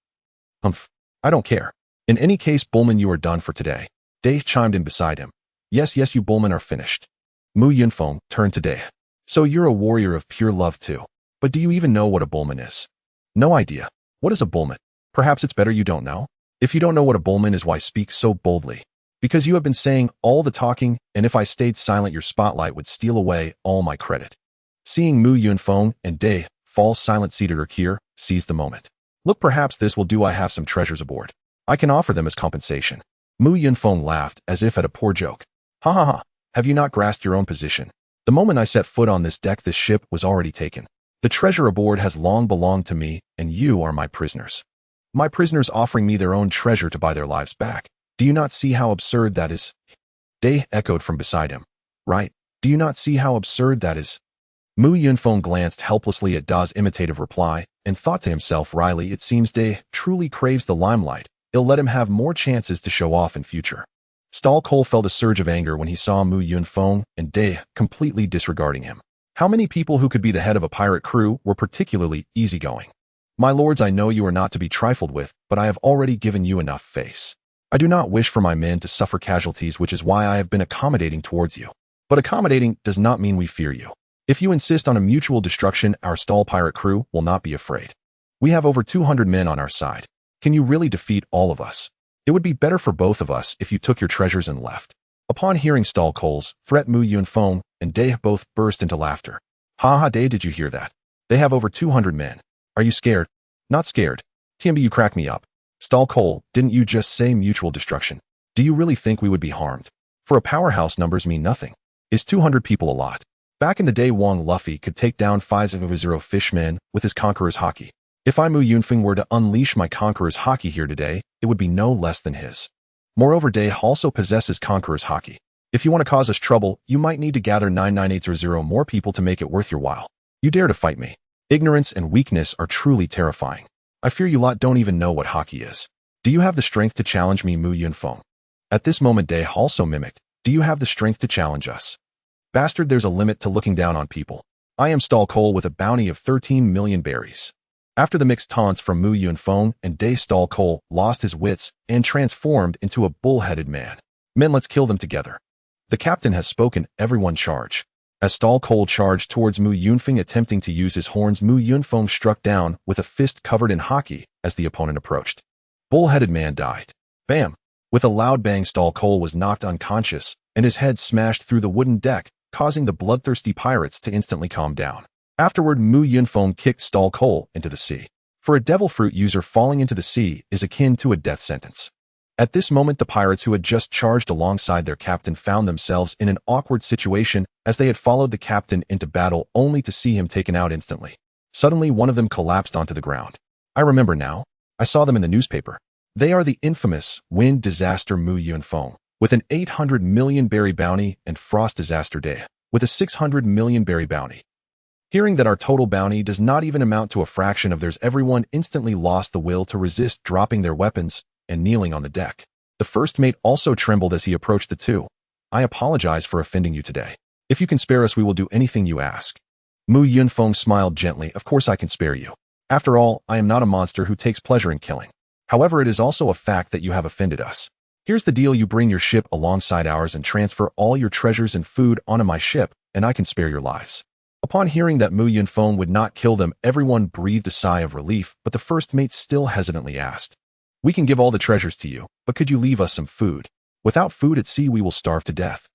Speaker 1: "Humph. I don't care. In any case, Bullman, you are done for today." Dai chimed in beside him. Yes, you Bullman are finished." Mu Yunfeng turned to Dai. "So you're a warrior of pure love too. But do you even know what a Bullman is?" "No idea. What is a Bullman?" "Perhaps it's better you don't know. If you don't know what a Bullman is, why speak so boldly? Because you have been saying all the talking, and if I stayed silent, your spotlight would steal away all my credit." Seeing Mu Yunfeng and Dai fall silent, Sita Turkir seized the moment. "Look, perhaps this will do. I have some treasures aboard. I can offer them as compensation." Mu Yunfeng laughed as if at a poor joke. "Ha ha ha. Have you not grasped your own position? The moment I set foot on this deck, this ship was already taken. The treasure aboard has long belonged to me, and you are my prisoners. My prisoners offering me their own treasure to buy their lives back. Do you not see how absurd that is?" Dai echoed from beside him. "Right. Do you not see how absurd that is?" Mu Yunfeng glanced helplessly at Dai's imitative reply and thought to himself wryly, "It seems Dai truly craves the limelight. It'll let him have more chances to show off in future." Stall Cole felt a surge of anger when he saw Mu Yunfeng and Dai completely disregarding him. How many people who could be the head of a pirate crew were particularly easygoing? "My lords, I know you are not to be trifled with, but I have already given you enough face. I do not wish for my men to suffer casualties, which is why I have been accommodating towards you. But accommodating does not mean we fear you. If you insist on a mutual destruction, our Stall pirate crew will not be afraid. We have over 200 men on our side. Can you really defeat all of us? It would be better for both of us if you took your treasures and left." Upon hearing Stall Cole's threat, Mu Yunfeng and Dai both burst into laughter. "Ha ha, Dai, did you hear that? They have over 200 men. Are you scared?" "Not scared. TMB, you crack me up." "Stall Cole, didn't you just say mutual destruction? Do you really think we would be harmed? For a powerhouse, numbers mean nothing. Is 200 people a lot? Back in the day, Wong Luffy could take down 500 fishmen with his Conqueror's Haki. If I, Mu Yunfeng, were to unleash my Conqueror's Haki here today, it would be no less than his. Moreover, Dai also possesses Conqueror's Haki. If you want to cause us trouble, you might need to gather 99800 more people to make it worth your while. You dare to fight me? Ignorance and weakness are truly terrifying. I fear you lot don't even know what Haki is. Do you have the strength to challenge me, Mu Yunfeng?" At this moment, Dai also mimicked, "Do you have the strength to challenge us? Bastard, there's a limit to looking down on people. I am Stall Cole with a bounty of 13 million berries." After the mixed taunts from Mu Yunfeng and Dai, Stall Cole lost his wits and transformed into a bull-headed man. "Men, let's kill them together. The captain has spoken, everyone charge." As Stall Cole charged towards Mu Yunfeng, attempting to use his horns, Mu Yunfeng struck down with a fist covered in Haki as the opponent approached. Bull-headed man died. Bam! With a loud bang, Stall Cole was knocked unconscious, and his head smashed through the wooden deck, causing the bloodthirsty pirates to instantly calm down. Afterward, Mu Yunfeng kicked Stall Cole into the sea. For a devil fruit user, falling into the sea is akin to a death sentence. At this moment, the pirates who had just charged alongside their captain found themselves in an awkward situation, as they had followed the captain into battle only to see him taken out instantly. Suddenly, one of them collapsed onto the ground. "I remember now. I saw them in the newspaper. They are the infamous Wind Disaster Mu Yunfeng, with an 800 million berry bounty, and Frost Disaster Dai, with a 600 million berry bounty. Hearing that our total bounty does not even amount to a fraction of theirs, everyone instantly lost the will to resist, dropping their weapons and kneeling on the deck. The first mate also trembled as he approached the two. "I apologize for offending you today. If you can spare us, we will do anything you ask." Mu Yunfeng smiled gently. "Of course I can spare you. After all, I am not a monster who takes pleasure in killing. However, it is also a fact that you have offended us. Here's the deal: you bring your ship alongside ours and transfer all your treasures and food onto my ship, and I can spare your lives." Upon hearing that Mu Yunfeng would not kill them, everyone breathed a sigh of relief, but the first mate still hesitantly asked, "We can give all the treasures to you, but could you leave us some food? Without food at sea, we will starve to death."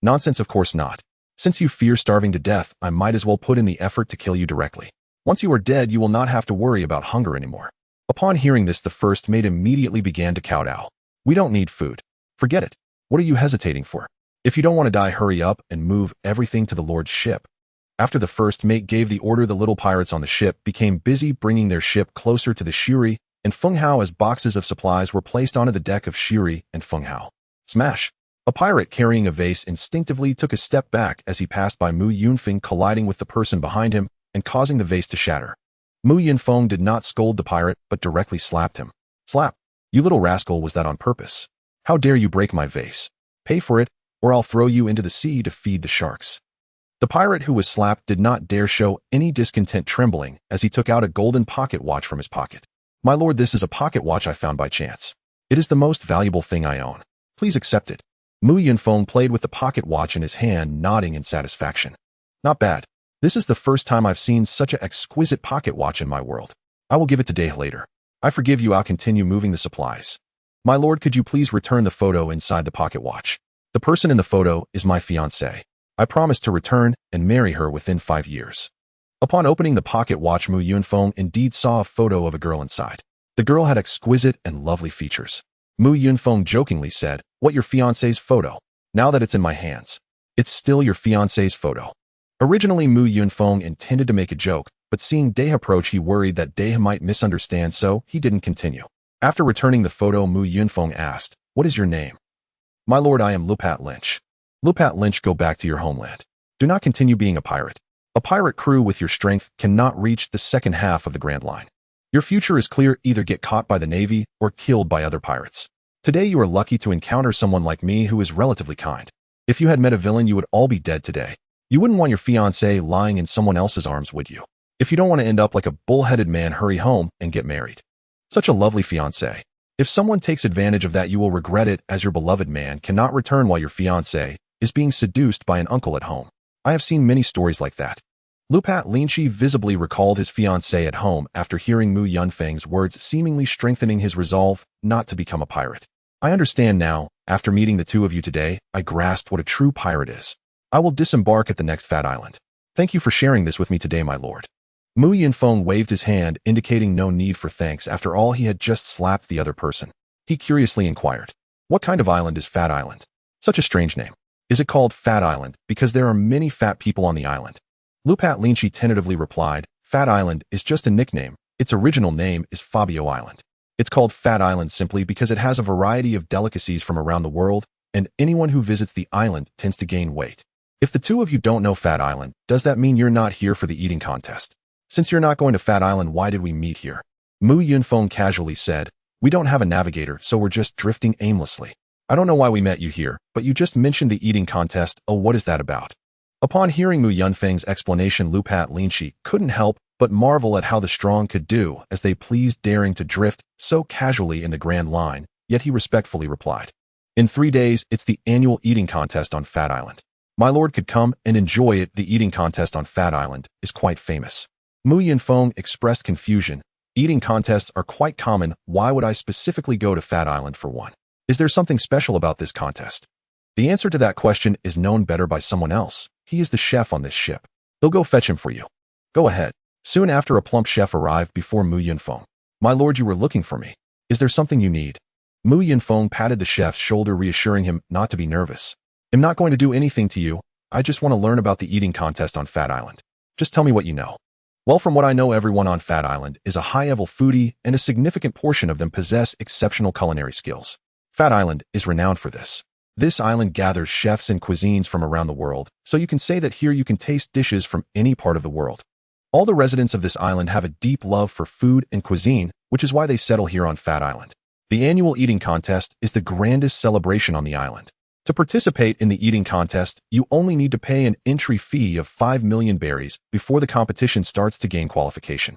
Speaker 1: "Nonsense, of course not. Since you fear starving to death, I might as well put in the effort to kill you directly. Once you are dead, you will not have to worry about hunger anymore." Upon hearing this, the first mate immediately began to kowtow. "We don't need food. Forget it. What are you hesitating for? If you don't want to die, hurry up and move everything to the Lord's ship." After the first mate gave the order, the little pirates on the ship became busy bringing their ship closer to the Shiri and Feng Hao as boxes of supplies were placed onto the deck of Shiri and Feng Hao. Smash! A pirate carrying a vase instinctively took a step back as he passed by Mu Yunfeng, colliding with the person behind him and causing the vase to shatter. Mu Yunfeng did not scold the pirate, but directly slapped him. "Slap! You little rascal, was that on purpose? How dare you break my vase? Pay for it, or I'll throw you into the sea to feed the sharks." The pirate who was slapped did not dare show any discontent, trembling as he took out a golden pocket watch from his pocket. "My lord, this is a pocket watch I found by chance. It is the most valuable thing I own. Please accept it." Mu Yunfeng played with the pocket watch in his hand, nodding in satisfaction. "Not bad. This is the first time I've seen such an exquisite pocket watch in my world. I will give it to Day later. I forgive you. I'll continue moving the supplies. My lord, could you please return the photo inside the pocket watch? The person in the photo is my fiancée. I promise to return and marry her within 5 years." Upon opening the pocket watch, Mu Yunfeng indeed saw a photo of a girl inside. The girl had exquisite and lovely features. Mu Yunfeng jokingly said, "What, your fiancée's photo? Now that it's in my hands, it's still your fiancée's photo." Originally, Mu Yunfeng intended to make a joke, but seeing Day approach, he worried that Day might misunderstand, so he didn't continue. After returning the photo, Mu Yunfeng asked, "What is your name?" "My lord, I am Lupat Lynch." "Lupat Lynch, go back to your homeland. Do not continue being a pirate. A pirate crew with your strength cannot reach the second half of the Grand Line. Your future is clear: either get caught by the Navy or killed by other pirates. Today you are lucky to encounter someone like me who is relatively kind. If you had met a villain, you would all be dead today. You wouldn't want your fiancée lying in someone else's arms, would you? If you don't want to end up like a bull-headed man, hurry home and get married. Such a lovely fiancée. If someone takes advantage of that, you will regret it, as your beloved man cannot return while your fiancée is being seduced by an uncle at home. I have seen many stories like that." Lupat Lynch visibly recalled his fiancée at home after hearing Mu Yunfeng's words, seemingly strengthening his resolve not to become a pirate. "I understand now. After meeting the two of you today, I grasped what a true pirate is. I will disembark at the next Fat Island. Thank you for sharing this with me today, my lord." Mu Yunfeng waved his hand, indicating no need for thanks. After all, he had just slapped the other person. He curiously inquired, "What kind of island is Fat Island? Such a strange name. Is it called Fat Island because there are many fat people on the island?" Lupat Lynch tentatively replied, "Fat Island is just a nickname. Its original name is Fabio Island. It's called Fat Island simply because it has a variety of delicacies from around the world, and anyone who visits the island tends to gain weight." If the two of you don't know Fat Island, does that mean you're not here for the eating contest? Since you're not going to Fat Island, why did we meet here? Mu Yunfeng casually said, "We don't have a navigator, so we're just drifting aimlessly. I don't know why we met you here, but you just mentioned the eating contest. Oh, what is that about?" Upon hearing Mu Yunfeng's explanation, Lupat Lynch couldn't help but marvel at how the strong could do as they pleased, daring to drift so casually in the Grand Line, yet he respectfully replied, "In 3 days, it's the annual eating contest on Fat Island. My lord could come and enjoy it. The eating contest on Fat Island is quite famous." Mu Yunfeng expressed confusion. "Eating contests are quite common. Why would I specifically go to Fat Island for one? Is there something special about this contest?" The answer to that question is known better by someone else. He is the chef on this ship. They'll go fetch him for you. Go ahead. Soon after, a plump chef arrived before Mu Yunfeng. "My lord, you were looking for me. Is there something you need?" Mu Yunfeng patted the chef's shoulder, reassuring him not to be nervous. "I'm not going to do anything to you. I just want to learn about the eating contest on Fat Island. Just tell me what you know." "Well, from what I know, everyone on Fat Island is a high-level foodie, and a significant portion of them possess exceptional culinary skills. Fat Island is renowned for this. This island gathers chefs and cuisines from around the world, so you can say that here you can taste dishes from any part of the world. All the residents of this island have a deep love for food and cuisine, which is why they settle here on Fat Island. The annual eating contest is the grandest celebration on the island. To participate in the eating contest, you only need to pay an entry fee of 5 million berries before the competition starts to gain qualification.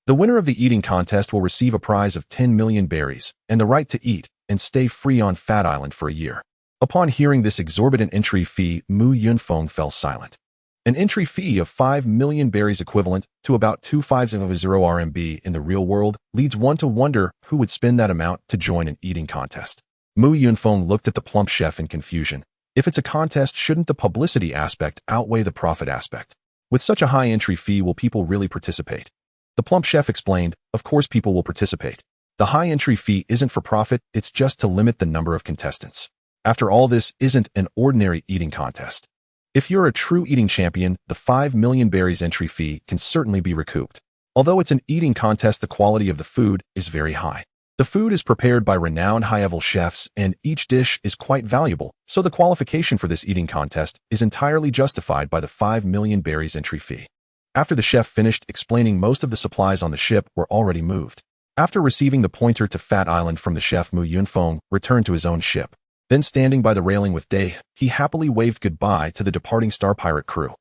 Speaker 1: The winner of the eating contest will receive a prize of 10 million berries and the right to eat and stay free on Fat Island for a year." Upon hearing this exorbitant entry fee, Mu Yunfeng fell silent. An entry fee of 5 million berries equivalent to about 250 RMB in the real world leads one to wonder who would spend that amount to join an eating contest. Mu Yunfeng looked at the plump chef in confusion. If it's a contest, shouldn't the publicity aspect outweigh the profit aspect? With such a high entry fee, will people really participate? The plump chef explained, of course people will participate. The high entry fee isn't for profit, it's just to limit the number of contestants. After all, this isn't an ordinary eating contest. If you're a true eating champion, the 5 million berries entry fee can certainly be recouped. Although it's an eating contest, the quality of the food is very high. The food is prepared by renowned high-level chefs, and each dish is quite valuable, so the qualification for this eating contest is entirely justified by the 5 million berries entry fee. After the chef finished explaining, most of the supplies on the ship were already moved. After receiving the pointer to Fat Island from the chef, Mu Yunfeng returned to his own ship. Then, standing by the railing with Day, he happily waved goodbye to the departing Star Pirate crew.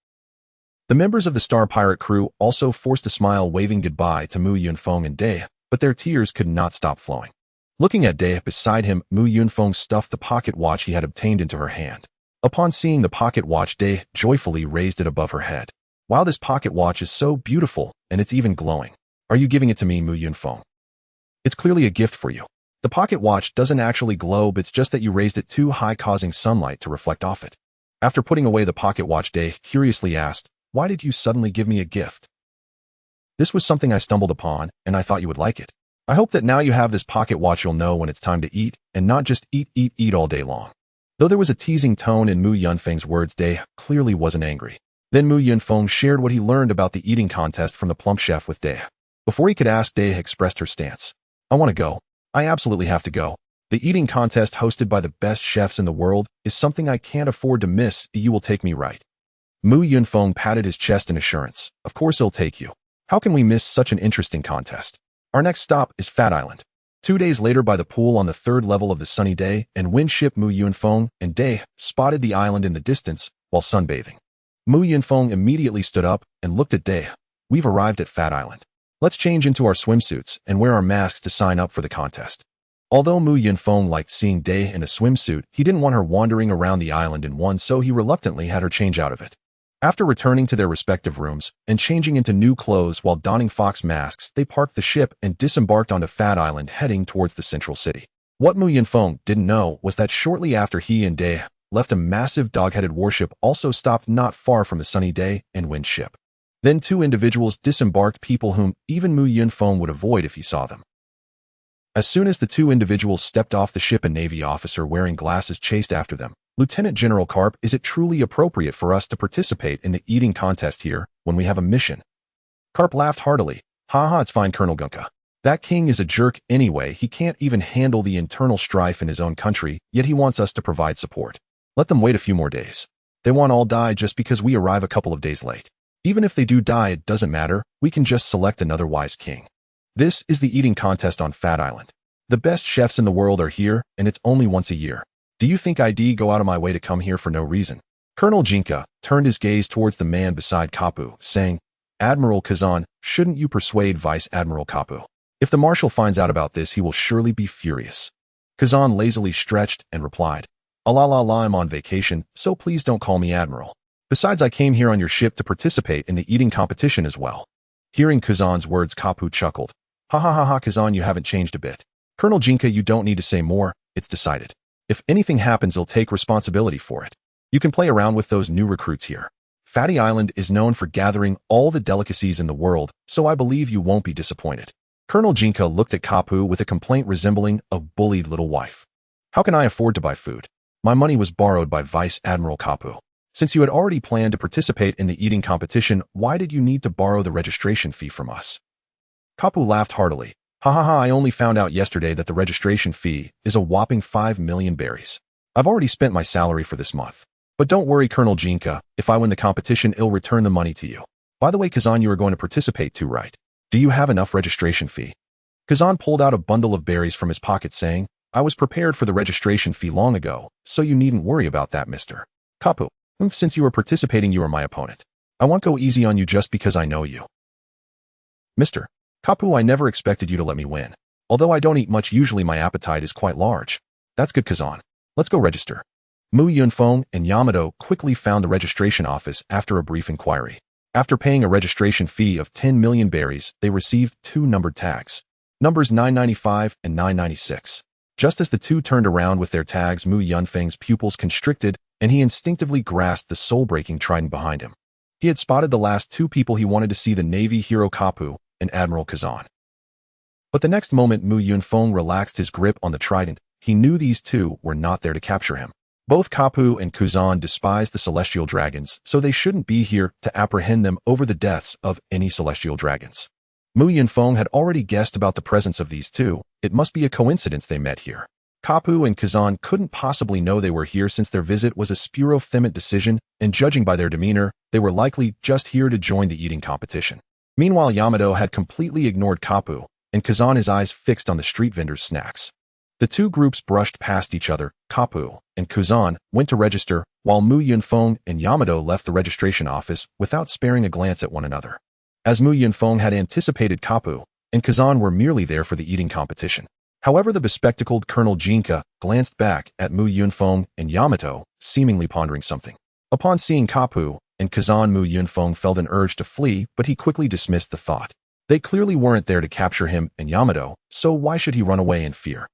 Speaker 1: The members of the Star Pirate crew also forced a smile, waving goodbye to Mu Yunfeng and Day, but their tears could not stop flowing. Looking at Day beside him, Mu Yunfeng stuffed the pocket watch he had obtained into her hand. Upon seeing the pocket watch, Day joyfully raised it above her head. Wow, this pocket watch is so beautiful, and it's even glowing. Are you giving it to me, Mu Yunfeng? It's clearly a gift for you. The pocket watch doesn't actually glow, but it's just that you raised it too high, causing sunlight to reflect off it. After putting away the pocket watch, Day curiously asked, why did you suddenly give me a gift? This was something I stumbled upon, and I thought you would like it. I hope that now you have this pocket watch, you'll know when it's time to eat, and not just eat all day long. Though there was a teasing tone in Mu Yunfeng's words, Day clearly wasn't angry. Then Mu Yunfeng shared what he learned about the eating contest from the plump chef with Day. Before he could ask, Day expressed her stance. I want to go. I absolutely have to go. The eating contest hosted by the best chefs in the world is something I can't afford to miss. You will take me, right? Mu Yunfeng patted his chest in assurance. Of course he'll take you. How can we miss such an interesting contest? Our next stop is Fat Island. 2 days later, by the pool on the 3rd level of the sunny day, and wind ship, Mu Yunfeng and Day spotted the island in the distance while sunbathing. Mu Yunfeng immediately stood up and looked at Day. We've arrived at Fat Island. Let's change into our swimsuits and wear our masks to sign up for the contest. Although Mu Yunfeng liked seeing Day in a swimsuit, he didn't want her wandering around the island in one, so he reluctantly had her change out of it. After returning to their respective rooms and changing into new clothes while donning fox masks, they parked the ship and disembarked onto Fat Island, heading towards the central city. What Mu Yunfeng didn't know was that shortly after he and Day left, a massive dog-headed warship also stopped not far from the sunny Day and wind ship. Then 2 individuals disembarked, people whom even Mu Yunfeng would avoid if he saw them. As soon as the 2 individuals stepped off the ship, a Navy officer wearing glasses chased after them. Lieutenant General Carp, is it truly appropriate for us to participate in the eating contest here when we have a mission? Carp laughed heartily. Haha, it's fine, Colonel Gunka. That king is a jerk anyway. He can't even handle the internal strife in his own country, yet he wants us to provide support. Let them wait a few more days. They won't all die just because we arrive a couple of days late. Even if they do die, it doesn't matter. We can just select another wise king. This is the eating contest on Fat Island. The best chefs in the world are here, and it's only once a year. Do you think I'd go out of my way to come here for no reason? Colonel Jinka turned his gaze towards the man beside Kapu, saying, Admiral Kazan, shouldn't you persuade Vice Admiral Kapu? If the marshal finds out about this, he will surely be furious. Kazan lazily stretched and replied, I'm on vacation, so please don't call me Admiral. Besides, I came here on your ship to participate in the eating competition as well. Hearing Kazan's words, Kapu chuckled. Ha ha ha ha, Kazan, you haven't changed a bit. Colonel Jinka, you don't need to say more, it's decided. If anything happens, he'll take responsibility for it. You can play around with those new recruits here. Fatty Island is known for gathering all the delicacies in the world, so I believe you won't be disappointed. Colonel Jinka looked at Kapu with a complaint resembling a bullied little wife. How can I afford to buy food? My money was borrowed by Vice Admiral Kapu. Since you had already planned to participate in the eating competition, why did you need to borrow the registration fee from us? Kapu laughed heartily. Ha ha ha, I only found out yesterday that the registration fee is a whopping 5 million berries. I've already spent my salary for this month. But don't worry, Colonel Jinka, if I win the competition, I'll return the money to you. By the way, Kazan, you are going to participate too, right? Do you have enough registration fee? Kazan pulled out a bundle of berries from his pocket, saying, I was prepared for the registration fee long ago, so you needn't worry about that, Mr. Kapu. Since you are participating, you are my opponent. I won't go easy on you just because I know you. Mr. Kapu, I never expected you to let me win. Although I don't eat much, usually my appetite is quite large. That's good, Kazan. Let's go register. Mu Yunfeng and Yamato quickly found the registration office after a brief inquiry. After paying a registration fee of 10 million berries, they received 2 numbered tags. Numbers 995 and 996. Just as the two turned around with their tags, Mu Yunfeng's pupils constricted, and he instinctively grasped the soul-breaking trident behind him. He had spotted the last 2 people he wanted to see, the Navy hero Kapu and Admiral Kazan. But the next moment Mu Yunfeng relaxed his grip on the trident, he knew these 2 were not there to capture him. Both Kapu and Kazan despised the celestial dragons, so they shouldn't be here to apprehend them over the deaths of any celestial dragons. Mu Yunfeng had already guessed about the presence of these 2. It must be a coincidence they met here. Kapu and Kazan couldn't possibly know they were here since their visit was a spuro-themant decision, and judging by their demeanor, they were likely just here to join the eating competition. Meanwhile, Yamato had completely ignored Kapu, and Kazan, his eyes fixed on the street vendors' snacks. The 2 groups brushed past each other. Kapu and Kazan went to register, while Mu Yunfeng and Yamato left the registration office without sparing a glance at one another. As Mu Yunfeng had anticipated, Kapu and Kazan were merely there for the eating competition. However, the bespectacled Colonel Jinka glanced back at Mu Yunfeng and Yamato, seemingly pondering something. Upon seeing Kapu and Kazan, Mu Yunfeng felt an urge to flee, but he quickly dismissed the thought. They clearly weren't there to capture him and Yamato, so why should he run away in fear?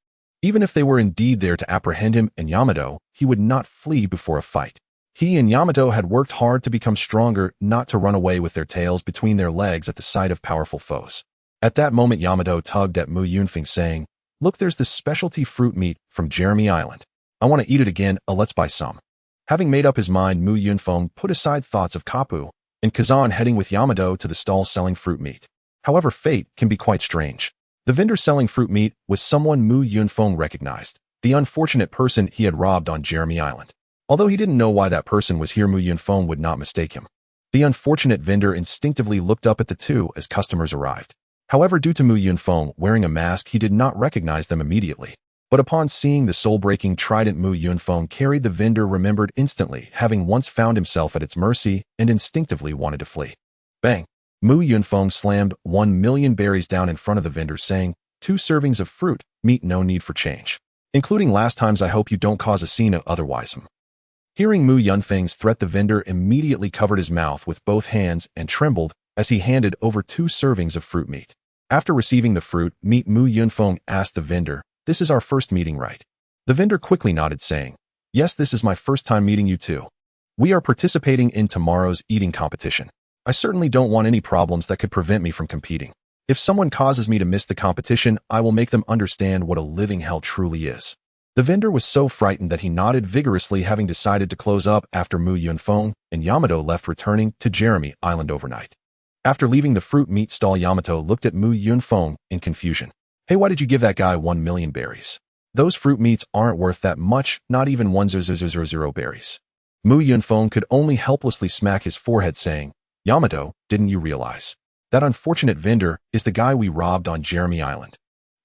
Speaker 1: Even if they were indeed there to apprehend him and Yamato, he would not flee before a fight. He and Yamato had worked hard to become stronger, not to run away with their tails between their legs at the sight of powerful foes. At that moment, Yamato tugged at Mu Yunfeng, saying, "Look, there's this specialty fruit meat from Jeremy Island. I want to eat it again, let's buy some." Having made up his mind, Mu Yunfeng put aside thoughts of Kapu and Kazan, heading with Yamato to the stall selling fruit meat. However, fate can be quite strange. The vendor selling fruit meat was someone Mu Yunfeng recognized, the unfortunate person he had robbed on Jeremy Island. Although he didn't know why that person was here, Mu Yunfeng would not mistake him. The unfortunate vendor instinctively looked up at the 2 as customers arrived. However, due to Mu Yunfeng wearing a mask, he did not recognize them immediately. But upon seeing the soul-breaking trident Mu Yunfeng carried, the vendor remembered instantly, having once found himself at its mercy, and instinctively wanted to flee. Bang! Mu Yunfeng slammed 1 million berries down in front of the vendor, saying, "2 servings of fruit, meat, no need for change. Including last times, I hope you don't cause a scene otherwise." Hearing Mu Yunfeng's threat, the vendor immediately covered his mouth with both hands and trembled as he handed over 2 servings of fruit meat. After receiving the fruit meat, Mu Yunfeng asked the vendor, "This is our first meeting, right?" The vendor quickly nodded, saying, "Yes, this is my first time meeting you too. We are participating in tomorrow's eating competition. I certainly don't want any problems that could prevent me from competing. If someone causes me to miss the competition, I will make them understand what a living hell truly is." The vendor was so frightened that he nodded vigorously, having decided to close up after Mu Yunfeng and Yamato left, returning to Jeremy Island overnight. After leaving the fruit meat stall, Yamato looked at Mu Yunfeng in confusion. "Hey, why did you give that guy 1 million berries? Those fruit meats aren't worth that much, not even 1,000 berries." Mu Yunfeng could only helplessly smack his forehead, saying, "Yamato, didn't you realize? That unfortunate vendor is the guy we robbed on Jeremy Island.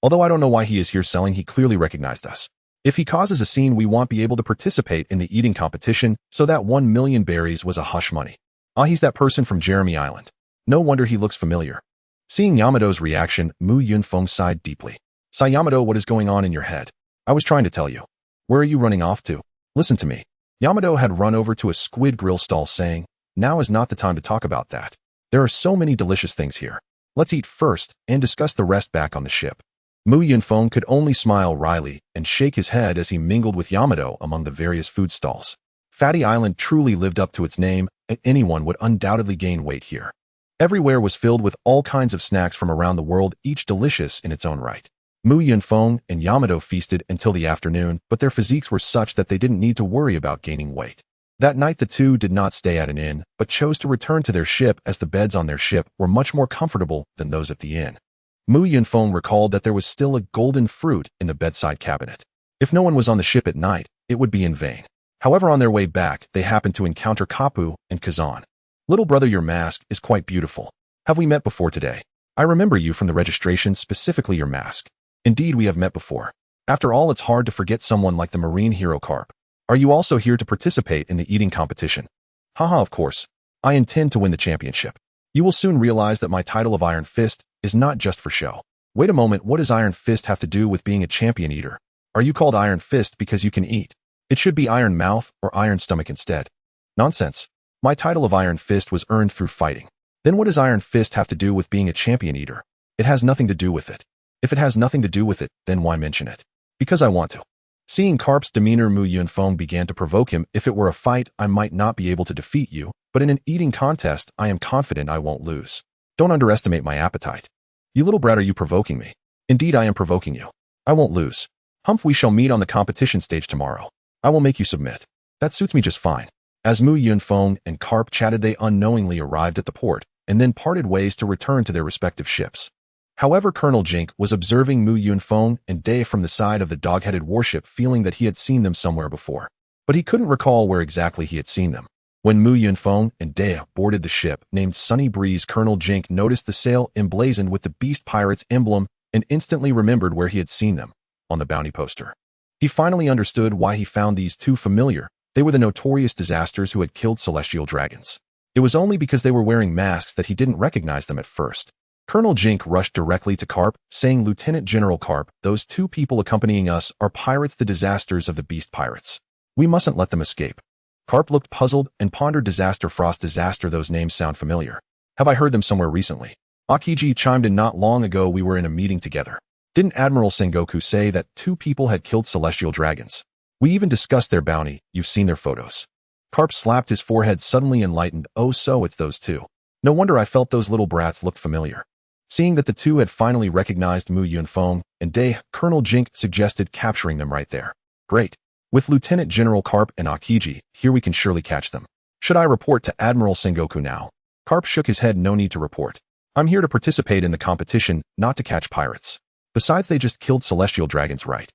Speaker 1: Although I don't know why he is here selling, he clearly recognized us. If he causes a scene, we won't be able to participate in the eating competition, so that 1 million berries was a hush money. Ah, he's that person from Jeremy Island. No wonder he looks familiar." Seeing Yamato's reaction, Mu Yunfeng sighed deeply. "Sai Yamato, what is going on in your head? I was trying to tell you. Where are you running off to? Listen to me." Yamato had run over to a squid grill stall, saying, "Now is not the time to talk about that. There are so many delicious things here. Let's eat first and discuss the rest back on the ship." Mu Yunfeng could only smile wryly and shake his head as he mingled with Yamato among the various food stalls. Fatty Island truly lived up to its name, and anyone would undoubtedly gain weight here. Everywhere was filled with all kinds of snacks from around the world, each delicious in its own right. Mu Yunfeng and Yamato feasted until the afternoon, but their physiques were such that they didn't need to worry about gaining weight. That night, the 2 did not stay at an inn, but chose to return to their ship, as the beds on their ship were much more comfortable than those at the inn. Mu Yunfeng recalled that there was still a golden fruit in the bedside cabinet. If no one was on the ship at night, it would be in vain. However, on their way back, they happened to encounter Kapu and Kazan. "Little brother, your mask is quite beautiful. Have we met before today? I remember you from the registration, specifically your mask." "Indeed, we have met before. After all, it's hard to forget someone like the marine hero Carp. Are you also here to participate in the eating competition?" "Haha, of course. I intend to win the championship. You will soon realize that my title of Iron Fist is not just for show." "Wait a moment, what does Iron Fist have to do with being a champion eater? Are you called Iron Fist because you can eat?" It should be Iron Mouth or Iron Stomach instead. Nonsense. My title of Iron Fist was earned through fighting. Then what does Iron Fist have to do with being a champion eater? It has nothing to do with it. If it has nothing to do with it, then why mention it? Because I want to. Seeing Carp's demeanor, Mu Yunfeng began to provoke him. If it were a fight, I might not be able to defeat you, but in an eating contest, I am confident I won't lose. Don't underestimate my appetite. You little brat, are you provoking me? Indeed, I am provoking you. I won't lose. Humph, we shall meet on the competition stage tomorrow. I will make you submit. That suits me just fine. As Mu Yunfeng and Carp chatted, they unknowingly arrived at the port, and then parted ways to return to their respective ships. However, Colonel Jink was observing Mu Yunfeng and Day from the side of the dog-headed warship, feeling that he had seen them somewhere before. But he couldn't recall where exactly he had seen them. When Mu Yunfeng and Day boarded the ship named Sunny Breeze, Colonel Jink noticed the sail emblazoned with the Beast Pirates emblem and instantly remembered where he had seen them, on the bounty poster. He finally understood why he found these two familiar. They were the notorious disasters who had killed celestial dragons. It was only because they were wearing masks that he didn't recognize them at first. Colonel Jink rushed directly to Carp, saying, "Lieutenant General Carp, those two people accompanying us are pirates, the disasters of the Beast Pirates. We mustn't let them escape." Carp looked puzzled and pondered. Disaster, Frost Disaster, those names sound familiar. Have I heard them somewhere recently? Akiji chimed in, "Not long ago we were in a meeting together. Didn't Admiral Sengoku say that two people had killed celestial dragons? We even discussed their bounty. You've seen their photos." Carp slapped his forehead, suddenly enlightened. "Oh, so it's those two. No wonder I felt those little brats looked familiar." Seeing that the two had finally recognized Mu Yunfeng and Day, Colonel Jink suggested capturing them right there. "Great. With Lieutenant General Carp and Akiji, here we can surely catch them. Should I report to Admiral Sengoku now?" Carp shook his head. "No need to report. I'm here to participate in the competition, not to catch pirates. Besides, they just killed celestial dragons, right?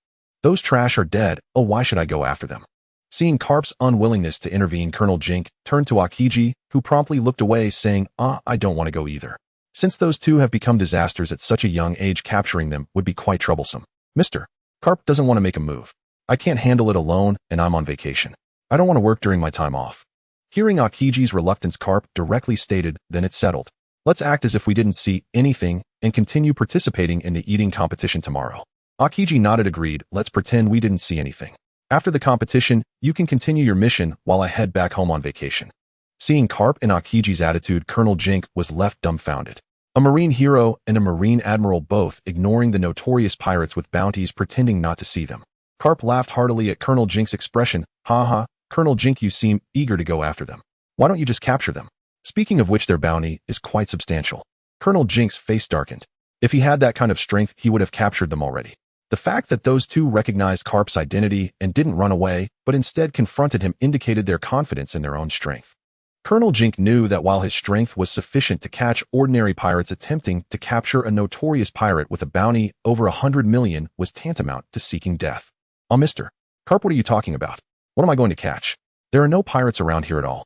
Speaker 1: Those trash are dead. Oh, why should I go after them?" Seeing Carp's unwillingness to intervene, Colonel Jink turned to Akiji, who promptly looked away, saying, I don't want to go either. Since those two have become disasters at such a young age, capturing them would be quite troublesome. Mr. Carp doesn't want to make a move. I can't handle it alone, and I'm on vacation. I don't want to work during my time off. Hearing Akiji's reluctance, Carp directly stated, "Then it's settled. Let's act as if we didn't see anything and continue participating in the eating competition tomorrow." Akiji nodded, agreed. "Let's pretend we didn't see anything. After the competition, you can continue your mission while I head back home on vacation." Seeing Carp and Akiji's attitude, Colonel Jink was left dumbfounded. A Marine hero and a Marine admiral, both ignoring the notorious pirates with bounties, pretending not to see them. Carp laughed heartily at Colonel Jink's expression. "Ha ha, Colonel Jink, you seem eager to go after them. Why don't you just capture them? Speaking of which, their bounty is quite substantial." Colonel Jink's face darkened. If he had that kind of strength, he would have captured them already. The fact that those two recognized Carp's identity and didn't run away, but instead confronted him, indicated their confidence in their own strength. Colonel Jink knew that while his strength was sufficient to catch ordinary pirates, attempting to capture a notorious pirate with a bounty over 100 million was tantamount to seeking death. Mr. Carp, what are you talking about? What am I going to catch? There are no pirates around here at all."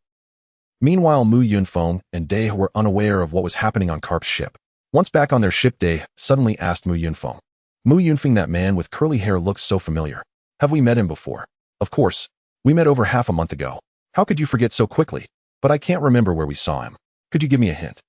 Speaker 1: Meanwhile, Mu Yunfeng and Day were unaware of what was happening on Carp's ship. Once back on their ship, Day suddenly asked Mu Yunfeng, "Mu Yunfeng, that man with curly hair looks so familiar. Have we met him before?" "Of course. We met over half a month ago. How could you forget so quickly? But I can't remember where we saw him. Could you give me a hint?"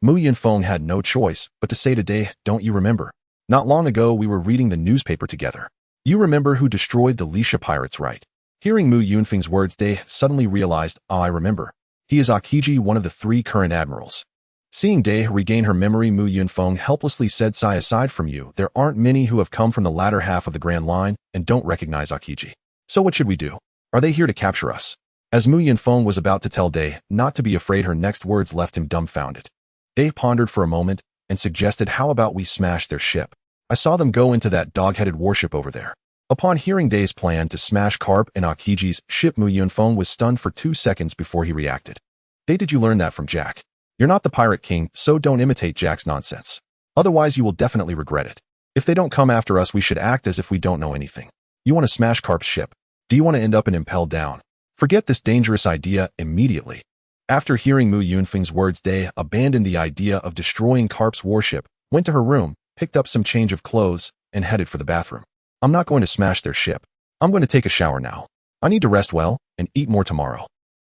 Speaker 1: Mu Yunfeng had no choice but to say to Day, "Don't you remember? Not long ago we were reading the newspaper together. You remember who destroyed the Lisha pirates, right?" Hearing Mu Yunfeng's words, Day suddenly realized, I remember. He is Akiji, one of the three current admirals." Seeing Day regain her memory, Mu Yunfeng helplessly said, "Sigh, aside from you, there aren't many who have come from the latter half of the Grand Line and don't recognize Akiji. So what should we do? Are they here to capture us?" As Mu Yunfeng was about to tell Day not to be afraid, her next words left him dumbfounded. Day pondered for a moment and suggested, "How about we smash their ship? I saw them go into that dog-headed warship over there." Upon hearing Day's plan to smash Carp and Akiji's ship, Mu Yunfeng was stunned for 2 seconds before he reacted. "Day, did you learn that from Jack? You're not the Pirate King, so don't imitate Jack's nonsense. Otherwise you will definitely regret it. If they don't come after us, we should act as if we don't know anything. You want to smash Carp's ship? Do you want to end up and impelled down? Forget this dangerous idea immediately." After hearing Mu Yunfeng's words, Day abandoned the idea of destroying Carp's warship, went to her room, picked up some change of clothes, and headed for the bathroom. "I'm not going to smash their ship. I'm going to take a shower now. I need to rest well and eat more tomorrow."